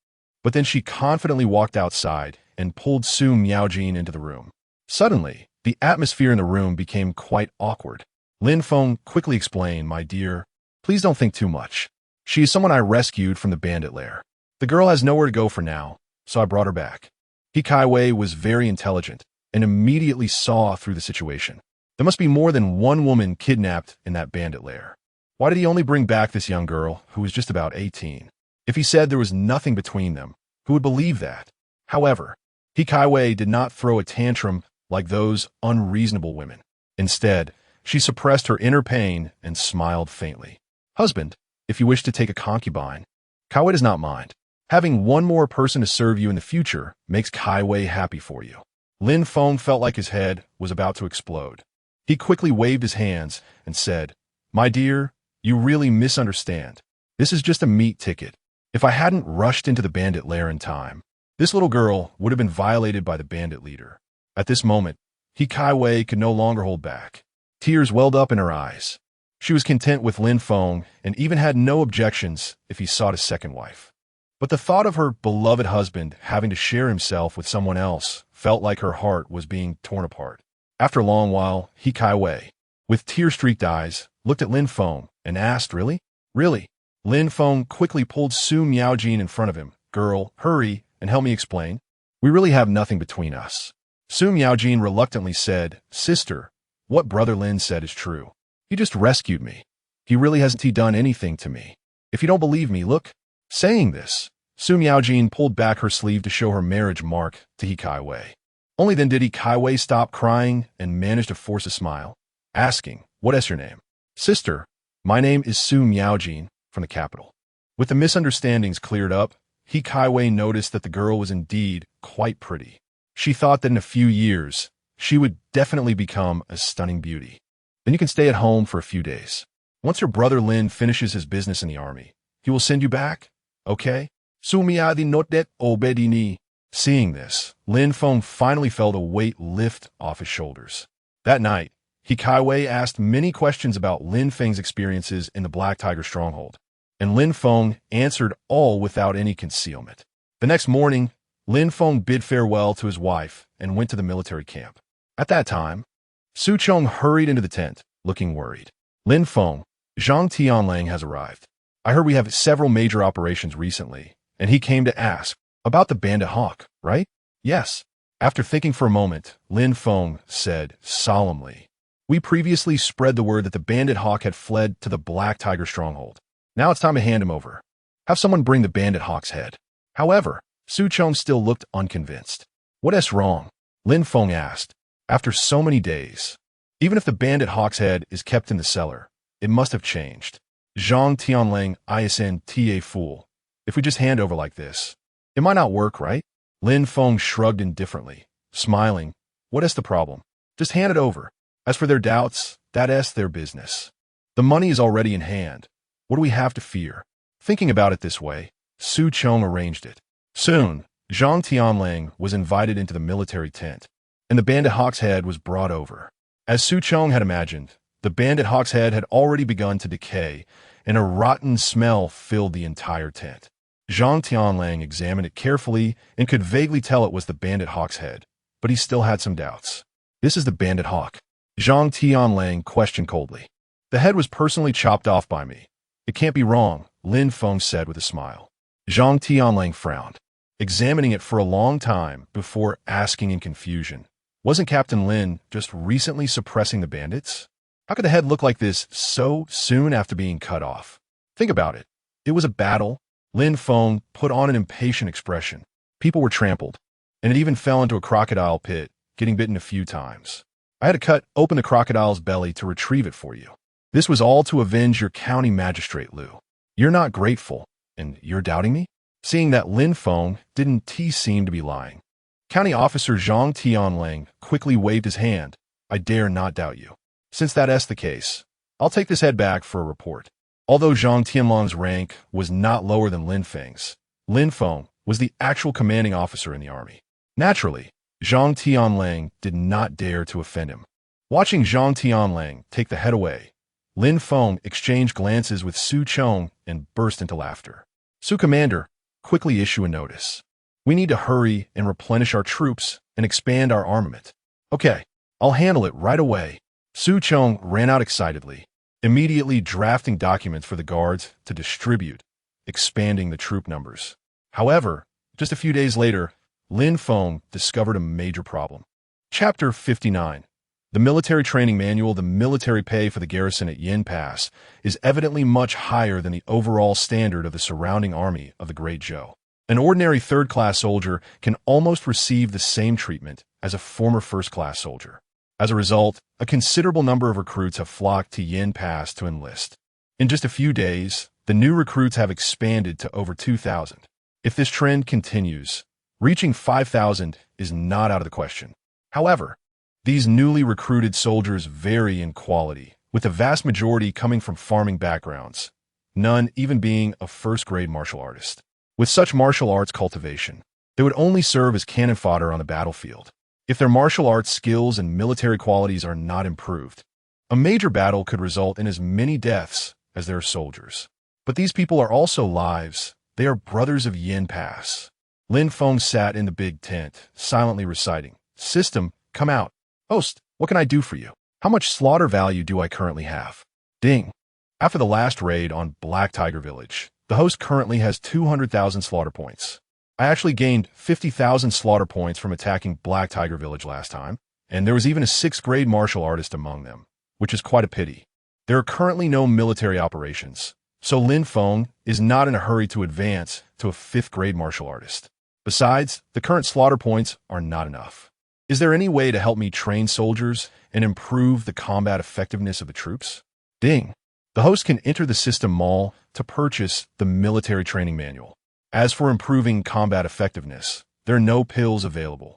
S1: but then she confidently walked outside and pulled Su Miaojin into the room. Suddenly, the atmosphere in the room became quite awkward. Lin Feng quickly explained, "My dear, please don't think too much. She is someone I rescued from the bandit lair. The girl has nowhere to go for now, so I brought her back." Hikaiwe was very intelligent and immediately saw through the situation. There must be more than one woman kidnapped in that bandit lair. Why did he only bring back this young girl who was just about 18? If he said there was nothing between them, who would believe that? However, Hikaiwe did not throw a tantrum like those unreasonable women. Instead, she suppressed her inner pain and smiled faintly. "Husband, if you wish to take a concubine, Kaiwei does not mind. Having one more person to serve you in the future makes Kaiwei happy for you." Lin Feng felt like his head was about to explode. He quickly waved his hands and said, "My dear, you really misunderstand. This is just a meat ticket. If I hadn't rushed into the bandit lair in time, this little girl would have been violated by the bandit leader." At this moment, Hikaiwe could no longer hold back. Tears welled up in her eyes. She was content with Lin Feng and even had no objections if he sought a second wife. But the thought of her beloved husband having to share himself with someone else felt like her heart was being torn apart. After a long while, Hikaiwe, with tear-streaked eyes, looked at Lin Feng and asked, "Really? Really?" Lin Feng quickly pulled Su Miaojin in front of him. "Girl, hurry and help me explain. We really have nothing between us." Su Miaojin reluctantly said, "Sister, what Brother Lin said is true. He just rescued me. He really hasn't done anything to me. If you don't believe me, look." Saying this, Su Miaojin pulled back her sleeve to show her marriage mark to Hikaiwe. Only then did Hikaiwe stop crying and manage to force a smile, asking, "What is your name?" "Sister, my name is Su Miaojin from the capital." With the misunderstandings cleared up, Hikaiwe noticed that the girl was indeed quite pretty. She thought that in a few years, she would definitely become a stunning beauty. "Then you can stay at home for a few days. Once your brother Lin finishes his business in the army, he will send you back, okay?" Sumiadi notet obedini. Seeing this, Lin Feng finally felt a weight lift off his shoulders. That night, Hikaiwe asked many questions about Lin Feng's experiences in the Black Tiger stronghold, and Lin Feng answered all without any concealment. The next morning, Lin Feng bid farewell to his wife and went to the military camp. At that time, Su Chong hurried into the tent, looking worried. "Lin Feng, Zhang Tianlang has arrived. I heard we have several major operations recently, and he came to ask about the bandit hawk, right?" "Yes." After thinking for a moment, Lin Feng said solemnly, "We previously spread the word that the bandit hawk had fled to the Black Tiger stronghold. Now it's time to hand him over. Have someone bring the bandit hawk's head." However, Su Chong still looked unconvinced. "What is wrong?" Lin Feng asked. "After so many days, even if the bandit hawk's head is kept in the cellar, it must have changed. Zhang Tianlang isn ta fool. If we just hand over like this, it might not work, right?" Lin Feng shrugged indifferently, smiling. "What is the problem? Just hand it over. As for their doubts, that is their business. The money is already in hand. What do we have to fear?" Thinking about it this way, Su Chong arranged it. Soon, Zhang Tianlang was invited into the military tent, and the bandit hawk's head was brought over. As Su Chong had imagined, the bandit hawk's head had already begun to decay, and a rotten smell filled the entire tent. Zhang Tianlang examined it carefully and could vaguely tell it was the bandit hawk's head, but he still had some doubts. "This is the bandit hawk?" Zhang Tianlang questioned coldly. "The head was personally chopped off by me. It can't be wrong," Lin Feng said with a smile. Zhang Tianlang frowned, examining it for a long time before asking in confusion, Wasn't Captain Lin just recently suppressing the bandits? How could the head look like this so soon after being cut off? Think about it. It was a battle. Lin Feng put on an impatient expression. People were trampled, and it even fell into a crocodile pit, getting bitten a few times. I had to cut open the crocodile's belly to retrieve it for you. This was all to avenge your county magistrate, Liu. You're not grateful, and you're doubting me? Seeing that Lin Feng didn't seem to be lying. County Officer Zhang Tianlang quickly waved his hand. I dare not doubt you. Since that's the case, I'll take this head back for a report. Although Zhang Tianlang's rank was not lower than Lin Feng's, Lin Feng was the actual commanding officer in the army. Naturally, Zhang Tianlang did not dare to offend him. Watching Zhang Tianlang take the head away, Lin Feng exchanged glances with Su Chong and burst into laughter. Su Commander, quickly issue a notice. We need to hurry and replenish our troops and expand our armament. Okay, I'll handle it right away. Su Chong ran out excitedly, immediately drafting documents for the guards to distribute, expanding the troop numbers. However, just a few days later, Lin Feng discovered a major problem. Chapter 59. The military training manual. The military pay for the garrison at Yin Pass is evidently much higher than the overall standard of the surrounding army of the Great Zhou. An ordinary third-class soldier can almost receive the same treatment as a former first-class soldier. As a result, a considerable number of recruits have flocked to Yin Pass to enlist. In just a few days, the new recruits have expanded to over 2,000. If this trend continues, reaching 5,000 is not out of the question. However, these newly recruited soldiers vary in quality, with the vast majority coming from farming backgrounds, none even being a first-grade martial artist. With such martial arts cultivation, they would only serve as cannon fodder on the battlefield. If their martial arts skills and military qualities are not improved, a major battle could result in as many deaths as there are soldiers. But these people are also lives. They are brothers of Yin Pass. Lin Feng sat in the big tent, silently reciting, "System, come out. Host, what can I do for you? How much slaughter value do I currently have?" Ding. After the last raid on Black Tiger Village, the host currently has 200,000 slaughter points. I actually gained 50,000 slaughter points from attacking Black Tiger Village last time, and there was even a 6th-grade martial artist among them, which is quite a pity. There are currently no military operations, so Lin Feng is not in a hurry to advance to a 5th-grade martial artist. Besides, the current slaughter points are not enough. Is there any way to help me train soldiers and improve the combat effectiveness of the troops? Ding. The host can enter the system mall to purchase the military training manual. As for improving combat effectiveness, there are no pills available.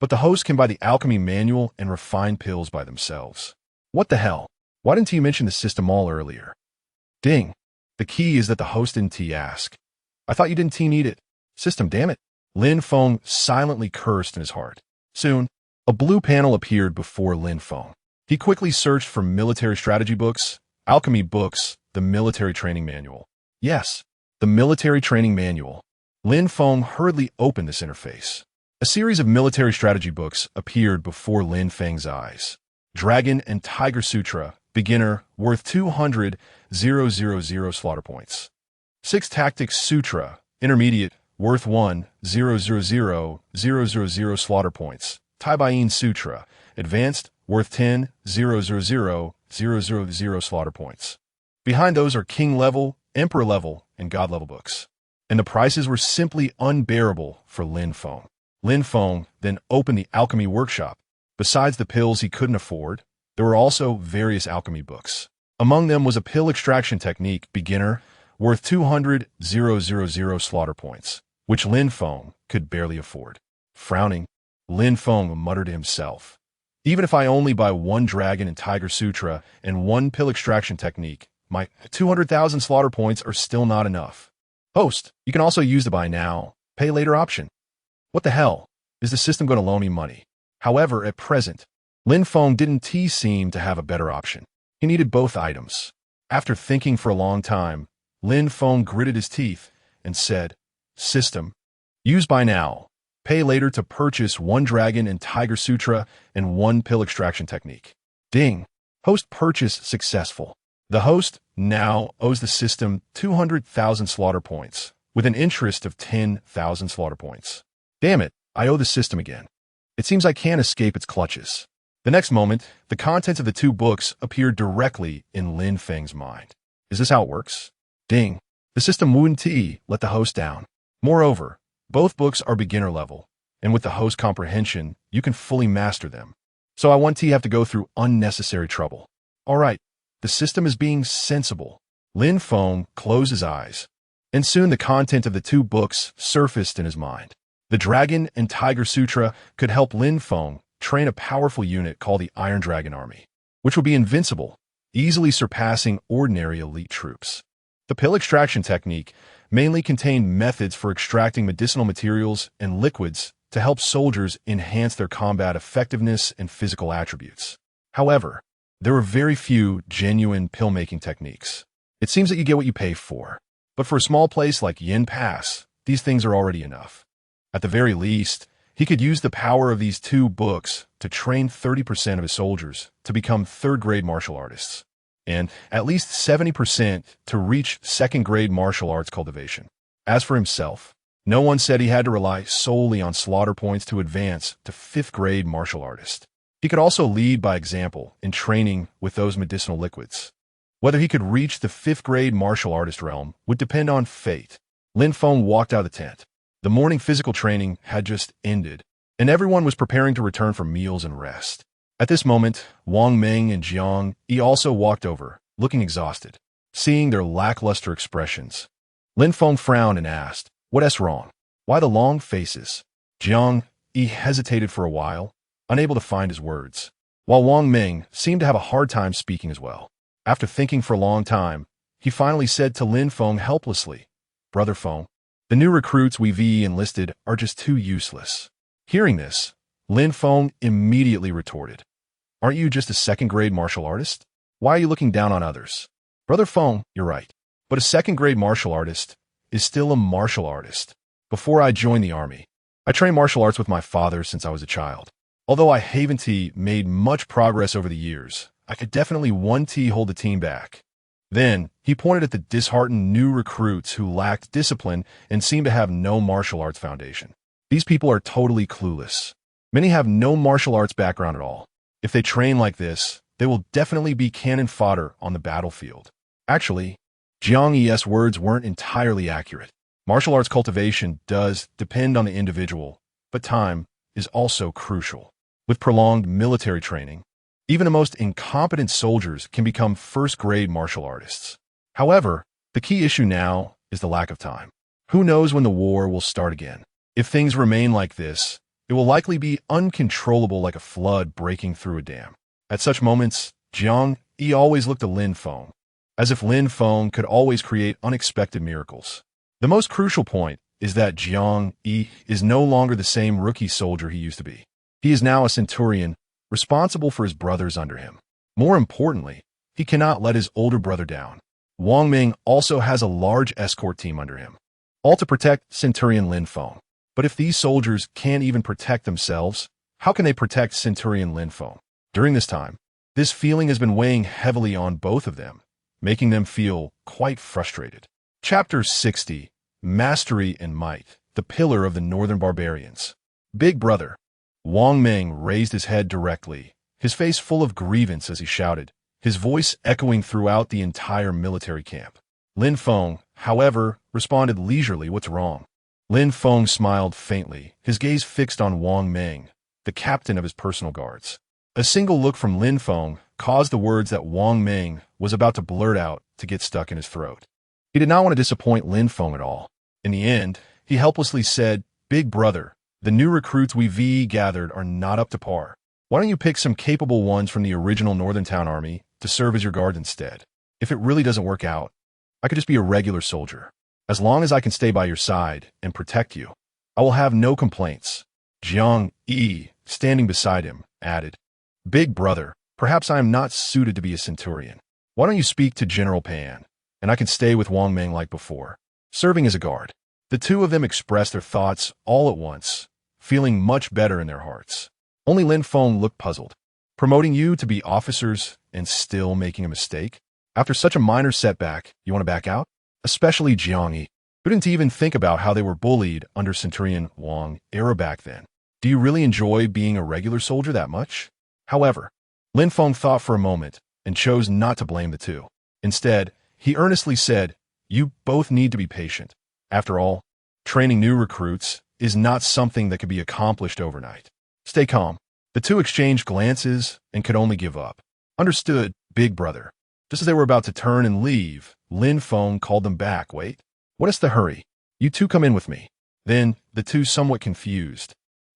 S1: But the host can buy the alchemy manual and refined pills by themselves. What the hell? Why didn't he mention the system mall earlier? Ding. The key is that the host didn't ask. I thought you didn't need it. System, damn it. Lin Feng silently cursed in his heart. Soon, a blue panel appeared before Lin Feng. He quickly searched for military strategy books, alchemy books, the military training manual. Yes, the military training manual. Lin Feng hurriedly opened this interface. A series of military strategy books appeared before Lin Feng's eyes. Dragon and Tiger Sutra, beginner, worth 200,000 slaughter points. 6 Tactics Sutra, intermediate, worth 1,000,000 slaughter points. Taibayin Sutra, advanced, worth 10,000,000 slaughter points. Behind those are King level, Emperor level, and God level books. And the prices were simply unbearable for Lin Feng. Lin Feng then opened the alchemy workshop. Besides the pills he couldn't afford, there were also various alchemy books. Among them was a pill extraction technique, beginner, worth 200,000 slaughter points, which Lin Feng could barely afford. Frowning, Lin Feng muttered to himself, "Even if I only buy 1 Dragon and Tiger Sutra and 1 pill extraction technique, my 200,000 slaughter points are still not enough. Host, you can also use the buy now, pay later option. What the hell? Is the system going to loan me money?" However, at present, Lin Feng didn't seem to have a better option. He needed both items. After thinking for a long time, Lin Feng gritted his teeth and said, "System, use buy now, pay later to purchase 1 Dragon and Tiger Sutra and 1 pill extraction technique." Ding. Host purchase successful. The host now owes the system 200,000 slaughter points, with an interest of 10,000 slaughter points. Damn it, I owe the system again. It seems I can't escape its clutches. The next moment, the contents of the two books appeared directly in Lin Feng's mind. Is this how it works? Ding. The system wouldn't let the host down. Moreover, both books are beginner level, and with the host comprehension, you can fully master them. So I won't have to go through unnecessary trouble. All right, the system is being sensible. Lin Feng closed his eyes, and soon the content of the two books surfaced in his mind. The Dragon and Tiger Sutra could help Lin Feng train a powerful unit called the Iron Dragon Army, which would be invincible, easily surpassing ordinary elite troops. The pill extraction technique mainly contained methods for extracting medicinal materials and liquids to help soldiers enhance their combat effectiveness and physical attributes. However, there were very few genuine pill-making techniques. It seems that you get what you pay for, but for a small place like Yin Pass, these things are already enough. At the very least, he could use the power of these two books to train 30% of his soldiers to become third-grade martial artists, and at least 70% to reach second-grade martial arts cultivation. As for himself, no one said he had to rely solely on slaughter points to advance to fifth-grade martial artist. He could also lead by example in training with those medicinal liquids. Whether he could reach the fifth-grade martial artist realm would depend on fate. Lin Feng walked out of the tent. The morning physical training had just ended, and everyone was preparing to return for meals and rest. At this moment, Wang Meng and Jiang Yi also walked over, looking exhausted. Seeing their lackluster expressions, Lin Feng frowned and asked, "What's wrong? Why the long faces?" Jiang Yi hesitated for a while, unable to find his words, while Wang Meng seemed to have a hard time speaking as well. After thinking for a long time, he finally said to Lin Feng helplessly, "Brother Feng, the new recruits we've enlisted are just too useless." Hearing this, Lin Feng immediately retorted, "Aren't you just a second-grade martial artist? Why are you looking down on others?" "Brother Feng, you're right. But a second-grade martial artist is still a martial artist. Before I joined the army, I trained martial arts with my father since I was a child. Although I haven't made much progress over the years, I could definitely hold the team back." Then, he pointed at the disheartened new recruits who lacked discipline and seemed to have no martial arts foundation. These people are totally clueless. Many have no martial arts background at all. If they train like this, they will definitely be cannon fodder on the battlefield. Actually, Jiang Yi's words weren't entirely accurate. Martial arts cultivation does depend on the individual, but time is also crucial. With prolonged military training, even the most incompetent soldiers can become first-grade martial artists. However, the key issue now is the lack of time. Who knows when the war will start again? If things remain like this, it will likely be uncontrollable like a flood breaking through a dam. At such moments, Jiang Yi always looked to Lin Feng, as if Lin Feng could always create unexpected miracles. The most crucial point is that Jiang Yi is no longer the same rookie soldier he used to be. He is now a centurion, responsible for his brothers under him. More importantly, he cannot let his older brother down. Wang Ming also has a large escort team under him, all to protect Centurion Lin Feng. But if these soldiers can't even protect themselves, how can they protect Centurion Lin Feng? During this time, this feeling has been weighing heavily on both of them, making them feel quite frustrated. Chapter 60, Mastery and Might, the Pillar of the Northern Barbarians. Big Brother. Wang Ming raised his head directly, his face full of grievance as he shouted, his voice echoing throughout the entire military camp. Lin Feng, however, responded leisurely, "What's wrong?" Lin Feng smiled faintly, his gaze fixed on Wang Ming, the captain of his personal guards. A single look from Lin Feng caused the words that Wang Ming was about to blurt out to get stuck in his throat. He did not want to disappoint Lin Feng at all. In the end, he helplessly said, "Big Brother, the new recruits we've gathered are not up to par. Why don't you pick some capable ones from the original Northern Town Army to serve as your guard instead? If it really doesn't work out, I could just be a regular soldier. As long as I can stay by your side and protect you, I will have no complaints." Jiang Yi, standing beside him, added, "Big Brother, perhaps I am not suited to be a centurion. Why don't you speak to General Pan, and I can stay with Wang Ming like before, serving as a guard." The two of them expressed their thoughts all at once, feeling much better in their hearts. Only Lin Feng looked puzzled. Promoting you to be officers and still making a mistake? After such a minor setback, you want to back out? Especially Jiang Yi, who didn't even think about how they were bullied under Centurion Wang era back then. Do you really enjoy being a regular soldier that much? However, Lin Feng thought for a moment and chose not to blame the two. Instead, he earnestly said, "You both need to be patient. After all, training new recruits is not something that could be accomplished overnight. Stay calm." The two exchanged glances and could only give up. "Understood, big brother." Just as they were about to turn and leave, Lin Feng called them back. "Wait, what is the hurry? You two come in with me." Then, the two, somewhat confused,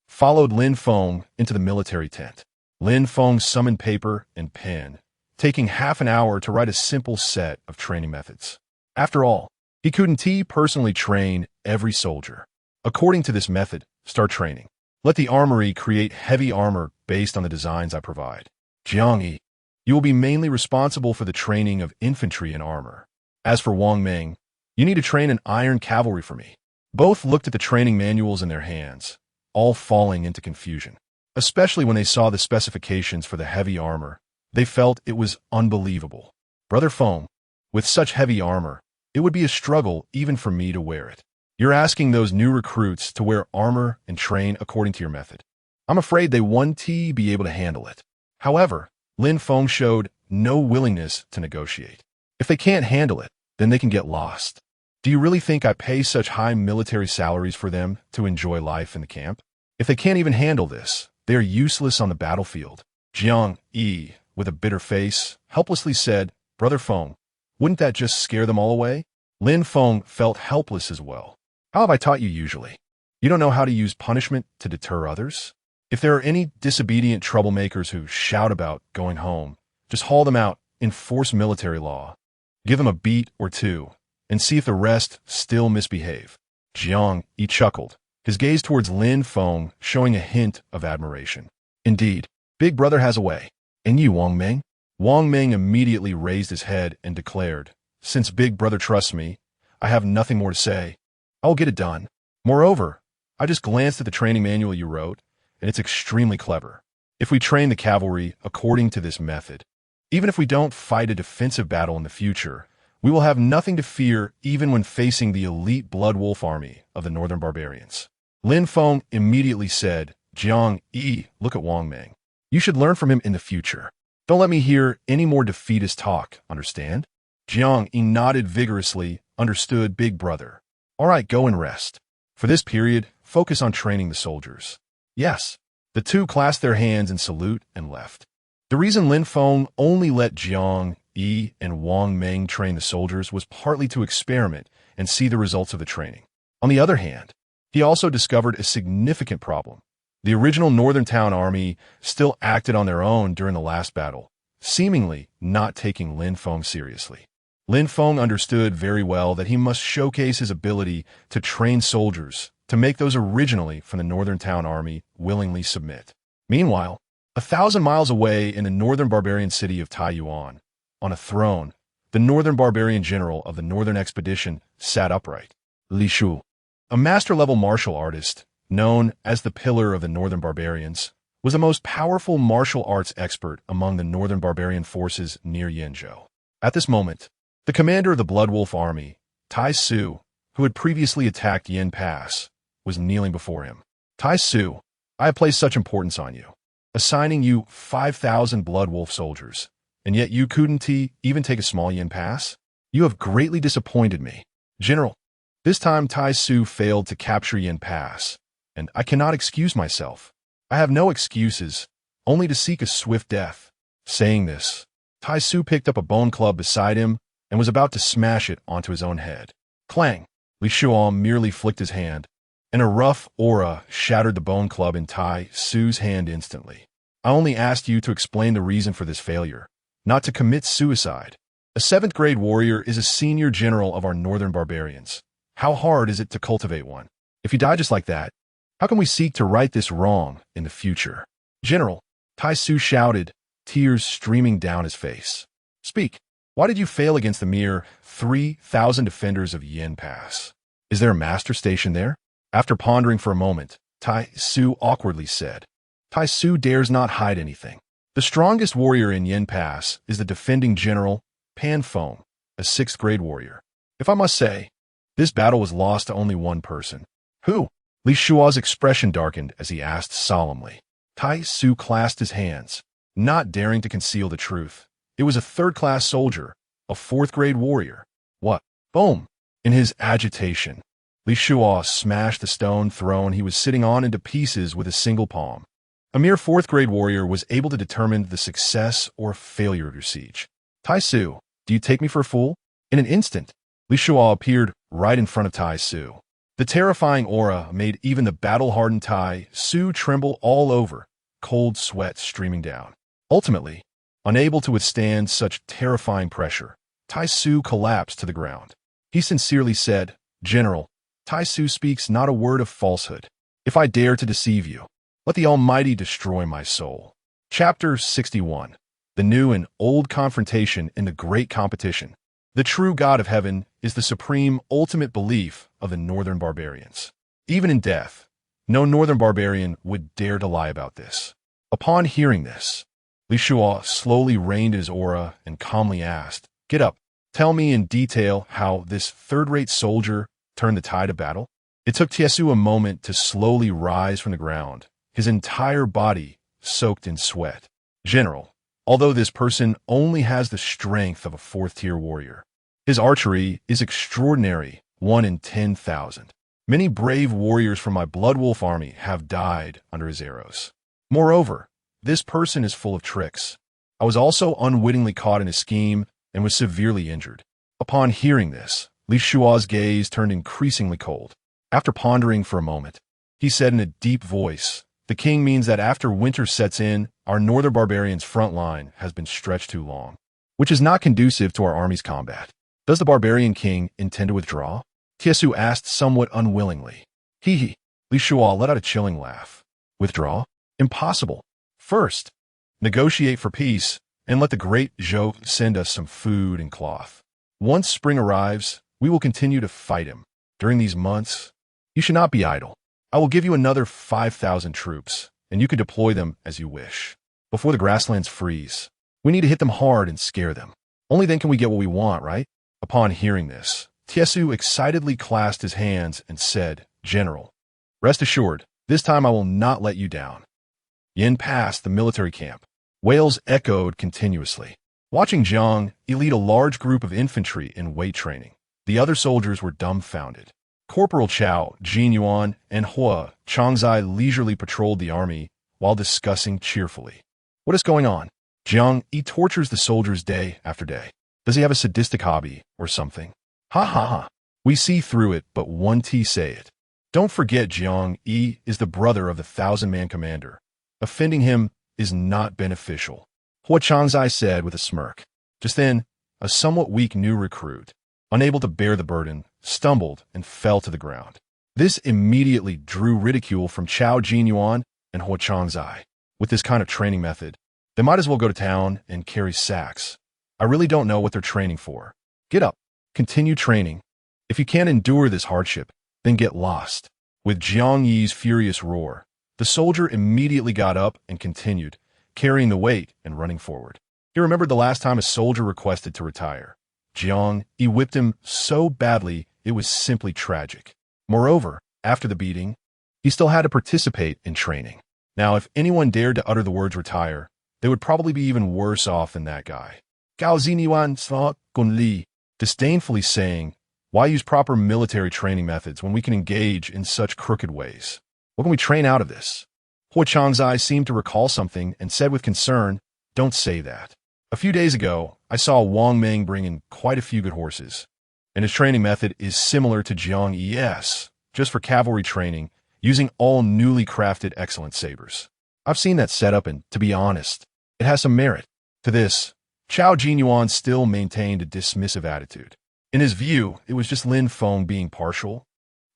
S1: followed Lin Feng into the military tent. Lin Feng summoned paper and pen, taking half an hour to write a simple set of training methods. After all, he couldn't personally train every soldier. According to this method, start training. Let the armory create heavy armor based on the designs I provide. Jiang Yi, you will be mainly responsible for the training of infantry and armor. As for Wang Meng, you need to train an iron cavalry for me. Both looked at the training manuals in their hands, all falling into confusion. Especially when they saw the specifications for the heavy armor, they felt it was unbelievable. "Brother Feng, with such heavy armor, it would be a struggle even for me to wear it. You're asking those new recruits to wear armor and train according to your method. I'm afraid they won't be able to handle it." However, Lin Feng showed no willingness to negotiate. If they can't handle it, then they can get lost. Do you really think I pay such high military salaries for them to enjoy life in the camp? If they can't even handle this, they are useless on the battlefield. Jiang Yi, with a bitter face, helplessly said, "Brother Feng, wouldn't that just scare them all away?" Lin Feng felt helpless as well. "How have I taught you usually? You don't know how to use punishment to deter others? If there are any disobedient troublemakers who shout about going home, just haul them out, enforce military law. Give them a beat or two, and see if the rest still misbehave." Jiang Yi chuckled, his gaze towards Lin Feng showing a hint of admiration. "Indeed, big brother has a way. And you, Wang Meng?" Wang Meng immediately raised his head and declared, "Since big brother trusts me, I have nothing more to say. I'll get it done. Moreover, I just glanced at the training manual you wrote, and it's extremely clever. If we train the cavalry according to this method, even if we don't fight a defensive battle in the future, we will have nothing to fear even when facing the elite Blood Wolf army of the Northern Barbarians." Lin Feng immediately said, "Jiang Yi, look at Wang Meng. You should learn from him in the future. Don't let me hear any more defeatist talk, understand?" Jiang Yi nodded vigorously, "Understood, big brother. All right, go and rest. For this period, focus on training the soldiers." "Yes." The two clasped their hands in salute and left. The reason Lin Feng only let Jiang Yi and Wang Meng train the soldiers was partly to experiment and see the results of the training. On the other hand, he also discovered a significant problem. The original Northern Town Army still acted on their own during the last battle, seemingly not taking Lin Feng seriously. Lin Feng understood very well that he must showcase his ability to train soldiers to make those originally from the Northern Town Army willingly submit. Meanwhile, 1,000 miles away in the northern barbarian city of Taiyuan, on a throne, the northern barbarian general of the northern expedition sat upright. Li Shu, a master-level martial artist, known as the Pillar of the Northern Barbarians, was the most powerful martial arts expert among the northern barbarian forces near Yenzhou. At this moment, the commander of the Blood Wolf army, Tai Su, who had previously attacked Yin Pass, was kneeling before him. "Tai Su, I have placed such importance on you, assigning you 5,000 Blood Wolf soldiers, and yet you couldn't even take a small Yin Pass? You have greatly disappointed me. General, this time Tai Su failed to capture Yin Pass, and I cannot excuse myself. I have no excuses, only to seek a swift death." Saying this, Tai Su picked up a bone club beside him and was about to smash it onto his own head. Clang! Li Shuang merely flicked his hand, and a rough aura shattered the bone club in Tai Su's hand instantly. "I only asked you to explain the reason for this failure, not to commit suicide. A 7th grade warrior is a senior general of our northern barbarians. How hard is it to cultivate one? If you die just like that, how can we seek to right this wrong in the future?" "General," Tai Su shouted, tears streaming down his face. "Speak. Why did you fail against the mere 3,000 defenders of Yin Pass? Is there a master station there?" After pondering for a moment, Tai Su awkwardly said, "Tai Su dares not hide anything. The strongest warrior in Yin Pass is the defending general, Pan Feng, a 6th grade warrior. If I must say, this battle was lost to only one person." "Who?" Li Shua's expression darkened as he asked solemnly. Tai Su clasped his hands, not daring to conceal the truth. It was a third-class soldier, a fourth-grade warrior. What? Boom! In his agitation, Li Shua smashed the stone throne he was sitting on into pieces with a single palm. A mere fourth-grade warrior was able to determine the success or failure of your siege. Tai Su, do you take me for a fool? In an instant, Li Shua appeared right in front of Tai Su. The terrifying aura made even the battle-hardened Tai Su tremble all over, cold sweat streaming down. Ultimately, unable to withstand such terrifying pressure, Tai Su collapsed to the ground. He sincerely said, "General, Tai Su speaks not a word of falsehood. If I dare to deceive you, let the Almighty destroy my soul." Chapter 61. The New and Old Confrontation in the Great Competition. The true God of heaven is the supreme ultimate belief of the northern barbarians. Even in death, no northern barbarian would dare to lie about this. Upon hearing this, Li Shua slowly reined his aura and calmly asked, "Get up. Tell me in detail how this third-rate soldier turned the tide of battle." It took Tiesu a moment to slowly rise from the ground, his entire body soaked in sweat. "General, although this person only has the strength of a fourth-tier warrior, his archery is extraordinary, 1 in 10,000. Many brave warriors from my Blood Wolf army have died under his arrows. Moreover, this person is full of tricks. I was also unwittingly caught in a scheme and was severely injured." Upon hearing this, Li Shua's gaze turned increasingly cold. After pondering for a moment, he said in a deep voice, "The king means that after winter sets in, our northern barbarians' front line has been stretched too long, which is not conducive to our army's combat. Does the barbarian king intend to withdraw?" Tiesu asked somewhat unwillingly. He. Li Shua let out a chilling laugh. "Withdraw? Impossible. First, negotiate for peace, and let the great Zhou send us some food and cloth. Once spring arrives, we will continue to fight him. During these months, you should not be idle. I will give you another 5,000 troops, and you can deploy them as you wish. Before the grasslands freeze, we need to hit them hard and scare them. Only then can we get what we want, right?" Upon hearing this, Tiesu excitedly clasped his hands and said, "General, rest assured, this time I will not let you down." Yin passed the military camp. Wails echoed continuously. Watching Jiang lead a large group of infantry in weight training, the other soldiers were dumbfounded. Corporal Chao, Jin Yuan, and Hua Changzai leisurely patrolled the army while discussing cheerfully. "What is going on? Jiang, he tortures the soldiers day after day. Does he have a sadistic hobby or something? Ha ha ha. We see through it, but one T say it. Don't forget Jiang Yi is the brother of the 1,000-man commander. Offending him is not beneficial," Hua Changzai said with a smirk. Just then, a somewhat weak new recruit, unable to bear the burden, stumbled and fell to the ground. This immediately drew ridicule from Chao Jinyuan and Hua Changzai. With this kind of training method, they might as well go to town and carry sacks. I really don't know what they're training for. Get up. Continue training. If you can't endure this hardship, then get lost. With Jiang Yi's furious roar, the soldier immediately got up and continued, carrying the weight and running forward. He remembered the last time a soldier requested to retire. Jiang Yi whipped him so badly it was simply tragic. Moreover, after the beating, he still had to participate in training. Now, if anyone dared to utter the words retire, they would probably be even worse off than that guy. Gao Ziniwan Sa Gun Li, disdainfully saying, "Why use proper military training methods when we can engage in such crooked ways? What can we train out of this?" Hua Changzai seemed to recall something and said with concern, "Don't say that. A few days ago, I saw Wang Meng bring in quite a few good horses, and his training method is similar to Jiang Yi's, just for cavalry training, using all newly crafted excellent sabers. I've seen that setup, and to be honest, it has some merit." To this, Chao Jinyuan still maintained a dismissive attitude. In his view, it was just Lin Feng being partial,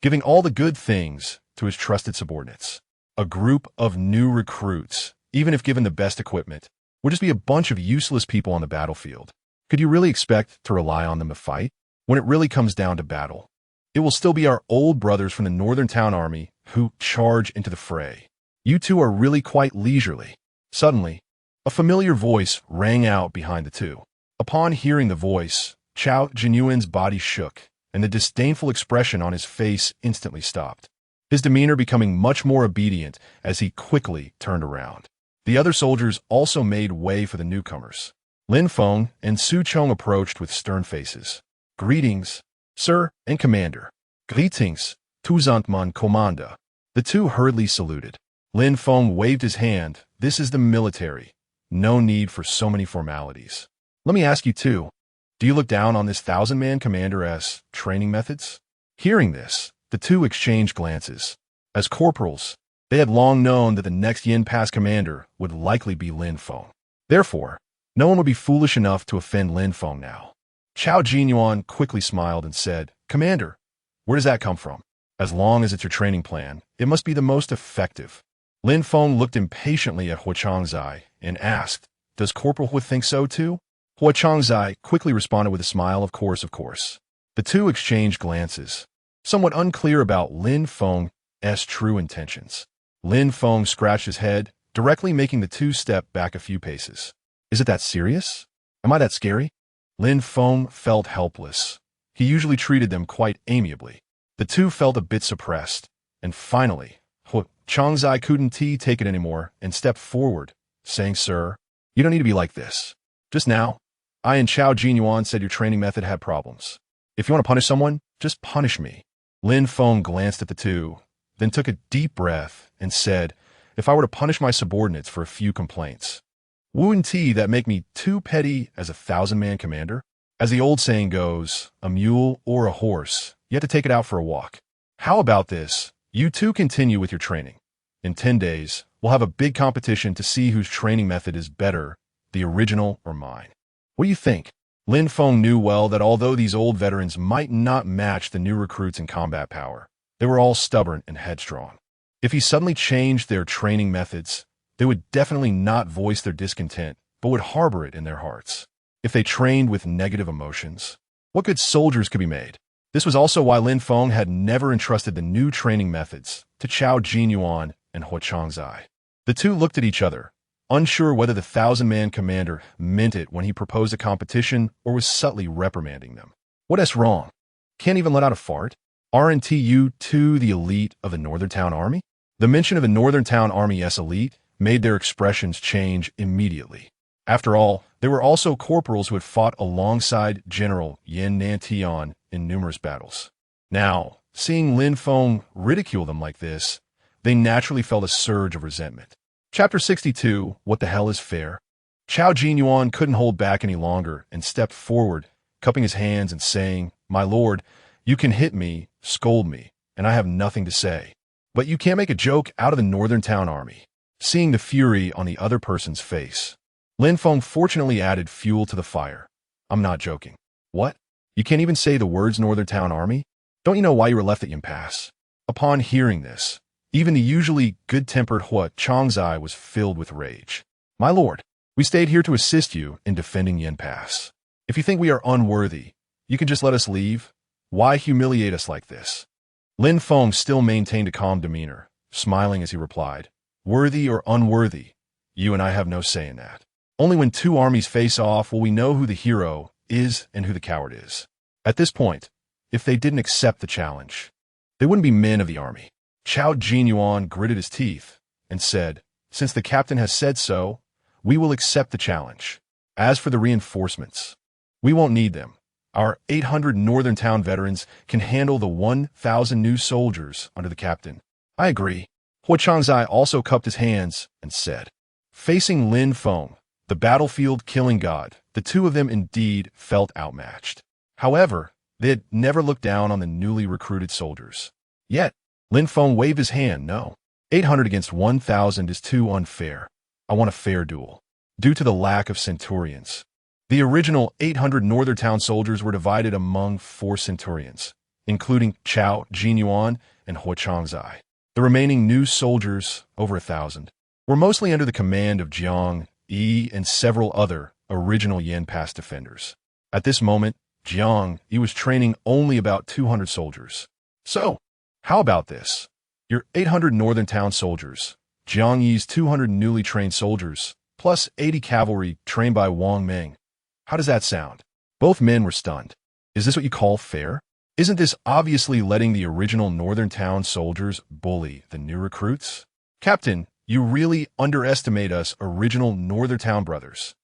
S1: giving all the good things to his trusted subordinates. A group of new recruits, even if given the best equipment, would just be a bunch of useless people on the battlefield. Could you really expect to rely on them to fight? When it really comes down to battle, it will still be our old brothers from the Northern Town Army who charge into the fray. You two are really quite leisurely. Suddenly, a familiar voice rang out behind the two. Upon hearing the voice, Chao Jinyuan's body shook, and the disdainful expression on his face instantly stopped. his demeanor becoming much more obedient as he quickly turned around. The other soldiers also made way for the newcomers. Lin Feng and Su Chong approached with stern faces. "Greetings, sir and commander." "Greetings, Tuzantman Commander." The two hurriedly saluted. Lin Feng waved his hand. "This is the military. No need for so many formalities. Let me ask you too, do you look down on this 1,000-man commander as training methods?" Hearing this, the two exchanged glances. As corporals, they had long known that the next Yin Pass commander would likely be Lin Feng. Therefore, no one would be foolish enough to offend Lin Feng now. Chao Jinyuan quickly smiled and said, "Commander, where does that come from? As long as it's your training plan, it must be the most effective." Lin Feng looked impatiently at Hua Changzai and asked, "Does Corporal Hua think so too?" Hua Changzai quickly responded with a smile, "Of course, of course." The two exchanged glances, somewhat unclear about Lin Feng's true intentions. Lin Feng scratched his head, directly making the two step back a few paces. "Is it that serious? Am I that scary?" Lin Feng felt helpless. He usually treated them quite amiably. The two felt a bit suppressed, and finally, Hua Changzai couldn't take it anymore and stepped forward, saying, "Sir, you don't need to be like this. Just now, I and Chao Jinyuan said your training method had problems. If you want to punish someone, just punish me." Lin Feng glanced at the two, then took a deep breath and said, "If I were to punish my subordinates for a few complaints, wouldn't that make me too petty as a 1,000-man commander? As the old saying goes, a mule or a horse, you have to take it out for a walk. How about this? You two continue with your training. In 10 days, we'll have a big competition to see whose training method is better, the original or mine. What do you think?" Lin Feng knew well that although these old veterans might not match the new recruits in combat power, they were all stubborn and headstrong. If he suddenly changed their training methods, they would definitely not voice their discontent, but would harbor it in their hearts. If they trained with negative emotions, what good soldiers could be made? This was also why Lin Feng had never entrusted the new training methods to Chao Jinyuan and Hua Changzai. The two looked at each other, unsure whether the 1,000-man commander meant it when he proposed a competition or was subtly reprimanding them. What's wrong? Can't even let out a fart? Aren't you two the elite of the Northern Town Army? The mention of the Northern Town Army's elite made their expressions change immediately. After all, they were also corporals who had fought alongside General Yin Nantian in numerous battles. Now, seeing Lin Feng ridicule them like this, they naturally felt a surge of resentment. Chapter 62, What the Hell is Fair? Chao Jinyuan couldn't hold back any longer and stepped forward, cupping his hands and saying, "My lord, you can hit me, scold me, and I have nothing to say. But you can't make a joke out of the Northern Town Army." Seeing the fury on the other person's face, Lin Feng fortunately added fuel to the fire. "I'm not joking." "What? You can't even say the words Northern Town Army? Don't you know why you were left at Yin Pass?" Upon hearing this, even the usually good-tempered Hua Changzai was filled with rage. "My lord, we stayed here to assist you in defending Yin Pass. If you think we are unworthy, you can just let us leave. Why humiliate us like this?" Lin Feng still maintained a calm demeanor, smiling as he replied, "Worthy or unworthy, you and I have no say in that. Only when two armies face off will we know who the hero is and who the coward is. At this point, if they didn't accept the challenge, they wouldn't be men of the army." Chao Jinyuan gritted his teeth and said, "Since the captain has said so, we will accept the challenge. As for the reinforcements, we won't need them. Our 800 Northern Town veterans can handle the 1,000 new soldiers under the captain." "I agree." Hua Changzai also cupped his hands and said. Facing Lin Feng, the battlefield killing god, the two of them indeed felt outmatched. However, they had never looked down on the newly recruited soldiers. Yet, Lin Feng waved his hand. "No, 800 against 1,000 is too unfair. I want a fair duel." Due to the lack of centurions, the original 800 Northern Town soldiers were divided among 4 centurions, including Chao Jinyuan and Hua Changzai. The remaining new soldiers, over 1,000, were mostly under the command of Jiang Yi and several other original Yin Pass defenders. At this moment, Jiang Yi was training only about 200 soldiers. "So, how about this? Your 800 Northern Town soldiers, Jiang Yi's 200 newly trained soldiers, plus 80 cavalry trained by Wang Meng. How does that sound?" Both men were stunned. "Is this what you call fair?" Isn't this obviously letting the original Northern Town soldiers bully the new recruits? Captain, you really underestimate us original Northern Town brothers.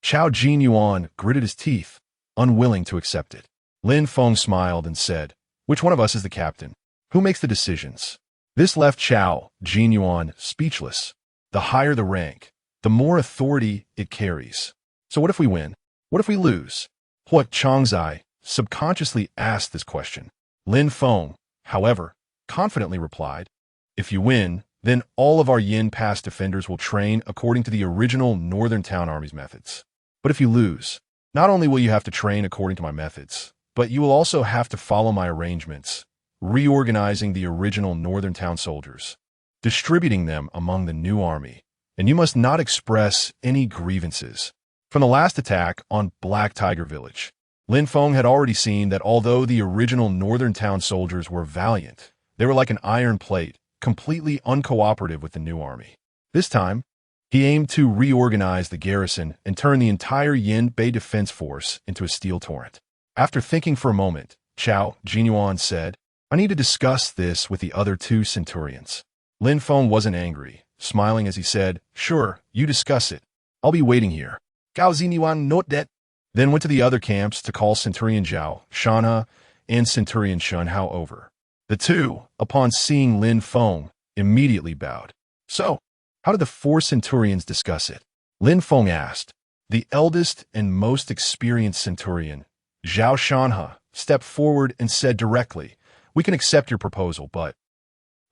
S1: Chao Jinyuan gritted his teeth, unwilling to accept it. Lin Feng smiled and said, "Which one of us is the captain? Who makes the decisions?" This left Chao Jinyuan speechless. The higher the rank, the more authority it carries. So what if we win? What if we lose? Hua Changzai subconsciously asked this question. Lin Feng, however, confidently replied, "If you win, then all of our Yin Pass defenders will train according to the original Northern Town Army's methods. But if you lose, not only will you have to train according to my methods, but you will also have to follow my arrangements, reorganizing the original Northern Town soldiers, distributing them among the new army, and you must not express any grievances." From the last attack on Black Tiger Village, Lin Feng had already seen that although the original Northern Town soldiers were valiant, they were like an iron plate, completely uncooperative with the new army. This time, he aimed to reorganize the garrison and turn the entire Yin Bay defense force into a steel torrent. After thinking for a moment, Chao Jinyuan said, "I need to discuss this with the other two centurions." Lin Feng wasn't angry, smiling as he said, "Sure, you discuss it. I'll be waiting here." Gao Jinyuan note that, then went to the other camps to call Centurion Zhao Shanha and Centurion Shunhao over. The two, upon seeing Lin Feng, immediately bowed. "So, how did the four centurions discuss it?" Lin Feng asked. The eldest and most experienced centurion, Zhao Shanha, stepped forward and said directly, "We can accept your proposal, but—"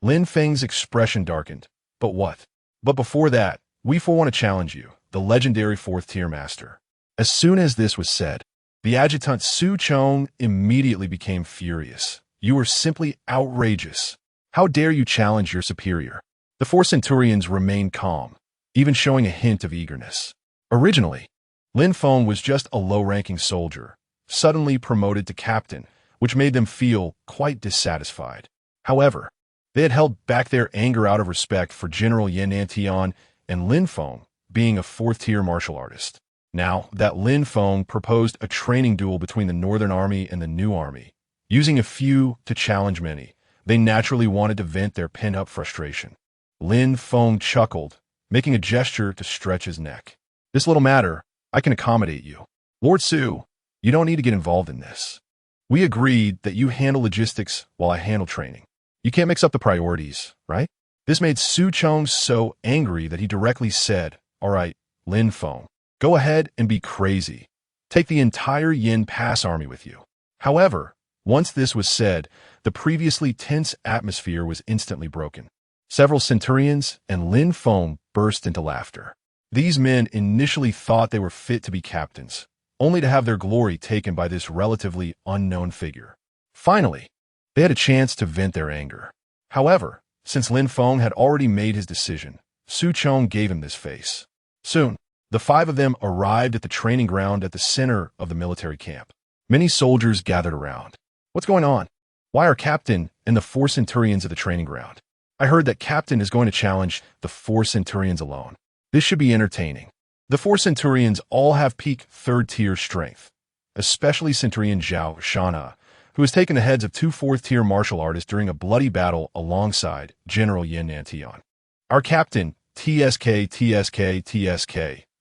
S1: Lin Feng's expression darkened. "But what?" "But before that, we four want to challenge you, the legendary fourth-tier master." As soon as this was said, the adjutant Su Chong immediately became furious. "You are simply outrageous. How dare you challenge your superior?" The four centurions remained calm, even showing a hint of eagerness. Originally, Lin Feng was just a low-ranking soldier, suddenly promoted to captain, which made them feel quite dissatisfied. However, they had held back their anger out of respect for General Yan Nantian and Lin Feng being a fourth-tier martial artist. Now that Lin Feng proposed a training duel between the Northern Army and the New Army, using a few to challenge many, they naturally wanted to vent their pent-up frustration. Lin Feng chuckled, making a gesture to stretch his neck. "This little matter, I can accommodate you. Lord Su, you don't need to get involved in this. We agreed that you handle logistics while I handle training. You can't mix up the priorities, right?" This made Su Chong so angry that he directly said, "All right, Lin Feng, go ahead and be crazy. Take the entire Yin Pass army with you." However, once this was said, the previously tense atmosphere was instantly broken. Several centurions and Lin Feng burst into laughter. These men initially thought they were fit to be captains, only to have their glory taken by this relatively unknown figure. Finally, they had a chance to vent their anger. However, since Lin Feng had already made his decision, Su Chong gave him this face. Soon, the five of them arrived at the training ground at the center of the military camp. Many soldiers gathered around. "What's going on? Why are Captain and the four centurions at the training ground? I heard that Captain is going to challenge the four centurions alone. This should be entertaining." The four centurions all have peak third-tier strength, especially Centurion Zhao Shanha, who has taken the heads of two fourth-tier martial artists during a bloody battle alongside General Yan Nantian. "Our captain, TSK,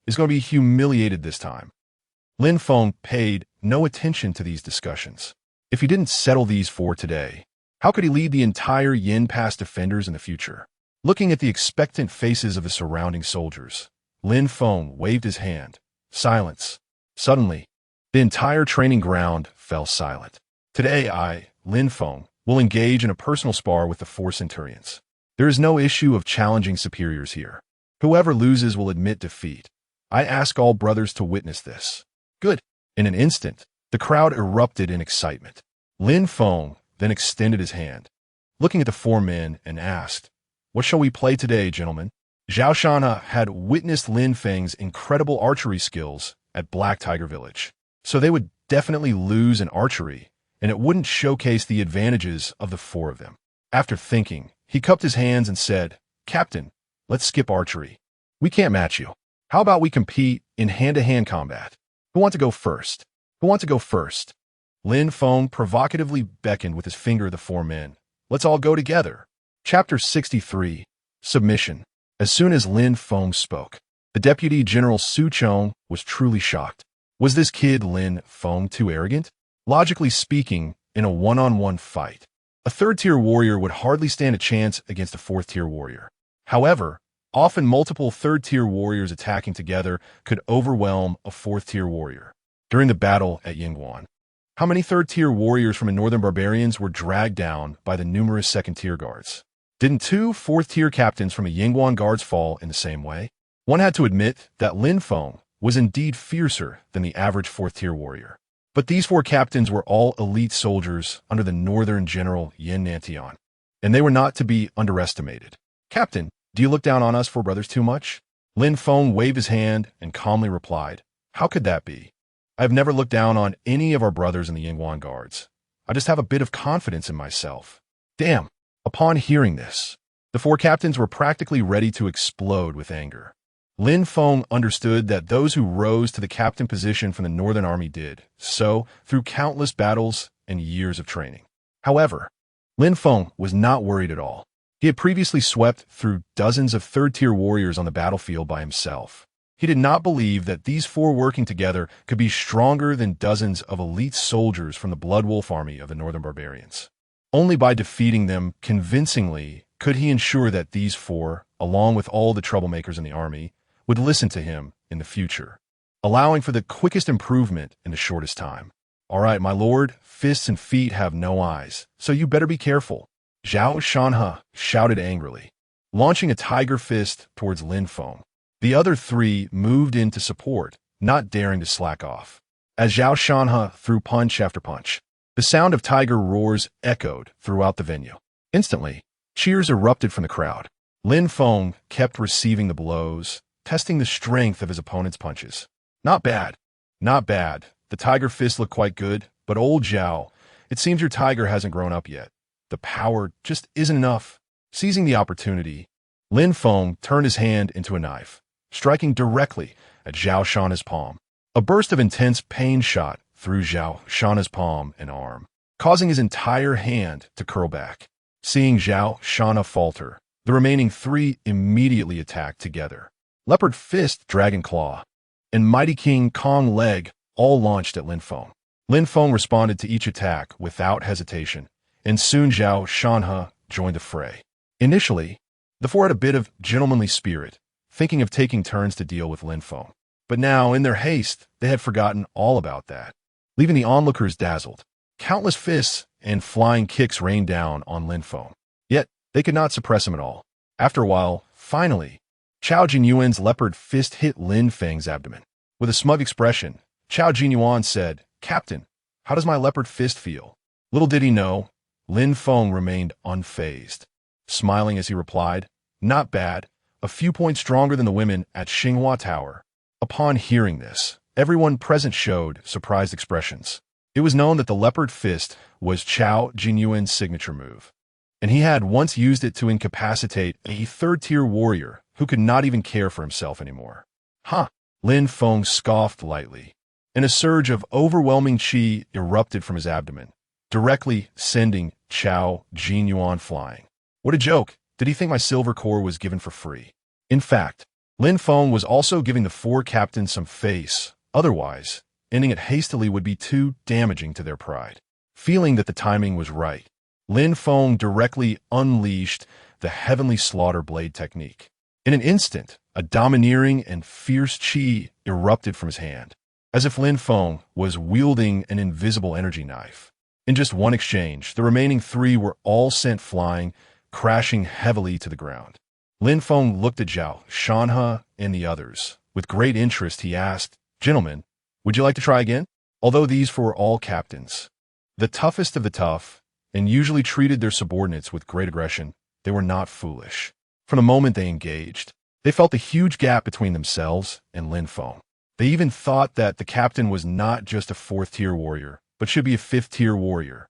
S1: is going to be humiliated this time." Lin Feng paid no attention to these discussions. If he didn't settle these four today, how could he lead the entire Yin Pass defenders in the future? Looking at the expectant faces of the surrounding soldiers, Lin Feng waved his hand. Silence. Suddenly, the entire training ground fell silent. "Today I, Lin Feng, will engage in a personal spar with the four centurions. There is no issue of challenging superiors here. Whoever loses will admit defeat. I ask all brothers to witness this." "Good." In an instant, the crowd erupted in excitement. Lin Feng then extended his hand, looking at the four men, and asked, "What shall we play today, gentlemen?" Zhao Shanha had witnessed Lin Feng's incredible archery skills at Black Tiger Village, so they would definitely lose in archery, and it wouldn't showcase the advantages of the four of them. After thinking, he cupped his hands and said, "Captain, let's skip archery. We can't match you. How about we compete in hand-to-hand combat? Who wants to go first? Who wants to go first?" Lin Feng provocatively beckoned with his finger at the four men. Let's all go together. Chapter 63. Submission. As soon as Lin Feng spoke, the Deputy General Su Chong was truly shocked. Was this kid Lin Feng too arrogant? Logically speaking, in a one-on-one fight, a third-tier warrior would hardly stand a chance against a fourth-tier warrior. However, often multiple third-tier warriors attacking together could overwhelm a fourth-tier warrior. During the battle at Yingguan, how many third-tier warriors from the northern barbarians were dragged down by the numerous second-tier guards? Didn't two fourth-tier captains from a Yingguan guards fall in the same way? One had to admit that Lin Feng was indeed fiercer than the average fourth-tier warrior. But these four captains were all elite soldiers under the northern general Yin Nantian, and they were not to be underestimated. Captain, do you look down on us four brothers too much? Lin Feng waved his hand and calmly replied, How could that be? I have never looked down on any of our brothers in the Yingguan guards. I just have a bit of confidence in myself. Damn. Upon hearing this, the four captains were practically ready to explode with anger. Lin Feng understood that those who rose to the captain position from the Northern Army did so through countless battles and years of training. However, Lin Feng was not worried at all. He had previously swept through dozens of third-tier warriors on the battlefield by himself. He did not believe that these four working together could be stronger than dozens of elite soldiers from the Blood Wolf army of the Northern Barbarians. Only by defeating them convincingly could he ensure that these four, along with all the troublemakers in the army, would listen to him in the future, allowing for the quickest improvement in the shortest time. All right, my lord, fists and feet have no eyes, so you better be careful. Zhao Shanhe shouted angrily, launching a tiger fist towards Lin Feng. The other three moved in to support, not daring to slack off. As Zhao Shanhe threw punch after punch, the sound of tiger roars echoed throughout the venue. Instantly, cheers erupted from the crowd. Lin Feng kept receiving the blows, testing the strength of his opponent's punches. Not bad. Not bad. The tiger fist looked quite good, but old Zhao, it seems your tiger hasn't grown up yet. The power just isn't enough. Seizing the opportunity, Lin Feng turned his hand into a knife, striking directly at Zhao Shanhe's palm. A burst of intense pain shot through Zhao Shanhe's palm and arm, causing his entire hand to curl back. Seeing Zhao Shanhe falter, the remaining three immediately attacked together. Leopard Fist, Dragon Claw, and Mighty King Kong Leg all launched at Lin Feng. Lin Feng responded to each attack without hesitation, and soon Zhao Shanhe joined the fray. Initially, the four had a bit of gentlemanly spirit, thinking of taking turns to deal with Lin Feng. But now, in their haste, they had forgotten all about that, leaving the onlookers dazzled. Countless fists and flying kicks rained down on Lin Feng. Yet, they could not suppress him at all. After a while, finally, Chao Jinyuan's leopard fist hit Lin Feng's abdomen. With a smug expression, Chao Jinyuan said, Captain, how does my leopard fist feel? Little did he know, Lin Feng remained unfazed, smiling as he replied, Not bad, a few points stronger than the women at Xinghua Tower. Upon hearing this, everyone present showed surprised expressions. It was known that the leopard fist was Chao Jinyuan's signature move, and he had once used it to incapacitate a third-tier warrior who could not even care for himself anymore. Huh! Lin Feng scoffed lightly, and a surge of overwhelming qi erupted from his abdomen, directly sending Chao Jinyuan flying. What a joke! Did he think my silver core was given for free? In fact, Lin Feng was also giving the four captains some face, otherwise, ending it hastily would be too damaging to their pride. Feeling that the timing was right, Lin Feng directly unleashed the Heavenly Slaughter Blade technique. In an instant, a domineering and fierce qi erupted from his hand, as if Lin Feng was wielding an invisible energy knife. In just one exchange, the remaining three were all sent flying, crashing heavily to the ground. Lin Feng looked at Zhao Shanhe and the others. With great interest, he asked, Gentlemen, would you like to try again? Although these four were all captains, the toughest of the tough, and usually treated their subordinates with great aggression, they were not foolish. From the moment they engaged, they felt the huge gap between themselves and Lin Feng. They even thought that the captain was not just a fourth-tier warrior, but should be a fifth-tier warrior,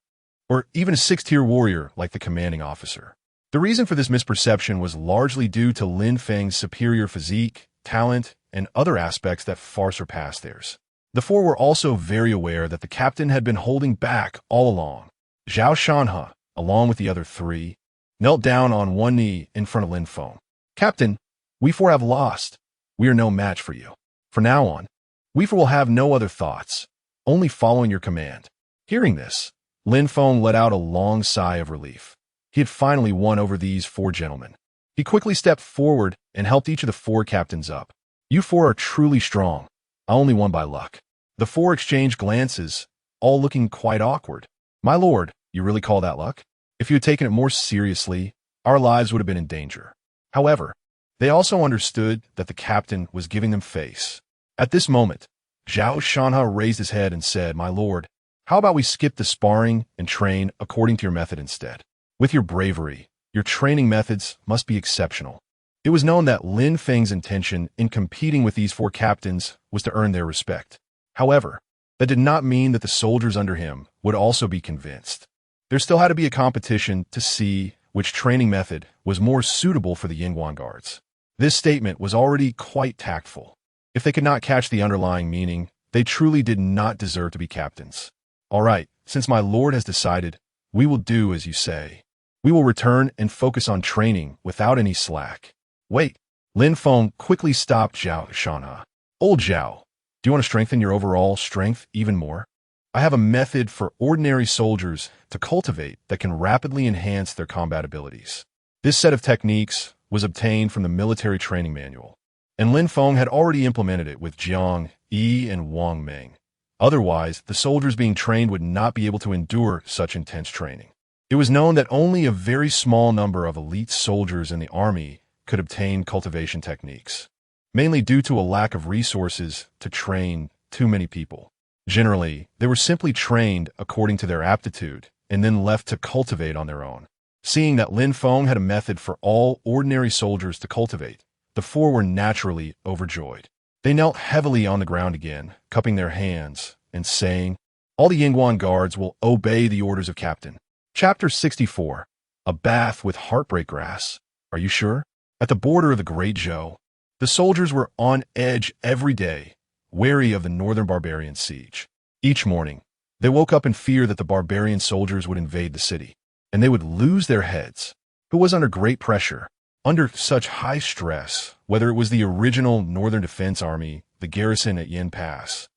S1: or even a sixth-tier warrior like the commanding officer. The reason for this misperception was largely due to Lin Feng's superior physique, talent, and other aspects that far surpassed theirs. The four were also very aware that the captain had been holding back all along. Zhao Shanhe, along with the other three, knelt down on one knee in front of Lin Feng. "Captain, we four have lost. We are no match for you. From now on, we four will have no other thoughts, only following your command." Hearing this, Lin Feng let out a long sigh of relief. He had finally won over these four gentlemen. He quickly stepped forward and helped each of the four captains up. "You four are truly strong. I only won by luck." The four exchanged glances, all looking quite awkward. "My lord, you really call that luck? If you had taken it more seriously, our lives would have been in danger." However, they also understood that the captain was giving them face. At this moment, Zhao Shanhe raised his head and said, "My lord, how about we skip the sparring and train according to your method instead? With your bravery, your training methods must be exceptional." It was known that Lin Feng's intention in competing with these four captains was to earn their respect. However, that did not mean that the soldiers under him would also be convinced. There still had to be a competition to see which training method was more suitable for the Yingguan guards. This statement was already quite tactful. If they could not catch the underlying meaning, they truly did not deserve to be captains. "All right, since my lord has decided, we will do as you say. We will return and focus on training without any slack." "Wait." Lin Feng quickly stopped Zhao Shanhe. "Old Zhao, do you want to strengthen your overall strength even more? I have a method for ordinary soldiers to cultivate that can rapidly enhance their combat abilities." This set of techniques was obtained from the military training manual, and Lin Feng had already implemented it with Jiang Yi and Wang Meng. Otherwise, the soldiers being trained would not be able to endure such intense training. It was known that only a very small number of elite soldiers in the army could obtain cultivation techniques, mainly due to a lack of resources to train too many people. Generally, they were simply trained according to their aptitude and then left to cultivate on their own. Seeing that Lin Feng had a method for all ordinary soldiers to cultivate, the four were naturally overjoyed. They knelt heavily on the ground again, cupping their hands and saying, "All the Yingguan guards will obey the orders of Captain." Chapter 64. A Bath with Heartbreak Grass. Are you sure? At the border of the Great Zhou, the soldiers were on edge every day, wary of the northern barbarian siege. Each morning, they woke up in fear that the barbarian soldiers would invade the city, and they would lose their heads. Who was under great pressure, under such high stress, whether it was the original Northern Defense Army, the garrison at Yin Pass,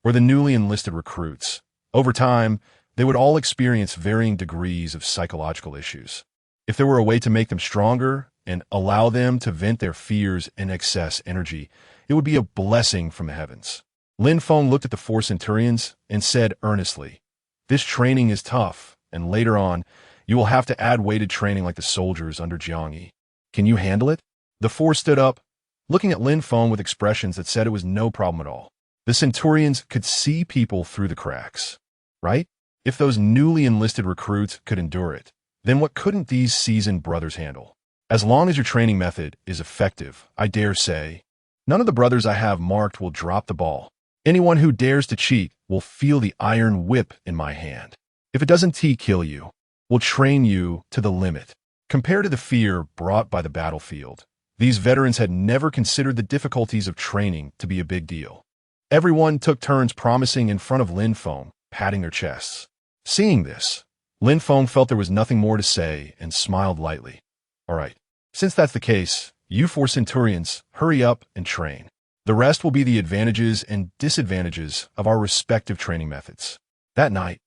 S1: or the newly enlisted recruits. Over time, they would all experience varying degrees of psychological issues. If there were a way to make them stronger and allow them to vent their fears in excess energy, it would be a blessing from the heavens. Lin Feng looked at the four centurions and said earnestly, "This training is tough, and later on, you will have to add weighted training like the soldiers under Jiang Yi. Can you handle it?" The four stood up, looking at Lin Feng with expressions that said it was no problem at all. The centurions could see people through the cracks, right? If those newly enlisted recruits could endure it, then what couldn't these seasoned brothers handle? As long as your training method is effective, I dare say, none of the brothers I have marked will drop the ball. Anyone who dares to cheat will feel the iron whip in my hand. If it doesn't kill you, we'll train you to the limit. Compared to the fear brought by the battlefield, these veterans had never considered the difficulties of training to be a big deal. Everyone took turns promising in front of Lin Feng, patting their chests. Seeing this, Lin Feng felt there was nothing more to say and smiled lightly. "All right, since that's the case, you four centurions, hurry up and train. The rest will be the advantages and disadvantages of our respective training methods." That night,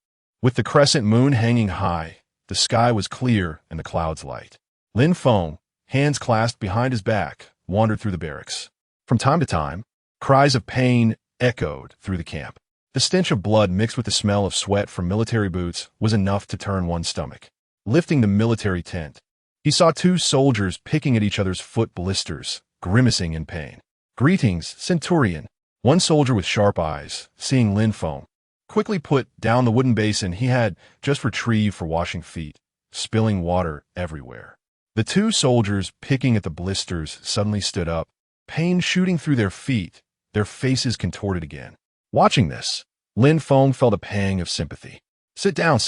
S1: with the crescent moon hanging high, the sky was clear and the clouds light. Lin Feng, hands clasped behind his back, wandered through the barracks. From time to time, cries of pain echoed through the camp. The stench of blood mixed with the smell of sweat from military boots was enough to turn one's stomach. Lifting the military tent, he saw two soldiers picking at each other's foot blisters, grimacing in pain. "Greetings, Centurion." One soldier with sharp eyes, seeing Lin Feng, quickly put down the wooden basin he had just retrieved for washing feet, spilling water everywhere. The two soldiers picking at the blisters suddenly stood up, pain shooting through their feet, their faces contorted again. Watching this, Lin Feng felt a pang of sympathy. Sit down.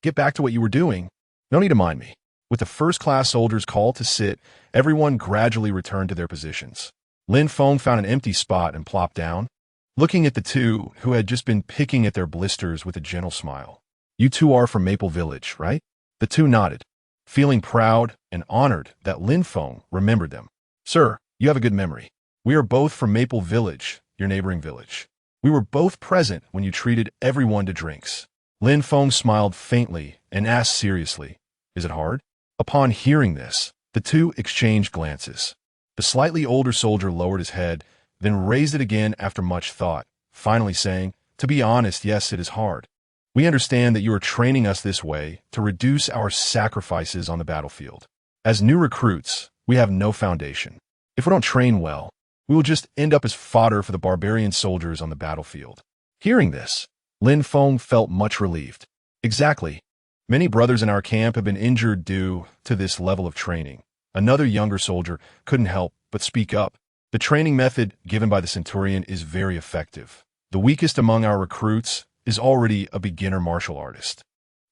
S1: Get back to what you were doing. No need to mind me." With the first-class soldiers called to sit, everyone gradually returned to their positions. Lin Feng found an empty spot and plopped down. looking at the two who had just been picking at their blisters with a gentle smile. You two are from Maple Village, right? The two nodded, feeling proud and honored that Lin Feng remembered them. Sir, you have a good memory. We are both from Maple Village, your neighboring village. We were both present when you treated everyone to drinks. Lin Feng smiled faintly and asked seriously, is it hard? Upon hearing this, the two exchanged glances. The slightly older soldier lowered his head, then raised it again after much thought, finally saying, to be honest, yes, it is hard. We understand that you are training us this way to reduce our sacrifices on the battlefield. As new recruits, we have no foundation. If we don't train well, we will just end up as fodder for the barbarian soldiers on the battlefield. Hearing this, Lin Feng felt much relieved. Exactly. Many brothers in our camp have been injured due to this level of training. Another younger soldier couldn't help but speak up. The training method given by the Centurion is very effective. The weakest among our recruits is already a beginner martial artist.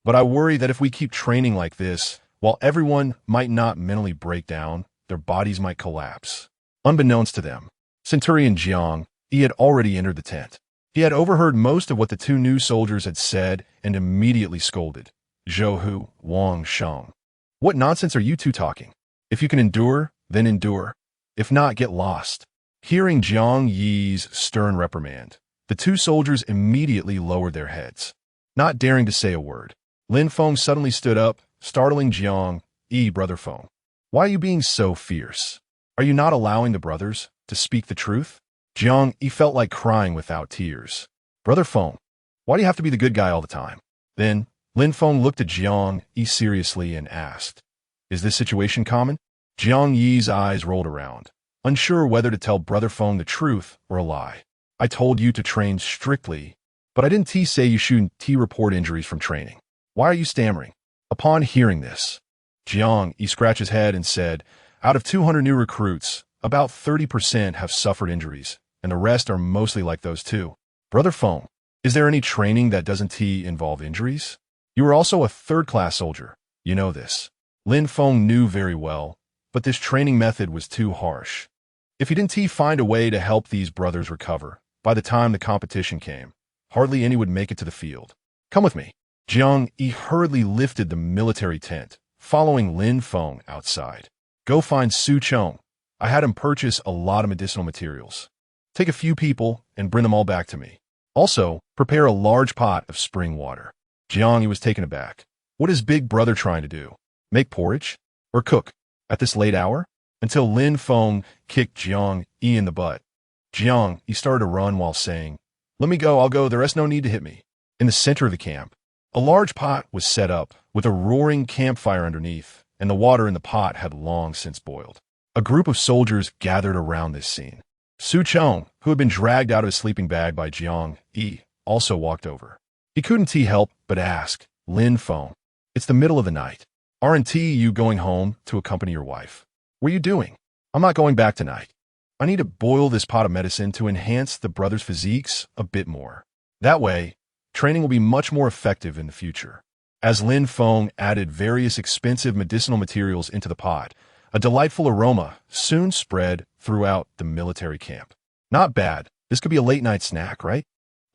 S1: But I worry that if we keep training like this, while everyone might not mentally break down, their bodies might collapse. Unbeknownst to them, Centurion Jiang, he had already entered the tent. He had overheard most of what the two new soldiers had said and immediately scolded. Zhou Wang Shang. What nonsense are you two talking? If you can endure, then endure. If not, get lost. Hearing Jiang Yi's stern reprimand, the two soldiers immediately lowered their heads, not daring to say a word. Lin Feng suddenly stood up, startling Jiang Yi, Brother Feng. Why are you being so fierce? Are you not allowing the brothers to speak the truth? Jiang Yi felt like crying without tears. Brother Feng, why do you have to be the good guy all the time? Then, Lin Feng looked at Jiang Yi seriously and asked, is this situation common? Jiang Yi's eyes rolled around, unsure whether to tell Brother Feng the truth or a lie. I told you to train strictly, but I didn't say you shouldn't report injuries from training. Why are you stammering? Upon hearing this, Jiang Yi scratched his head and said, out of 200 new recruits, about 30% have suffered injuries, and the rest are mostly like those two. Brother Feng, is there any training that doesn't involve injuries? You are also a third-class soldier. You know this. Lin Feng knew very well, but this training method was too harsh. If he didn't find a way to help these brothers recover, by the time the competition came, hardly any would make it to the field. Come with me. Jiang Yi hurriedly lifted the military tent, following Lin Feng outside. Go find Su Chong. I had him purchase a lot of medicinal materials. Take a few people and bring them all back to me. Also, prepare a large pot of spring water. Jiang Yi was taken aback. What is Big Brother trying to do? Make porridge? Or cook? At this late hour? Until Lin Feng kicked Jiang Yi in the butt. Jiang Yi started to run while saying, let me go, I'll go, there is no need to hit me. In the center of the camp, a large pot was set up with a roaring campfire underneath, and the water in the pot had long since boiled. A group of soldiers gathered around this scene. Su Chong, who had been dragged out of his sleeping bag by Jiang Yi, also walked over. He couldn't help but ask, Lin Feng, it's the middle of the night. Aren't you going home to accompany your wife? What are you doing? I'm not going back tonight. I need to boil this pot of medicine to enhance the brothers' physiques a bit more. That way, training will be much more effective in the future. As Lin Feng added various expensive medicinal materials into the pot, a delightful aroma soon spread throughout the military camp. Not bad. This could be a late-night snack, right?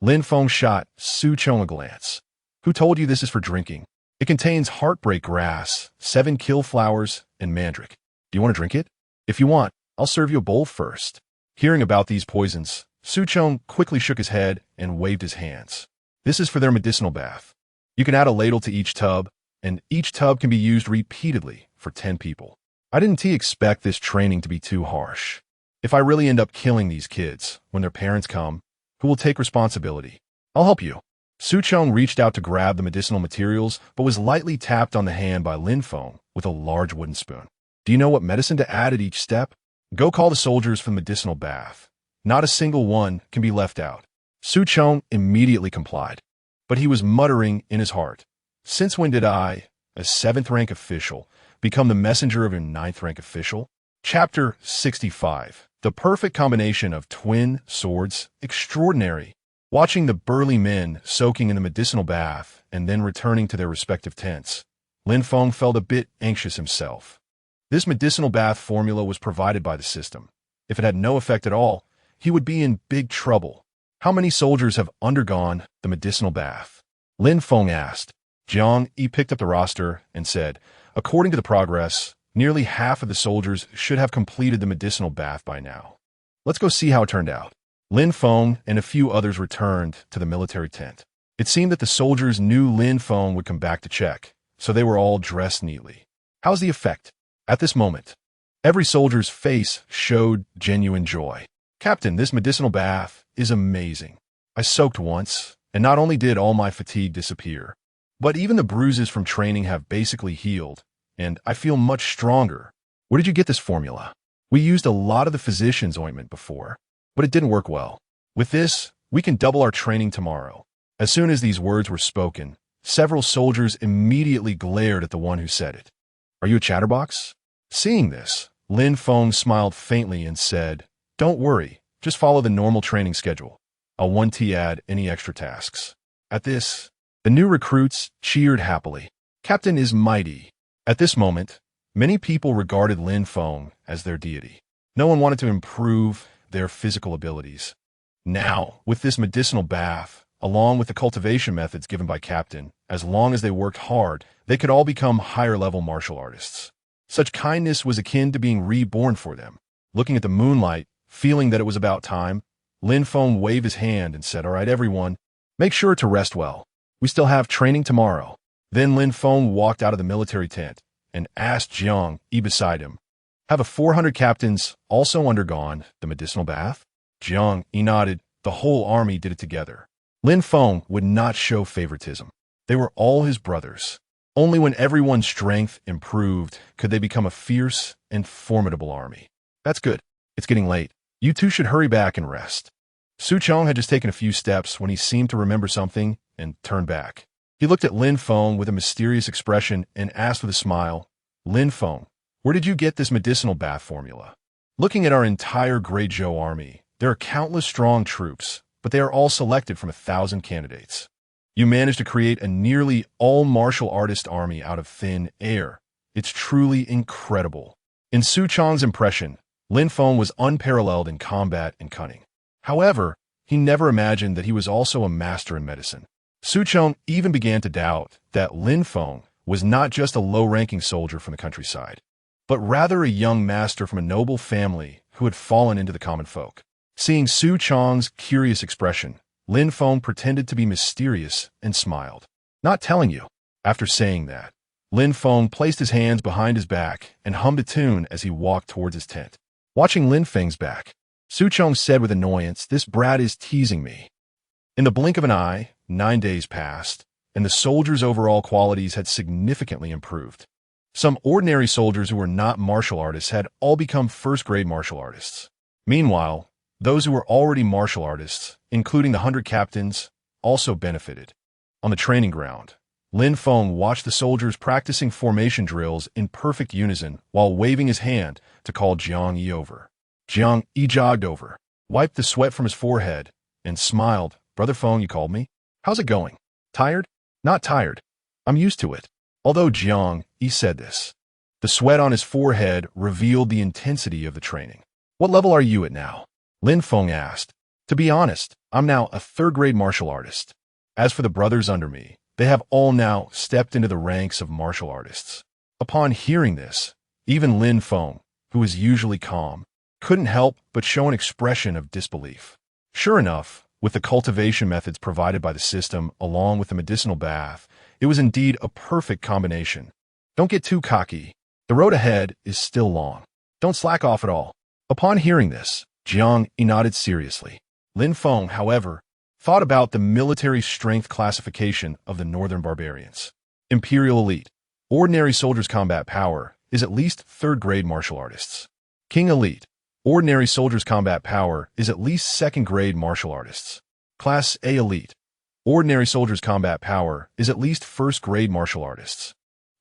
S1: Lin Feng shot Su Chong a glance. Who told you this is for drinking? It contains heartbreak grass, 7 kill flowers, and mandrake. Do you want to drink it? If you want, I'll serve you a bowl first. Hearing about these poisons, Su Chong quickly shook his head and waved his hands. This is for their medicinal bath. You can add a ladle to each tub, and each tub can be used repeatedly for 10 people. I didn't expect this training to be too harsh. If I really end up killing these kids when their parents come, who will take responsibility? I'll help you. Su Chong reached out to grab the medicinal materials, but was lightly tapped on the hand by Lin Feng with a large wooden spoon. Do you know what medicine to add at each step? Go call the soldiers for the medicinal bath. Not a single one can be left out. Su Chong immediately complied, but he was muttering in his heart, since when did I, a 7th rank official, become the messenger of a 9th rank official? Chapter 65. The perfect combination of twin swords, extraordinary. Watching the burly men soaking in the medicinal bath and then returning to their respective tents, Lin Feng felt a bit anxious himself. This medicinal bath formula was provided by the system. If it had no effect at all, he would be in big trouble. How many soldiers have undergone the medicinal bath? Lin Feng asked. Jiang Yi picked up the roster and said, according to the progress, nearly half of the soldiers should have completed the medicinal bath by now. Let's go see how it turned out. Lin Feng and a few others returned to the military tent. It seemed that the soldiers knew Lin Feng would come back to check, so they were all dressed neatly. How's the effect? At this moment, every soldier's face showed genuine joy. Captain, this medicinal bath is amazing. I soaked once, and not only did all my fatigue disappear, but even the bruises from training have basically healed, and I feel much stronger. Where did you get this formula? We used a lot of the physician's ointment before, but it didn't work well. With this, we can double our training tomorrow. As soon as these words were spoken, several soldiers immediately glared at the one who said it. Are you a chatterbox? Seeing this, Lin Feng smiled faintly and said, don't worry, just follow the normal training schedule. I'll 1T add any extra tasks. At this, the new recruits cheered happily. Captain is mighty. At this moment, many people regarded Lin Feng as their deity. No one wanted to improve their physical abilities. Now, with this medicinal bath, along with the cultivation methods given by Captain, as long as they worked hard, they could all become higher-level martial artists. Such kindness was akin to being reborn for them. Looking at the moonlight, feeling that it was about time, Lin Feng waved his hand and said, all right, everyone, make sure to rest well. We still have training tomorrow. Then Lin Feng walked out of the military tent and asked Jiang Yi beside him, have 400 captains also undergone the medicinal bath? Jiang Yi nodded. The whole army did it together. Lin Feng would not show favoritism. They were all his brothers. Only when everyone's strength improved could they become a fierce and formidable army. That's good. It's getting late. You two should hurry back and rest. Su Chong had just taken a few steps when he seemed to remember something and turned back. He looked at Lin Feng with a mysterious expression and asked with a smile, Lin Feng, where did you get this medicinal bath formula? Looking at our entire Great Zhou army, there are countless strong troops, but they are all selected from 1,000 candidates. You managed to create a nearly all martial artist army out of thin air. It's truly incredible. In Su Chong's impression, Lin Feng was unparalleled in combat and cunning. However, he never imagined that he was also a master in medicine. Su Chong even began to doubt that Lin Feng was not just a low-ranking soldier from the countryside, but rather a young master from a noble family who had fallen into the common folk. Seeing Su Chong's curious expression, Lin Feng pretended to be mysterious and smiled. Not telling you. After saying that, Lin Feng placed his hands behind his back and hummed a tune as he walked towards his tent. Watching Lin Feng's back, Su Chong said with annoyance, this brat is teasing me. In the blink of an eye, 9 days passed, and the soldiers' overall qualities had significantly improved. Some ordinary soldiers who were not martial artists had all become first-grade martial artists. Meanwhile, those who were already martial artists, including the 100 captains, also benefited. On the training ground, Lin Feng watched the soldiers practicing formation drills in perfect unison while waving his hand to call Jiang Yi over. Jiang Yi jogged over, wiped the sweat from his forehead, and smiled. Brother Feng, you called me? How's it going? Tired? Not tired. I'm used to it. Although Jiang Yi said this, the sweat on his forehead revealed the intensity of the training. What level are you at now? Lin Feng asked. To be honest, I'm now a third-grade martial artist. As for the brothers under me, they have all now stepped into the ranks of martial artists. Upon hearing this, even Lin Feng, who is usually calm, couldn't help but show an expression of disbelief. Sure enough, with the cultivation methods provided by the system along with the medicinal bath, it was indeed a perfect combination. Don't get too cocky. The road ahead is still long. Don't slack off at all. Upon hearing this, Jiang Yi nodded seriously. Lin Feng, however, thought about the military strength classification of the Northern Barbarians. Imperial Elite. Ordinary soldiers' combat power is at least third-grade martial artists. King Elite. Ordinary soldiers' combat power is at least second-grade martial artists. Class A Elite. Ordinary soldiers' combat power is at least first-grade martial artists.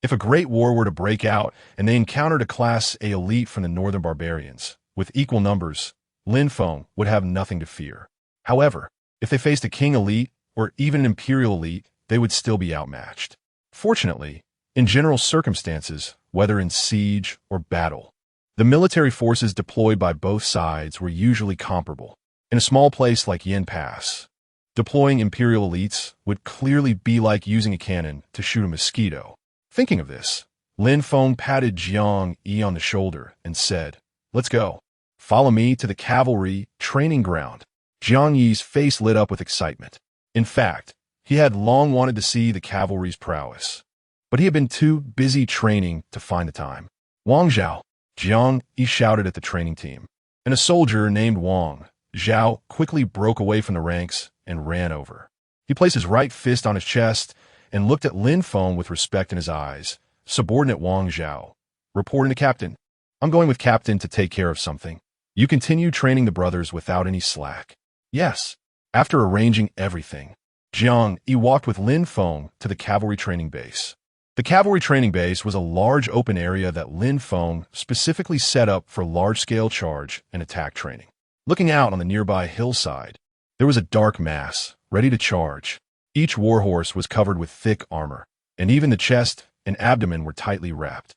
S1: If a great war were to break out and they encountered a Class A Elite from the Northern Barbarians, with equal numbers, Lin Feng would have nothing to fear. However, if they faced a King Elite or even an Imperial Elite, they would still be outmatched. Fortunately, in general circumstances, whether in siege or battle, the military forces deployed by both sides were usually comparable. in a small place like Yin Pass. Deploying Imperial elites would clearly be like using a cannon to shoot a mosquito. Thinking of this, Lin Feng patted Jiang Yi on the shoulder and said, "Let's go. Follow me to the cavalry training ground." Jiang Yi's face lit up with excitement. In fact, he had long wanted to see the cavalry's prowess, but he had been too busy training to find the time. "Wang Zhao," Jiang Yi shouted at the training team. And a soldier named Wang Zhao quickly broke away from the ranks and ran over. He placed his right fist on his chest and looked at Lin Feng with respect in his eyes. Subordinate Wang Zhao, reporting to Captain. "I'm going with Captain to take care of something. You continue training the brothers without any slack." "Yes." After arranging everything, Jiang Yi walked with Lin Feng to the cavalry training base. The cavalry training base was a large open area that Lin Feng specifically set up for large-scale charge and attack training. Looking out on the nearby hillside, there was a dark mass, ready to charge. Each warhorse was covered with thick armor, and even the chest and abdomen were tightly wrapped.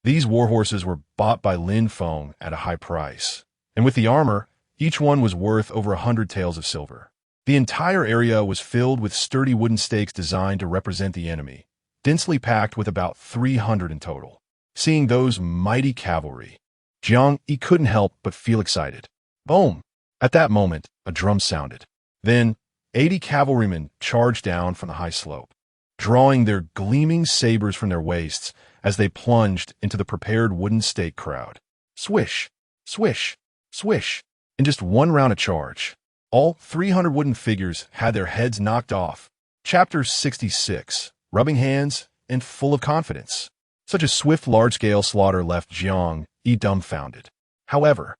S1: These warhorses were bought by Lin Feng at a high price, and with the armor, each one was worth over 100 taels of silver. The entire area was filled with sturdy wooden stakes designed to represent the enemy, densely packed with about 300 in total. Seeing those mighty cavalry, Jiang Yi couldn't help but feel excited. Boom! At that moment, a drum sounded. Then, 80 cavalrymen charged down from the high slope, drawing their gleaming sabers from their waists as they plunged into the prepared wooden stake crowd. Swish! Swish! Swish! In just one round of charge, all 300 wooden figures had their heads knocked off. Chapter 66. Rubbing hands and full of confidence. Such a swift large-scale slaughter left Jiang Yi dumbfounded. However,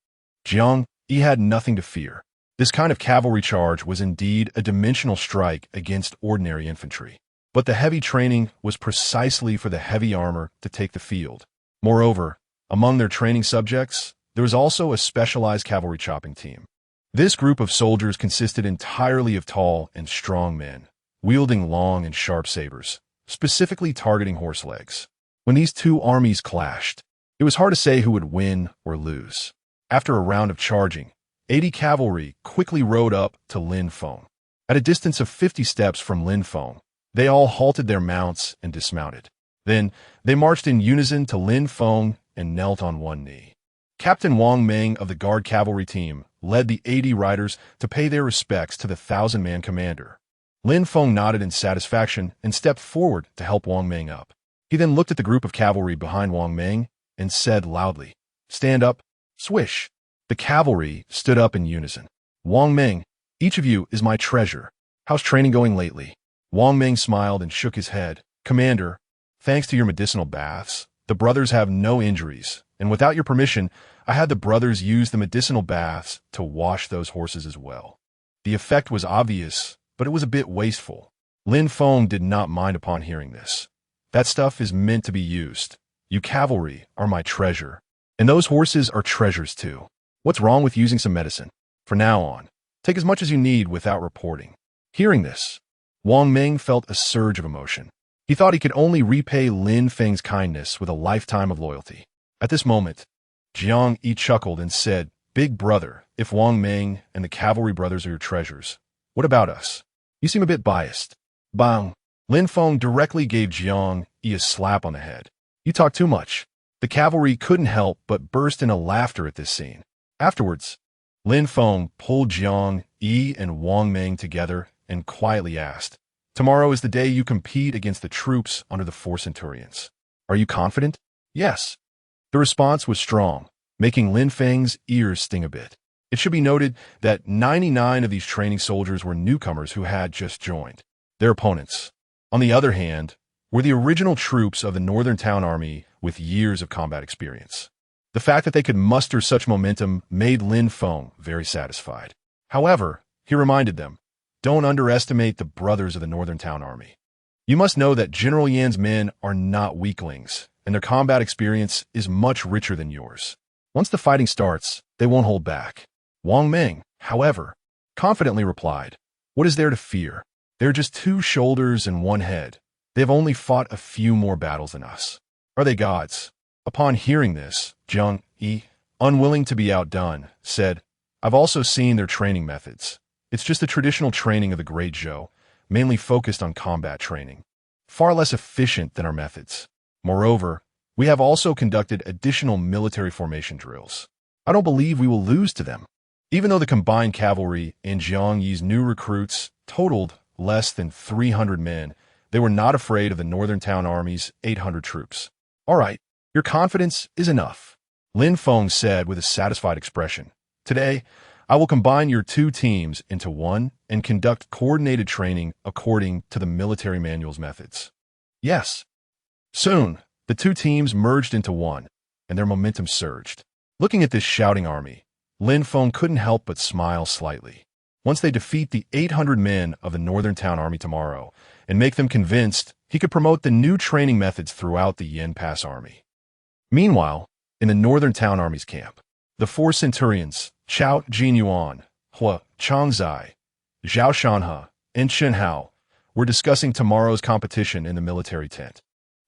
S1: Jiang Yi had nothing to fear. This kind of cavalry charge was indeed a dimensional strike against ordinary infantry. But the heavy training was precisely for the heavy armor to take the field. Moreover, among their training subjects, there was also a specialized cavalry chopping team. This group of soldiers consisted entirely of tall and strong men, wielding long and sharp sabers, specifically targeting horse legs. When these two armies clashed, it was hard to say who would win or lose. After a round of charging, 80 cavalry quickly rode up to Lin Feng. At a distance of 50 steps from Lin Feng, they all halted their mounts and dismounted. Then, they marched in unison to Lin Feng and knelt on one knee. Captain Wang Meng of the Guard Cavalry Team led the 80 riders to pay their respects to the 1,000-man commander. Lin Feng nodded in satisfaction and stepped forward to help Wang Meng up. He then looked at the group of cavalry behind Wang Meng and said loudly, "Stand up." Swish! The cavalry stood up in unison. "Wang Meng, each of you is my treasure. How's training going lately?" Wang Meng smiled and shook his head. "Commander, thanks to your medicinal baths, the brothers have no injuries, and without your permission, I had the brothers use the medicinal baths to wash those horses as well." The effect was obvious, but it was a bit wasteful. Lin Feng did not mind upon hearing this. "That stuff is meant to be used. You cavalry are my treasure, and those horses are treasures too. What's wrong with using some medicine? From now on, take as much as you need without reporting." Hearing this, Wang Meng felt a surge of emotion. He thought he could only repay Lin Feng's kindness with a lifetime of loyalty. At this moment, Jiang Yi chuckled and said, "Big brother, if Wang Meng and the cavalry brothers are your treasures, what about us? You seem a bit biased." Bang! Lin Feng directly gave Jiang Yi a slap on the head. "You talk too much." The cavalry couldn't help but burst into laughter at this scene. Afterwards, Lin Feng pulled Jiang Yi and Wang Meng together and quietly asked, "Tomorrow is the day you compete against the troops under the 4 centurions. Are you confident?" "Yes." The response was strong, making Lin Feng's ears sting a bit. It should be noted that 99 of these training soldiers were newcomers who had just joined. Their opponents, on the other hand, were the original troops of the Northern Town Army with years of combat experience. The fact that they could muster such momentum made Lin Feng very satisfied. However, he reminded them, "Don't underestimate the brothers of the Northern Town Army. You must know that General Yan's men are not weaklings, and their combat experience is much richer than yours. Once the fighting starts, they won't hold back." Wang Meng, however, confidently replied, "What is there to fear? They're just 2 shoulders and 1 head. They have only fought a few more battles than us. Are they gods?" Upon hearing this, Jiang Yi, unwilling to be outdone, said, I've also seen their training methods. It's just the traditional training of the Great Zhou, mainly focused on combat training. Far less efficient than our methods. Moreover, we have also conducted additional military formation drills. I don't believe we will lose to them. Even though the combined cavalry and Jiang Yi's new recruits totaled less than 300 men, they were not afraid of the Northern Town Army's 800 troops. All right, your confidence is enough, Lin Feng said with a satisfied expression. Today, I will combine your two teams into one and conduct coordinated training according to the military manual's methods. Yes. Soon, the two teams merged into one, and their momentum surged. Looking at this shouting army, Lin Feng couldn't help but smile slightly. Once they defeat the 800 men of the Northern Town Army tomorrow and make them convinced, he could promote the new training methods throughout the Yin Pass Army. Meanwhile, in the Northern Town Army's camp, the four centurions, Chao Jinyuan, Hua Changzai, Zhao Shanhe, and Chen Hao, were discussing tomorrow's competition in the military tent.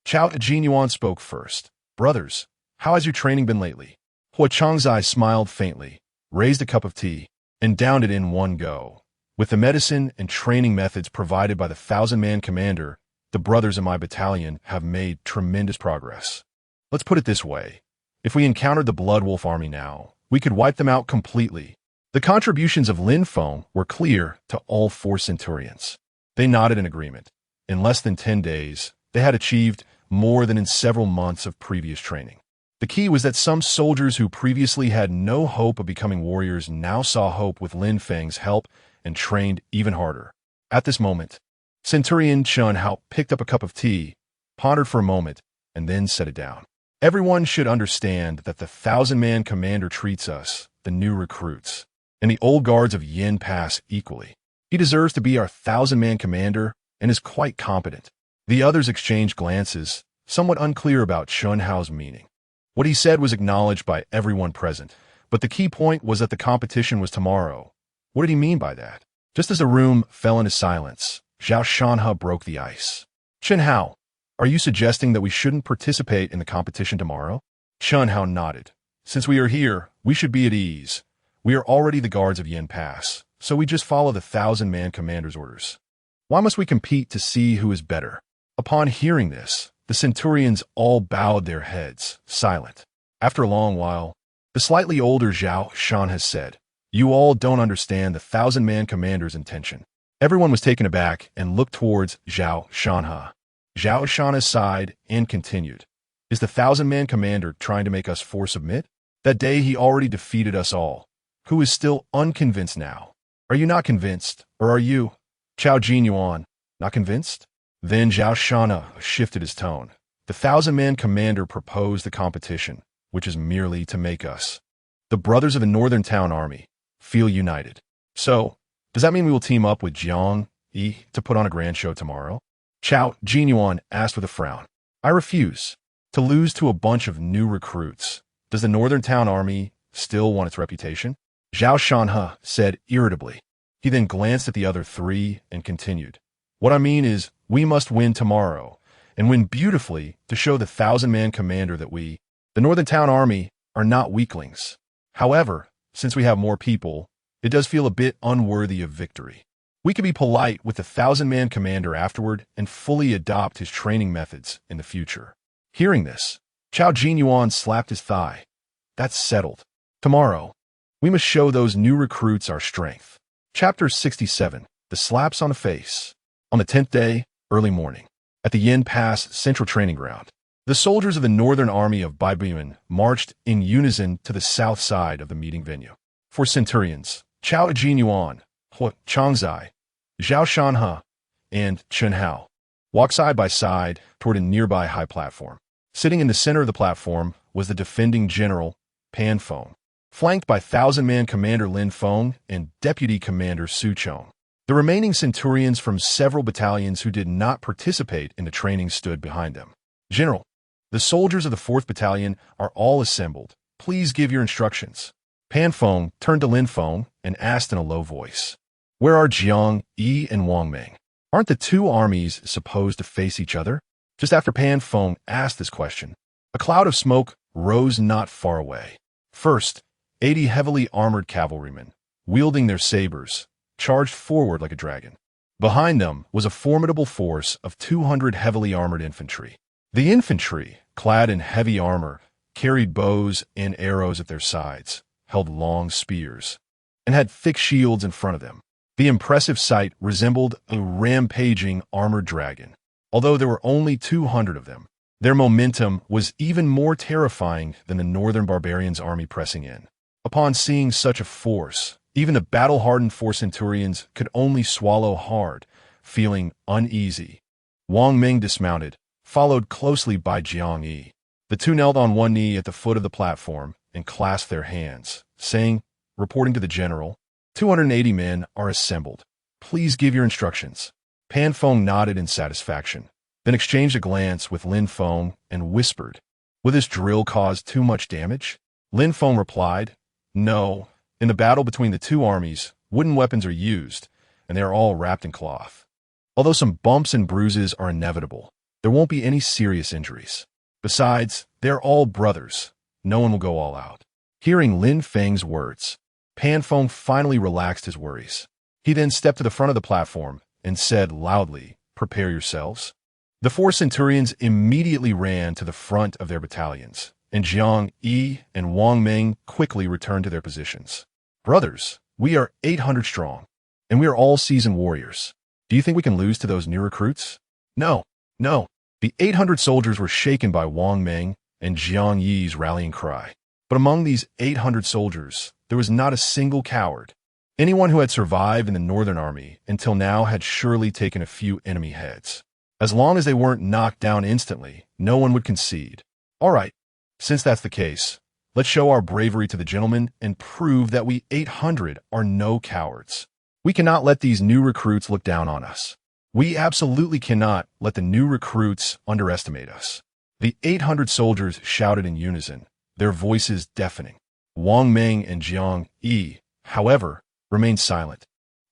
S1: Chao Jinyuan spoke first. Brothers, how has your training been lately? Hua Changzai smiled faintly, raised a cup of tea, and downed it in one go. With the medicine and training methods provided by the 1,000-man commander, the brothers in my battalion have made tremendous progress. Let's put it this way. If we encountered the Blood Wolf army now, we could wipe them out completely. The contributions of Lin Feng were clear to all four centurions. They nodded in agreement. In less than 10 days, they had achieved more than in several months of previous training. The key was that some soldiers who previously had no hope of becoming warriors now saw hope with Lin Feng's help and trained even harder. At this moment, Centurion Chen Hao picked up a cup of tea, pondered for a moment, and then set it down. Everyone should understand that the 1,000-man commander treats us, the new recruits, and the old guards of Yin Pass equally. He deserves to be our 1,000-man commander and is quite competent. The others exchanged glances, somewhat unclear about Chen Hao's meaning. What he said was acknowledged by everyone present, but the key point was that the competition was tomorrow. What did he mean by that? Just as the room fell into silence, Zhao Shanhe broke the ice. Chen Hao, are you suggesting that we shouldn't participate in the competition tomorrow? Chen Hao nodded. Since we are here, we should be at ease. We are already the guards of Yin Pass, so we just follow the 1,000-man commander's orders. Why must we compete to see who is better? Upon hearing this, the centurions all bowed their heads, silent. After a long while, the slightly older Zhao Shanhe said, "You all don't understand the 1,000-man commander's intention." Everyone was taken aback and looked towards Zhao Shanhe. Zhao Shanhe sighed and continued, "Is the 1,000-man commander trying to make us force submit? That day he already defeated us all. Who is still unconvinced now? Are you not convinced, or are you, Chao Jinyuan, not convinced?" Then Zhao Shanhe shifted his tone. "The 1,000-man commander proposed the competition, which is merely to make us, the brothers of the Northern Town Army, feel united. So, does that mean we will team up with Jiang Yi to put on a grand show tomorrow?" Chao Jinyuan asked with a frown. "I refuse. To lose to a bunch of new recruits. Does the Northern Town Army still want its reputation?" Zhao Shanhe said irritably. He then glanced at the other three and continued. "What I mean is, we must win tomorrow, and win beautifully to show the 1,000-man commander that we, the Northern Town Army, are not weaklings. However, since we have more people, it does feel a bit unworthy of victory. We could be polite with the 1,000-man commander afterward and fully adopt his training methods in the future." Hearing this, Chao Jinyuan slapped his thigh. "That's settled. Tomorrow, we must show those new recruits our strength." Chapter 67, The Slaps on the Face. On the 10th day, early morning, at the Yin Pass Central Training Ground, the soldiers of the Northern Army of Baibuan marched in unison to the south side of the meeting venue. For centurions, Chao Jinyuan, Hua Changzai, Zhao Shanhe, and Chen Hao walked side by side toward a nearby high platform. Sitting in the center of the platform was the defending general, Pan Feng, flanked by 1,000-man commander Lin Feng and deputy commander Su Chong. The remaining centurions from several battalions who did not participate in the training stood behind them. "General, the soldiers of the 4th Battalion are all assembled. Please give your instructions." Pan Feng turned to Lin Feng and asked in a low voice, "Where are Jiang Yi and Wang Meng? Aren't the two armies supposed to face each other?" Just after Pan Feng asked this question, a cloud of smoke rose not far away. First, 80 heavily armored cavalrymen, wielding their sabers, charged forward like a dragon. Behind them was a formidable force of 200 heavily armored infantry. The infantry, clad in heavy armor, carried bows and arrows at their sides, held long spears, and had thick shields in front of them. The impressive sight resembled a rampaging armored dragon. Although there were only 200 of them, their momentum was even more terrifying than the northern barbarians' army pressing in. Upon seeing such a force, even the battle-hardened four centurions could only swallow hard, feeling uneasy. Wang Ming dismounted, followed closely by Jiang Yi. The two knelt on one knee at the foot of the platform and clasped their hands, saying, reporting to the general, 280 men are assembled. Please give your instructions. Pan Feng nodded in satisfaction, then exchanged a glance with Lin Feng and whispered, will this drill cause too much damage? Lin Feng replied, no. In the battle between the two armies, wooden weapons are used, and they are all wrapped in cloth. Although some bumps and bruises are inevitable, there won't be any serious injuries. Besides, they're all brothers. No one will go all out. Hearing Lin Feng's words, Pan Feng finally relaxed his worries. He then stepped to the front of the platform and said loudly, prepare yourselves. The four centurions immediately ran to the front of their battalions, and Jiang Yi and Wang Ming quickly returned to their positions. Brothers, we are 800 strong, and we are all seasoned warriors. Do you think we can lose to those new recruits? No, no. The 800 soldiers were shaken by Wang Ming and Jiang Yi's rallying cry. But among these 800 soldiers, there was not a single coward. Anyone who had survived in the Northern Army until now had surely taken a few enemy heads. As long as they weren't knocked down instantly, no one would concede. All right, since that's the case, let's show our bravery to the gentlemen and prove that we 800 are no cowards. We cannot let these new recruits look down on us. We absolutely cannot let the new recruits underestimate us. The 800 soldiers shouted in unison, their voices deafening. Wang Ming and Jiang Yi, however, remained silent,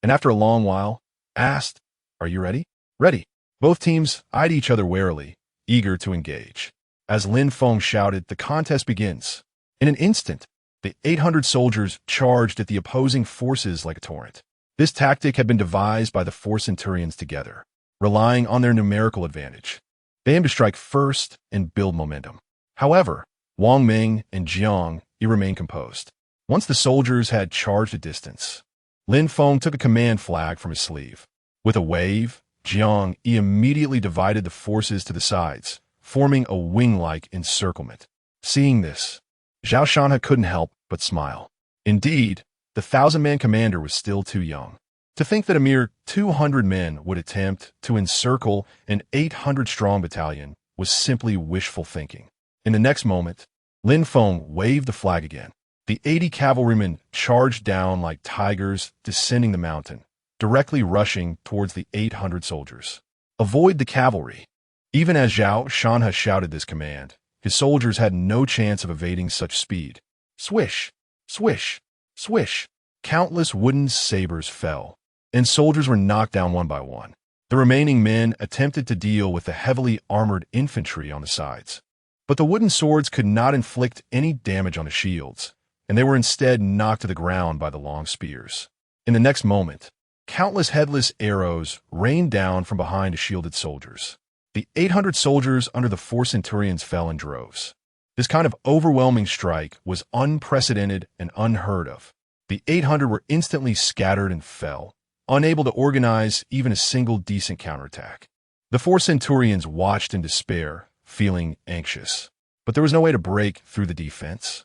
S1: and after a long while, asked, are you ready? Ready. Both teams eyed each other warily, eager to engage. As Lin Feng shouted, the contest begins. In an instant, the 800 soldiers charged at the opposing forces like a torrent. This tactic had been devised by the four centurions together, relying on their numerical advantage. They aimed to strike first and build momentum. However, Wang Ming and Jiang Yi remained composed. Once the soldiers had charged a distance, Lin Feng took a command flag from his sleeve. With a wave, Jiang Yi immediately divided the forces to the sides, forming a wing-like encirclement. Seeing this, Zhao Shanhe couldn't help but smile. Indeed, the 1,000-man commander was still too young. To think that a mere 200 men would attempt to encircle an 800-strong battalion was simply wishful thinking. In the next moment, Lin Feng waved the flag again. The 80 cavalrymen charged down like tigers descending the mountain, directly rushing towards the 800 soldiers. Avoid the cavalry. Even as Zhao Shanhe shouted this command, his soldiers had no chance of evading such speed. Swish, swish, swish. Countless wooden sabers fell, and soldiers were knocked down one by one. The remaining men attempted to deal with the heavily armored infantry on the sides. But the wooden swords could not inflict any damage on the shields, and they were instead knocked to the ground by the long spears. In the next moment, countless headless arrows rained down from behind the shielded soldiers. The 800 soldiers under the four centurions fell in droves. This kind of overwhelming strike was unprecedented and unheard of. The 800 were instantly scattered and fell, unable to organize even a single decent counterattack. The four centurions watched in despair, feeling anxious. But there was no way to break through the defense.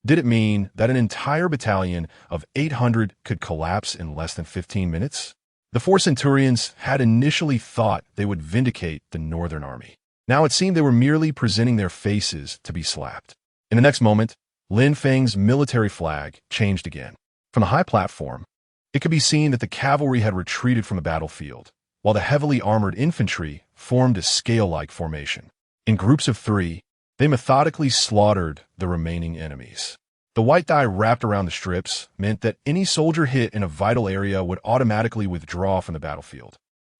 S1: Did it mean that an entire battalion of 800 could collapse in less than 15 minutes? The four centurions had initially thought they would vindicate the Northern Army. Now it seemed they were merely presenting their faces to be slapped. In the next moment, Lin Feng's military flag changed again. From the high platform, it could be seen that the cavalry had retreated from the battlefield, while the heavily armored infantry formed a scale-like formation. In groups of 3, they methodically slaughtered the remaining enemies. The white dye wrapped around the strips meant that any soldier hit in a vital area would automatically withdraw from the battlefield.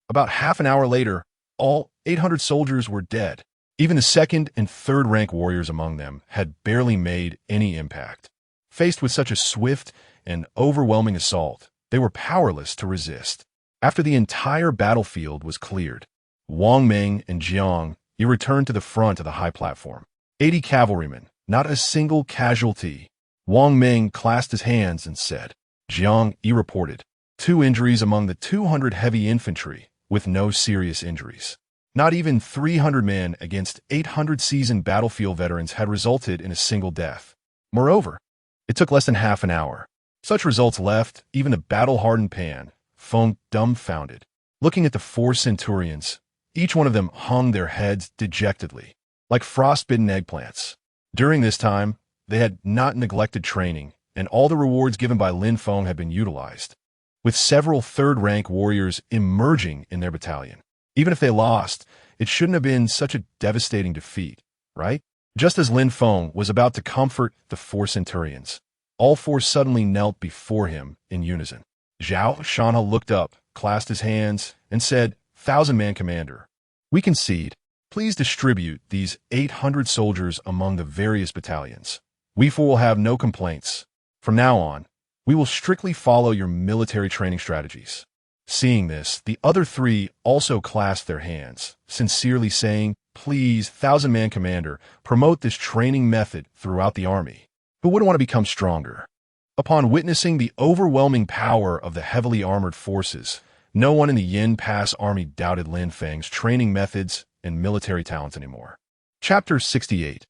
S1: About half an hour later, all 800 soldiers were dead. Even the second and third rank warriors among them had barely made any impact. Faced with such a swift and overwhelming assault, they were powerless to resist. After the entire battlefield was cleared, Wang Ming and Jiang Yi returned to the front of the high platform. 80 cavalrymen, not a single casualty. Wang Ming clasped his hands and said. Jiang Yi reported 2 injuries among the 200 heavy infantry, with no serious injuries. Not even 300 men against 800 seasoned battlefield veterans had resulted in a single death. Moreover, it took less than half an hour. Such results left even the battle-hardened Pan Feng dumbfounded. Looking at the 4 centurions, each one of them hung their heads dejectedly, like frostbitten eggplants. During this time, they had not neglected training, and all the rewards given by Lin Feng had been utilized, with several third-rank warriors emerging in their battalion. Even if they lost, it shouldn't have been such a devastating defeat, right? Just as Lin Feng was about to comfort the 4 centurions, all 4 suddenly knelt before him in unison. Zhao Shanha looked up, clasped his hands, and said, 1,000-man commander, we concede. Please distribute these 800 soldiers among the various battalions. We 4 will have no complaints. From now on, we will strictly follow your military training strategies. Seeing this, the other 3 also clasped their hands, sincerely saying, please, 1,000-man commander, promote this training method throughout the army. Who wouldn't want to become stronger? Upon witnessing the overwhelming power of the heavily armored forces, no one in the Yin Pass army doubted Lin Feng's training methods and military talents anymore. Chapter 68.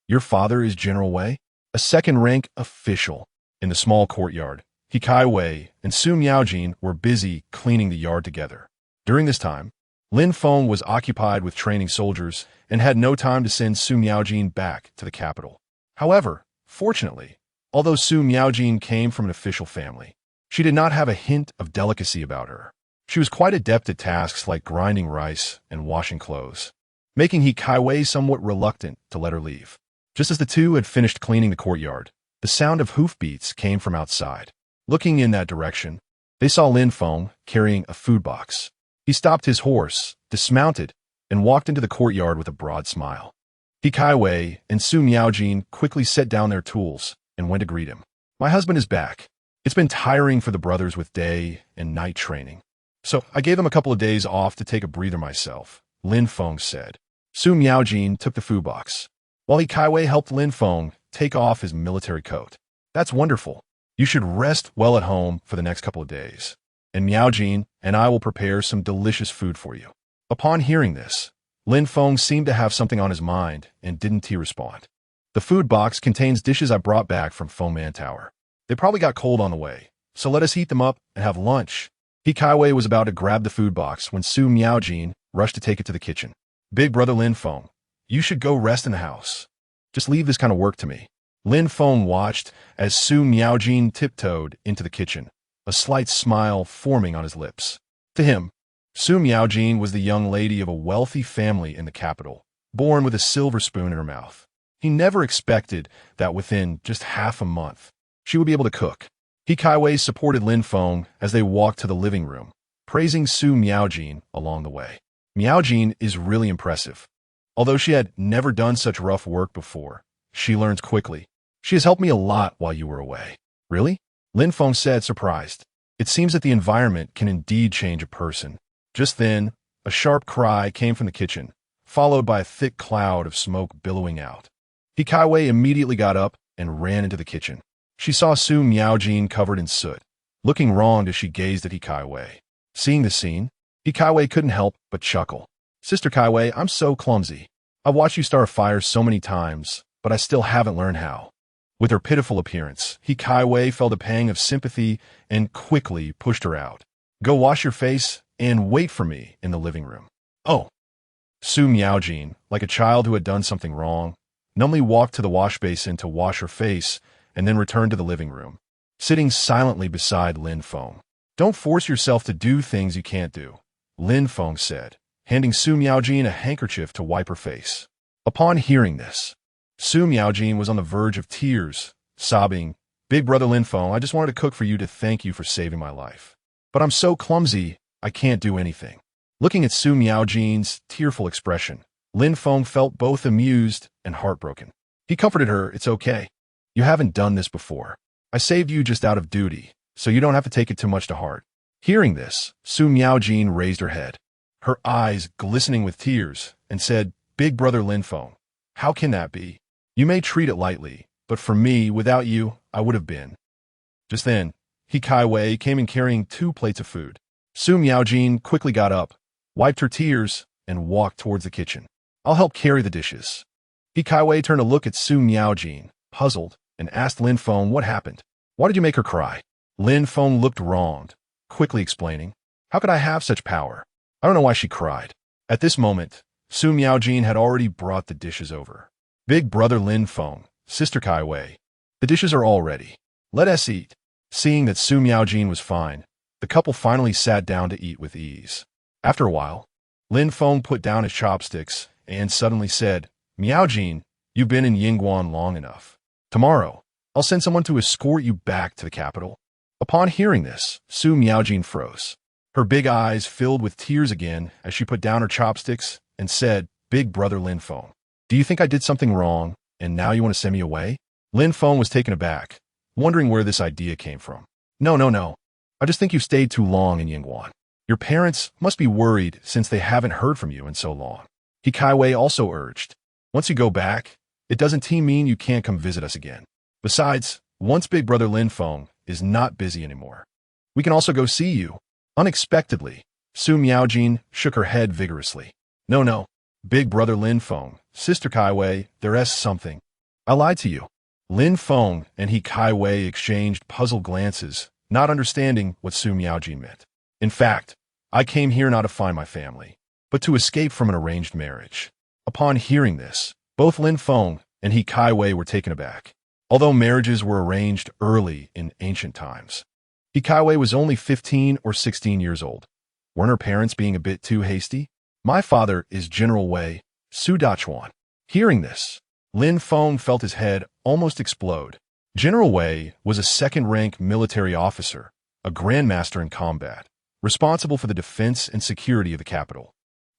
S1: Your father is General Wei? A second-rank official. In the small courtyard, He Kai Wei and Su Miaojin were busy cleaning the yard together. During this time, Lin Feng was occupied with training soldiers and had no time to send Su Miaojin back to the capital. However, fortunately, although Su Miaojin came from an official family, she did not have a hint of delicacy about her. She was quite adept at tasks like grinding rice and washing clothes, making He Kai Wei somewhat reluctant to let her leave. Just as the 2 had finished cleaning the courtyard, the sound of hoofbeats came from outside. Looking in that direction, they saw Lin Feng carrying a food box. He stopped his horse, dismounted, and walked into the courtyard with a broad smile. He Kai Wei and Su Miaojin quickly set down their tools and went to greet him. My husband is back. It's been tiring for the brothers with day and night training, so I gave them a couple of days off to take a breather myself, Lin Feng said. Su Miaojin took the food box, while He Kai Wei helped Lin Feng take off his military coat. That's wonderful. You should rest well at home for the next couple of days, and Miaojin and I will prepare some delicious food for you. Upon hearing this, Lin Feng seemed to have something on his mind, and didn't he respond? The food box contains dishes I brought back from Foman Tower. They probably got cold on the way, so let us heat them up and have lunch. He Kai Wei was about to grab the food box when Su Miaojin rushed to take it to the kitchen. Big brother Lin Feng, you should go rest in the house. Just leave this kind of work to me. Lin Feng watched as Su Miaojin tiptoed into the kitchen, a slight smile forming on his lips. To him, Su Miaojin was the young lady of a wealthy family in the capital, born with a silver spoon in her mouth. He never expected that within just half a month, she would be able to cook. He Kai Wei supported Lin Feng as they walked to the living room, praising Su Miaojin along the way. Miaojin is really impressive. Although she had never done such rough work before, she learns quickly. She has helped me a lot while you were away. Really? Lin Feng said, surprised. It seems that the environment can indeed change a person. Just then, a sharp cry came from the kitchen, followed by a thick cloud of smoke billowing out. He Kai Wei immediately got up and ran into the kitchen. She saw Su Miaojin covered in soot, looking wronged as she gazed at He Kai Wei. Seeing the scene, He Kai Wei couldn't help but chuckle. Sister Kai Wei, I'm so clumsy. I've watched you start a fire so many times, but I still haven't learned how. With her pitiful appearance, He Kai Wei felt a pang of sympathy and quickly pushed her out. Go wash your face and wait for me in the living room. Oh. Su Miaojin, like a child who had done something wrong, numbly walked to the wash basin to wash her face and then returned to the living room, sitting silently beside Lin Feng. Don't force yourself to do things you can't do, Lin Feng said, handing Su Miaojin a handkerchief to wipe her face. Upon hearing this, Su Miaojin was on the verge of tears, sobbing, Big brother Lin Feng, I just wanted to cook for you to thank you for saving my life. But I'm so clumsy, I can't do anything. Looking at Su Miaojin's tearful expression, Lin Feng felt both amused and heartbroken. He comforted her, it's okay. You haven't done this before. I saved you just out of duty, so you don't have to take it too much to heart." Hearing this, Su Miaojin raised her head, her eyes glistening with tears, and said, "Big brother Lin Feng, how can that be? You may treat it lightly, but for me, without you, I would have been." Just then, He Kaiwei came in carrying 2 plates of food. Su Miaojin quickly got up, wiped her tears, and walked towards the kitchen. "I'll help carry the dishes." He Kaiwei turned to look at Su Miaojin, puzzled, and asked Lin Feng what happened. "Why did you make her cry?" Lin Feng looked wronged, quickly explaining, "How could I have such power? I don't know why she cried." At this moment, Su Miaojin had already brought the dishes over. "Big brother Lin Feng, sister Kaiwei, the dishes are all ready. Let us eat." Seeing that Su Miaojin was fine, the couple finally sat down to eat with ease. After a while, Lin Feng put down his chopsticks and suddenly said, "Miaojin, you've been in Yingguan long enough. Tomorrow, I'll send someone to escort you back to the capital." Upon hearing this, Su Miaojin froze. Her big eyes filled with tears again as she put down her chopsticks and said, "Big brother Lin Feng, do you think I did something wrong, and now you want to send me away?" Lin Feng was taken aback, wondering where this idea came from. No. I just think you stayed too long in Yingguan. Your parents must be worried since they haven't heard from you in so long." He Kaiwei also urged, "Once you go back, it doesn't mean you can't come visit us again. Besides, once Big brother Lin Feng is not busy anymore, we can also go see you." Unexpectedly, Su Miaojin shook her head vigorously. No. Big brother Lin Feng, sister Kaiwei, there's something. I lied to you." Lin Feng and He Kaiwei exchanged puzzled glances, not understanding what Su Miaojin meant. "In fact, I came here not to find my family, but to escape from an arranged marriage." Upon hearing this, both Lin Feng and He Kaiwei were taken aback. Although marriages were arranged early in ancient times, He Kaiwei was only 15 or 16 years old. Weren't her parents being a bit too hasty? "My father is General Wei, Su Dachuan." Hearing this, Lin Feng felt his head almost explode. General Wei was a second-rank military officer, a grandmaster in combat, responsible for the defense and security of the capital,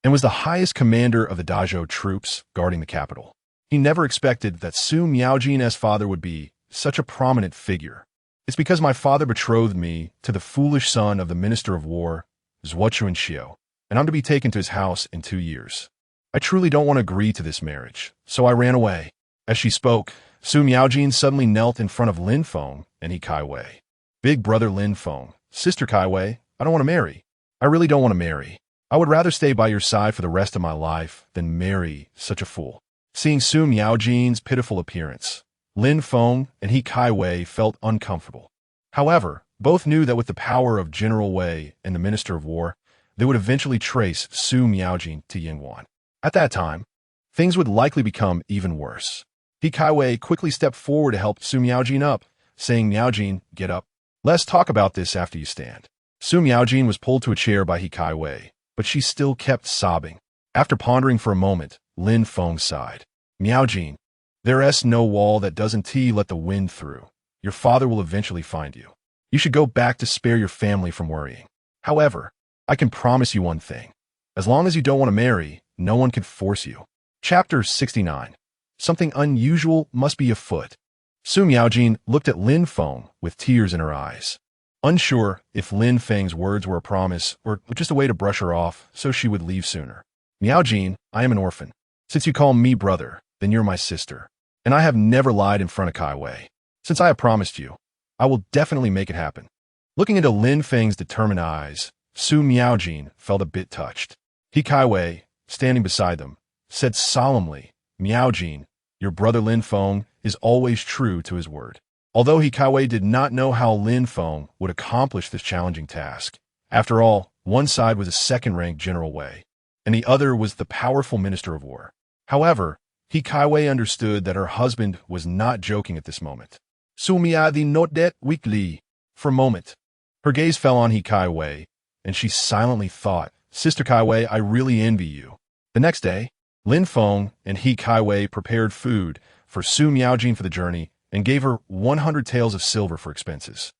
S1: and was the highest commander of the Dazhou troops guarding the capital. He never expected that Su Miaojin's father would be such a prominent figure. "It's because my father betrothed me to the foolish son of the Minister of War, Zhuo Xiao, and I'm to be taken to his house in 2 years. I truly don't want to agree to this marriage, so I ran away." As she spoke, Su Miaojin suddenly knelt in front of Lin Feng and He Kaiwei. "Big brother Lin Feng, sister Kaiwei, I don't want to marry. I really don't want to marry. I would rather stay by your side for the rest of my life than marry such a fool." Seeing Su Miaojin's pitiful appearance, Lin Feng and He Kaiwei felt uncomfortable. However, both knew that with the power of General Wei and the Minister of War, they would eventually trace Su Miaojin to Yingguan. At that time, things would likely become even worse. He Kaiwei quickly stepped forward to help Su Miaojin up, saying, "Miaojin, get up. Let's talk about this after you stand." Su Miaojin was pulled to a chair by He Kaiwei, but she still kept sobbing. After pondering for a moment, Lin Feng sighed. "Miaojin, there's no wall that doesn't let the wind through. Your father will eventually find you. You should go back to spare your family from worrying. However, I can promise you one thing. As long as you don't want to marry, no one can force you." Chapter 69. Something unusual must be afoot. Su Miaojin looked at Lin Feng with tears in her eyes. Unsure if Lin Feng's words were a promise or just a way to brush her off so she would leave sooner. "Miaojin, I am an orphan. Since you call me brother, then you're my sister. And I have never lied in front of Kaiwei. Since I have promised you, I will definitely make it happen." Looking into Lin Feng's determined eyes, Su Miaojin felt a bit touched. He Kaiwei, standing beside them, said solemnly, "Miaojin, your brother Lin Feng is always true to his word." Although He Kaiwei did not know how Lin Feng would accomplish this challenging task. After all, one side was a second-rank General Wei, and the other was the powerful Minister of War. However, He Kaiwei understood that her husband was not joking at this moment. "Su Miaojin not that weakly." For a moment, her gaze fell on He Kaiwei, and she silently thought, "Sister Kaiwei, I really envy you." The next day, Lin Feng and He Kaiwei prepared food for Su Miaojin for the journey and gave her 100 taels of silver for expenses.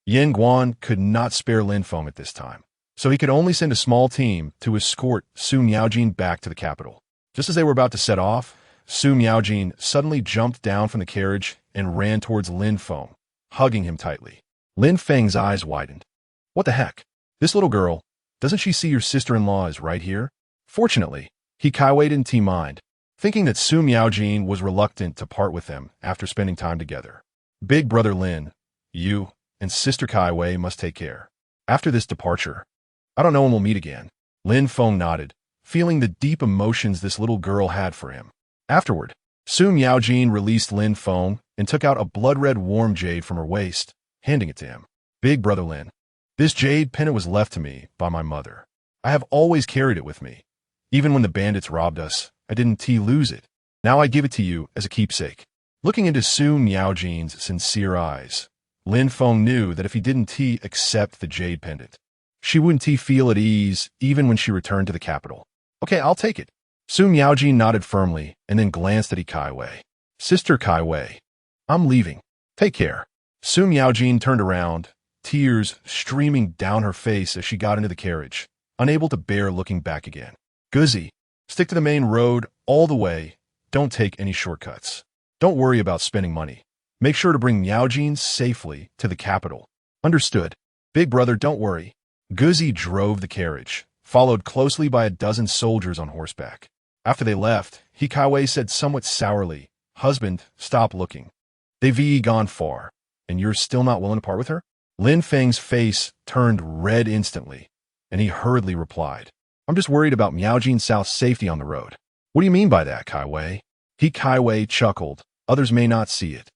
S1: Yingguan could not spare Lin Feng at this time, so he could only send a small team to escort Su Miaojin back to the capital. Just as they were about to set off, Su Miaojin suddenly jumped down from the carriage and ran towards Lin Feng, hugging him tightly. Lin Feng's eyes widened. What the heck? This little girl, doesn't she see your sister-in-law is right here? Fortunately, he Kaiwei didn't mind, thinking that Su Miaojin was reluctant to part with them after spending time together. Big brother Lin, you and sister Kaiwei must take care. After this departure, I don't know when we'll meet again. Lin Feng nodded, feeling the deep emotions this little girl had for him. Afterward, Su Miaojin released Lin Feng and took out a blood-red warm jade from her waist, handing it to him. Big brother Lin, this jade pendant was left to me by my mother. I have always carried it with me. Even when the bandits robbed us, I didn't lose it. Now I give it to you as a keepsake. Looking into Su Miaojin's sincere eyes, Lin Feng knew that if he didn't accept the jade pendant, she wouldn't feel at ease even when she returned to the capital. Okay, I'll take it. Su Miaojin nodded firmly and then glanced at Kaiwei. Sister Kaiwei, I'm leaving. Take care. Su Miaojin turned around, tears streaming down her face as she got into the carriage, unable to bear looking back again. Guzi, stick to the main road all the way. Don't take any shortcuts. Don't worry about spending money. Make sure to bring Miaojin safely to the capital. Understood. Big brother, don't worry. Guzi drove the carriage, followed closely by a dozen soldiers on horseback. After they left, Kaiwei said somewhat sourly, Husband, stop looking. They've gone far, and you're still not willing to part with her? Lin Feng's face turned red instantly, and he hurriedly replied, I'm just worried about Miaojin South's safety on the road. What do you mean by that, Kaiwei? Kaiwei chuckled. Others may not see it,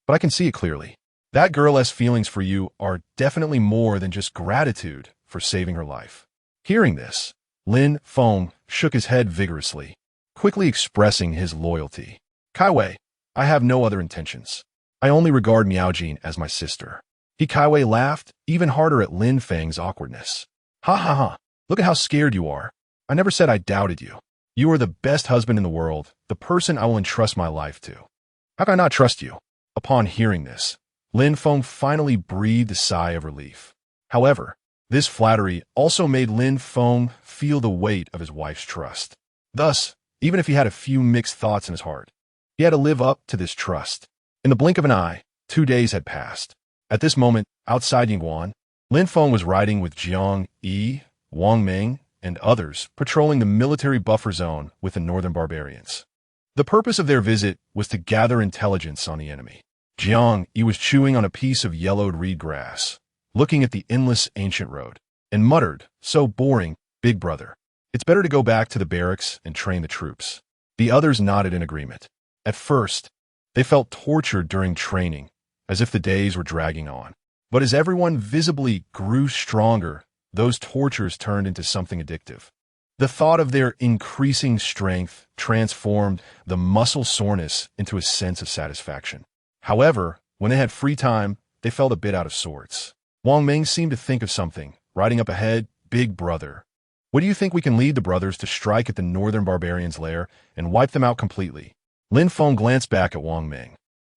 S1: but I can see it clearly. That girl's feelings for you are definitely more than just gratitude for saving her life. Hearing this, Lin Feng shook his head vigorously, quickly expressing his loyalty. Kaiwei, I have no other intentions. I only regard Miaojin as my sister. Kaiwei laughed even harder at Lin Feng's awkwardness. Ha ha ha, look at how scared you are. I never said I doubted you. You are the best husband in the world, the person I will entrust my life to. How can I not trust you? Upon hearing this, Lin Feng finally breathed a sigh of relief. However, this flattery also made Lin Feng feel the weight of his wife's trust. Thus, even if he had a few mixed thoughts in his heart, he had to live up to this trust. In the blink of an eye, 2 days had passed. At this moment, outside Yingguan, Lin Feng was riding with Jiang Yi, Wang Ming, and others patrolling the military buffer zone with the northern barbarians. The purpose of their visit was to gather intelligence on the enemy. Jiang Yi was chewing on a piece of yellowed reed grass, looking at the endless ancient road, and muttered, so boring, big brother. It's better to go back to the barracks and train the troops. The others nodded in agreement. At first, they felt tortured during training, as if the days were dragging on. But as everyone visibly grew stronger, those tortures turned into something addictive. The thought of their increasing strength transformed the muscle soreness into a sense of satisfaction. However, when they had free time, they felt a bit out of sorts. Wang Ming seemed to think of something, riding up ahead, big brother. What do you think we can lead the brothers to strike at the northern barbarians' lair and wipe them out completely? Lin Feng glanced back at Wang Ming,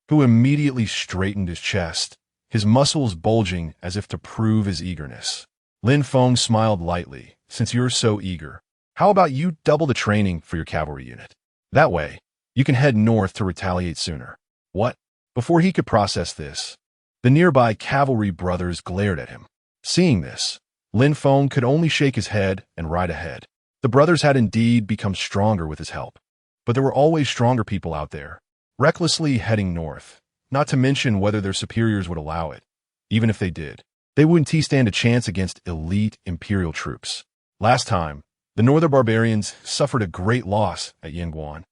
S1: who immediately straightened his chest, his muscles bulging as if to prove his eagerness. Lin Feng smiled lightly, since you're so eager. How about you double the training for your cavalry unit? That way, you can head north to retaliate sooner. What? Before he could process this, the nearby cavalry brothers glared at him. Seeing this, Lin Feng could only shake his head and ride ahead. The brothers had indeed become stronger with his help, but there were always stronger people out there, recklessly heading north, not to mention whether their superiors would allow it. Even if they did, they wouldn't stand a chance against elite imperial troops. Last time, the northern barbarians suffered a great loss at Yingguan,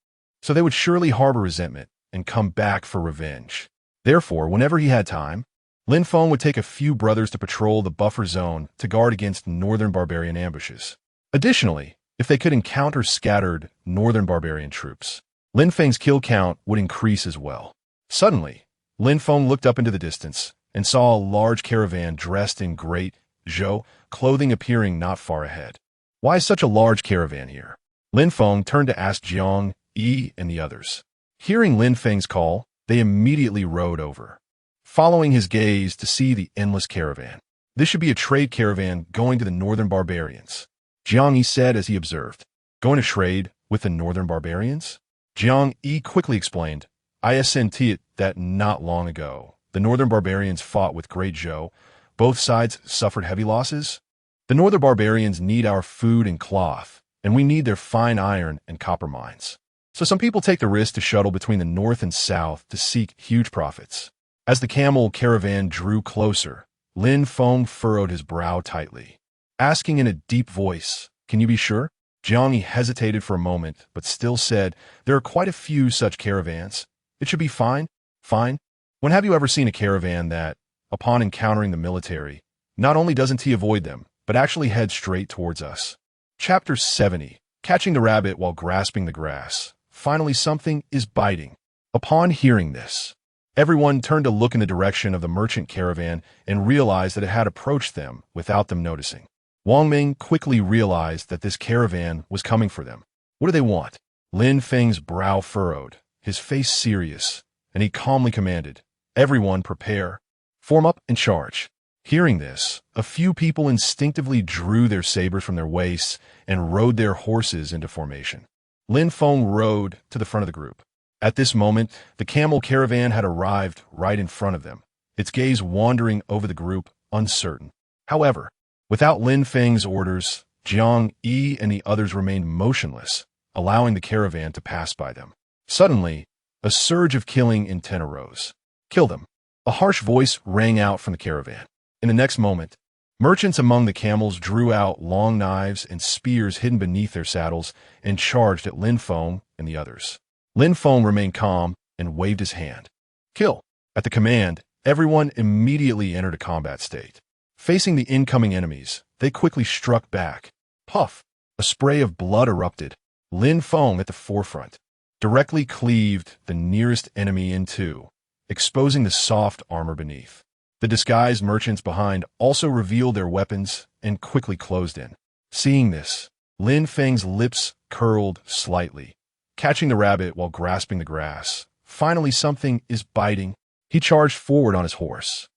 S1: so they would surely harbor resentment and come back for revenge. Therefore, whenever he had time, Lin Feng would take a few brothers to patrol the buffer zone to guard against northern barbarian ambushes. Additionally, if they could encounter scattered northern barbarian troops, Lin Feng's kill count would increase as well. Suddenly, Lin Feng looked up into the distance and saw a large caravan dressed in great zhou clothing appearing not far ahead. Why such a large caravan here? Lin Feng turned to ask Jiang Yi and the others. Hearing Lin Feng's call, they immediately rode over, following his gaze to see the endless caravan. This should be a trade caravan going to the northern barbarians, Jiang Yi said as he observed. Going to trade with the northern barbarians? Jiang Yi quickly explained, I sent it that not long ago. The northern barbarians fought with great Zhou. Both sides suffered heavy losses. The northern barbarians need our food and cloth, and we need their fine iron and copper mines. So some people take the risk to shuttle between the north and south to seek huge profits. As the camel caravan drew closer, Lin Feng furrowed his brow tightly, asking in a deep voice, Can you be sure? Jiang Yi hesitated for a moment, but still said, There are quite a few such caravans. It should be fine. Fine. When have you ever seen a caravan that, upon encountering the military, not only doesn't he avoid them, but actually head straight towards us? Chapter 70. Catching the rabbit while grasping the grass. Finally, something is biting. Upon hearing this, everyone turned to look in the direction of the merchant caravan and realized that it had approached them without them noticing. Wang Ming quickly realized that this caravan was coming for them. What do they want? Lin Feng's brow furrowed, his face serious, and he calmly commanded, Everyone prepare. Form up and charge. Hearing this, a few people instinctively drew their sabers from their waists and rode their horses into formation. Lin Feng rode to the front of the group. At this moment, the camel caravan had arrived right in front of them, its gaze wandering over the group, uncertain. However, without Lin Feng's orders, Jiang Yi and the others remained motionless, allowing the caravan to pass by them. Suddenly, a surge of killing intent arose. Kill them. A harsh voice rang out from the caravan. In the next moment, merchants among the camels drew out long knives and spears hidden beneath their saddles and charged at Lin Feng and the others. Lin Feng remained calm and waved his hand. Kill. At the command, everyone immediately entered a combat state. Facing the incoming enemies, they quickly struck back. Puff! A spray of blood erupted. Lin Feng at the forefront directly cleaved the nearest enemy in two, exposing the soft armor beneath. The disguised merchants behind also revealed their weapons and quickly closed in. Seeing this, Lin Feng's lips curled slightly, catching the rabbit while grasping the grass. Finally, something is biting. He charged forward on his horse,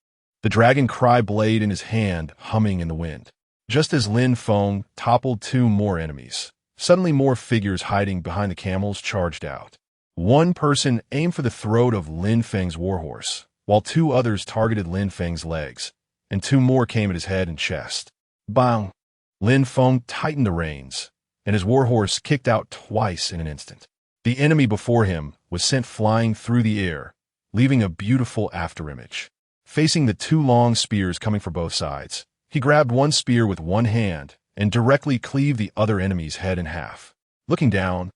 S1: the dragon cry blade in his hand humming in the wind. Just as Lin Feng toppled two more enemies, suddenly more figures hiding behind the camels charged out. One person aimed for the throat of Lin Feng's warhorse, while two others targeted Lin Feng's legs, and two more came at his head and chest. Bang! Lin Feng tightened the reins, and his warhorse kicked out twice in an instant. The enemy before him was sent flying through the air, leaving a beautiful afterimage. Facing the two long spears coming from both sides, he grabbed one spear with one hand and directly cleaved the other enemy's head in half. Looking down,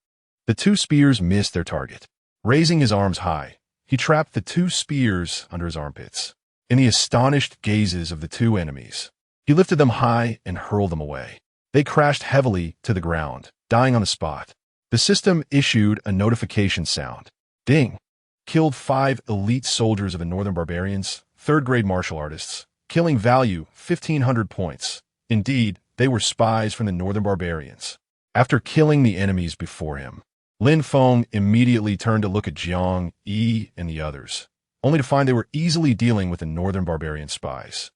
S1: the two spears missed their target. Raising his arms high, he trapped the two spears under his armpits. In the astonished gazes of the two enemies, he lifted them high and hurled them away. They crashed heavily to the ground, dying on the spot. The system issued a notification sound. Ding! Killed 5 elite soldiers of the Northern Barbarians, third-grade martial artists. Killing value, 1,500 points. Indeed, they were spies from the Northern Barbarians. After killing the enemies before him, Lin Feng immediately turned to look at Jiang Yi and the others, only to find they were easily dealing with the Northern Barbarian spies.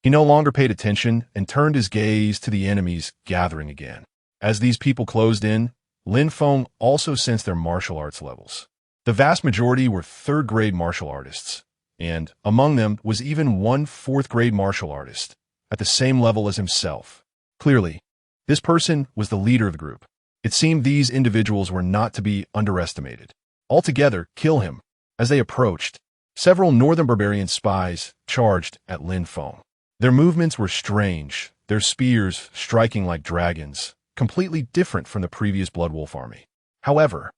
S1: He no longer paid attention and turned his gaze to the enemies gathering again. As these people closed in, Lin Feng also sensed their martial arts levels. The vast majority were third-grade martial artists, and among them was even one fourth-grade martial artist, at the same level as himself. Clearly, this person was the leader of the group. It seemed these individuals were not to be underestimated. Altogether, kill him. As they approached, several Northern Barbarian spies charged at Lin Feng. Their movements were strange, their spears striking like dragons, completely different from the previous Blood Wolf army. However,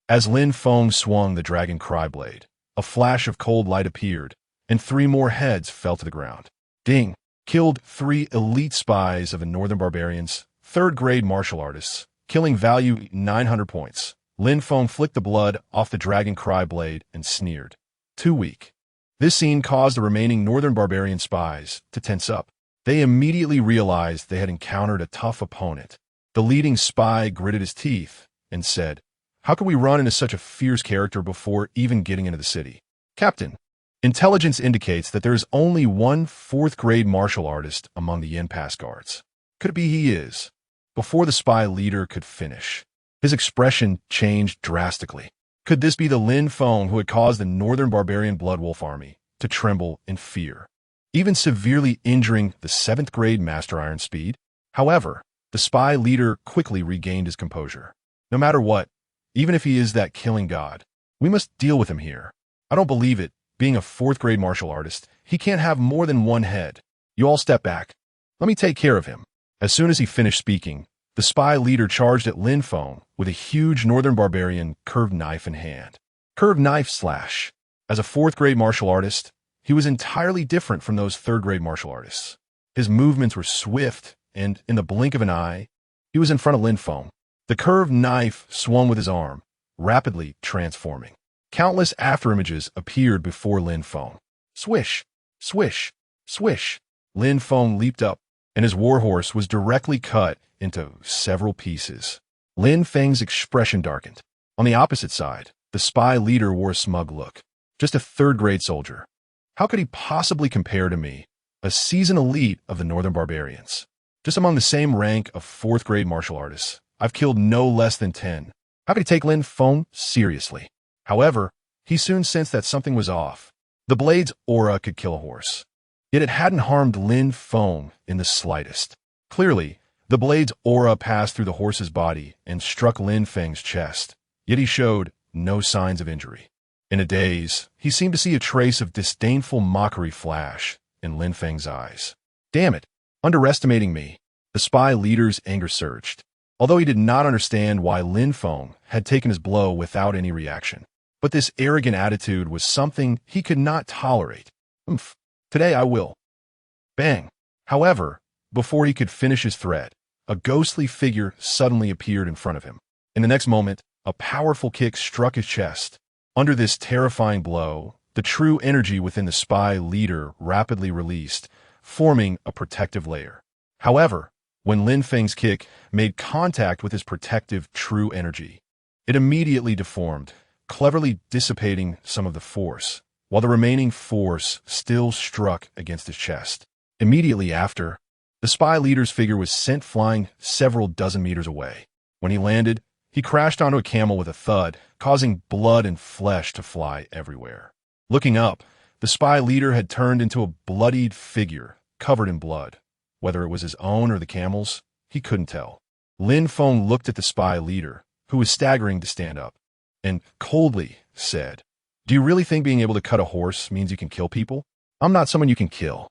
S1: as Lin Feng swung the dragon cry blade, a flash of cold light appeared, and 3 more heads fell to the ground. Ding! Killed 3 elite spies of the Northern Barbarians, third-grade martial artists, killing value 900 points. Lin Feng flicked the blood off the dragon cry blade and sneered. Too weak. This scene caused the remaining Northern Barbarian spies to tense up. They immediately realized they had encountered a tough opponent. The leading spy gritted his teeth and said, How could we run into such a fierce character before even getting into the city? Captain, intelligence indicates that there is only one fourth-grade martial artist among the Yin Pass guards. Could it be he is? Before the spy leader could finish, his expression changed drastically. Could this be the Lin Feng who had caused the Northern Barbarian Blood Wolf army to tremble in fear, even severely injuring the 7th grade Master Iron Speed? However, the spy leader quickly regained his composure. No matter what, even if he is that killing god, we must deal with him here. I don't believe it. Being a 4th grade martial artist, he can't have more than one head. You all step back. Let me take care of him. As soon as he finished speaking, the spy leader charged at Lin Feng with a huge Northern Barbarian curved knife in hand. Curved knife slash. As a 4th grade martial artist, he was entirely different from those 3rd grade martial artists. His movements were swift, and in the blink of an eye, he was in front of Lin Feng. The curved knife swung with his arm, rapidly transforming. Countless afterimages appeared before Lin Feng. Swish, swish, swish. Lin Feng leaped up, and his warhorse was directly cut into several pieces. Lin Feng's expression darkened. On the opposite side, the spy leader wore a smug look. Just a 3rd grade soldier. How could he possibly compare to me, a seasoned elite of the Northern Barbarians? Just among the same rank of 4th grade martial artists, I've killed no less than 10. How could he take Lin Feng seriously? However, he soon sensed that something was off. The blade's aura could kill a horse. Yet it hadn't harmed Lin Feng in the slightest. Clearly, the blade's aura passed through the horse's body and struck Lin Feng's chest, yet he showed no signs of injury. In a daze, he seemed to see a trace of disdainful mockery flash in Lin Feng's eyes. Damn it, underestimating me. The spy leader's anger surged, although he did not understand why Lin Feng had taken his blow without any reaction. But this arrogant attitude was something he could not tolerate. Oomph. Today I will. Bang. However, before he could finish his threat, a ghostly figure suddenly appeared in front of him. In the next moment, a powerful kick struck his chest. Under this terrifying blow, the true energy within the spy leader rapidly released, forming a protective layer. However, when Lin Feng's kick made contact with his protective true energy, it immediately deformed, cleverly dissipating some of the force, while the remaining force still struck against his chest. Immediately after, the spy leader's figure was sent flying several dozen meters away. When he landed, he crashed onto a camel with a thud, causing blood and flesh to fly everywhere. Looking up, the spy leader had turned into a bloodied figure, covered in blood. Whether it was his own or the camel's, he couldn't tell. Lin Feng looked at the spy leader, who was staggering to stand up, and coldly said, "Do you really think being able to cut a horse means you can kill people? I'm not someone you can kill."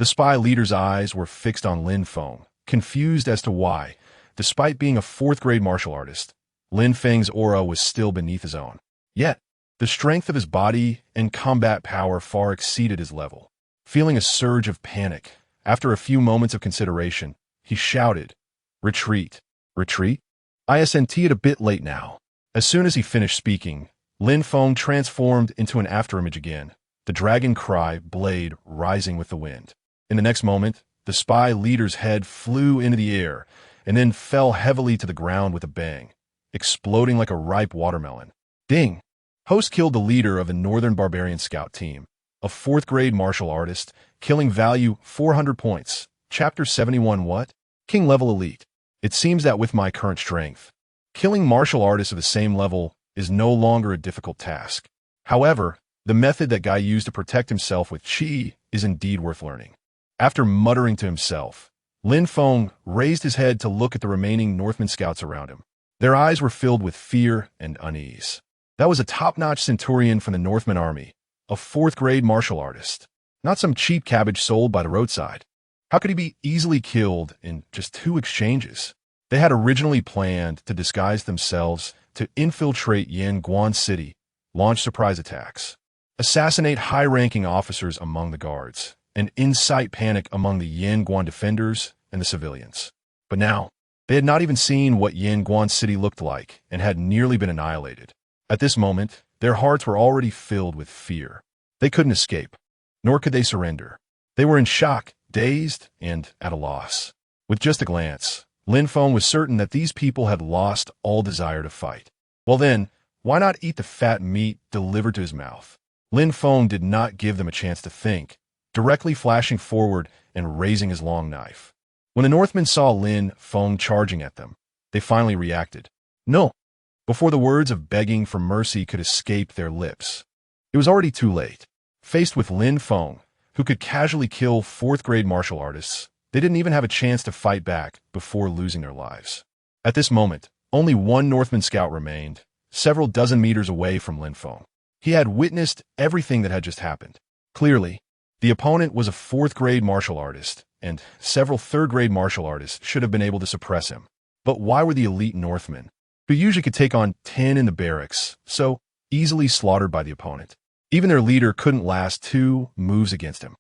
S1: The spy leader's eyes were fixed on Lin Feng, confused as to why, despite being a 4th grade martial artist, Lin Feng's aura was still beneath his own. Yet, the strength of his body and combat power far exceeded his level. Feeling a surge of panic, after a few moments of consideration, he shouted, "Retreat! Retreat? I sent it a bit late now." As soon as he finished speaking, Lin Feng transformed into an afterimage again, the dragon cry blade rising with the wind. In the next moment, the spy leader's head flew into the air and then fell heavily to the ground with a bang, exploding like a ripe watermelon. Ding! Host killed the leader of the Northern Barbarian Scout team, a 4th grade martial artist, killing value 400 points. Chapter 71 What? King level elite. It seems that with my current strength, killing martial artists of the same level is no longer a difficult task. However, the method that Guy used to protect himself with chi is indeed worth learning. After muttering to himself, Lin Feng raised his head to look at the remaining Northman scouts around him. Their eyes were filled with fear and unease. That was a top-notch centurion from the Northman army, a 4th grade martial artist, not some cheap cabbage sold by the roadside. How could he be easily killed in just 2 exchanges? They had originally planned to disguise themselves to infiltrate Yanguan City, launch surprise attacks, assassinate high-ranking officers among the guards, and incite panic among the Yanguan defenders and the civilians. But now, they had not even seen what Yanguan City looked like and had nearly been annihilated. At this moment, their hearts were already filled with fear. They couldn't escape, nor could they surrender. They were in shock, dazed, and at a loss. With just a glance, Lin Feng was certain that these people had lost all desire to fight. Well then, why not eat the fat meat delivered to his mouth? Lin Feng did not give them a chance to think, directly flashing forward and raising his long knife. When the Northmen saw Lin Feng charging at them, they finally reacted. "No, before the words of begging for mercy could escape their lips. It was already too late. Faced with Lin Feng, who could casually kill fourth-grade martial artists, they didn't even have a chance to fight back before losing their lives. At this moment, only one Northman scout remained, several dozen meters away from Lin Feng. He had witnessed everything that had just happened. Clearly, the opponent was a fourth-grade martial artist, and several third-grade martial artists should have been able to suppress him. But why were the elite Northmen, who usually could take on 10 in the barracks, so easily slaughtered by the opponent? Even their leader couldn't last 2 moves against him.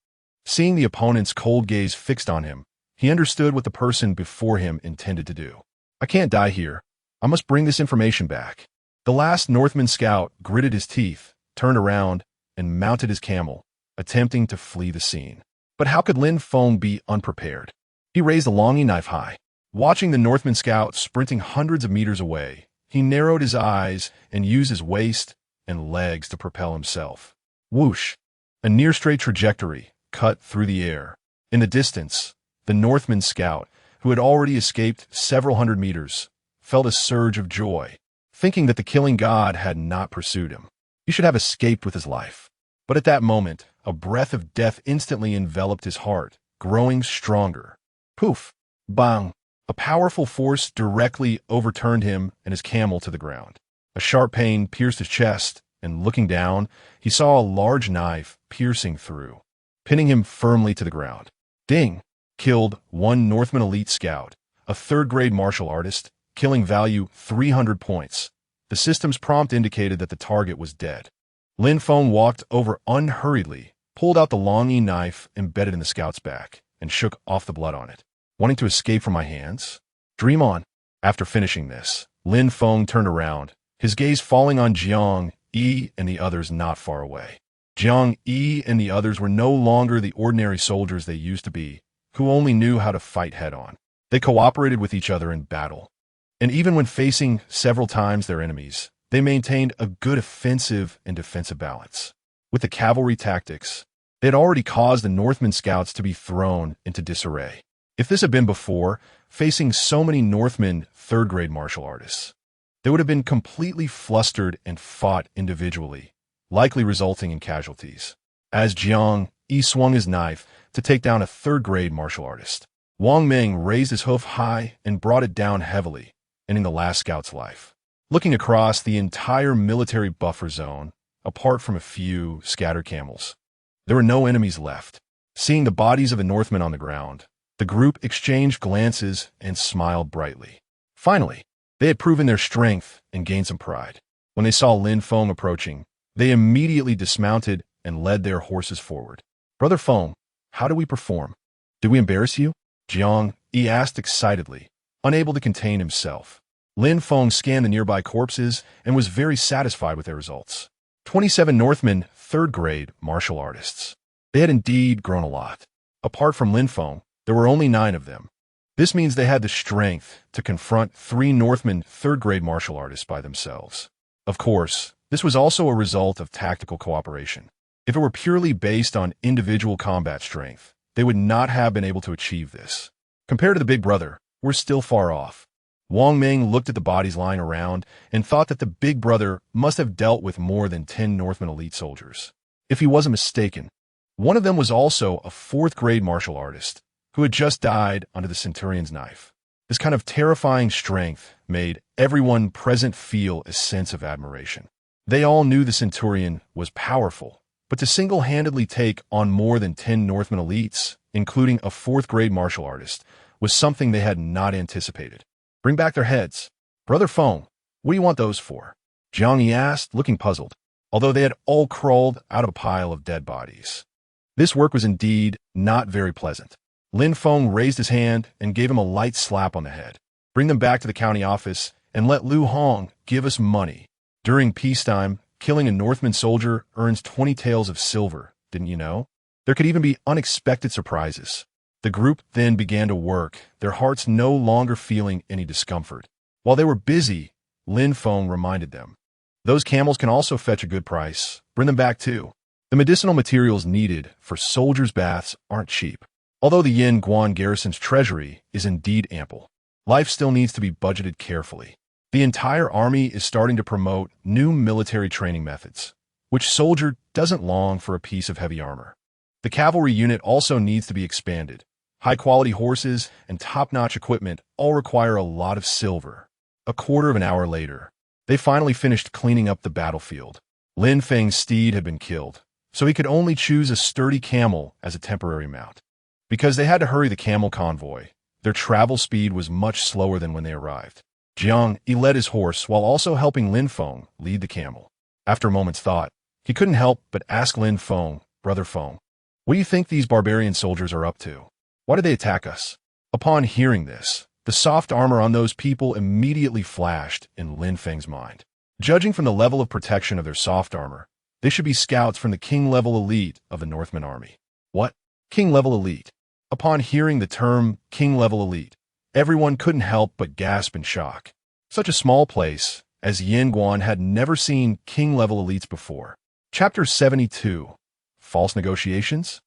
S1: Seeing the opponent's cold gaze fixed on him, he understood what the person before him intended to do. I can't die here. I must bring this information back. The last Northman scout gritted his teeth, turned around, and mounted his camel, attempting to flee the scene. But how could Lin Feng be unprepared? He raised a longy knife high. Watching the Northman scout sprinting hundreds of meters away, he narrowed his eyes and used his waist and legs to propel himself. Whoosh! A near-straight trajectory cut through the air. In the distance, the Northman scout, who had already escaped several hundred meters, felt a surge of joy, thinking that the killing god had not pursued him. He should have escaped with his life. But at that moment, a breath of death instantly enveloped his heart, growing stronger. Poof! Bang! A powerful force directly overturned him and his camel to the ground. A sharp pain pierced his chest, and looking down, he saw a large knife piercing through, pinning him firmly to the ground. Ding! Killed one Northman elite scout, a third-grade martial artist, killing value 300 points. The system's prompt indicated that the target was dead. Lin Feng walked over unhurriedly, pulled out the longy knife embedded in the scout's back, and shook off the blood on it. Wanting to escape from my hands? Dream on. After finishing this, Lin Feng turned around, his gaze falling on Jiang Yi and the others not far away. Jiang Yi and the others were no longer the ordinary soldiers they used to be, who only knew how to fight head-on. They cooperated with each other in battle. And even when facing several times their enemies, they maintained a good offensive and defensive balance. With the cavalry tactics, they had already caused the Northman scouts to be thrown into disarray. If this had been before, facing so many Northmen third-grade martial artists, they would have been completely flustered and fought individually, likely resulting in casualties. As Jiang Yi swung his knife to take down a third-grade martial artist, Wang Ming raised his hoof high and brought it down heavily, ending the last scout's life. Looking across the entire military buffer zone, apart from a few scattered camels, there were no enemies left. Seeing the bodies of the Northmen on the ground, the group exchanged glances and smiled brightly. Finally, they had proven their strength and gained some pride. When they saw Lin Feng approaching, they immediately dismounted and led their horses forward. Brother Feng, how did we perform? Did we embarrass you? Jiang Yi asked excitedly, unable to contain himself. Lin Feng scanned the nearby corpses and was very satisfied with their results. 27 Northmen third-grade martial artists. They had indeed grown a lot. Apart from Lin Feng, there were only 9 of them. This means they had the strength to confront 3 Northmen third-grade martial artists by themselves. Of course, this was also a result of tactical cooperation. If it were purely based on individual combat strength, they would not have been able to achieve this. Compared to the big brother, we're still far off. Wang Ming looked at the bodies lying around and thought that the big brother must have dealt with more than 10 Northman elite soldiers. If he wasn't mistaken, one of them was also a 4th-grade martial artist who had just died under the centurion's knife. This kind of terrifying strength made everyone present feel a sense of admiration. They all knew the centurion was powerful, but to single-handedly take on more than 10 Northman elites, including a 4th-grade martial artist, was something they had not anticipated. Bring back their heads. Brother Feng, what do you want those for? Jiang Yi asked, looking puzzled, although they had all crawled out of a pile of dead bodies. This work was indeed not very pleasant. Lin Feng raised his hand and gave him a light slap on the head. Bring them back to the county office and let Lu Hong give us money. During peacetime, killing a Northman soldier earns 20 taels of silver, didn't you know? There could even be unexpected surprises. The group then began to work, their hearts no longer feeling any discomfort. While they were busy, Lin Feng reminded them, those camels can also fetch a good price. Bring them back too. The medicinal materials needed for soldiers' baths aren't cheap. Although the Yin Guan garrison's treasury is indeed ample, life still needs to be budgeted carefully. The entire army is starting to promote new military training methods. Which soldier doesn't long for a piece of heavy armor? The cavalry unit also needs to be expanded. High-quality horses and top-notch equipment all require a lot of silver. A quarter of an hour later, they finally finished cleaning up the battlefield. Lin Feng's steed had been killed, so he could only choose a sturdy camel as a temporary mount. Because they had to hurry the camel convoy, their travel speed was much slower than when they arrived. Jiang Yi led his horse while also helping Lin Feng lead the camel. After a moment's thought, he couldn't help but ask Lin Feng, "Brother Feng, what do you think these barbarian soldiers are up to? Why did they attack us?" Upon hearing this, the soft armor on those people immediately flashed in Lin Feng's mind. Judging from the level of protection of their soft armor, they should be scouts from the king-level elite of the Northman army. What? King-level elite? Upon hearing the term king-level elite, everyone couldn't help but gasp in shock. Such a small place as Yanguan had never seen king-level elites before. Chapter 72. False Negotiations?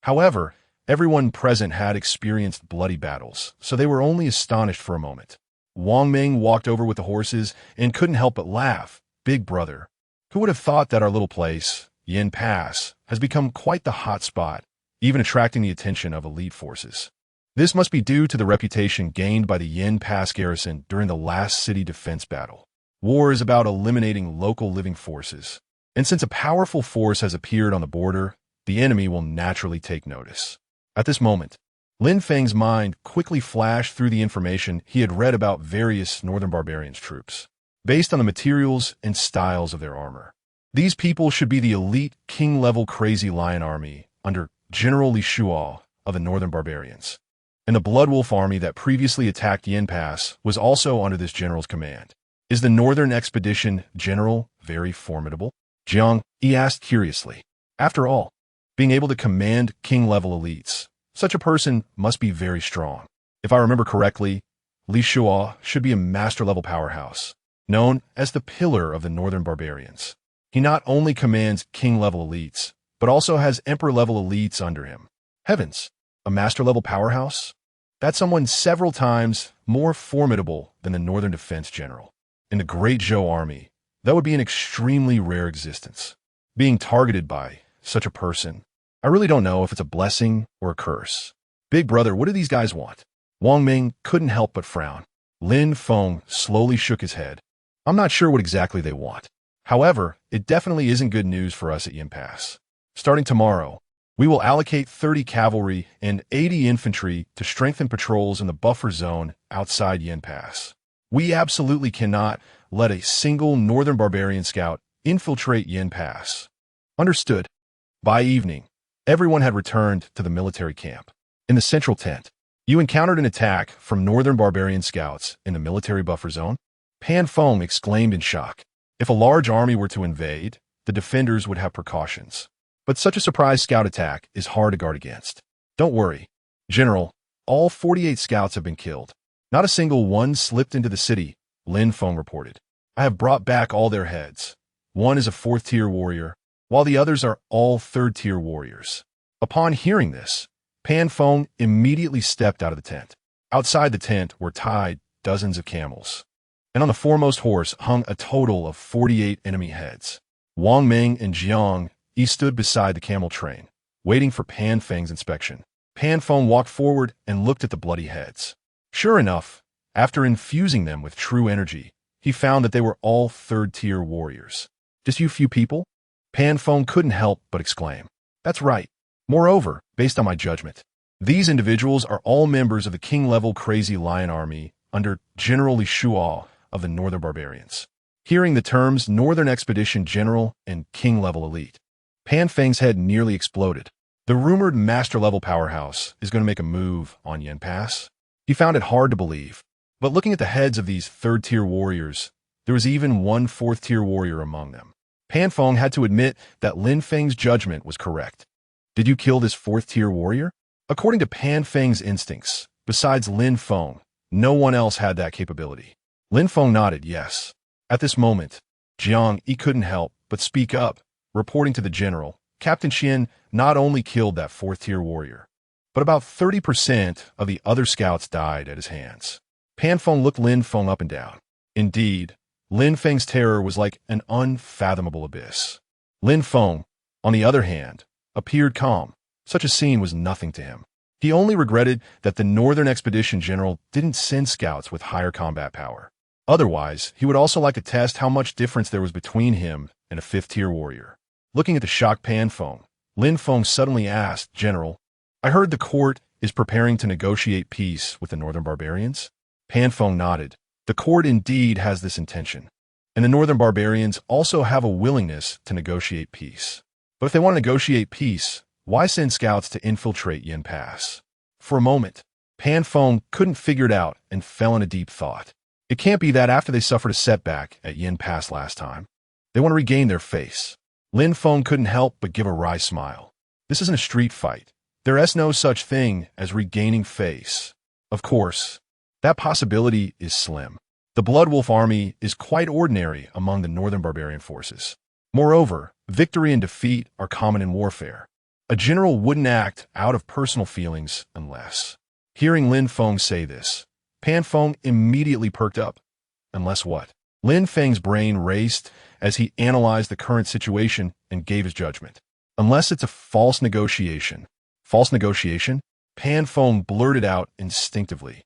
S1: However, everyone present had experienced bloody battles, so they were only astonished for a moment. Wang Ming walked over with the horses and couldn't help but laugh. "Big brother, who would have thought that our little place, Yin Pass, has become quite the hot spot, even attracting the attention of elite forces? This must be due to the reputation gained by the Yin Pass garrison during the last city defense battle. War is about eliminating local living forces, and since a powerful force has appeared on the border, the enemy will naturally take notice." At this moment, Lin Feng's mind quickly flashed through the information he had read about various Northern Barbarians' troops, based on the materials and styles of their armor. These people should be the elite king-level Crazy Lion army under General Li Shuo of the Northern Barbarians. And the Blood Wolf army that previously attacked Yin Pass was also under this general's command. Is the Northern Expedition General very formidable? Jiang Yi asked curiously. After all, being able to command king-level elites, such a person must be very strong. If I remember correctly, Li Shuo should be a master-level powerhouse, known as the Pillar of the Northern Barbarians. He not only commands king-level elites, but also has emperor-level elites under him. Heavens, a master-level powerhouse? That's someone several times more formidable than the Northern Defense General. In the Great Zhou Army, that would be an extremely rare existence. Being targeted by such a person, I really don't know if it's a blessing or a curse. "Big brother, what do these guys want?" Wang Ming couldn't help but frown. Lin Feng slowly shook his head. "I'm not sure what exactly they want. However, it definitely isn't good news for us at Yin Pass. Starting tomorrow, we will allocate 30 cavalry and 80 infantry to strengthen patrols in the buffer zone outside Yin Pass. We absolutely cannot let a single Northern Barbarian scout infiltrate Yin Pass." Understood. By evening, everyone had returned to the military camp. In the central tent, you encountered an attack from Northern Barbarian scouts in the military buffer zone? Pan Feng exclaimed in shock. If a large army were to invade, the defenders would have precautions. But such a surprise scout attack is hard to guard against. Don't worry, General, all 48 scouts have been killed. Not a single one slipped into the city, Lin Feng reported. I have brought back all their heads. One is a 4th-tier warrior, while the others are all 3rd-tier warriors. Upon hearing this, Pan Feng immediately stepped out of the tent. Outside the tent were tied dozens of camels, and on the foremost horse hung a total of 48 enemy heads. Wang Ming and Jiang Yi stood beside the camel train, waiting for Pan Feng's inspection. Pan Feng walked forward and looked at the bloody heads. Sure enough, after infusing them with true energy, he found that they were all 3rd-tier warriors. Just you few people? Pan Feng couldn't help but exclaim. That's right. Moreover, based on my judgment, these individuals are all members of the king-level Crazy Lion army under General Li Shuo of the Northern Barbarians. Hearing the terms Northern Expedition General and king-level elite, Pan Feng's head nearly exploded. The rumored master-level powerhouse is going to make a move on Yin Pass. He found it hard to believe. But looking at the heads of these 3rd-tier warriors, there was even one 4th-tier warrior among them. Pan Feng had to admit that Lin Feng's judgment was correct. Did you kill this 4th-tier warrior? According to Pan Feng's instincts, besides Lin Feng, no one else had that capability. Lin Feng nodded yes. At this moment, Jiang Yi couldn't help but speak up, reporting to the general. Captain Qian not only killed that 4th-tier warrior, but about 30% of the other scouts died at his hands. Pan Feng looked Lin Feng up and down. Indeed, Lin Feng's terror was like an unfathomable abyss. Lin Feng, on the other hand, appeared calm. Such a scene was nothing to him. He only regretted that the Northern Expedition General didn't send scouts with higher combat power. Otherwise, he would also like to test how much difference there was between him and a fifth-tier warrior. Looking at the shocked Pan Feng, Lin Feng suddenly asked, "General, I heard the court is preparing to negotiate peace with the Northern Barbarians?" Pan Feng nodded. The court indeed has this intention, and the Northern Barbarians also have a willingness to negotiate peace. But if they want to negotiate peace, why send scouts to infiltrate Yin Pass? For a moment, Pan Feng couldn't figure it out and fell in a deep thought. It can't be that after they suffered a setback at Yin Pass last time, they want to regain their face. Lin Feng couldn't help but give a wry smile. This isn't a street fight. There is no such thing as regaining face. Of course, that possibility is slim. The Blood Wolf army is quite ordinary among the Northern Barbarian forces. Moreover, victory and defeat are common in warfare. A general wouldn't act out of personal feelings unless. Hearing Lin Feng say this, Pan Feng immediately perked up. Unless what? Lin Feng's brain raced as he analyzed the current situation and gave his judgment. Unless it's a false negotiation. False negotiation? Pan Feng blurted out instinctively.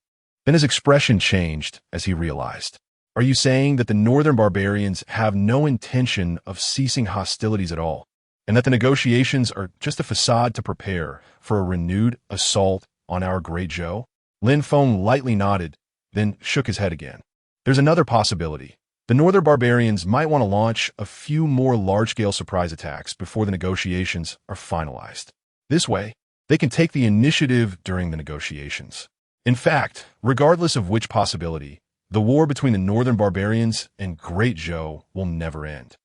S1: Then his expression changed as he realized. Are you saying that the Northern Barbarians have no intention of ceasing hostilities at all, and that the negotiations are just a facade to prepare for a renewed assault on our Great Zhou? Lin Feng lightly nodded, then shook his head again. There's another possibility. The Northern Barbarians might want to launch a few more large-scale surprise attacks before the negotiations are finalized. This way, they can take the initiative during the negotiations. In fact, regardless of which possibility, the war between the Northern Barbarians and Great Zhou will never end.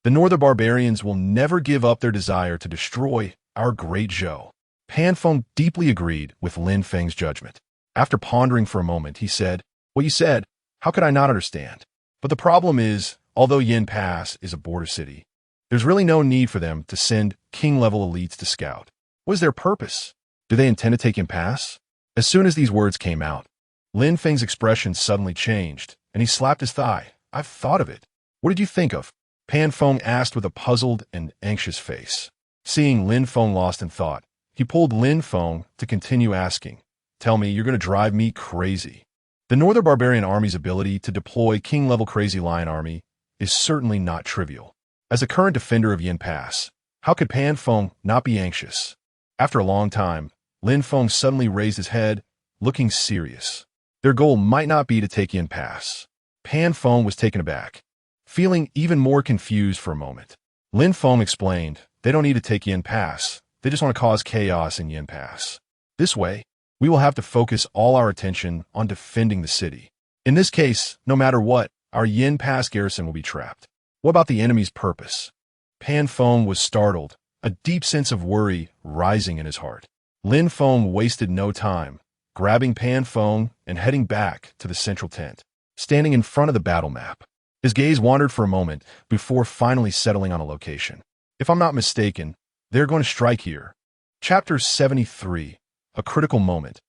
S1: The Northern Barbarians will never give up their desire to destroy our Great Zhou. Pan Feng deeply agreed with Lin Feng's judgment. After pondering for a moment, he said, "What you said, how could I not understand? But the problem is, although Yin Pass is a border city, there's really no need for them to send king-level elites to scout. What is their purpose? Do they intend to take Yin Pass?" As soon as these words came out, Lin Feng's expression suddenly changed, and he slapped his thigh. "I've thought of it. What did you think of?" Pan Feng asked with a puzzled and anxious face. Seeing Lin Feng lost in thought, he pulled Lin Feng to continue asking, "Tell me, you're going to drive me crazy." The Northern Barbarian Army's ability to deploy king-level Crazy Lion Army is certainly not trivial. As a current defender of Yin Pass, how could Pan Feng not be anxious? After a long time, Lin Feng suddenly raised his head, looking serious. Their goal might not be to take Yin Pass. Pan Feng was taken aback, feeling even more confused for a moment. Lin Feng explained, they don't need to take Yin Pass, they just want to cause chaos in Yin Pass. This way, we will have to focus all our attention on defending the city. In this case, no matter what, our Yin Pass garrison will be trapped. What about the enemy's purpose? Pan Feng was startled, a deep sense of worry rising in his heart. Lin Feng wasted no time, grabbing Pan Feng and heading back to the central tent. Standing in front of the battle map, his gaze wandered for a moment before finally settling on a location. If I'm not mistaken, they're going to strike here. Chapter 73. A critical moment.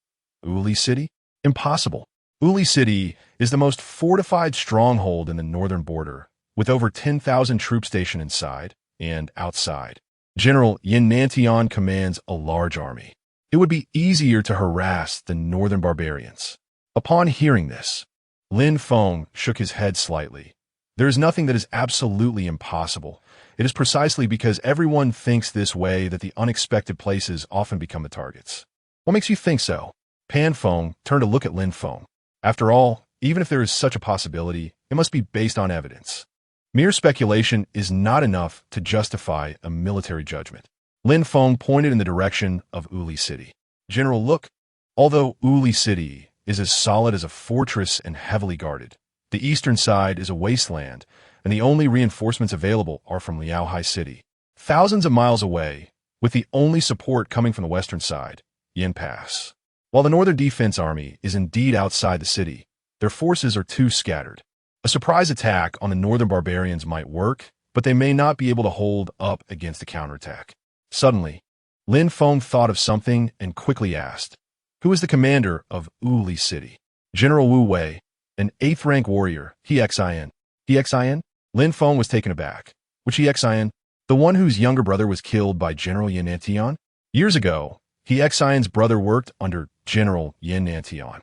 S1: Uli City? Impossible. Uli City is the most fortified stronghold in the northern border, with over 10,000 troops stationed inside and outside. General Yin Nantian commands a large army. It would be easier to harass the Northern Barbarians. Upon hearing this, Lin Feng shook his head slightly. There is nothing that is absolutely impossible. It is precisely because everyone thinks this way that the unexpected places often become the targets. What makes you think so? Pan Feng turned to look at Lin Feng. After all, even if there is such a possibility, it must be based on evidence. Mere speculation is not enough to justify a military judgment. Lin Feng pointed in the direction of Uli City. General, look. Although Uli City is as solid as a fortress and heavily guarded, the eastern side is a wasteland, and the only reinforcements available are from Liaohai City. Thousands of miles away, with the only support coming from the western side, Yin Pass. While the Northern Defense Army is indeed outside the city, their forces are too scattered. A surprise attack on the Northern Barbarians might work, but they may not be able to hold up against a counterattack. Suddenly, Lin Feng thought of something and quickly asked, "Who is the commander of Uli City?" "General Wu Wei. An 8th rank warrior, Hexin. Hexin? Lin Feng was taken aback. Which Hexin? The one whose younger brother was killed by General Yin Nantian? Years ago, Hexin's brother worked under General Yin Nantian.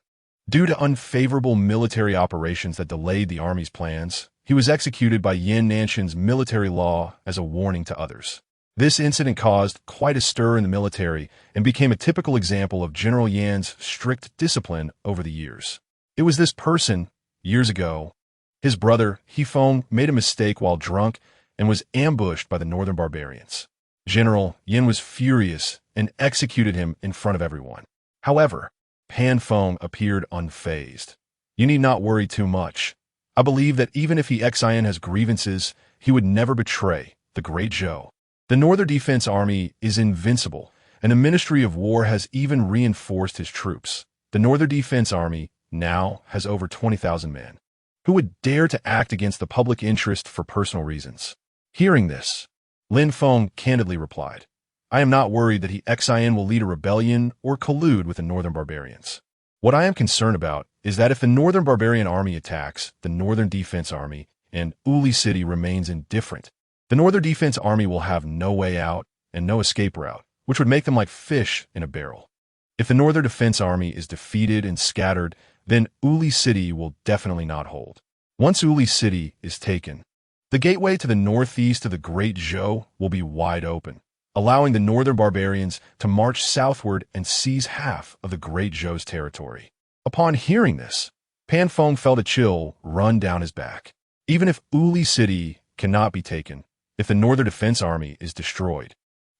S1: Due to unfavorable military operations that delayed the army's plans, he was executed by Yin Nantian's military law as a warning to others. This incident caused quite a stir in the military and became a typical example of General Yan's strict discipline over the years. It was this person, years ago, his brother, Hefeng, made a mistake while drunk and was ambushed by the northern barbarians. General Yin was furious and executed him in front of everyone. However, Pan Feng appeared unfazed. You need not worry too much. I believe that even if Hexin has grievances, he would never betray the Great Zhou. The Northern Defense Army is invincible, and the Ministry of War has even reinforced his troops. The Northern Defense Army now has over 20,000 men. Who would dare to act against the public interest for personal reasons? Hearing this, Lin Feng candidly replied, I am not worried that Hexin will lead a rebellion or collude with the Northern Barbarians. What I am concerned about is that if the Northern Barbarian Army attacks the Northern Defense Army and Uli City remains indifferent, the Northern Defense Army will have no way out and no escape route, which would make them like fish in a barrel. If the Northern Defense Army is defeated and scattered, then Uli City will definitely not hold. Once Uli City is taken, the gateway to the northeast of the Great Zhou will be wide open, allowing the Northern Barbarians to march southward and seize half of the Great Zhou's territory. Upon hearing this, Pan Feng felt a chill run down his back. Even if Uli City cannot be taken, if the Northern Defense Army is destroyed,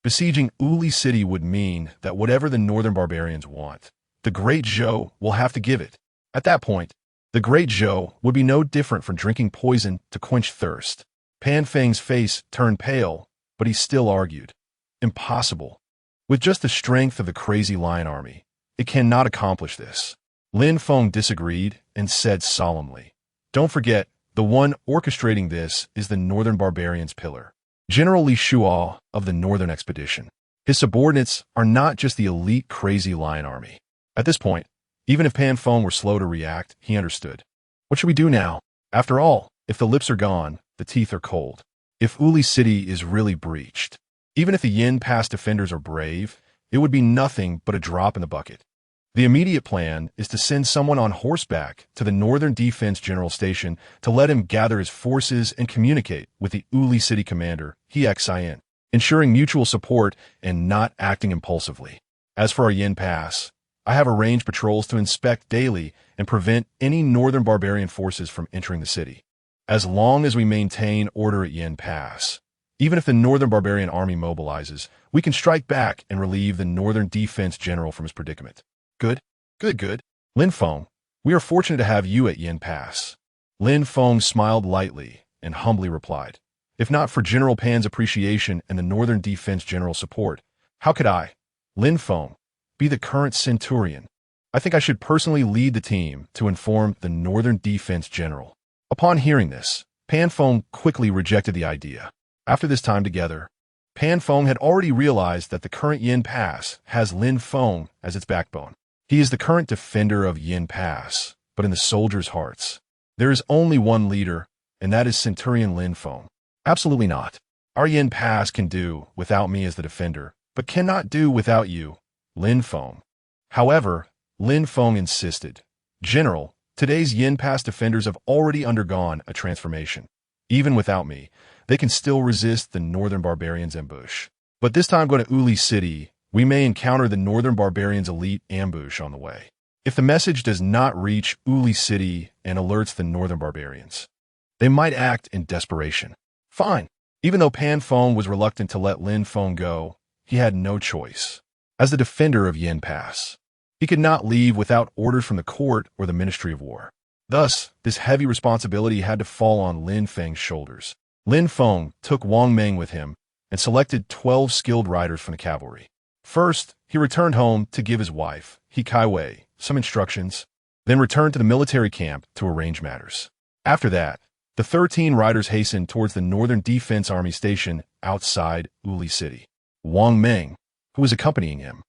S1: besieging Uli City would mean that whatever the Northern Barbarians want, the Great Zhou will have to give it. At that point, the Great Zhou would be no different from drinking poison to quench thirst. Pan Feng's face turned pale, but he still argued. Impossible. With just the strength of the Crazy Lion Army, it cannot accomplish this. Lin Feng disagreed and said solemnly, Don't forget, the one orchestrating this is the Northern Barbarians' pillar, General Li Shuo of the Northern Expedition. His subordinates are not just the elite Crazy Lion Army. At this point, even if Pan Feng were slow to react, he understood. What should we do now? After all, if the lips are gone, the teeth are cold. If Uli City is really breached, even if the Yin Pass defenders are brave, it would be nothing but a drop in the bucket. The immediate plan is to send someone on horseback to the Northern Defense General Station to let him gather his forces and communicate with the Uli City commander, Hexin, ensuring mutual support and not acting impulsively. As for our Yin Pass, I have arranged patrols to inspect daily and prevent any Northern Barbarian forces from entering the city. As long as we maintain order at Yin Pass, even if the Northern Barbarian Army mobilizes, we can strike back and relieve the Northern Defense General from his predicament. Good. Lin Feng, we are fortunate to have you at Yin Pass. Lin Feng smiled lightly and humbly replied, If not for General Pan's appreciation and the Northern Defense General support, how could I, Lin Feng, be the current Centurion? I think I should personally lead the team to inform the Northern Defense General. Upon hearing this, Pan Feng quickly rejected the idea. After this time together, Pan Feng had already realized that the current Yin Pass has Lin Feng as its backbone. He is the current defender of Yin Pass, but in the soldiers' hearts, there is only one leader, and that is Centurion Lin Feng. Absolutely not. Our Yin Pass can do without me as the defender, but cannot do without you, Lin Feng. However, Lin Feng insisted, General, today's Yin Pass defenders have already undergone a transformation. Even without me, they can still resist the Northern Barbarians' ambush. But this time going to Uli City, we may encounter the Northern Barbarians' elite ambush on the way. If the message does not reach Uli City and alerts the Northern Barbarians, they might act in desperation. Fine. Even though Pan Feng was reluctant to let Lin Feng go, he had no choice. As the defender of Yin Pass, he could not leave without orders from the court or the Ministry of War. Thus, this heavy responsibility had to fall on Lin Feng's shoulders. Lin Feng took Wang Meng with him and selected 12 skilled riders from the cavalry. First, he returned home to give his wife, He Kaiwei, some instructions, then returned to the military camp to arrange matters. After that, the 13 riders hastened towards the Northern Defense Army station outside Uli City. Wang Meng, who was accompanying him,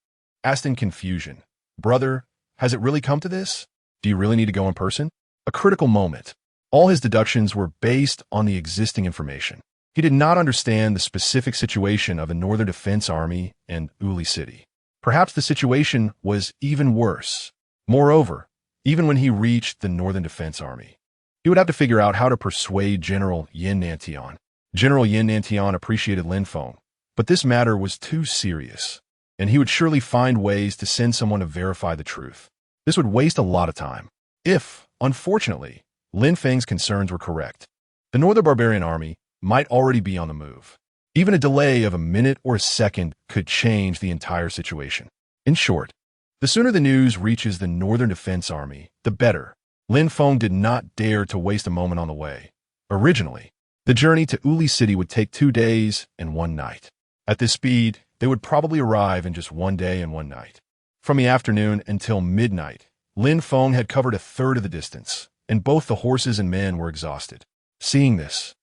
S1: asked in confusion, Brother, has it really come to this? Do you really need to go in person? A critical moment. All his deductions were based on the existing information. He did not understand the specific situation of the Northern Defense Army and Uli City. Perhaps the situation was even worse. Moreover, even when he reached the Northern Defense Army, he would have to figure out how to persuade General Yin Nantian. General Yin Nantian appreciated Lin Feng, but this matter was too serious, and he would surely find ways to send someone to verify the truth. This would waste a lot of time. If, unfortunately, Lin Feng's concerns were correct, the Northern Barbarian Army might already be on the move. Even a delay of a minute or a second could change the entire situation. In short, the sooner the news reaches the Northern Defense Army, the better. Lin Feng did not dare to waste a moment on the way. Originally, the journey to Uli City would take 2 days and 1 night. At this speed, they would probably arrive in just 1 day and 1 night. From the afternoon until midnight, Lin Feng had covered a third of the distance, and both the horses and men were exhausted. Seeing this,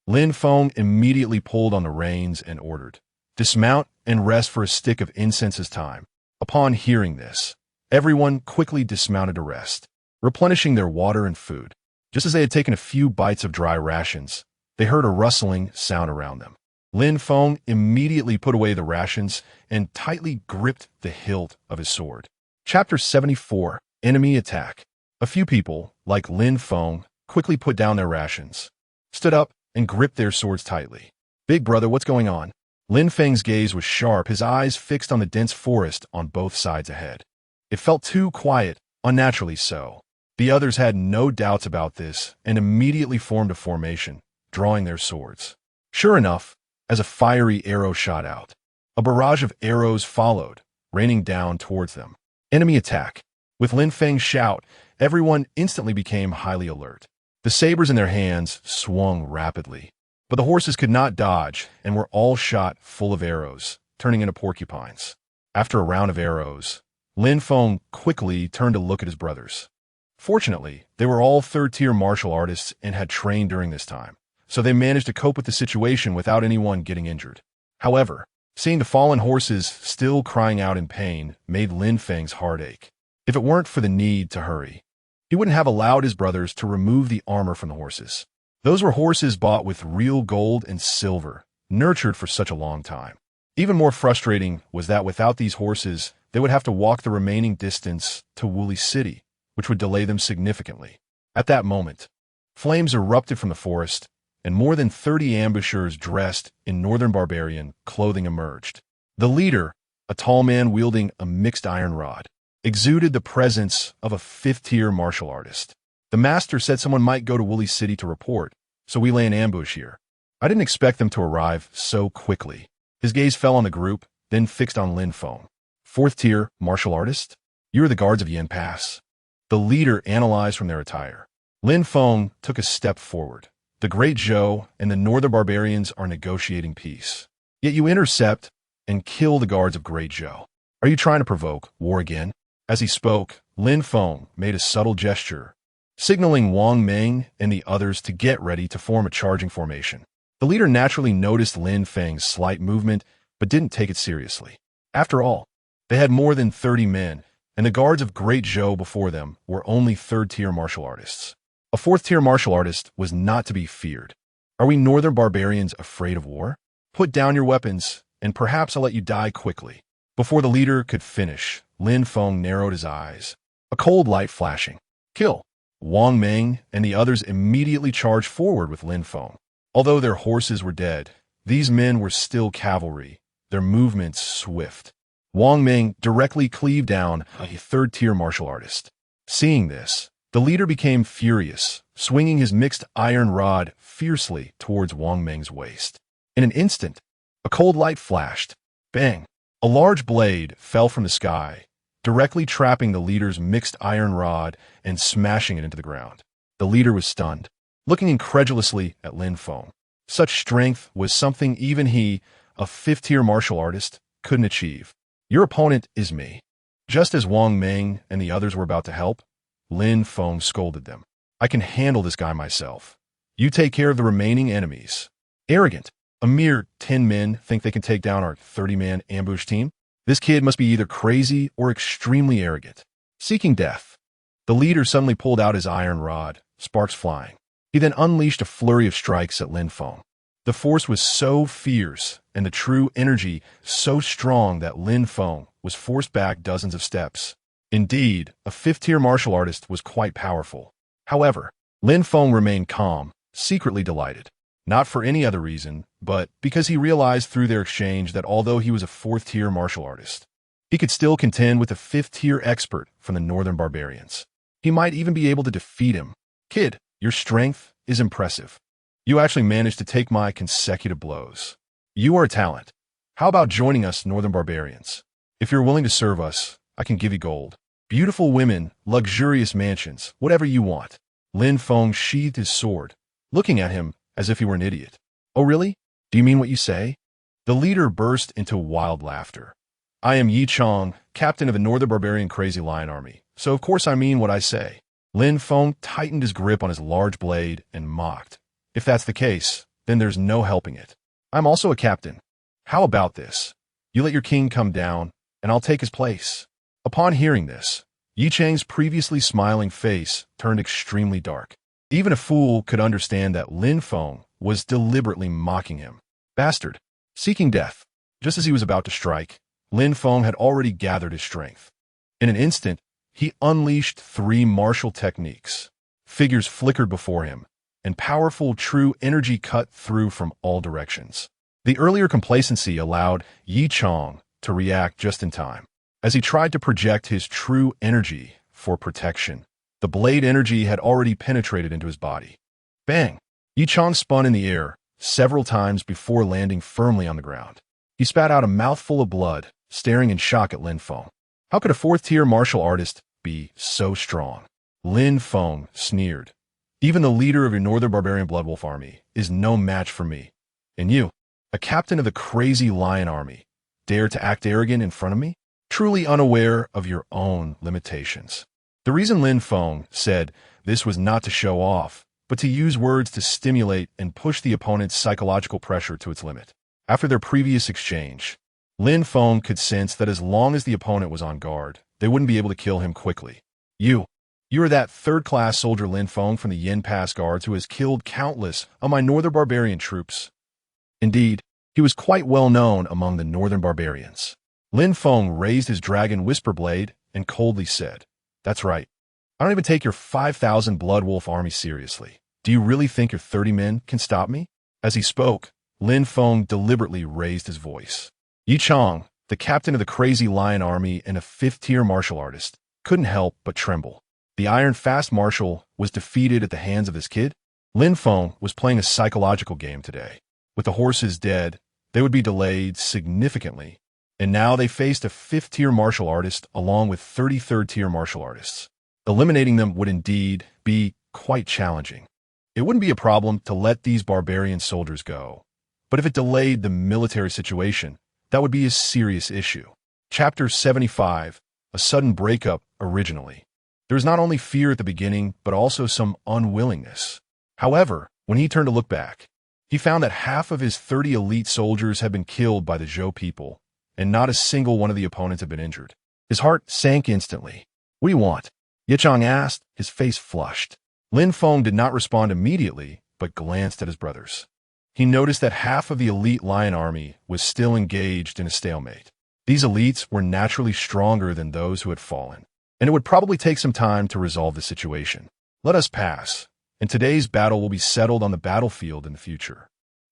S1: Lin Feng immediately pulled on the reins and ordered, "Dismount and rest for a stick of incense's time." Upon hearing this, everyone quickly dismounted to rest, replenishing their water and food. Just as they had taken a few bites of dry rations, they heard a rustling sound around them. Lin Feng immediately put away the rations and tightly gripped the hilt of his sword. Chapter 74. Enemy Attack. A few people, like Lin Feng, quickly put down their rations, stood up, and gripped their swords tightly. "Big brother, what's going on?" Lin Feng's gaze was sharp, his eyes fixed on the dense forest on both sides ahead. It felt too quiet, unnaturally so. The others had no doubts about this and immediately formed a formation, drawing their swords. Sure enough, as a fiery arrow shot out, a barrage of arrows followed, raining down towards them. Enemy attack. With Lin Feng's shout, everyone instantly became highly alert. The sabers in their hands swung rapidly, but the horses could not dodge and were all shot full of arrows, turning into porcupines. After a round of arrows, Lin Feng quickly turned to look at his brothers. Fortunately, they were all third-tier martial artists and had trained during this time, so they managed to cope with the situation without anyone getting injured. However, seeing the fallen horses still crying out in pain made Lin Feng's heart ache. If it weren't for the need to hurry, he wouldn't have allowed his brothers to remove the armor from the horses. Those were horses bought with real gold and silver, nurtured for such a long time. Even more frustrating was that without these horses, they would have to walk the remaining distance to Wuli City, which would delay them significantly. At that moment, flames erupted from the forest, and more than 30 ambushers dressed in Northern Barbarian clothing emerged. The leader, a tall man wielding a mixed iron rod, exuded the presence of a 5th-tier martial artist. "The master said someone might go to Wuli City to report, so we lay in ambush here. I didn't expect them to arrive so quickly." His gaze fell on the group, then fixed on Lin Feng. "4th-tier martial artist? You're the guards of Yin Pass." The leader analyzed from their attire. Lin Feng took a step forward. "The Great Zhou and the Northern Barbarians are negotiating peace. Yet you intercept and kill the guards of Great Zhou. Are you trying to provoke war again?" As he spoke, Lin Feng made a subtle gesture, signaling Wang Meng and the others to get ready to form a charging formation. The leader naturally noticed Lin Feng's slight movement, but didn't take it seriously. After all, they had more than 30 men, and the guards of Great Zhou before them were only 3rd-tier martial artists. A 4th-tier martial artist was not to be feared. "Are we Northern Barbarians afraid of war? Put down your weapons, and perhaps I'll let you die quickly." Before the leader could finish, Lin Feng narrowed his eyes, a cold light flashing. "Kill!" Wang Meng and the others immediately charged forward with Lin Feng. Although their horses were dead, these men were still cavalry, their movements swift. Wang Meng directly cleaved down a 3rd-tier martial artist. Seeing this, the leader became furious, swinging his mixed iron rod fiercely towards Wang Meng's waist. In an instant, a cold light flashed. Bang! A large blade fell from the sky, directly trapping the leader's mixed iron rod and smashing it into the ground. The leader was stunned, looking incredulously at Lin Feng. Such strength was something even he, a 5th-tier martial artist, couldn't achieve. "Your opponent is me." Just as Wang Meng and the others were about to help, Lin Feng scolded them. "I can handle this guy myself. You take care of the remaining enemies." Arrogant. A mere 10 men think they can take down our 30-man ambush team? This kid must be either crazy or extremely arrogant. Seeking death. The leader suddenly pulled out his iron rod, sparks flying. He then unleashed a flurry of strikes at Lin Feng. The force was so fierce and the true energy so strong that Lin Feng was forced back dozens of steps. Indeed, a fifth-tier martial artist was quite powerful. However, Lin Feng remained calm, secretly delighted. Not for any other reason, but because he realized through their exchange that although he was a fourth-tier martial artist, he could still contend with a fifth-tier expert from the Northern Barbarians. He might even be able to defeat him. Kid, your strength is impressive. You actually managed to take my consecutive blows. You are a talent. How about joining us, Northern Barbarians? If you're willing to serve us, I can give you gold. Beautiful women, luxurious mansions, whatever you want. Lin Feng sheathed his sword, looking at him as if he were an idiot. Oh really? Do you mean what you say? The leader burst into wild laughter. I am Yi Chong, captain of the Northern Barbarian Crazy Lion Army, so of course I mean what I say. Lin Feng tightened his grip on his large blade and mocked. If that's the case, then there's no helping it. I'm also a captain. How about this? You let your king come down, and I'll take his place. Upon hearing this, Yi Chang's previously smiling face turned extremely dark. Even a fool could understand that Lin Feng was deliberately mocking him. Bastard. Seeking death. Just as he was about to strike, Lin Feng had already gathered his strength. In an instant, he unleashed 3 martial techniques. Figures flickered before him, and powerful true energy cut through from all directions. The earlier complacency allowed Yi Chong to react just in time. As he tried to project his true energy for protection, the blade energy had already penetrated into his body. Bang! Yi Chong spun in the air several times before landing firmly on the ground. He spat out a mouthful of blood, staring in shock at Lin Feng. How could a fourth-tier martial artist be so strong? Lin Feng sneered. Even the leader of your Northern Barbarian Bloodwolf army is no match for me. And you, a captain of the Crazy Lion army, dare to act arrogant in front of me? Truly unaware of your own limitations. The reason Lin Feng said this was not to show off, but to use words to stimulate and push the opponent's psychological pressure to its limit. After their previous exchange, Lin Feng could sense that as long as the opponent was on guard, they wouldn't be able to kill him quickly. You are that third-class soldier Lin Feng from the Yin Pass Guards who has killed countless of my Northern Barbarian troops. Indeed, he was quite well known among the Northern Barbarians. Lin Feng raised his dragon whisper blade and coldly said, That's right. I don't even take your 5,000 Bloodwolf army seriously. Do you really think your 30 men can stop me? As he spoke, Lin Feng deliberately raised his voice. Yi Chong, the captain of the Crazy Lion army and a fifth-tier martial artist, couldn't help but tremble. The Iron Fast Marshal was defeated at the hands of this kid? Lin Feng was playing a psychological game today. With the horses dead, they would be delayed significantly, and now they faced a fifth-tier martial artist along with 33rd-tier martial artists. Eliminating them would indeed be quite challenging. It wouldn't be a problem to let these barbarian soldiers go, but if it delayed the military situation, that would be a serious issue. Chapter 75, A Sudden Breakup Originally. There was not only fear at the beginning, but also some unwillingness. However, when he turned to look back, he found that half of his 30 elite soldiers had been killed by the Zhou people, and not a single one of the opponents had been injured. His heart sank instantly. What do you want? Yi Chong asked, his face flushed. Lin Feng did not respond immediately, but glanced at his brothers. He noticed that half of the elite lion army was still engaged in a stalemate. These elites were naturally stronger than those who had fallen, and it would probably take some time to resolve the situation. Let us pass, and today's battle will be settled on the battlefield in the future.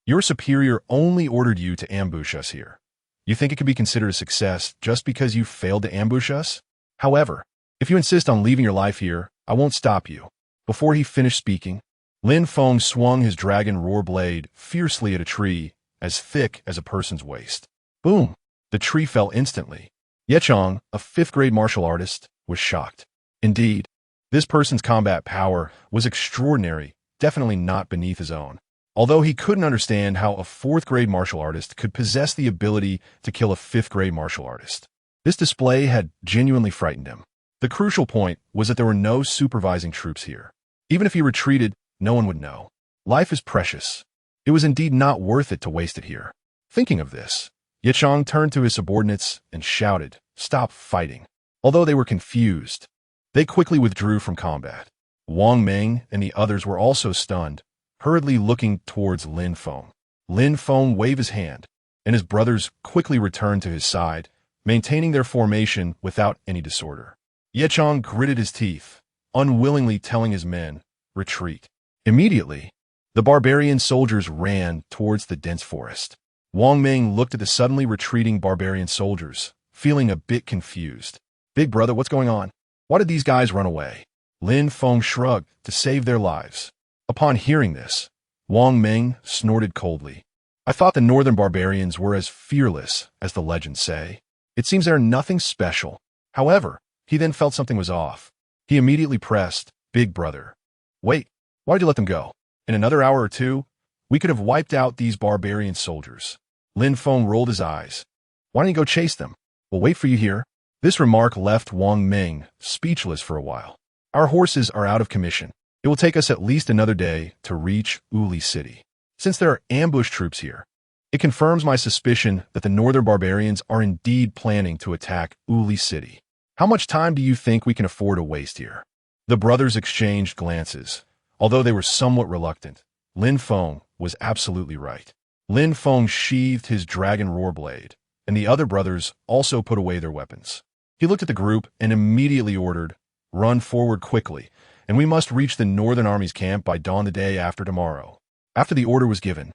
S1: Your superior only ordered you to ambush us here. You think it could be considered a success just because you failed to ambush us? However, if you insist on leaving your life here, I won't stop you. Before he finished speaking, Lin Feng swung his dragon roar blade fiercely at a tree as thick as a person's waist. Boom! The tree fell instantly. Yi Chong, a fifth-grade martial artist, was shocked. Indeed, this person's combat power was extraordinary, definitely not beneath his own. Although he couldn't understand how a fourth-grade martial artist could possess the ability to kill a fifth-grade martial artist. This display had genuinely frightened him. The crucial point was that there were no supervising troops here. Even if he retreated, no one would know. Life is precious. It was indeed not worth it to waste it here. Thinking of this, Yi Chong turned to his subordinates and shouted, "Stop fighting." Although they were confused, They quickly withdrew from combat. Wang Meng and the others were also stunned, hurriedly looking towards Lin Feng. Lin Feng waved his hand, and his brothers quickly returned to his side, maintaining their formation without any disorder. Ye Chong gritted his teeth, unwillingly telling his men, "Retreat." Immediately, the barbarian soldiers ran towards the dense forest. Wang Meng looked at the suddenly retreating barbarian soldiers, feeling a bit confused. "Big brother, what's going on? Why did these guys run away?" Lin Feng shrugged to save their lives. Upon hearing this, Wang Meng snorted coldly. "I thought the northern barbarians were as fearless as the legends say. It seems they're nothing special." However, he then felt something was off. He immediately pressed, "Big brother, wait, why'd you let them go? In another hour or two, we could have wiped out these barbarian soldiers." Lin Feng rolled his eyes. "Why don't you go chase them? We'll wait for you here." This remark left Wang Meng speechless for a while. "Our horses are out of commission. It will take us at least another day to reach Uli City. Since there are ambush troops here, it confirms my suspicion that the northern barbarians are indeed planning to attack Uli City. How much time do you think we can afford to waste here?" The brothers exchanged glances. Although they were somewhat reluctant, Lin Feng was absolutely right. Lin Feng sheathed his dragon roar blade, and the other brothers also put away their weapons. He looked at the group and immediately ordered, "Run forward quickly, and we must reach the northern army's camp by dawn the day after tomorrow." After the order was given,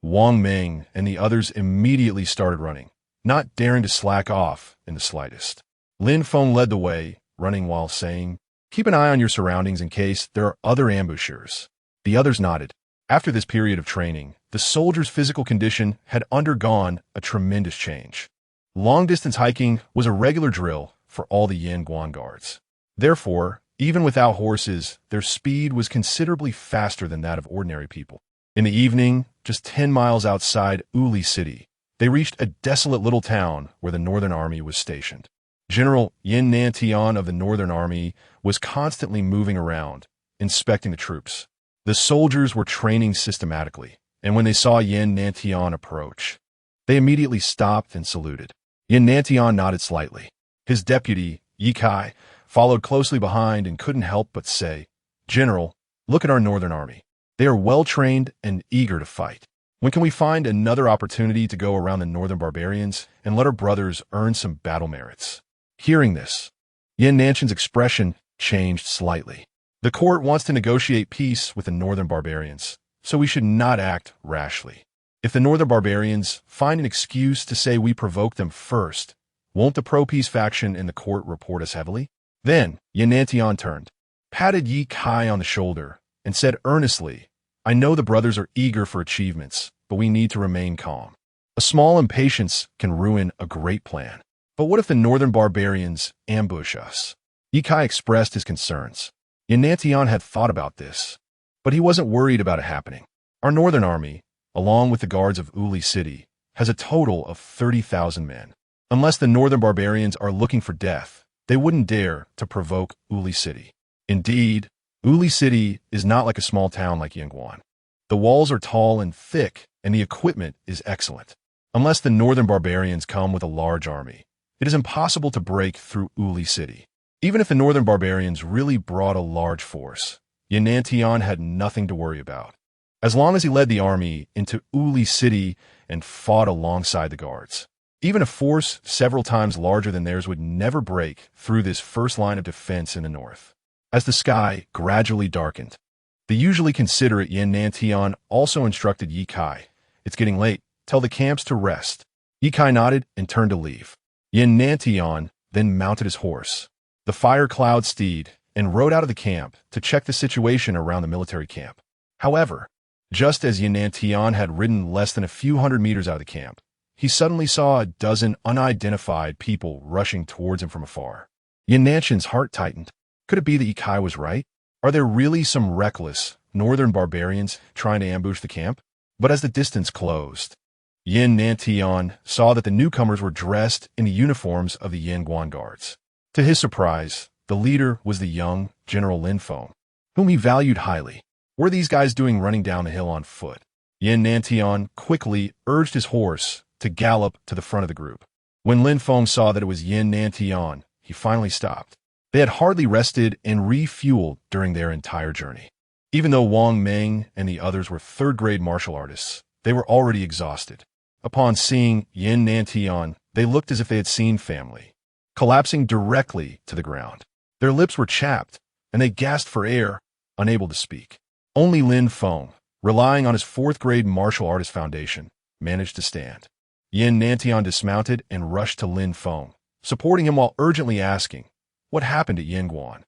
S1: Wang Meng and the others immediately started running, not daring to slack off in the slightest. Lin Feng led the way, running while saying, "Keep an eye on your surroundings in case there are other ambushers." The others nodded. After this period of training, the soldiers' physical condition had undergone a tremendous change. Long-distance hiking was a regular drill for all the Yanguan guards. Therefore, even without horses, their speed was considerably faster than that of ordinary people. In the evening, just 10 miles outside Uli City, they reached a desolate little town where the Northern Army was stationed. General Yin Nantian of the Northern Army was constantly moving around, inspecting the troops. The soldiers were training systematically, and when they saw Yin Nantian approach, they immediately stopped and saluted. Yin Nantian nodded slightly. His deputy, Yi Kai, followed closely behind and couldn't help but say, "General, look at our Northern Army. They are well-trained and eager to fight. When can we find another opportunity to go around the Northern barbarians and let our brothers earn some battle merits?" Hearing this, Yin Nantian's expression changed slightly. "The court wants to negotiate peace with the Northern barbarians, so we should not act rashly. If the Northern barbarians find an excuse to say we provoked them first, won't the pro-peace faction in the court report us heavily?" Then Yin Nantian turned, patted Yi Kai on the shoulder, and said earnestly, "I know the brothers are eager for achievements, but we need to remain calm. A small impatience can ruin a great plan. But what if the Northern barbarians ambush us?" Yi Kai expressed his concerns. Yin Nantian had thought about this, but he wasn't worried about it happening. Our Northern Army, along with the guards of Uli City, has a total of 30,000 men. Unless the Northern barbarians are looking for death, they wouldn't dare to provoke Uli City. Indeed, Uli City is not like a small town like Yanguan. The walls are tall and thick, and the equipment is excellent. Unless the Northern barbarians come with a large army, it is impossible to break through Uli City. Even if the Northern barbarians really brought a large force, Yin Nantian had nothing to worry about, as long as he led the army into Uli City and fought alongside the guards. Even a force several times larger than theirs would never break through this first line of defense in the north. As the sky gradually darkened, the usually considerate Yin Nantian also instructed Yi Kai, "It's getting late. Tell the camps to rest." Yi Kai nodded and turned to leave. Yin Nantian then mounted his horse, the Fire Cloud steed, and rode out of the camp to check the situation around the military camp. However, just as Yin Nantian had ridden less than a few hundred meters out of the camp, he suddenly saw a dozen unidentified people rushing towards him from afar. Yin Nantian's heart tightened. Could it be that Yi Kai was right? Are there really some reckless Northern barbarians trying to ambush the camp? But as the distance closed, Yin Nantian saw that the newcomers were dressed in the uniforms of the Yanguan guards. To his surprise, the leader was the young General Lin Feng, whom he valued highly. What are these guys doing running down the hill on foot? Yin Nantian quickly urged his horse to gallop to the front of the group. When Lin Feng saw that it was Yin Nantian, he finally stopped. They had hardly rested and refueled during their entire journey. Even though Wang Meng and the others were third-grade martial artists, they were already exhausted. Upon seeing Yin Nantian, they looked as if they had seen family, collapsing directly to the ground. Their lips were chapped, and they gasped for air, unable to speak. Only Lin Feng, relying on his fourth-grade martial artist foundation, managed to stand. Yin Nantian dismounted and rushed to Lin Feng, supporting him while urgently asking, "What happened at Yinguan?"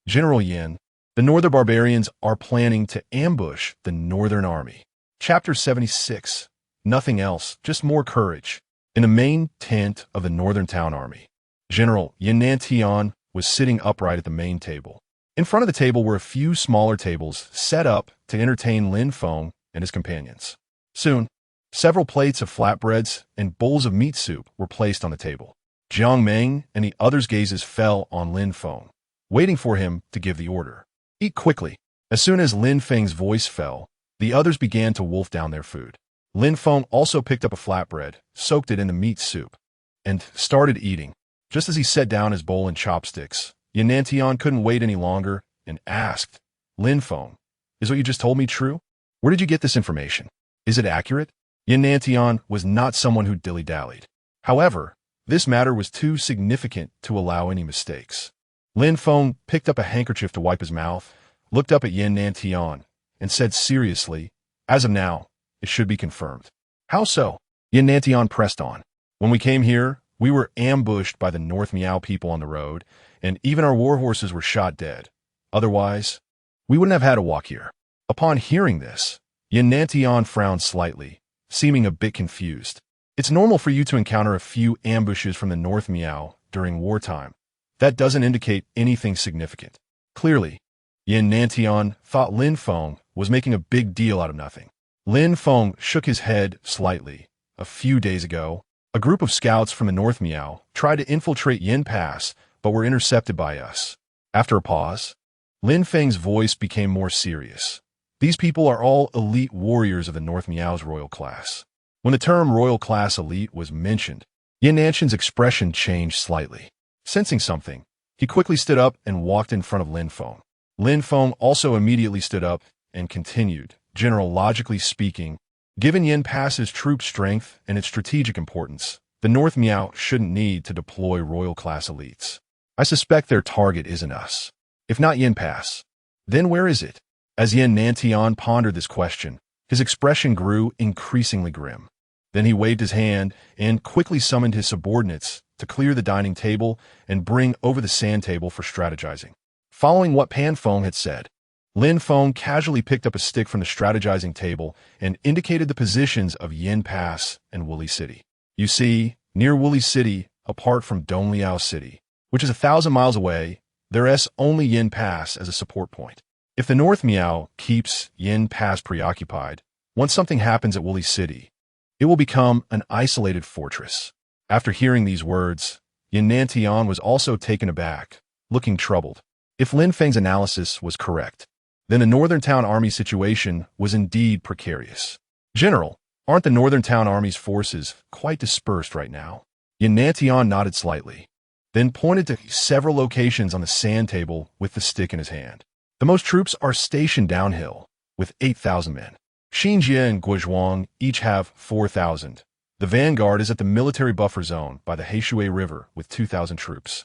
S1: "General Yin, the Northern Barbarians are planning to ambush the Northern Army." Chapter 76. Nothing else, just more courage. In the main tent of the Northern Town Army, General Yin Nantian was sitting upright at the main table. In front of the table were a few smaller tables set up to entertain Lin Feng and his companions. Soon, several plates of flatbreads and bowls of meat soup were placed on the table. Jiang Meng and the others' gazes fell on Lin Feng, waiting for him to give the order. "Eat quickly." As soon as Lin Feng's voice fell, the others began to wolf down their food. Lin Feng also picked up a flatbread, soaked it in the meat soup, and started eating. Just as he set down his bowl and chopsticks, Yin Nantian couldn't wait any longer and asked, "Lin Feng, is what you just told me true? Where did you get this information? Is it accurate?" Yin Nantian was not someone who dilly-dallied. However, this matter was too significant to allow any mistakes. Lin Feng picked up a handkerchief to wipe his mouth, looked up at Yin Nantian, and said seriously, "As of now, it should be confirmed." "How so?" Yin Nantian pressed on. "When we came here, we were ambushed by the North Miao people on the road, and even our war horses were shot dead. Otherwise, we wouldn't have had to walk here." Upon hearing this, Yin Nantian frowned slightly, seeming a bit confused. "It's normal for you to encounter a few ambushes from the North Miao during wartime. That doesn't indicate anything significant." Clearly, Yin Nantian thought Lin Feng was making a big deal out of nothing. Lin Feng shook his head slightly. "A few days ago, a group of scouts from the North Miao tried to infiltrate Yin Pass, but were intercepted by us." After a pause, Lin Feng's voice became more serious. "These people are all elite warriors of the North Miao's royal class." When the term royal class elite was mentioned, Yin Nantian's expression changed slightly. Sensing something, he quickly stood up and walked in front of Lin Feng. Lin Feng also immediately stood up and continued, "General, logically speaking, given Yin Pass's troop strength and its strategic importance, the North Miao shouldn't need to deploy royal-class elites. I suspect their target isn't us. If not Yin Pass, then where is it?" As Yin Nantian pondered this question, his expression grew increasingly grim. Then he waved his hand and quickly summoned his subordinates to clear the dining table and bring over the sand table for strategizing. Following what Pan Feng had said, Lin Feng casually picked up a stick from the strategizing table and indicated the positions of Yin Pass and Wuli City. "You see, near Wuli City, apart from Dongliao City, which is 1,000 miles away, there's only Yin Pass as a support point. If the North Miao keeps Yin Pass preoccupied, once something happens at Wuli City, it will become an isolated fortress." After hearing these words, Yin Nantian was also taken aback, looking troubled. If Lin Feng's analysis was correct, then the Northern Town Army situation was indeed precarious. "General, aren't the Northern Town Army's forces quite dispersed right now?" Yin Nantian nodded slightly, then pointed to several locations on the sand table with the stick in his hand. "The most troops are stationed downhill, with 8,000 men. Xinjie and Guizhuang each have 4,000. The vanguard is at the military buffer zone by the Heishui River with 2,000 troops.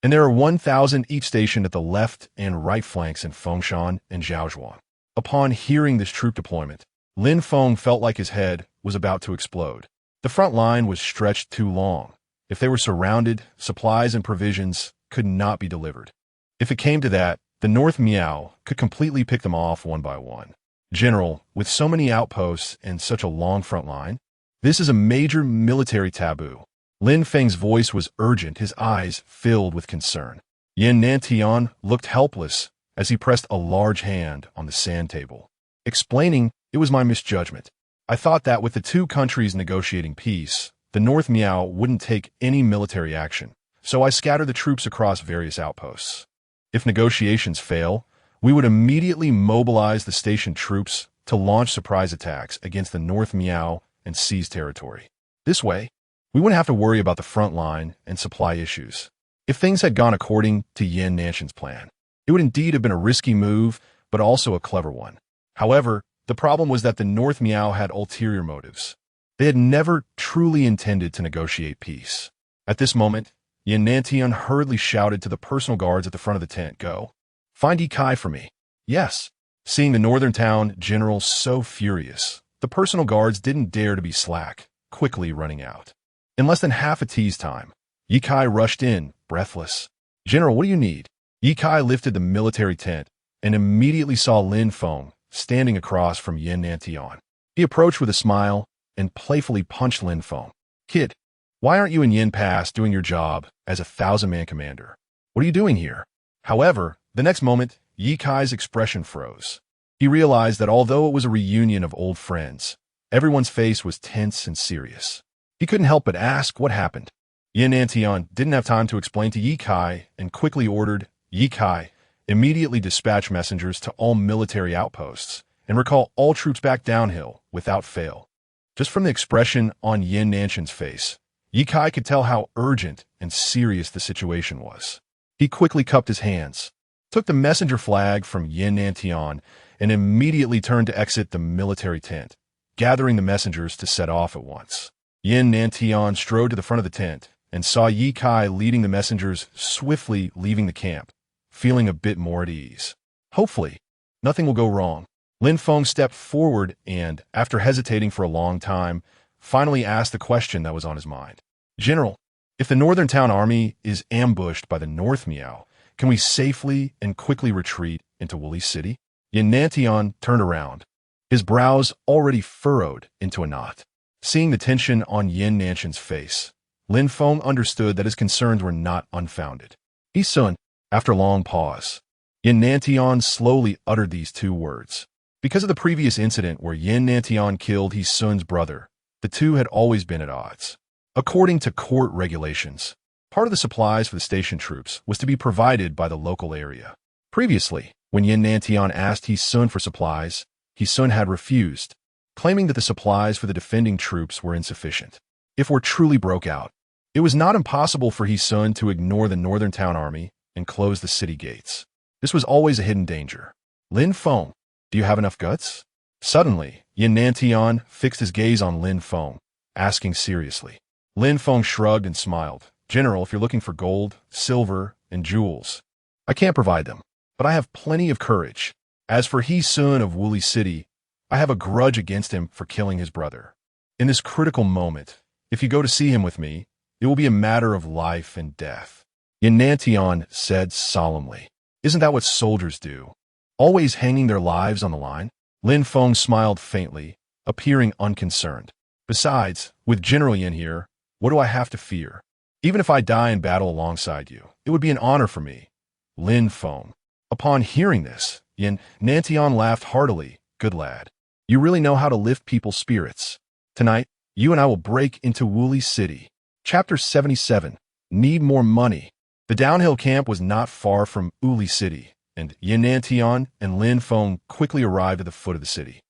S1: And there are 1,000 each stationed at the left and right flanks in Fengshan and Zhaozhuang." Upon hearing this troop deployment, Lin Feng felt like his head was about to explode. The front line was stretched too long. If they were surrounded, supplies and provisions could not be delivered. If it came to that, the North Miao could completely pick them off one by one. "General, with so many outposts and such a long front line, this is a major military taboo." Lin Feng's voice was urgent, his eyes filled with concern. Yin Nantian looked helpless as he pressed a large hand on the sand table, explaining, "It was my misjudgment. I thought that with the two countries negotiating peace, the North Miao wouldn't take any military action, so I scattered the troops across various outposts. If negotiations fail, we would immediately mobilize the stationed troops to launch surprise attacks against the North Miao and seize territory. This way, we wouldn't have to worry about the front line and supply issues." If things had gone according to Yin Nanshan's plan, it would indeed have been a risky move, but also a clever one. However, the problem was that the North Miao had ulterior motives. They had never truly intended to negotiate peace. At this moment, Yin Nantian hurriedly shouted to the personal guards at the front of the tent, "Go. Find Yi Kai for me." Yes. Seeing the northern town general so furious, the personal guards didn't dare to be slack, quickly running out. In less than half a tea's time, Yi Kai rushed in, breathless. "General, what do you need?" Yi Kai lifted the military tent and immediately saw Lin Feng standing across from Yin Nantian. He approached with a smile and playfully punched Lin Feng. "Kid, why aren't you in Yin Pass doing your job as a 1,000-man commander? What are you doing here?" However, the next moment, Yi Kai's expression froze. He realized that although it was a reunion of old friends, everyone's face was tense and serious. He couldn't help but ask what happened. Yin Nantian didn't have time to explain to Yi Kai and quickly ordered, "Yi Kai, immediately dispatch messengers to all military outposts and recall all troops back downhill without fail." Just from the expression on Yin Nanshan's face, Yi Kai could tell how urgent and serious the situation was. He quickly cupped his hands, took the messenger flag from Yin Nantian, and immediately turned to exit the military tent, gathering the messengers to set off at once. Yin Nantian strode to the front of the tent and saw Yi Kai leading the messengers swiftly leaving the camp, feeling a bit more at ease. Hopefully, nothing will go wrong. Lin Feng stepped forward and, after hesitating for a long time, finally asked the question that was on his mind. "General, if the Northern Town Army is ambushed by the North Miao, can we safely and quickly retreat into Woolly City?" Yin Nantian turned around, his brows already furrowed into a knot. Seeing the tension on Yin Nanshan's face, Lin Feng understood that his concerns were not unfounded. "Yi Sun." After a long pause, Yin Nantian slowly uttered these two words. Because of the previous incident where Yin Nantian killed Yi Sun's brother, the two had always been at odds. According to court regulations, part of the supplies for the station troops was to be provided by the local area. Previously, when Yin Nantian asked Yi Sun for supplies, Yi Sun had refused, claiming that the supplies for the defending troops were insufficient. If war truly broke out, it was not impossible for Yi Sun to ignore the Northern Town Army and close the city gates. This was always a hidden danger. "Lin Feng, do you have enough guts?" Suddenly, Yin Nantian fixed his gaze on Lin Feng, asking seriously. Lin Feng shrugged and smiled. "General, if you're looking for gold, silver, and jewels, I can't provide them, but I have plenty of courage. As for Yi Sun of Woolly City, I have a grudge against him for killing his brother. In this critical moment, if you go to see him with me, it will be a matter of life and death." Yin Nantian said solemnly. "Isn't that what soldiers do? Always hanging their lives on the line?" Lin Feng smiled faintly, appearing unconcerned. "Besides, with General Yin here, what do I have to fear? Even if I die in battle alongside you, it would be an honor for me." Lin Feng. Upon hearing this, Yin Nantian laughed heartily. "Good lad. You really know how to lift people's spirits. Tonight, you and I will break into Woolly City." Chapter 77. Need more money. The downhill camp was not far from Woolly City, and Yin Nantian and Lin Feng quickly arrived at the foot of the city.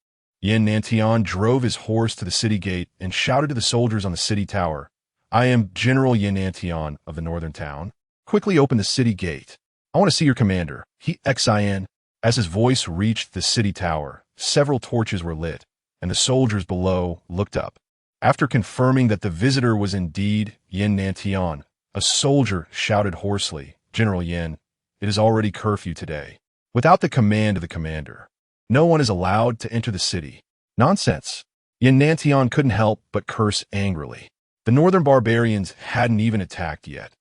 S1: Yin Nantian drove his horse to the city gate and shouted to the soldiers on the city tower, "I am General Yin Nantian of the Northern Town. Quickly open the city gate. I want to see your commander, He Xin." As his voice reached the city tower, several torches were lit, and the soldiers below looked up. After confirming that the visitor was indeed Yin Nantian, a soldier shouted hoarsely, "General Yin, it is already curfew today. Without the command of the commander, no one is allowed to enter the city." "Nonsense." Yin Nantian couldn't help but curse angrily. The northern barbarians hadn't even attacked yet,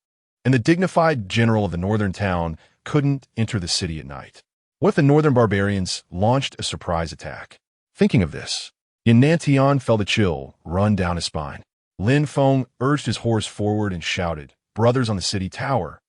S1: and the dignified general of the northern town couldn't enter the city at night. What if the northern barbarians launched a surprise attack? Thinking of this, Yin Nantian felt a chill run down his spine. Lin Feng urged his horse forward and shouted, "Brothers on the city tower,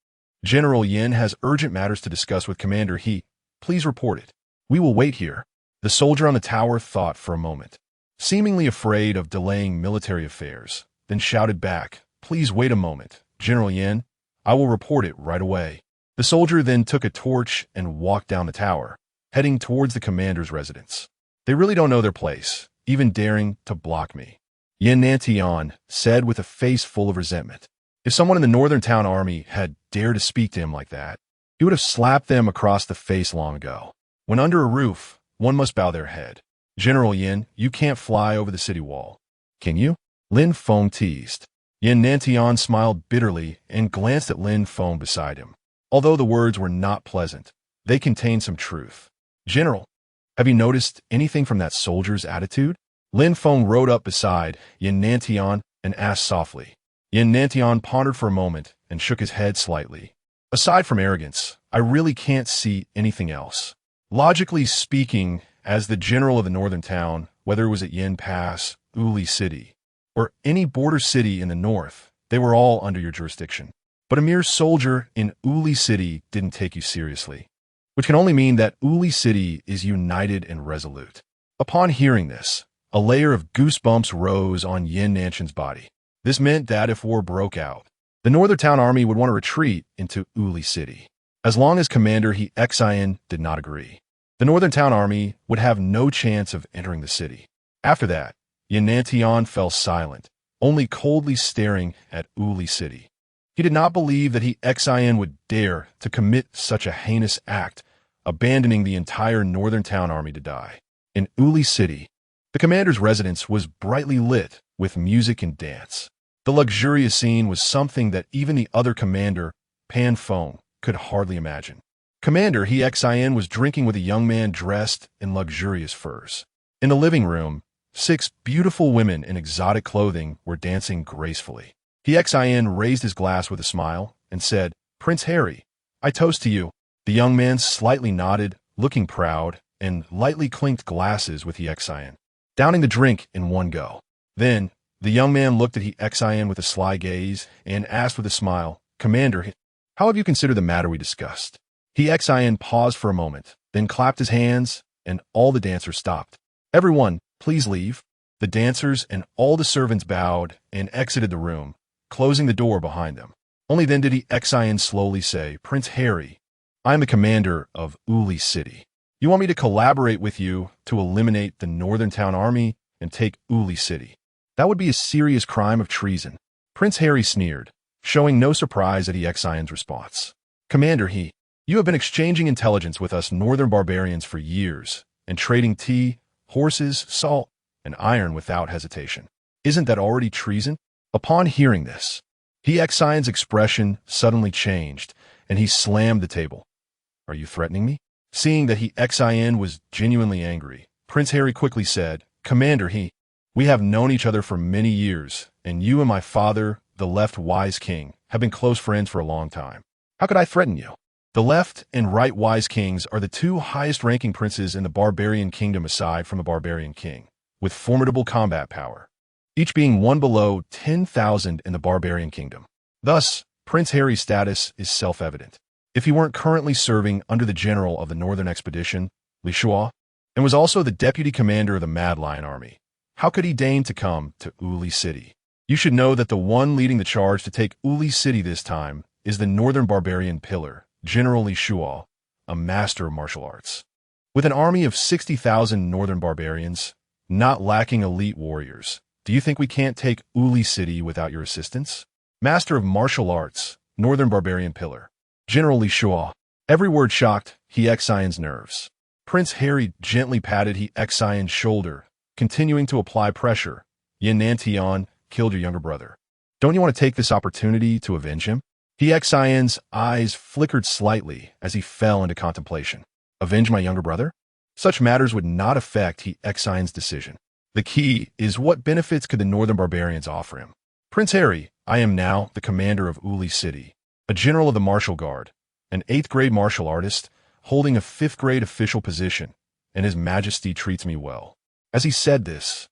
S1: General Yin has urgent matters to discuss with Commander He. Please report it. We will wait here." The soldier on the tower thought for a moment, seemingly afraid of delaying military affairs, then shouted back, "Please wait a moment, General Yin. I will report it right away." The soldier then took a torch and walked down the tower, heading towards the commander's residence. "They really don't know their place, even daring to block me," Yin Nantian said with a face full of resentment. If someone in the Northern Town Army had dared to speak to him like that, he would have slapped them across the face long ago. When under a roof, one must bow their head. General Yin, you can't fly over the city wall. Can you? Lin Feng teased. Yin Nantian smiled bitterly and glanced at Lin Feng beside him. Although the words were not pleasant, they contained some truth. General, have you noticed anything from that soldier's attitude? Lin Feng rode up beside Yin Nantian and asked softly. Yin Nantian pondered for a moment and shook his head slightly. Aside from arrogance, I really can't see anything else. Logically speaking, as the general of the northern town, whether it was at Yin Pass, Uli City, or any border city in the north, they were all under your jurisdiction. But a mere soldier in Uli City didn't take you seriously, which can only mean that Uli City is united and resolute. Upon hearing this, a layer of goosebumps rose on Yin Nanshan's body. This meant that if war broke out, the Northern Town Army would want to retreat into Uli City. As long as Commander He Xian did not agree, the Northern Town Army would have no chance of entering the city. After that, Yin Nantian fell silent, only coldly staring at Uli City. He did not believe that He Xian would dare to commit such a heinous act, abandoning the entire Northern Town Army to die. In Uli City, the commander's residence was brightly lit with music and dance. The luxurious scene was something that even the other commander, Pan Feng, could hardly imagine. Commander He Xian was drinking with a young man dressed in luxurious furs. In the living room, 6 beautiful women in exotic clothing were dancing gracefully. He Xian raised his glass with a smile and said, Prince Harry, I toast to you. The young man slightly nodded, looking proud, and lightly clinked glasses with He Xian, downing the drink in one go. Then, the young man looked at He Xian with a sly gaze and asked with a smile, Commander, how have you considered the matter we discussed? He Xian paused for a moment, then clapped his hands, and all the dancers stopped. Everyone, please leave. The dancers and all the servants bowed and exited the room, closing the door behind them. Only then did He Xian slowly say, Prince Harry, I am the commander of Uli City. You want me to collaborate with you to eliminate the Northern Town Army and take Uli City? That would be a serious crime of treason. Prince Harry sneered, showing no surprise at He Xian's response. Commander He, you have been exchanging intelligence with us northern barbarians for years and trading tea, horses, salt, and iron without hesitation. Isn't that already treason? Upon hearing this, He Xian's expression suddenly changed, and he slammed the table. Are you threatening me? Seeing that He Xian was genuinely angry, Prince Harry quickly said, Commander He, we have known each other for many years, and you and my father, the left wise king, have been close friends for a long time. How could I threaten you? The left and right wise kings are the 2 highest-ranking princes in the barbarian kingdom aside from the barbarian king, with formidable combat power, each being one below 10,000 in the barbarian kingdom. Thus, Prince Harry's status is self-evident. If he weren't currently serving under the general of the Northern Expedition, Li Shua, and was also the deputy commander of the Mad Lion Army, how could he deign to come to Uli City? You should know that the one leading the charge to take Uli City this time is the Northern Barbarian Pillar, General Li Shua, a master of martial arts. With an army of 60,000 Northern barbarians, not lacking elite warriors, do you think we can't take Uli City without your assistance? Master of martial arts, Northern Barbarian Pillar, General Li Shua. Every word shocked He Xian's nerves. Prince Harry gently patted He Xian's shoulder, continuing to apply pressure. Yin Nantian killed your younger brother. Don't you want to take this opportunity to avenge him? He Xian's eyes flickered slightly as he fell into contemplation. Avenge my younger brother? Such matters would not affect He Xian's decision. The key is what benefits could the Northern Barbarians offer him. Prince Harry, I am now the commander of Uli City, a general of the martial guard, an 8th-grade martial artist, holding a 5th-grade official position, and His Majesty treats me well. As he said this,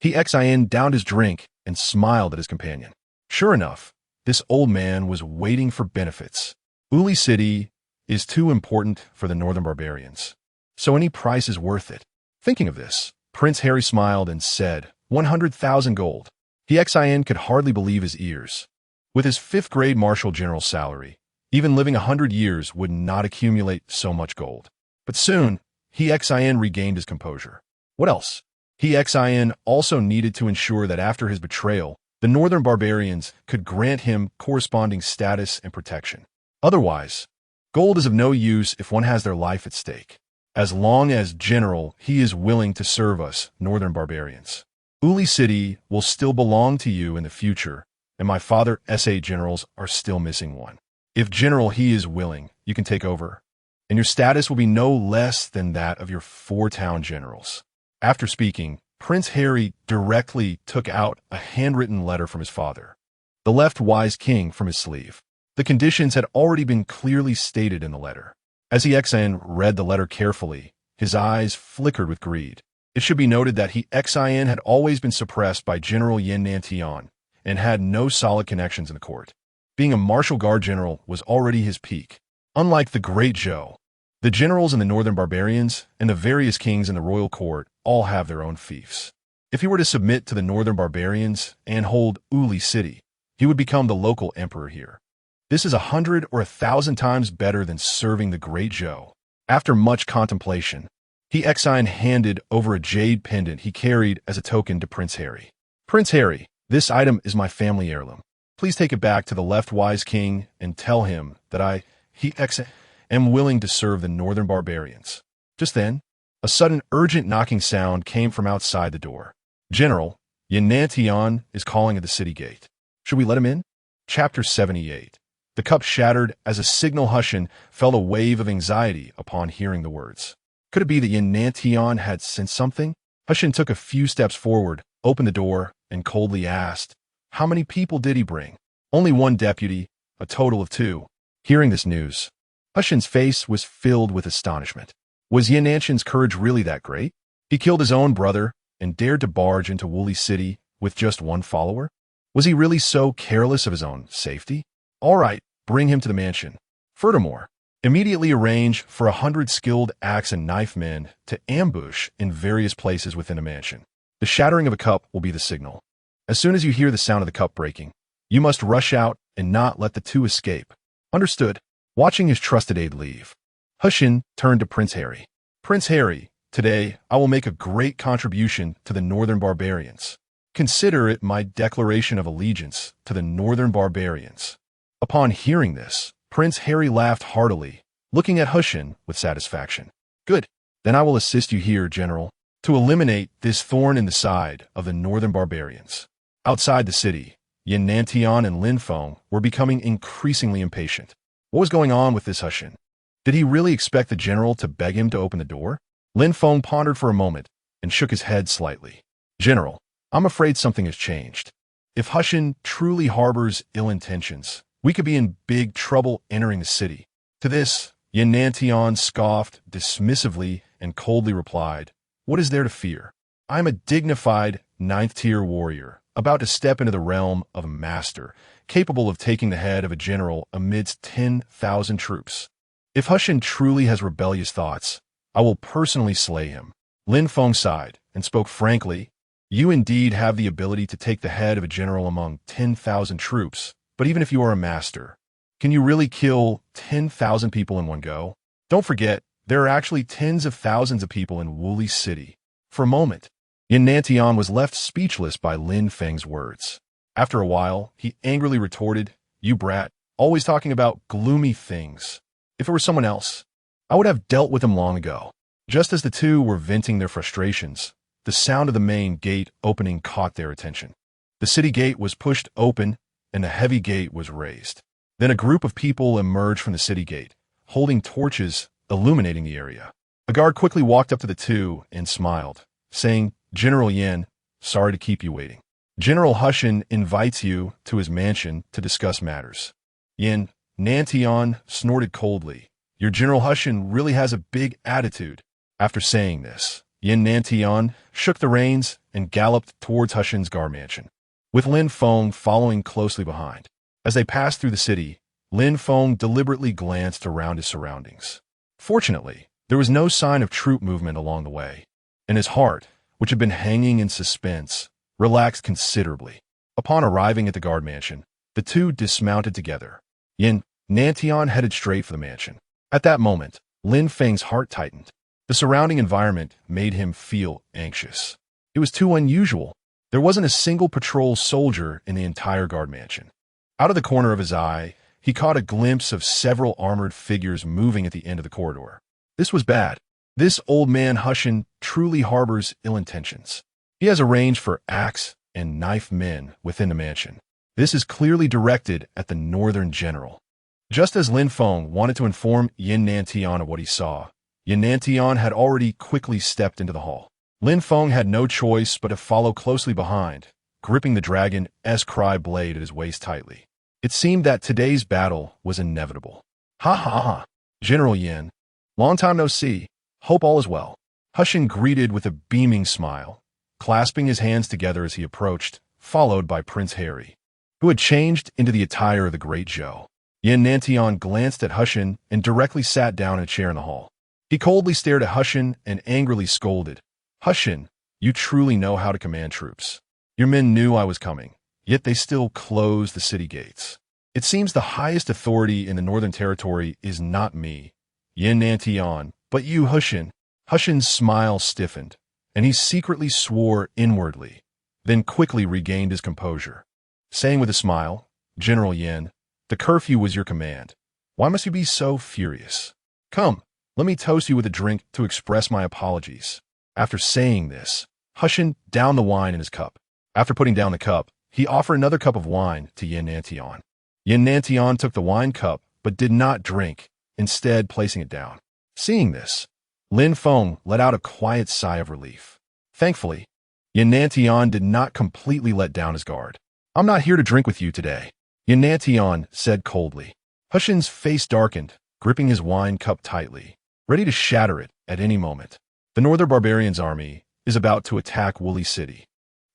S1: He Xian downed his drink and smiled at his companion. Sure enough, this old man was waiting for benefits. Uli City is too important for the Northern Barbarians, so any price is worth it. Thinking of this, Prince Harry smiled and said, 100,000 gold. He Xian could hardly believe his ears. With his 5th-grade martial general salary, even living 100 years would not accumulate so much gold. But soon, He Xian regained his composure. What else? He Xian also needed to ensure that after his betrayal, the northern barbarians could grant him corresponding status and protection. Otherwise, gold is of no use if one has their life at stake. As long as, General, he is willing to serve us, northern barbarians. Uli City will still belong to you in the future, and my father SA generals are still missing one. If, General, he is willing, you can take over, and your status will be no less than that of your 4 town generals. After speaking, Prince Harry directly took out a handwritten letter from his father. The left wise king from his sleeve. The conditions had already been clearly stated in the letter. As the XIN read the letter carefully, his eyes flickered with greed. It should be noted that he XIN had always been suppressed by General Yin Nantian and had no solid connections in the court. Being a martial guard general was already his peak. Unlike the Great Zhou, the generals in the northern barbarians and the various kings in the royal court all have their own fiefs. If he were to submit to the northern barbarians and hold Uli City, he would become the local emperor here. This is 100 or 1,000 times better than serving the Great Zhou. After much contemplation, he XIN handed over a jade pendant he carried as a token to Prince Harry. Prince Harry, this item is my family heirloom. Please take it back to the left wise king and tell him that he am willing to serve the northern barbarians. Just then, a sudden urgent knocking sound came from outside the door. General, Yanantian is calling at the city gate. Should we let him in? Chapter 78. The cup shattered as a signal Hushin felt a wave of anxiety upon hearing the words. Could it be that Yanantian had sensed something? Hushin took a few steps forward, opened the door, and coldly asked, how many people did he bring? Only 1 deputy, a total of 2. Hearing this news, Hushin's face was filled with astonishment. Was Yanantian's courage really that great? He killed his own brother and dared to barge into Uli City with just 1 follower? Was he really so careless of his own safety? All right, bring him to the mansion. Furthermore, immediately arrange for 100 skilled axe and knife men to ambush in various places within the mansion. The shattering of a cup will be the signal. As soon as you hear the sound of the cup breaking, you must rush out and not let the 2 escape. Understood. Watching his trusted aide leave, Hushin turned to Prince Harry. Prince Harry, today I will make a great contribution to the northern barbarians. Consider it my declaration of allegiance to the northern barbarians. Upon hearing this, Prince Harry laughed heartily, looking at Hushin with satisfaction. Good. Then I will assist you here, General, to eliminate this thorn in the side of the northern barbarians. Outside the city, Yanantian and Lin Feng were becoming increasingly impatient. What was going on with this Hushin? Did he really expect the general to beg him to open the door? Lin Feng pondered for a moment and shook his head slightly. General, I'm afraid something has changed. If Hushin truly harbors ill intentions, we could be in big trouble entering the city. To this, Yanantian scoffed dismissively and coldly replied, what is there to fear? I am a dignified 9th-tier warrior, about to step into the realm of a master, capable of taking the head of a general amidst 10,000 troops. If Hushin truly has rebellious thoughts, I will personally slay him. Lin Feng sighed and spoke frankly, you indeed have the ability to take the head of a general among 10,000 troops, but even if you are a master, can you really kill 10,000 people in one go? Don't forget, there are actually tens of thousands of people in Uli City. For a moment, Yanantian was left speechless by Lin Feng's words. After a while, he angrily retorted, you brat, always talking about gloomy things. If it were someone else, I would have dealt with him long ago. Just as the 2 were venting their frustrations, the sound of the main gate opening caught their attention. The city gate was pushed open, and the heavy gate was raised. Then a group of people emerged from the city gate, holding torches illuminating the area. A guard quickly walked up to the 2 and smiled, saying, General Yin, sorry to keep you waiting. General Hushin invites you to his mansion to discuss matters. Yin Nantian snorted coldly. Your General Hushin really has a big attitude. After saying this, Yin Nantian shook the reins and galloped towards Hushin's guard mansion, with Lin Feng following closely behind. As they passed through the city, Lin Feng deliberately glanced around his surroundings. Fortunately, there was no sign of troop movement along the way, and his heart, which had been hanging in suspense, relaxed considerably. Upon arriving at the guard mansion, the 2 dismounted together. Yin Nantian headed straight for the mansion. At that moment, Lin Feng's heart tightened. The surrounding environment made him feel anxious. It was too unusual. There wasn't a single patrol soldier in the entire guard mansion. Out of the corner of his eye, he caught a glimpse of several armored figures moving at the end of the corridor. This was bad. This old man Hushin truly harbors ill intentions. He has arranged for axe and knife men within the mansion. This is clearly directed at the Northern General. Just as Lin Feng wanted to inform Yin Nantian of what he saw, Yin Nantian had already quickly stepped into the hall. Lin Feng had no choice but to follow closely behind, gripping the dragon-esque cry blade at his waist tightly. It seemed that today's battle was inevitable. Ha ha ha. General Yin. Long time no see. Hope all is well. Hushin greeted with a beaming smile, clasping his hands together as he approached, followed by Prince Harry, who had changed into the attire of the Great Zhou. Yin Nantian glanced at Hushin and directly sat down in a chair in the hall. He coldly stared at Hushin and angrily scolded, "Hushin, you truly know how to command troops. Your men knew I was coming, yet they still closed the city gates. It seems the highest authority in the Northern Territory is not me, Yin Nantian, but you, Hushin." Hushin's smile stiffened, and he secretly swore inwardly, then quickly regained his composure, saying with a smile, "General Yin, the curfew was your command. Why must you be so furious? Come, let me toast you with a drink to express my apologies." After saying this, Hushin downed the wine in his cup. After putting down the cup, he offered another cup of wine to Yin Nantian. Yin Nantian took the wine cup but did not drink, instead placing it down. Seeing this, Lin Feng let out a quiet sigh of relief. Thankfully, Yin Nantian did not completely let down his guard. "I'm not here to drink with you today," Yin Nantian said coldly. Hushin's face darkened, gripping his wine cup tightly, ready to shatter it at any moment. "The Northern Barbarians' army is about to attack Woolly City.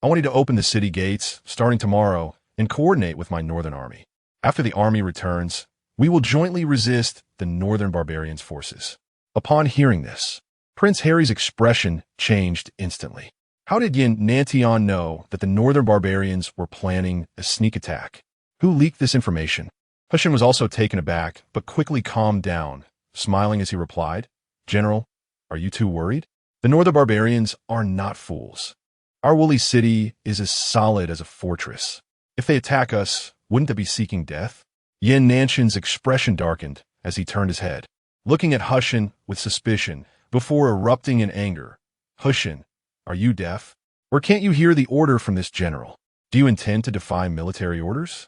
S1: I want you to open the city gates starting tomorrow and coordinate with my Northern army. After the army returns, we will jointly resist the Northern Barbarians' forces." Upon hearing this, Prince Harry's expression changed instantly. How did Yin Nantian know that the Northern Barbarians were planning a sneak attack? Who leaked this information? Hushin was also taken aback, but quickly calmed down, smiling as he replied, "General, are you too worried? The Northern Barbarians are not fools. Our Woolly City is as solid as a fortress. If they attack us, wouldn't they be seeking death?" Yin Nantian's expression darkened as he turned his head, looking at Hushin with suspicion before erupting in anger. "Hushin, are you deaf? Or can't you hear the order from this general? Do you intend to defy military orders?"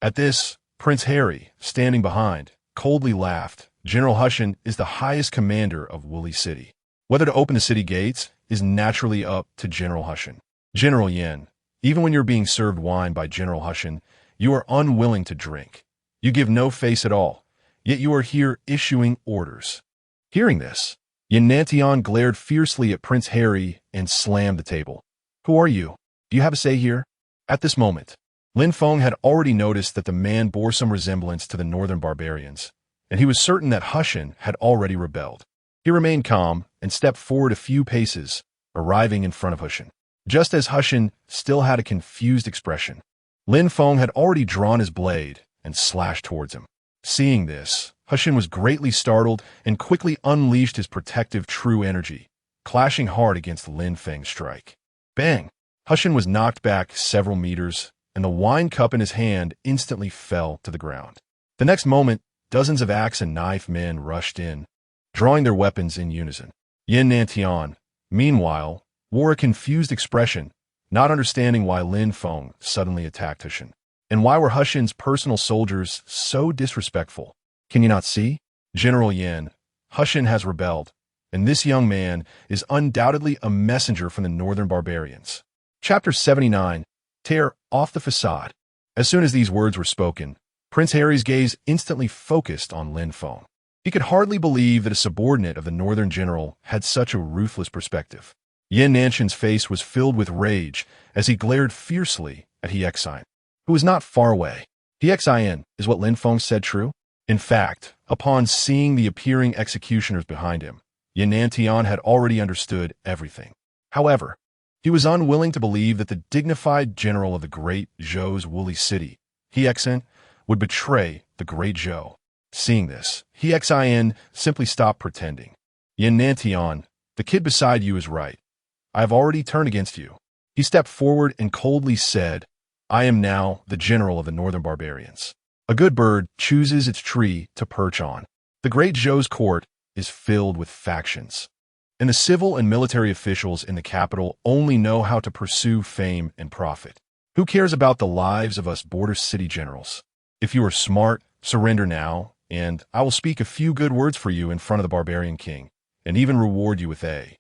S1: At this, Prince Harry, standing behind, coldly laughed. "General Hushin is the highest commander of Woolly City. Whether to open the city gates is naturally up to General Hushin. General Yin, even when you're being served wine by General Hushin, you are unwilling to drink. You give no face at all, yet you are here issuing orders." Hearing this, Yin Nantian glared fiercely at Prince Harry and slammed the table. "Who are you? Do you have a say here?" At this moment, Lin Feng had already noticed that the man bore some resemblance to the Northern Barbarians, and he was certain that Hushin had already rebelled. He remained calm and stepped forward a few paces, arriving in front of Hushin. Just as Hushin still had a confused expression, Lin Feng had already drawn his blade and slashed towards him. Seeing this, Hushin was greatly startled and quickly unleashed his protective true energy, clashing hard against Lin Feng's strike. Bang! Hushin was knocked back several meters, and the wine cup in his hand instantly fell to the ground. The next moment, dozens of axe and knife men rushed in, drawing their weapons in unison. Yin Nantian, meanwhile, wore a confused expression, not understanding why Lin Feng suddenly attacked Hushin. And why were Hushin's personal soldiers so disrespectful? Can you not see? General Yin, Hushin has rebelled, and this young man is undoubtedly a messenger from the Northern Barbarians. Chapter 79, Tear Off the Facade. As soon as these words were spoken, Prince Harry's gaze instantly focused on Lin Feng. He could hardly believe that a subordinate of the Northern General had such a ruthless perspective. Yin Nantian's face was filled with rage as he glared fiercely at Hexin, who was not far away. Hexin, is what Lin Feng said true? In fact, upon seeing the appearing executioners behind him, Yin Nantian had already understood everything. However, he was unwilling to believe that the dignified general of the Great Zhou's Woolly City, Hexin, would betray the Great Zhou. Seeing this, Hexin simply stopped pretending. Yin Nantian, the kid beside you is right. I have already turned against you. He stepped forward and coldly said, "I am now the general of the northern barbarians." A good bird chooses its tree to perch on. The great Zhou's court is filled with factions, and the civil and military officials in the capital only know how to pursue fame and profit. Who cares about the lives of us border city generals? If you are smart, surrender now, and I will speak a few good words for you in front of the barbarian king, and even reward you with a—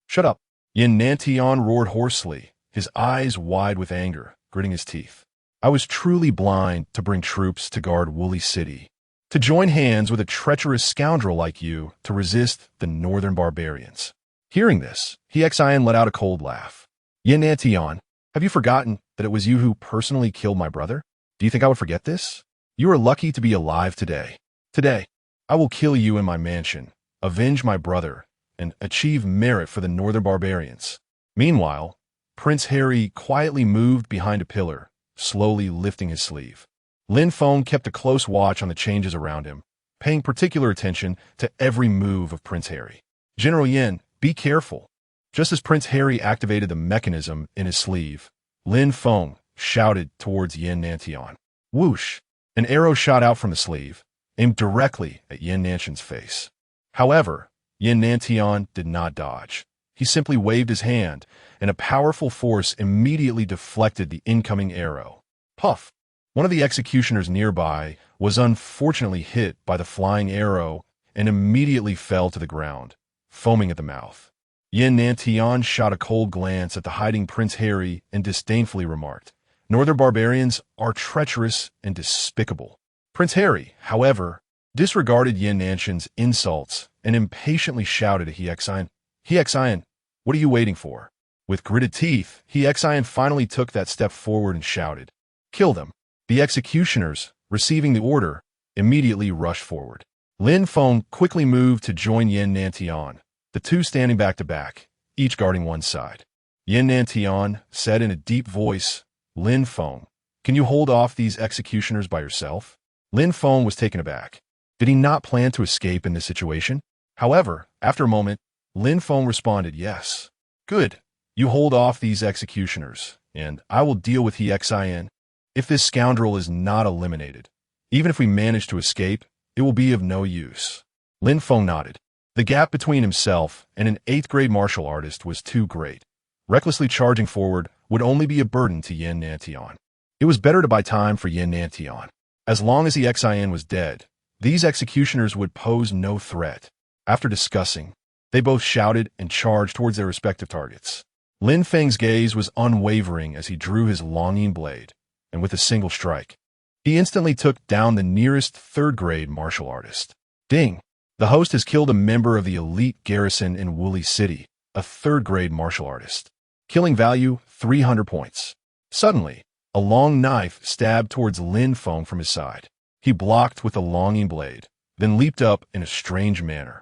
S1: Shut up. Yin Nantian roared hoarsely, his eyes wide with anger, gritting his teeth. I was truly blind to bring troops to guard Woolly City, to join hands with a treacherous scoundrel like you to resist the northern barbarians. Hearing this, Xian let out a cold laugh. Yin Nantian, have you forgotten that it was you who personally killed my brother? Do you think I would forget this? You are lucky to be alive today. Today, I will kill you in my mansion, avenge my brother, and achieve merit for the northern barbarians. Meanwhile, Prince Harry quietly moved behind a pillar, slowly lifting his sleeve. Lin Feng kept a close watch on the changes around him, paying particular attention to every move of Prince Harry. General Yin, be careful. Just as Prince Harry activated the mechanism in his sleeve, Lin Feng shouted towards Yin Nantian. Whoosh! An arrow shot out from the sleeve, aimed directly at Yin Nantian's face. However, Yin Nantian did not dodge. He simply waved his hand, and a powerful force immediately deflected the incoming arrow. Puff! One of the executioners nearby was unfortunately hit by the flying arrow and immediately fell to the ground, foaming at the mouth. Yin Nantian shot a cold glance at the hiding Prince Harry and disdainfully remarked, Northern barbarians are treacherous and despicable. Prince Harry, however, disregarded Yin Nantian's insults and impatiently shouted at Xian, Xian, what are you waiting for? With gritted teeth, Xian finally took that step forward and shouted, Kill them. The executioners, receiving the order, immediately rushed forward. Lin Feng quickly moved to join Yin Nantian, the two standing back to back, each guarding one side. Yin Nantian said in a deep voice, Lin Feng, can you hold off these executioners by yourself? Lin Feng was taken aback. Did he not plan to escape in this situation? However, after a moment, Lin Feng responded, Yes. Good. You hold off these executioners, and I will deal with Xian. If this scoundrel is not eliminated, even if we manage to escape, it will be of no use. Lin Feng nodded. The gap between himself and an 8th grade martial artist was too great. Recklessly charging forward would only be a burden to Yin Nantian. It was better to buy time for Yin Nantian. As long as Xian was dead, these executioners would pose no threat. After discussing, they both shouted and charged towards their respective targets. Lin Feng's gaze was unwavering as he drew his longing blade, and with a single strike, he instantly took down the nearest 3rd grade martial artist. Ding! The host has killed a member of the elite garrison in Woolly City, a 3rd grade martial artist. Killing value 300 points. Suddenly, a long knife stabbed towards Lin Feng from his side. He blocked with a longing blade, then leaped up in a strange manner,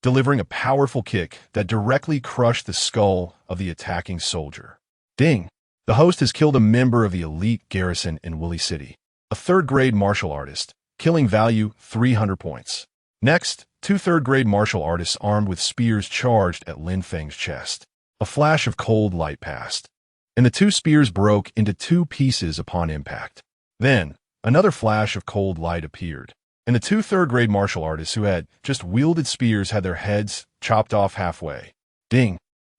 S1: delivering a powerful kick that directly crushed the skull of the attacking soldier. Ding! The host has killed a member of the elite garrison in Woolly City, a 3rd grade martial artist, killing value 300 points. Next, 2 3rd grade martial artists armed with spears charged at Lin Feng's chest. A flash of cold light passed, and the 2 spears broke into 2 pieces upon impact. Then, another flash of cold light appeared, and the 2 3rd grade martial artists who had just wielded spears had their heads chopped off halfway. Ding!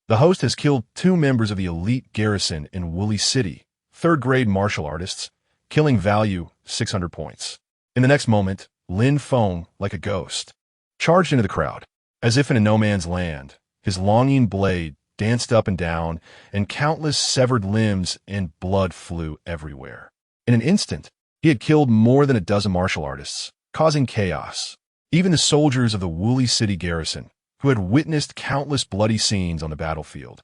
S1: The host has killed 2 members of the elite garrison in Woolly City, 3rd grade martial artists, killing value 600 points. In the next moment, Lin Feng, like a ghost, charged into the crowd. As if in a no-man's land, his longing blade danced up and down, and countless severed limbs and blood flew everywhere. In an instant, he had killed more than a dozen martial artists, causing chaos. Even the soldiers of the Woolly City garrison, who had witnessed countless bloody scenes on the battlefield,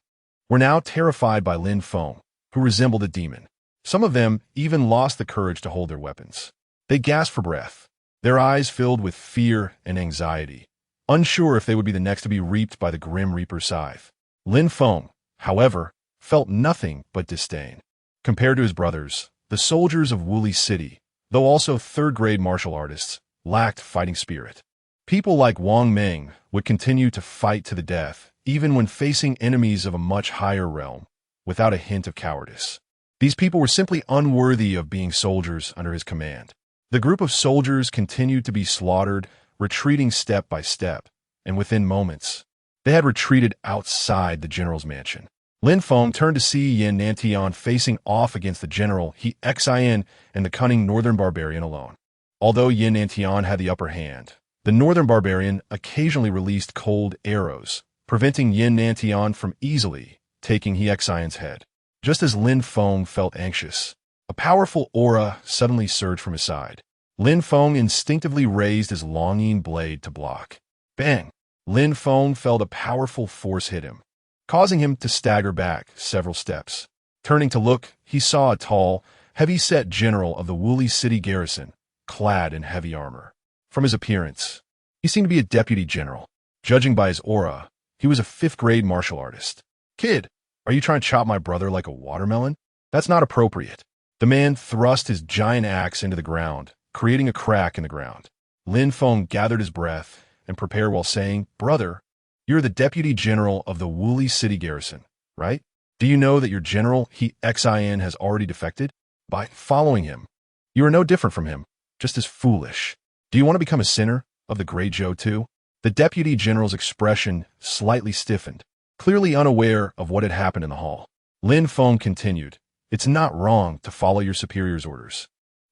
S1: were now terrified by Lin Feng, who resembled a demon. Some of them even lost the courage to hold their weapons. They gasped for breath, their eyes filled with fear and anxiety, unsure if they would be the next to be reaped by the Grim Reaper's scythe. Lin Feng, however, felt nothing but disdain. Compared to his brothers, the soldiers of Woolly City, though also 3rd grade martial artists, lacked fighting spirit. People like Wang Meng would continue to fight to the death, even when facing enemies of a much higher realm. without a hint of cowardice. These people were simply unworthy of being soldiers under his command. The group of soldiers continued to be slaughtered, retreating step by step, and within moments, they had retreated outside the general's mansion. Lin Feng turned to see Yin Nantian facing off against the general He Xin and the cunning northern barbarian alone. Although Yin Nantian had the upper hand, the northern barbarian occasionally released cold arrows, preventing Yin Nantian from easily taking He Xion's head. Just as Lin Feng felt anxious, a powerful aura suddenly surged from his side. Lin Feng instinctively raised his longing blade to block. Bang! Lin Feng felt a powerful force hit him, causing him to stagger back several steps. Turning to look, he saw a tall, heavy-set general of the Wuli City garrison, clad in heavy armor. From his appearance, he seemed to be a deputy general. Judging by his aura, he was a 5th-grade martial artist. "Kid, are you trying to chop my brother like a watermelon? That's not appropriate." The man thrust his giant axe into the ground, creating a crack in the ground. Lin Feng gathered his breath and prepared while saying, "Brother, you're the deputy general of the Wuli City garrison, right? Do you know that your general, He Xin, has already defected? By following him, you are no different from him, just as foolish. Do you want to become a sinner of the Great Zhou too?" The deputy general's expression slightly stiffened, clearly unaware of what had happened in the hall. Lin Feng continued, "It's not wrong to follow your superior's orders.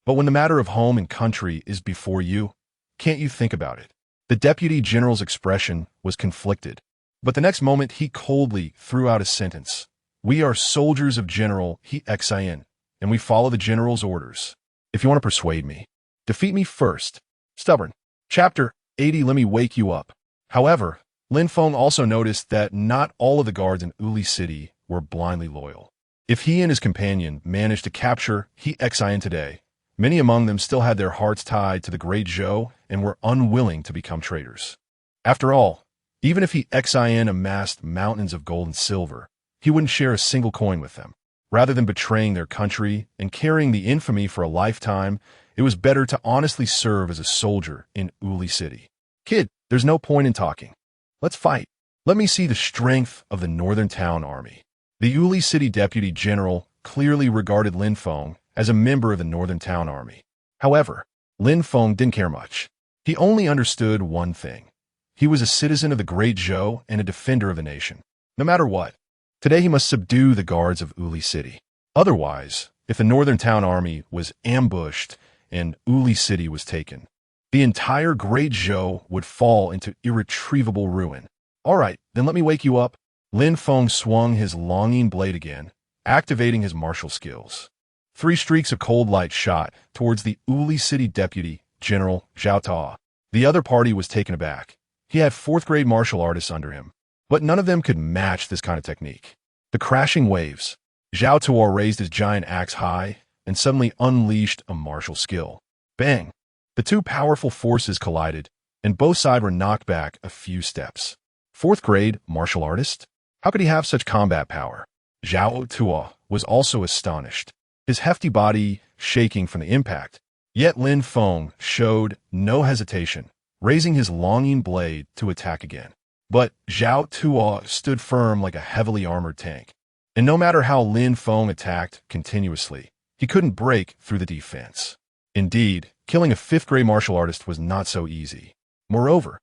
S1: But when the matter of home and country is before you, can't you think about it?" The deputy general's expression was conflicted, but the next moment he coldly threw out a sentence. "We are soldiers of General He Xin, and we follow the general's orders. If you want to persuade me, defeat me first. Stubborn." Chapter 80. Let me wake you up. However, Lin Feng also noticed that not all of the guards in Wuli City were blindly loyal. If he and his companion managed to capture He Xin today, many among them still had their hearts tied to the Great Zhou and were unwilling to become traitors. After all, even if He Xin amassed mountains of gold and silver, he wouldn't share a single coin with them. Rather than betraying their country and carrying the infamy for a lifetime, it was better to honestly serve as a soldier in Wuli City. "Kid, there's no point in talking. Let's fight. Let me see the strength of the Northern Town Army." The Wuli City Deputy General clearly regarded Lin Feng as a member of the Northern Town Army. However, Lin Feng didn't care much. He only understood one thing. He was a citizen of the Great Zhou and a defender of the nation. No matter what, today he must subdue the guards of Wuli City. Otherwise, if the Northern Town Army was ambushed and Wuli City was taken, the entire Great Zhou would fall into irretrievable ruin. "All right, then let me wake you up." Lin Feng swung his longing blade again, activating his martial skills. 3 streaks of cold light shot towards the Wuli City Deputy General Zhao Ta. The other party was taken aback. He had 4th-grade martial artists under him, but none of them could match this kind of technique. The crashing waves. Zhao Ta raised his giant axe high and suddenly unleashed a martial skill. Bang! The 2 powerful forces collided, and both sides were knocked back a few steps. 4th-grade martial artist? How could he have such combat power? Zhao Ta was also astonished, his hefty body shaking from the impact. Yet Lin Feng showed no hesitation, raising his longing blade to attack again. But Zhao Ta stood firm like a heavily armored tank. And no matter how Lin Feng attacked continuously, he couldn't break through the defense. Indeed, killing a 5th-grade martial artist was not so easy. Moreover,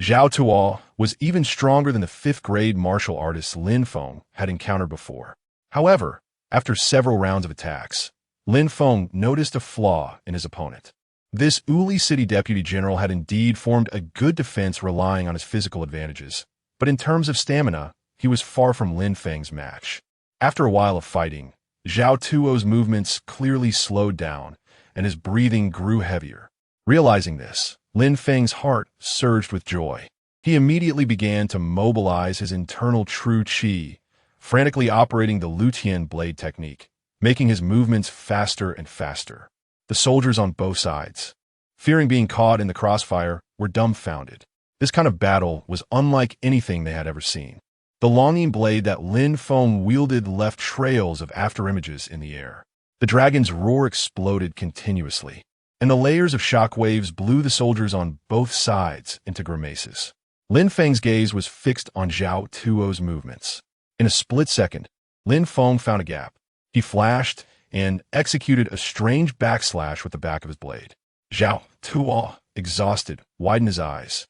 S1: Zhao Ta was even stronger than the 5th-grade martial artist Lin Feng had encountered before. However, after several rounds of attacks, Lin Feng noticed a flaw in his opponent. This Wuli City Deputy General had indeed formed a good defense relying on his physical advantages, but in terms of stamina, he was far from Lin Feng's match. After a while of fighting, Zhao Tuo's movements clearly slowed down, and his breathing grew heavier. Realizing this, Lin Feng's heart surged with joy. He immediately began to mobilize his internal true qi, frantically operating the Lutian blade technique, making his movements faster and faster. The soldiers on both sides, fearing being caught in the crossfire, were dumbfounded. This kind of battle was unlike anything they had ever seen. The longing blade that Lin Feng wielded left trails of afterimages in the air. The dragon's roar exploded continuously, and the layers of shockwaves blew the soldiers on both sides into grimaces. Lin Feng's gaze was fixed on Zhao Tuo's movements. In a split second, Lin Feng found a gap. He flashed and executed a strange backslash with the back of his blade. Zhao Tuo, exhausted, widened his eyes.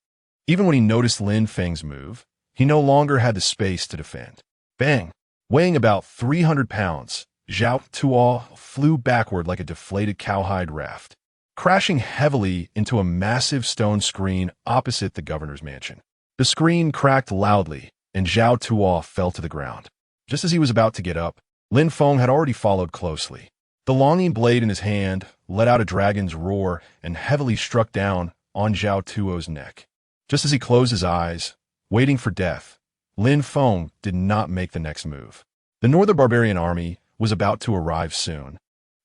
S1: Even when he noticed Lin Feng's move, he no longer had the space to defend. Bang! Weighing about 300 pounds, Zhao Tuo flew backward like a deflated cowhide raft, crashing heavily into a massive stone screen opposite the governor's mansion. The screen cracked loudly, and Zhao Tuo fell to the ground. Just as he was about to get up, Lin Feng had already followed closely. The longing blade in his hand let out a dragon's roar and heavily struck down on Zhao Tuo's neck. Just as he closed his eyes, waiting for death, Lin Feng did not make the next move. The Northern Barbarian army was about to arrive soon,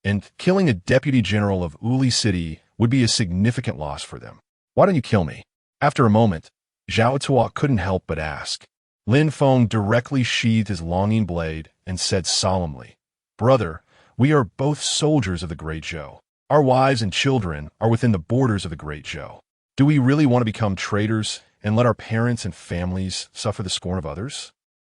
S1: and killing a deputy general of Uli City would be a significant loss for them. Why don't you kill me? After a moment, Zhao Tuo couldn't help but ask. Lin Feng directly sheathed his longing blade and said solemnly, "Brother, we are both soldiers of the Great Zhou. Our wives and children are within the borders of the Great Zhou. Do we really want to become traitors and let our parents and families suffer the scorn of others?"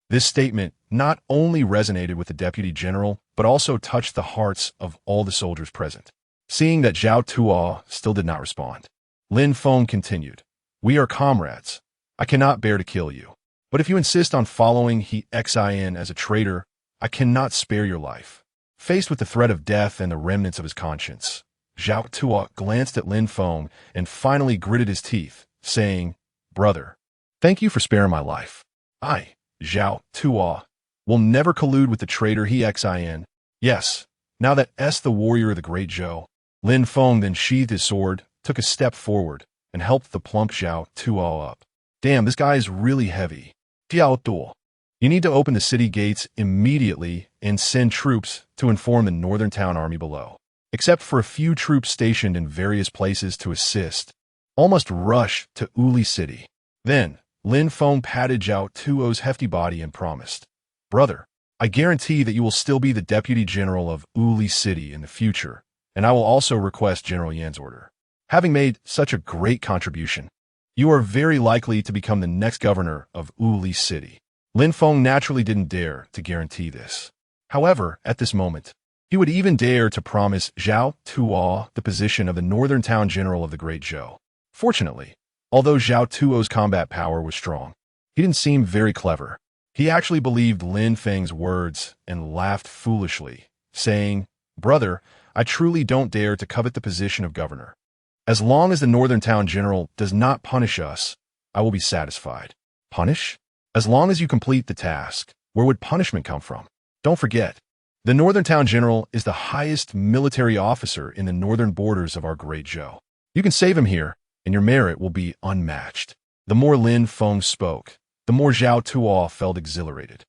S1: This statement not only resonated with the deputy general, but also touched the hearts of all the soldiers present. Seeing that Zhao Tuo still did not respond, Lin Feng continued, "We are comrades. I cannot bear to kill you. But if you insist on following He Xin as a traitor, I cannot spare your life." Faced with the threat of death and the remnants of his conscience, Zhao Tuo glanced at Lin Feng and finally gritted his teeth, saying, "Brother, thank you for sparing my life. I, Zhao Tuo, will never collude with the traitor He Xin. Yes, now that the warrior of the Great Zhou." Lin Feng then sheathed his sword, took a step forward, and helped the plump Zhao Tuo up. "Damn, this guy is really heavy. Tiao Duo, you need to open the city gates immediately and send troops to inform the northern town army below. Except for a few troops stationed in various places to assist, all must rush to Uli City." Then, Lin Feng patted Zhao Tuo's hefty body and promised, "Brother, I guarantee that you will still be the deputy general of Uli City in the future, and I will also request General Yan's order. Having made such a great contribution, you are very likely to become the next governor of Uli City." Lin Feng naturally didn't dare to guarantee this. However, at this moment, he would even dare to promise Zhao Tuo the position of the northern town general of the Great Zhou. Fortunately, although Zhao Tuo's combat power was strong, he didn't seem very clever. He actually believed Lin Feng's words and laughed foolishly, saying, "Brother, I truly don't dare to covet the position of governor. As long as the northern town general does not punish us, I will be satisfied." Punish? As long as you complete the task, where would punishment come from? Don't forget, the northern town general is the highest military officer in the northern borders of our Great Zhou. You can save him here, and your merit will be unmatched. The more Lin Feng spoke, the more Zhao Tuo felt exhilarated.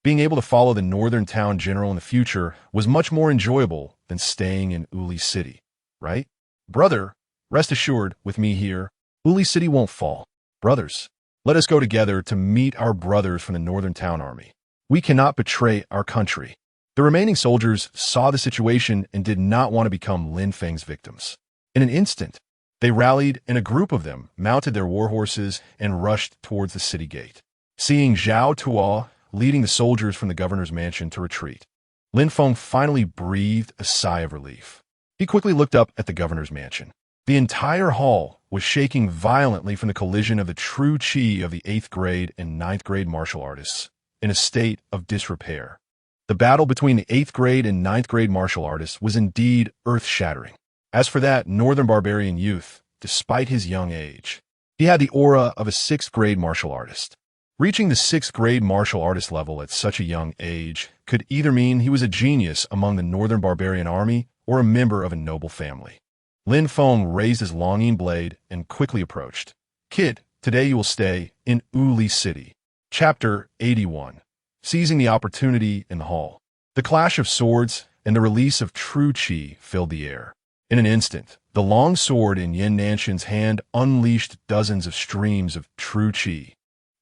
S1: Being able to follow the northern town general in the future was much more enjoyable than staying in Uli City, right? "Brother, rest assured, with me here, Uli City won't fall. Brothers, let us go together to meet our brothers from the northern town army. We cannot betray our country." The remaining soldiers saw the situation and did not want to become Lin Feng's victims. In an instant, they rallied, and a group of them mounted their war horses and rushed towards the city gate. Seeing Zhao Tuo leading the soldiers from the governor's mansion to retreat, Lin Feng finally breathed a sigh of relief. He quickly looked up at the governor's mansion. The entire hall was shaking violently from the collision of the true chi of the 8th grade and 9th grade martial artists, in a state of disrepair. The battle between the 8th grade and 9th grade martial artists was indeed earth-shattering. As for that northern barbarian youth, despite his young age, he had the aura of a 6th grade martial artist. Reaching the 6th grade martial artist level at such a young age could either mean he was a genius among the northern barbarian army or a member of a noble family. Lin Feng raised his longing blade and quickly approached. "Kid, today you will stay in Uli City." Chapter 81. Seizing the opportunity in the hall. The clash of swords and the release of true chi filled the air. In an instant, the long sword in Yin Nanshan's hand unleashed dozens of streams of true chi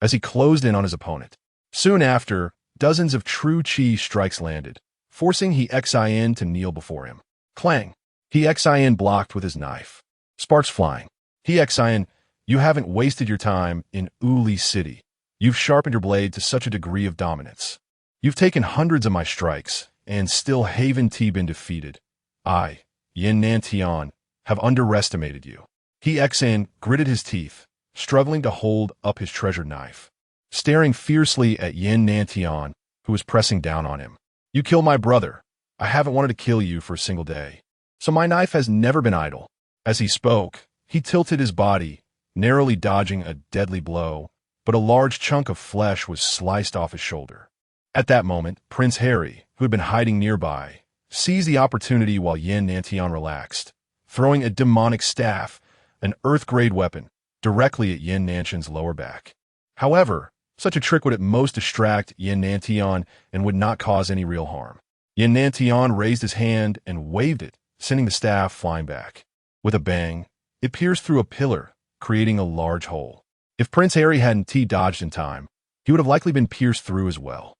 S1: as he closed in on his opponent. Soon after, dozens of true chi strikes landed, forcing He Xin to kneel before him. Clang! He Xin blocked with his knife. Sparks flying. He Xin, you haven't wasted your time in Uli City. You've sharpened your blade to such a degree of dominance. You've taken hundreds of my strikes, and still haven't been defeated. I, Yin Nantian, have underestimated you. He Xan gritted his teeth, struggling to hold up his treasured knife, staring fiercely at Yin Nantian, who was pressing down on him. You killed my brother. I haven't wanted to kill you for a single day. So my knife has never been idle. As he spoke, he tilted his body, narrowly dodging a deadly blow, but a large chunk of flesh was sliced off his shoulder. At that moment, Prince Harry, who had been hiding nearby, seized the opportunity while Yin Nantian relaxed, throwing a demonic staff, an Earth-grade weapon, directly at Yin Nantian's lower back. However, such a trick would at most distract Yin Nantian and would not cause any real harm. Yin Nantian raised his hand and waved it, sending the staff flying back. With a bang, it pierced through a pillar, creating a large hole. If Prince Harry hadn't dodged in time, he would have likely been pierced through as well.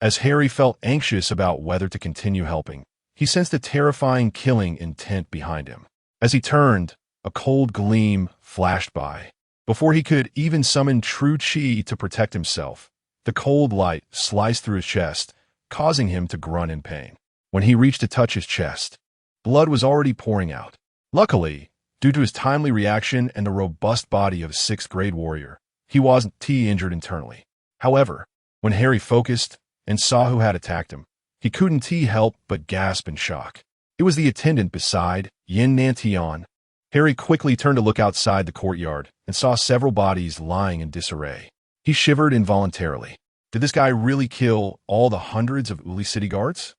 S1: As Harry felt anxious about whether to continue helping, he sensed a terrifying killing intent behind him. As he turned, a cold gleam flashed by. Before he could even summon true chi to protect himself, the cold light sliced through his chest, causing him to grunt in pain. When he reached to touch his chest, blood was already pouring out. Luckily, due to his timely reaction and the robust body of a 6th-grade warrior, he wasn't injured internally. However, when Harry focused and saw who had attacked him, he couldn't help but gasp in shock. It was the attendant beside Yin Nantian. Harry quickly turned to look outside the courtyard and saw several bodies lying in disarray. He shivered involuntarily. Did this guy really kill all the hundreds of Uli City guards?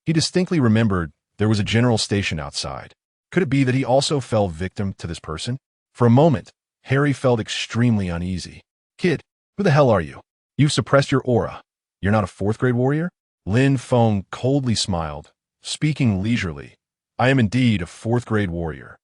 S1: He distinctly remembered there was a general station outside. Could it be that he also fell victim to this person? For a moment, Harry felt extremely uneasy. Kid, who the hell are you? You've suppressed your aura. You're not a 4th-grade warrior? Lin Feng coldly smiled, speaking leisurely. I am indeed a 4th-grade warrior.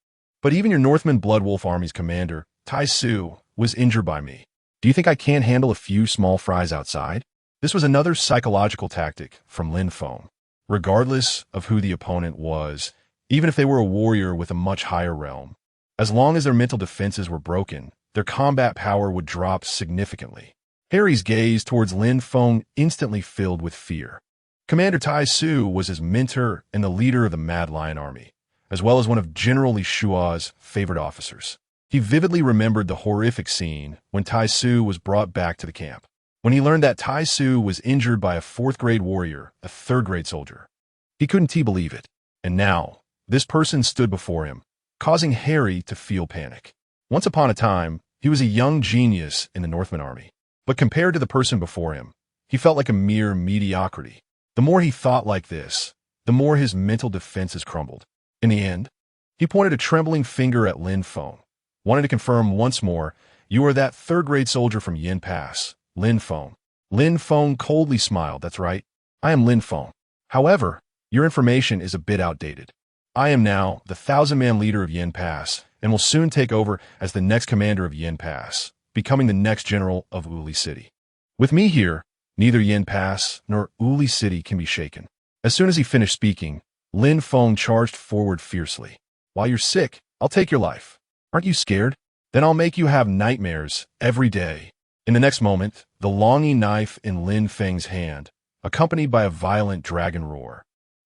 S1: But even your Northman Blood Wolf Army's commander, Tai Su, was injured by me. Do you think I can't handle a few small fries outside? This was another psychological tactic from Lin Feng. Regardless of who the opponent was, even if they were a warrior with a much higher realm, as long as their mental defenses were broken, their combat power would drop significantly. Harry's gaze towards Lin Feng instantly filled with fear. Commander Tai Su was his mentor and the leader of the Mad Lion Army, as well as one of General Li Shua's favorite officers. He vividly remembered the horrific scene when Tai Su was brought back to the camp. When he learned that Tai Su was injured by a 4th-grade warrior, a 3rd-grade soldier, he couldn't believe it. And now, this person stood before him, causing Harry to feel panic. Once upon a time, he was a young genius in the Northman Army, but compared to the person before him, he felt like a mere mediocrity. The more he thought like this, the more his mental defenses crumbled. In the end, he pointed a trembling finger at Lin Feng, wanting to confirm once more, you are that 3rd-grade soldier from Yin Pass, Lin Feng. Lin Feng coldly smiled. That's right, I am Lin Feng. However, your information is a bit outdated. I am now the 1,000-man leader of Yin Pass and will soon take over as the next commander of Yin Pass, becoming the next general of Uli City. With me here, neither Yin Pass nor Uli City can be shaken. As soon as he finished speaking, Lin Feng charged forward fiercely. While you're sick, I'll take your life. Aren't you scared? Then I'll make you have nightmares every day. In the next moment, the longing knife in Lin Feng's hand, accompanied by a violent dragon roar,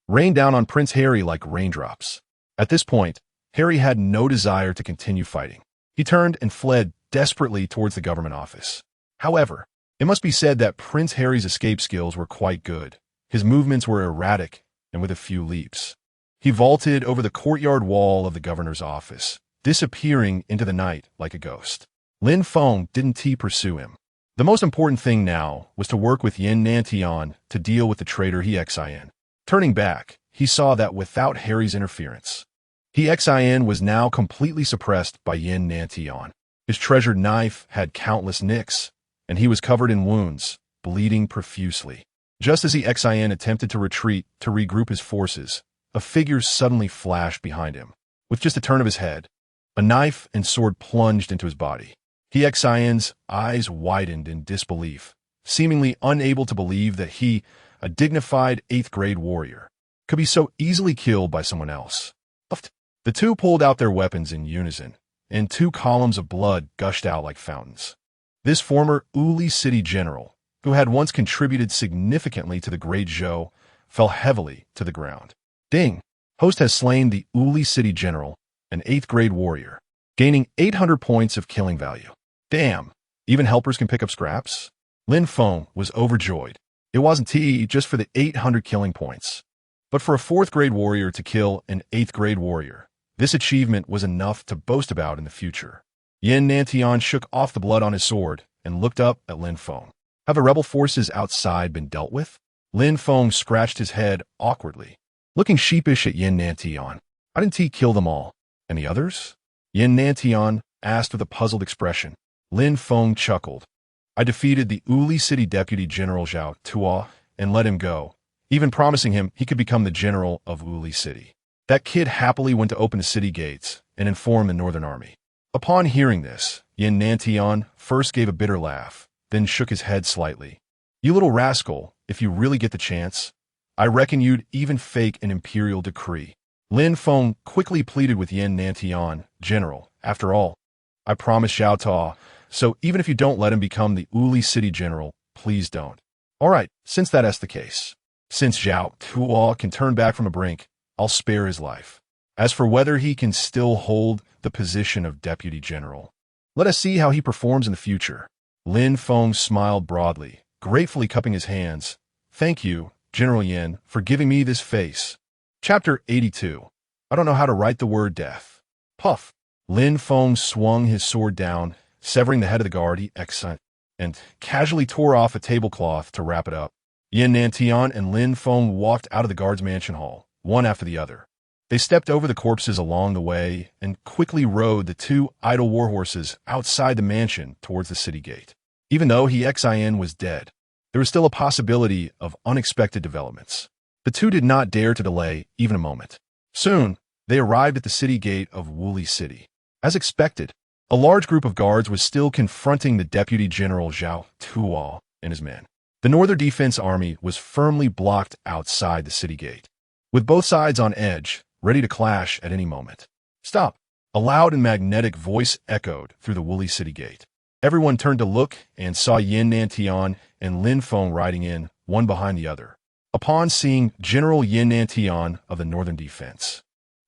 S1: rained down on Prince Harry like raindrops. At this point, Harry had no desire to continue fighting. He turned and fled desperately towards the government office. However, it must be said that Prince Harry's escape skills were quite good. His movements were erratic and with a few leaps. He vaulted over the courtyard wall of the governor's office, disappearing into the night like a ghost. Lin Feng didn't pursue him. The most important thing now was to work with Yin Nantian to deal with the traitor He Xin. Turning back, he saw that without Harry's interference, He Xin was now completely suppressed by Yin Nantian. His treasured knife had countless nicks, and he was covered in wounds, bleeding profusely. Just as He Xin attempted to retreat to regroup his forces, a figure suddenly flashed behind him. With just a turn of his head, a knife and sword plunged into his body. He Xin's eyes widened in disbelief, seemingly unable to believe that he, a dignified 8th-grade warrior, could be so easily killed by someone else. The two pulled out their weapons in unison, and 2 columns of blood gushed out like fountains. This former Uli City general, who had once contributed significantly to the Great Zhou, fell heavily to the ground. Ding! Host has slain the Uli City General, an 8th grade warrior, gaining 800 points of killing value. Damn! Even helpers can pick up scraps? Lin Feng was overjoyed. It wasn't just for the 800 killing points, but for a 4th grade warrior to kill an 8th grade warrior. This achievement was enough to boast about in the future. Yin Nantian shook off the blood on his sword and looked up at Lin Feng. Have the rebel forces outside been dealt with? Lin Feng scratched his head awkwardly, looking sheepish at Yin Nantian. Why didn't he kill them all? And the others? Yin Nantian asked with a puzzled expression. Lin Feng chuckled. I defeated the Uli City Deputy General Zhao Tuo and let him go, even promising him he could become the general of Uli City. That kid happily went to open the city gates and inform the Northern Army. Upon hearing this, Yin Nantian first gave a bitter laugh, then shook his head slightly. You little rascal, if you really get the chance, I reckon you'd even fake an imperial decree. Lin Feng quickly pleaded with Yin Nantian, General, after all, I promised Zhao Tuo, so even if you don't let him become the Uli City General, please don't. All right, since that's the case. Since Zhao Tuo can turn back from a brink, I'll spare his life. As for whether he can still hold the position of Deputy General, let us see how he performs in the future. Lin Feng smiled broadly, gratefully cupping his hands. Thank you, General Yin, for giving me this face. Chapter 82. I don't know how to write the word death. Puff. Lin Feng swung his sword down, severing the head of the guard, and casually tore off a tablecloth to wrap it up. Yin Nantian and Lin Feng walked out of the guard's mansion hall, one after the other. They stepped over the corpses along the way and quickly rode the 2 idle warhorses outside the mansion towards the city gate. Even though Xin was dead, there was still a possibility of unexpected developments. The 2 did not dare to delay even a moment. Soon, they arrived at the city gate of Wuli City. As expected, a large group of guards was still confronting the Deputy General Zhao Tuo and his men. The Northern Defense Army was firmly blocked outside the city gate, with both sides on edge, ready to clash at any moment. Stop! A loud and magnetic voice echoed through the Wuli City gate. Everyone turned to look and saw Yin Nantian and Lin Feng riding in, one behind the other. Upon seeing General Yin Nantian of the Northern Defense,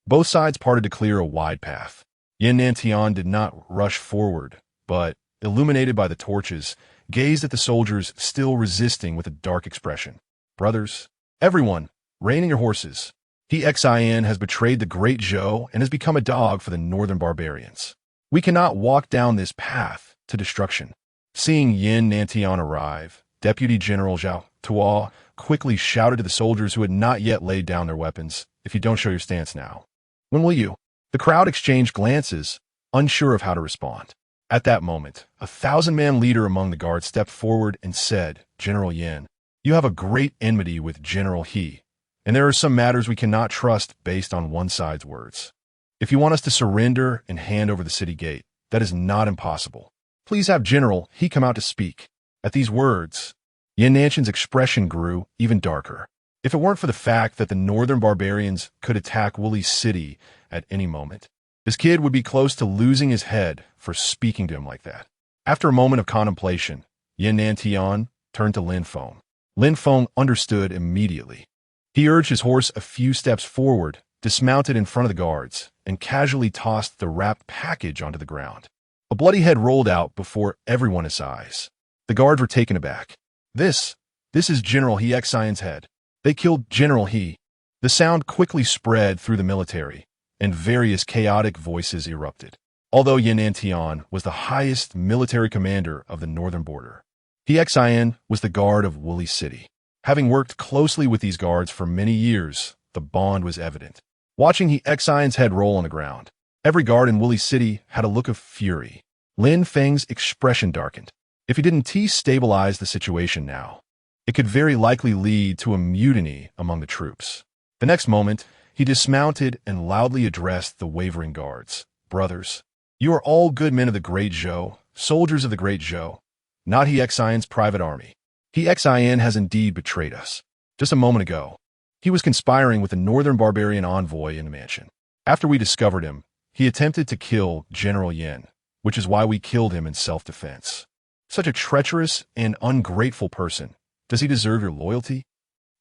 S1: both sides parted to clear a wide path. Yin Nantian did not rush forward, but, illuminated by the torches, gazed at the soldiers still resisting with a dark expression. Brothers, everyone, rein in your horses. Xin has betrayed the Great Zhou and has become a dog for the Northern barbarians. We cannot walk down this path to destruction. Seeing Yin Nantian arrive, Deputy General Zhao Tuo quickly shouted to the soldiers who had not yet laid down their weapons, if you don't show your stance now, when will you? The crowd exchanged glances, unsure of how to respond. At that moment, a 1,000-man leader among the guards stepped forward and said, General Yin, you have a great enmity with General He, and there are some matters we cannot trust based on one side's words. If you want us to surrender and hand over the city gate, that is not impossible. Please have General He come out to speak. At these words, Yin Nanshan's expression grew even darker. If it weren't for the fact that the Northern barbarians could attack Wuli City at any moment, this kid would be close to losing his head for speaking to him like that. After a moment of contemplation, Yin Nantian turned to Lin Feng. Lin Feng understood immediately. He urged his horse a few steps forward, dismounted in front of the guards, and casually tossed the wrapped package onto the ground. A bloody head rolled out before everyone's eyes. The guards were taken aback. This is General He Xian's head. They killed General He. The sound quickly spread through the military, and various chaotic voices erupted. Although Yin Nantian was the highest military commander of the northern border, He Xian was the guard of Wuli City. Having worked closely with these guards for many years, the bond was evident. Watching He Xian's head roll on the ground, every guard in Wuli City had a look of fury. Lin Feng's expression darkened. If he didn't stabilize the situation now, it could very likely lead to a mutiny among the troops. The next moment, he dismounted and loudly addressed the wavering guards. Brothers, you are all good men of the Great Zhou, soldiers of the Great Zhou, not He Xian's private army. He Xian has indeed betrayed us. Just a moment ago, he was conspiring with the northern barbarian envoy in the mansion. After we discovered him, he attempted to kill General Yin, which is why we killed him in self-defense. Such a treacherous and ungrateful person. Does he deserve your loyalty?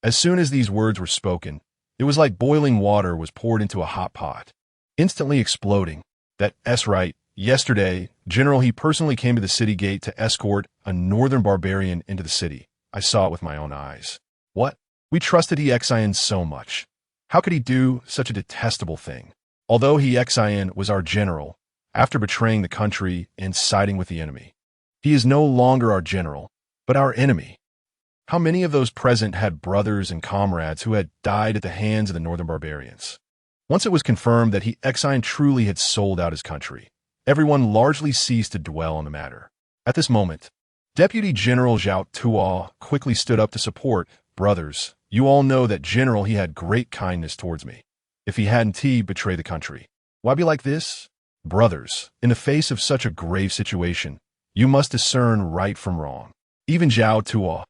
S1: As soon as these words were spoken, it was like boiling water was poured into a hot pot, instantly exploding. That's right. Yesterday, General, he personally came to the city gate to escort a northern barbarian into the city. I saw it with my own eyes. What? We trusted Exin so much. How could he do such a detestable thing? Although Exin was our general, after betraying the country and siding with the enemy, he is no longer our general, but our enemy. How many of those present had brothers and comrades who had died at the hands of the northern barbarians? Once it was confirmed that Exin truly had sold out his country, everyone largely ceased to dwell on the matter. At this moment, Deputy General Zhao Tuo quickly stood up to support. Brothers, you all know that General, he had great kindness towards me. If he hadn't betrayed the country, why be like this? Brothers, in the face of such a grave situation, you must discern right from wrong. Even Zhao Tuo,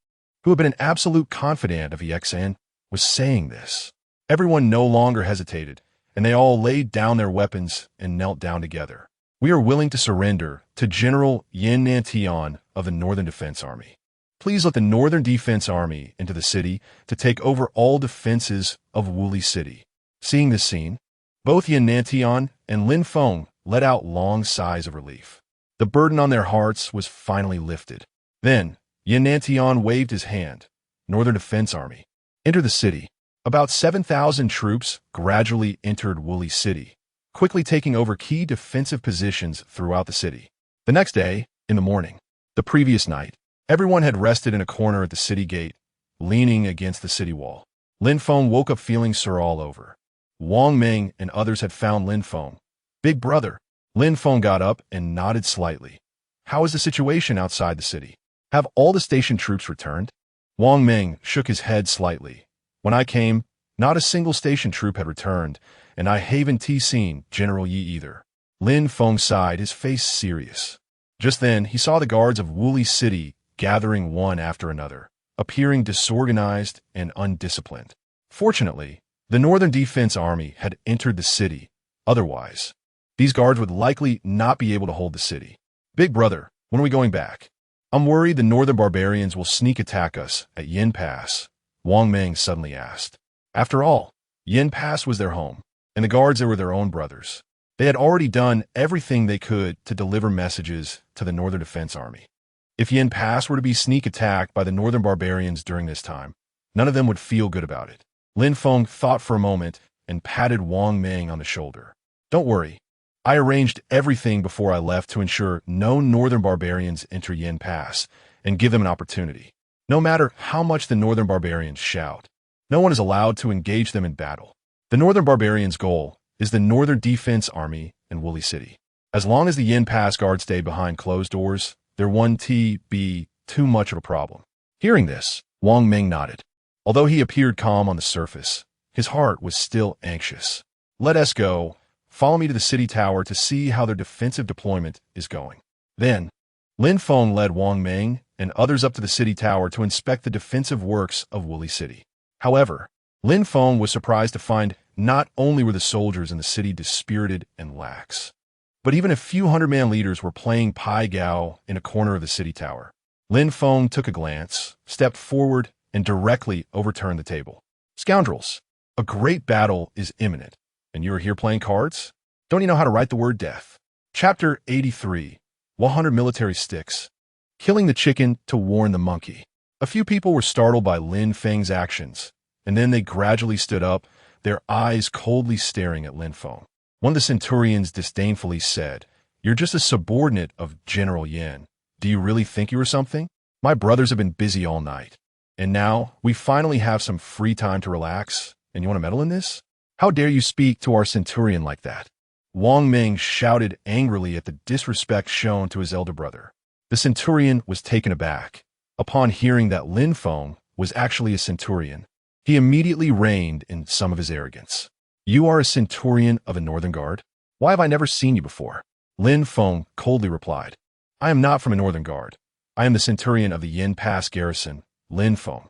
S1: who had been an absolute confidant of Exin, was saying this. Everyone no longer hesitated, and they all laid down their weapons and knelt down together. We are willing to surrender to General Yin Nantian of the Northern Defense Army. Please let the Northern Defense Army into the city to take over all defenses of Wuli City. Seeing this scene, both Yin Nantian and Lin Feng let out long sighs of relief. The burden on their hearts was finally lifted. Then, Yin Nantian waved his hand. Northern Defense Army. Enter the city. About 7,000 troops gradually entered Wuli City, quickly taking over key defensive positions throughout the city. The next day, in the morning, the previous night, everyone had rested in a corner at the city gate, leaning against the city wall. Lin Feng woke up feeling sore all over. Wang Ming and others had found Lin Feng. Big brother. Lin Feng got up and nodded slightly. How is the situation outside the city? Have all the station troops returned? Wang Ming shook his head slightly. When I came, not a single station troop had returned, and I haven't seen General Yi either. Lin Feng sighed, his face serious. Just then, he saw the guards of Wuli City gathering one after another, appearing disorganized and undisciplined. Fortunately, the Northern Defense Army had entered the city. Otherwise, these guards would likely not be able to hold the city. Big brother, when are we going back? I'm worried the Northern barbarians will sneak attack us at Yin Pass, Wang Ming suddenly asked. After all, Yin Pass was their home, and the guards there were their own brothers. They had already done everything they could to deliver messages to the Northern Defense Army. If Yin Pass were to be sneak attacked by the Northern barbarians during this time, none of them would feel good about it. Lin Feng thought for a moment and patted Wang Ming on the shoulder. Don't worry. I arranged everything before I left to ensure no Northern barbarians enter Yin Pass and give them an opportunity. No matter how much the Northern barbarians shout, no one is allowed to engage them in battle. The Northern barbarians' goal is the Northern Defense Army in Wuli City. As long as the Yin Pass guards stay behind closed doors, there won't be too much of a problem. Hearing this, Wang Ming nodded. Although he appeared calm on the surface, his heart was still anxious. Let us go. Follow me to the city tower to see how their defensive deployment is going. Then, Lin Feng led Wang Ming and others up to the city tower to inspect the defensive works of Wuli City. However, Lin Feng was surprised to find not only were the soldiers in the city dispirited and lax, but even a few hundred-man leaders were playing Pai Gao in a corner of the city tower. Lin Feng took a glance, stepped forward, and directly overturned the table. Scoundrels, a great battle is imminent, and you are here playing cards? Don't you know how to write the word death? Chapter 83, 100 Military Sticks. Killing the chicken to warn the monkey. A few people were startled by Lin Feng's actions, and then they gradually stood up, their eyes coldly staring at Lin Feng. One of the centurions disdainfully said, "You're just a subordinate of General Yin. Do you really think you are something? My brothers have been busy all night, and now we finally have some free time to relax, and you want to meddle in this? How dare you speak to our centurion like that?" Wang Ming shouted angrily at the disrespect shown to his elder brother. The centurion was taken aback. Upon hearing that Lin Feng was actually a centurion, he immediately reined in some of his arrogance. "You are a centurion of a Northern Guard? Why have I never seen you before?" Lin Feng coldly replied, "I am not from a Northern Guard. I am the centurion of the Yin Pass garrison, Lin Feng."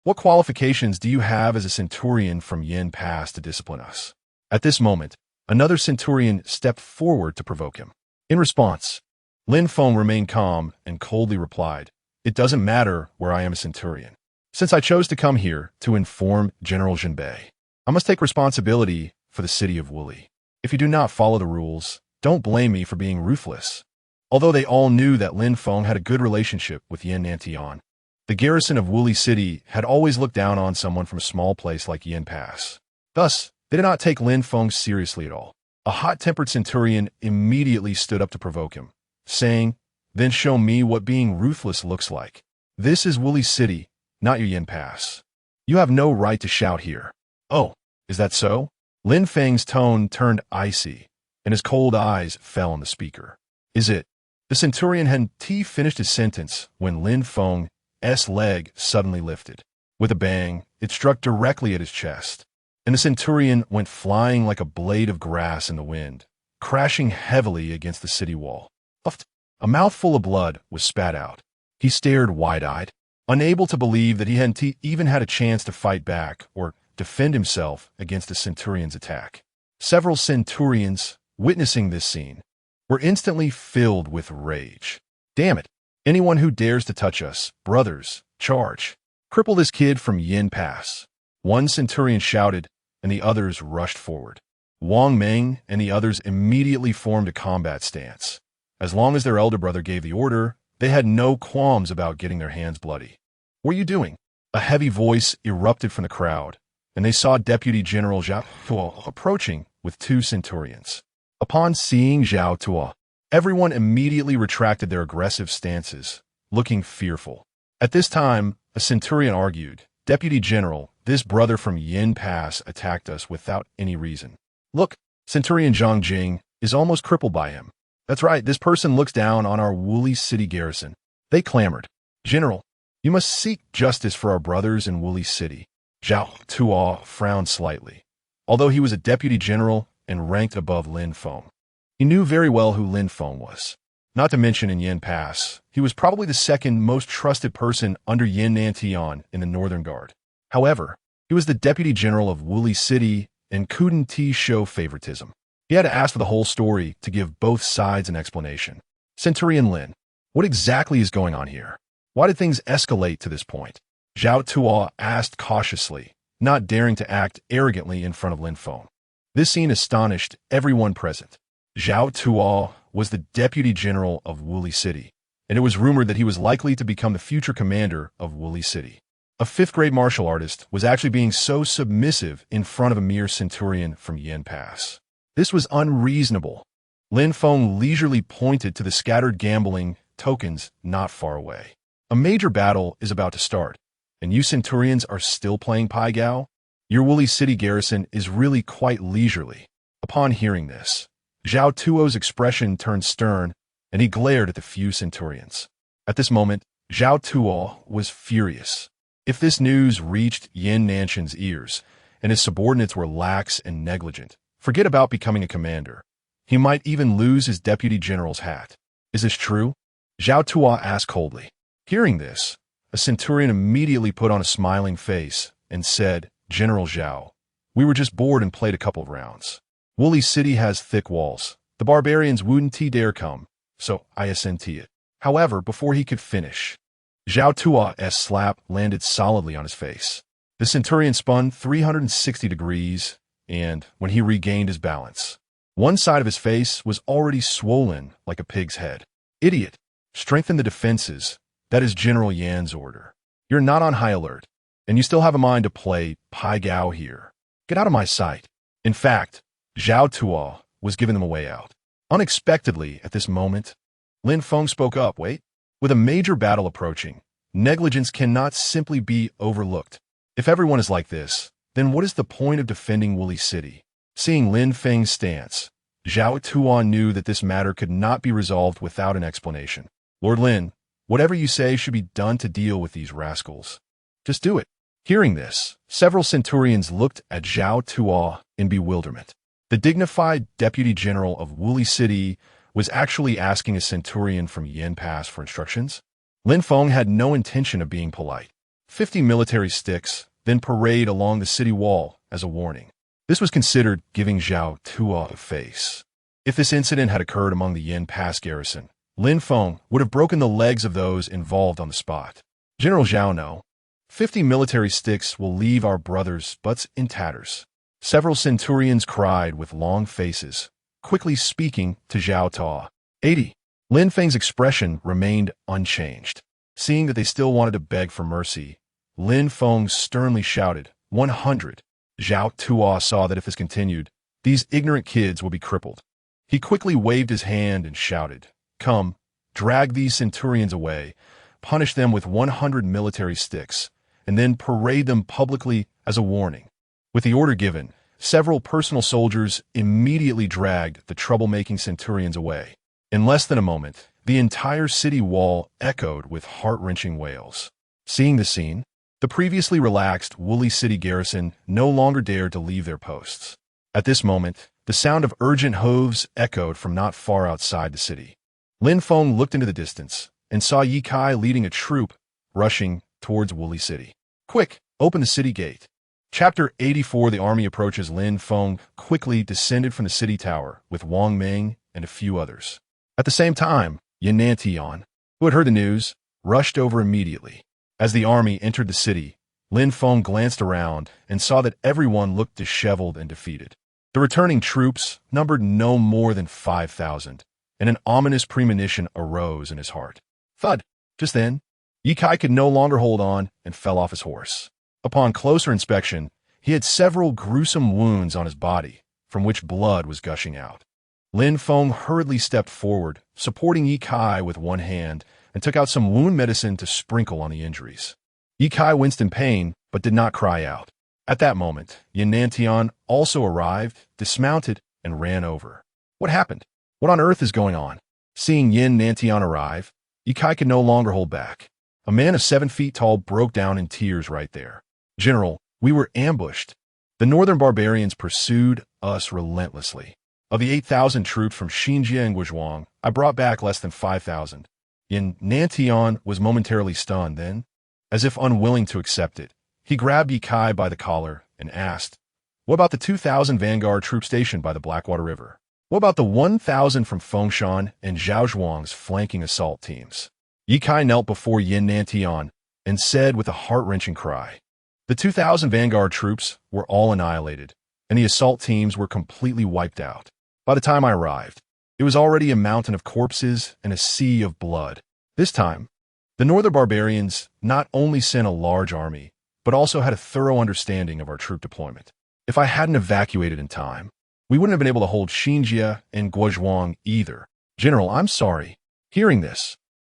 S1: What qualifications do you have as a centurion from Yin Pass to discipline us?" At this moment, another centurion stepped forward to provoke him. In response, Lin Feng remained calm and coldly replied, "It doesn't matter where I am a centurion. Since I chose to come here to inform General Jinbei, I must take responsibility for the city of Wuli. If you do not follow the rules, don't blame me for being ruthless." Although they all knew that Lin Feng had a good relationship with Yin Nantian, the garrison of Wuli City had always looked down on someone from a small place like Yin Pass. Thus, they did not take Lin Feng seriously at all. A hot-tempered centurion immediately stood up to provoke him, saying, "Then show me what being ruthless looks like. This is Wuli City, not your Yin Pass. You have no right to shout here." "Oh, is that so?" Lin Feng's tone turned icy, and his cold eyes fell on the speaker. "Is it?" The centurion hadn't finished his sentence when Lin Feng's leg suddenly lifted. With a bang, it struck directly at his chest, and the centurion went flying like a blade of grass in the wind, crashing heavily against the city wall. A mouthful of blood was spat out. He stared wide-eyed, unable to believe that he hadn't even had a chance to fight back or defend himself against the centurion's attack. Several centurions, witnessing this scene, were instantly filled with rage. "Damn it! Anyone who dares to touch us, brothers, charge! Cripple this kid from Yin Pass!" One centurion shouted, and the others rushed forward. Wang Meng and the others immediately formed a combat stance. As long as their elder brother gave the order, they had no qualms about getting their hands bloody. "What are you doing?" A heavy voice erupted from the crowd, and they saw Deputy General Zhao Tuo approaching with two centurions. Upon seeing Zhao Tuo, everyone immediately retracted their aggressive stances, looking fearful. At this time, a centurion argued, "Deputy General, this brother from Yin Pass attacked us without any reason. Look, Centurion Zhang Jing is almost crippled by him. That's right, this person looks down on our Wuli City garrison." They clamored, "General, you must seek justice for our brothers in Wuli City." Zhao Tuo frowned slightly. Although he was a deputy general and ranked above Lin Feng, he knew very well who Lin Feng was. Not to mention in Yin Pass, he was probably the second most trusted person under Yin Nantian in the Northern Guard. However, he was the deputy general of Wuli City and couldn't show favoritism. He had to ask for the whole story to give both sides an explanation. "Centurion Lin, what exactly is going on here? Why did things escalate to this point?" Zhao Tuo asked cautiously, not daring to act arrogantly in front of Lin Feng. This scene astonished everyone present. Zhao Tuo was the deputy general of Wuli City, and it was rumored that he was likely to become the future commander of Wuli City. A fifth-grade martial artist was actually being so submissive in front of a mere centurion from Yin Pass. This was unreasonable. Lin Feng leisurely pointed to the scattered gambling tokens not far away. "A major battle is about to start, and you centurions are still playing Pai Gao? Your Wuli City garrison is really quite leisurely." Upon hearing this, Zhao Tuo's expression turned stern, and he glared at the few centurions. At this moment, Zhao Tuo was furious. If this news reached Yin Nanshan's ears, and his subordinates were lax and negligent, forget about becoming a commander. He might even lose his deputy general's hat. "Is this true?" Zhao Tuo asked coldly. Hearing this, a centurion immediately put on a smiling face and said, "General Zhao, we were just bored and played a couple of rounds. Wuli City has thick walls. The barbarians wouldn't dare come, so I assent it." However, before he could finish, Zhao Tuo's slap landed solidly on his face. The centurion spun 360 degrees, and when he regained his balance, one side of his face was already swollen like a pig's head. "Idiot! Strengthen the defenses. That is General Yan's order. You're not on high alert, and you still have a mind to play Pai Gao here. Get out of my sight." In fact, Zhao Tuo was giving them a way out. Unexpectedly, at this moment, Lin Feng spoke up. "Wait, with a major battle approaching, negligence cannot simply be overlooked. If everyone is like this, then what is the point of defending Wuli City?" Seeing Lin Feng's stance, Zhao Tuo knew that this matter could not be resolved without an explanation. "Lord Lin, whatever you say should be done to deal with these rascals. Just do it." Hearing this, several centurions looked at Zhao Tuo in bewilderment. The dignified deputy general of Wuli City was actually asking a centurion from Yin Pass for instructions? Lin Feng had no intention of being polite. 50 military sticks then parade along the city wall as a warning. This was considered giving Zhao Tuo a face. If this incident had occurred among the Yin Pass garrison, Lin Feng would have broken the legs of those involved on the spot. General Zhao, no. 50 military sticks will leave our brothers' butts in tatters. Several centurions cried with long faces, quickly speaking to Zhao Ta. 80. Lin Feng's expression remained unchanged. Seeing that they still wanted to beg for mercy, Lin Feng sternly shouted, 100. Zhao Tua saw that if this continued, these ignorant kids will be crippled. He quickly waved his hand and shouted, come, drag these centurions away, punish them with 100 military sticks, and then parade them publicly as a warning. With the order given, several personal soldiers immediately dragged the troublemaking centurions away. In less than a moment, the entire city wall echoed with heart-wrenching wails. Seeing the scene, the previously relaxed Woolly City garrison no longer dared to leave their posts. At this moment, the sound of urgent hooves echoed from not far outside the city. Lin Feng looked into the distance and saw Ye Kai leading a troop rushing towards Woolly City. Quick, open the city gate. Chapter 84. The army approaches. Lin Feng quickly descended from the city tower with Wang Ming and a few others. At the same time, Yan Nantian, who had heard the news, rushed over immediately. As the army entered the city, Lin Feng glanced around and saw that everyone looked disheveled and defeated. The returning troops numbered no more than 5,000, and an ominous premonition arose in his heart. Thud! Just then, Ye Kai could no longer hold on and fell off his horse. Upon closer inspection, he had several gruesome wounds on his body, from which blood was gushing out. Lin Feng hurriedly stepped forward, supporting Ye Kai with one hand, and took out some wound medicine to sprinkle on the injuries. Ye Kai winced in pain, but did not cry out. At that moment, Yan Nantian also arrived, dismounted, and ran over. What happened? What on earth is going on? Seeing Yan Nantian arrive, Ye Kai could no longer hold back. A man of 7 feet tall broke down in tears right there. General, we were ambushed. The northern barbarians pursued us relentlessly. Of the 8,000 troops from Xinjia and Guizhuang, I brought back less than 5,000. Yan Nantian was momentarily stunned, then, as if unwilling to accept it, he grabbed Ye Kai by the collar and asked, what about the 2,000 vanguard troops stationed by the Blackwater River? What about the 1,000 from Fengshan and Zhaozhuang's flanking assault teams? Ye Kai knelt before Yan Nantian and said with a heart-wrenching cry, the 2,000 vanguard troops were all annihilated, and the assault teams were completely wiped out. By the time I arrived, it was already a mountain of corpses and a sea of blood. This time, the northern barbarians not only sent a large army, but also had a thorough understanding of our troop deployment. If I hadn't evacuated in time, we wouldn't have been able to hold Xinjia and Guizhuang either. General, I'm sorry. Hearing this,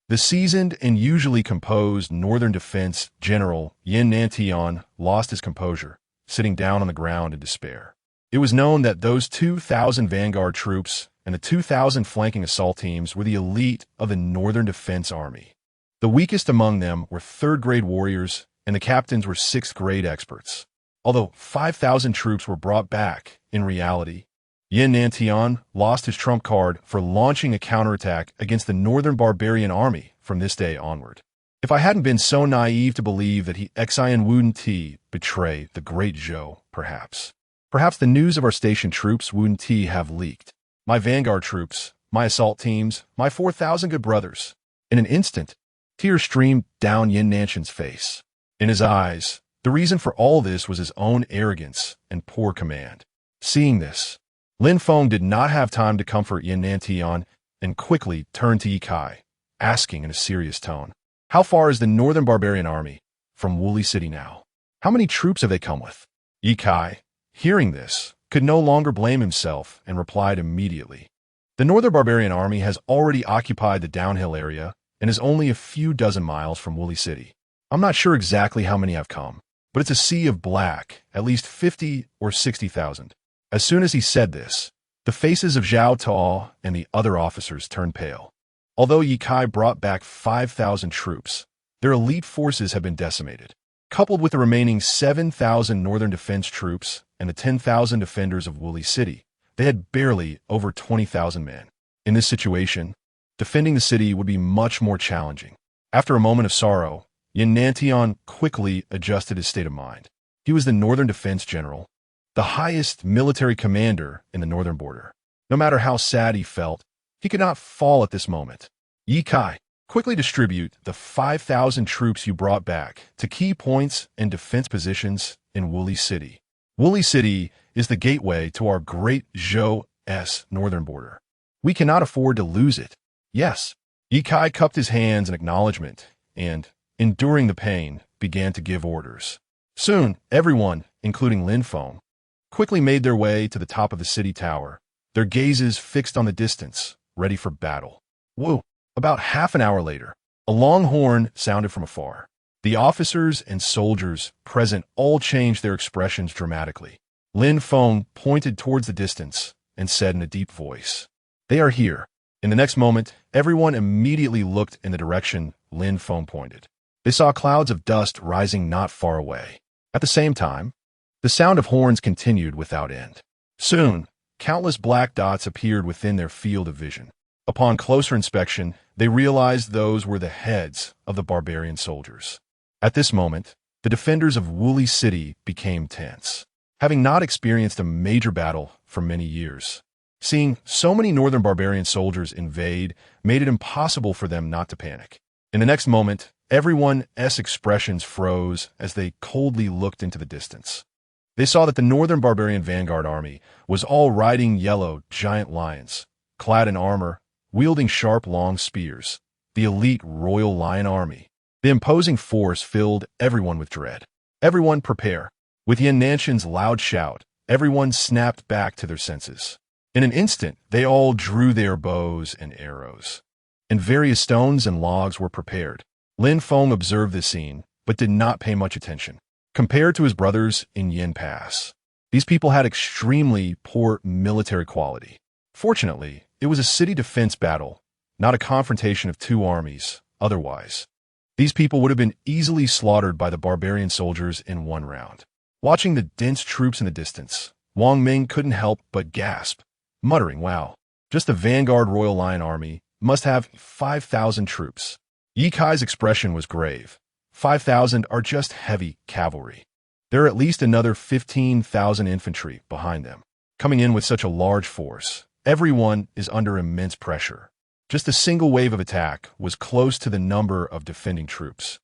S1: the seasoned and usually composed Northern Defense General Yan Nantian lost his composure, sitting down on the ground in despair. It was known that those 2,000 vanguard troops and the 2,000 flanking assault teams were the elite of the Northern Defense Army. The weakest among them were third-grade warriors, and the captains were sixth-grade experts. Although 5,000 troops were brought back, in reality, Yan Nantian lost his trump card for launching a counterattack against the Northern Barbarian Army from this day onward. If I hadn't been so naive to believe that he Xian wouldn't betray the great Zhou, perhaps the news of our station troops wouldn't have leaked. My vanguard troops, my assault teams, my 4,000 good brothers. In an instant, tears streamed down Yan Nantian's face. In his eyes, the reason for all this was his own arrogance and poor command. Seeing this, Lin Feng did not have time to comfort Yan Nantian and quickly turned to Ye Kai, asking in a serious tone, how far is the Northern Barbarian Army from Woolly City now? How many troops have they come with? Ye Kai, hearing this, could no longer blame himself and replied immediately. The Northern Barbarian Army has already occupied the downhill area and is only a few dozen miles from Woolly City. I'm not sure exactly how many have come, but it's a sea of black, at least 50 or 60,000. As soon as he said this, the faces of Zhao Ta and the other officers turned pale. Although Ye Kai brought back 5,000 troops, their elite forces have been decimated. Coupled with the remaining 7,000 Northern Defense troops and the 10,000 defenders of Woolly City, they had barely over 20,000 men. In this situation, defending the city would be much more challenging. After a moment of sorrow, Yan Nantian quickly adjusted his state of mind. He was the Northern Defense General, the highest military commander in the northern border. No matter how sad he felt, he could not fall at this moment. Yi Kai, quickly distribute the 5,000 troops you brought back to key points and defense positions in Wuli City. Wuli City is the gateway to our great Zhou's northern border. We cannot afford to lose it. Yes. Yi Kai cupped his hands in acknowledgement and, enduring the pain, began to give orders. Soon, everyone, including Lin Feng, quickly made their way to the top of the city tower, their gazes fixed on the distance, ready for battle. Woo! About half an hour later, a long horn sounded from afar. The officers and soldiers present all changed their expressions dramatically. Lin Feng pointed towards the distance and said in a deep voice, "They are here." In the next moment, everyone immediately looked in the direction Lin Feng pointed. They saw clouds of dust rising not far away. At the same time, the sound of horns continued without end. Soon, countless black dots appeared within their field of vision. Upon closer inspection, they realized those were the heads of the barbarian soldiers. At this moment, the defenders of Wuli City became tense. Having not experienced a major battle for many years, seeing so many northern barbarian soldiers invade made it impossible for them not to panic. In the next moment, everyone's expressions froze as they coldly looked into the distance. They saw that the northern barbarian vanguard army was all riding yellow giant lions, clad in armor, wielding sharp long spears, the elite royal lion army. The imposing force filled everyone with dread. "Everyone prepare." With Yan Nanshan's loud shout, everyone snapped back to their senses. In an instant, they all drew their bows and arrows, and various stones and logs were prepared. Lin Feng observed this scene, but did not pay much attention. Compared to his brothers in Yin Pass, these people had extremely poor military quality. Fortunately, it was a city defense battle, not a confrontation of two armies. Otherwise, these people would have been easily slaughtered by the barbarian soldiers in one round. Watching the dense troops in the distance, Wang Ming couldn't help but gasp, muttering, "Wow, just the vanguard Royal Lion Army must have 5,000 troops." Yi Kai's expression was grave. 5,000 are just heavy cavalry. There are at least another 15,000 infantry behind them. Coming in with such a large force, everyone is under immense pressure. Just a single wave of attack was close to the number of defending troops.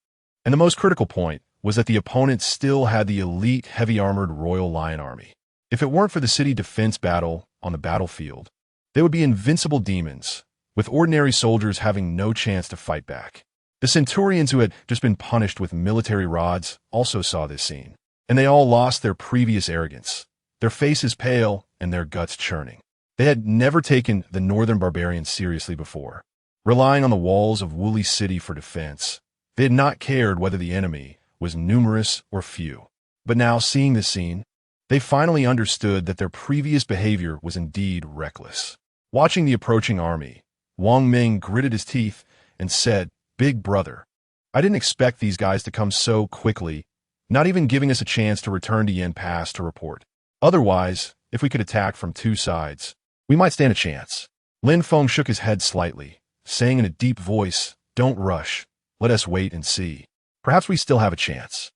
S1: And the most critical point was that the opponent still had the elite heavy-armored Royal Lion Army. If it weren't for the city defense battle on the battlefield, they would be invincible demons, with ordinary soldiers having no chance to fight back. The centurions who had just been punished with military rods also saw this scene, and they all lost their previous arrogance, their faces pale and their guts churning. They had never taken the northern barbarians seriously before. Relying on the walls of Wuli City for defense, they had not cared whether the enemy was numerous or few. But now, seeing this scene, they finally understood that their previous behavior was indeed reckless. Watching the approaching army, Wang Ming gritted his teeth and said, "Big brother, I didn't expect these guys to come so quickly, not even giving us a chance to return to Yin Pass to report. Otherwise, if we could attack from two sides, we might stand a chance." Lin Feng shook his head slightly, saying in a deep voice, "Don't rush. Let us wait and see. Perhaps we still have a chance."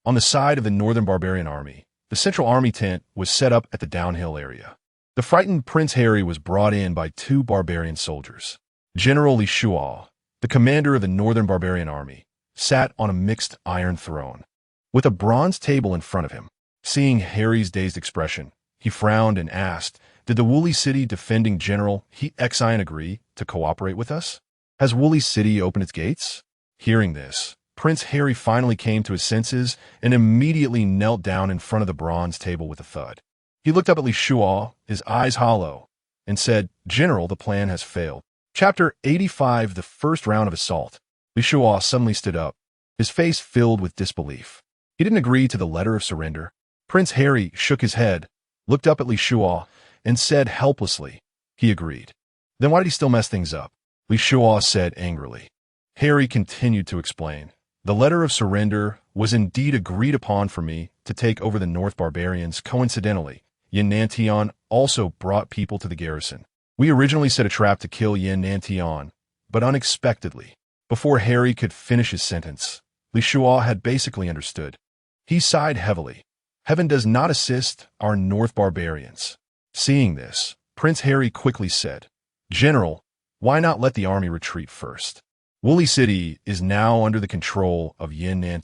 S1: On the side of the northern barbarian army, the central army tent was set up at the downhill area. The frightened Prince Harry was brought in by two barbarian soldiers. General Li Shuo, the commander of the northern barbarian army, sat on a mixed iron throne, with a bronze table in front of him. Seeing Harry's dazed expression, he frowned and asked, "Did the Wuli City defending General He Xian agree to cooperate with us? Has Wuli City opened its gates?" Hearing this, Prince Harry finally came to his senses and immediately knelt down in front of the bronze table with a thud. He looked up at Li Shuo, his eyes hollow, and said, "General, the plan has failed." Chapter 85, The First Round of Assault. Li Shuo suddenly stood up, his face filled with disbelief. He didn't agree to the letter of surrender. Prince Harry shook his head, looked up at Li Shuo, and said helplessly, "He agreed." "Then why did he still mess things up?" Li Shuo said angrily. Harry continued to explain. "The letter of surrender was indeed agreed upon for me to take over the North Barbarians. Coincidentally, Yin Nantian also brought people to the garrison. We originally set a trap to kill Yin Nantian, but unexpectedly, before Harry could finish his sentence, Li Shuo had basically understood. He sighed heavily. Heaven does not assist our North Barbarians. Seeing this, Prince Harry quickly said, "General, why not let the army retreat first? Woolly City is now under the control of Yunnan.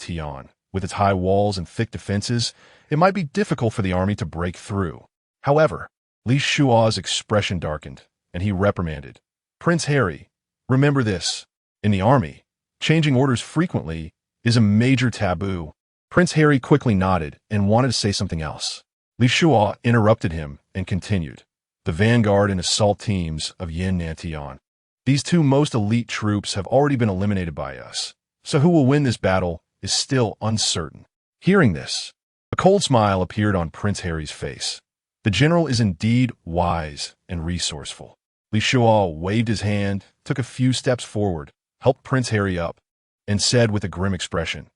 S1: With its high walls and thick defenses, it might be difficult for the army to break through. However, Li Shua's expression darkened, and he reprimanded, Prince Harry, remember this. In the army, changing orders frequently is a major taboo. Prince Harry quickly nodded and wanted to say something else. Li Shua interrupted him and continued, the vanguard and assault teams of Yunnan. These two most elite troops have already been eliminated by us, so who will win this battle is still uncertain. Hearing this, a cold smile appeared on Prince Harry's face. The general is indeed wise and resourceful. Li Shua waved his hand, took a few steps forward, helped Prince Harry up, and said with a grim expression,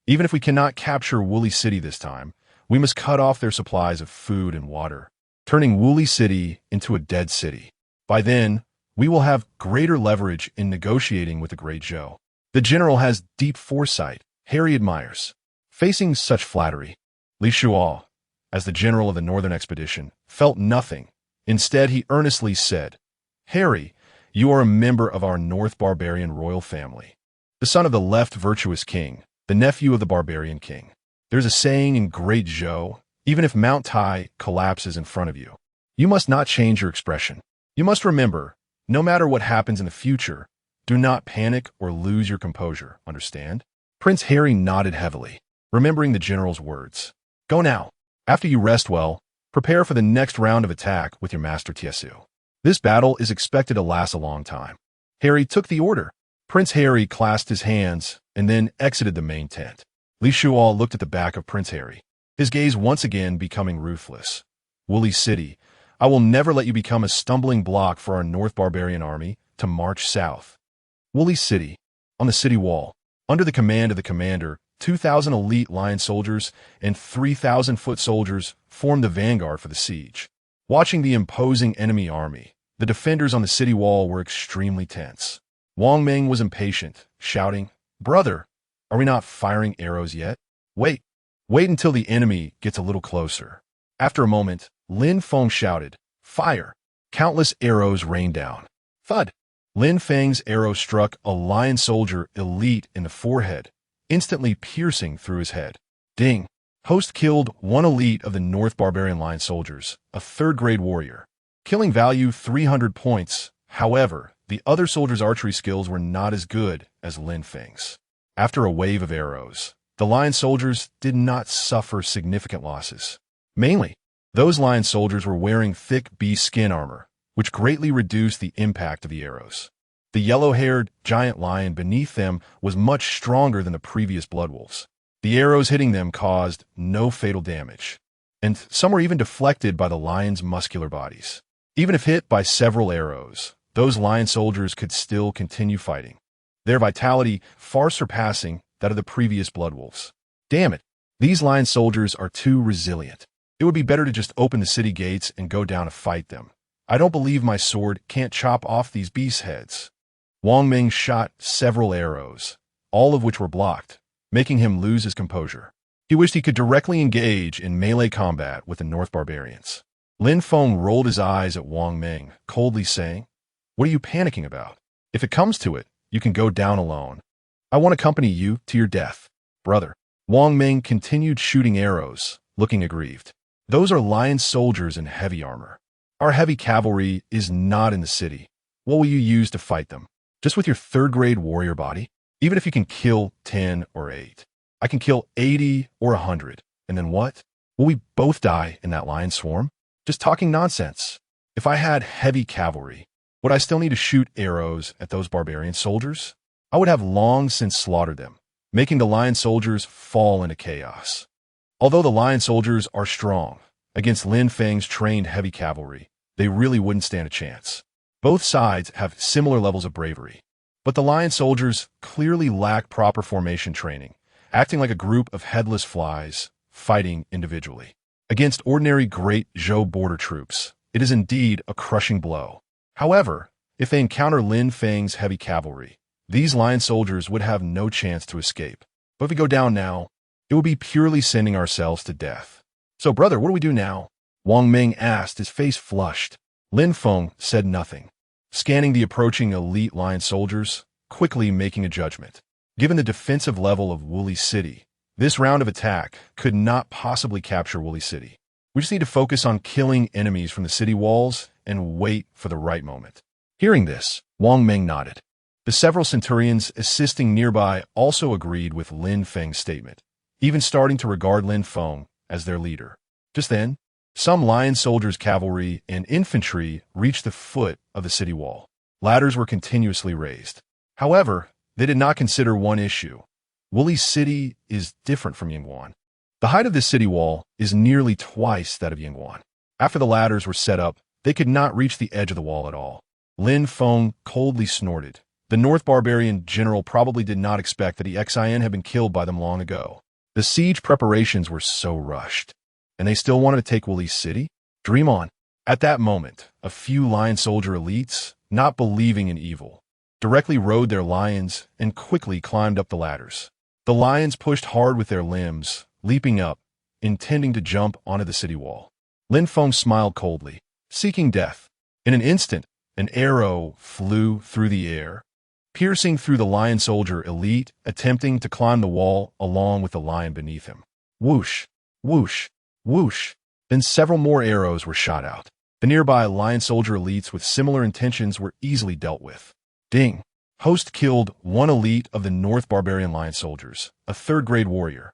S1: even if we cannot capture Woolly City this time, we must cut off their supplies of food and water, turning Woolly City into a dead city. By then, we will have greater leverage in negotiating with the Great Zhou. The general has deep foresight, Harry admires. Facing such flattery, Li Shua, as the general of the northern expedition, felt nothing. Instead, he earnestly said, Harry, you are a member of our North Barbarian royal family, the son of the left virtuous king, the nephew of the barbarian king. There's a saying in Great Zhou, even if Mount Tai collapses in front of you, you must not change your expression. You must remember, no matter what happens in the future, do not panic or lose your composure, understand? Prince Harry nodded heavily, remembering the general's words. Go now. After you rest well, prepare for the next round of attack with your master Tiesu. This battle is expected to last a long time. Harry took the order. Prince Harry clasped his hands and then exited the main tent. Li Shua looked at the back of Prince Harry, his gaze once again becoming ruthless. Woolly City, I will never let you become a stumbling block for our North Barbarian army to march south. Woolly City, on the city wall, under the command of the commander, 2,000 elite lion soldiers and 3,000 foot soldiers formed the vanguard for the siege. Watching the imposing enemy army, the defenders on the city wall were extremely tense. Wang Ming was impatient, shouting, Brother, are we not firing arrows yet? Wait until the enemy gets a little closer. After a moment, Lin Feng shouted, Fire! Countless arrows rained down. Thud! Lin Feng's arrow struck a lion soldier elite in the forehead, instantly piercing through his head. Ding! Host killed one elite of the North Barbarian lion soldiers, a third-grade warrior. Killing value 300 points. However, the other soldiers' archery skills were not as good as Lin Feng's. After a wave of arrows, the lion soldiers did not suffer significant losses. Mainly, those lion soldiers were wearing thick beast skin armor, which greatly reduced the impact of the arrows. The yellow-haired giant lion beneath them was much stronger than the previous blood wolves. The arrows hitting them caused no fatal damage, and some were even deflected by the lion's muscular bodies. Even if hit by several arrows, those lion soldiers could still continue fighting, their vitality far surpassing that of the previous blood wolves. Damn it, these lion soldiers are too resilient. It would be better to just open the city gates and go down to fight them. I don't believe my sword can't chop off these beasts' heads. Wang Ming shot several arrows, all of which were blocked, making him lose his composure. He wished he could directly engage in melee combat with the North Barbarians. Lin Feng rolled his eyes at Wang Ming, coldly saying, What are you panicking about? If it comes to it, you can go down alone. I won't accompany you to your death, brother. Wang Ming continued shooting arrows, looking aggrieved. Those are lion soldiers in heavy armor. Our heavy cavalry is not in the city. What will you use to fight them? Just with your third-grade warrior body? Even if you can kill 10 or 8. I can kill 80 or 100. And then what? Will we both die in that lion swarm? Just talking nonsense. If I had heavy cavalry, would I still need to shoot arrows at those barbarian soldiers? I would have long since slaughtered them, making the lion soldiers fall into chaos. Although the lion soldiers are strong, against Lin Feng's trained heavy cavalry, they really wouldn't stand a chance. Both sides have similar levels of bravery, but the lion soldiers clearly lack proper formation training, acting like a group of headless flies, fighting individually. Against ordinary Great Zhou border troops, it is indeed a crushing blow. However, if they encounter Lin Feng's heavy cavalry, these lion soldiers would have no chance to escape. But if we go down now, it would be purely sending ourselves to death. So, brother, what do we do now? Wang Ming asked, his face flushed. Lin Feng said nothing. scanning the approaching elite lion soldiers, quickly making a judgment. Given the defensive level of Woolly City, this round of attack could not possibly capture Woolly City. We just need to focus on killing enemies from the city walls and wait for the right moment. Hearing this, Wang Meng nodded. The several centurions assisting nearby also agreed with Lin Feng's statement, even starting to regard Lin Feng as their leader. Just then, some lion soldiers' cavalry and infantry reached the foot of the city wall. Ladders were continuously raised. However, they did not consider one issue. Woolly City is different from Yingguan. The height of this city wall is nearly twice that of Yingguan. After the ladders were set up, they could not reach the edge of the wall at all. Lin Feng coldly snorted. The North Barbarian general probably did not expect that the Xian had been killed by them long ago. The siege preparations were so rushed, and they still wanted to take Woolly City? Dream on. At that moment, a few lion soldier elites, not believing in evil, directly rode their lions and quickly climbed up the ladders. The lions pushed hard with their limbs, leaping up, intending to jump onto the city wall. Lin Feng smiled coldly, seeking death. In an instant, an arrow flew through the air, piercing through the lion soldier elite, attempting to climb the wall along with the lion beneath him. Whoosh, whoosh, whoosh. Then several more arrows were shot out. The nearby lion soldier elites with similar intentions were easily dealt with. Ding. Host killed one elite of the North Barbarian lion soldiers, a third-grade warrior.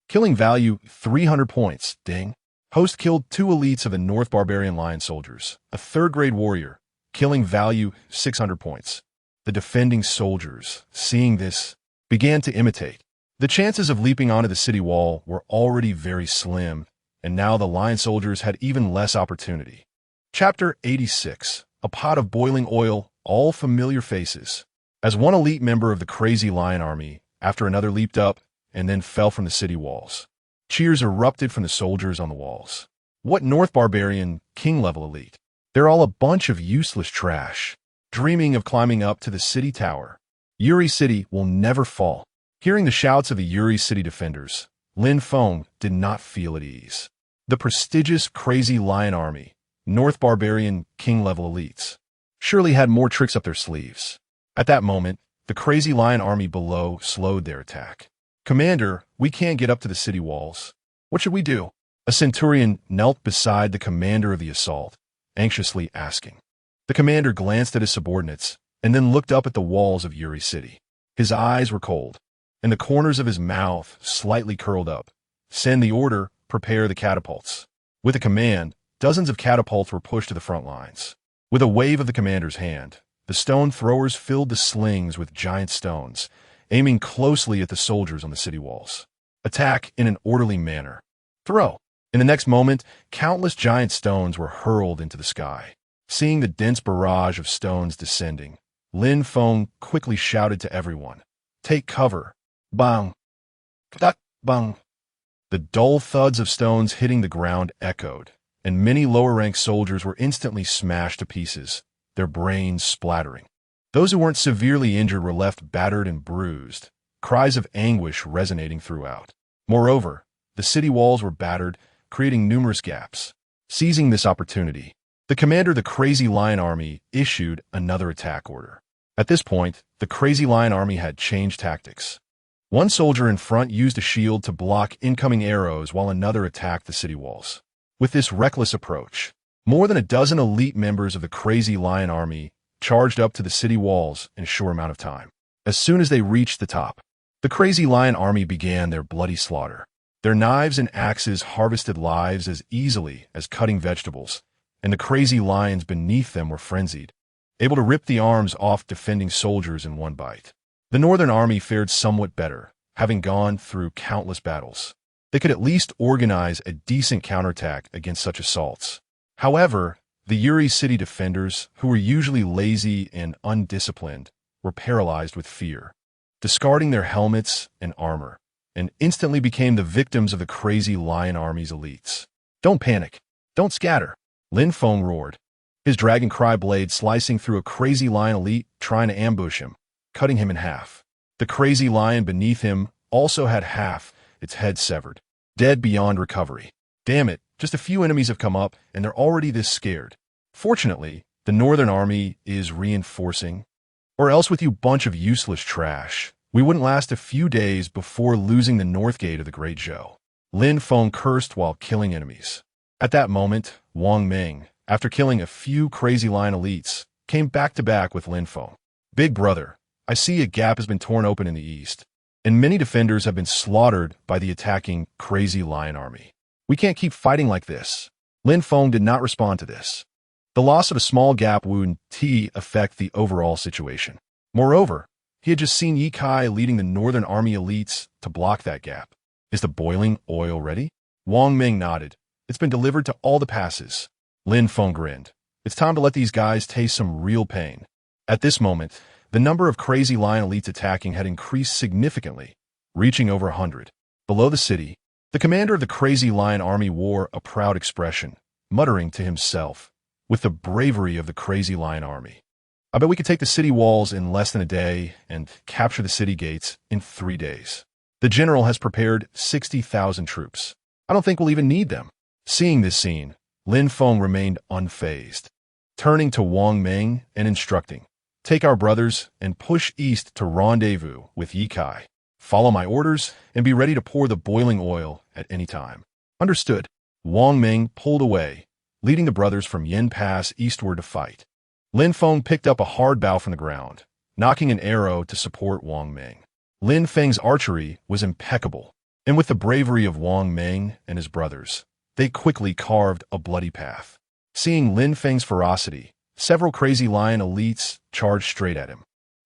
S1: Killing value 300 points. Ding. Host killed two elites of the North Barbarian lion soldiers, a third-grade warrior. Killing value 600 points. The defending soldiers, seeing this, began to imitate. The chances of leaping onto the city wall were already very slim, and now the lion soldiers had even less opportunity. Chapter 86. A pot of boiling oil, all familiar faces. As one elite member of the crazy lion army, after another leaped up and then fell from the city walls. Cheers erupted from the soldiers on the walls. What North Barbarian, king-level elite? They're all a bunch of useless trash, dreaming of climbing up to the city tower. Yuri City will never fall. Hearing the shouts of the Yuri City defenders, Lin Feng did not feel at ease. The prestigious crazy lion army, North Barbarian, king-level elites, surely had more tricks up their sleeves. At that moment, the crazy lion army below slowed their attack. Commander, we can't get up to the city walls. What should we do? A centurion knelt beside the commander of the assault, anxiously asking. The commander glanced at his subordinates and then looked up at the walls of Yuri City. His eyes were cold, and the corners of his mouth slightly curled up. Send the order, prepare the catapults. With a command, dozens of catapults were pushed to the front lines. With a wave of the commander's hand, the stone throwers filled the slings with giant stones, aiming closely at the soldiers on the city walls. Attack in an orderly manner. Throw. In the next moment, countless giant stones were hurled into the sky. Seeing the dense barrage of stones descending, Lin Feng quickly shouted to everyone, "Take cover." Bang. Duck, bang. The dull thuds of stones hitting the ground echoed, and many lower-ranked soldiers were instantly smashed to pieces, their brains splattering. Those who weren't severely injured were left battered and bruised, cries of anguish resonating throughout. Moreover, the city walls were battered, creating numerous gaps. Seizing this opportunity, the commander of the Crazy Lion Army issued another attack order. At this point, the Crazy Lion Army had changed tactics. One soldier in front used a shield to block incoming arrows while another attacked the city walls. With this reckless approach, more than a dozen elite members of the Crazy Lion Army charged up to the city walls in a short amount of time. As soon as they reached the top, the Crazy Lion Army began their bloody slaughter. Their knives and axes harvested lives as easily as cutting vegetables, and the crazy lions beneath them were frenzied, able to rip the arms off defending soldiers in one bite. The Northern Army fared somewhat better, having gone through countless battles. They could at least organize a decent counterattack against such assaults. However, the Yuri City defenders, who were usually lazy and undisciplined, were paralyzed with fear, discarding their helmets and armor, and instantly became the victims of the Crazy Lion Army's elites. Don't panic. Don't scatter. Lin Feng roared, his dragon cry blade slicing through a Crazy Lion elite trying to ambush him, cutting him in half. The Crazy Lion beneath him also had half its head severed, dead beyond recovery. Damn it, just a few enemies have come up, and they're already this scared. Fortunately, The Northern Army is reinforcing. Or else with you bunch of useless trash. We wouldn't last a few days before losing the north gate of the Great Zhou. Lin Feng cursed while killing enemies. At that moment, Wang Ming, after killing a few crazy lion elites, came back-to-back with Lin Feng. Big brother, I see a gap has been torn open in the east, and many defenders have been slaughtered by the attacking crazy lion army. We can't keep fighting like this. Lin Feng did not respond to this. The loss of a small gap wouldn't affect the overall situation. Moreover, he had just seen Ye Kai leading the Northern Army elites to block that gap. Is the boiling oil ready? Wang Ming nodded. It's been delivered to all the passes. Lin Feng grinned. It's time to let these guys taste some real pain. At this moment, the number of crazy lion elites attacking had increased significantly, reaching over 100. Below the city, the commander of the crazy lion army wore a proud expression, muttering to himself, with the bravery of the crazy lion army. I bet we could take the city walls in less than a day and capture the city gates in 3 days. The general has prepared 60,000 troops. I don't think we'll even need them. Seeing this scene, Lin Feng remained unfazed, turning to Wang Ming and instructing, take our brothers and push east to rendezvous with Ye Kai. Follow my orders and be ready to pour the boiling oil at any time. Understood. Wang Ming pulled away, leading the brothers from Yin Pass eastward to fight. Lin Feng picked up a hard bow from the ground, knocking an arrow to support Wang Ming. Lin Feng's archery was impeccable, and with the bravery of Wang Ming and his brothers, they quickly carved a bloody path. Seeing Lin Feng's ferocity, several crazy lion elites charged straight at him.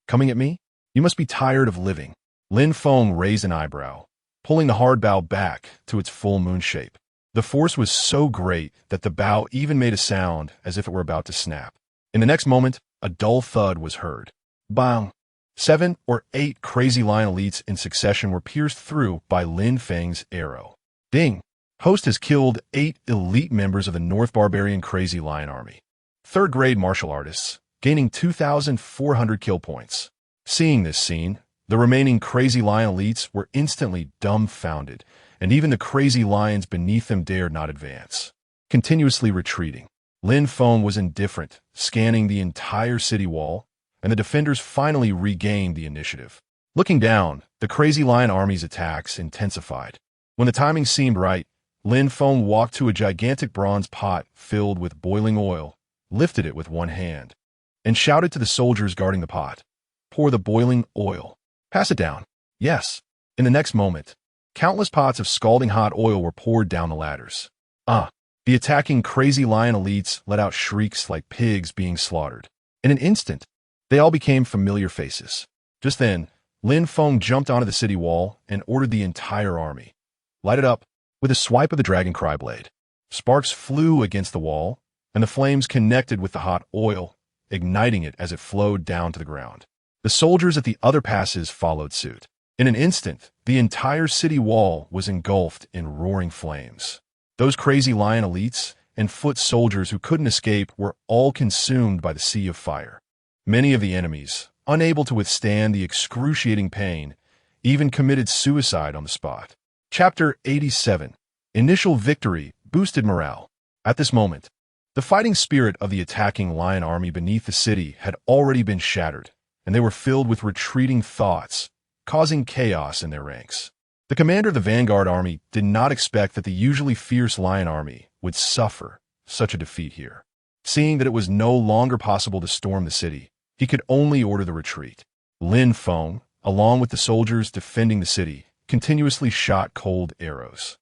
S1: Coming at me? You must be tired of living. Lin Feng raised an eyebrow, pulling the hard bow back to its full moon shape. The force was so great that the bow even made a sound as if it were about to snap. In the next moment, a dull thud was heard. Bang! 7 or 8 crazy lion elites in succession were pierced through by Lin Feng's arrow. Ding! Host has killed 8 elite members of the North Barbarian Crazy Lion Army. 3rd-grade martial artists, gaining 2,400 kill points. Seeing this scene, the remaining crazy lion elites were instantly dumbfounded, and even the crazy lions beneath them dared not advance. Continuously retreating, Lin Feng was indifferent, scanning the entire city wall, and the defenders finally regained the initiative. Looking down, the crazy lion army's attacks intensified. When the timing seemed right, Lin Feng walked to a gigantic bronze pot filled with boiling oil, lifted it with one hand, and shouted to the soldiers guarding the pot, pour the boiling oil. Pass it down. Yes. In the next moment, countless pots of scalding hot oil were poured down the ladders. The attacking crazy lion elites let out shrieks like pigs being slaughtered. In an instant, they all became familiar faces. Just then, Lin Feng jumped onto the city wall and ordered the entire army. Light it up. With a swipe of the dragon cry blade, sparks flew against the wall, and the flames connected with the hot oil, igniting it as it flowed down to the ground. The soldiers at the other passes followed suit. In an instant, the entire city wall was engulfed in roaring flames. Those crazy lion elites and foot soldiers who couldn't escape were all consumed by the sea of fire. Many of the enemies, unable to withstand the excruciating pain, even committed suicide on the spot. Chapter 87. Initial victory boosted morale. At this moment, the fighting spirit of the attacking lion army beneath the city had already been shattered, and they were filled with retreating thoughts, causing chaos in their ranks. The commander of the vanguard army did not expect that the usually fierce lion army would suffer such a defeat here. Seeing that it was no longer possible to storm the city, he could only order the retreat. Lin Feng, along with the soldiers defending the city, continuously shot cold arrows.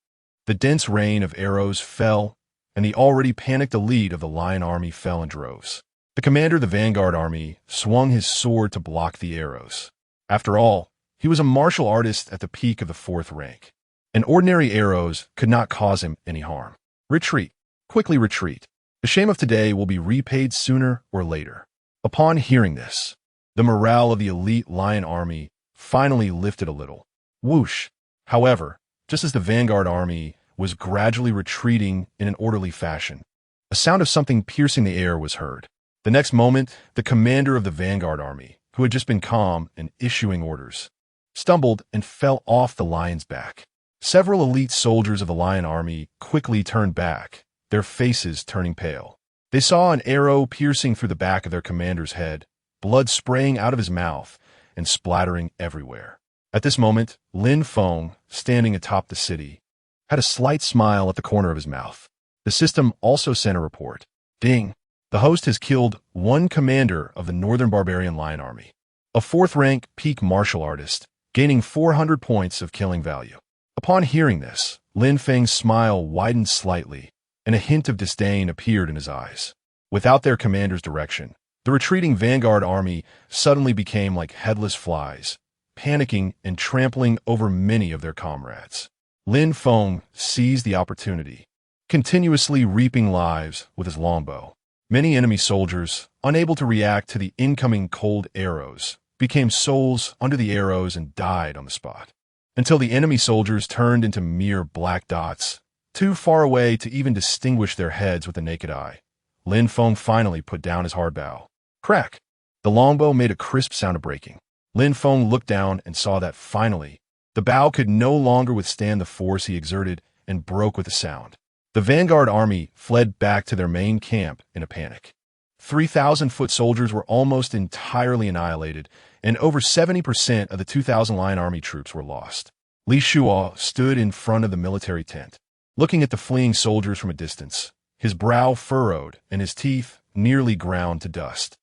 S1: The dense rain of arrows fell, and the already panicked elite of the lion army fell in droves. The commander of the vanguard army swung his sword to block the arrows. After all, he was a martial artist at the peak of the 4th rank, and ordinary arrows could not cause him any harm. Retreat. Quickly retreat. The shame of today will be repaid sooner or later. Upon hearing this, the morale of the elite lion army finally lifted a little. Whoosh! However, just as the vanguard army was gradually retreating in an orderly fashion, a sound of something piercing the air was heard. The next moment, the commander of the vanguard army, who had just been calm and issuing orders, stumbled and fell off the lion's back. Several elite soldiers of the lion army quickly turned back, their faces turning pale. They saw an arrow piercing through the back of their commander's head, blood spraying out of his mouth and splattering everywhere. At this moment, Lin Feng, standing atop the city, had a slight smile at the corner of his mouth. The system also sent a report. Ding! The host has killed one commander of the Northern Barbarian Lion Army, a 4th-rank peak martial artist, gaining 400 points of killing value. Upon hearing this, Lin Feng's smile widened slightly, and a hint of disdain appeared in his eyes. Without their commander's direction, the retreating vanguard army suddenly became like headless flies, panicking and trampling over many of their comrades. Lin Feng seized the opportunity, continuously reaping lives with his longbow. Many enemy soldiers, unable to react to the incoming cold arrows, became souls under the arrows and died on the spot, until the enemy soldiers turned into mere black dots, too far away to even distinguish their heads with the naked eye. Lin Feng finally put down his hard bow. Crack! The longbow made a crisp sound of breaking. Lin Feng looked down and saw that, finally, the bow could no longer withstand the force he exerted and broke with a sound. The vanguard army fled back to their main camp in a panic. 3,000-foot soldiers were almost entirely annihilated, and over 70% of the 2,000 Lion Army troops were lost. Li Shuo stood in front of the military tent, looking at the fleeing soldiers from a distance, his brow furrowed and his teeth nearly ground to dust.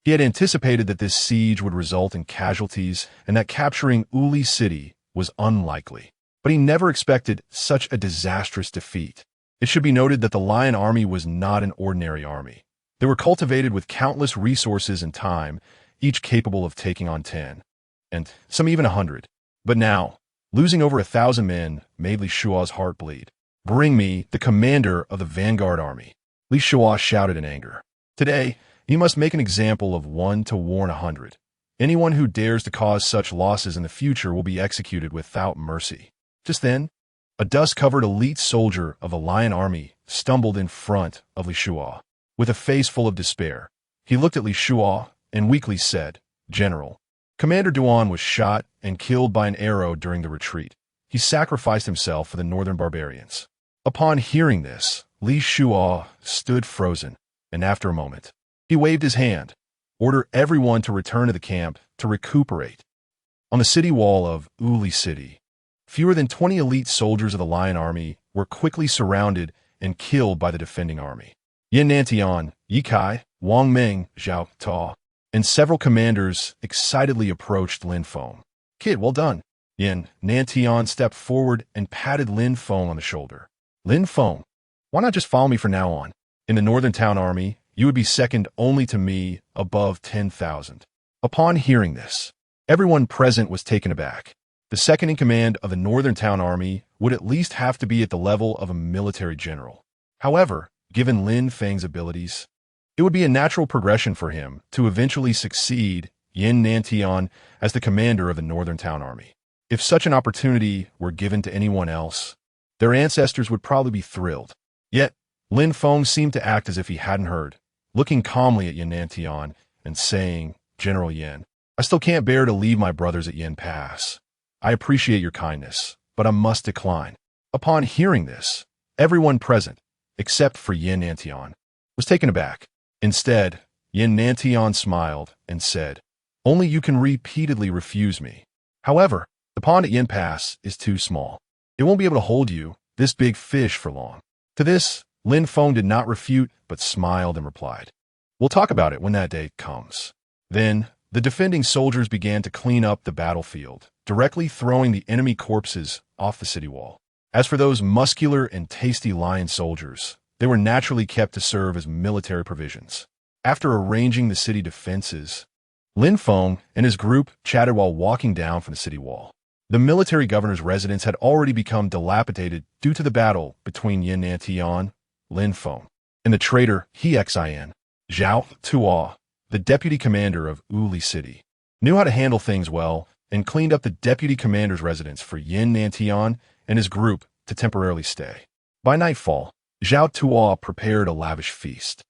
S1: He had anticipated that this siege would result in casualties and that capturing Uli City was unlikely, but he never expected such a disastrous defeat. It should be noted that the Lion Army was not an ordinary army. They were cultivated with countless resources and time, each capable of taking on 10, and some even 100. But now, losing over 1,000 men made Li Shuo's heart bleed. Bring me the commander of the vanguard army. Li Shuo shouted in anger. Today, you must make an example of one to warn 100. Anyone who dares to cause such losses in the future will be executed without mercy. Just then, a dust-covered elite soldier of the Lion Army stumbled in front of Li Shuo. With a face full of despair, he looked at Li Shuo and weakly said, "General, Commander Duan was shot and killed by an arrow during the retreat. He sacrificed himself for the northern barbarians." Upon hearing this, Li Shuo stood frozen, and after a moment, he waved his hand. "Order everyone to return to the camp to recuperate." On the city wall of Uli City, fewer than 20 elite soldiers of the Lion Army were quickly surrounded and killed by the defending army. Yin Nantian, Yi Kai, Wang Ming, Zhao Ta, and several commanders excitedly approached Lin Feng. "Kid, well done." Yin Nantian stepped forward and patted Lin Feng on the shoulder. "Lin Feng, why not just follow me from now on? In the Northern Town Army, you would be second only to me above 10,000. Upon hearing this, everyone present was taken aback. The second in command of the Northern Town Army would at least have to be at the level of a military general. However, given Lin Feng's abilities, it would be a natural progression for him to eventually succeed Yin Nantian as the commander of the Northern Town Army. If such an opportunity were given to anyone else, their ancestors would probably be thrilled. Yet, Lin Feng seemed to act as if he hadn't heard, looking calmly at Yin Nantian and saying, "General Yin, I still can't bear to leave my brothers at Yin Pass. I appreciate your kindness, but I must decline." Upon hearing this, everyone present, except for Yin Nantian, was taken aback. Instead, Yin Nantian smiled and said, "Only you can repeatedly refuse me. However, the pond at Yin Pass is too small. It won't be able to hold you, this big fish, for long." To this, Lin Feng did not refute, but smiled and replied, "We'll talk about it when that day comes." Then, the defending soldiers began to clean up the battlefield, directly throwing the enemy corpses off the city wall. As for those muscular and tasty lion soldiers, they were naturally kept to serve as military provisions. After arranging the city defenses, Lin Feng and his group chatted while walking down from the city wall. The military governor's residence had already become dilapidated due to the battle between Yin Nantian, Lin Feng, and the traitor Hexin. Zhao Tuo, the deputy commander of Uli City, knew how to handle things well and cleaned up the deputy commander's residence for Yin Nantian and his group to temporarily stay. By nightfall, Zhao Tuo prepared a lavish feast.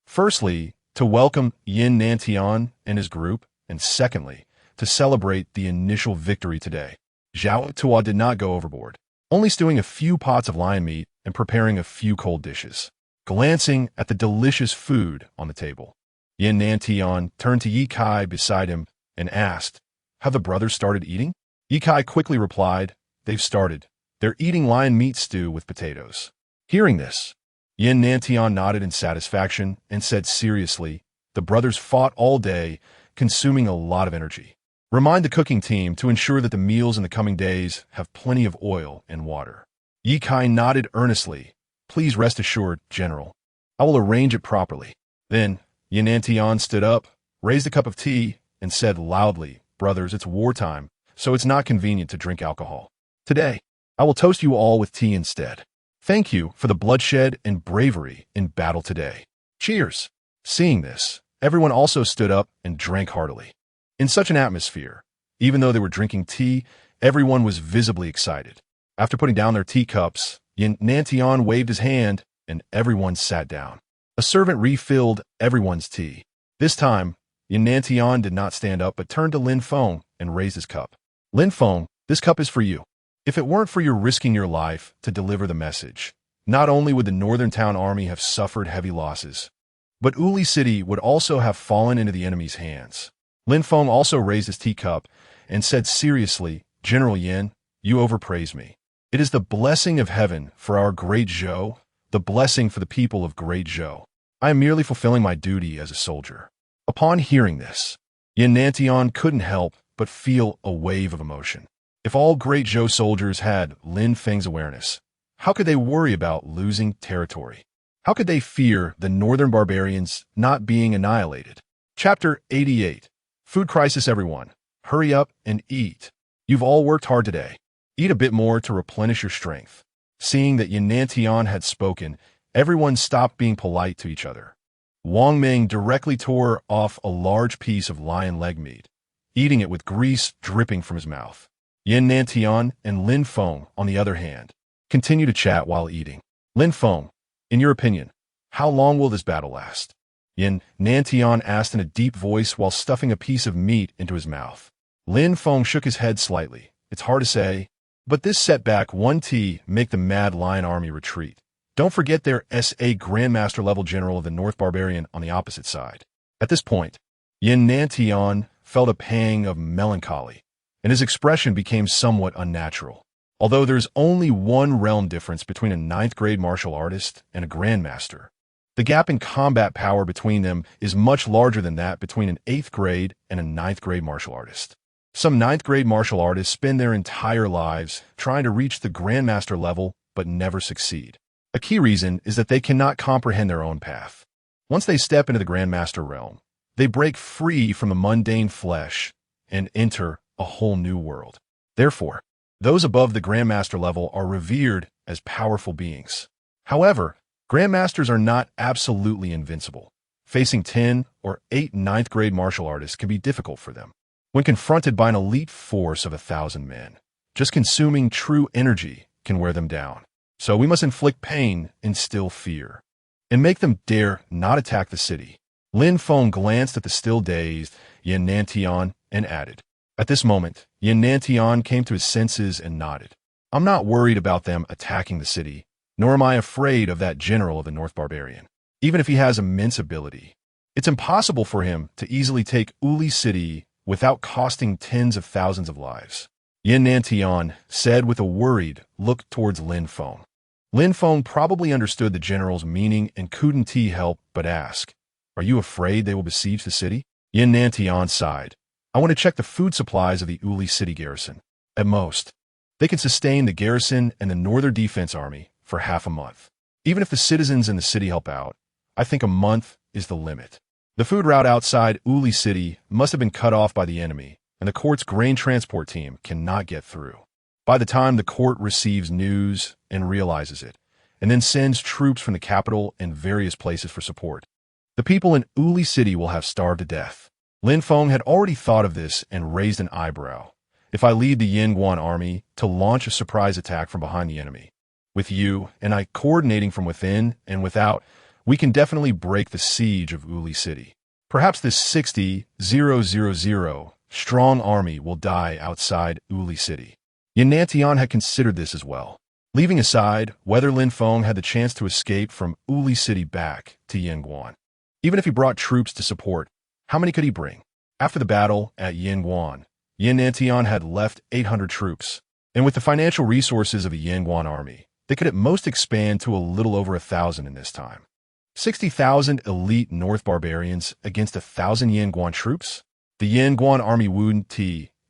S1: Firstly, to welcome Yin Nantian and his group, and secondly, to celebrate the initial victory today. Zhao Tuo did not go overboard, only stewing a few pots of lion meat and preparing a few cold dishes. glancing at the delicious food on the table. Yin Nantian turned to Yi Kai beside him and asked, "Have the brothers started eating?" Yi Kai quickly replied, "They've started. They're eating lion meat stew with potatoes." Hearing this, Yin Nantian nodded in satisfaction and said seriously, "The brothers fought all day, consuming a lot of energy. Remind the cooking team to ensure that the meals in the coming days have plenty of oil and water." Yi Kai nodded earnestly. "Please rest assured, General. I will arrange it properly." Then Yin Nantian stood up, raised a cup of tea, and said loudly, "Brothers, it's wartime, so it's not convenient to drink alcohol. Today, I will toast you all with tea instead. Thank you for the bloodshed and bravery in battle today. Cheers." Seeing this, everyone also stood up and drank heartily. In such an atmosphere, even though they were drinking tea, everyone was visibly excited. After putting down their teacups, Yin Nantian waved his hand, and everyone sat down. A servant refilled everyone's tea. This time, Yin Nantian did not stand up but turned to Lin Feng and raised his cup. "Lin Feng, this cup is for you. If it weren't for your risking your life to deliver the message, not only would the Northern Town Army have suffered heavy losses, but Uli City would also have fallen into the enemy's hands." Lin Feng also raised his teacup and said seriously, "General Yin, you overpraise me. It is the blessing of heaven for our great Zhou, the blessing for the people of great Zhou. I am merely fulfilling my duty as a soldier." Upon hearing this, Yin Nantian couldn't help but feel a wave of emotion. If all great Zhou soldiers had Lin Feng's awareness, how could they worry about losing territory? How could they fear the northern barbarians not being annihilated? Chapter 88. Food crisis, everyone. Hurry up and eat. You've all worked hard today. Eat a bit more to replenish your strength. Seeing that Yin Nantian had spoken, everyone stopped being polite to each other. Wang Ming directly tore off a large piece of lion leg meat, eating it with grease dripping from his mouth. Yin Nantian and Lin Feng, on the other hand, continued to chat while eating. "Lin Feng, in your opinion, how long will this battle last?" Yin Nantian asked in a deep voice while stuffing a piece of meat into his mouth. Lin Feng shook his head slightly. "It's hard to say, but this setback won't make the Mad Lion Army retreat. Don't forget their SA Grandmaster level general of the North Barbarian on the opposite side." At this point, Yin Nantian felt a pang of melancholy, and his expression became somewhat unnatural. Although there's only one realm difference between a 9th grade martial artist and a grandmaster, the gap in combat power between them is much larger than that between an 8th grade and a 9th grade martial artist. Some 9th grade martial artists spend their entire lives trying to reach the grandmaster level but never succeed. A key reason is that they cannot comprehend their own path. Once they step into the grandmaster realm, they break free from the mundane flesh and enter a whole new world. Therefore, those above the grandmaster level are revered as powerful beings. However, grandmasters are not absolutely invincible. Facing 10 or 8 9th grade martial artists can be difficult for them. When confronted by an elite force of 1,000 men, just consuming true energy can wear them down. So we must inflict pain, instill fear, and make them dare not attack the city. Lin Feng glanced at the still dazed Yin Nantian and added. At this moment, Yin Nantian came to his senses and nodded. "I'm not worried about them attacking the city, nor am I afraid of that general of the North Barbarian. Even if he has immense ability, it's impossible for him to easily take Uli City without costing tens of thousands of lives." Yin Nantian said with a worried look towards Lin Feng. Lin Feng probably understood the general's meaning and couldn't help but ask, "Are you afraid they will besiege the city?" Yin Nantian sighed. "I want to check the food supplies of the Uli City garrison. At most, they can sustain the garrison and the Northern Defense Army for half a month. Even if the citizens in the city help out, I think a month is the limit. The food route outside Uli City must have been cut off by the enemy, and the court's grain transport team cannot get through. By the time the court receives news and realizes it, and then sends troops from the capital and various places for support, the people in Uli City will have starved to death." Lin Feng had already thought of this and raised an eyebrow. "If I lead the Yinguan army to launch a surprise attack from behind the enemy, with you and I coordinating from within and without, we can definitely break the siege of Uli City. Perhaps this 60,000 strong army will die outside Uli City." Yin Nantian had considered this as well. Leaving aside whether Lin Feng had the chance to escape from Uli City back to Yanguan. Even if he brought troops to support, how many could he bring? After the battle at Yanguan, Yin Nantian had left 800 troops, and with the financial resources of the Yanguan army, they could at most expand to a little over 1,000 in this time. 60,000 elite North barbarians against 1,000 Yanguan troops? The Yanguan army wouldn't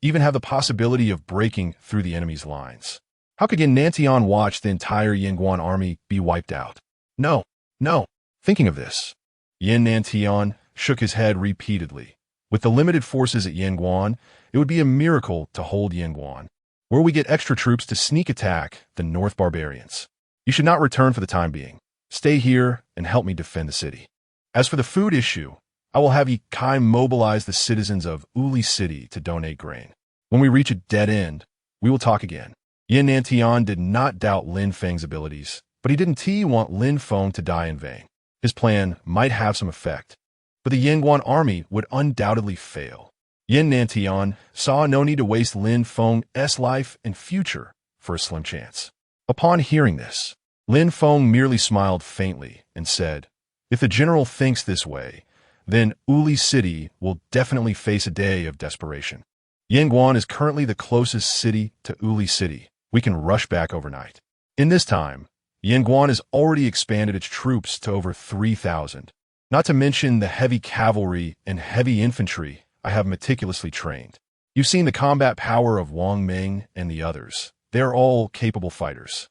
S1: even have the possibility of breaking through the enemy's lines. How could Yin Nantian watch the entire Yanguan army be wiped out? No, no. Thinking of this, Yin Nantian shook his head repeatedly. With the limited forces at Yanguan, it would be a miracle to hold Yanguan, where we get extra troops to sneak attack the North barbarians. You should not return for the time being. Stay here and help me defend the city. As for the food issue, I will have Yi Kai mobilize the citizens of Uli City to donate grain. When we reach a dead end, we will talk again. Yin Nantian did not doubt Lin Feng's abilities, but he didn't want Lin Feng to die in vain. His plan might have some effect, but the Yanguan army would undoubtedly fail. Yin Nantian saw no need to waste Lin Feng's life and future for a slim chance. Upon hearing this, Lin Feng merely smiled faintly and said, "If the general thinks this way, then Uli City will definitely face a day of desperation. Yanguan is currently the closest city to Uli City. We can rush back overnight." In this time, Yanguan has already expanded its troops to over 3,000, not to mention the heavy cavalry and heavy infantry I have meticulously trained. You've seen the combat power of Wang Ming and the others. They are all capable fighters.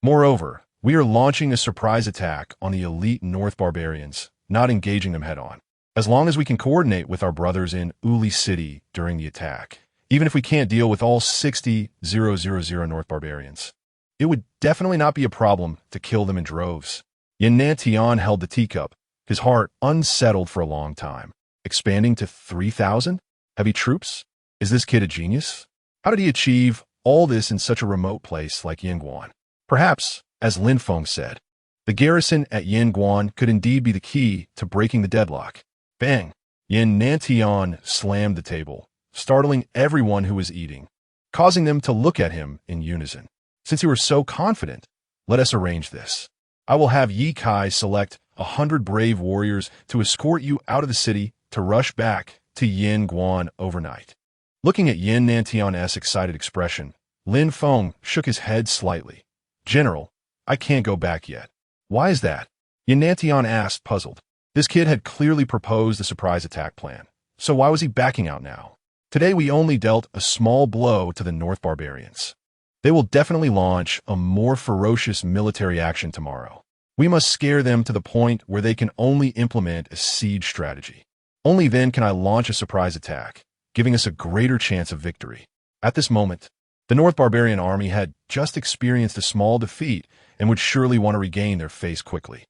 S1: Moreover, we are launching a surprise attack on the elite North barbarians, not engaging them head-on. As long as we can coordinate with our brothers in Uli City during the attack, even if we can't deal with all 60,000 North barbarians, it would definitely not be a problem to kill them in droves. Yin Nantian held the teacup, his heart unsettled for a long time. Expanding to 3,000? Heavy troops? Is this kid a genius? How did he achieve all this in such a remote place like Yanguan? Perhaps, as Lin Feng said, the garrison at Yanguan could indeed be the key to breaking the deadlock. Bang! Yin Nantian slammed the table, startling everyone who was eating, causing them to look at him in unison. Since you were so confident, let us arrange this. I will have Yi Kai select 100 brave warriors to escort you out of the city to rush back to Yanguan overnight. Looking at Yin Nantian's excited expression, Lin Feng shook his head slightly. "General, I can't go back yet." "Why is that?" Yin Nantian asked, puzzled. This kid had clearly proposed a surprise attack plan, so why was he backing out now? Today we only dealt a small blow to the North barbarians. They will definitely launch a more ferocious military action tomorrow. We must scare them to the point where they can only implement a siege strategy. Only then can I launch a surprise attack, giving us a greater chance of victory. At this moment, the North Barbarian army had just experienced a small defeat and would surely want to regain their face quickly.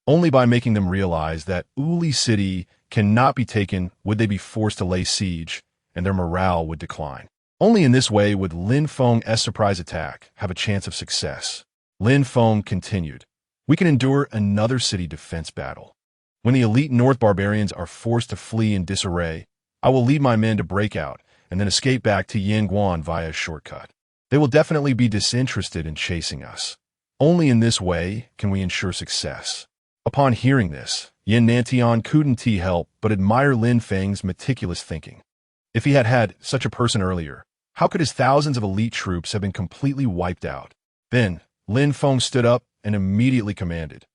S1: Only by making them realize that Uli City cannot be taken would they be forced to lay siege, and their morale would decline. Only in this way would Lin Feng's surprise attack have a chance of success. Lin Feng continued, "We can endure another city defense battle. When the elite North barbarians are forced to flee in disarray, I will lead my men to break out and then escape back to Yanguan via a shortcut. They will definitely be disinterested in chasing us. Only in this way can we ensure success." Upon hearing this, Yin Nantian couldn't help but admire Lin Feng's meticulous thinking. If he had had such a person earlier, how could his thousands of elite troops have been completely wiped out? Then, Lin Feng stood up and immediately commanded,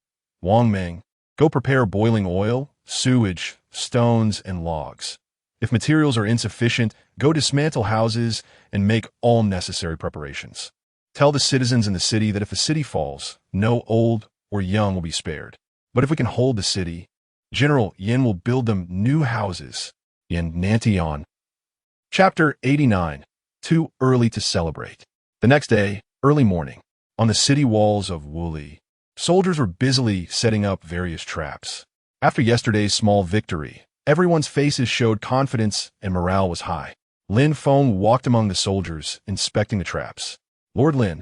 S1: "Wang Ming, go prepare boiling oil, sewage, stones, and logs. If materials are insufficient, go dismantle houses and make all necessary preparations. Tell the citizens in the city that if the city falls, no old or young will be spared. But if we can hold the city, General Yin will build them new houses." Yin Nantian. Chapter 89. Too early to celebrate. The next day, early morning, on the city walls of Wuli, soldiers were busily setting up various traps. After yesterday's small victory, everyone's faces showed confidence and morale was high. Lin Feng walked among the soldiers, inspecting the traps. "Lord Lin,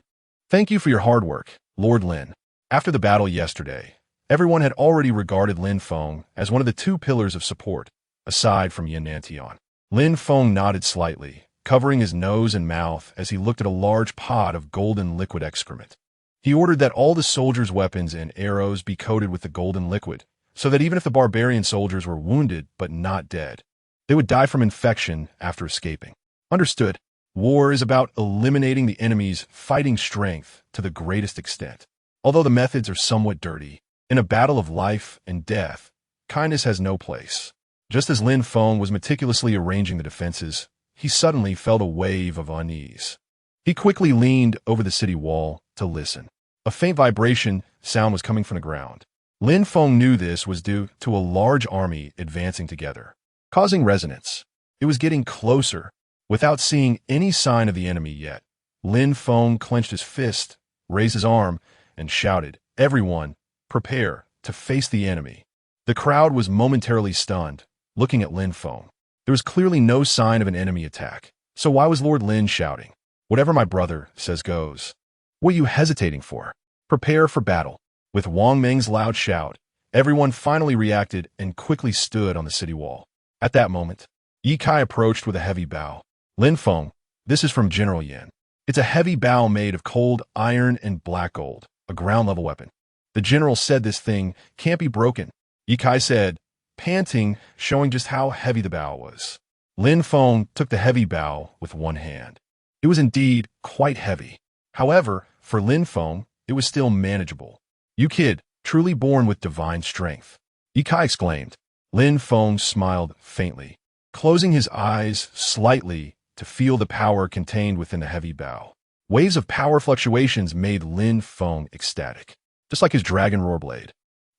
S1: thank you for your hard work, Lord Lin." After the battle yesterday, everyone had already regarded Lin Feng as one of the two pillars of support, aside from Yin Nantian. Lin Feng nodded slightly, covering his nose and mouth as he looked at a large pot of golden liquid excrement. He ordered that all the soldiers' weapons and arrows be coated with the golden liquid, so that even if the barbarian soldiers were wounded but not dead, they would die from infection after escaping. Understood. War is about eliminating the enemy's fighting strength to the greatest extent. Although the methods are somewhat dirty, in a battle of life and death, kindness has no place. Just as Lin Feng was meticulously arranging the defenses, he suddenly felt a wave of unease. He quickly leaned over the city wall to listen. A faint vibration sound was coming from the ground. Lin Feng knew this was due to a large army advancing together, causing resonance. It was getting closer. Without seeing any sign of the enemy yet, Lin Feng clenched his fist, raised his arm, and shouted, "Everyone, prepare to face the enemy." The crowd was momentarily stunned, looking at Lin Feng. There was clearly no sign of an enemy attack, so why was Lord Lin shouting? "Whatever my brother says goes. What are you hesitating for? Prepare for battle." With Wang Meng's loud shout, everyone finally reacted and quickly stood on the city wall. At that moment, Ye Kai approached with a heavy bow. "Lin Feng, this is from General Yan." It's a heavy bow made of cold iron and black gold, a ground-level weapon. The general said this thing can't be broken. Ye Kai said, panting, showing just how heavy the bow was. Lin Feng took the heavy bow with one hand. It was indeed quite heavy. However, for Lin Feng, it was still manageable. "You kid, truly born with divine strength," Ye Kai exclaimed. Lin Feng smiled faintly, closing his eyes slightly to feel the power contained within the heavy bow. Waves of power fluctuations made Lin Feng ecstatic, just like his dragon roar blade.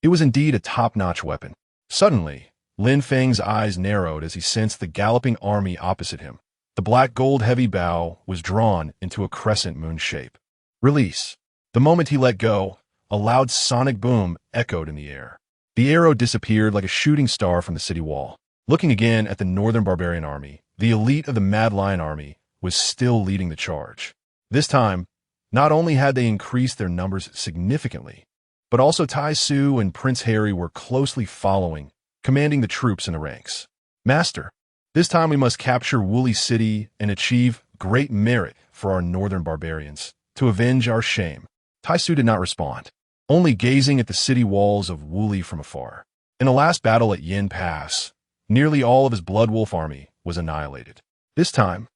S1: It was indeed a top-notch weapon. Suddenly, Lin Feng's eyes narrowed as he sensed the galloping army opposite him. The black gold heavy bow was drawn into a crescent moon shape. Release. The moment he let go, a loud sonic boom echoed in the air. The arrow disappeared like a shooting star from the city wall. Looking again at the northern barbarian army, the elite of the Mad Lion army was still leading the charge. This time, not only had they increased their numbers significantly, but also Tai Su and Prince Harry were closely following, commanding the troops in the ranks. "Master, this time we must capture Wooly City and achieve great merit for our northern barbarians, to avenge our shame." Tai Su did not respond, only gazing at the city walls of Wooly from afar. In the last battle at Yin Pass, nearly all of his Blood Wolf army was annihilated. This time,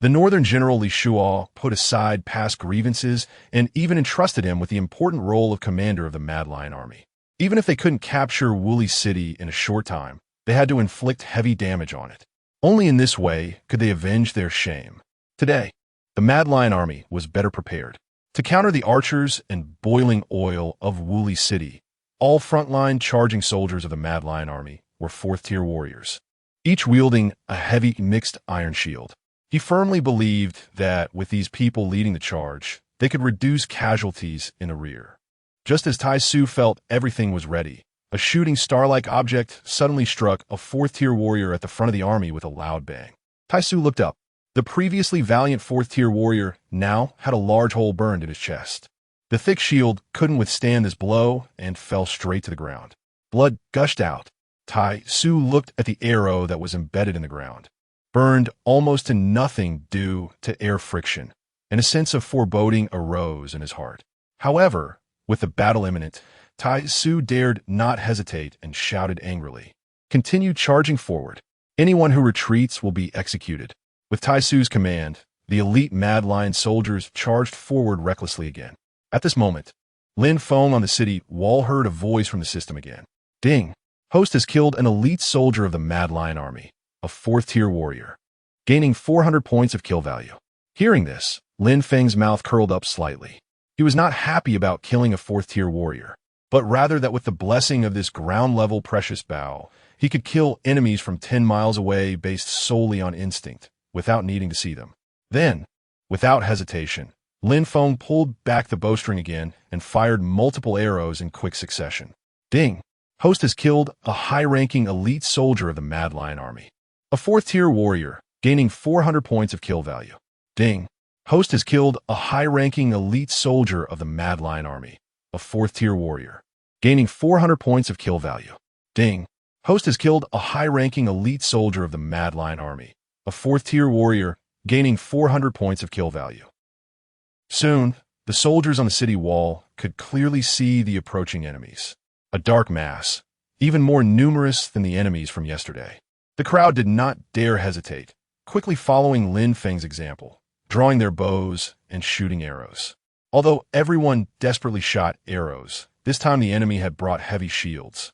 S1: the northern general Li Shuo put aside past grievances and even entrusted him with the important role of commander of the Mad Lion army. Even if they couldn't capture Wooly City in a short time, they had to inflict heavy damage on it. Only in this way could they avenge their shame. Today, the Mad Lion army was better prepared. To counter the archers and boiling oil of Wooly City, all frontline charging soldiers of the Mad Lion army were fourth-tier warriors, each wielding a heavy mixed iron shield. He firmly believed that with these people leading the charge, they could reduce casualties in the rear. Just as Tai Su felt everything was ready, a shooting star-like object suddenly struck a fourth-tier warrior at the front of the army with a loud bang. Tai Su looked up. The previously valiant fourth-tier warrior now had a large hole burned in his chest. The thick shield couldn't withstand this blow and fell straight to the ground. Blood gushed out. Tai Su looked at the arrow that was embedded in the ground, burned almost to nothing due to air friction, and a sense of foreboding arose in his heart. However, with the battle imminent, Tai Su dared not hesitate and shouted angrily, "Continue charging forward. Anyone who retreats will be executed." With Tai Su's command, the elite Mad Lion soldiers charged forward recklessly again. At this moment, Lin Feng on the city wall heard a voice from the system again. "Ding! Host has killed an elite soldier of the Mad Lion army, a fourth-tier warrior, gaining 400 points of kill value." Hearing this, Lin Feng's mouth curled up slightly. He was not happy about killing a fourth-tier warrior, but rather that with the blessing of this ground-level precious bow, he could kill enemies from 10 miles away based solely on instinct, without needing to see them. Then, without hesitation, Lin Feng pulled back the bowstring again and fired multiple arrows in quick succession. Ding! Host has killed a high-ranking elite soldier of the Mad Lion army, a fourth-tier warrior, gaining 400 points of kill value. Ding! Host has killed a high-ranking elite soldier of the Mad Lion army, a fourth-tier warrior, gaining 400 points of kill value. Ding! Host has killed a high-ranking elite soldier of the Mad Lion army, a fourth-tier warrior, gaining 400 points of kill value. Soon, The soldiers on the city wall could clearly see the approaching enemies. A dark mass, even more numerous than the enemies from yesterday. The crowd did not dare hesitate, quickly following Lin Feng's example, drawing their bows and shooting arrows. Although everyone desperately shot arrows, this time the enemy had brought heavy shields.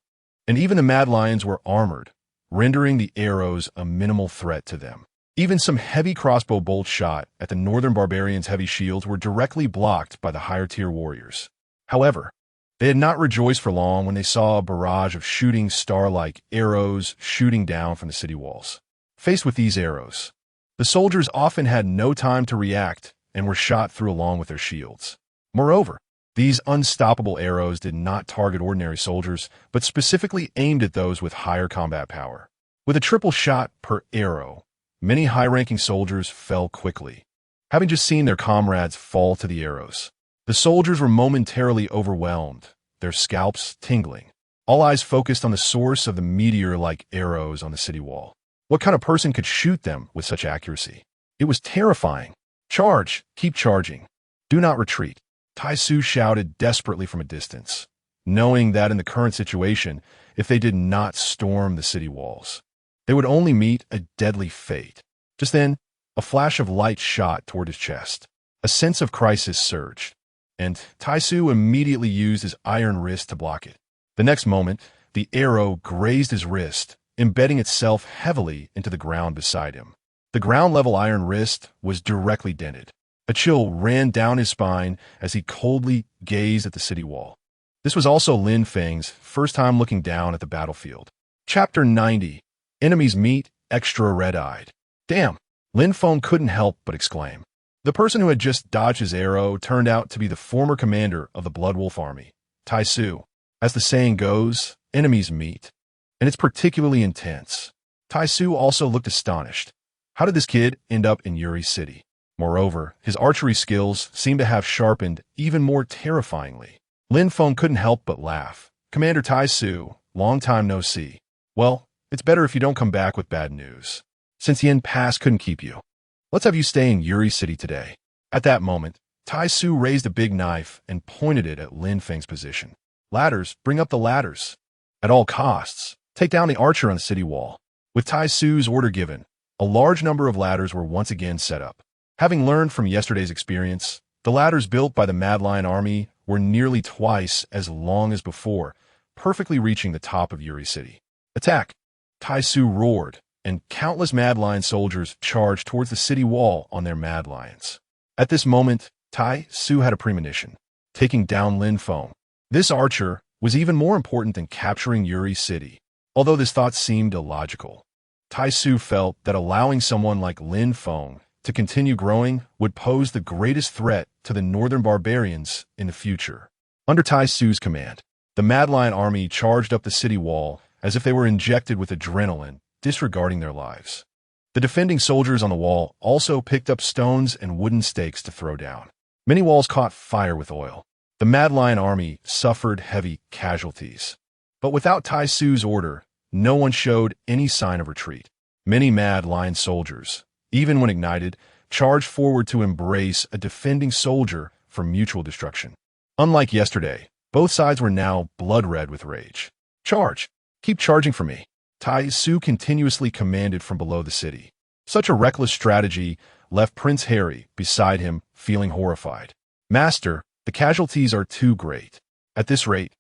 S1: And even the Mad Lions were armored, rendering the arrows a minimal threat to them. Even some heavy crossbow bolts shot at the northern barbarians' heavy shields were directly blocked by the higher-tier warriors. However, they had not rejoiced for long when they saw a barrage of shooting star-like arrows shooting down from the city walls. Faced with these arrows, the soldiers often had no time to react and were shot through along with their shields. Moreover, these unstoppable arrows did not target ordinary soldiers, but specifically aimed at those with higher combat power. With a triple shot per arrow, many high-ranking soldiers fell quickly, having just seen their comrades fall to the arrows. The soldiers were momentarily overwhelmed, their scalps tingling. All eyes focused on the source of the meteor-like arrows on the city wall. What kind of person could shoot them with such accuracy? It was terrifying. Charge! Keep charging. Do not retreat. Tai Su shouted desperately from a distance, knowing that in the current situation, if they did not storm the city walls, they would only meet a deadly fate. Just then, a flash of light shot toward his chest. A sense of crisis surged, and Tai Su immediately used his iron wrist to block it. The next moment, the arrow grazed his wrist, embedding itself heavily into the ground beside him. The ground-level iron wrist was directly dented. A chill ran down his spine as he coldly gazed at the city wall. This was also Lin Feng's first time looking down at the battlefield. Chapter 90. Enemies meet, extra red-eyed. Damn, Lin Feng couldn't help but exclaim. The person who had just dodged his arrow turned out to be the former commander of the Blood Wolf army, Tai Su. As the saying goes, enemies meet, and it's particularly intense. Tai Su also looked astonished. How did this kid end up in Yuri City? Moreover, his archery skills seemed to have sharpened even more terrifyingly. Lin Feng couldn't help but laugh. Commander Tai Su, long time no see. Well, it's better if you don't come back with bad news, since Yin Pass couldn't keep you. Let's have you stay in Yuri City today. At that moment, Tai Su raised a big knife and pointed it at Lin Feng's position. Ladders, bring up the ladders. At all costs, take down the archer on the city wall. With Tai Su's order given, a large number of ladders were once again set up. Having learned from yesterday's experience, the ladders built by the Mad Lion army were nearly twice as long as before, perfectly reaching the top of Yuri City. Attack! Tai Su roared, and countless Mad Lion soldiers charged towards the city wall on their Mad Lions. At this moment, Tai Su had a premonition, taking down Lin Feng. This archer was even more important than capturing Yuri City, although this thought seemed illogical. Tai Su felt that allowing someone like Lin Feng to continue growing would pose the greatest threat to the northern barbarians in the future. Under Tai Su's command, the Mad Lion army charged up the city wall as if they were injected with adrenaline, disregarding their lives. The defending soldiers on the wall also picked up stones and wooden stakes to throw down. Many walls caught fire with oil. The Mad Lion army suffered heavy casualties. But without Tai Su's order, no one showed any sign of retreat. Many Mad Lion soldiers, even when ignited, charged forward to embrace a defending soldier for mutual destruction. Unlike yesterday, both sides were now blood-red with rage. Charge! Keep charging for me! Tai Su continuously commanded from below the city. Such a reckless strategy left Prince Harry beside him, feeling horrified. Master, the casualties are too great. At this rate,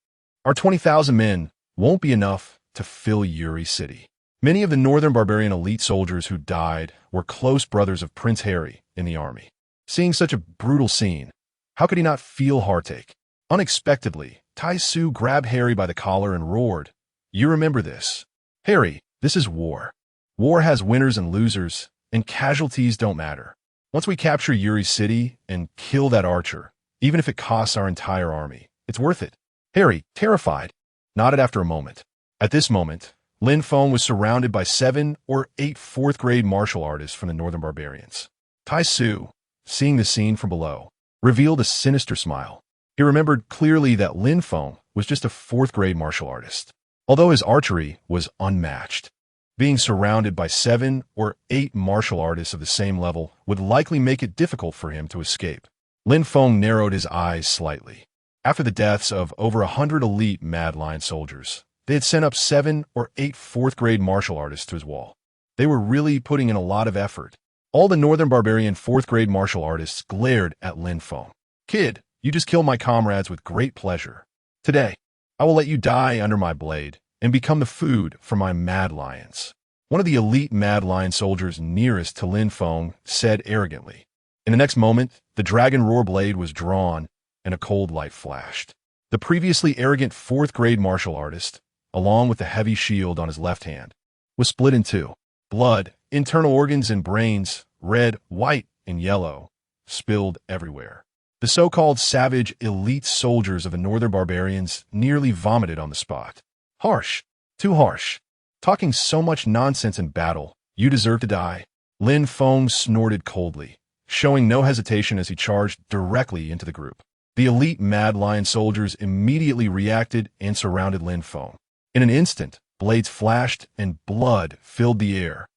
S1: our 20,000 men won't be enough to fill Yuri City. Many of the northern barbarian elite soldiers who died were close brothers of Prince Harry in the army. Seeing such a brutal scene, how could he not feel heartache? Unexpectedly, Tai Su grabbed Harry by the collar and roared, "You remember this. Harry, this is war. War has winners and losers, and casualties don't matter. Once we capture Yuri City and kill that archer, even if it costs our entire army, it's worth it." Harry, terrified, nodded after a moment. At this moment, Lin Feng was surrounded by 7 or 8 fourth-grade martial artists from the northern barbarians. Tai Su, seeing the scene from below, revealed a sinister smile. He remembered clearly that Lin Feng was just a fourth-grade martial artist, although his archery was unmatched. Being surrounded by 7 or 8 martial artists of the same level would likely make it difficult for him to escape. Lin Feng narrowed his eyes slightly. After the deaths of over 100 elite Mad Lion soldiers, they had sent up 7 or 8 fourth-grade martial artists to his wall. They were really putting in a lot of effort. All the Northern Barbarian fourth-grade martial artists glared at Lin Feng. "Kid, you just killed my comrades with great pleasure. Today, I will let you die under my blade and become the food for my Mad Lions." One of the elite Mad Lion soldiers nearest to Lin Feng said arrogantly. In the next moment, the dragon roar blade was drawn and a cold light flashed. The previously arrogant fourth-grade martial artist, along with the heavy shield on his left hand, was split in two. Blood, internal organs and brains, red, white, and yellow, spilled everywhere. The so-called savage elite soldiers of the Northern Barbarians nearly vomited on the spot. "Harsh. Too harsh. Talking so much nonsense in battle. You deserve to die." Lin Feng snorted coldly, showing no hesitation as he charged directly into the group. The elite Mad Lion soldiers immediately reacted and surrounded Lin Feng. In an instant, blades flashed and blood filled the air.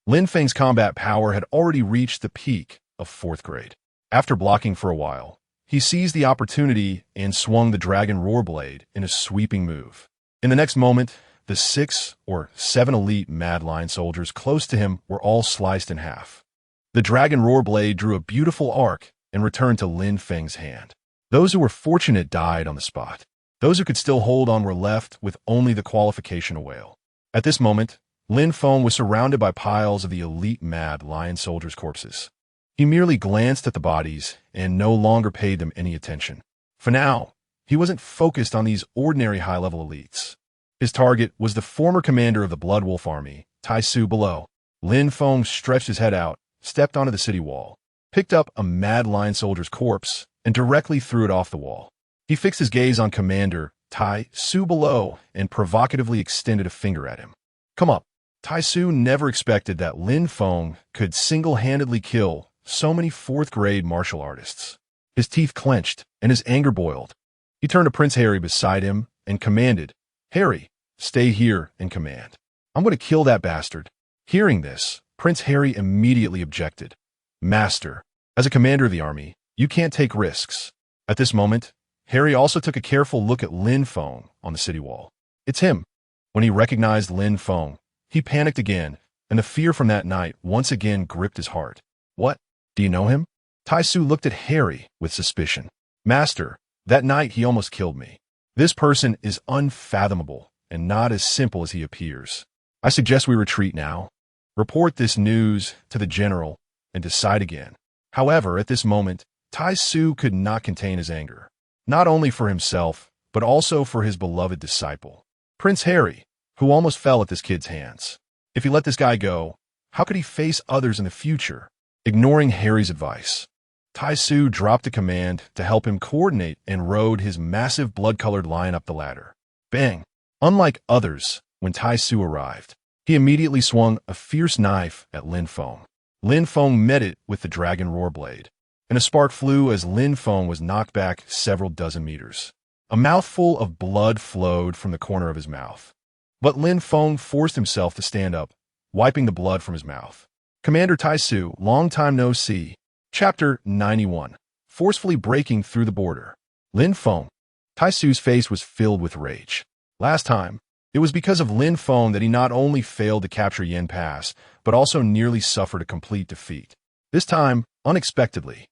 S1: Lin Feng's combat power had already reached the peak of fourth grade. After blocking for a while, he seized the opportunity and swung the dragon roar blade in a sweeping move. In the next moment, the 6 or 7 elite Mad Lion soldiers close to him were all sliced in half. The dragon roar blade drew a beautiful arc and returned to Lin Feng's hand. Those who were fortunate died on the spot. Those who could still hold on were left with only the qualification to wail. At this moment, Lin Feng was surrounded by piles of the elite Mad Lion soldiers' corpses. He merely glanced at the bodies and no longer paid them any attention. For now, he wasn't focused on these ordinary high-level elites. His target was the former commander of the Blood Wolf Army, Tai Su below. Lin Feng stretched his head out, stepped onto the city wall, picked up a Mad Lion soldier's corpse, and directly threw it off the wall. He fixed his gaze on Commander Tai Su below and provocatively extended a finger at him. "Come up." Tai Su never expected that Lin Feng could single-handedly kill so many fourth-grade martial artists. His teeth clenched and his anger boiled. He turned to Prince Harry beside him and commanded, "Harry, stay here and command. I'm going to kill that bastard." Hearing this, Prince Harry immediately objected. "Master, as a commander of the army, you can't take risks." At this moment, Harry also took a careful look at Lin Feng on the city wall. It's him. When he recognized Lin Feng, he panicked again, and the fear from that night once again gripped his heart. "What? Do you know him?" Tai Su looked at Harry with suspicion. "Master, that night he almost killed me. This person is unfathomable and not as simple as he appears. I suggest we retreat now. Report this news to the general and decide again." However, at this moment, Tai Su could not contain his anger, not only for himself, but also for his beloved disciple, Prince Harry, who almost fell at this kid's hands. If he let this guy go, how could he face others in the future? Ignoring Harry's advice, Tai Su dropped a command to help him coordinate and rode his massive blood-colored lion up the ladder. Bang! Unlike others, when Tai Su arrived, he immediately swung a fierce knife at Lin Feng. Lin Feng met it with the dragon roar blade, and a spark flew as Lin Feng was knocked back several dozen meters. A mouthful of blood flowed from the corner of his mouth. But Lin Feng forced himself to stand up, wiping the blood from his mouth. Commander Tai Su, long time no see. Chapter 91. Forcefully breaking through the border. Lin Feng. Tai Su's face was filled with rage. Last time, it was because of Lin Feng that he not only failed to capture Yen Pass, but also nearly suffered a complete defeat. This time, unexpectedly,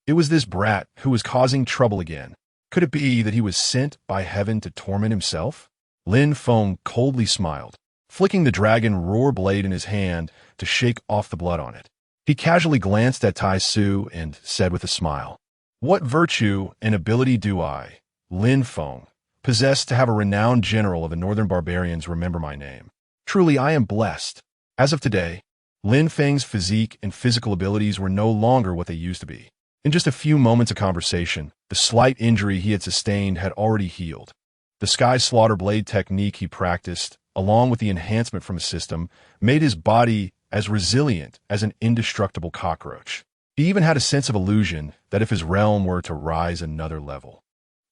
S1: it was this brat who was causing trouble again. Could it be that he was sent by heaven to torment himself? Lin Feng coldly smiled, flicking the dragon roar blade in his hand to shake off the blood on it. He casually glanced at Tai Su and said with a smile, "What virtue and ability do I, Lin Feng, possess to have a renowned general of the Northern Barbarians remember my name? Truly, I am blessed." As of today, Lin Feng's physique and physical abilities were no longer what they used to be. In just a few moments of conversation, the slight injury he had sustained had already healed. The Sky Slaughter Blade technique he practiced, along with the enhancement from his system, made his body as resilient as an indestructible cockroach. He even had a sense of illusion that if his realm were to rise another level,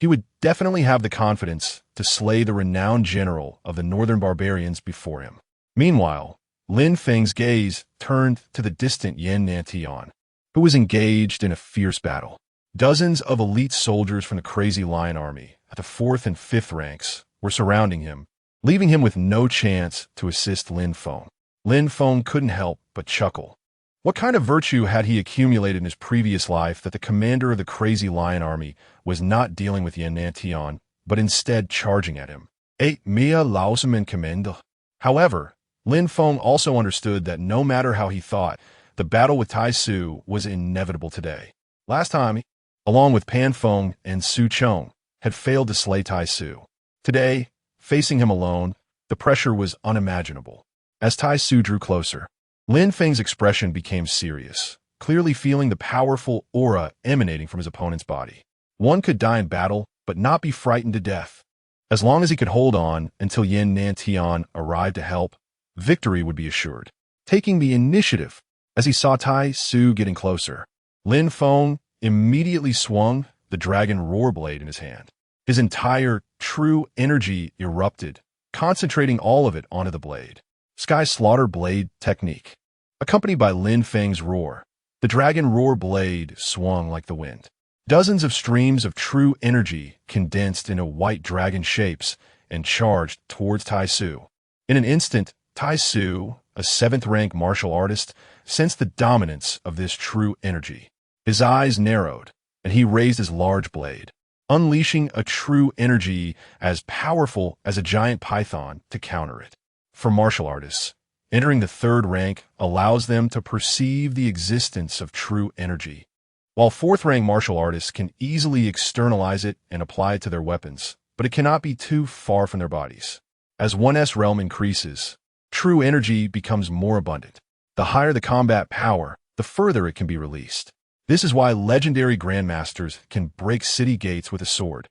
S1: he would definitely have the confidence to slay the renowned general of the Northern Barbarians before him. Meanwhile, Lin Feng's gaze turned to the distant Yan Nantian, who was engaged in a fierce battle. Dozens of elite soldiers from the Crazy Lion Army at the 4th and 5th ranks were surrounding him, leaving him with no chance to assist Lin Feng. Lin Feng couldn't help but chuckle. What kind of virtue had he accumulated in his previous life that the commander of the Crazy Lion Army was not dealing with Yan Nantian, but instead charging at him? Mia Lauseman Commander. However, Lin Feng also understood that no matter how he thought, the battle with Tai Su was inevitable today. Last time, along with Pan Feng and Su Chong, had failed to slay Tai Su. Today, facing him alone, the pressure was unimaginable. As Tai Su drew closer, Lin Feng's expression became serious, clearly feeling the powerful aura emanating from his opponent's body. One could die in battle, but not be frightened to death. As long as he could hold on until Yan Nantian arrived to help, victory would be assured. Taking the initiative, as he saw Tai Su getting closer, Lin Feng immediately swung the dragon roar blade in his hand. His entire true energy erupted, concentrating all of it onto the blade. Sky Slaughter Blade Technique. Accompanied by Lin Feng's roar, the dragon roar blade swung like the wind. Dozens of streams of true energy condensed into white dragon shapes and charged towards Tai Su. In an instant, Tai Su, a 7th-rank martial artist, sensed the dominance of this true energy. His eyes narrowed, and he raised his large blade, unleashing a true energy as powerful as a giant python to counter it. For martial artists, entering the 3rd rank allows them to perceive the existence of true energy, while 4th-rank martial artists can easily externalize it and apply it to their weapons, but it cannot be too far from their bodies. As 1's realm increases, true energy becomes more abundant. The higher the combat power, the further it can be released. This is why legendary grandmasters can break city gates with a sword.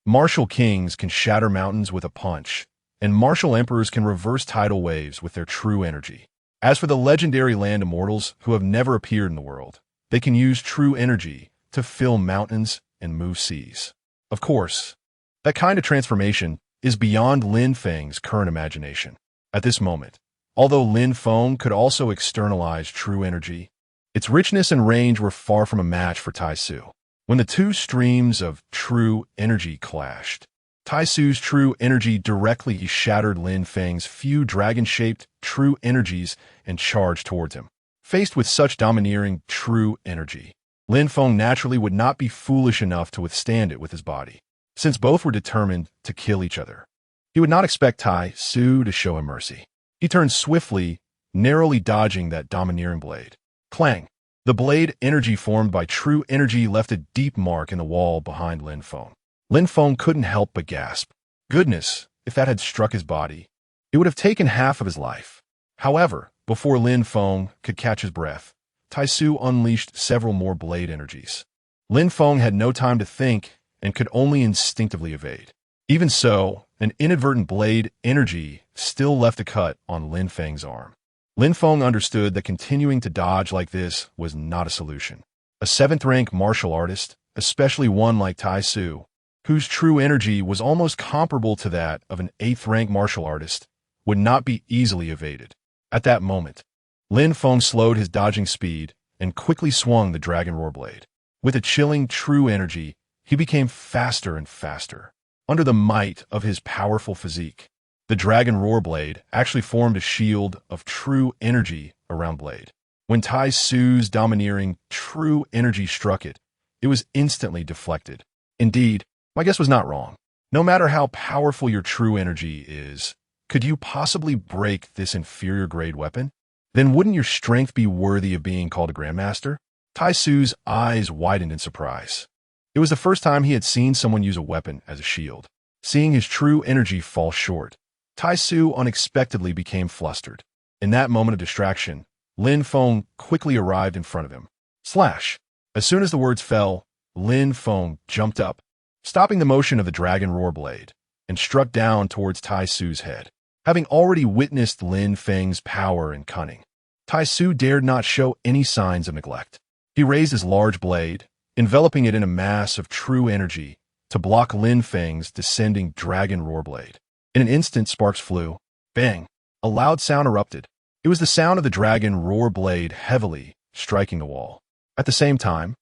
S1: Martial kings can shatter mountains with a punch, and martial emperors can reverse tidal waves with their true energy. As for the legendary land immortals who have never appeared in the world, they can use true energy to fill mountains and move seas. Of course, that kind of transformation is beyond Lin Feng's current imagination. At this moment, although Lin Feng could also externalize true energy, its richness and range were far from a match for Tai Su. When the two streams of true energy clashed, Tai Su's true energy directly shattered Lin Feng's few dragon-shaped true energies and charged towards him. Faced with such domineering true energy, Lin Feng naturally would not be foolish enough to withstand it with his body. Since both were determined to kill each other, he would not expect Tai Su to show him mercy. He turned swiftly, narrowly dodging that domineering blade. Clang! The blade energy formed by true energy left a deep mark in the wall behind Lin Feng. Lin Feng couldn't help but gasp. Goodness, if that had struck his body, it would have taken half of his life. However, before Lin Feng could catch his breath, Tai Su unleashed several more blade energies. Lin Feng had no time to think and could only instinctively evade. Even so, an inadvertent blade energy still left a cut on Lin Feng's arm. Lin Feng understood that continuing to dodge like this was not a solution. A 7th-rank martial artist, especially one like Tai Su, whose true energy was almost comparable to that of an 8th-rank martial artist, would not be easily evaded. At that moment, Lin Feng slowed his dodging speed and quickly swung the dragon roar blade. With a chilling true energy, he became faster and faster. Under the might of his powerful physique, the dragon roar blade actually formed a shield of true energy around blade. When Tai Su's domineering true energy struck it, it was instantly deflected. Indeed, my guess was not wrong. No matter how powerful your true energy is, could you possibly break this inferior grade weapon? Then wouldn't your strength be worthy of being called a grandmaster? Tai Su's eyes widened in surprise. It was the first time he had seen someone use a weapon as a shield. Seeing his true energy fall short, Tai Su unexpectedly became flustered. In that moment of distraction, Lin Feng quickly arrived in front of him. Slash! As soon as the words fell, Lin Feng jumped up, stopping the motion of the dragon roar blade, and struck down towards Tai Su's head. Having already witnessed Lin Feng's power and cunning, Tai Su dared not show any signs of neglect. He raised his large blade, enveloping it in a mass of true energy, to block Lin Feng's descending dragon roar blade. In an instant, sparks flew. Bang! A loud sound erupted. It was the sound of the dragon roar blade heavily striking the wall. At the same time,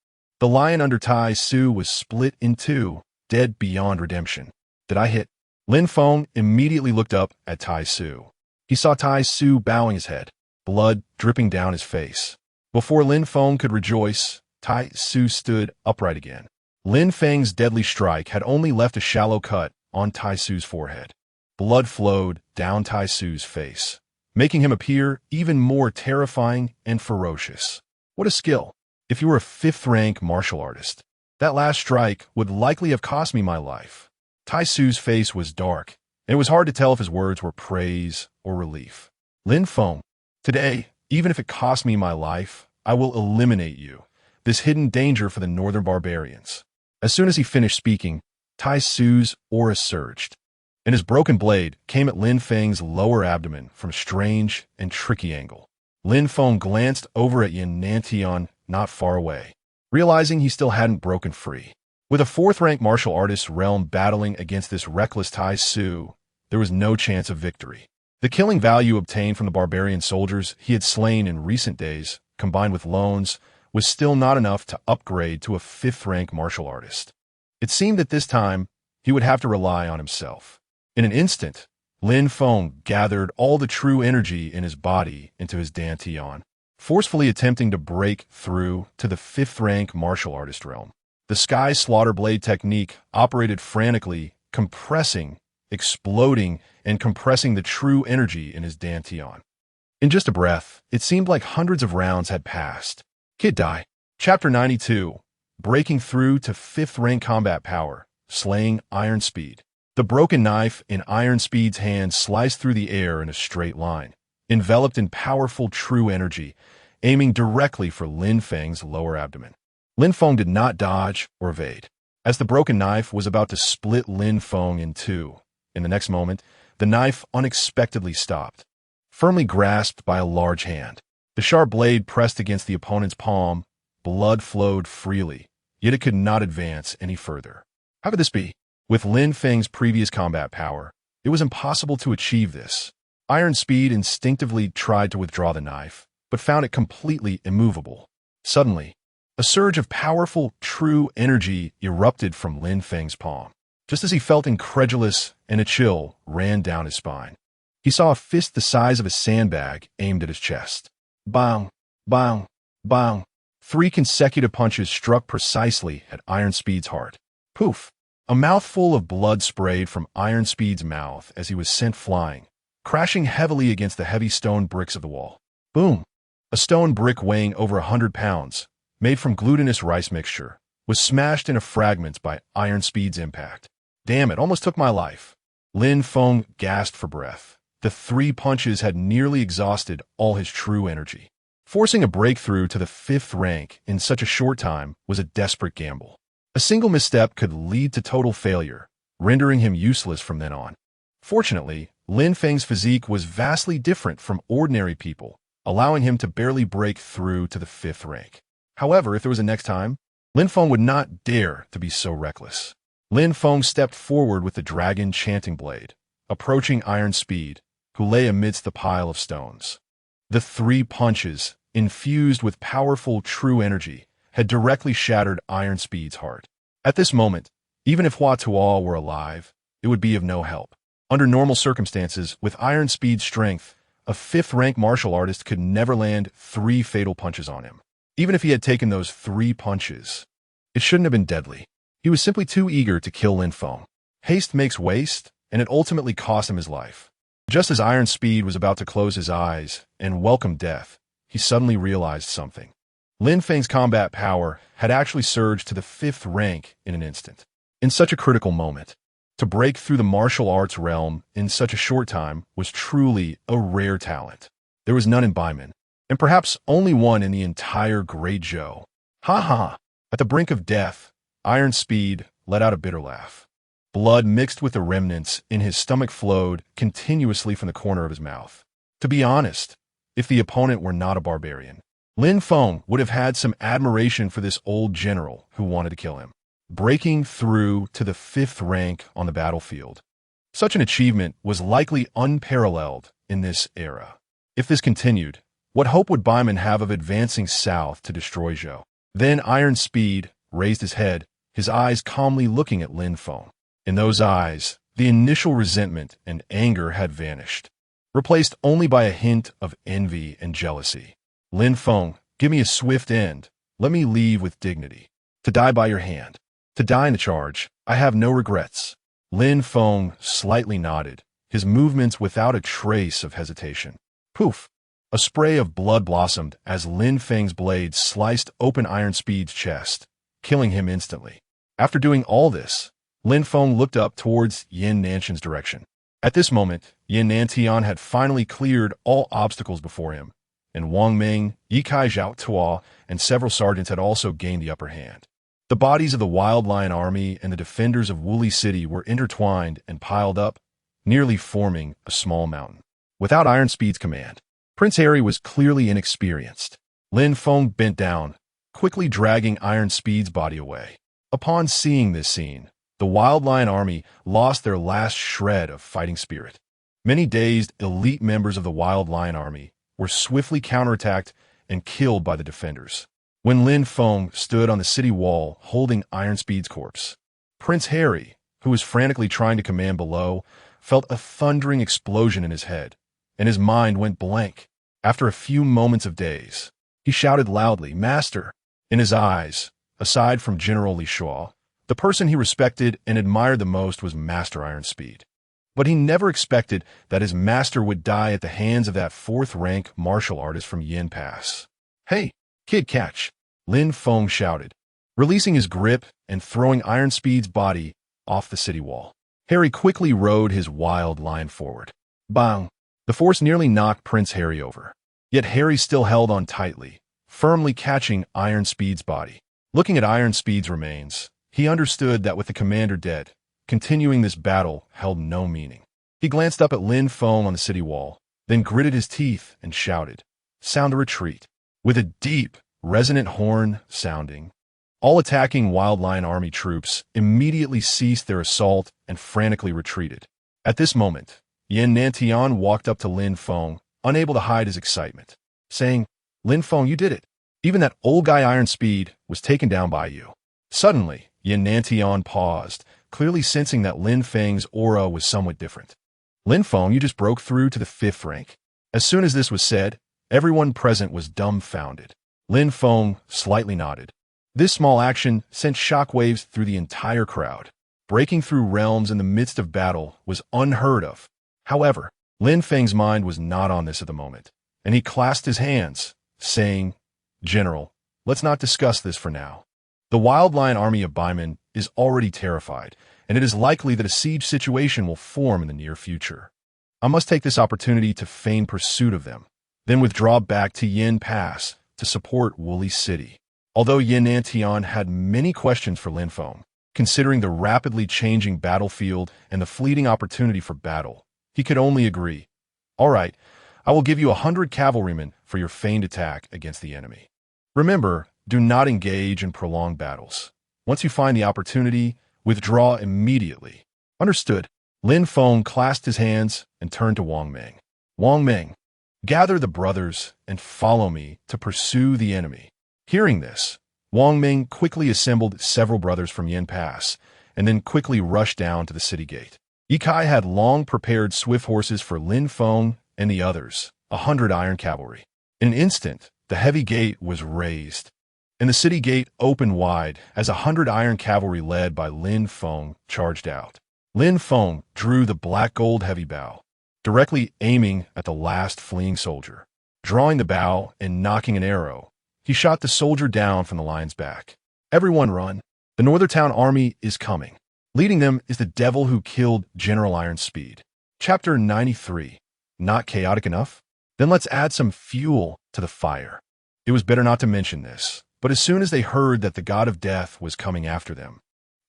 S1: The lion under Tai Su was split in two, dead beyond redemption. Did I hit? Lin Feng immediately looked up at Tai Su. He saw Tai Su bowing his head, blood dripping down his face. Before Lin Feng could rejoice, Tai Su stood upright again. Lin Feng's deadly strike had only left a shallow cut on Tai Su's forehead. Blood flowed down Tai Su's face, making him appear even more terrifying and ferocious. What a skill! If you were a fifth-rank martial artist, that last strike would likely have cost me my life. Tai Su's face was dark, and it was hard to tell if his words were praise or relief. Lin Feng, today, even if it costs me my life, I will eliminate you, this hidden danger for the northern barbarians. As soon as he finished speaking, Tai Su's aura surged, and his broken blade came at Lin Feng's lower abdomen from a strange and tricky angle. Lin Feng glanced over at Yin Nantian not far away, realizing he still hadn't broken free. With a fourth-rank martial artist's realm battling against this reckless Tai Su, there was no chance of victory. The killing value obtained from the barbarian soldiers he had slain in recent days, combined with loans, was still not enough to upgrade to a fifth-rank martial artist. It seemed that this time, he would have to rely on himself. In an instant, Lin Feng gathered all the true energy in his body into his dantian, forcefully attempting to break through to the fifth-rank martial artist realm. The Sky Slaughter Blade technique operated frantically, compressing, exploding, and compressing the true energy in his dantian. In just a breath, it seemed like hundreds of rounds had passed. Kid Die. Chapter 92. Breaking through to fifth-rank combat power, slaying Iron Speed. The broken knife in Iron Speed's hand sliced through the air in a straight line, enveloped in powerful true energy, aiming directly for Lin Feng's lower abdomen. Lin Feng did not dodge or evade. As the broken knife was about to split Lin Feng in two, in the next moment, the knife unexpectedly stopped, firmly grasped by a large hand. The sharp blade pressed against the opponent's palm, blood flowed freely, yet it could not advance any further. How could this be? With Lin Feng's previous combat power, it was impossible to achieve this. Iron Speed instinctively tried to withdraw the knife, but found it completely immovable. Suddenly, a surge of powerful, true energy erupted from Lin Feng's palm. Just as he felt incredulous, and a chill ran down his spine. He saw a fist the size of a sandbag aimed at his chest. Bang, bang, bang. 3 consecutive punches struck precisely at Iron Speed's heart. Poof! A mouthful of blood sprayed from Iron Speed's mouth as he was sent flying, crashing heavily against the heavy stone bricks of the wall. Boom! A stone brick weighing over 100 pounds, made from glutinous rice mixture, was smashed into fragments by Iron Speed's impact. Damn it, almost took my life. Lin Feng gasped for breath. The 3 punches had nearly exhausted all his true energy. Forcing a breakthrough to the 5th rank in such a short time was a desperate gamble. A single misstep could lead to total failure, rendering him useless from then on. Fortunately, Lin Feng's physique was vastly different from ordinary people, allowing him to barely break through to the 5th rank. However, if there was a next time, Lin Feng would not dare to be so reckless. Lin Feng stepped forward with the dragon chanting blade, approaching Iron Speed, who lay amidst the pile of stones. The 3 punches, infused with powerful true energy, had directly shattered Iron Speed's heart. At this moment, even if Hua Tuo were alive, it would be of no help. Under normal circumstances, with Iron Speed's strength, a 5th-rank martial artist could never land 3 fatal punches on him. Even if he had taken those 3 punches, it shouldn't have been deadly. He was simply too eager to kill Lin Feng. Haste makes waste, and it ultimately cost him his life. Just as Iron Speed was about to close his eyes and welcome death, he suddenly realized something. Lin Feng's combat power had actually surged to the 5th rank in an instant. In such a critical moment, to break through the martial arts realm in such a short time was truly a rare talent. There was none in Baiman, and perhaps only one in the entire Great Zhou. Ha ha! At the brink of death, Iron Speed let out a bitter laugh. Blood mixed with the remnants in his stomach flowed continuously from the corner of his mouth. To be honest, if the opponent were not a barbarian, Lin Feng would have had some admiration for this old general who wanted to kill him, breaking through to the 5th rank on the battlefield. Such an achievement was likely unparalleled in this era. If this continued, what hope would Baiman have of advancing south to destroy Zhou? Then Iron Speed, raised his head, his eyes calmly looking at Lin Feng. In those eyes, the initial resentment and anger had vanished, replaced only by a hint of envy and jealousy. Lin Feng, give me a swift end. Let me leave with dignity. To die by your hand. To die in the charge. I have no regrets. Lin Feng slightly nodded, his movements without a trace of hesitation. Poof! A spray of blood blossomed as Lin Feng's blade sliced open Iron Speed's chest, killing him instantly. After doing all this, Lin Feng looked up towards Yin Nanshan's direction. At this moment, Yin Nantian had finally cleared all obstacles before him, and Wang Ming, Yikai Zhao Tua, and several sergeants had also gained the upper hand. The bodies of the Wild Lion Army and the defenders of Wuli City were intertwined and piled up, nearly forming a small mountain. Without Iron Speed's command, Prince Harry was clearly inexperienced. Lin Feng bent down, quickly dragging Iron Speed's body away. Upon seeing this scene, the Wild Lion Army lost their last shred of fighting spirit. Many dazed elite members of the Wild Lion Army were swiftly counterattacked and killed by the defenders. When Lin Feng stood on the city wall holding Iron Speed's corpse, Prince Harry, who was frantically trying to command below, felt a thundering explosion in his head, and his mind went blank. After a few moments of daze, he shouted loudly, "Master!" In his eyes, aside from General Li Shuo, the person he respected and admired the most was Master Iron Speed. But he never expected that his master would die at the hands of that fourth-rank martial artist from Yin Pass. "Hey, kid, catch!" Lin Feng shouted, releasing his grip and throwing Iron Speed's body off the city wall. Harry quickly rode his wild lion forward. Bang! The force nearly knocked Prince Harry over. Yet Harry still held on tightly, firmly catching Iron Speed's body. Looking at Iron Speed's remains, he understood that with the commander dead, continuing this battle held no meaning. He glanced up at Lin Feng on the city wall, then gritted his teeth and shouted, "Sound a retreat." With a deep, resonant horn sounding, all attacking Wild Lion Army troops immediately ceased their assault and frantically retreated. At this moment, Yin Nantian walked up to Lin Feng, unable to hide his excitement, saying, "Lin Feng, you did it. Even that old guy Iron Speed was taken down by you." Suddenly, Yin Nantian paused, clearly sensing that Lin Feng's aura was somewhat different. "Lin Feng, you just broke through to the 5th rank." As soon as this was said, everyone present was dumbfounded. Lin Feng slightly nodded. This small action sent shockwaves through the entire crowd. Breaking through realms in the midst of battle was unheard of. However, Lin Feng's mind was not on this at the moment, and he clasped his hands, saying, "General, let's not discuss this for now. The Wild Lion Army of Baiman is already terrified, and it is likely that a siege situation will form in the near future. I must take this opportunity to feign pursuit of them, then withdraw back to Yin Pass to support Wuli City." Although Yin Nantian had many questions for Lin Feng, considering the rapidly changing battlefield and the fleeting opportunity for battle, he could only agree. "All right, I will give you 100 cavalrymen for your feigned attack against the enemy. Remember, do not engage in prolonged battles. Once you find the opportunity, withdraw immediately." "Understood." Lin Feng clasped his hands and turned to Wang Ming. "Wang Ming, gather the brothers and follow me to pursue the enemy." Hearing this, Wang Ming quickly assembled several brothers from Yin Pass and then quickly rushed down to the city gate. Yikai had long prepared swift horses for Lin Feng and the others, 100 iron cavalry. In an instant, the heavy gate was raised, and the city gate opened wide as 100 iron cavalry led by Lin Feng charged out. Lin Feng drew the black gold heavy bow, directly aiming at the last fleeing soldier. Drawing the bow and knocking an arrow, he shot the soldier down from the lion's back. "Everyone run! The Northern Town Army is coming. Leading them is the devil who killed General Iron Speed." Chapter 93. Not chaotic enough? Then let's add some fuel to the fire. It was better not to mention this, but as soon as they heard that the god of death was coming after them,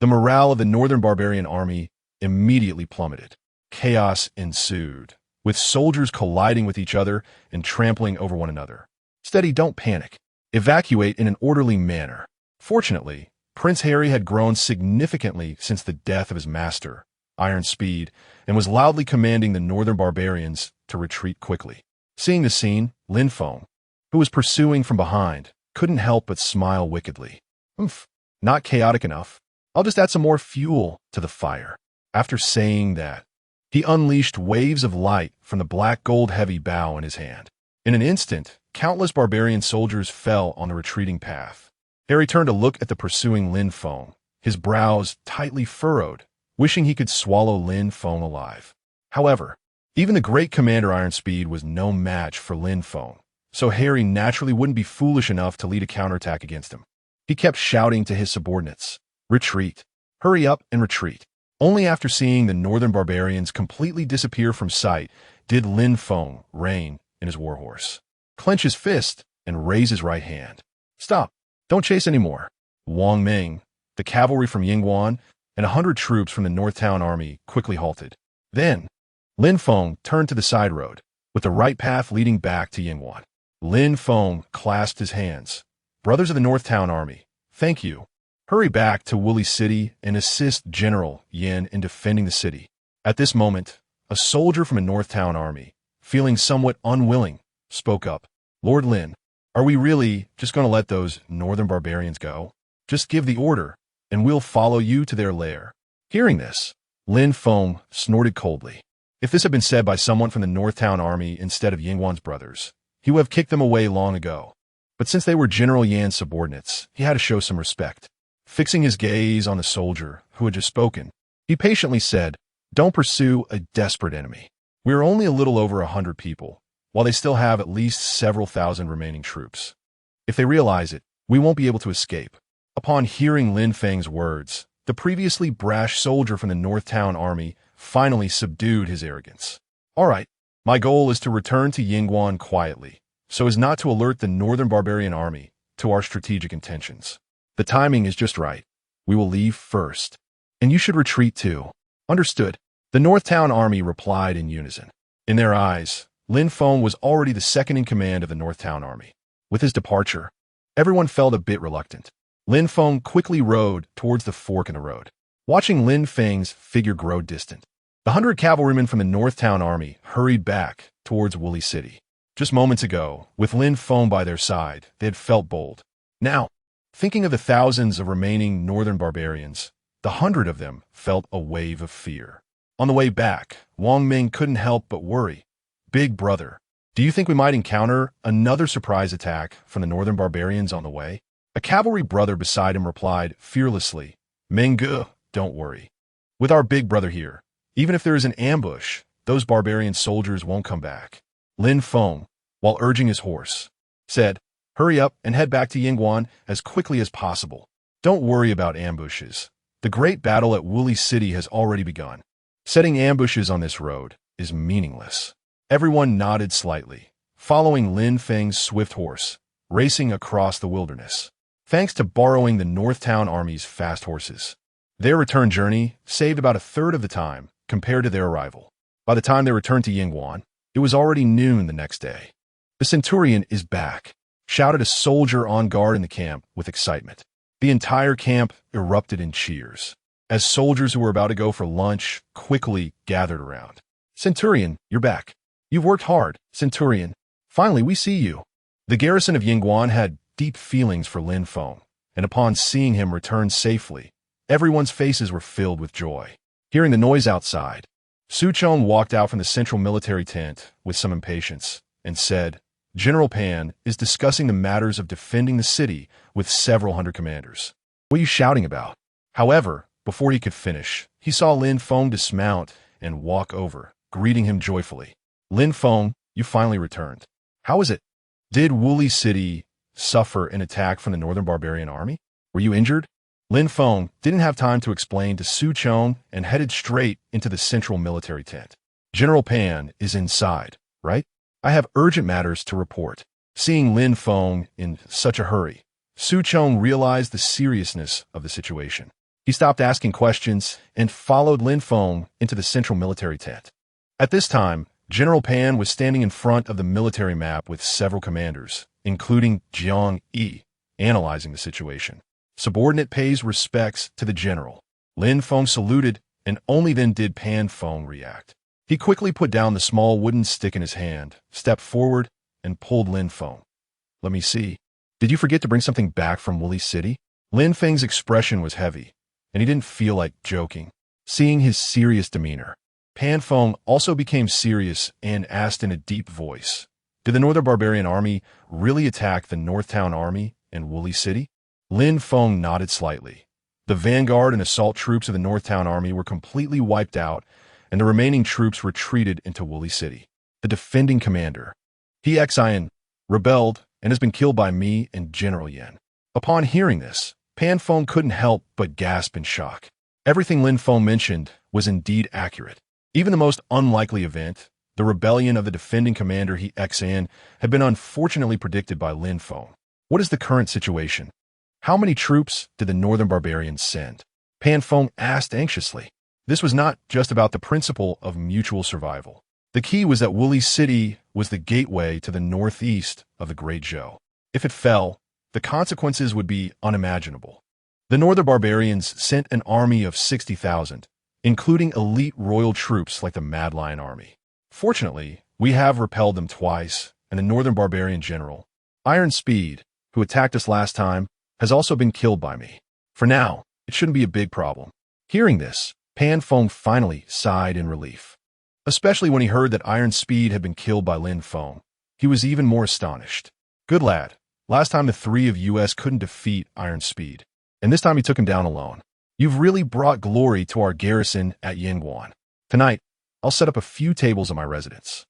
S1: the morale of the Northern Barbarian Army immediately plummeted. Chaos ensued, with soldiers colliding with each other and trampling over one another. "Steady, don't panic. Evacuate in an orderly manner." Fortunately, Prince Harry had grown significantly since the death of his master, Iron Speed, and was loudly commanding the Northern Barbarians to retreat quickly. Seeing the scene, Lin Feng, who was pursuing from behind, couldn't help but smile wickedly. Not chaotic enough. I'll just add some more fuel to the fire. After saying that, he unleashed waves of light from the black gold heavy bow in his hand. In an instant, countless barbarian soldiers fell on the retreating path. Harry turned to look at the pursuing Lin Feng, his brows tightly furrowed, wishing he could swallow Lin Feng alive. However, even the great Commander Ironspeed was no match for Lin Feng, so Harry naturally wouldn't be foolish enough to lead a counterattack against him. He kept shouting to his subordinates, "Retreat! Hurry up and retreat!" Only after seeing the northern barbarians completely disappear from sight did Lin Feng rein in his warhorse, clench his fist, and raise his right hand. "Stop! Don't chase anymore." Wang Ming, the cavalry from Yingguan, and 100 troops from the Northtown army quickly halted. Then, Lin Feng turned to the side road, with the right path leading back to Yingguan. Lin Feng clasped his hands. "Brothers of the Northtown army, thank you. Hurry back to Woolly City and assist General Yin in defending the city." At this moment, a soldier from the Northtown army, feeling somewhat unwilling, spoke up. "Lord Lin, are we really just going to let those northern barbarians go? Just give the order, and we'll follow you to their lair." Hearing this, Lin Feng snorted coldly. If this had been said by someone from the Northtown army instead of Yingguan's brothers, he would have kicked them away long ago. But since they were General Yan's subordinates, he had to show some respect. Fixing his gaze on the soldier who had just spoken, he patiently said, "Don't pursue a desperate enemy. We are only a little over 100 people, while they still have at least several thousand remaining troops. If they realize it, we won't be able to escape." Upon hearing Lin Feng's words, the previously brash soldier from the Northtown army finally subdued his arrogance. "All right, my goal is to return to Yingguan quietly, so as not to alert the northern barbarian army to our strategic intentions. The timing is just right. We will leave first, and you should retreat too." "Understood." The Northtown army replied in unison. In their eyes, Lin Feng was already the second in command of the Northtown army. With his departure, everyone felt a bit reluctant. Lin Feng quickly rode towards the fork in the road, watching Lin Feng's figure grow distant. The 100 cavalrymen from the Northtown army hurried back towards Woolly City. Just moments ago, with Lin Feng by their side, they had felt bold. Now, thinking of the thousands of remaining northern barbarians, the 100 of them felt a wave of fear. On the way back, Wang Ming couldn't help but worry. "Big brother, do you think we might encounter another surprise attack from the northern barbarians on the way?" A cavalry brother beside him replied fearlessly, "Mengge, don't worry. With our big brother here, even if there is an ambush, those barbarian soldiers won't come back." Lin Feng, while urging his horse, said, "Hurry up and head back to Yingguan as quickly as possible. Don't worry about ambushes. The great battle at Woolly City has already begun. Setting ambushes on this road is meaningless." Everyone nodded slightly, following Lin Feng's swift horse, racing across the wilderness. Thanks to borrowing the Northtown army's fast horses, their return journey saved about a third of the time compared to their arrival. By the time they returned to Yingguan, it was already noon the next day. "The Centurion is back," shouted a soldier on guard in the camp with excitement. The entire camp erupted in cheers, as soldiers who were about to go for lunch quickly gathered around. "Centurion, you're back. You've worked hard, Centurion. Finally, we see you." The garrison of Yingguan had deep feelings for Lin Feng, and upon seeing him return safely, everyone's faces were filled with joy. Hearing the noise outside, Su Chong walked out from the central military tent with some impatience and said, "General Pan is discussing the matters of defending the city with several hundred commanders. What are you shouting about?" However, before he could finish, he saw Lin Feng dismount and walk over, greeting him joyfully. "Lin Feng, you finally returned. How is it? Did Woolly City suffer an attack from the northern barbarian army? Were you injured?" Lin Feng didn't have time to explain to Su Chong and headed straight into the central military tent. "General Pan is inside, right? I have urgent matters to report." Seeing Lin Feng in such a hurry, Su Chong realized the seriousness of the situation. He stopped asking questions and followed Lin Feng into the central military tent. At this time, General Pan was standing in front of the military map with several commanders, including Jiang Yi, analyzing the situation. Subordinate pays respects to the general. Lin Feng saluted, and only then did Pan Feng react. He quickly put down the small wooden stick in his hand, stepped forward, and pulled Lin Feng. "Let me see. Did you forget to bring something back from Woolly City?" Lin Feng's expression was heavy, and he didn't feel like joking. Seeing his serious demeanor, Pan Feng also became serious and asked in a deep voice, "Did the Northern Barbarian Army really attack the Northtown Army in Woolly City?" Lin Feng nodded slightly. The vanguard and assault troops of the Northtown Army were completely wiped out, and the remaining troops retreated into Woolly City. The defending commander, He Xian, rebelled and has been killed by me and General Yan. Upon hearing this, Pan Feng couldn't help but gasp in shock. Everything Lin Feng mentioned was indeed accurate. Even the most unlikely event, the rebellion of the defending commander He Xian, had been unfortunately predicted by Lin Feng. What is the current situation? How many troops did the Northern Barbarians send? Pan Feng asked anxiously. This was not just about the principle of mutual survival. The key was that Woolly City was the gateway to the northeast of the Great Zhou. If it fell, the consequences would be unimaginable. The Northern Barbarians sent an army of 60,000, including elite royal troops like the Mad Lion Army. Fortunately, we have repelled them twice, and the Northern Barbarian general, Iron Speed, who attacked us last time, has also been killed by me. For now, it shouldn't be a big problem. Hearing this, Pan Feng finally sighed in relief. Especially when he heard that Iron Speed had been killed by Lin Feng, he was even more astonished. Good lad. Last time the three of us couldn't defeat Iron Speed, and this time he took him down alone. You've really brought glory to our garrison at Yingguan. Tonight, I'll set up a few tables at my residence.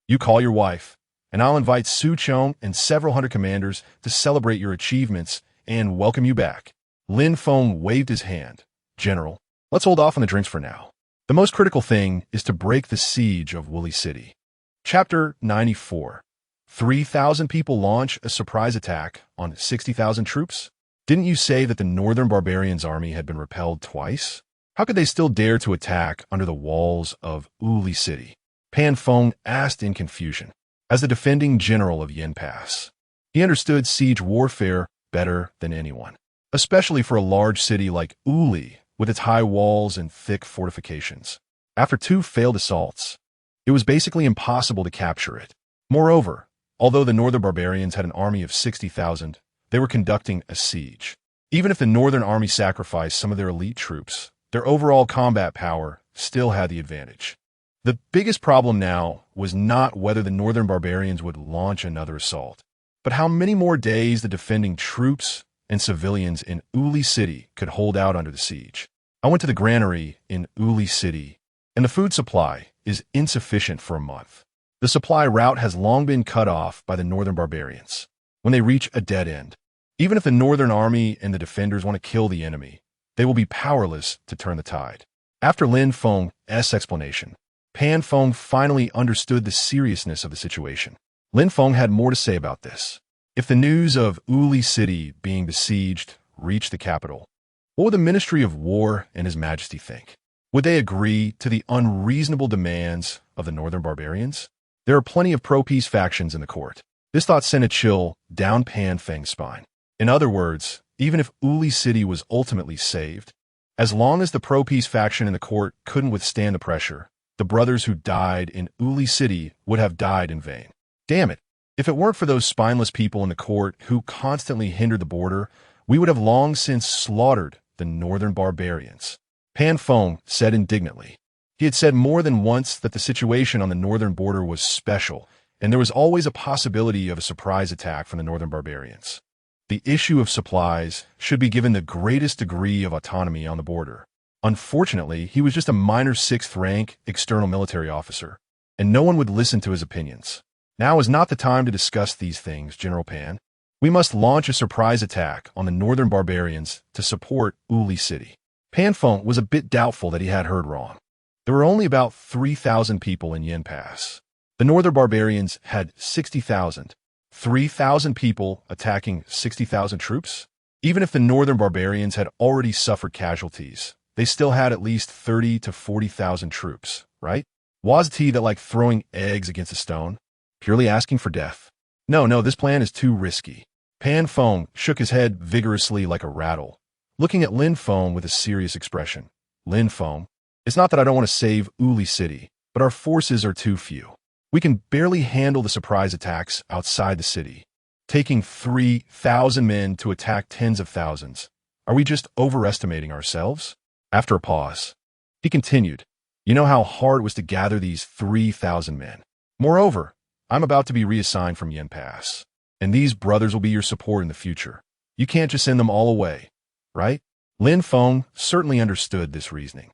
S1: You call your wife, and I'll invite Su Chong and several hundred commanders to celebrate your achievements and welcome you back. Lin Feng waved his hand. General, let's hold off on the drinks for now. The most critical thing is to break the siege of Woolly City. Chapter 94. 3,000 people launch a surprise attack on 60,000 troops? Didn't you say that the Northern Barbarians' army had been repelled twice? How could they still dare to attack under the walls of Woolly City? Pan Feng asked in confusion. As the defending general of Yin Pass, he understood siege warfare better than anyone, especially for a large city like Woolly, with its high walls and thick fortifications. After 2 failed assaults, it was basically impossible to capture it. Moreover, although the Northern Barbarians had an army of 60,000, they were conducting a siege. Even if the Northern Army sacrificed some of their elite troops, their overall combat power still had the advantage. The biggest problem now was not whether the Northern Barbarians would launch another assault, but how many more days the defending troops and civilians in Woolly City could hold out under the siege. I went to the granary in Woolly City, and the food supply is insufficient for a month. The supply route has long been cut off by the Northern Barbarians. When they reach a dead end, even if the Northern Army and the defenders want to kill the enemy, they will be powerless to turn the tide. After Lin Feng's explanation, Pan Feng finally understood the seriousness of the situation. Lin Feng had more to say about this. If the news of Woolly City being besieged reached the capital, what would the Ministry of War and His Majesty think? Would they agree to the unreasonable demands of the Northern Barbarians? There are plenty of pro-peace factions in the court. This thought sent a chill down Pan Feng's spine. In other words, even if Woolly City was ultimately saved, as long as the pro-peace faction in the court couldn't withstand the pressure, the brothers who died in Woolly City would have died in vain. Damn it. If it weren't for those spineless people in the court who constantly hindered the border, we would have long since slaughtered the Northern Barbarians. Pan Feng said indignantly. He had said more than once that the situation on the northern border was special, and there was always a possibility of a surprise attack from the Northern Barbarians. The issue of supplies should be given the greatest degree of autonomy on the border. Unfortunately, he was just a minor 6th-rank external military officer, and no one would listen to his opinions. Now is not the time to discuss these things, General Pan. We must launch a surprise attack on the Northern Barbarians to support Woolly City. Pan Feng was a bit doubtful that he had heard wrong. There were only about 3,000 people in Yin Pass. The Northern Barbarians had 60,000. 3,000 people attacking 60,000 troops? Even if the Northern Barbarians had already suffered casualties, they still had at least 30 to 40,000 troops, right? Wasn't he that like throwing eggs against a stone? Purely asking for death? No, this plan is too risky. Pan Feng shook his head vigorously like a rattle, looking at Lin Feng with a serious expression. Lin Feng, it's not that I don't want to save Woolly City, but our forces are too few. We can barely handle the surprise attacks outside the city. Taking 3,000 men to attack tens of thousands, Are we just overestimating ourselves? After a pause, he continued, you know how hard it was to gather these 3,000 men. Moreover, I'm about to be reassigned from Yin Pass, and these brothers will be your support in the future. You can't just send them all away, right? Lin Feng certainly understood this reasoning.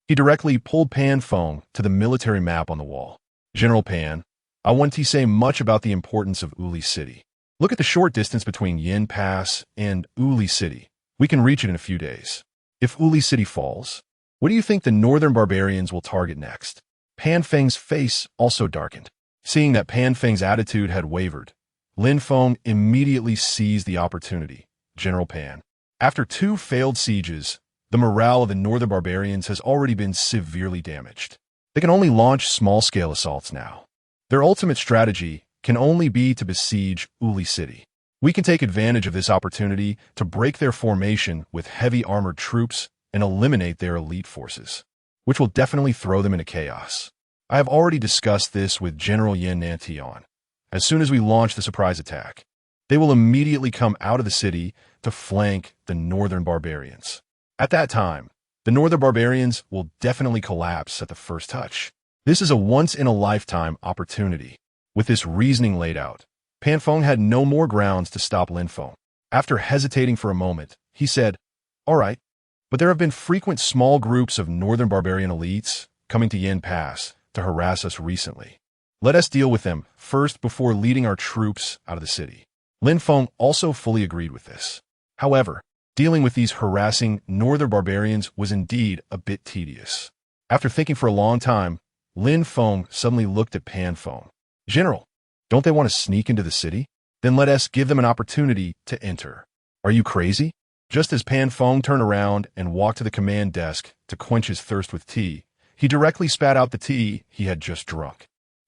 S1: He directly pulled Pan Feng to the military map on the wall. General Pan, I want to say much about the importance of Uli City. Look at the short distance between Yin Pass and Uli City. We can reach it in a few days. If Uli City falls, what do you think the northern barbarians will target next? Pan Feng's face also darkened. Seeing that Pan Feng's attitude had wavered, Lin Feng immediately seized the opportunity. General Pan, after 2 failed sieges, the morale of the northern barbarians has already been severely damaged. They can only launch small-scale assaults now. Their ultimate strategy can only be to besiege Uli City. We can take advantage of this opportunity to break their formation with heavy armored troops and eliminate their elite forces, which will definitely throw them into chaos. I have already discussed this with General Yin Nantian. As soon as we launch the surprise attack, they will immediately come out of the city to flank the northern barbarians. At that time, the northern barbarians will definitely collapse at the first touch. This is a once-in-a-lifetime opportunity. With this reasoning laid out, Pan Feng had no more grounds to stop Lin Feng. After hesitating for a moment, he said, all right, but there have been frequent small groups of northern barbarian elites coming to Yin Pass to harass us recently. Let us deal with them first before leading our troops out of the city. Lin Feng also fully agreed with this. However, dealing with these harassing northern barbarians was indeed a bit tedious. After thinking for a long time, Lin Feng suddenly looked at Pan Feng. General, don't they want to sneak into the city? Then let us give them an opportunity to enter. Are you crazy? Just as Pan Feng turned around and walked to the command desk to quench his thirst with tea, he directly spat out the tea he had just drunk.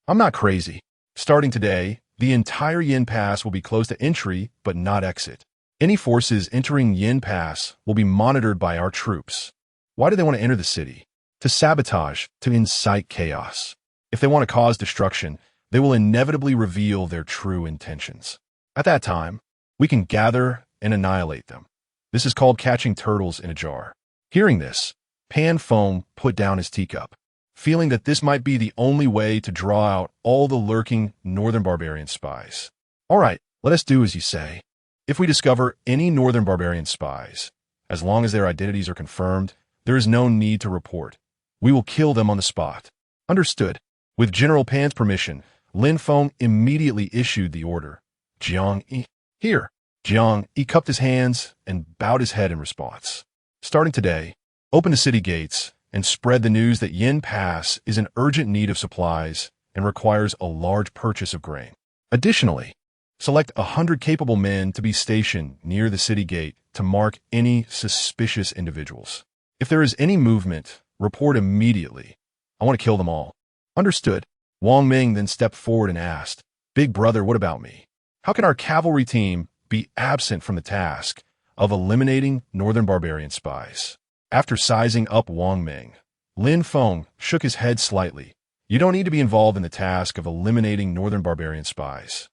S1: I'm not crazy. Starting today, the entire Yin Pass will be closed to entry but not exit. Any forces entering Yin Pass will be monitored by our troops. Why do they want to enter the city? To sabotage, to incite chaos. If they want to cause destruction, they will inevitably reveal their true intentions. At that time, we can gather and annihilate them. This is called catching turtles in a jar. Hearing this, Pan Feng put down his teacup, feeling that this might be the only way to draw out all the lurking northern barbarian spies. All right, let us do as you say. If we discover any northern barbarian spies, as long as their identities are confirmed, there is no need to report. We will kill them on the spot. Understood. With General Pan's permission, Lin Feng immediately issued the order. Jiang Yi, here. Jiang Yi cupped his hands and bowed his head in response. Starting today, open the city gates and spread the news that Yin Pass is in urgent need of supplies and requires a large purchase of grain. Additionally, select 100 capable men to be stationed near the city gate to mark any suspicious individuals. If there is any movement, report immediately. I want to kill them all. Understood. Wang Ming then stepped forward and asked, Big brother, what about me? How can our cavalry team be absent from the task of eliminating northern barbarian spies? After sizing up Wang Ming, Lin Feng shook his head slightly. You don't need to be involved in the task of eliminating northern barbarian spies.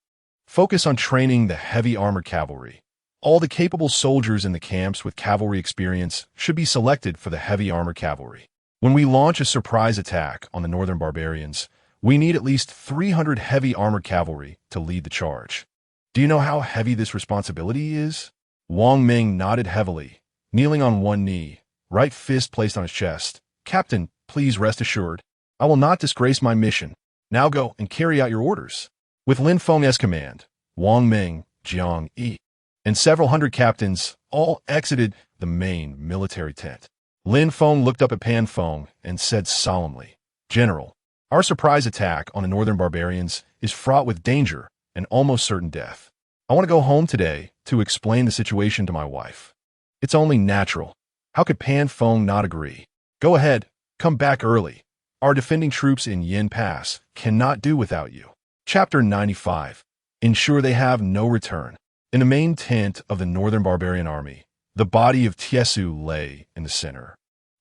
S1: Focus on training the heavy armored cavalry. All the capable soldiers in the camps with cavalry experience should be selected for the heavy armored cavalry. When we launch a surprise attack on the northern barbarians, we need at least 300 heavy armored cavalry to lead the charge. Do you know how heavy this responsibility is? Wang Ming nodded heavily, kneeling on one knee, right fist placed on his chest. Captain, please rest assured, I will not disgrace my mission. Now go and carry out your orders. With Lin Feng's command, Wang Ming, Jiang Yi, and several hundred captains all exited the main military tent. Lin Feng looked up at Pan Feng and said solemnly, General, our surprise attack on the northern barbarians is fraught with danger and almost certain death. I want to go home today to explain the situation to my wife. It's only natural. How could Pan Feng not agree? Go ahead, come back early. Our defending troops in Yin Pass cannot do without you. Chapter 95. Ensure they have no return. In the main tent of the northern barbarian army, the body of Tiesu lay in the center,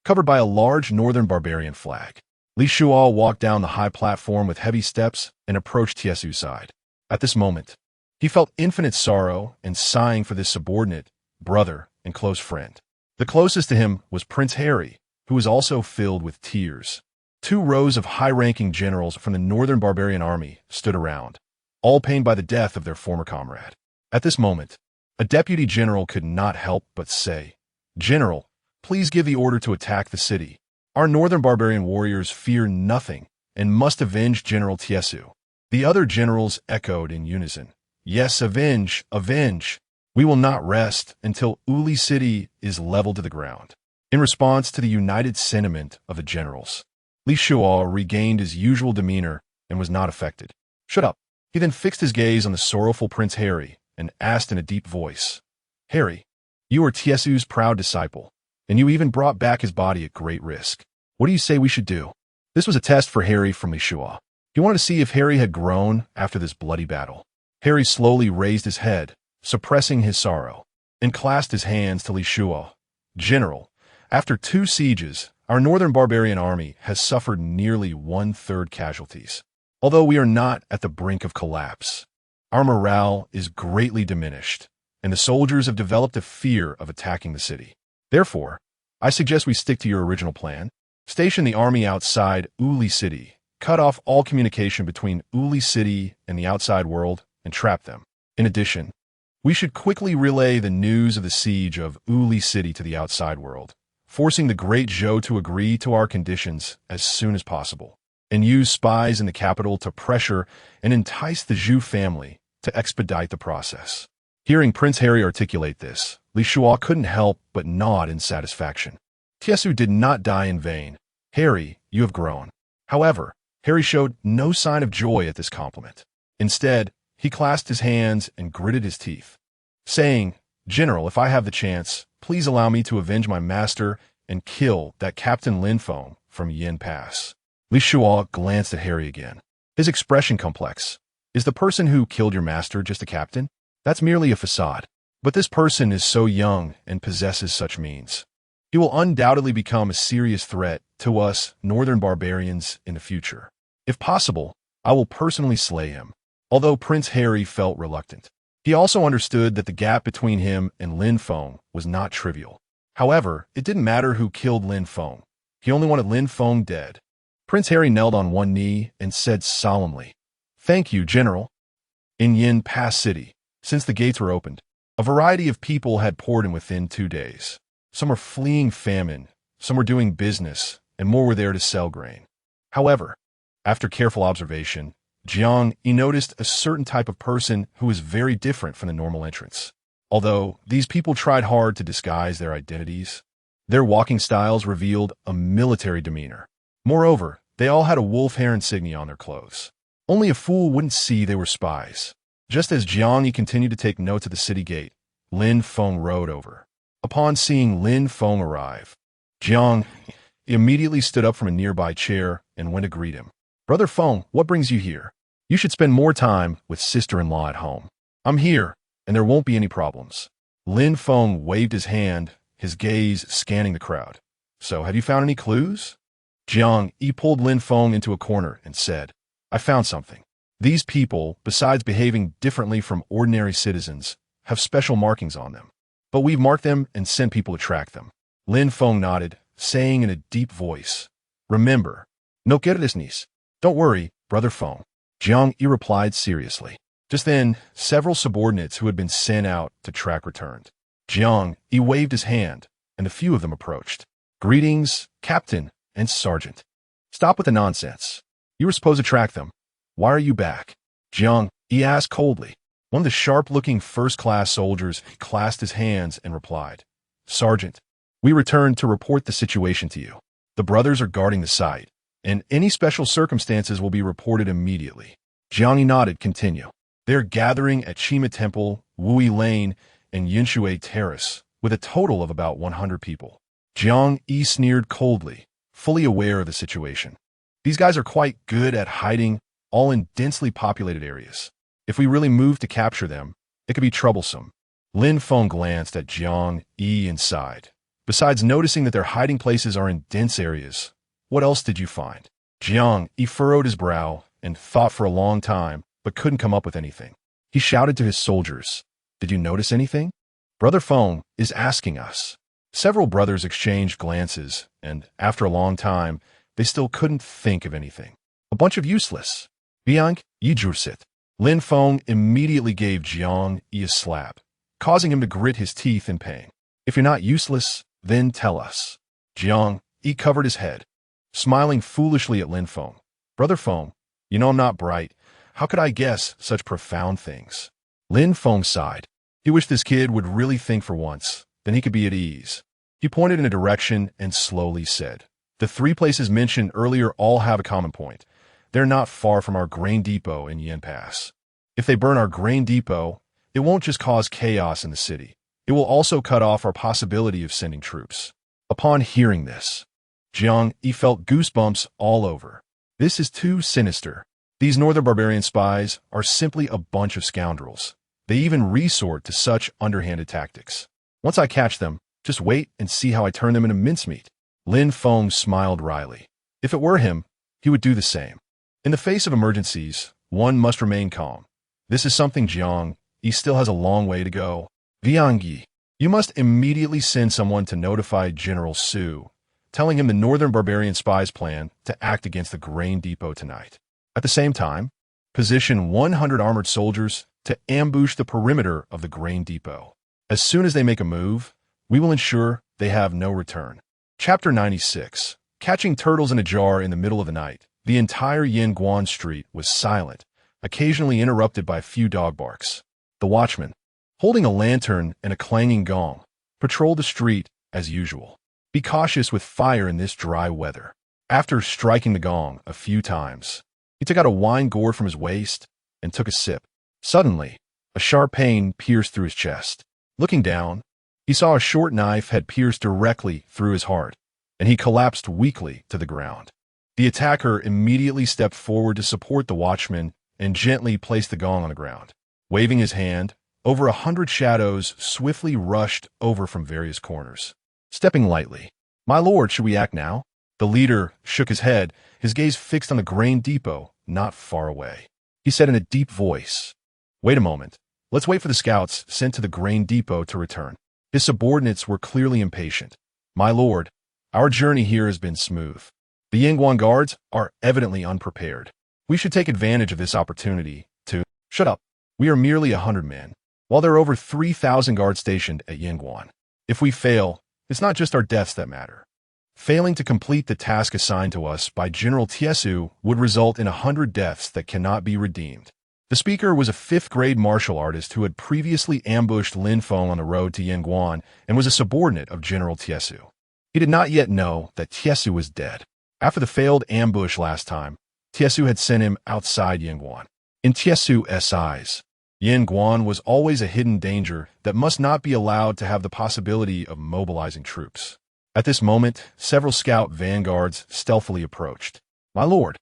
S1: covered by a large northern barbarian flag. Li Shual walked down the high platform with heavy steps and approached Tiesu's side. At this moment, he felt infinite sorrow and sighing for this subordinate, brother, and close friend. The closest to him was Prince Harry, who was also filled with tears. 2 rows of high-ranking generals from the Northern Barbarian army stood around, all pained by the death of their former comrade. At this moment, a deputy general could not help but say, "General, please give the order to attack the city. Our Northern Barbarian warriors fear nothing and must avenge General Tiesu." The other generals echoed in unison, "Yes, avenge, avenge. We will not rest until Uli City is leveled to the ground." In response to the united sentiment of the generals, Li Shuo regained his usual demeanor and was not affected. "Shut up." He then fixed his gaze on the sorrowful Prince Harry and asked in a deep voice, "Harry, you are Tiesu's proud disciple, and you even brought back his body at great risk. What do you say we should do?" This was a test for Harry from Li Shuo. He wanted to see if Harry had grown after this bloody battle. Harry slowly raised his head, suppressing his sorrow, and clasped his hands to Li Shuo. "General, after 2 sieges, our Northern Barbarian army has suffered nearly 1/3 casualties. Although we are not at the brink of collapse, our morale is greatly diminished, and the soldiers have developed a fear of attacking the city. Therefore, I suggest we stick to your original plan. Station the army outside Uli City, cut off all communication between Uli City and the outside world, and trap them. In addition, we should quickly relay the news of the siege of Uli City to the outside world, forcing the great Zhou to agree to our conditions as soon as possible, and use spies in the capital to pressure and entice the Zhou family to expedite the process." Hearing Prince Harry articulate this, Li Shuo couldn't help but nod in satisfaction. Tiesu did not die in vain. "Harry, you have grown." However, Harry showed no sign of joy at this compliment. Instead, he clasped his hands and gritted his teeth, saying, "General, if I have the chance, please allow me to avenge my master and kill that Captain Lin Feng from Yin Pass." Li Shuo glanced at Harry again, his expression complex. "Is the person who killed your master just a captain? That's merely a facade. But this person is so young and possesses such means. He will undoubtedly become a serious threat to us Northern Barbarians in the future. If possible, I will personally slay him." Although Prince Harry felt reluctant, he also understood that the gap between him and Lin Feng was not trivial. However, it didn't matter who killed Lin Feng. He only wanted Lin Feng dead. Prince Harry knelt on one knee and said solemnly, "Thank you, General." In Yin Pass City, since the gates were opened, a variety of people had poured in within 2 days. Some were fleeing famine, some were doing business, and more were there to sell grain. However, after careful observation, Jiang Yi noticed a certain type of person who was very different from the normal entrants. Although these people tried hard to disguise their identities, their walking styles revealed a military demeanor. Moreover, they all had a wolf hair insignia on their clothes. Only a fool wouldn't see they were spies. Just as Jiang Yi continued to take notes at the city gate, Lin Feng rode over. Upon seeing Lin Feng arrive, Jiang Yi immediately stood up from a nearby chair and went to greet him. "Brother Feng, what brings you here? You should spend more time with sister-in-law at home." "I'm here, and there won't be any problems." Lin Feng waved his hand, his gaze scanning the crowd. "So, have you found any clues?" Jiang Yi pulled Lin Feng into a corner and said, "I found something. These people, besides behaving differently from ordinary citizens, have special markings on them. But we've marked them and sent people to track them." Lin Feng nodded, saying in a deep voice, "Remember, no queresnis." "Don't worry, Brother Feng," Jiang Yi replied seriously. Just then, several subordinates who had been sent out to track returned. Jiang Yi waved his hand, and a few of them approached. "Greetings, Captain and Sergeant." "Stop with the nonsense. You were supposed to track them. Why are you back?" Jiang Yi asked coldly. One of the sharp-looking first-class soldiers clasped his hands and replied, "Sergeant, we returned to report the situation to you. The brothers are guarding the site, and any special circumstances will be reported immediately." Jiang Yi nodded. Continue. "They are gathering at Chima Temple, Wui Lane, and Yinshui Terrace, with a total of about 100 people. Jiang Yi sneered coldly, fully aware of the situation. "These guys are quite good at hiding, all in densely populated areas. If we really move to capture them, it could be troublesome." Lin Feng glanced at Jiang Yi and sighed. "Besides noticing that their hiding places are in dense areas, what else did you find?" Jiang Yi furrowed his brow and thought for a long time, but couldn't come up with anything. He shouted to his soldiers, "Did you notice anything?" Brother Feng is asking us. Several brothers exchanged glances, and after a long time, they still couldn't think of anything. A bunch of useless. Bianc, Yijursit. Lin Feng immediately gave Jiang Yi a slap, causing him to grit his teeth in pain. If you're not useless, then tell us. Jiang Yi covered his head, smiling foolishly at Lin Feng. Brother Feng, you know I'm not bright. How could I guess such profound things? Lin Feng sighed. He wished this kid would really think for once, then he could be at ease. He pointed in a direction and slowly said, the 3 places mentioned earlier all have a common point. They're not far from our grain depot in Yin Pass. If they burn our grain depot, it won't just cause chaos in the city. It will also cut off our possibility of sending troops. Upon hearing this, Jiang Yi felt goosebumps all over. This is too sinister. These northern barbarian spies are simply a bunch of scoundrels. They even resort to such underhanded tactics. Once I catch them, just wait and see how I turn them into mincemeat. Lin Feng smiled wryly. If it were him, he would do the same. In the face of emergencies, one must remain calm. This is something Jiang Yi still has a long way to go. Viang Yi, you must immediately send someone to notify General Su, telling him the northern barbarian spies plan to act against the grain depot tonight. At the same time, position 100 armored soldiers to ambush the perimeter of the grain depot. As soon as they make a move, we will ensure they have no return. Chapter 96. Catching turtles in a jar in the middle of the night. The entire Yinguan street was silent, occasionally interrupted by a few dog barks. The watchman, holding a lantern and a clanging gong, patrolled the street as usual. Be cautious with fire in this dry weather. After striking the gong a few times, he took out a wine gourd from his waist and took a sip. Suddenly, a sharp pain pierced through his chest. Looking down, he saw a short knife had pierced directly through his heart, and he collapsed weakly to the ground. The attacker immediately stepped forward to support the watchman and gently placed the gong on the ground. Waving his hand, over 100 shadows swiftly rushed over from various corners. Stepping lightly, "My lord, should we act now?" The leader shook his head, his gaze fixed on the grain depot not far away. He said in a deep voice, "Wait a moment. Let's wait for the scouts sent to the grain depot to return." His subordinates were clearly impatient. "My lord, our journey here has been smooth. The Yinguan guards are evidently unprepared. We should take advantage of this opportunity to—" "Shut up. We are merely 100 men, while there are over 3,000 guards stationed at Yinguan. If we fail, it's not just our deaths that matter. Failing to complete the task assigned to us by General Tiesu would result in 100 deaths that cannot be redeemed." The speaker was a 5th-grade martial artist who had previously ambushed Lin Feng on the road to Yinguan and was a subordinate of General Tiesu. He did not yet know that Tiesu was dead. After the failed ambush last time, Tiesu had sent him outside Yinguan. In Tiesu's eyes, Yinguan was always a hidden danger that must not be allowed to have the possibility of mobilizing troops. At this moment, several scout vanguards stealthily approached. "My lord,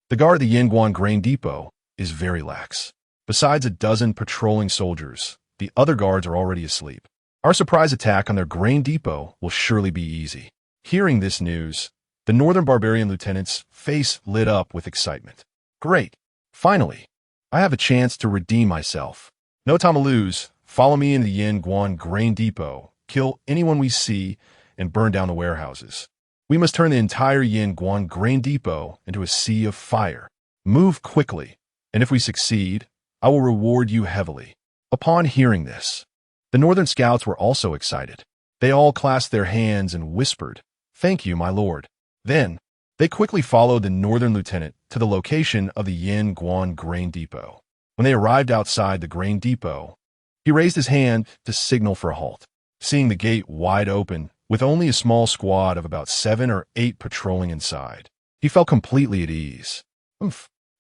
S1: the guard at the Yinguan grain depot is very lax. Besides a dozen patrolling soldiers, the other guards are already asleep. Our surprise attack on their grain depot will surely be easy." Hearing this news, the northern barbarian lieutenant's face lit up with excitement. "Great! Finally, I have a chance to redeem myself. No time to lose. Follow me in the Yinguan grain depot, kill anyone we see, and burn down the warehouses. We must turn the entire Yinguan grain depot into a sea of fire. Move quickly, and if we succeed, I will reward you heavily." Upon hearing this, the northern scouts were also excited. They all clasped their hands and whispered, "Thank you, my lord." Then, they quickly followed the northern lieutenant to the location of the Yinguan grain depot. When they arrived outside the grain depot, he raised his hand to signal for a halt. Seeing the gate wide open, with only a small squad of about 7 or 8 patrolling inside, he felt completely at ease.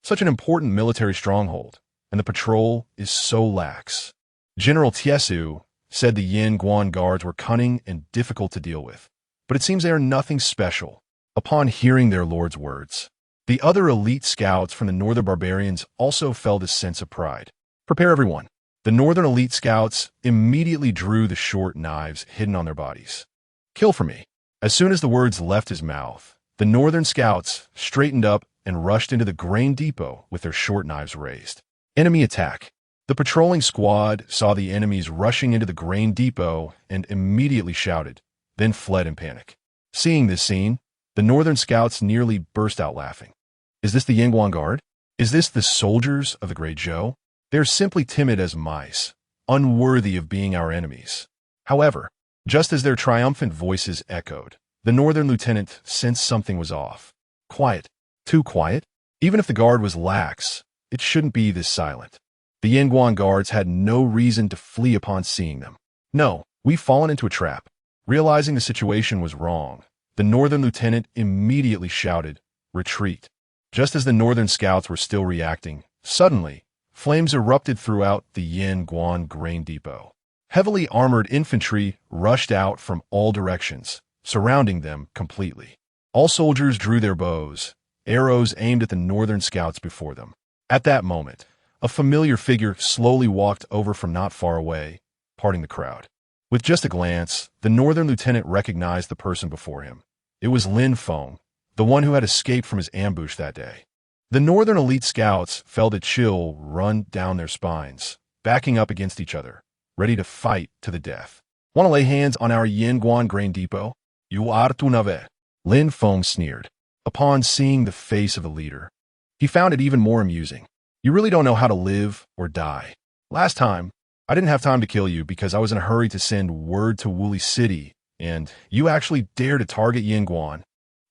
S1: Such an important military stronghold, and the patrol is so lax. General Tiesu said the Yinguan guards were cunning and difficult to deal with, but it seems they are nothing special. Upon hearing their lord's words, the other elite scouts from the northern barbarians also felt a sense of pride. "Prepare everyone." The northern elite scouts immediately drew the short knives hidden on their bodies. "Kill for me." As soon as the words left his mouth, the northern scouts straightened up and rushed into the grain depot with their short knives raised. Enemy attack. The patrolling squad saw the enemies rushing into the grain depot and immediately shouted, then fled in panic. Seeing this scene, the northern scouts nearly burst out laughing. Is this the Yinguang Guard? Is this the soldiers of the Great Zhou? They're simply timid as mice, unworthy of being our enemies. However, just as their triumphant voices echoed, the northern lieutenant sensed something was off. Quiet. Too quiet? Even if the guard was lax, it shouldn't be this silent. The Yinguang guards had no reason to flee upon seeing them. No, we've fallen into a trap. Realizing the situation was wrong, the northern lieutenant immediately shouted, "Retreat." Just as the northern scouts were still reacting, suddenly, flames erupted throughout the Yinguang grain depot. Heavily armored infantry rushed out from all directions, surrounding them completely. All soldiers drew their bows, arrows aimed at the northern scouts before them. At that moment, a familiar figure slowly walked over from not far away, parting the crowd. With just a glance, the northern lieutenant recognized the person before him. It was Lin Feng, the one who had escaped from his ambush that day. The northern elite scouts felt a chill run down their spines, backing up against each other, ready to fight to the death. Want to lay hands on our Yinguang grain depot? You are to nave. Lin Feng sneered. Upon seeing the face of the leader, he found it even more amusing. You really don't know how to live or die. Last time, I didn't have time to kill you because I was in a hurry to send word to Wuli City, and you actually dare to target Yinguang.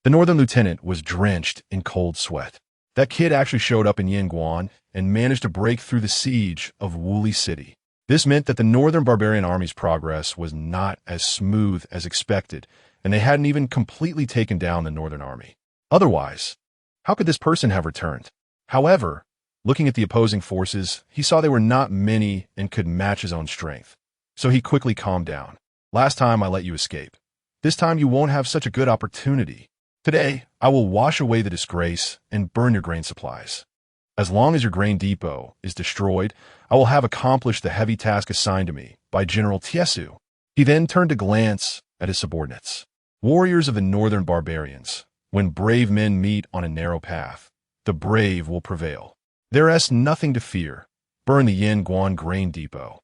S1: The northern lieutenant was drenched in cold sweat. That kid actually showed up in Yinguang and managed to break through the siege of Wuli City. This meant that the northern barbarian army's progress was not as smooth as expected, and they hadn't even completely taken down the northern army. Otherwise, how could this person have returned? However, looking at the opposing forces, he saw they were not many and could match his own strength. So he quickly calmed down. Last time I let you escape. This time you won't have such a good opportunity. Today, I will wash away the disgrace and burn your grain supplies. As long as your grain depot is destroyed, I will have accomplished the heavy task assigned to me by General Tiesu. He then turned to glance at his subordinates. Warriors of the northern barbarians, when brave men meet on a narrow path, the brave will prevail. There is nothing to fear. Burn the Yinguang grain depot.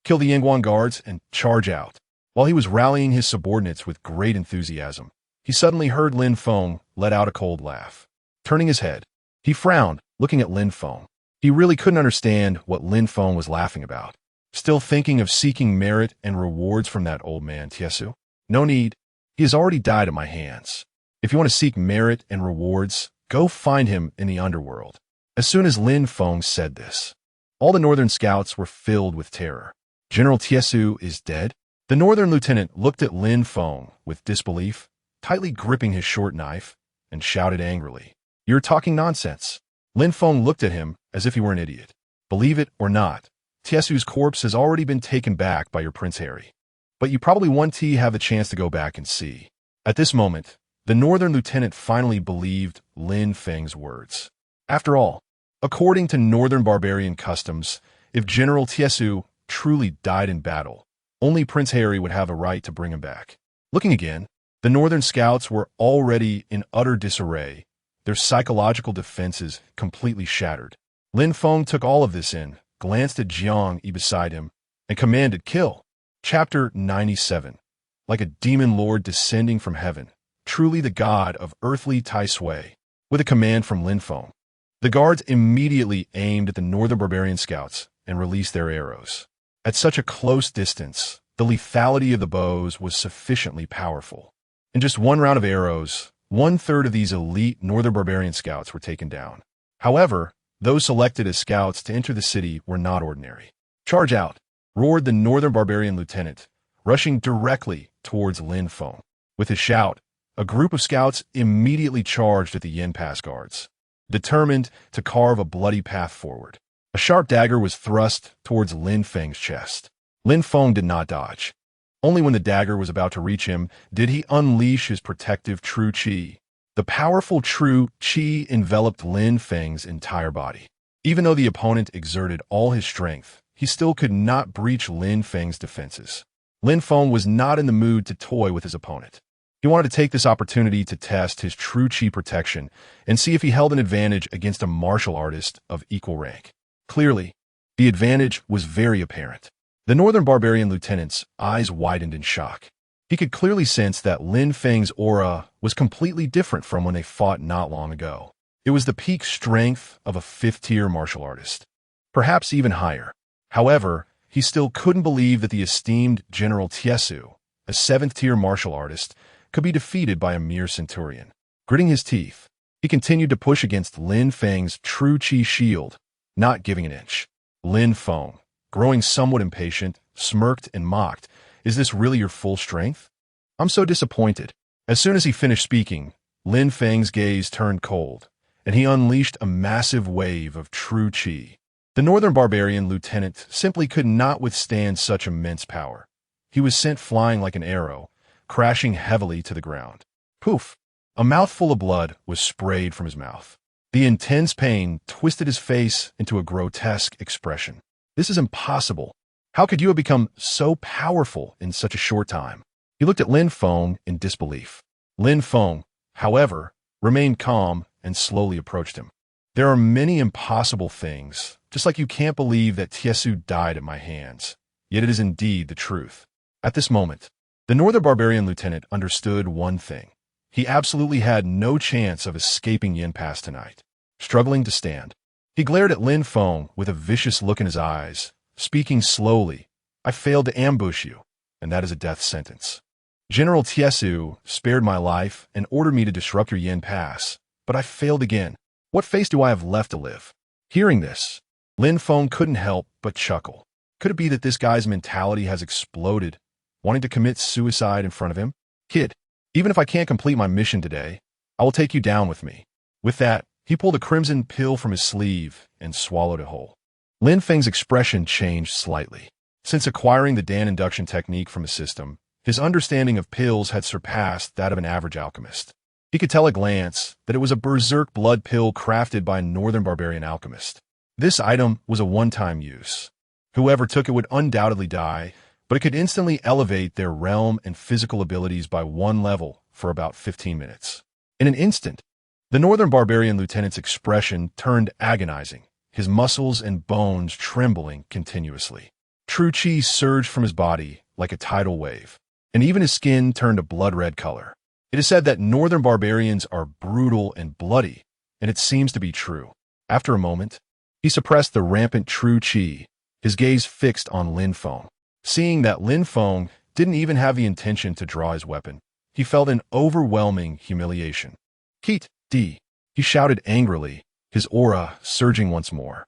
S1: Kill the Yinguang guards and charge out. While he was rallying his subordinates with great enthusiasm, he suddenly heard Lin Feng let out a cold laugh. Turning his head, he frowned, looking at Lin Feng. He really couldn't understand what Lin Feng was laughing about. Still thinking of seeking merit and rewards from that old man, Tiesu? No need. He has already died at my hands. If you want to seek merit and rewards, go find him in the underworld. As soon as Lin Feng said this, all the northern scouts were filled with terror. General Tiesu is dead? The northern lieutenant looked at Lin Feng with disbelief, tightly gripping his short knife, and shouted angrily, "You're talking nonsense." Lin Feng looked at him as if he were an idiot. Believe it or not, Tiesu's corpse has already been taken back by your Prince Harry. But you probably won't have the chance to go back and see. At this moment, the northern lieutenant finally believed Lin Feng's words. After all, according to northern barbarian customs, if General Tiesu truly died in battle, only Prince Harry would have a right to bring him back. Looking again, the northern scouts were already in utter disarray, their psychological defenses completely shattered. Lin Feng took all of this in, glanced at Jiang Yi beside him, and commanded kill. Chapter 97. Like a demon lord descending from heaven, truly the god of earthly Tai Sui, with a command from Lin Feng. The guards immediately aimed at the northern barbarian scouts and released their arrows. At such a close distance, the lethality of the bows was sufficiently powerful. In just one round of arrows, 1/3 of these elite northern barbarian scouts were taken down. However, those selected as scouts to enter the city were not ordinary. "Charge out!" roared the northern barbarian lieutenant, rushing directly towards Lin Feng. With his shout, a group of scouts immediately charged at the Yin Pass guards, determined to carve a bloody path forward. A sharp dagger was thrust towards Lin Feng's chest. Lin Feng did not dodge. Only when the dagger was about to reach him did he unleash his protective true qi. The powerful true qi enveloped Lin Feng's entire body. Even though the opponent exerted all his strength, he still could not breach Lin Feng's defenses. Lin Feng was not in the mood to toy with his opponent. He wanted to take this opportunity to test his true qi protection and see if he held an advantage against a martial artist of equal rank. Clearly, The advantage was very apparent. The Northern Barbarian lieutenant's eyes widened in shock. He could clearly sense that Lin Feng's aura was completely different from when they fought not long ago. It was the peak strength of a fifth-tier martial artist, perhaps even higher. However, he still couldn't believe that the esteemed General Tiesu, a seventh-tier martial artist, could be defeated by a mere centurion. Gritting his teeth, he continued to push against Lin Feng's true chi shield, not giving an inch. Lin Feng, growing somewhat impatient, smirked and mocked. Is this really your full strength? I'm so disappointed. As soon as he finished speaking, Lin Feng's gaze turned cold, and he unleashed a massive wave of true chi. The Northern Barbarian lieutenant simply could not withstand such immense power. He was sent flying like an arrow, crashing heavily to the ground. Poof! A mouthful of blood was sprayed from his mouth. The intense pain twisted his face into a grotesque expression. This is impossible. How could you have become so powerful in such a short time? He looked at Lin Feng in disbelief. Lin Feng, however, remained calm and slowly approached him. There are many impossible things, just like you can't believe that Tiesu died at my hands. Yet it is indeed the truth. At this moment, the Northern Barbarian lieutenant understood one thing. He absolutely had no chance of escaping Yin Pass tonight. Struggling to stand, he glared at Lin Feng with a vicious look in his eyes, speaking slowly. I failed to ambush you, and that is a death sentence. General Tiesu spared my life and ordered me to disrupt your Yin Pass, but I failed again. What face do I have left to live? Hearing this, Lin Feng couldn't help but chuckle. Could it be that this guy's mentality has exploded, wanting to commit suicide in front of him? Kid, even if I can't complete my mission today, I will take you down with me. With that, he pulled a crimson pill from his sleeve and swallowed it whole. Lin Feng's expression changed slightly. Since acquiring the Dan induction technique from the system, his understanding of pills had surpassed that of an average alchemist. He could tell at a glance that it was a berserk blood pill crafted by a Northern Barbarian alchemist. This item was a one-time use. Whoever took it would undoubtedly die, but it could instantly elevate their realm and physical abilities by one level for about 15 minutes. In an instant, the Northern Barbarian lieutenant's expression turned agonizing, his muscles and bones trembling continuously. True chi surged from his body like a tidal wave, and even his skin turned a blood-red color. It is said that Northern Barbarians are brutal and bloody, and it seems to be true. After a moment, he suppressed the rampant true chi, his gaze fixed on Lin Feng. Seeing that Lin Feng didn't even have the intention to draw his weapon, he felt an overwhelming humiliation. Keet, D, he shouted angrily, his aura surging once more.